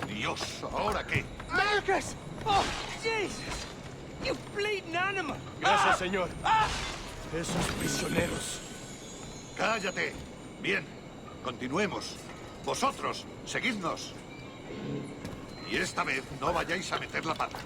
Dios, ¿ahora qué? Marcus! Oh, Jesus! You bleeding animal! Gracias, señor. Esos prisioneros. ¡Cállate! Bien, continuemos. Vosotros, seguidnos. Y esta vez no vayáis a meter la pata.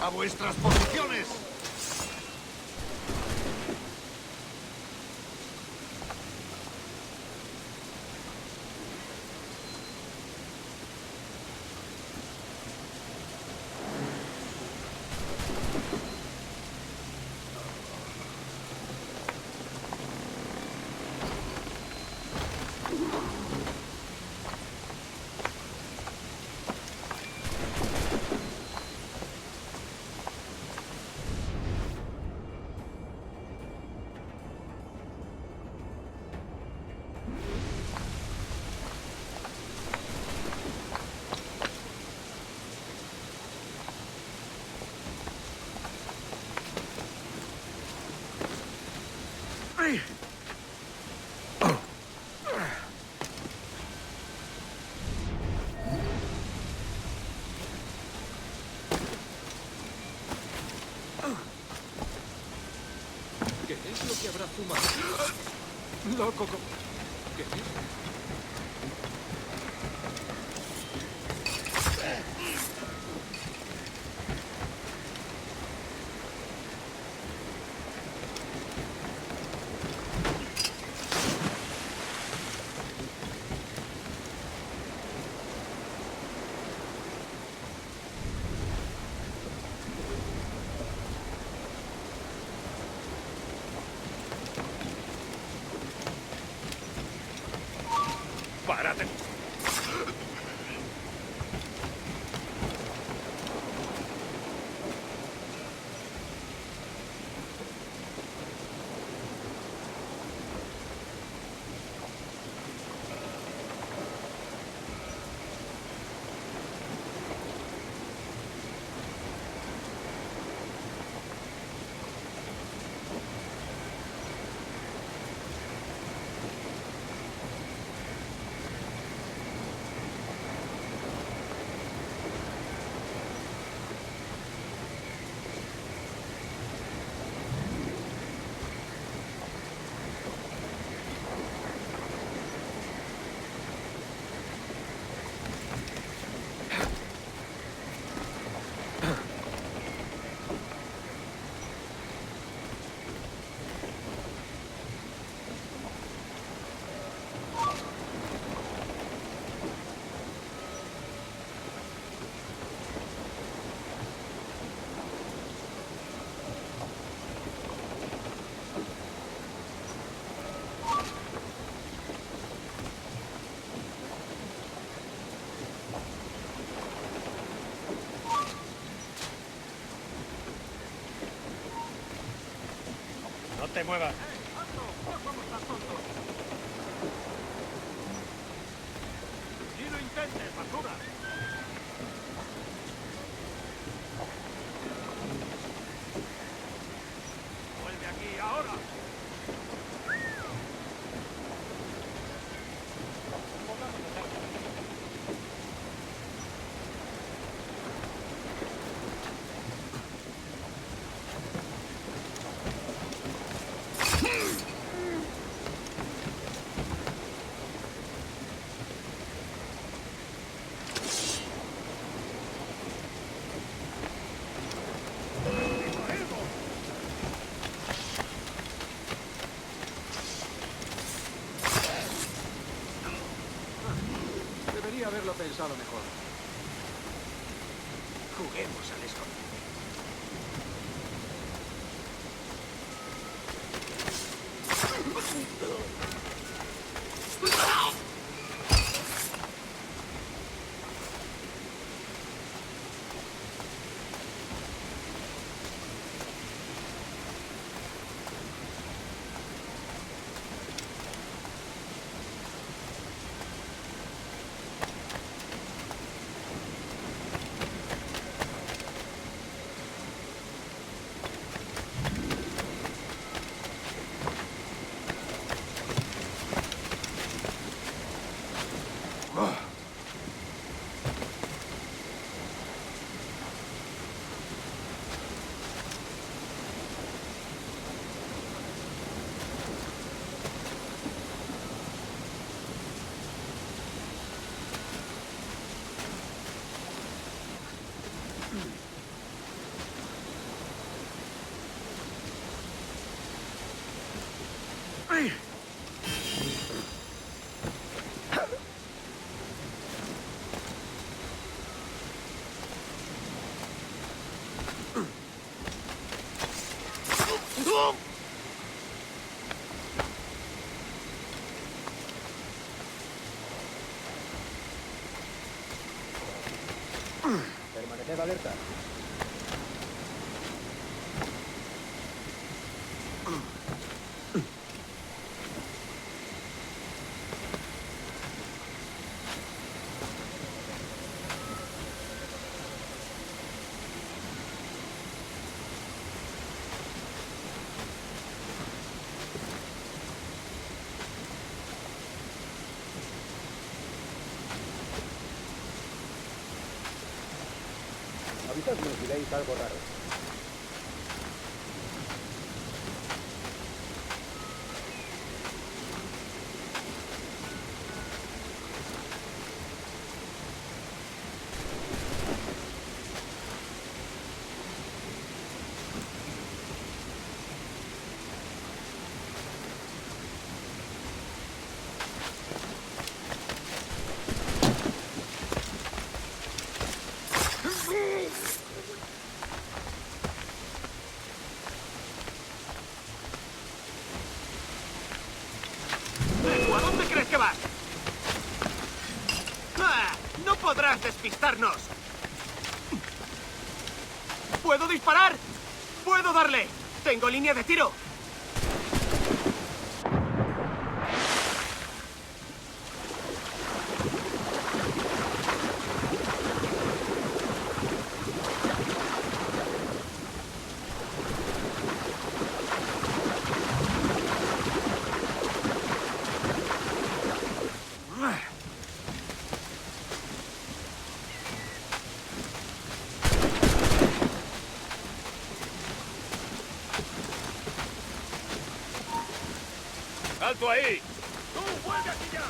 ¡A vuestras posiciones! ¿Qué es lo que habrá fumado? Loco, ¿qué es? ¡Párate! No te muevas. ¡Ni lo intentes, basura! ¡Vuelve aquí, ahora! Debería haberlo pensado mejor. Juguemos al escondite. Permaneced alerta. Avisadme si veis algo raro. ¿A dónde crees que vas? ¡Ah! ¡No podrás despistarnos! ¿Puedo disparar? ¡Puedo darle! ¡Tengo línea de tiro! ¡Alto ahí! ¡Tú, vuelve aquí ya!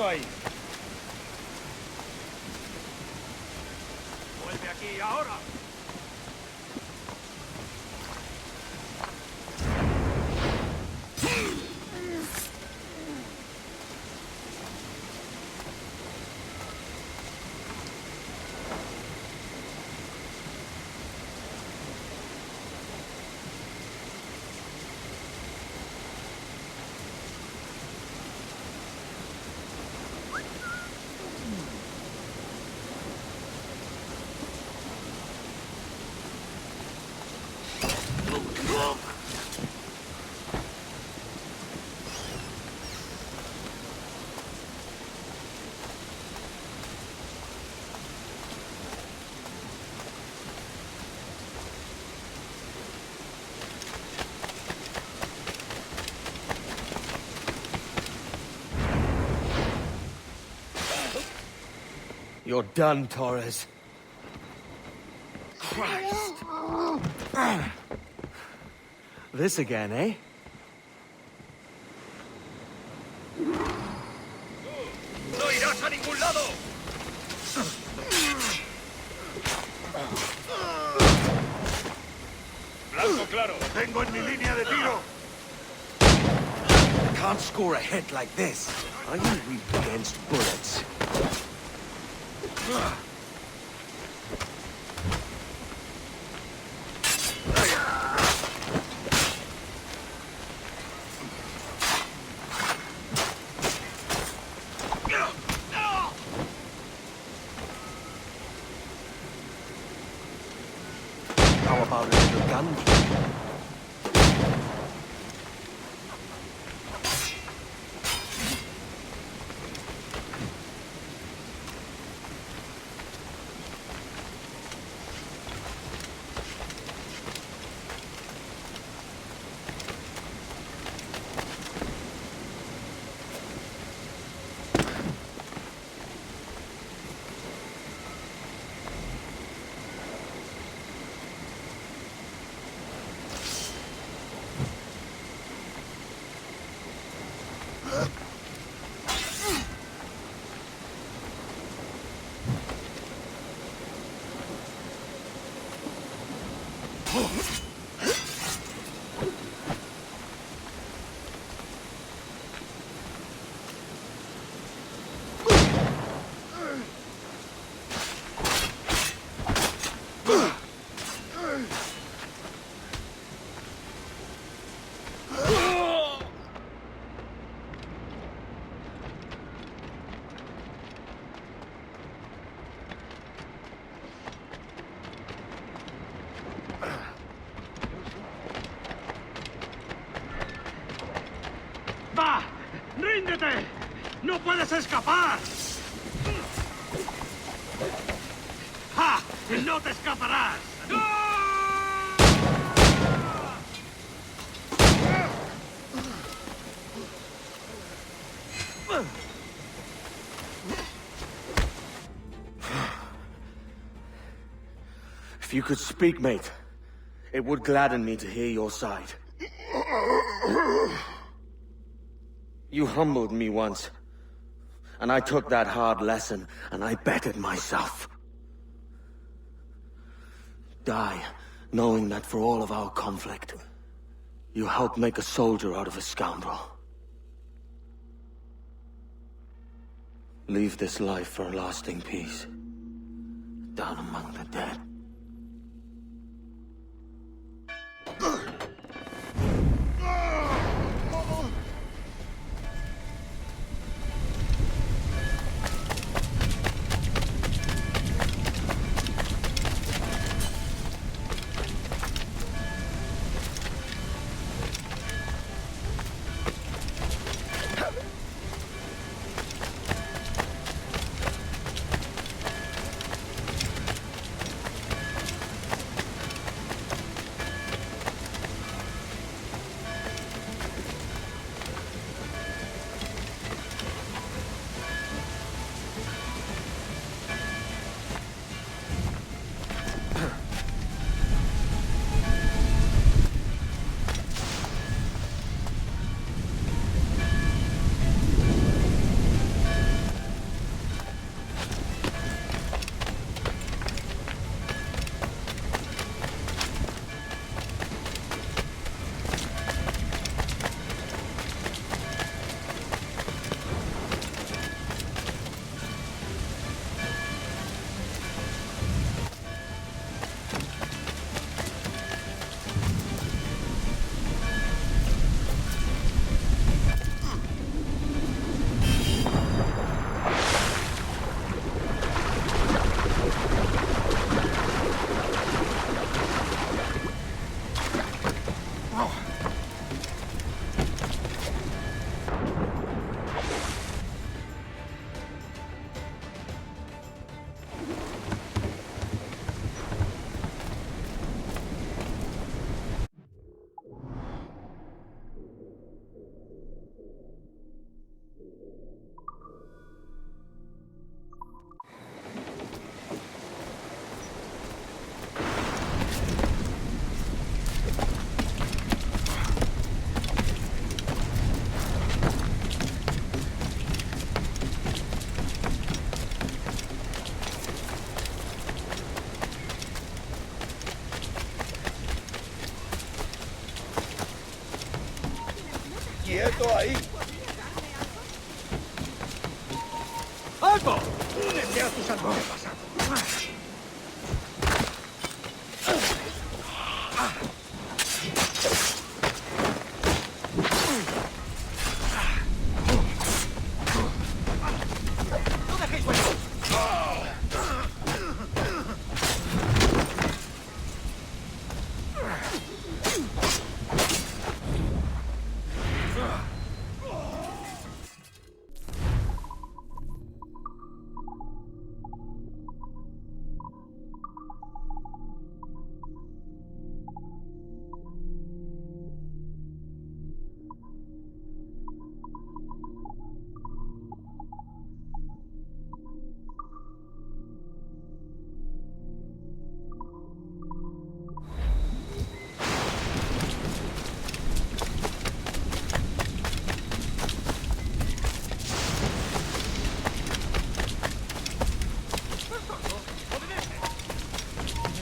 ahí. Vuelve aquí ahora. You're done, Torres. Christ. This again, eh? ¡No irás a ningún lado! Blanco claro. Tengo en mi línea de tiro. Can't score a hit like this. Are you weak against bullets? How about a little gun? ¡Va! ¡Ríndete! ¡No puedes escapar! ¡Ja! ¡No te escaparás! If you could speak, mate, it would gladden me to hear your side. You humbled me once, and I took that hard lesson, and I bettered myself. Die, knowing that for all of our conflict, you helped make a soldier out of a scoundrel. Leave this life for a lasting peace, down among the dead. ¡Quieto ahí! ¡Alto! ¡Únete a tus antepasados! ¡No dejéis hueco!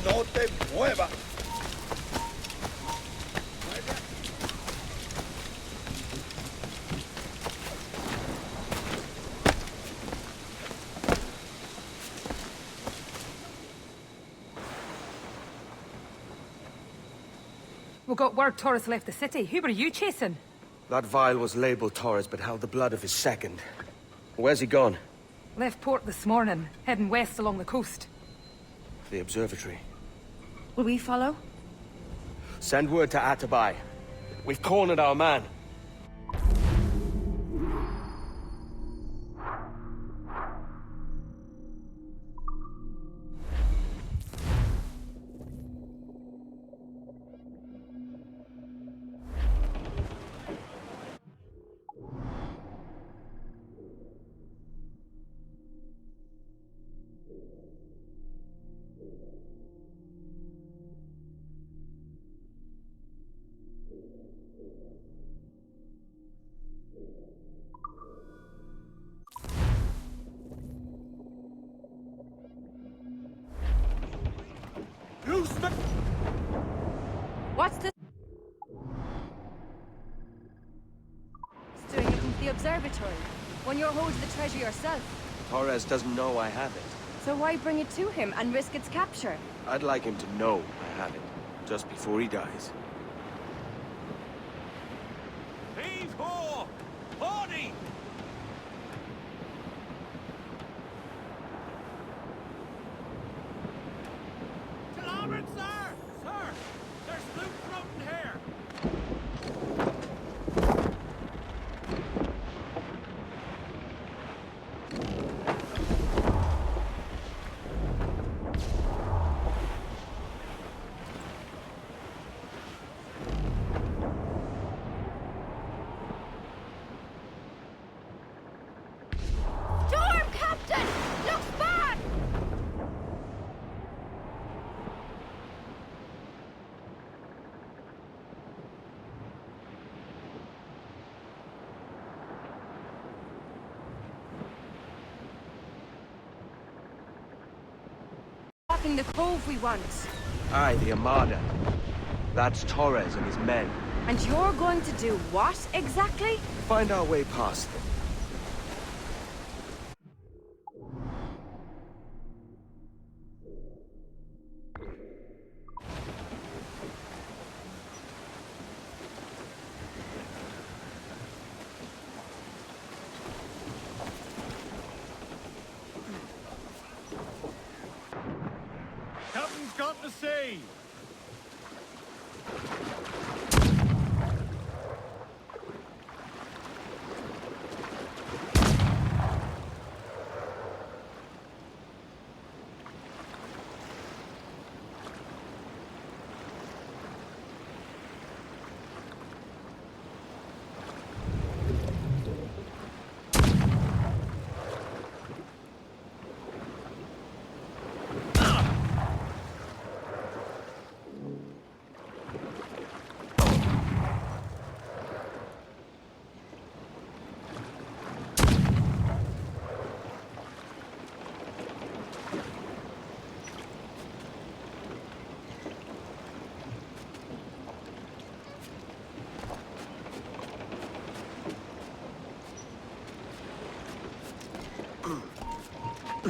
¡No te muevas! We got word Torres left the city. Who were you chasing? That vial was labeled Torres, but held the blood of his second. Where's he gone? Left port this morning, heading west along the coast. The observatory. Will we follow? Send word to Atabai. We've cornered our man. What's this? Doing it from the observatory, when you're holding the treasure yourself. Torres doesn't know I have it. So why bring it to him and risk its capture? I'd like him to know I have it, just before he dies. Heave ho! Hardy! To larboard, sir! Sir! There's loot floating here! Storm, Captain! Looks bad! Blocking the cove we want. Aye, the Armada. That's Torres and his men. And you're going to do what, exactly? Find our way past them. Captain's got to sea!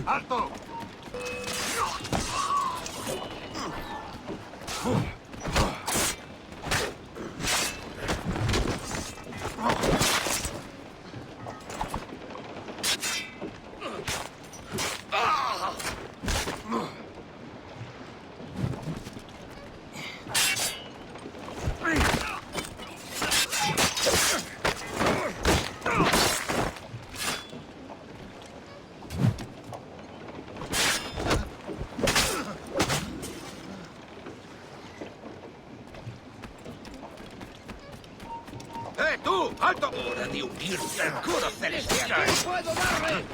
Alto! ¡Tú! ¡Alto! ¡Hora de unirse al coro celestial! ¡Aquí puedo darle!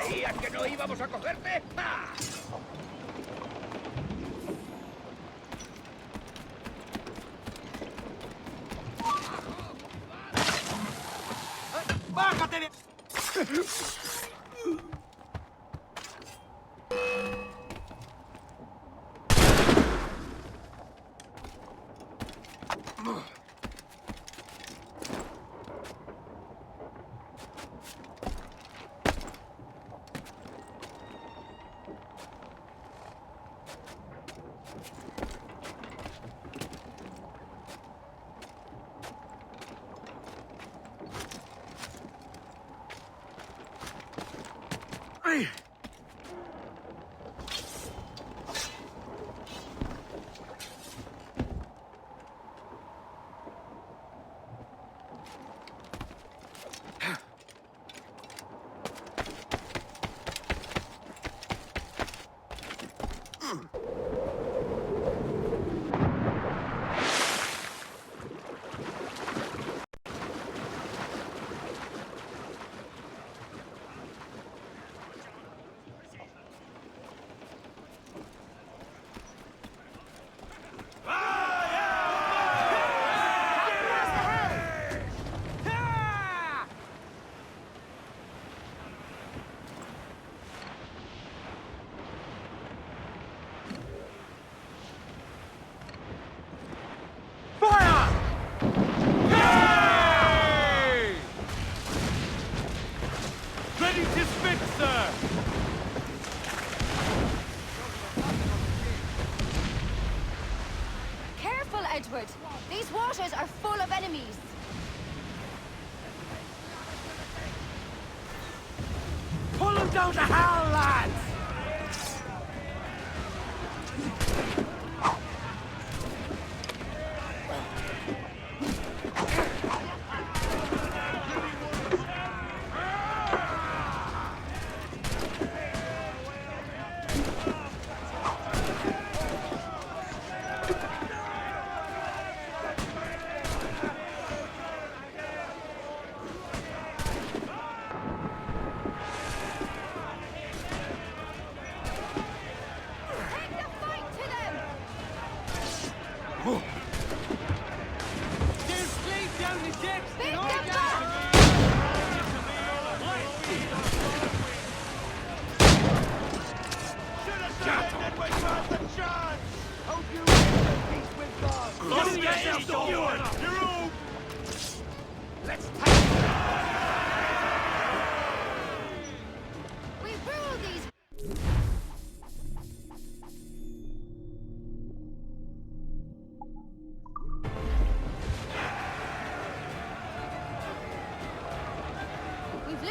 ¿Creías que no íbamos a cogerte? ¡Ah! ¡Bájate de... Ready to spit, sir! Careful, Edward. These waters are full of enemies. Pull them down to hell, lads!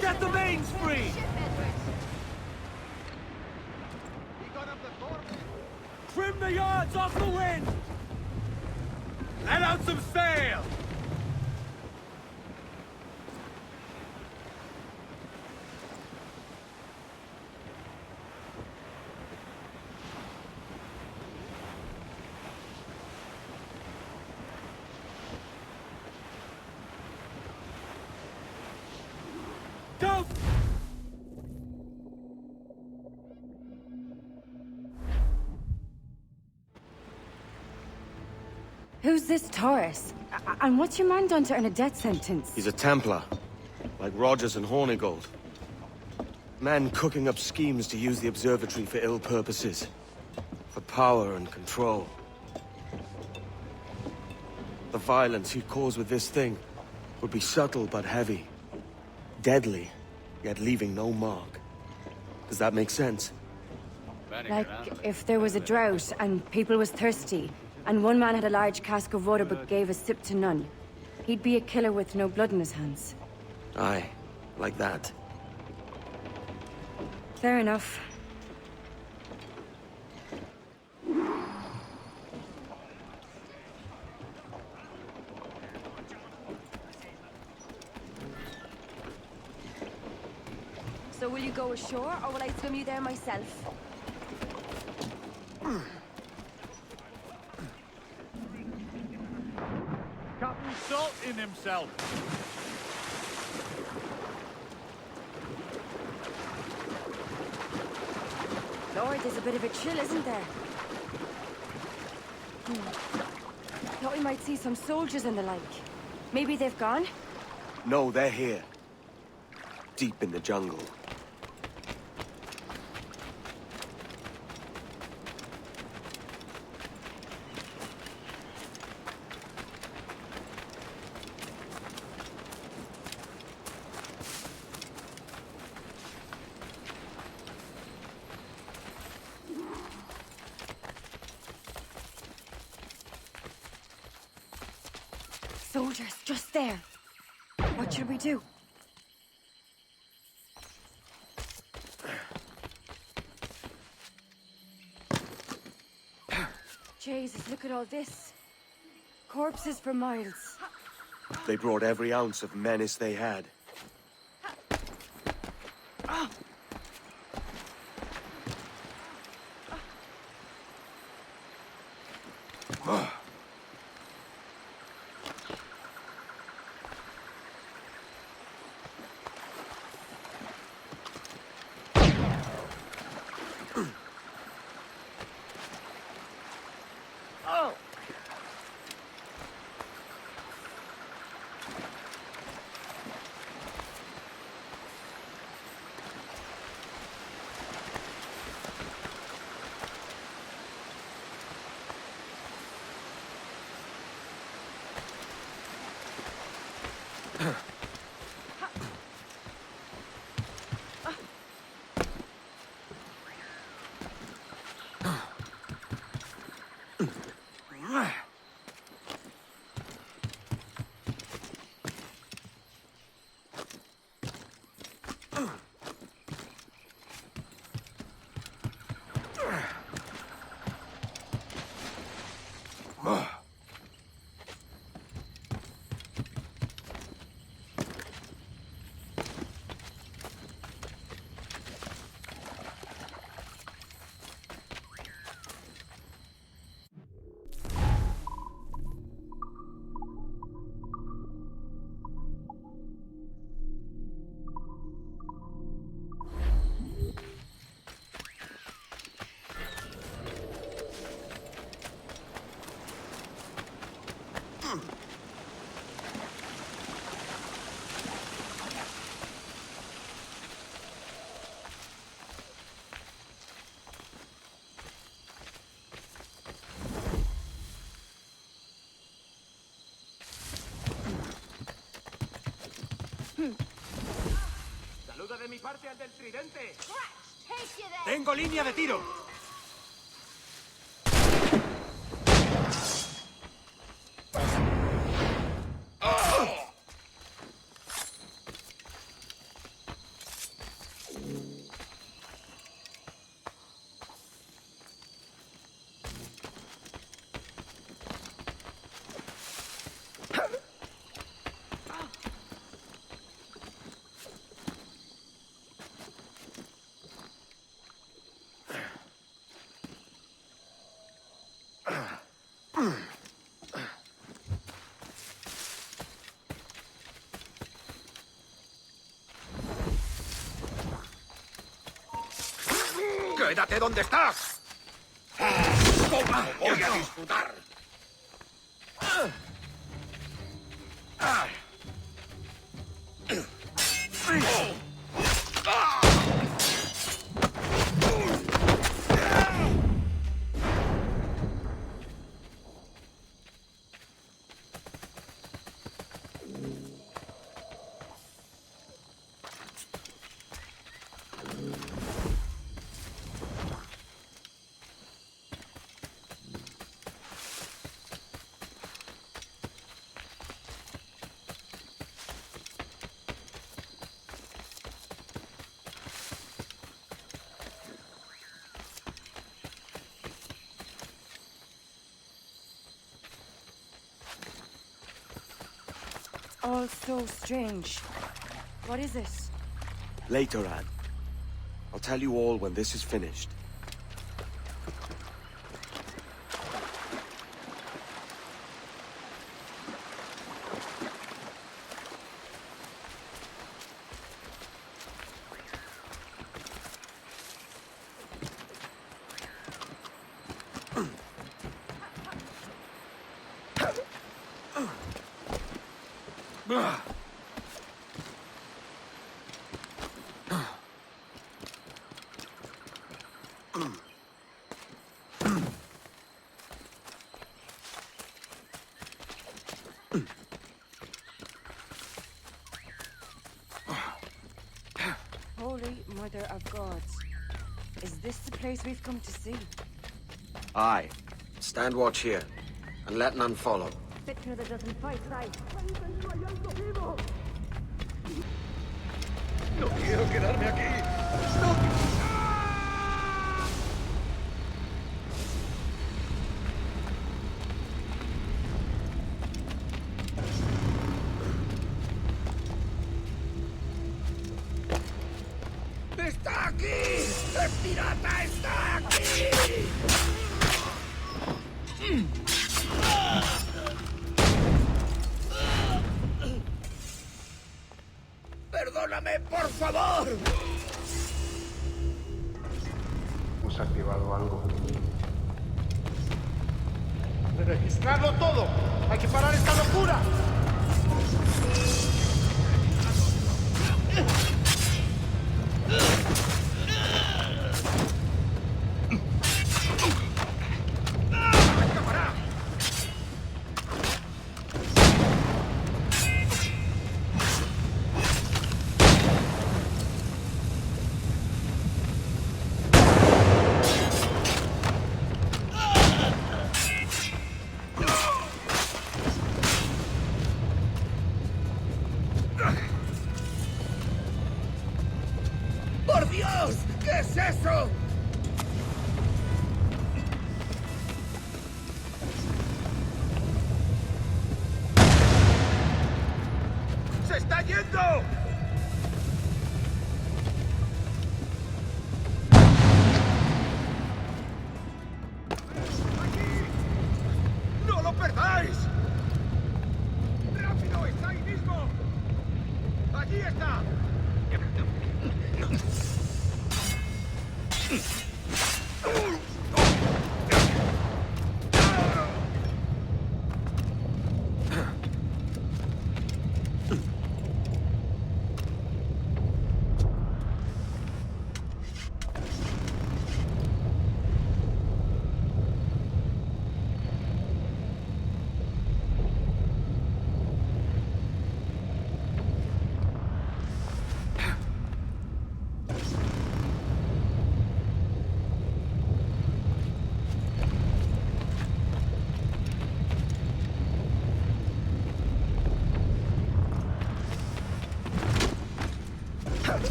Get the mains free! Trim the yards off the wind! Let out some sail! Go! Who's this Taurus? And what's your man done to earn a death sentence? He's a Templar, like Rogers and Hornigold. Men cooking up schemes to use the observatory for ill purposes. For power and control. The violence he'd cause with this thing would be subtle but heavy. Deadly, yet leaving no mark. Does that make sense? Like, if there was a drought and people was thirsty, and one man had a large cask of water but gave a sip to none, he'd be a killer with no blood in his hands. Aye, like that. Fair enough. So will you go ashore, or will I swim you there myself? Captain Salt in himself. Lord, there's a bit of a chill, isn't there? Thought we might see some soldiers and the like. Maybe they've gone? No, they're here. Deep in the jungle. Soldiers, just there. What should we do? Jesus, look at all this. Corpses for miles. They brought every ounce of menace they had. Saluda de mi parte al del tridente. Tengo línea de tiro. ¡Quédate donde estás! ¡Toma! ¡Voy a disfrutar! All so strange. What is this? Later, Anne. I'll tell you all when this is finished. Holy Mother of Gods. Is this the place we've come to see? Aye. Stand watch here, and let none follow. Fitna that doesn't fight right. No quiero quedarme aquí. No. ¡Está aquí! ¡El pirata está aquí! ¡Perdóname, por favor! Hemos activado algo. ¡Registrarlo todo! ¡Hay que parar esta locura! ¡Por Dios! ¿Qué es eso? ¡Se está yendo! ¡No lo perdáis! ¡Rápido! ¡Está ahí mismo! ¡Allí está!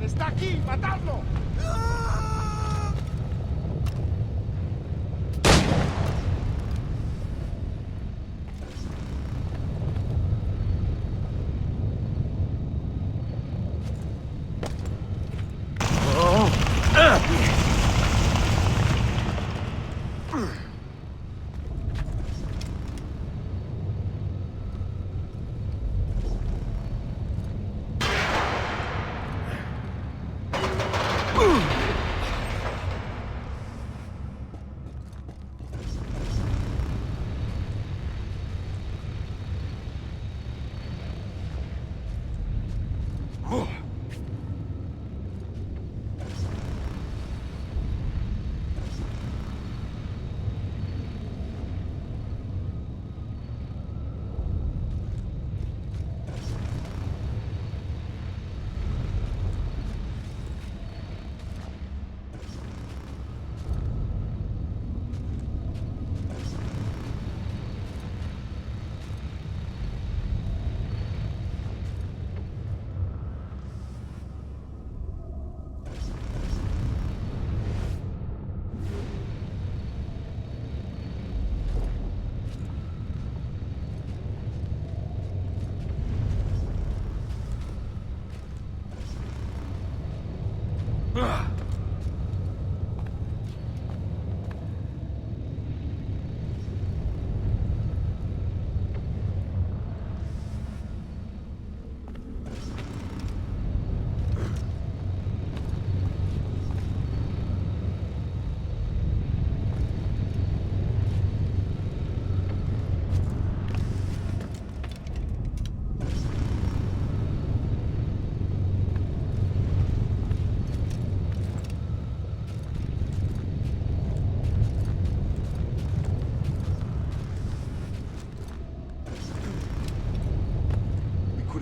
¡Está aquí! ¡Matadlo!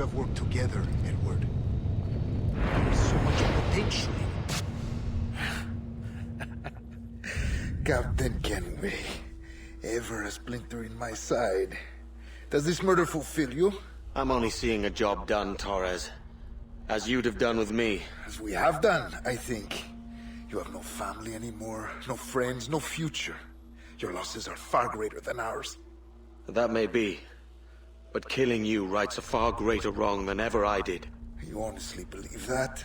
Have worked together, Edward. There's so much potential. Captain Kenway, ever a splinter in my side. Does this murder fulfill you? I'm only seeing a job done, Torres. As you'd have done with me. As we have done, I think. You have no family anymore, no friends, no future. Your losses are far greater than ours. That may be. But killing you rights a far greater wrong than ever I did. You honestly believe that?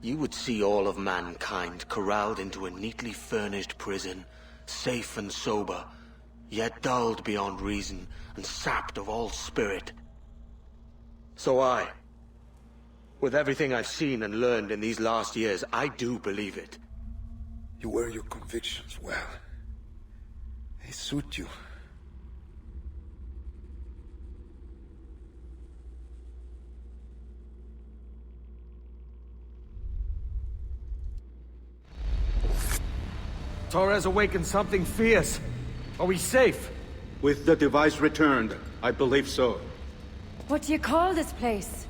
You would see all of mankind corralled into a neatly furnished prison, safe and sober, yet dulled beyond reason and sapped of all spirit. So with everything I've seen and learned in these last years, I do believe it. You wear your convictions well. They suit you. Torres awakened something fierce. Are we safe? With the device returned, I believe so. What do you call this place?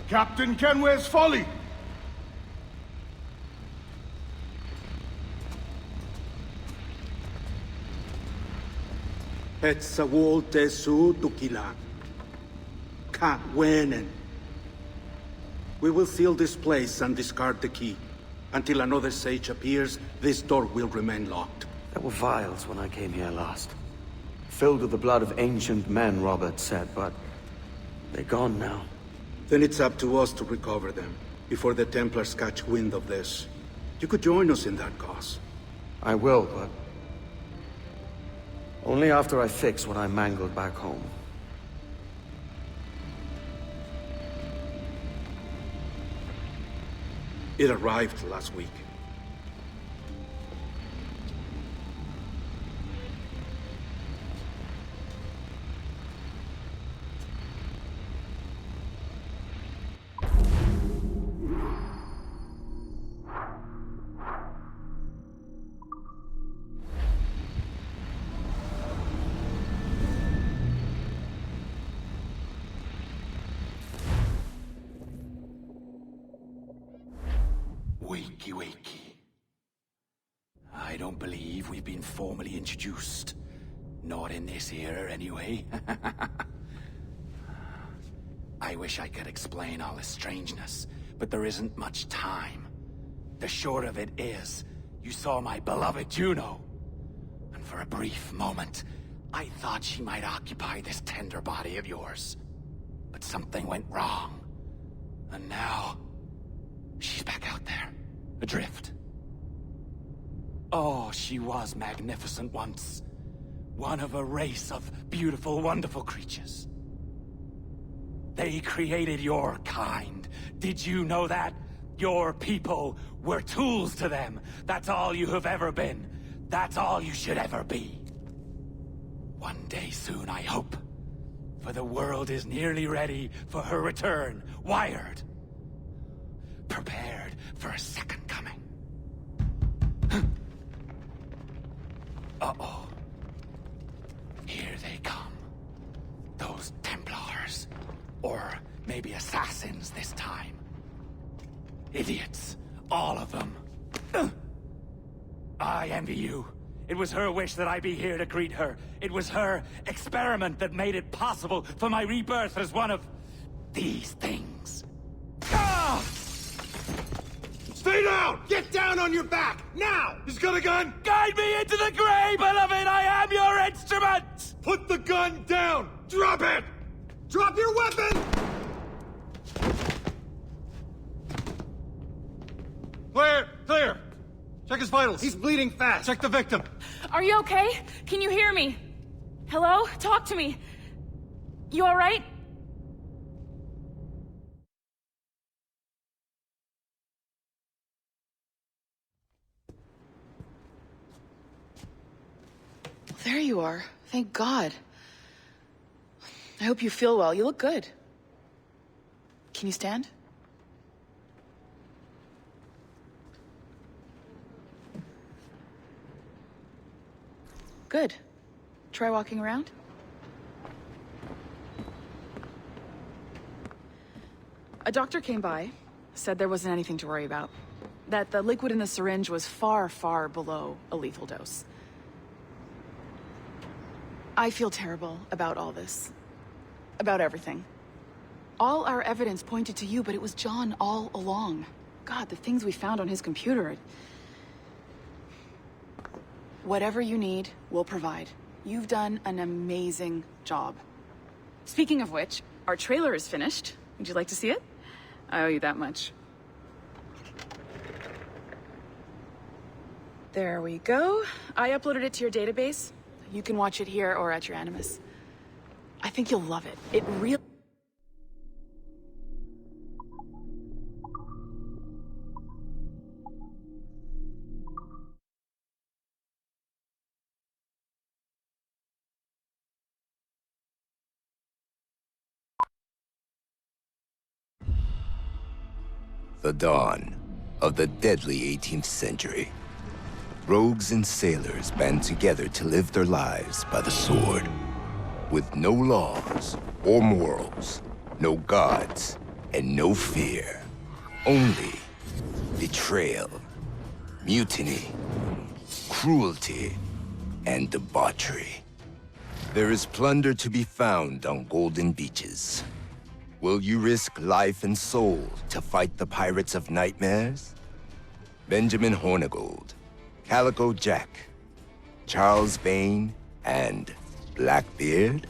Captain Kenway's Folly! Etsawolte su tukila. Ka wenen. We will seal this place and discard the key. Until another sage appears, this door will remain locked. There were vials when I came here last. Filled with the blood of ancient men, Robert said, but they're gone now. Then it's up to us to recover them, before the Templars catch wind of this. You could join us in that cause. I will, but only after I fix what I mangled back home. It arrived last week. Wakey, wakey. I don't believe we've been formally introduced. Not in this era, anyway. I wish I could explain all the strangeness, but there isn't much time. The short of it is, you saw my beloved Juno. And for a brief moment, I thought she might occupy this tender body of yours. But something went wrong. And now, she's back out there. Adrift. Oh, she was magnificent once. One of a race of beautiful, wonderful creatures. They created your kind. Did you know that? Your people were tools to them. That's all you have ever been. That's all you should ever be. One day soon, I hope. For the world is nearly ready for her return. Wired. Prepared for a second coming. Uh-oh. Here they come. Those Templars. Or maybe assassins this time. Idiots. All of them. I envy you. It was her wish that I be here to greet her. It was her experiment that made it possible for my rebirth as one of these things. Ah! Stay down! Get down on your back! Now! He's got a gun! Guide me into the grave, beloved! I am your instrument! Put the gun down! Drop it! Drop your weapon! Clear! Clear! Check his vitals. He's bleeding fast. Check the victim. Are you okay? Can you hear me? Hello? Talk to me. You alright? There you are. Thank God. I hope you feel well. You look good. Can you stand? Good. Try walking around. A doctor came by, said there wasn't anything to worry about. That the liquid in the syringe was far, far below a lethal dose. I feel terrible about all this. About everything. All our evidence pointed to you, but it was John all along. God, the things we found on his computer. Whatever you need, we'll provide. You've done an amazing job. Speaking of which, our trailer is finished. Would you like to see it? I owe you that much. There we go. I uploaded it to your database. You can watch it here or at your Animus. I think you'll love it. It really... The dawn of the deadly 18th century. Rogues and sailors band together to live their lives by the sword. With no laws or morals, no gods, and no fear. Only betrayal, mutiny, cruelty, and debauchery. There is plunder to be found on golden beaches. Will you risk life and soul to fight the pirates of nightmares? Benjamin Hornigold, Calico Jack, Charles Vane, and Blackbeard?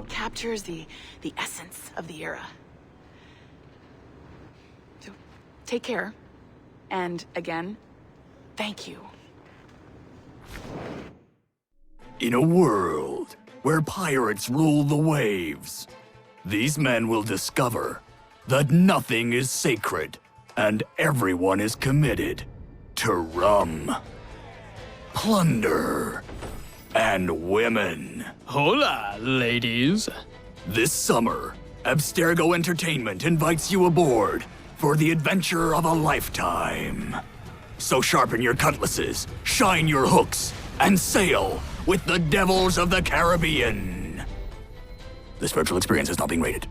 captures the essence of the era. So, take care. And again, thank you. In a world where pirates rule the waves, these men will discover that nothing is sacred and everyone is committed to rum, plunder, and women. Hola, ladies. This summer, Abstergo Entertainment invites you aboard for the adventure of a lifetime. So sharpen your cutlasses, shine your hooks, and sail with the devils of the Caribbean. This virtual experience is not being rated.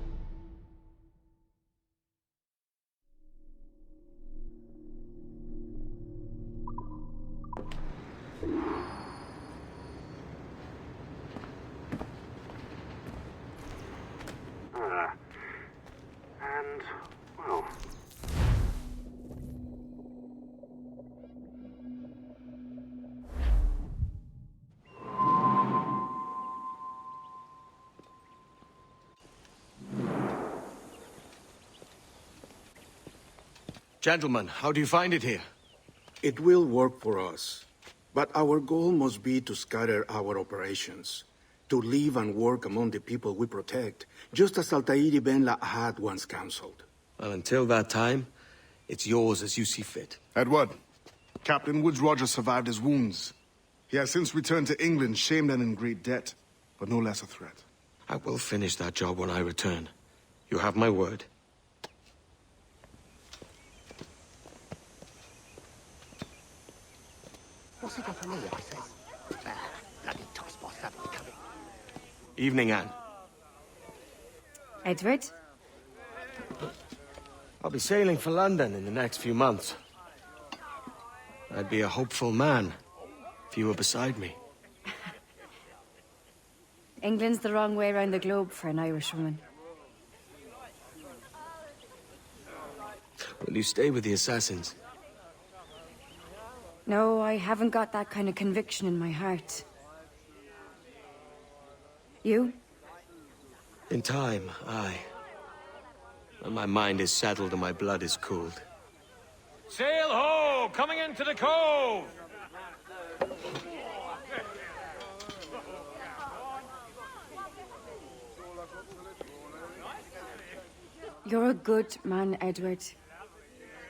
Gentlemen, how do you find it here? It will work for us. But our goal must be to scatter our operations. To live and work among the people we protect, just as Altair ibn La'ahad once counseled. Well, until that time, it's yours as you see fit. Edward, Captain Woods Rogers survived his wounds. He has since returned to England, shamed and in great debt, but no less a threat. I will finish that job when I return. You have my word. What's he got for me, I says? Bloody tosspot haven't we coming? Evening, Anne. Edward? I'll be sailing for London in the next few months. I'd be a hopeful man if you were beside me. England's the wrong way around the globe for an Irish woman. Will you stay with the assassins? No, I haven't got that kind of conviction in my heart. You? In time, aye. When my mind is settled and my blood is cooled. Sail ho! Coming into the cove! You're a good man, Edward.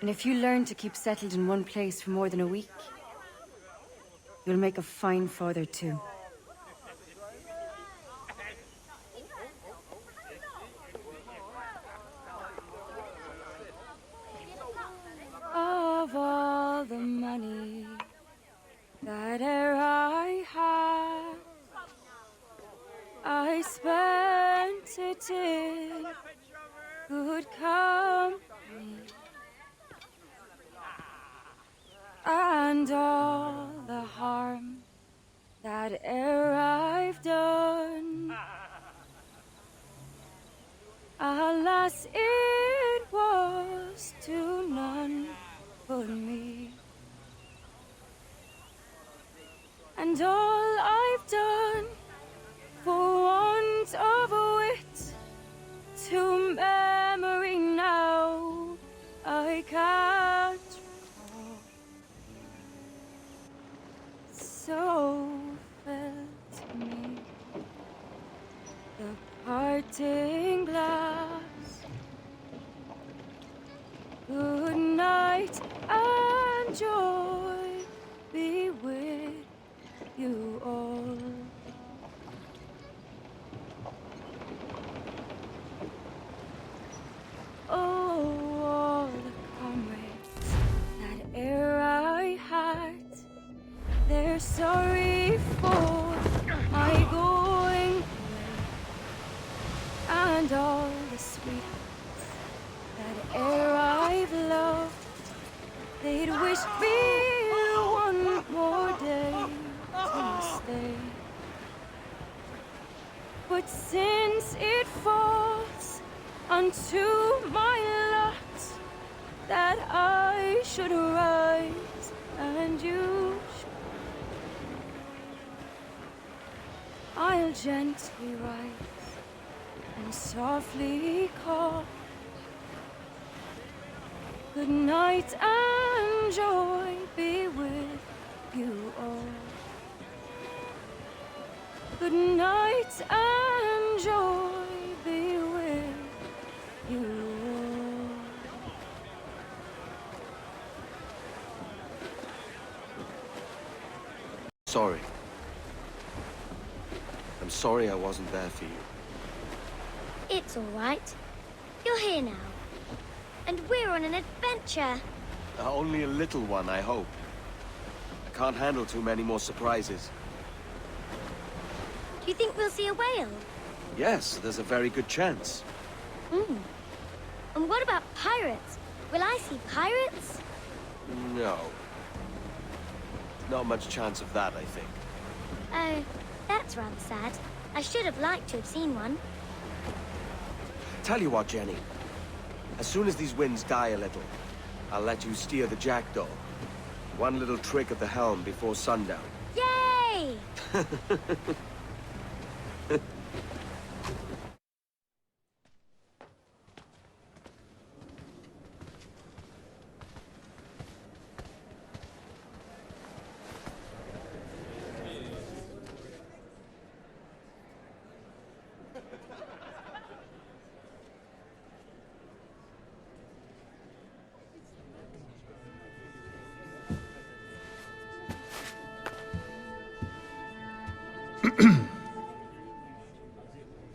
And if you learn to keep settled in one place for more than a week, you'll make a fine father too. Of all the money that e'er I had, I spent it in good company, and all the harm that e'er I've done, alas, it was to none but me. And all I've done for want of wit, to memory now I can't recall. So fell to me the parting glass. Good night and joy be with you all. Oh, all the comrades that e'er I had, they're sorry for my going away, and all the sweethearts that e'er I've loved, they'd wish me one more day to stay. But since it falls unto my lot that I should rise and you should, I'll gently rise and softly call. Good night and joy be with you all. Good night and joy be with you all. Sorry. I'm sorry I wasn't there for you. It's all right. You're here now. And we're on an adventure. Only a little one, I hope. I can't handle too many more surprises. Do you think we'll see a whale? Yes, there's a very good chance. And what about pirates? Will I see pirates? No. Not much chance of that, I think. Oh, that's rather sad. I should have liked to have seen one. Tell you what, Jenny. As soon as these winds die a little, I'll let you steer the jackdaw. One little trick at the helm before sundown. Yay!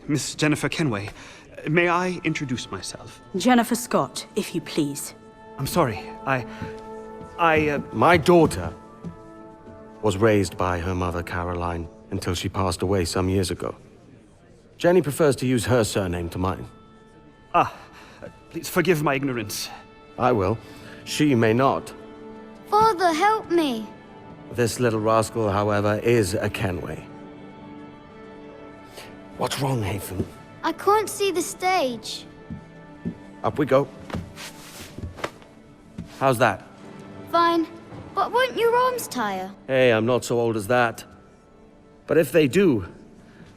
Miss Jennifer Kenway, may I introduce myself? Jennifer Scott, if you please. I'm sorry, My daughter was raised by her mother, Caroline, until she passed away some years ago. Jenny prefers to use her surname to mine. Please forgive my ignorance. I will. She may not. Father, help me. This little rascal, however, is a Kenway. What's wrong, Hafen? I can't see the stage. Up we go. How's that? Fine. But won't your arms tire? Hey, I'm not so old as that. But if they do,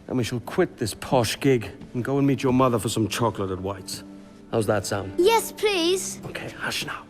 Then we shall quit this posh gig and go and meet your mother for some chocolate at White's. How's that sound? Yes, please. Okay, hush now.